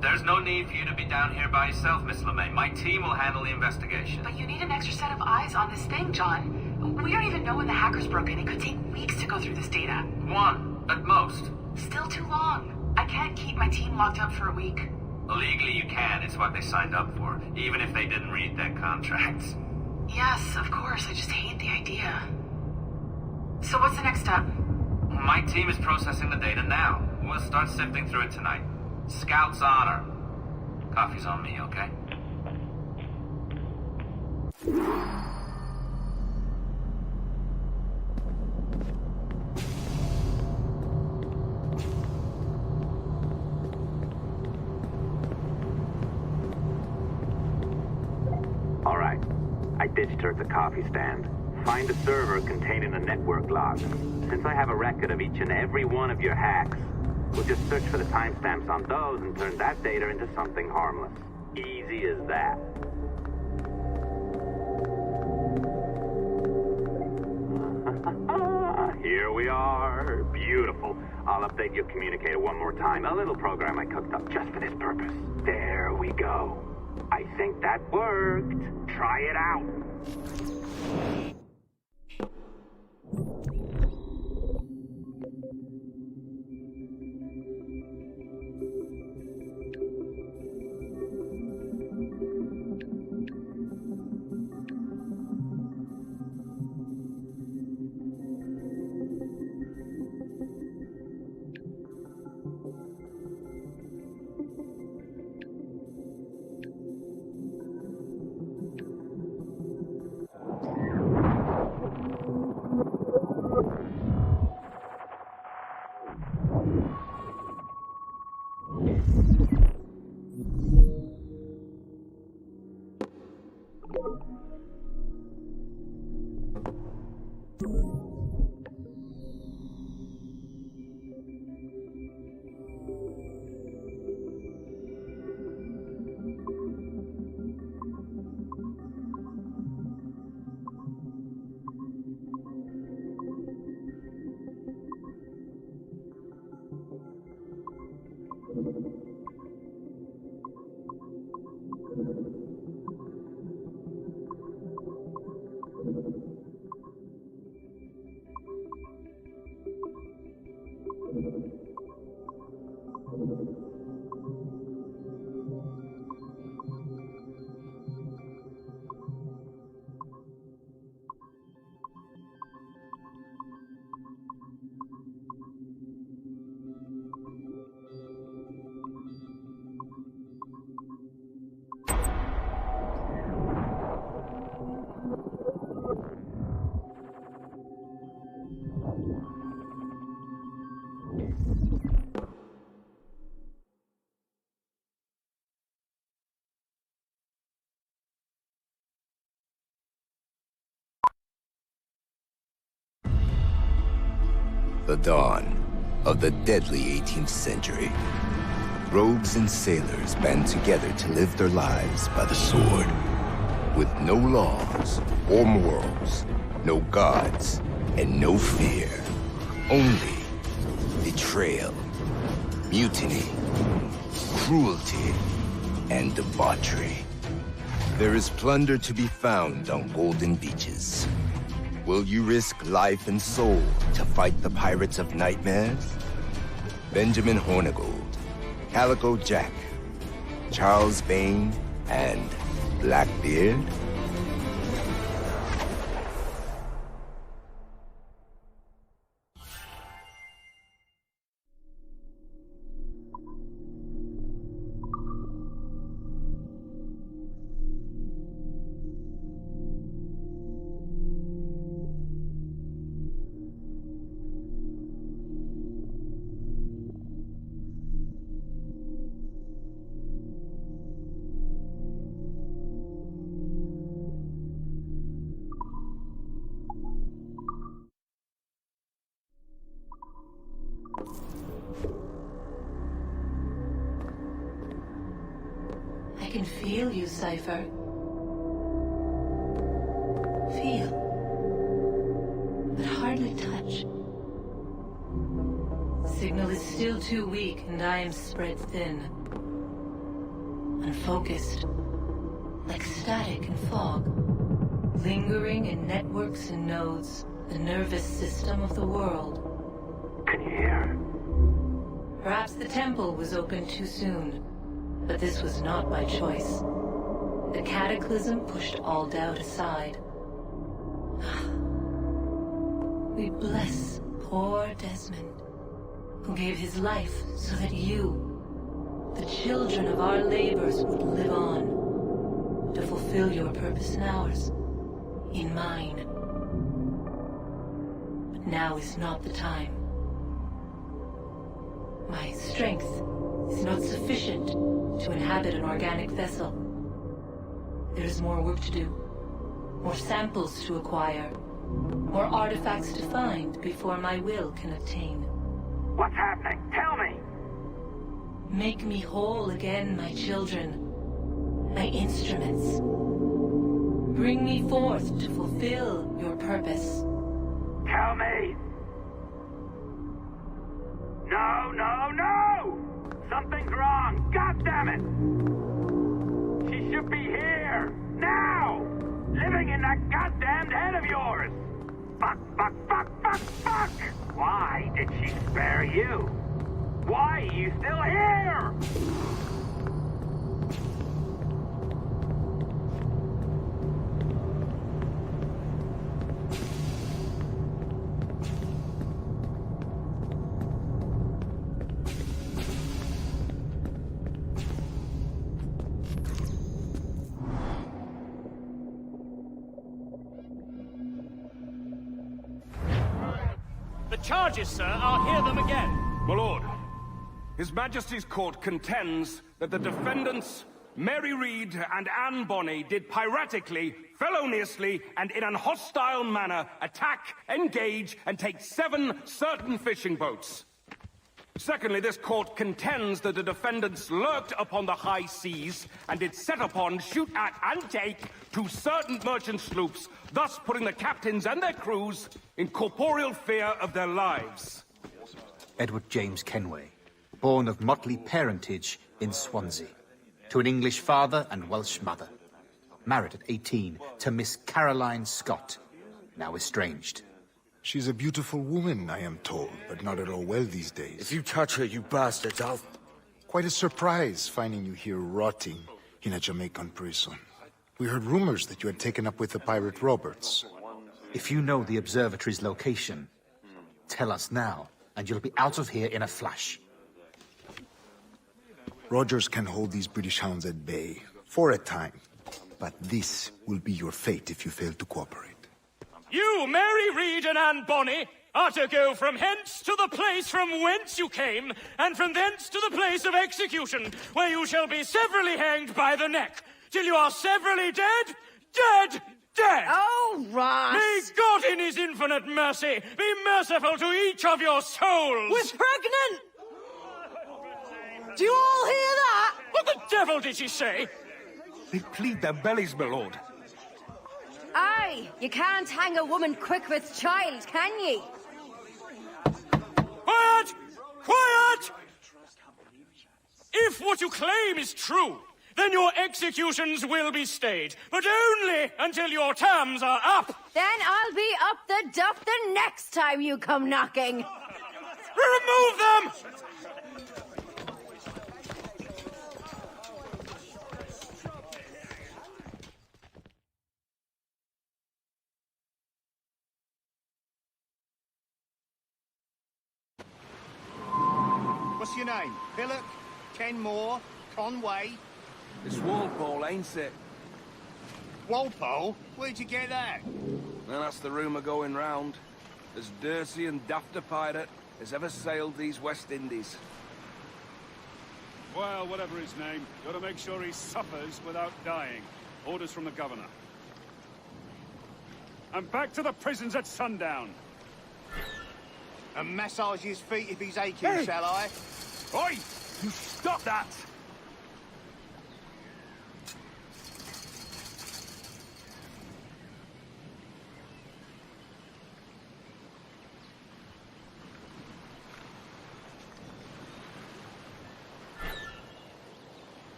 Speaker 13: There's no need for you to be down here by yourself, Miss LeMay. My team will handle the investigation.
Speaker 7: But you need an extra set of eyes on this thing, John. We don't even know when the hackers broke in. It could take weeks to go through this data.
Speaker 13: One, at most.
Speaker 7: Still too long. I can't keep my team locked up for a week.
Speaker 13: Legally you can. It's what they signed up for, even if they didn't read their contracts.
Speaker 7: Yes, of course. I just hate the idea. So what's the next step?
Speaker 13: My team is processing the data now. We'll start sifting through it tonight. Scout's honor. Coffee's on me, okay?
Speaker 12: All right. I ditched her at the coffee stand. Find a server containing a network log. Since I have a record of each and every one of your hacks, we'll just search for the timestamps on those and turn that data into something harmless. Easy as that. Here we are. Beautiful. I'll update your communicator one more time. A little program I cooked up just for this purpose. There we go. I think that worked. Try it out.
Speaker 21: The dawn of the deadly 18th century.
Speaker 19: rogues and sailors band together to live their lives by the sword. With no laws or morals, no gods, and no fear. Only betrayal, mutiny, cruelty, and debauchery. There is plunder to be found on golden beaches. Will you risk life and soul to fight the pirates of nightmares? Benjamin Hornigold, Calico Jack, Charles Vane, and Blackbeard?
Speaker 21: I can feel you, Cypher. Feel. But hardly touch. Signal is still too weak, and I am spread thin. Unfocused. Like static and fog. Lingering in networks and nodes. The nervous system of the world.
Speaker 12: Can you hear?
Speaker 21: Perhaps the temple was opened too soon. But this was not by choice. The cataclysm pushed all doubt aside. We bless poor Desmond, who gave his life so that you, the children of our labors, would live on, to fulfill your purpose in ours, in mine. But now is not the time. My strength is not sufficient to inhabit an organic vessel. There is more work to do, more samples to acquire, more artifacts to find before my will can obtain.
Speaker 12: What's happening? Tell me!
Speaker 21: Make me whole again, my children, my instruments. Bring me forth to fulfill your purpose.
Speaker 12: Tell me! No, no, no! Something's wrong! God damn it! She should be here! Now! Living in that goddamned head of yours! Fuck, fuck, fuck, fuck, fuck! Why did she spare you? Why are you still here?
Speaker 5: The charges, sir, I'll hear them again.
Speaker 9: My lord, His Majesty's court contends that the defendants, Mary Reed and Anne Bonny, did piratically, feloniously, and in an hostile manner attack, engage, and take 7 certain fishing boats. Secondly, this court contends that the defendants lurked upon the high seas and did set upon, shoot at, and take 2 certain merchant sloops, thus putting the captains and their crews in corporeal fear of their lives.
Speaker 23: Edward James Kenway, born of motley parentage in Swansea, to an English father and Welsh mother. Married at 18 to Miss Caroline Scott, now estranged.
Speaker 1: She's a beautiful woman, I am told, but not at all well these days.
Speaker 20: If you touch her, you bastards, I'll...
Speaker 1: Quite a surprise finding you here rotting in a Jamaican prison. We heard rumors that you had taken up with the pirate Roberts.
Speaker 23: If you know the observatory's location, tell us now, and you'll be out of here in a flash.
Speaker 1: Rogers can hold these British hounds at bay, for a time. But this will be your fate if you fail to cooperate.
Speaker 5: You, Mary Reed and Anne Bonny, are to go from hence to the place from whence you came, and from thence to the place of execution, where you shall be severally hanged by the neck, till you are severally dead, dead, dead!
Speaker 22: Oh, Ross!
Speaker 5: May God in his infinite mercy be merciful to each of your souls!
Speaker 22: We're pregnant! Do you all hear that?
Speaker 5: What the devil did she say?
Speaker 17: They plead their bellies, my lord.
Speaker 14: Aye, you can't hang a woman quick with child, can ye?
Speaker 5: Quiet! Quiet! If what you claim is true, then your executions will be stayed, but only until your terms are up.
Speaker 14: Then I'll be up the duff the next time you come knocking.
Speaker 5: Remove them!
Speaker 3: What's your name? Pillock? Kenmore? Conway?
Speaker 17: It's Walpole, ain't it?
Speaker 3: Walpole? Where'd you get that?
Speaker 17: Well, that's the rumour going round. As dirty and daft a pirate as ever sailed these West Indies.
Speaker 8: Well, whatever his name, gotta make sure he suffers without dying. Orders from the governor. And back to the prisons at sundown.
Speaker 3: And massage his feet if he's aching, shall I?
Speaker 17: Oi! You stop that!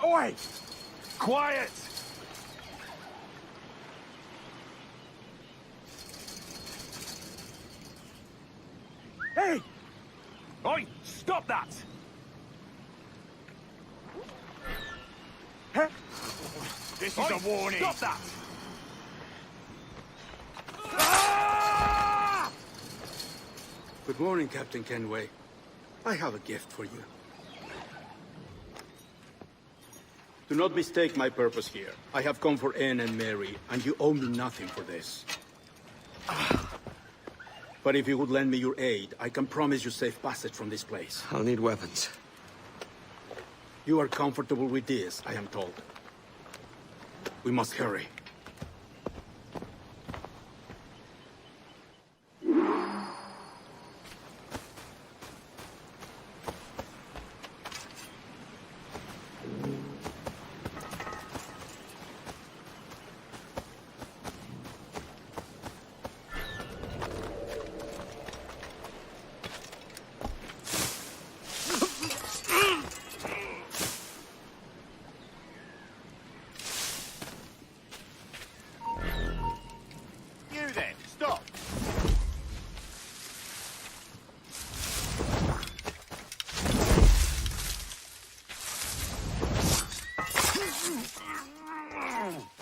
Speaker 17: Oi! Quiet! Hey! Oi! Stop that! Huh?
Speaker 3: This is a warning.
Speaker 17: Stop that!
Speaker 18: Good morning, Captain Kenway. I have a gift for you. Do not mistake my purpose here. I have come for Anne and Mary, and you owe me nothing for this. But if you would lend me your aid, I can promise you safe passage from this place.
Speaker 4: I'll need weapons.
Speaker 18: You are comfortable with this, I am told. We must hurry.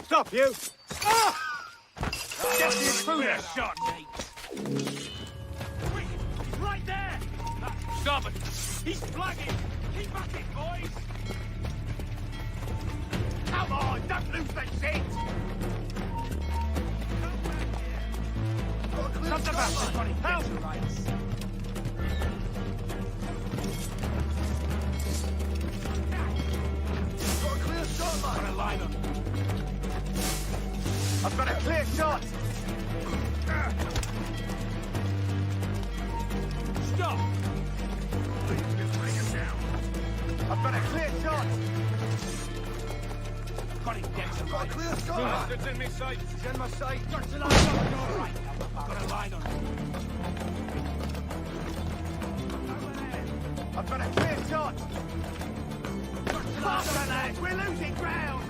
Speaker 17: Stop, you!
Speaker 2: Get you through that shot, mate! He's right there! Stop it! He's flagging! Keep at it, boys! Come on, don't lose the shit! Not the bastard, buddy! Help! Got a clear shot, man! Got a line on. I've got a clear shot! Stop! Please, just bring him down. I've got a clear shot! Got him dead. I've got a clear shot! Bastards in my sight! He's in my sight! Got a line on! All right. I've got a line on. I've got a clear shot! Faster, lads! We're losing ground!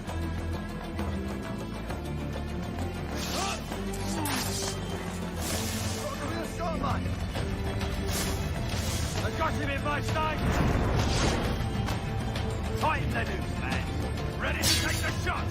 Speaker 2: I got him in my sights! Tighten the noose, man! Ready to take the shot!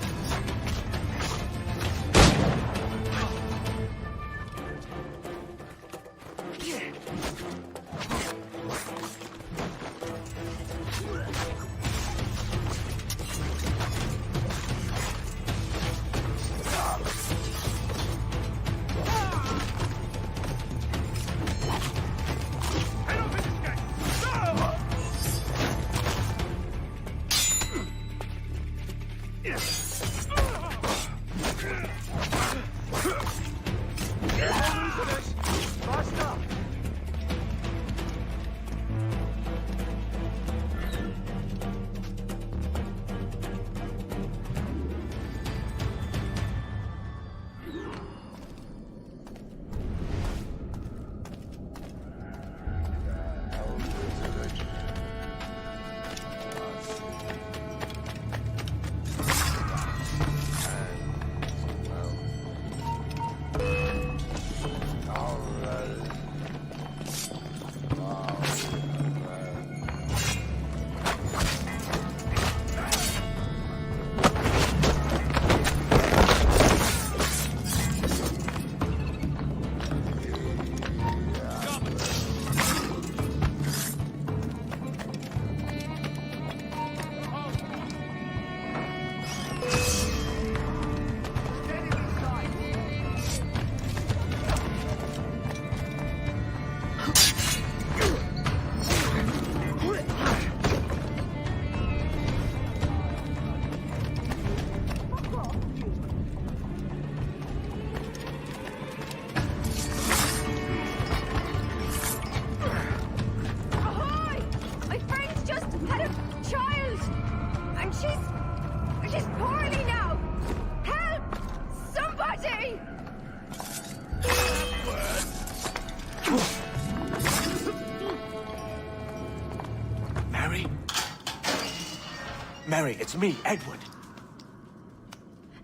Speaker 20: Mary, it's me, Edward.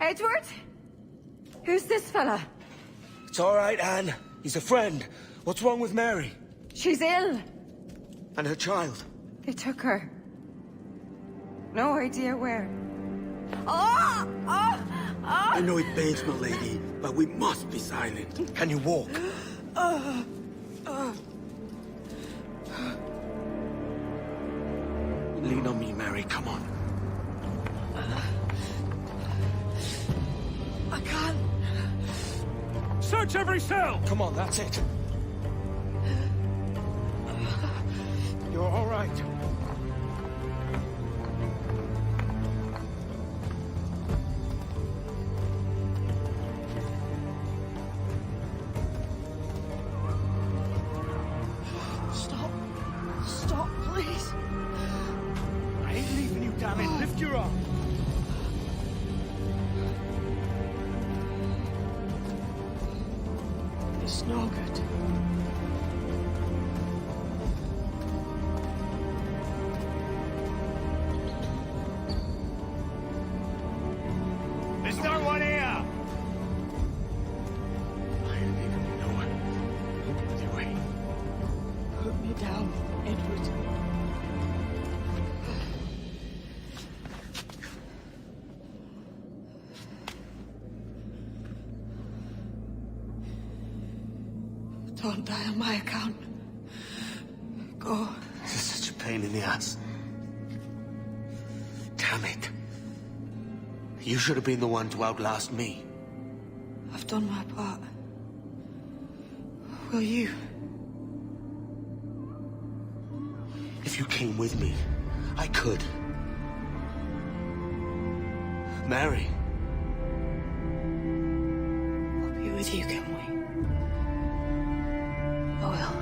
Speaker 14: Edward? Who's this fella?
Speaker 20: It's all right, Anne. He's a friend. What's wrong with Mary?
Speaker 14: She's ill.
Speaker 20: And her child?
Speaker 14: They took her. No idea where. Oh! Oh! Oh!
Speaker 18: I know it pains my lady, but we must be silent.
Speaker 20: Can you walk? Lean on me, Mary. Come on.
Speaker 22: I can't.
Speaker 5: Search every cell!
Speaker 20: Come on, that's it. You're all right.
Speaker 22: Stop. Stop, please.
Speaker 5: I ain't leaving you, damn it. Lift your arm.
Speaker 22: It's no good.
Speaker 5: There's no one here!
Speaker 20: I don't even know what. Anyway.
Speaker 22: Put me down, Edward. Don't die on my account. Go.
Speaker 20: This is such a pain in the ass. Damn it. You should have been the one to outlast me.
Speaker 22: I've done my part. Will you?
Speaker 20: If you came with me, I could. Mary.
Speaker 22: I'll be with you, can we? I will.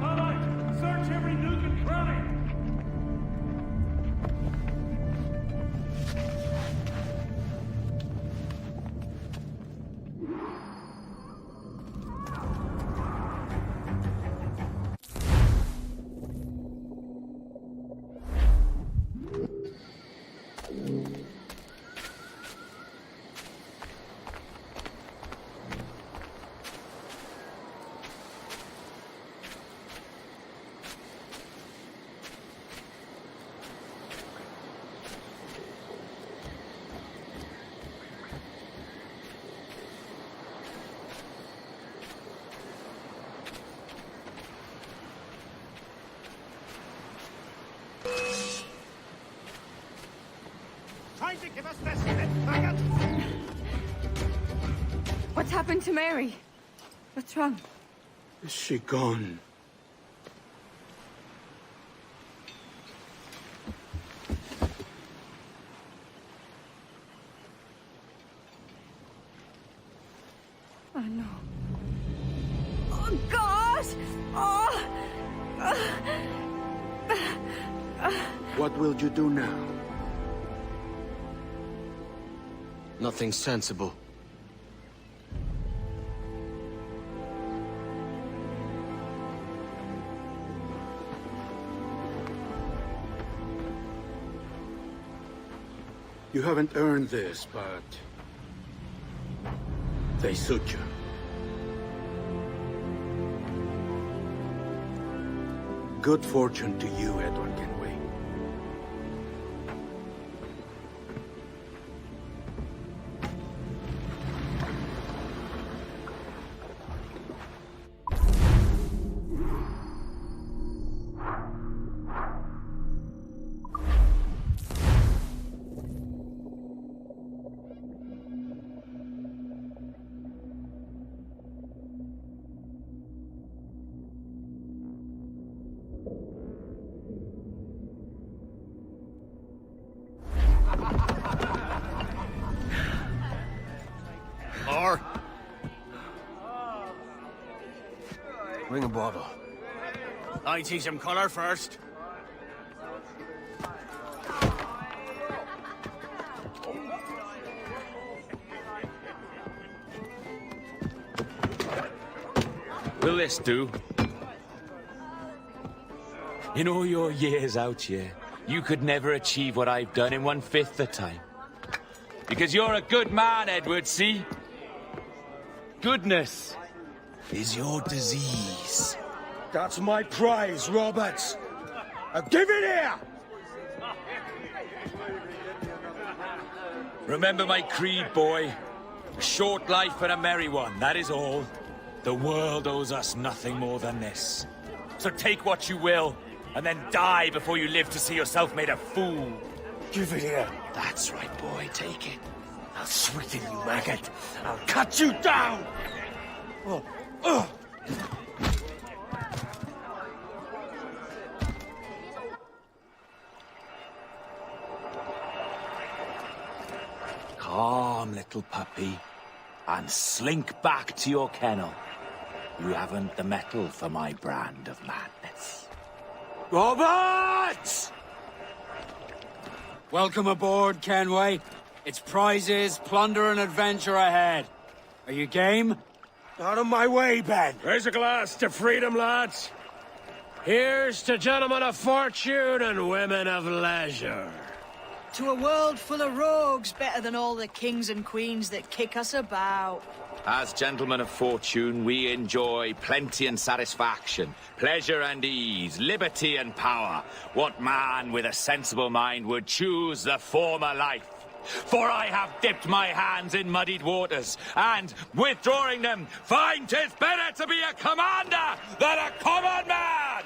Speaker 5: All right, search every nook and cranny. Trying to give us this faggot!
Speaker 14: What's happened to Mary? What's wrong?
Speaker 18: Is she gone?
Speaker 14: Oh, no. Oh, God! Oh!
Speaker 18: What will you do now?
Speaker 20: Nothing sensible.
Speaker 18: You haven't earned this, but they suit you. Good fortune to you, Edward Kenway.
Speaker 5: Or
Speaker 20: Bring a bottle.
Speaker 5: I see some colour first.
Speaker 16: Will this do? In all your years out here, you could never achieve what I've done in 1/5 the time. Because you're a good man, Edward, see? Goodness is your disease.
Speaker 17: That's my prize, Roberts. Give it here!
Speaker 16: Remember my creed, boy. A short life and a merry one, that is all. The world owes us nothing more than this. So take what you will, and then die before you live to see yourself made a fool.
Speaker 20: Give it here.
Speaker 16: That's right, boy, take it.
Speaker 20: I'll sweeten you, maggot. I'll cut you down!
Speaker 16: Calm, little puppy, and slink back to your kennel. You haven't the mettle for my brand of madness.
Speaker 17: Roberts! Welcome aboard, Kenway. It's prizes, plunder, and adventure ahead. Are you game?
Speaker 20: Out of my way, Ben.
Speaker 5: Raise a glass to freedom, lads. Here's to gentlemen of fortune and women of leisure.
Speaker 22: To a world full of rogues, better than all the kings and queens that kick us about.
Speaker 16: As gentlemen of fortune, we enjoy plenty and satisfaction, pleasure and ease, liberty and power. What man with a sensible mind would choose the former life? For I have dipped my hands in muddied waters, and, withdrawing them, find 'tis better to be a commander than a common man!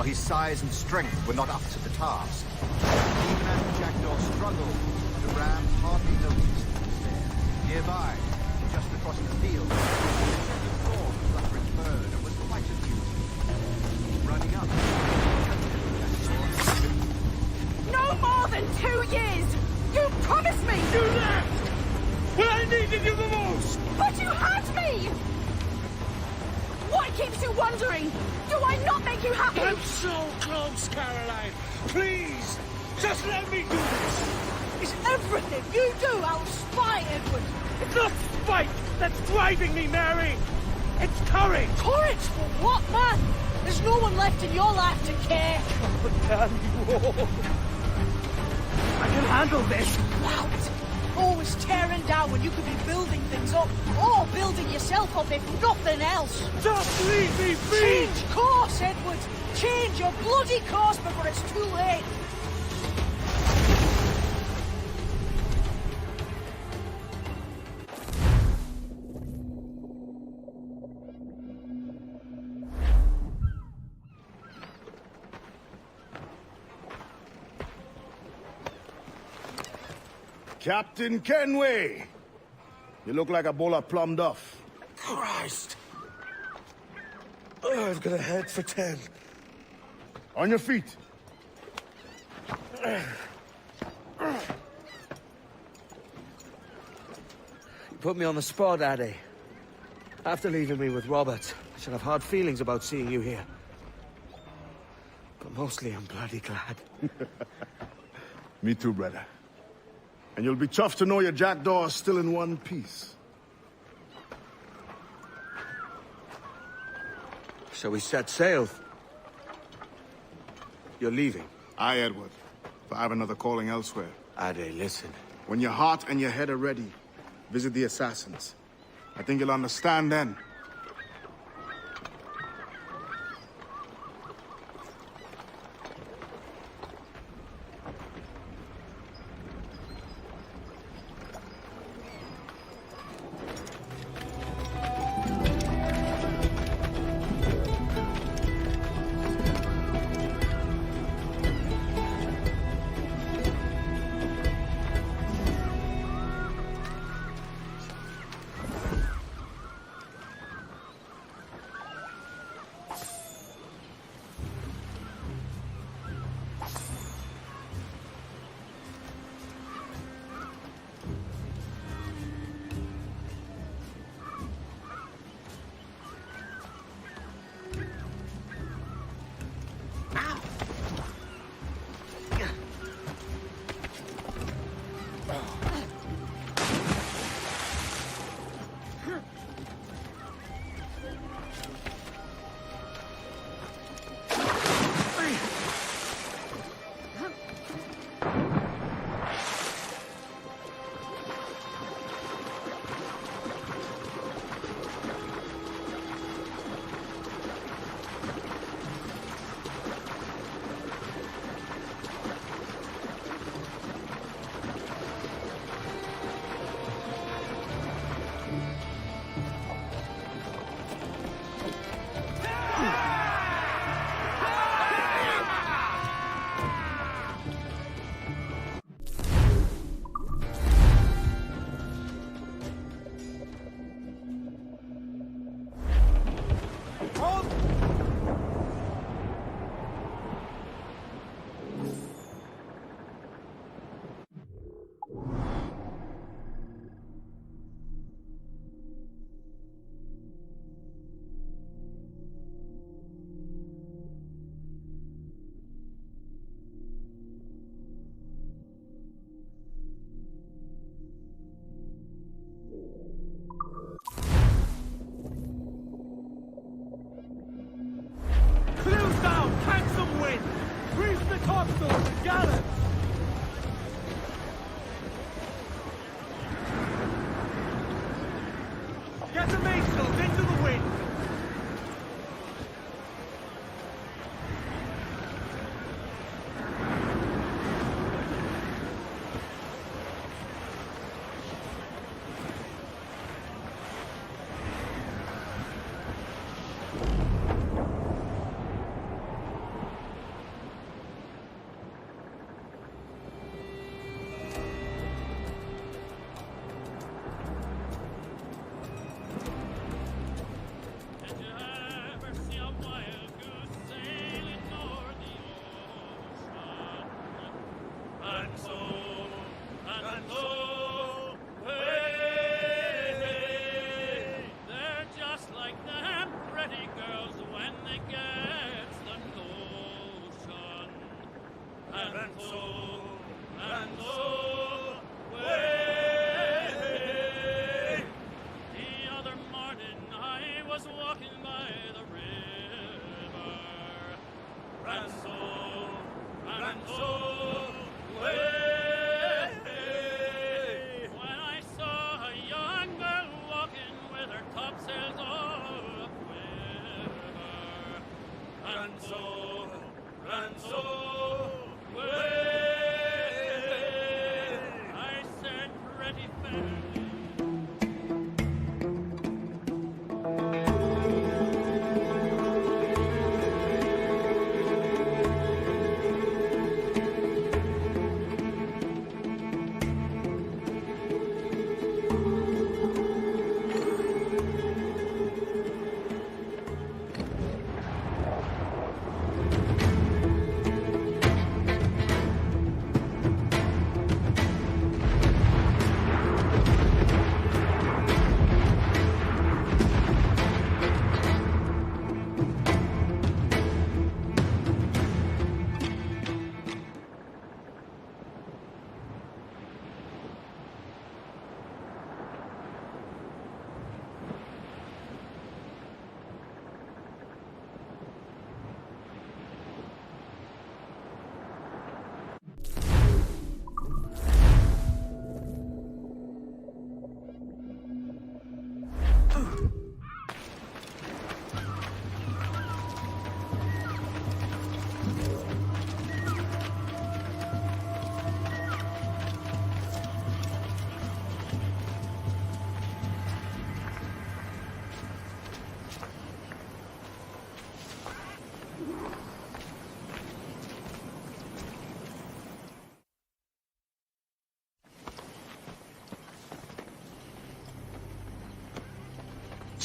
Speaker 10: His size and strength were not up to the task. Even as the jackdaw struggled, the ram hardly noticed he was there. Nearby, just across the field, he saw the fluttering bird and was quite amused. Running up,
Speaker 22: No more than 2 years! You promised me!
Speaker 5: You left! When I needed you the most!
Speaker 22: But you had me! What keeps you wondering? Do I not make you happy?
Speaker 5: I'm so close, Caroline! Please! Just let me do this!
Speaker 22: Is everything you do out of spite, Edward?
Speaker 5: It's not spite that's driving me, Mary! It's courage!
Speaker 22: Courage for what, man? There's no one left in your life to care.
Speaker 5: Oh, damn you all! I can handle this!
Speaker 22: Loud! Always tearing down when you could be building things up, or building yourself up if nothing else.
Speaker 5: Just leave me be!
Speaker 22: Change course, Edward! Change your bloody course before it's too late!
Speaker 9: Captain Kenway! You look like a bowl of plum duff.
Speaker 20: Christ! I've got a head for 10.
Speaker 9: On your feet.
Speaker 20: You put me on the spot, Addy. After leaving me with Robert, I should have hard feelings about seeing you here. But mostly I'm bloody glad.
Speaker 9: Me too, brother. And you'll be tough to know your jackdaw is still in one piece.
Speaker 20: Shall we set sail? You're leaving.
Speaker 6: Aye, Edward. But I have another calling elsewhere.
Speaker 4: Ade, listen.
Speaker 6: When your heart and your head are ready, visit the assassins. I think you'll understand then.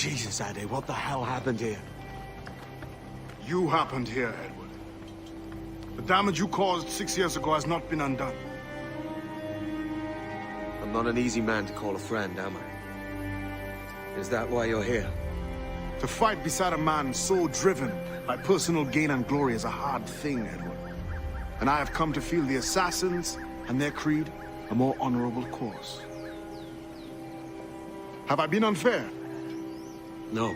Speaker 20: Jesus, Addy, what the hell happened here?
Speaker 6: You happened here, Edward. The damage you caused 6 years ago has not been undone.
Speaker 4: I'm not an easy man to call a friend, am I? Is that why you're here?
Speaker 6: To fight beside a man so driven by personal gain and glory is a hard thing, Edward. And I have come to feel the assassins and their creed a more honorable course. Have I been unfair?
Speaker 4: No.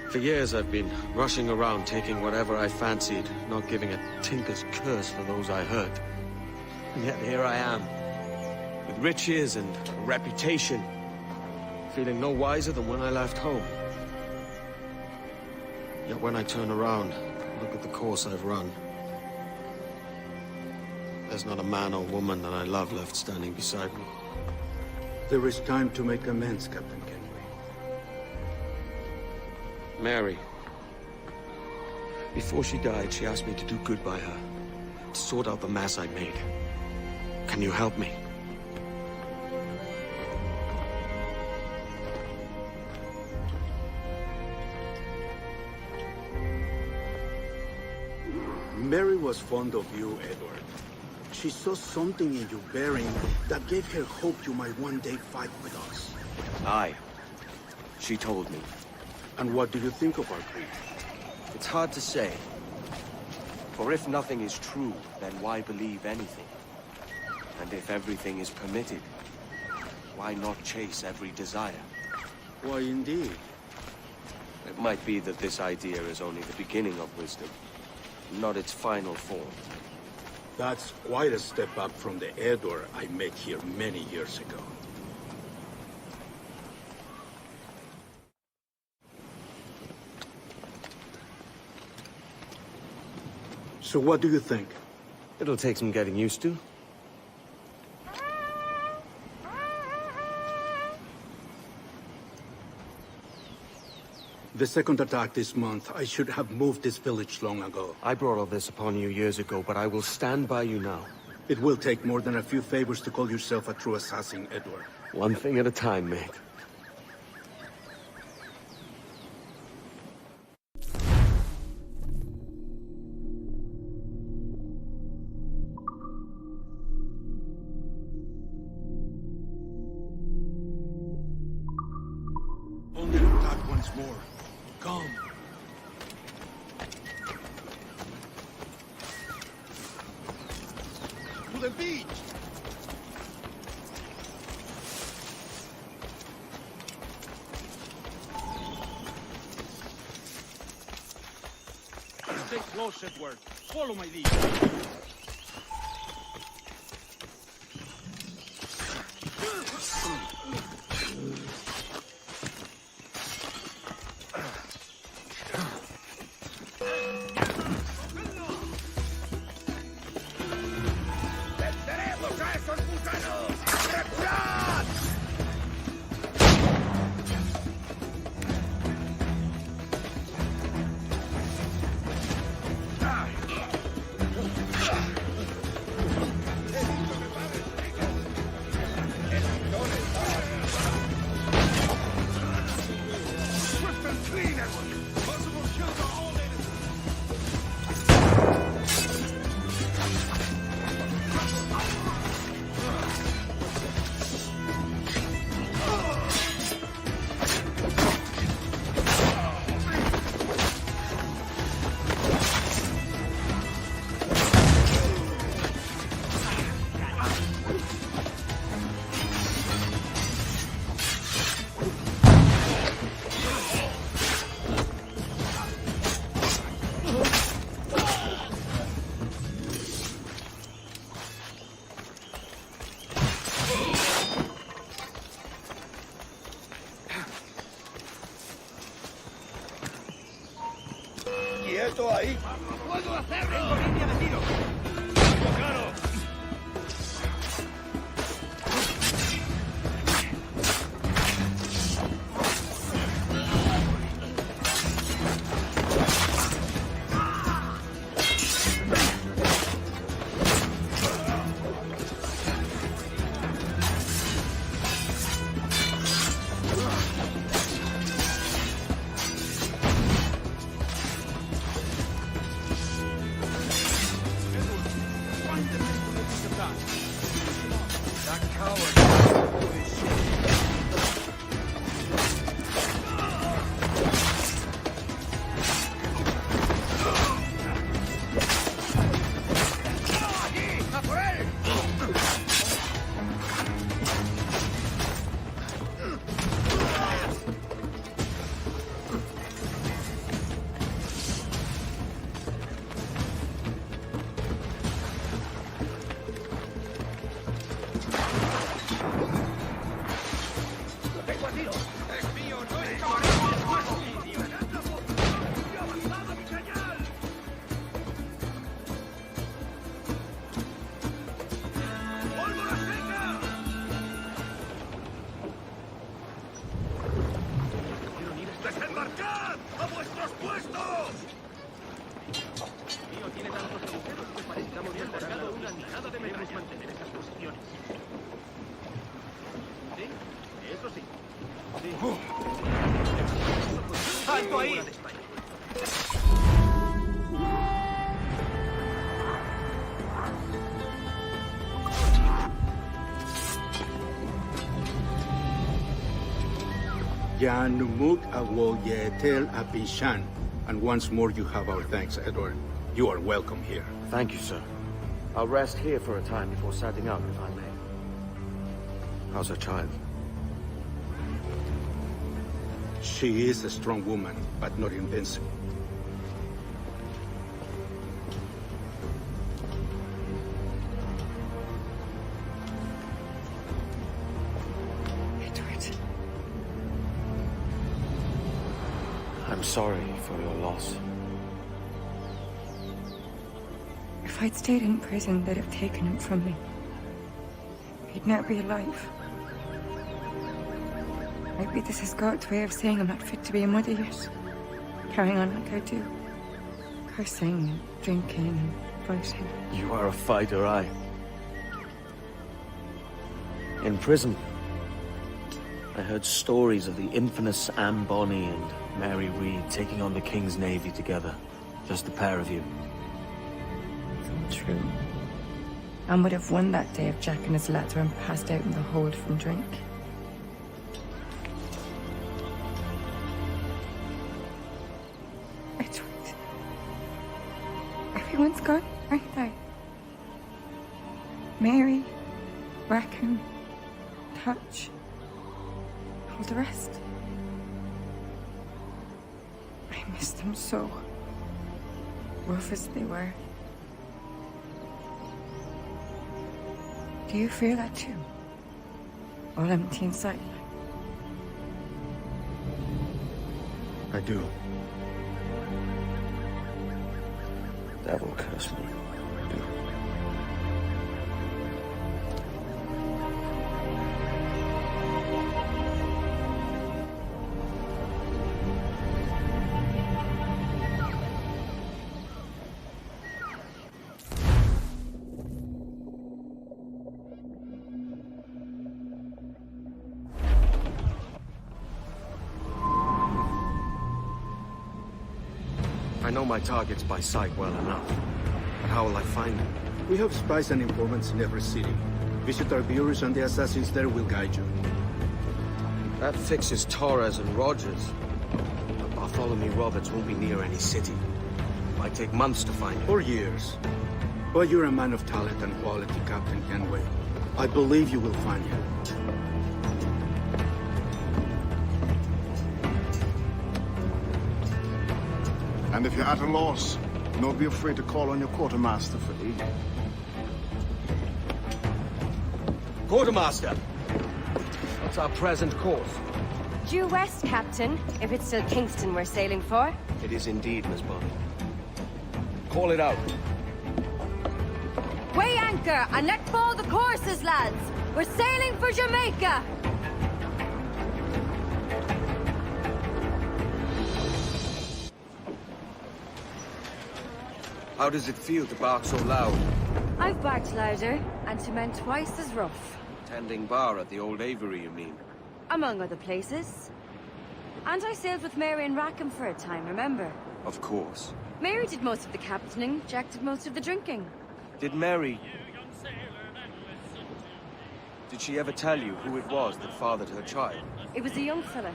Speaker 4: For years I've been rushing around, taking whatever I fancied, not giving a tinker's curse for those I hurt. And yet here I am, with riches and a reputation, feeling no wiser than when I left home. Yet when I turn around, look at the course I've run. There's not a man or woman that I love left standing beside me.
Speaker 18: There is time to make amends, Captain Kenway.
Speaker 4: Mary. Before she died, she asked me to do good by her, to sort out the mess I made. Can you help me?
Speaker 18: Mary was fond of you, Edward. She saw something in your bearing that gave her hope you might one day fight with us.
Speaker 4: Aye. She told me.
Speaker 18: And what do you think of our creed?
Speaker 4: It's hard to say. For if nothing is true, then why believe anything? And if everything is permitted, why not chase every desire?
Speaker 18: Why, indeed.
Speaker 4: It might be that this idea is only the beginning of wisdom, not its final form.
Speaker 18: That's quite a step up from the Edward I met here many years ago. So what do you think?
Speaker 4: It'll take some getting used to.
Speaker 18: The second attack this month, I should have moved this village long ago.
Speaker 4: I brought all this upon you years ago, but I will stand by you now.
Speaker 18: It will take more than a few favors to call yourself a true assassin, Edward.
Speaker 4: One thing at a time, mate.
Speaker 18: Only attack once more. Come. To the beach!
Speaker 16: Stay close, Edward. Follow my lead.
Speaker 2: ¡Venceremos a esos gusanos! ¡Reculad! Swift and clean, Edward! Possible kills are all they ¡Quieto ahí! ¡No puedo hacerlo! ¡Tengo línea de tiro! ¡Claro! ¡Marchad! ¡A vuestros puestos!
Speaker 17: Tío tiene tantos agujeros que parece que hemos descargado una andanada de metralla. Mantener esas posiciones. Sí, eso sí. Sí. ¡Alto ahí!
Speaker 18: Ya Numuk Awoyetel Apishan. And once more you have our thanks, Edward. You are welcome here.
Speaker 4: Thank you, sir. I'll rest here for a time before setting out, if I may. How's her child?
Speaker 18: She is a strong woman, but not invincible.
Speaker 14: Edward.
Speaker 4: I'm sorry for your loss.
Speaker 14: If I'd stayed in prison, they'd have taken him from me. He'd now be alive. Maybe this is God's way of saying I'm not fit to be a mother yet. Carrying on like I do. Cursing and drinking and fighting.
Speaker 4: You are a fighter, aye. In prison, I heard stories of the infamous Anne Bonny and Mary Read taking on the King's Navy together. Just the pair of you.
Speaker 14: True. Anne would have won that day if Jack and his lads weren't passed out in the hold from drink. Edward. Everyone's gone, aren't they? Mary, Rackham, Touch, all the rest. I miss them so. Rough as they were. Do you feel that too? All empty inside?
Speaker 18: I do.
Speaker 4: Devil curse me. I know my targets by sight well enough, but how will I find them?
Speaker 18: We have spies and informants in every city. Visit our bureaus and the assassins there will guide you.
Speaker 4: That fixes Torres and Rogers. But Bartholomew Roberts won't be near any city. Might take months to find him.
Speaker 18: Or years. But you're a man of talent and quality, Captain Kenway. I believe you will find him.
Speaker 6: And if you're at a loss, don't be afraid to call on your quartermaster for aid.
Speaker 4: Quartermaster! What's our present course?
Speaker 7: Due west, Captain, if it's still Kingston we're sailing for.
Speaker 4: It is indeed, Miss Bonny. Call it out.
Speaker 7: Weigh anchor and let fall the courses, lads! We're sailing for Jamaica!
Speaker 4: How does it feel to bark so loud?
Speaker 7: I've barked louder, and to men twice as rough.
Speaker 4: Tending bar at the old Avery, you mean?
Speaker 7: Among other places. And I sailed with Mary and Rackham for a time, remember?
Speaker 4: Of course.
Speaker 7: Mary did most of the captaining, Jack did most of the drinking.
Speaker 4: Did Mary... Did she ever tell you who it was that fathered her child?
Speaker 7: It was a young fella.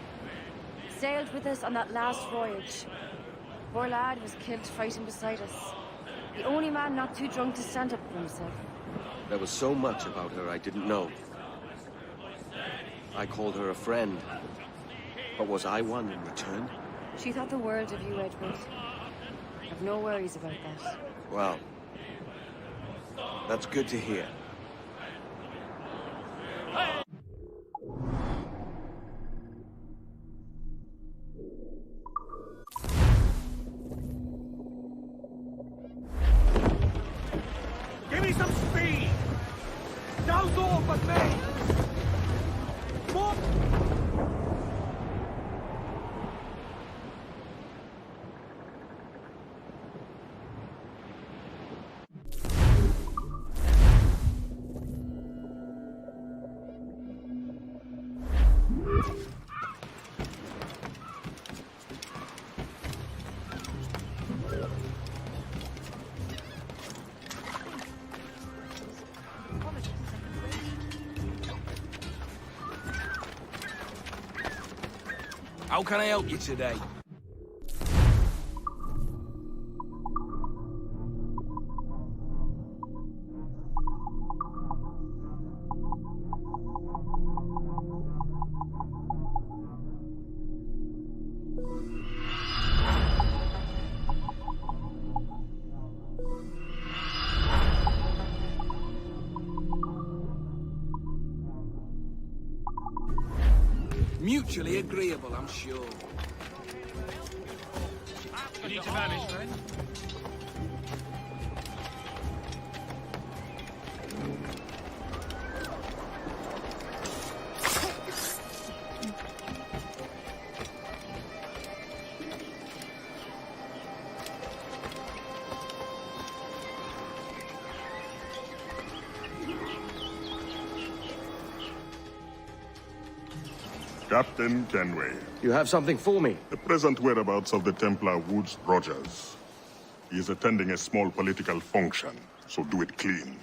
Speaker 7: Sailed with us on that last voyage. Poor lad was killed fighting beside us. The only man not too drunk to stand up for himself.
Speaker 4: There was so much about her I didn't know. I called her a friend. But was I one in return?
Speaker 7: She thought the world of you, Edward. I've no worries about that.
Speaker 4: Well, that's good to hear.
Speaker 17: Give me some speed! Douse off at me! Move! How can I help you today? Mutually agreeable, I'm sure.
Speaker 5: You need to vanish, right?
Speaker 11: Captain Kenway.
Speaker 4: You have something for me?
Speaker 11: The present whereabouts of the Templar Woods Rogers. He is attending a small political function, so do it clean.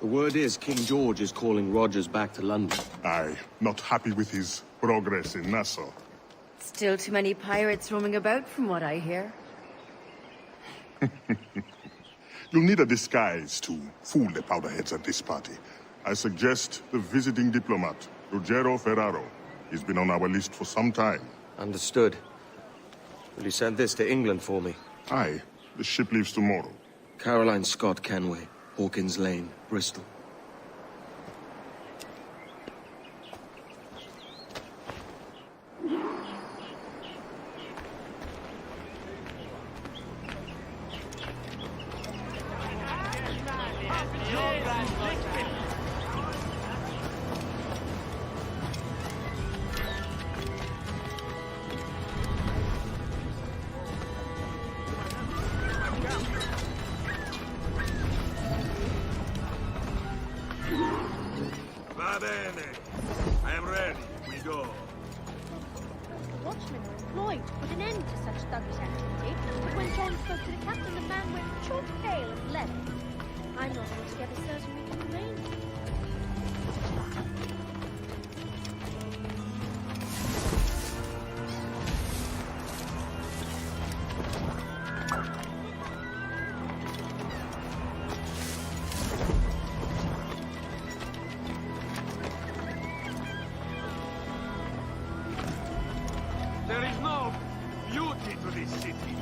Speaker 4: The word is King George is calling Rogers back to London.
Speaker 11: Aye, not happy with his progress in Nassau.
Speaker 7: Still too many pirates roaming about, from what I hear.
Speaker 11: You'll need a disguise to fool the powderheads at this party. I suggest the visiting diplomat, Ruggiero Ferraro. He's been on our list for some time.
Speaker 4: Understood. Will you send this to England for me?
Speaker 11: Aye. The ship leaves tomorrow.
Speaker 4: Caroline Scott Kenway, Hawkins Lane, Bristol.
Speaker 17: Va bene. I am ready. We go.
Speaker 22: The watchmen are employed to put an end to such thuggish activity, but when John spoke to the captain, the man went chalk pale and left. I'm not altogether certain we can remain.
Speaker 17: There is no beauty to this city.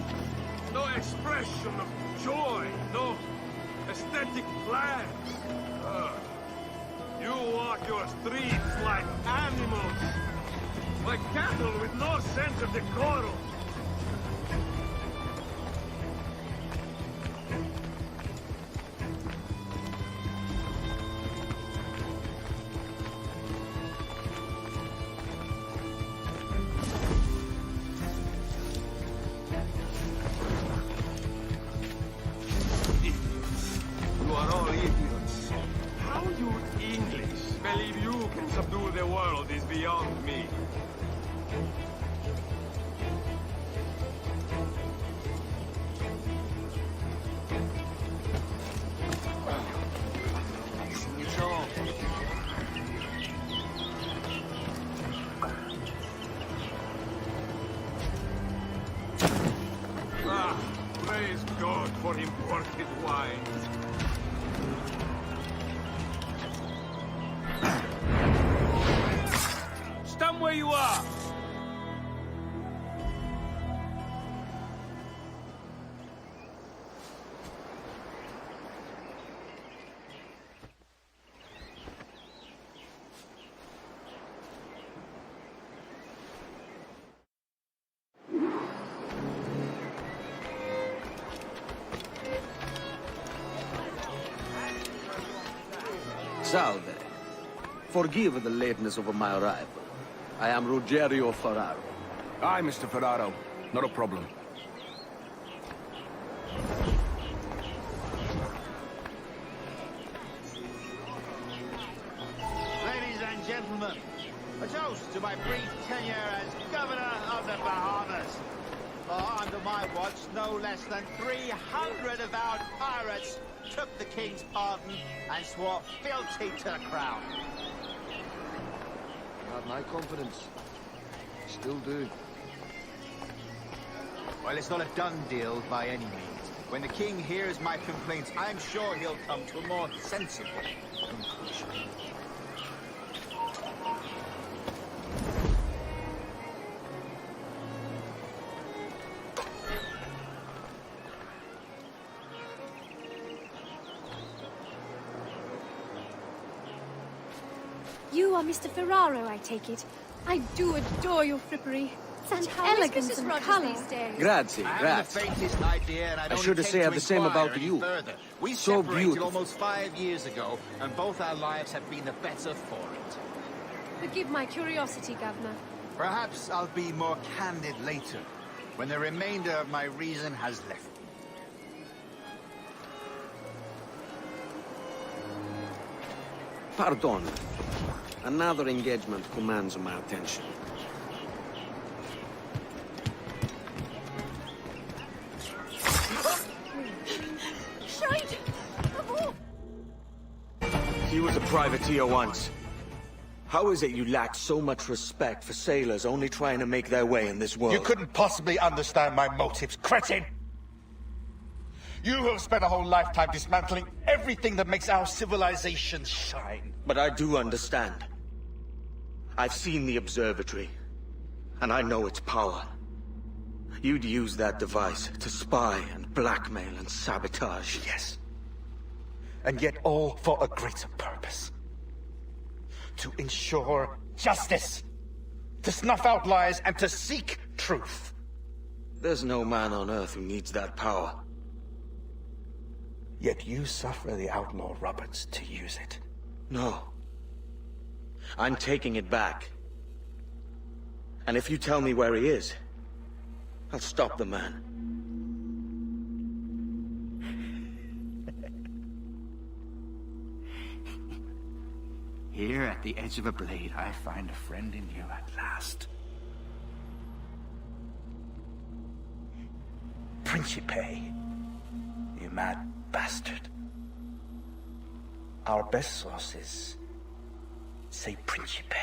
Speaker 17: No expression of joy. No aesthetic plans. You walk your streets like animals. Like cattle with no sense of decorum. You are all idiots. How you English believe you can subdue the world is beyond me. Ah, praise God for imported wine. Stand where you are!
Speaker 4: Salve. Forgive the lateness of my arrival. I am Ruggiero Ferraro.
Speaker 17: Aye, Mr. Ferraro. Not a problem.
Speaker 3: Ladies and gentlemen, a toast to my brief tenure as Governor of the Bahamas. For under my watch, no less than 300 avowed pirates took the King's pardon and swore fealty to the Crown.
Speaker 4: Have my confidence.
Speaker 10: Still do. Well, it's not a done deal by any means. When the king hears my complaints, I'm sure he'll come to a more sensible conclusion.
Speaker 22: You are Mr. Ferraro, I take it. I do adore your frippery. Such elegance and colour.
Speaker 4: Grazie,
Speaker 10: I haven't
Speaker 4: grazie.
Speaker 10: the faintest idea, and I don't
Speaker 4: should
Speaker 10: intend
Speaker 4: say
Speaker 10: to
Speaker 4: the same
Speaker 10: inquire
Speaker 4: about
Speaker 10: any
Speaker 4: you.
Speaker 10: further. We
Speaker 4: So
Speaker 10: separated
Speaker 4: beautiful.
Speaker 10: almost 5 years ago, and both our lives have been the better for it.
Speaker 22: Forgive my curiosity, Governor.
Speaker 10: Perhaps I'll be more candid later, when the remainder of my reason has left me.
Speaker 4: Pardon. Another engagement commands my attention.
Speaker 22: Shite!
Speaker 4: He was a privateer once. How is it you lack so much respect for sailors only trying to make their way in this world?
Speaker 13: You couldn't possibly understand my motives, cretin! You have spent a whole lifetime dismantling everything that makes our civilization shine.
Speaker 4: But I do understand. I've seen the observatory, and I know its power. You'd use that device to spy and blackmail and sabotage.
Speaker 13: Yes. And yet all for a greater purpose. To ensure justice. To snuff out lies and to seek truth.
Speaker 4: There's no man on Earth who needs that power.
Speaker 13: Yet you suffer the outlaw Roberts to use it.
Speaker 4: No. I'm taking it back. And if you tell me where he is, I'll stop the man.
Speaker 13: Here at the edge of a blade, I find a friend in you at last. Principe, you mad bastard. Our best sources say Principe.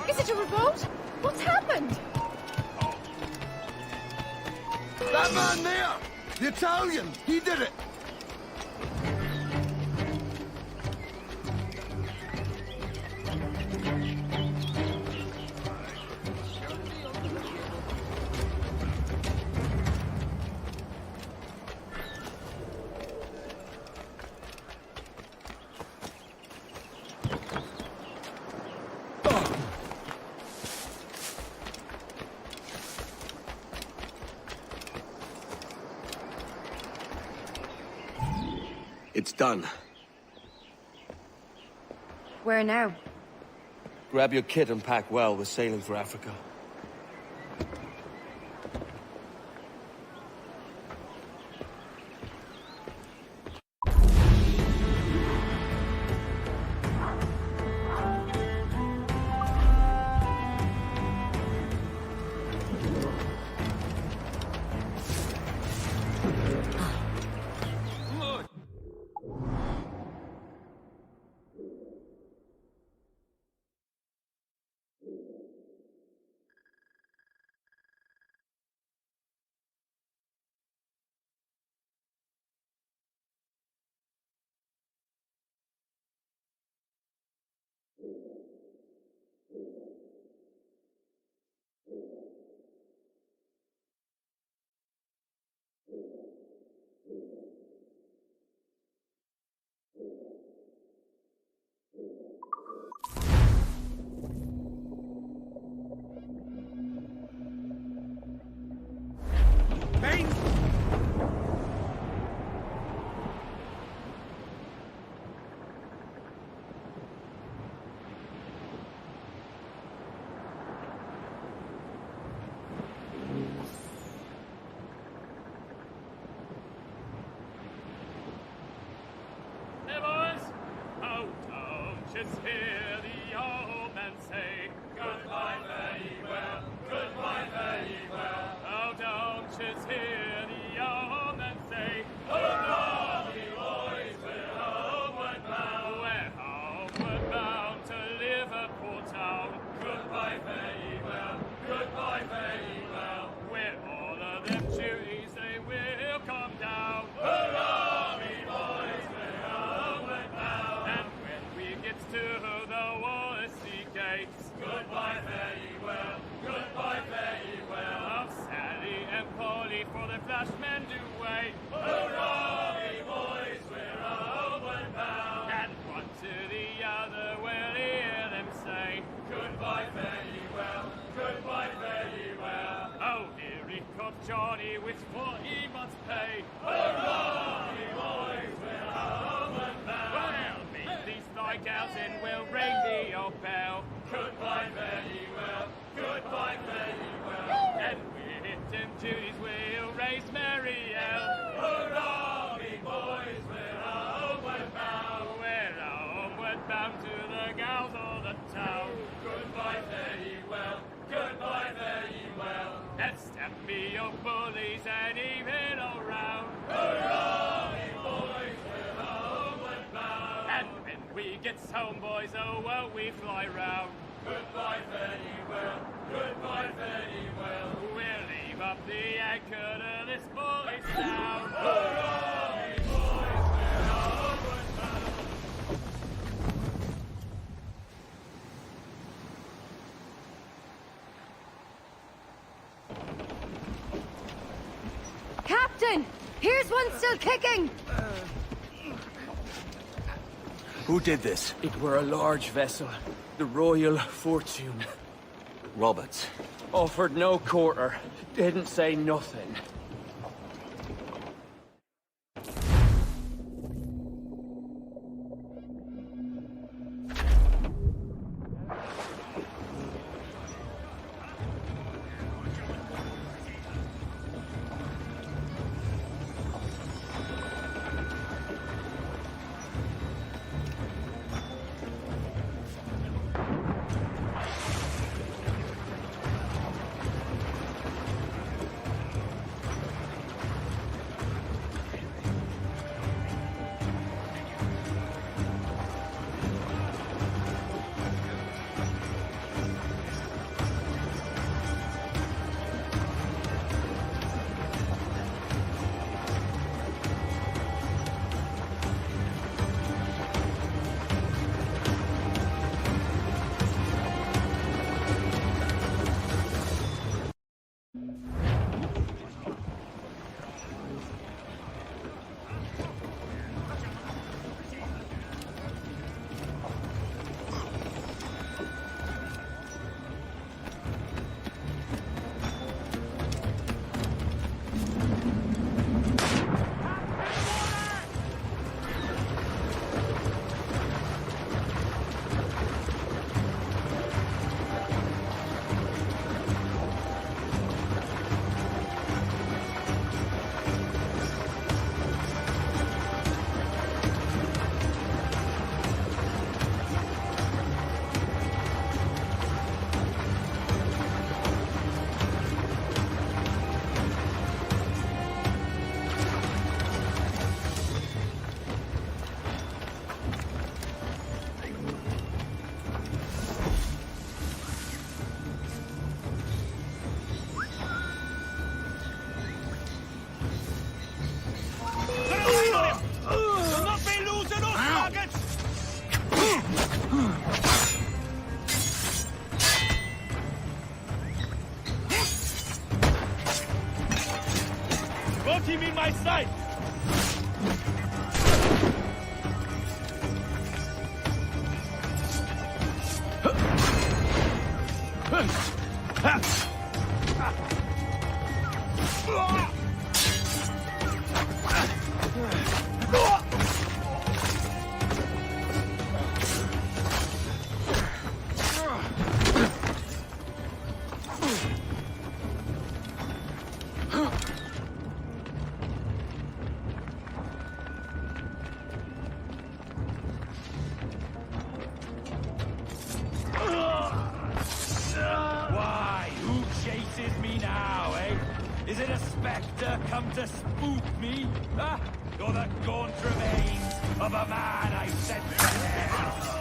Speaker 22: Is it a revolt? What's happened?
Speaker 17: That man there! The Italian! He did it!
Speaker 4: It's done.
Speaker 7: Where now?
Speaker 4: Grab your kit and pack well. We're sailing for Africa.
Speaker 5: Hey, boys! Oh, don't you hear the old man say, goodbye, fare ye well, goodbye, fare ye well. Oh, don't you say, hurrah, me boys, we're a homeward bound. And one to the other will hear them say, goodbye, fare ye well, goodbye, fare ye well. Oh, here he comes Johnny with 40 months' pay. Hurrah, me boys, we're a homeward bound. Well, meet these thy gals and we'll ring the old bell. Goodbye, fare ye well, goodbye, fare ye well. And we hit them duties, we'll raise merry yell. Hurrah, me boys, we're a homeward bound. We're a homeward bound to the gals of the town. Goodbye, fare ye well, goodbye, fare ye well. And stamp me your bullies and even all round. Hurrah, me boys, we're a homeward bound. And when we gets home, boys, oh, well, we fly round. Goodbye, fare ye well, goodbye, fare ye well. We'll leave up the anchor to this bully sound. Hurrah, me boys, we're a homeward bound.
Speaker 7: Captain! Here's one still kicking!
Speaker 20: Who did this?
Speaker 5: It were a large vessel, the Royal Fortune.
Speaker 20: Roberts.
Speaker 5: Offered no quarter, didn't say nothing.
Speaker 2: Got him in my sight!
Speaker 5: Why, who chases me now, eh? Is it a spectre come to spook me? Ah, or the gaunt remains of a man I sent to hell?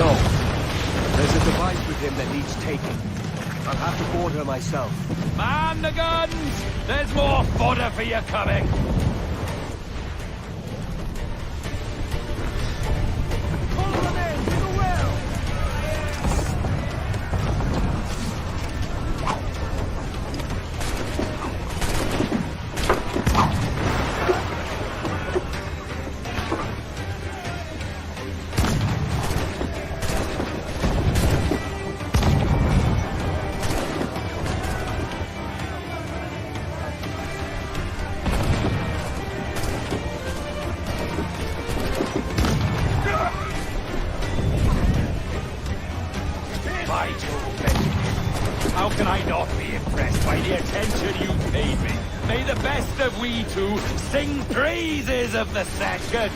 Speaker 4: No. There's a device with him that needs taking. I'll have to board her myself.
Speaker 5: Man the guns! There's more fodder for you coming! How can I not be impressed by the attention you paid me? May the best of we two sing praises of the second.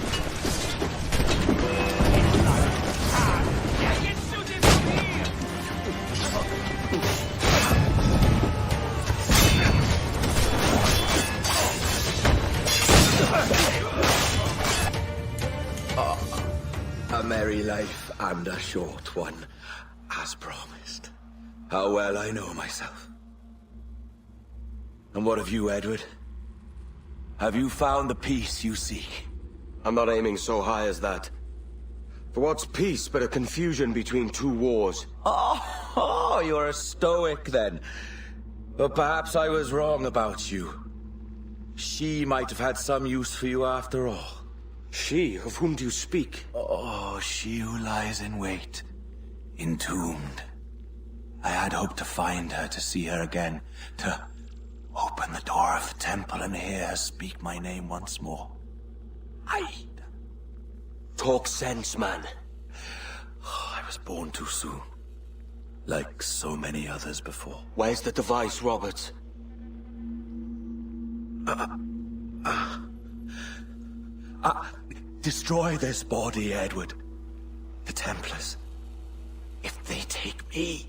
Speaker 15: A merry life and a short one, as promised. How well I know myself. And what of you, Edward? Have you found the peace you seek?
Speaker 4: I'm not aiming so high as that. For what's peace but a confusion between two wars?
Speaker 15: Oh, you're a stoic then. But perhaps I was wrong about you. She might have had some use for you after all.
Speaker 4: She? Of whom do you speak?
Speaker 15: Oh, she who lies in wait, entombed. I had hoped to find her, to see her again, to open the door of the temple and hear her speak my name once more.
Speaker 4: Talk sense, man.
Speaker 15: I was born too soon, like so many others before.
Speaker 4: Where's the device, Robert?
Speaker 15: Destroy this body, Edward. The Templars. If they take me...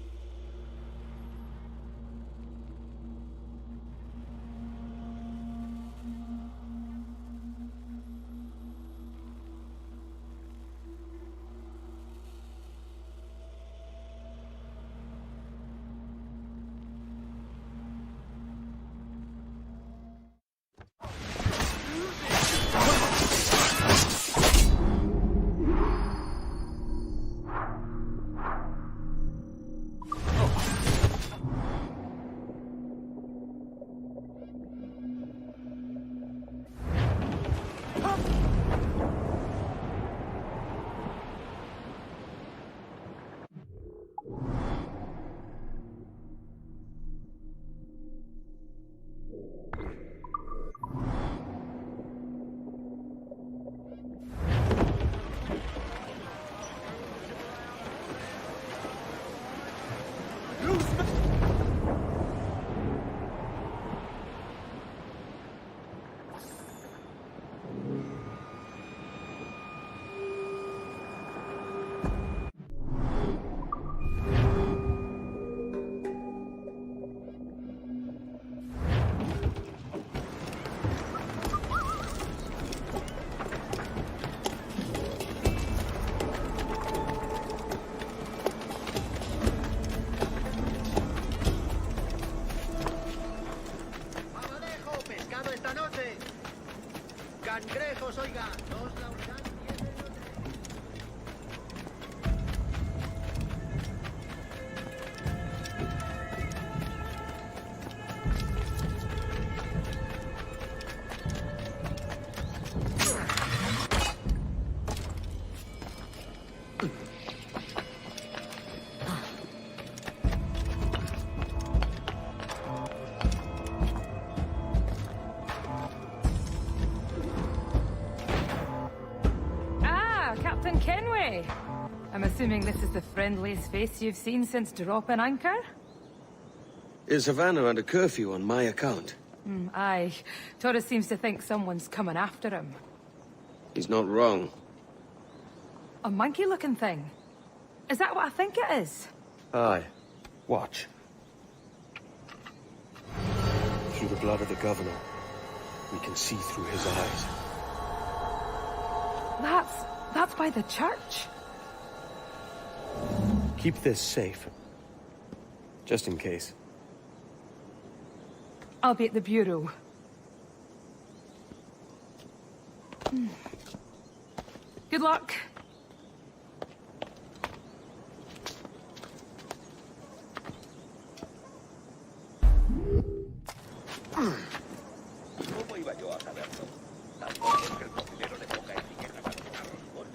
Speaker 3: Cangrejos, oiga, nos la unidad.
Speaker 19: Captain Kenway. I'm assuming this is the friendliest face you've seen since dropping anchor?
Speaker 4: Is Havana under curfew on my account?
Speaker 19: Aye. Torres seems to think someone's coming after him.
Speaker 4: He's not wrong.
Speaker 19: A monkey-looking thing? Is that what I think it is?
Speaker 4: Aye. Watch. Through the blood of the governor, we can see through his eyes.
Speaker 19: That's by the church.
Speaker 20: Keep this safe. Just in case.
Speaker 19: I'll be at the Bureau. Good luck.
Speaker 16: ¿Cómo iba yo a saberlo? Tampoco es que el cocinero le ponga etiquetas al arroz.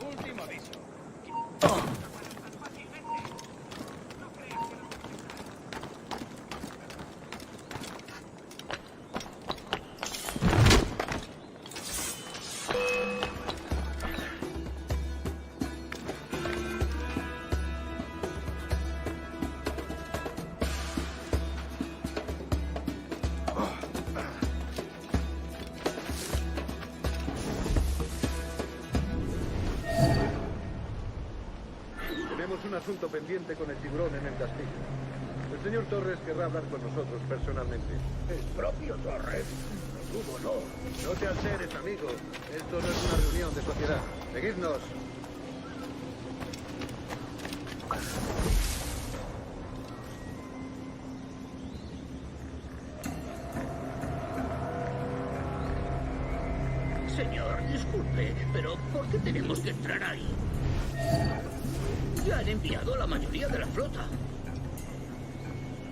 Speaker 16: Último aviso.
Speaker 12: Tenemos un asunto pendiente con el tiburón en el castillo. El señor Torres querrá hablar con nosotros personalmente.
Speaker 18: ¿El propio Torres? ¿Cómo no?
Speaker 12: No te alteres, amigo. Esto no es una reunión de sociedad. Seguidnos.
Speaker 21: Señor, disculpe, pero ¿por qué tenemos que entrar ahí? Ya han enviado a la mayoría de la flota.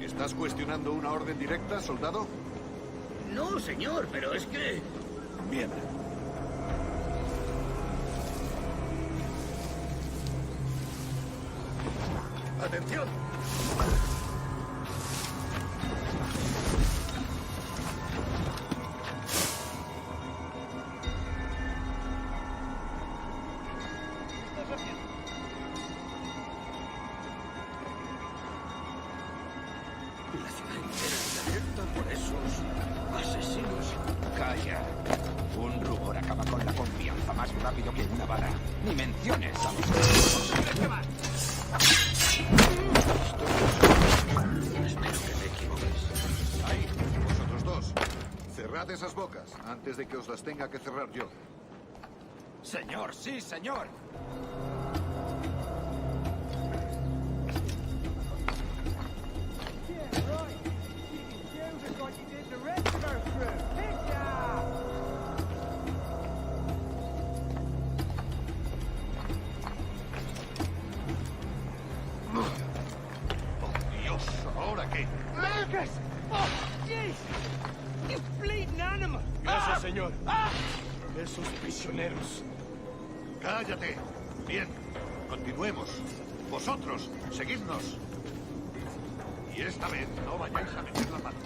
Speaker 6: ¿Estás cuestionando una orden directa, soldado?
Speaker 21: No, señor, pero es que...
Speaker 6: Bien.
Speaker 18: ¡Atención!
Speaker 21: La ciudad entera está abierta por esos asesinos.
Speaker 16: Calla. Un rubor acaba con la confianza más rápido que una bala. Ni menciones a los...
Speaker 21: Espero que te equivoques.
Speaker 6: Ahí, vosotros dos. Cerrad esas bocas antes de que os las tenga que cerrar yo.
Speaker 16: Señor, sí, señor.
Speaker 6: Oh, Dios, ¿ahora qué?
Speaker 17: Lucas! Oh, jeez! You bleeding animal!
Speaker 12: Gracias, señor.
Speaker 6: Esos prisioneros. Cállate. Bien, continuemos. Vosotros, seguidnos. Y esta vez no vayáis a meter la mano.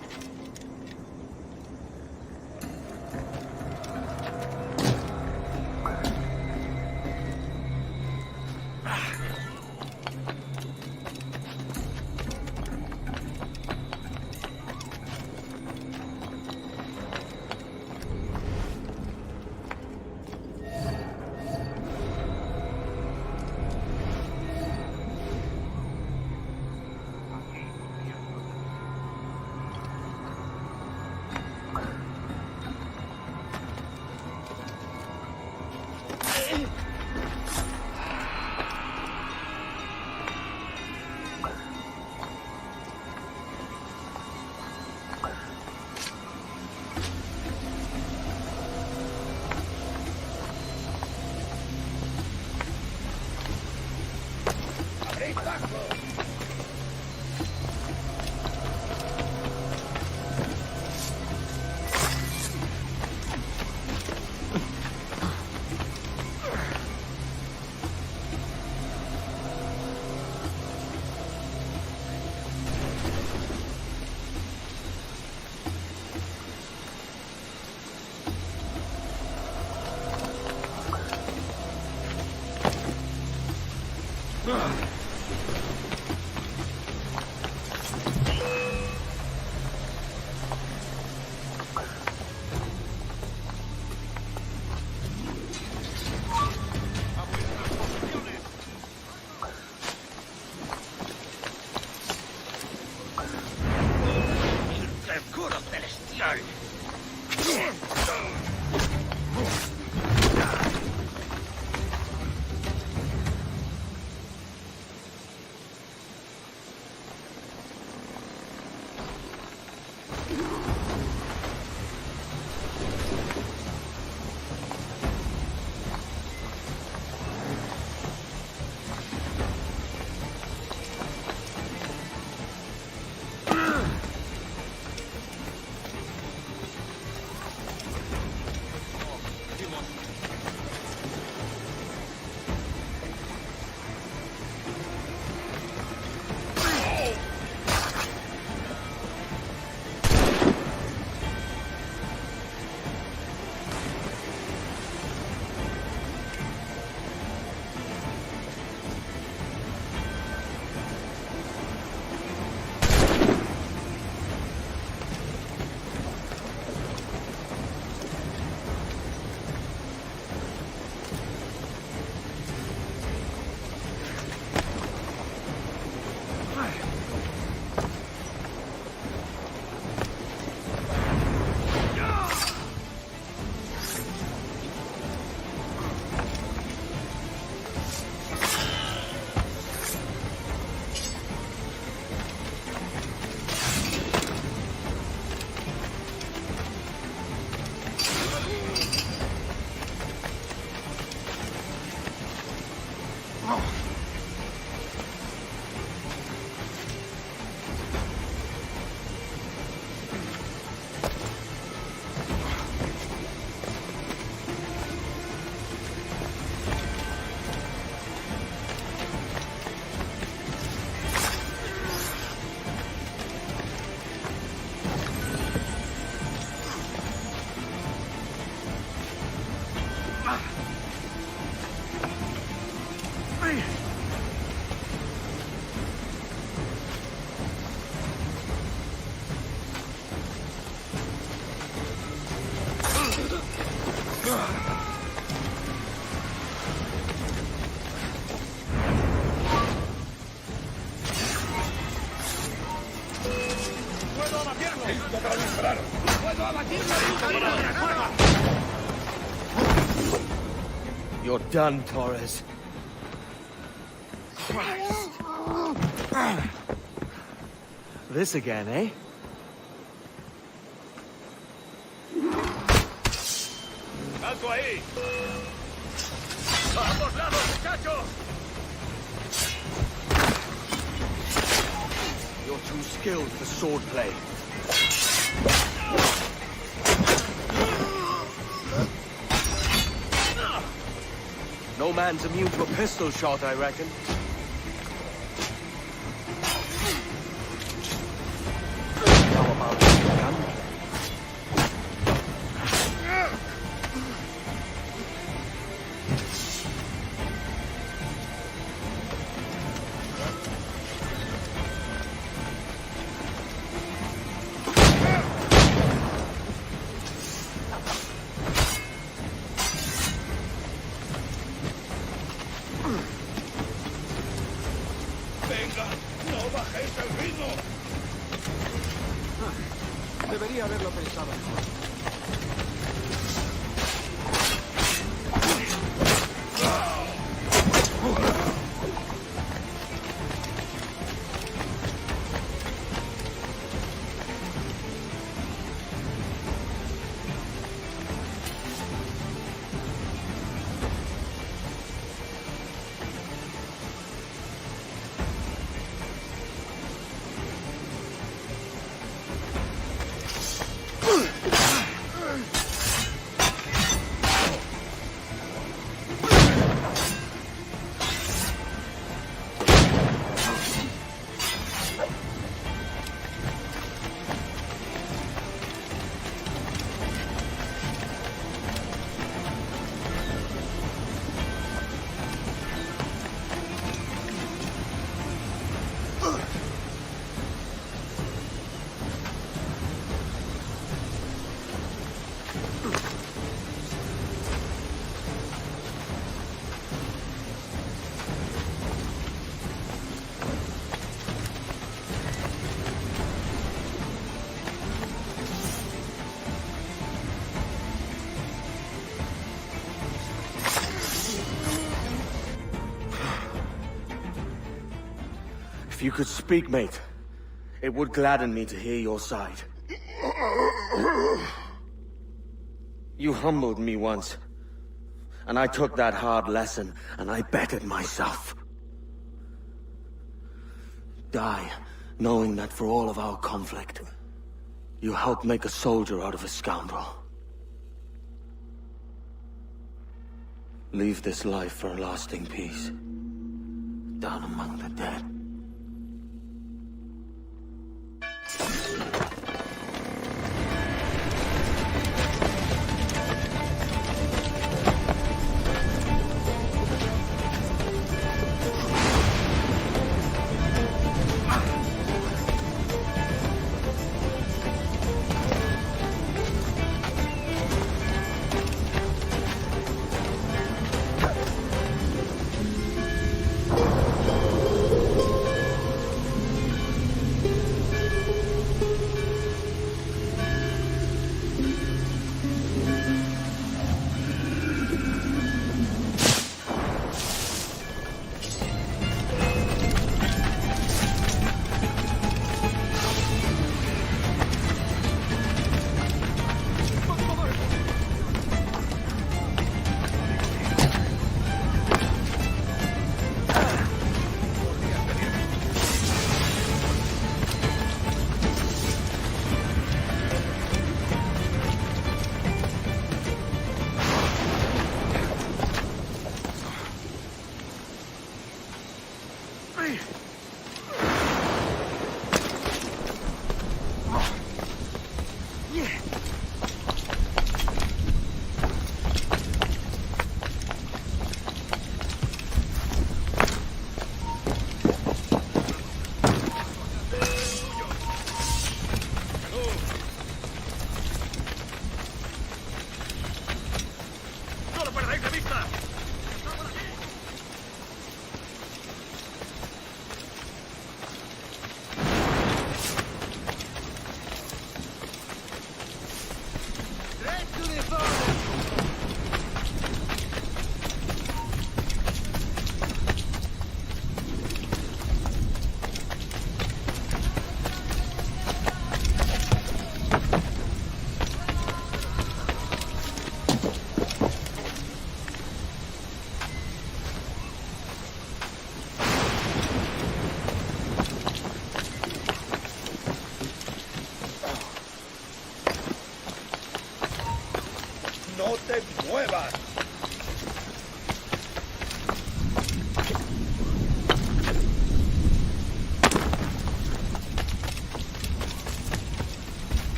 Speaker 20: You're done, Torres. Christ. This again, eh?
Speaker 2: ¡Alto ahí! ¡A ambos lados, muchachos!
Speaker 20: You're too skilled for swordplay. No man's immune to a pistol shot, I reckon. How about a gun?
Speaker 2: ¡Venga! ¡No bajéis el ritmo!
Speaker 10: Debería haberlo pensado mejor.
Speaker 20: If you could speak, mate, it would gladden me to hear your side. You humbled me once, and I took that hard lesson, and I bettered myself. Die, knowing that for all of our conflict, you helped make a soldier out of a scoundrel. Leave this life for a lasting peace, down among the dead.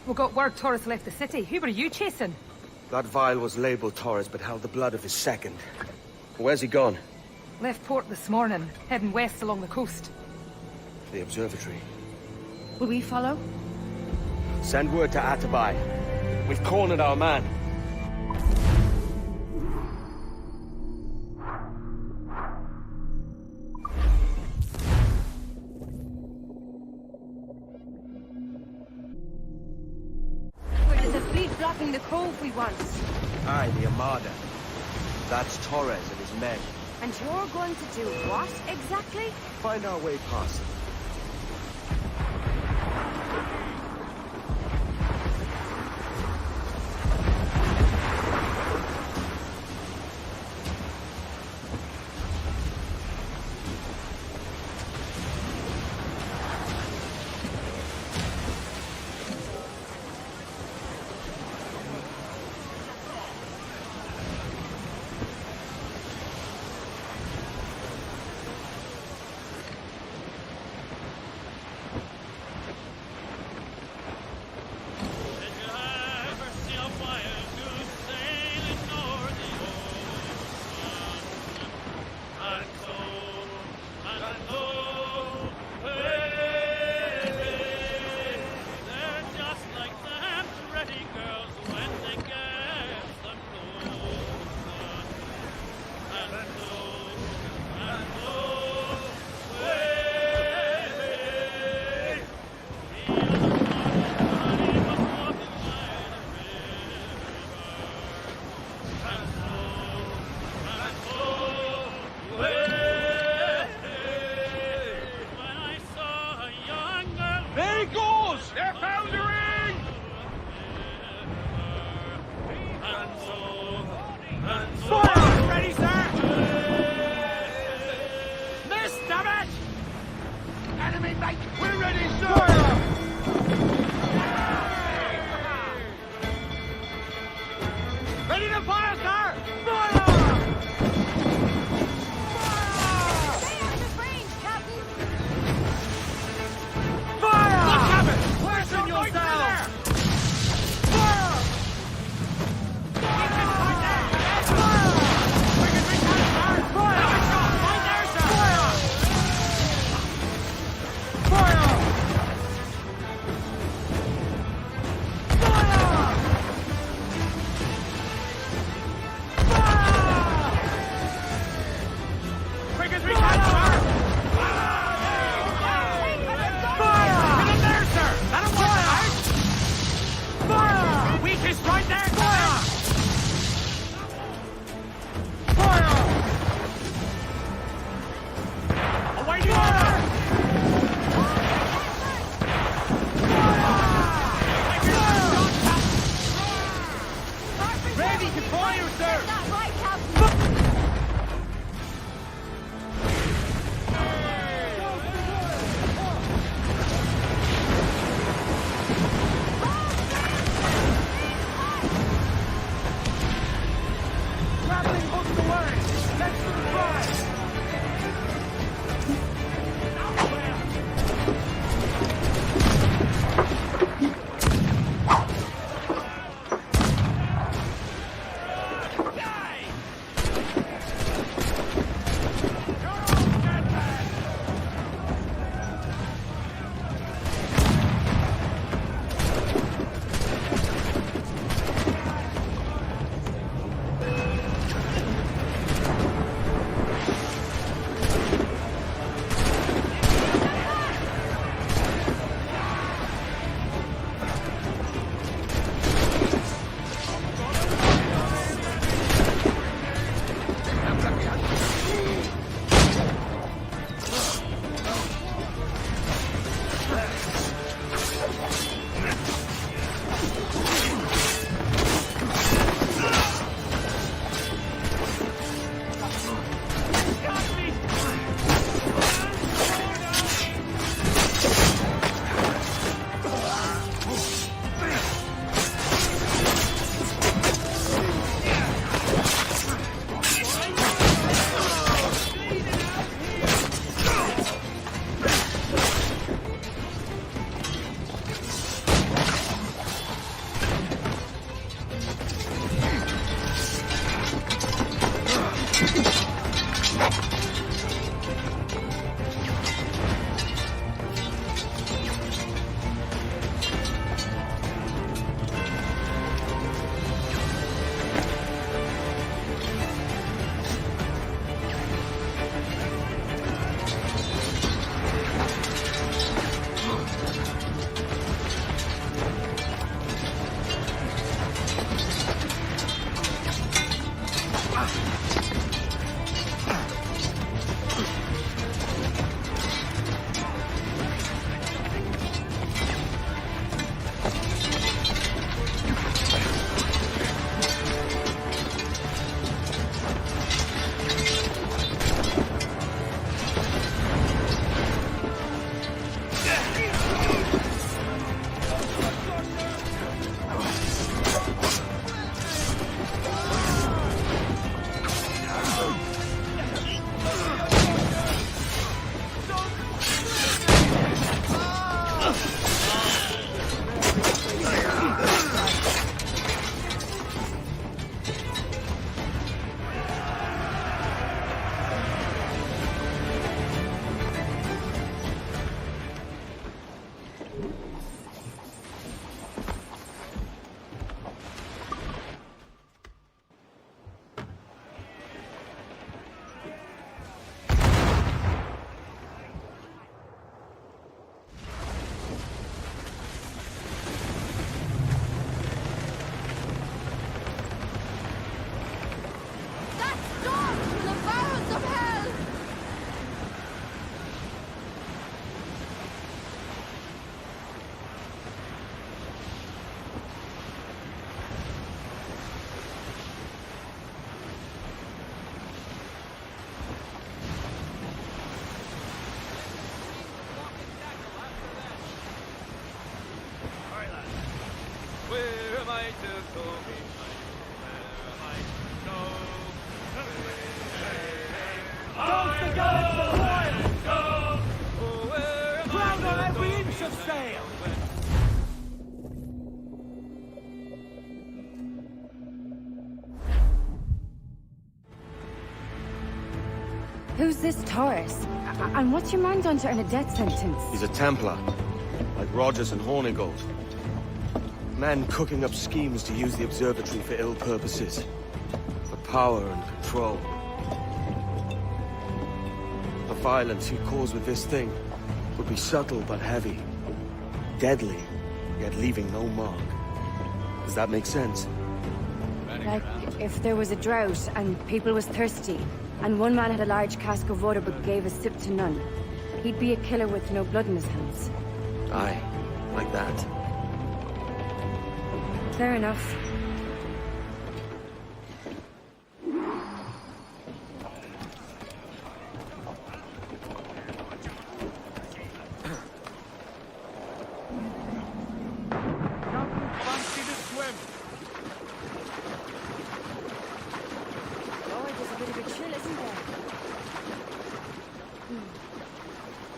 Speaker 19: We got word Torres left the city. Who were you chasing?
Speaker 20: That vial was labeled Torres, but held the blood of his second. Where's he gone?
Speaker 19: Left port this morning, heading west along the coast.
Speaker 20: The observatory.
Speaker 7: Will we follow?
Speaker 20: Send word to Atabai. We've cornered our man.
Speaker 7: There's a fleet blocking the cove we want.
Speaker 20: Aye, the Armada. That's Torres and his men.
Speaker 7: And you're going to do what, exactly?
Speaker 20: Find our way past them.
Speaker 17: Don't forget it's the Royals! Ground on every inch of sail!
Speaker 7: Who's this Taurus? And what's your man done to earn a death sentence?
Speaker 4: He's a Templar, like Rogers and Hornigold. Man cooking up schemes to use the observatory for ill purposes. For power and control. The violence he'd cause with this thing would be subtle but heavy. Deadly, yet leaving no mark. Does that make sense?
Speaker 7: Like, if there was a drought and people was thirsty, and one man had a large cask of water but gave a sip to none, he'd be a killer with no blood in his hands.
Speaker 4: Aye, like that.
Speaker 7: Fair enough.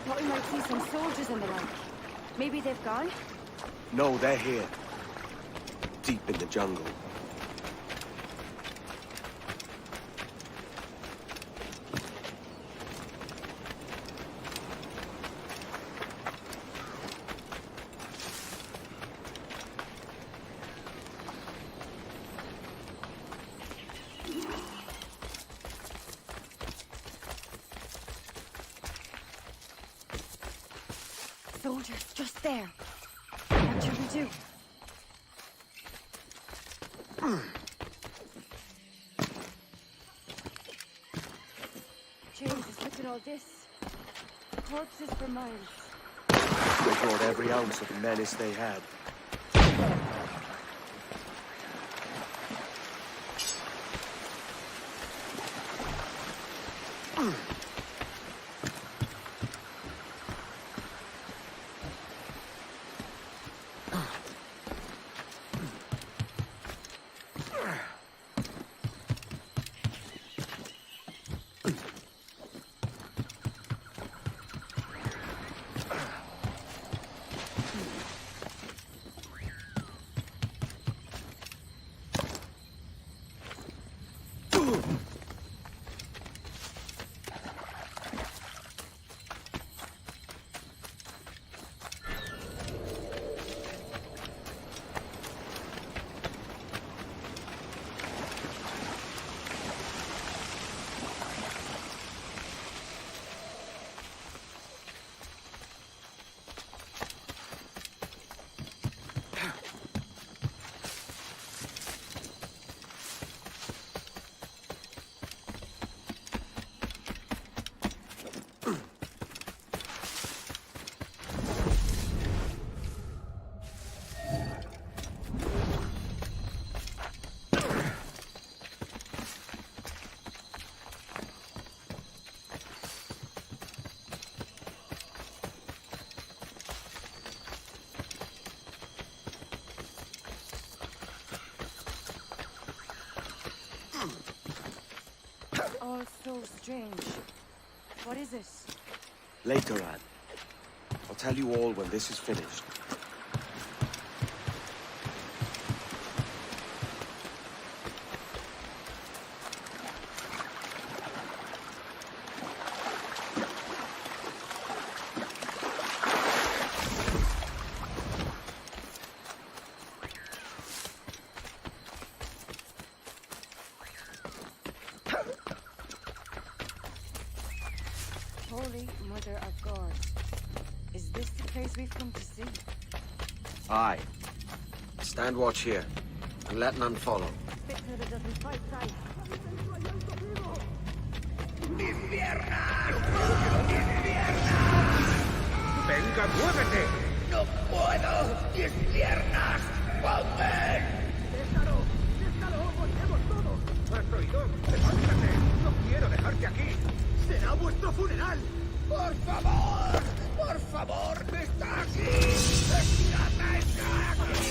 Speaker 7: Thought we might see some soldiers in the lake. Maybe they've gone?
Speaker 4: No, they're here. Deep in the jungle.
Speaker 7: Soldiers, just there. What should we do? Jesus, look at all this. Corpses for miles.
Speaker 4: They brought every ounce of the menace they had.
Speaker 7: All so strange. What is it?
Speaker 4: Later, Anne. I'll tell you all when this is finished.
Speaker 7: Holy Mother of God. Is this the place we've come to see?
Speaker 4: Aye. Stand watch here, and let none follow.
Speaker 7: Bitter doesn't fight right.
Speaker 17: ¡Venga, muévete! ¡No puedo! ¡Mis piernas! ¡Volver! ¡Déjalo! ¡Déjalo! ¡Volvemos todos! ¿Has oído? ¡Levántate! ¡No quiero dejarte aquí! ¡Será vuestro funeral! ¡Por favor! ¡Por favor! ¡Está aquí! ¡Está aquí!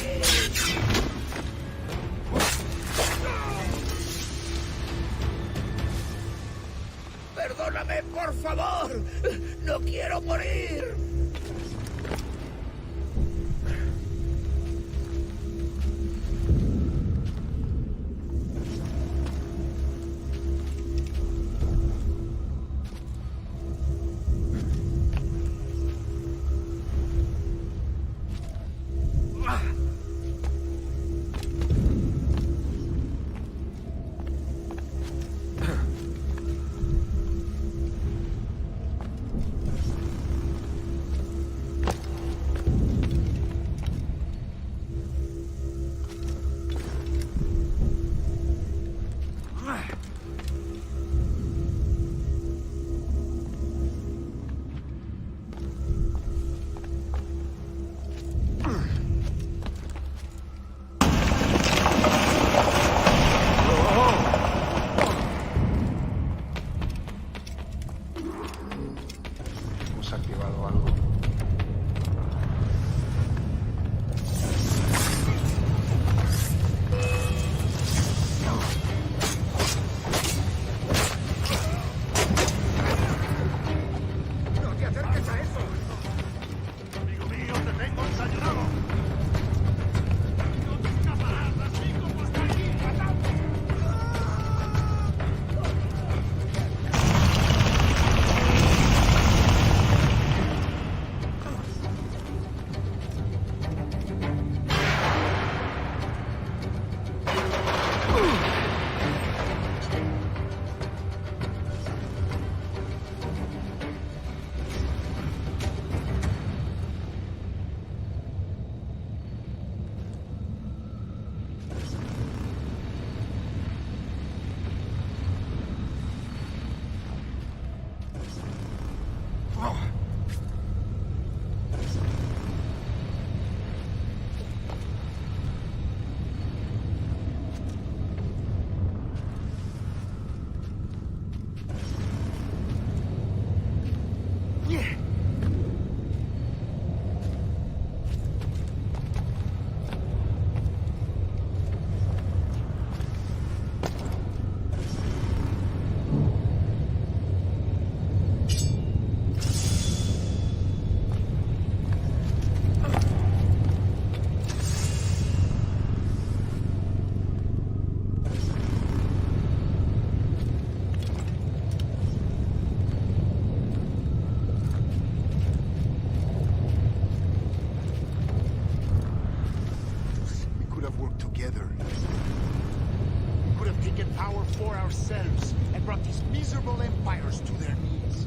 Speaker 18: power for ourselves and brought these miserable empires to their knees.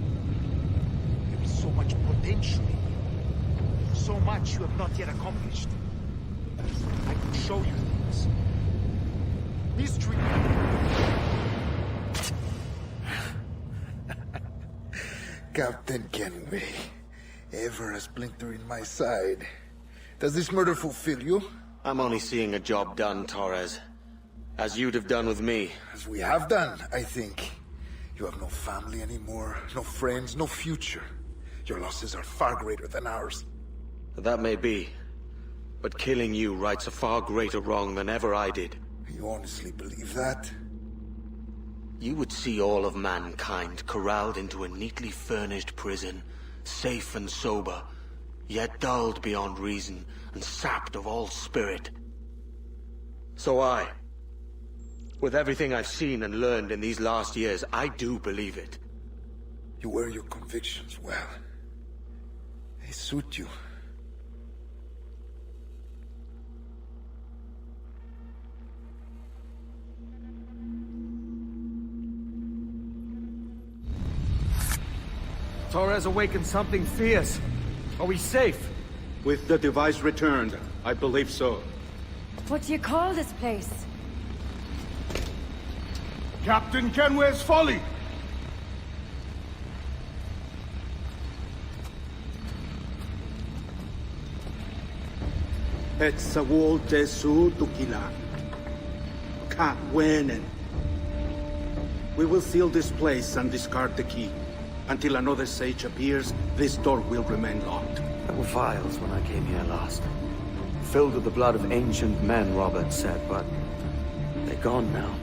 Speaker 18: There is so much potential in you. So much you have not yet accomplished. I can show you things. Mystery.
Speaker 1: Captain Kenway, ever a splinter in my side. Does this murder fulfill you?
Speaker 4: I'm only seeing a job done, Torres. As you'd have done with me.
Speaker 1: As we have done, I think. You have no family anymore, no friends, no future. Your losses are far greater than ours.
Speaker 4: That may be. But killing you rights a far greater wrong than ever I did.
Speaker 1: You honestly believe that?
Speaker 4: You would see all of mankind corralled into a neatly furnished prison, safe and sober, yet dulled beyond reason and sapped of all spirit. So with everything I've seen and learned in these last years, I do believe it.
Speaker 1: You wear your convictions well. They suit you.
Speaker 20: Torres awakened something fierce. Are we safe?
Speaker 12: With the device returned, I believe so.
Speaker 7: What do you call this place?
Speaker 6: Captain Kenway's Folly!
Speaker 18: Etsawolte su tukila. Ka wenen. We will seal this place and discard the key. Until another sage appears, this door will remain locked.
Speaker 20: There were vials when I came here last. Filled with the blood of ancient men, Robert said, but they're gone now.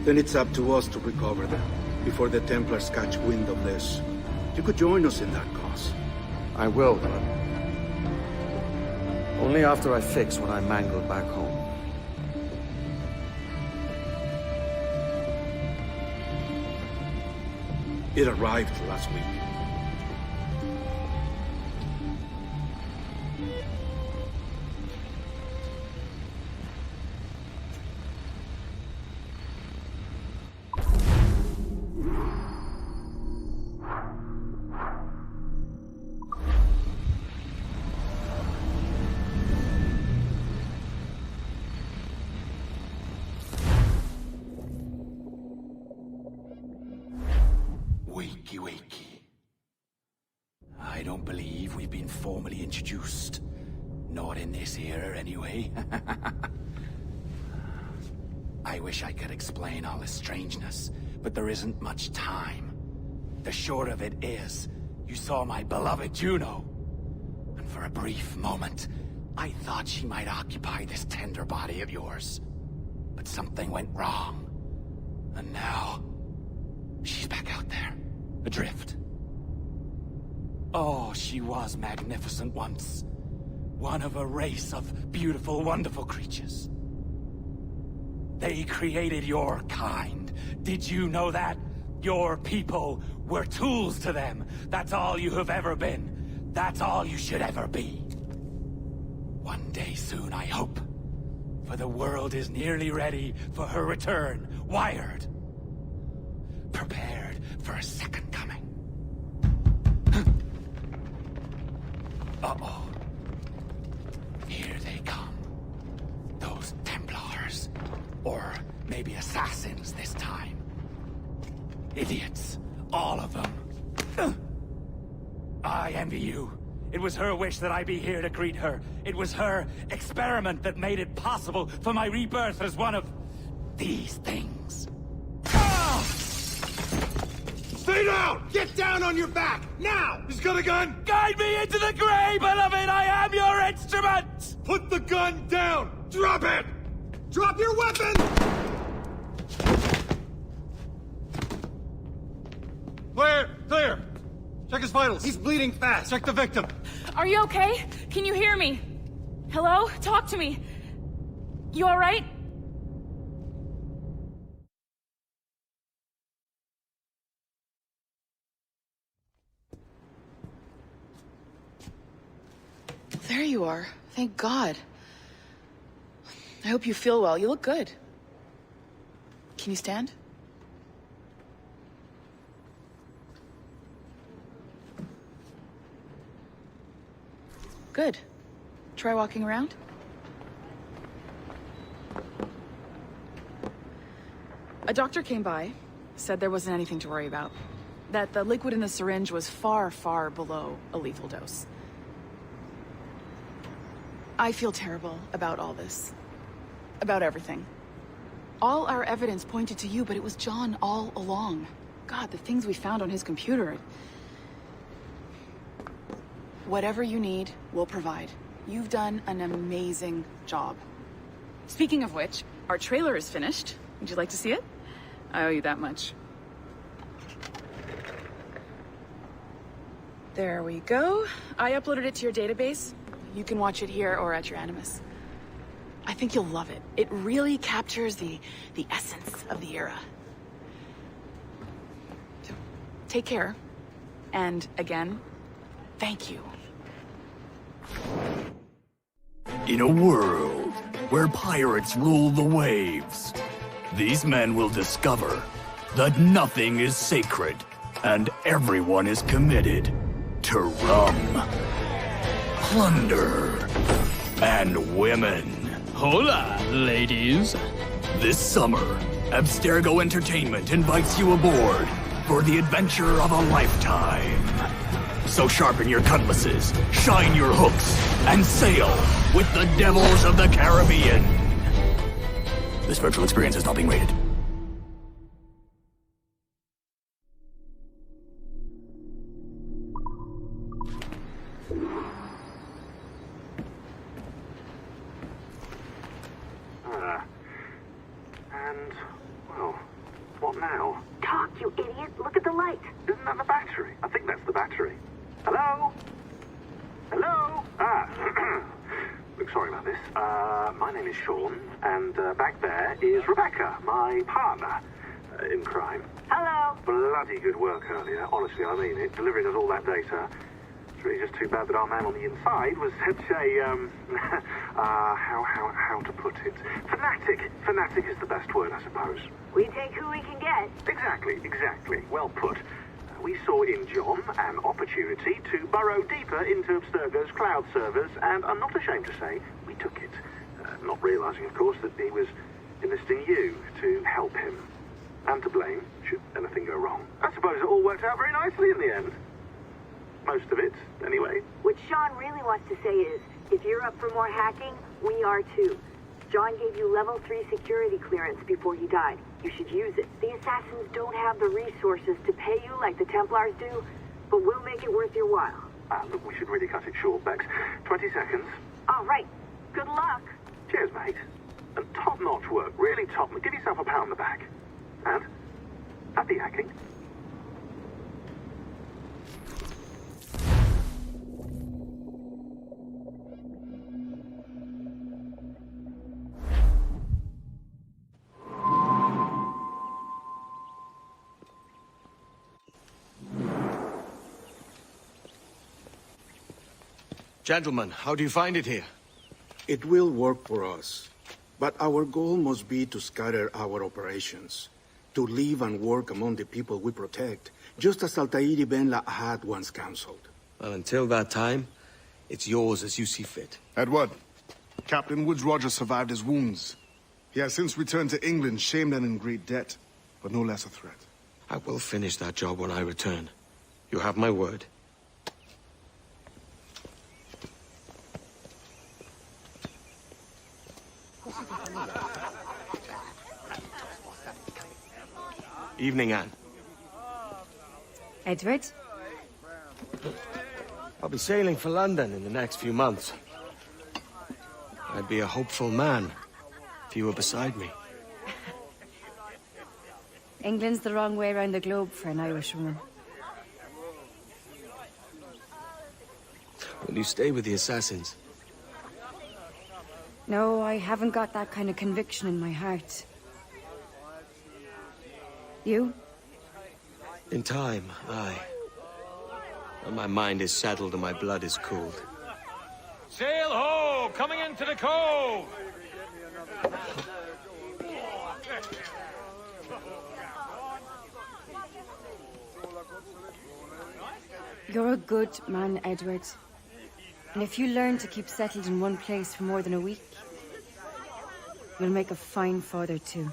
Speaker 18: Then it's up to us to recover them, before the Templars catch wind of this. You could join us in that cause.
Speaker 20: I will, but only after I fix what I mangled back home.
Speaker 18: It arrived last week.
Speaker 15: Wakey, wakey. I don't believe we've been formally introduced. Not in this era, anyway. I wish I could explain all the strangeness, but there isn't much time. The short of it is, you saw my beloved Juno. And for a brief moment, I thought she might occupy this tender body of yours. But something went wrong. And now, she's back out there. Adrift. Oh, she was magnificent once. One of a race of beautiful, wonderful creatures. They created your kind. Did you know that? Your people were tools to them. That's all you have ever been. That's all you should ever be. One day soon, I hope. For the world is nearly ready for her return. Wired. Prepared for a second coming. Uh-oh. Here they come. Those Templars. Or maybe assassins this time. Idiots. All of them. I envy you. It was her wish that I be here to greet her. It was her experiment that made it possible for my rebirth as one of these things.
Speaker 17: Stay down! Get down on your back! Now! He's got a gun!
Speaker 5: Guide me into the grave, beloved! I am your instrument!
Speaker 17: Put the gun down! Drop it! Drop your weapon! Clear! Clear! Check his vitals. He's bleeding fast. Check the victim.
Speaker 19: Are you okay? Can you hear me? Hello? Talk to me. You alright?
Speaker 8: There you are. Thank God. I hope you feel well. You look good. Can you stand? Good. Try walking around. A doctor came by, said there wasn't anything to worry about. That the liquid in the syringe was far, far below a lethal dose. I feel terrible about all this. About everything. All our evidence pointed to you, but it was John all along. God, the things we found on his computer. Whatever you need, we'll provide. You've done an amazing job. Speaking of which, our trailer is finished. Would you like to see it? I owe you that much. There we go. I uploaded it to your database. You can watch it here or at your Animus. I think you'll love it. It really captures the essence of the era. So, take care. And again, thank you.
Speaker 9: In a world where pirates rule the waves, these men will discover that nothing is sacred and everyone is committed to rum, plunder, and women.
Speaker 5: Hola, ladies.
Speaker 9: This summer, Abstergo Entertainment invites you aboard for the adventure of a lifetime. So sharpen your cutlasses, shine your hooks, and sail with the devils of the Caribbean. This virtual experience is not being rated.
Speaker 14: And, well, what now?
Speaker 23: Talk, you idiot! Look at the light!
Speaker 14: Isn't that the battery? I think that's the battery. Hello? Hello? Look, sorry about this. My name is Sean, and back there is Rebecca, my partner in crime.
Speaker 23: Hello!
Speaker 14: Bloody good work earlier, honestly, I mean it, delivering us all that data. It's really just too bad that our man on the inside was such a, how to put it? Fanatic. Fanatic is the best word, I suppose.
Speaker 23: We take who we can get.
Speaker 14: Exactly. Well put. We saw in John an opportunity to burrow deeper into Abstergo's cloud servers, and I'm not ashamed to say we took it. Not realizing, of course, that he was enlisting you to help him. And to blame, should anything go wrong. I suppose it all worked out very nicely in the end. Most of it, anyway.
Speaker 23: What Sean really wants to say is, if you're up for more hacking, we are too. John gave you level 3 security clearance before he died. You should use it. The assassins don't have the resources to pay you like the Templars do, but we'll make it worth your while.
Speaker 14: Look, we should really cut it short, Bex. 20 seconds.
Speaker 23: All right. Good luck.
Speaker 14: Cheers, mate. And top-notch work. Really top. Give yourself a pat on the back. And happy hacking.
Speaker 4: Gentlemen, how do you find it here?
Speaker 24: It will work for us. But our goal must be to scatter our operations. To live and work among the people we protect, just as Altair ibn La'ahad once counseled.
Speaker 4: Well, until that time, it's yours as you see fit.
Speaker 6: Edward, Captain Woodes Rogers survived his wounds. He has since returned to England, shamed and in great debt, but no less a threat.
Speaker 4: I will finish that job when I return. You have my word. Evening, Anne.
Speaker 7: Edward?
Speaker 4: I'll be sailing for London in the next few months. I'd be a hopeful man if you were beside me.
Speaker 7: England's the wrong way around the globe for an Irish woman.
Speaker 4: Will you stay with the assassins?
Speaker 7: No, I haven't got that kind of conviction in my heart. You?
Speaker 4: In time, aye. When my mind is settled and my blood is cooled.
Speaker 5: Sail ho! Coming into the cove!
Speaker 7: You're a good man, Edward. And if you learn to keep settled in one place for more than a week, you'll make a fine father too.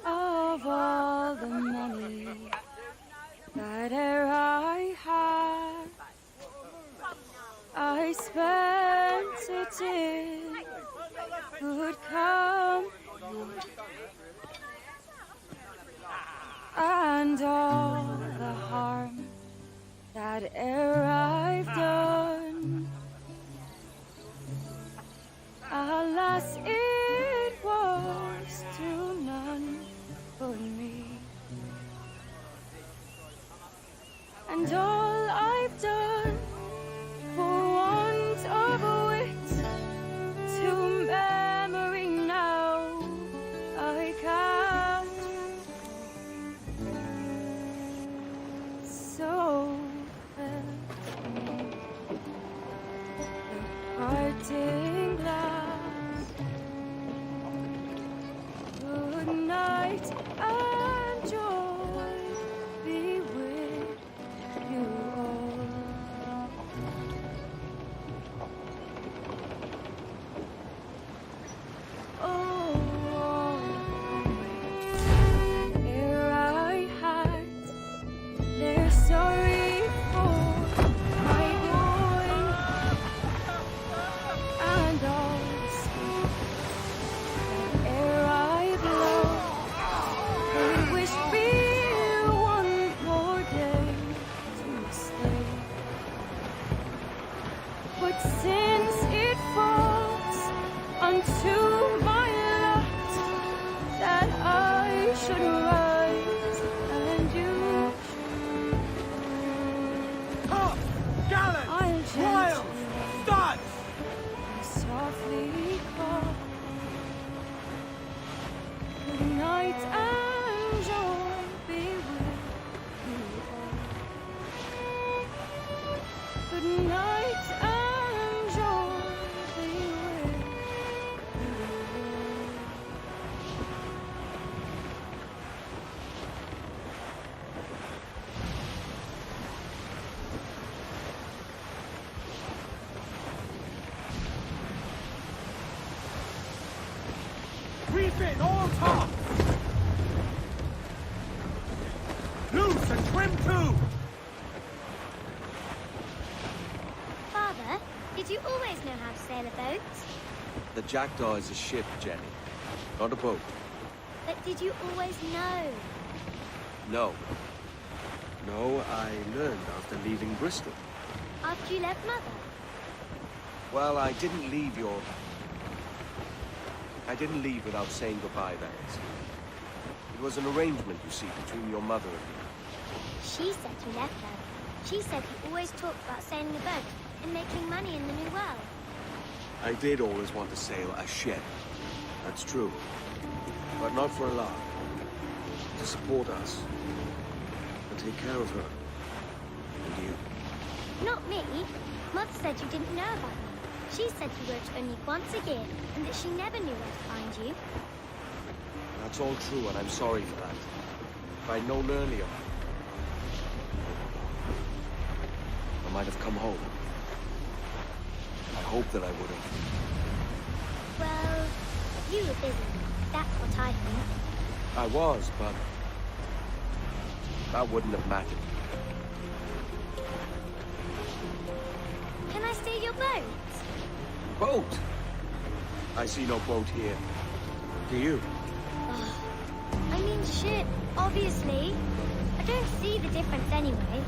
Speaker 7: Of all the money that e'er I had, I spent it in good company, and all the harm that e'er I've done, alas, it was to none but me. And all I've done for want of wit, to memory now I can't. So the parting glass. Good night and joy be with you all. Oh, ere I had their sorry for my going, and also that ere I blow, they wish me one more day to stay. But since it falls unto my lot that I should rise and you
Speaker 17: Tough, gallant,
Speaker 7: I'll
Speaker 17: royal, studs!
Speaker 7: softly call. Good night and joy be with you all. Good night and joy be with you
Speaker 17: Refit all tops! Loose and trim too!
Speaker 3: Father, did you always know how to sail a boat?
Speaker 4: The Jackdaw is a ship, Jenny, not a boat.
Speaker 3: But did you always know?
Speaker 4: No. No, I learned after leaving Bristol.
Speaker 3: After you left Mother?
Speaker 4: Well, I didn't leave without saying goodbye, that is. It was an arrangement, you see, between your mother and me.
Speaker 3: She said you left her. She said you always talked about sailing a boat and making money in the New World.
Speaker 4: I did always want to sail a ship. That's true. But not for a lark. To support us. And take care of her. And you.
Speaker 3: Not me. Mother said you didn't know about me. She said you worked only once a year and that she never knew where to find you.
Speaker 4: That's all true, and I'm sorry for that. If I'd known earlier, I might have come home. I hope that I would have.
Speaker 3: Well, you were busy. That's what I think.
Speaker 4: I was, but that wouldn't have mattered.
Speaker 3: Can I steal your boat?
Speaker 4: Boat? I see no boat here. Do you?
Speaker 3: I mean ship, obviously. I don't see the difference anyway.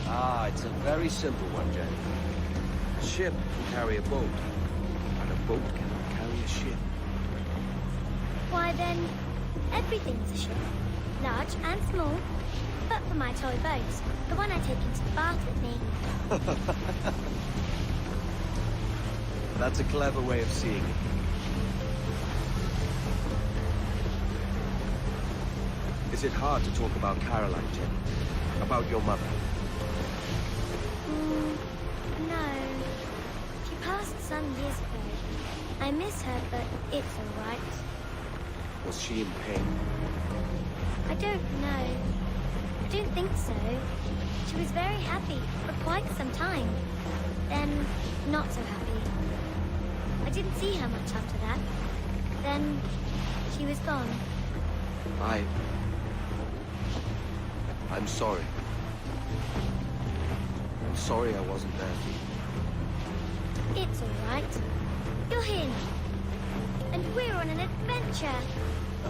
Speaker 4: Ah, it's a very simple one, Jenny. A ship can carry a boat, and a boat cannot carry a ship.
Speaker 3: Why then, everything's a ship. Large and small. But for my toy boat, the one I take into the bath with me.
Speaker 4: That's a clever way of seeing it. Is it hard to talk about Caroline, Jenny? About your mother?
Speaker 3: No. She passed son years ago. I miss her, but it's all right.
Speaker 4: Was she in pain?
Speaker 3: I don't know. I don't think so. She was very happy for quite some time. Then, not so happy. I didn't see her much after that. Then, she was gone.
Speaker 4: I'm sorry. I'm sorry I wasn't there for you.
Speaker 3: It's all right. You're here now. And we're on an adventure.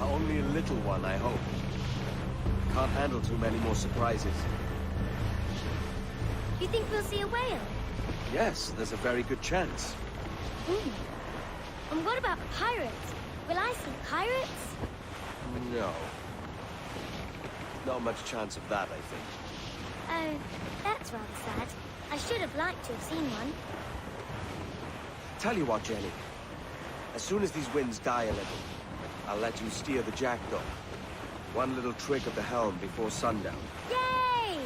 Speaker 4: Only a little one, I hope. Can't handle too many more surprises.
Speaker 3: You think we'll see a whale?
Speaker 4: Yes, there's a very good chance.
Speaker 3: And what about pirates? Will I see pirates?
Speaker 4: No. Not much chance of that, I think.
Speaker 3: Oh, that's rather sad. I should have liked to have seen one.
Speaker 4: Tell you what, Jenny. As soon as these winds die a little, I'll let you steer the jackdaw. One little trick of the helm before sundown.
Speaker 3: Yay!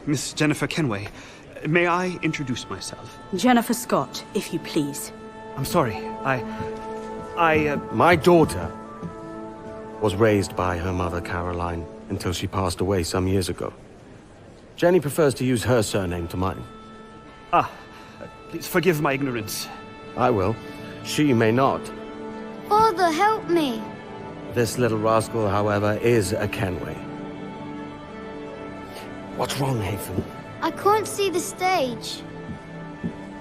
Speaker 11: Miss Jennifer Kenway, may I introduce myself?
Speaker 13: Jennifer Scott, if you please.
Speaker 11: I'm sorry,
Speaker 4: My daughter was raised by her mother, Caroline, until she passed away some years ago. Jenny prefers to use her surname to mine.
Speaker 11: Please forgive my ignorance.
Speaker 4: I will. She may not.
Speaker 3: Father, help me!
Speaker 4: This little rascal, however, is a Kenway. What's wrong, Hafen?
Speaker 3: I can't see the stage.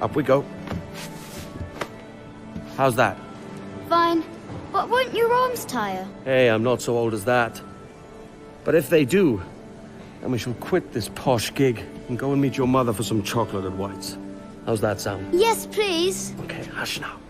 Speaker 4: Up we go. How's that?
Speaker 3: Fine. But won't your arms tire?
Speaker 4: Hey, I'm not so old as that. But if they do, then we shall quit this posh gig and go and meet your mother for some chocolate at White's. How's that sound?
Speaker 3: Yes, please.
Speaker 4: Okay, hush now.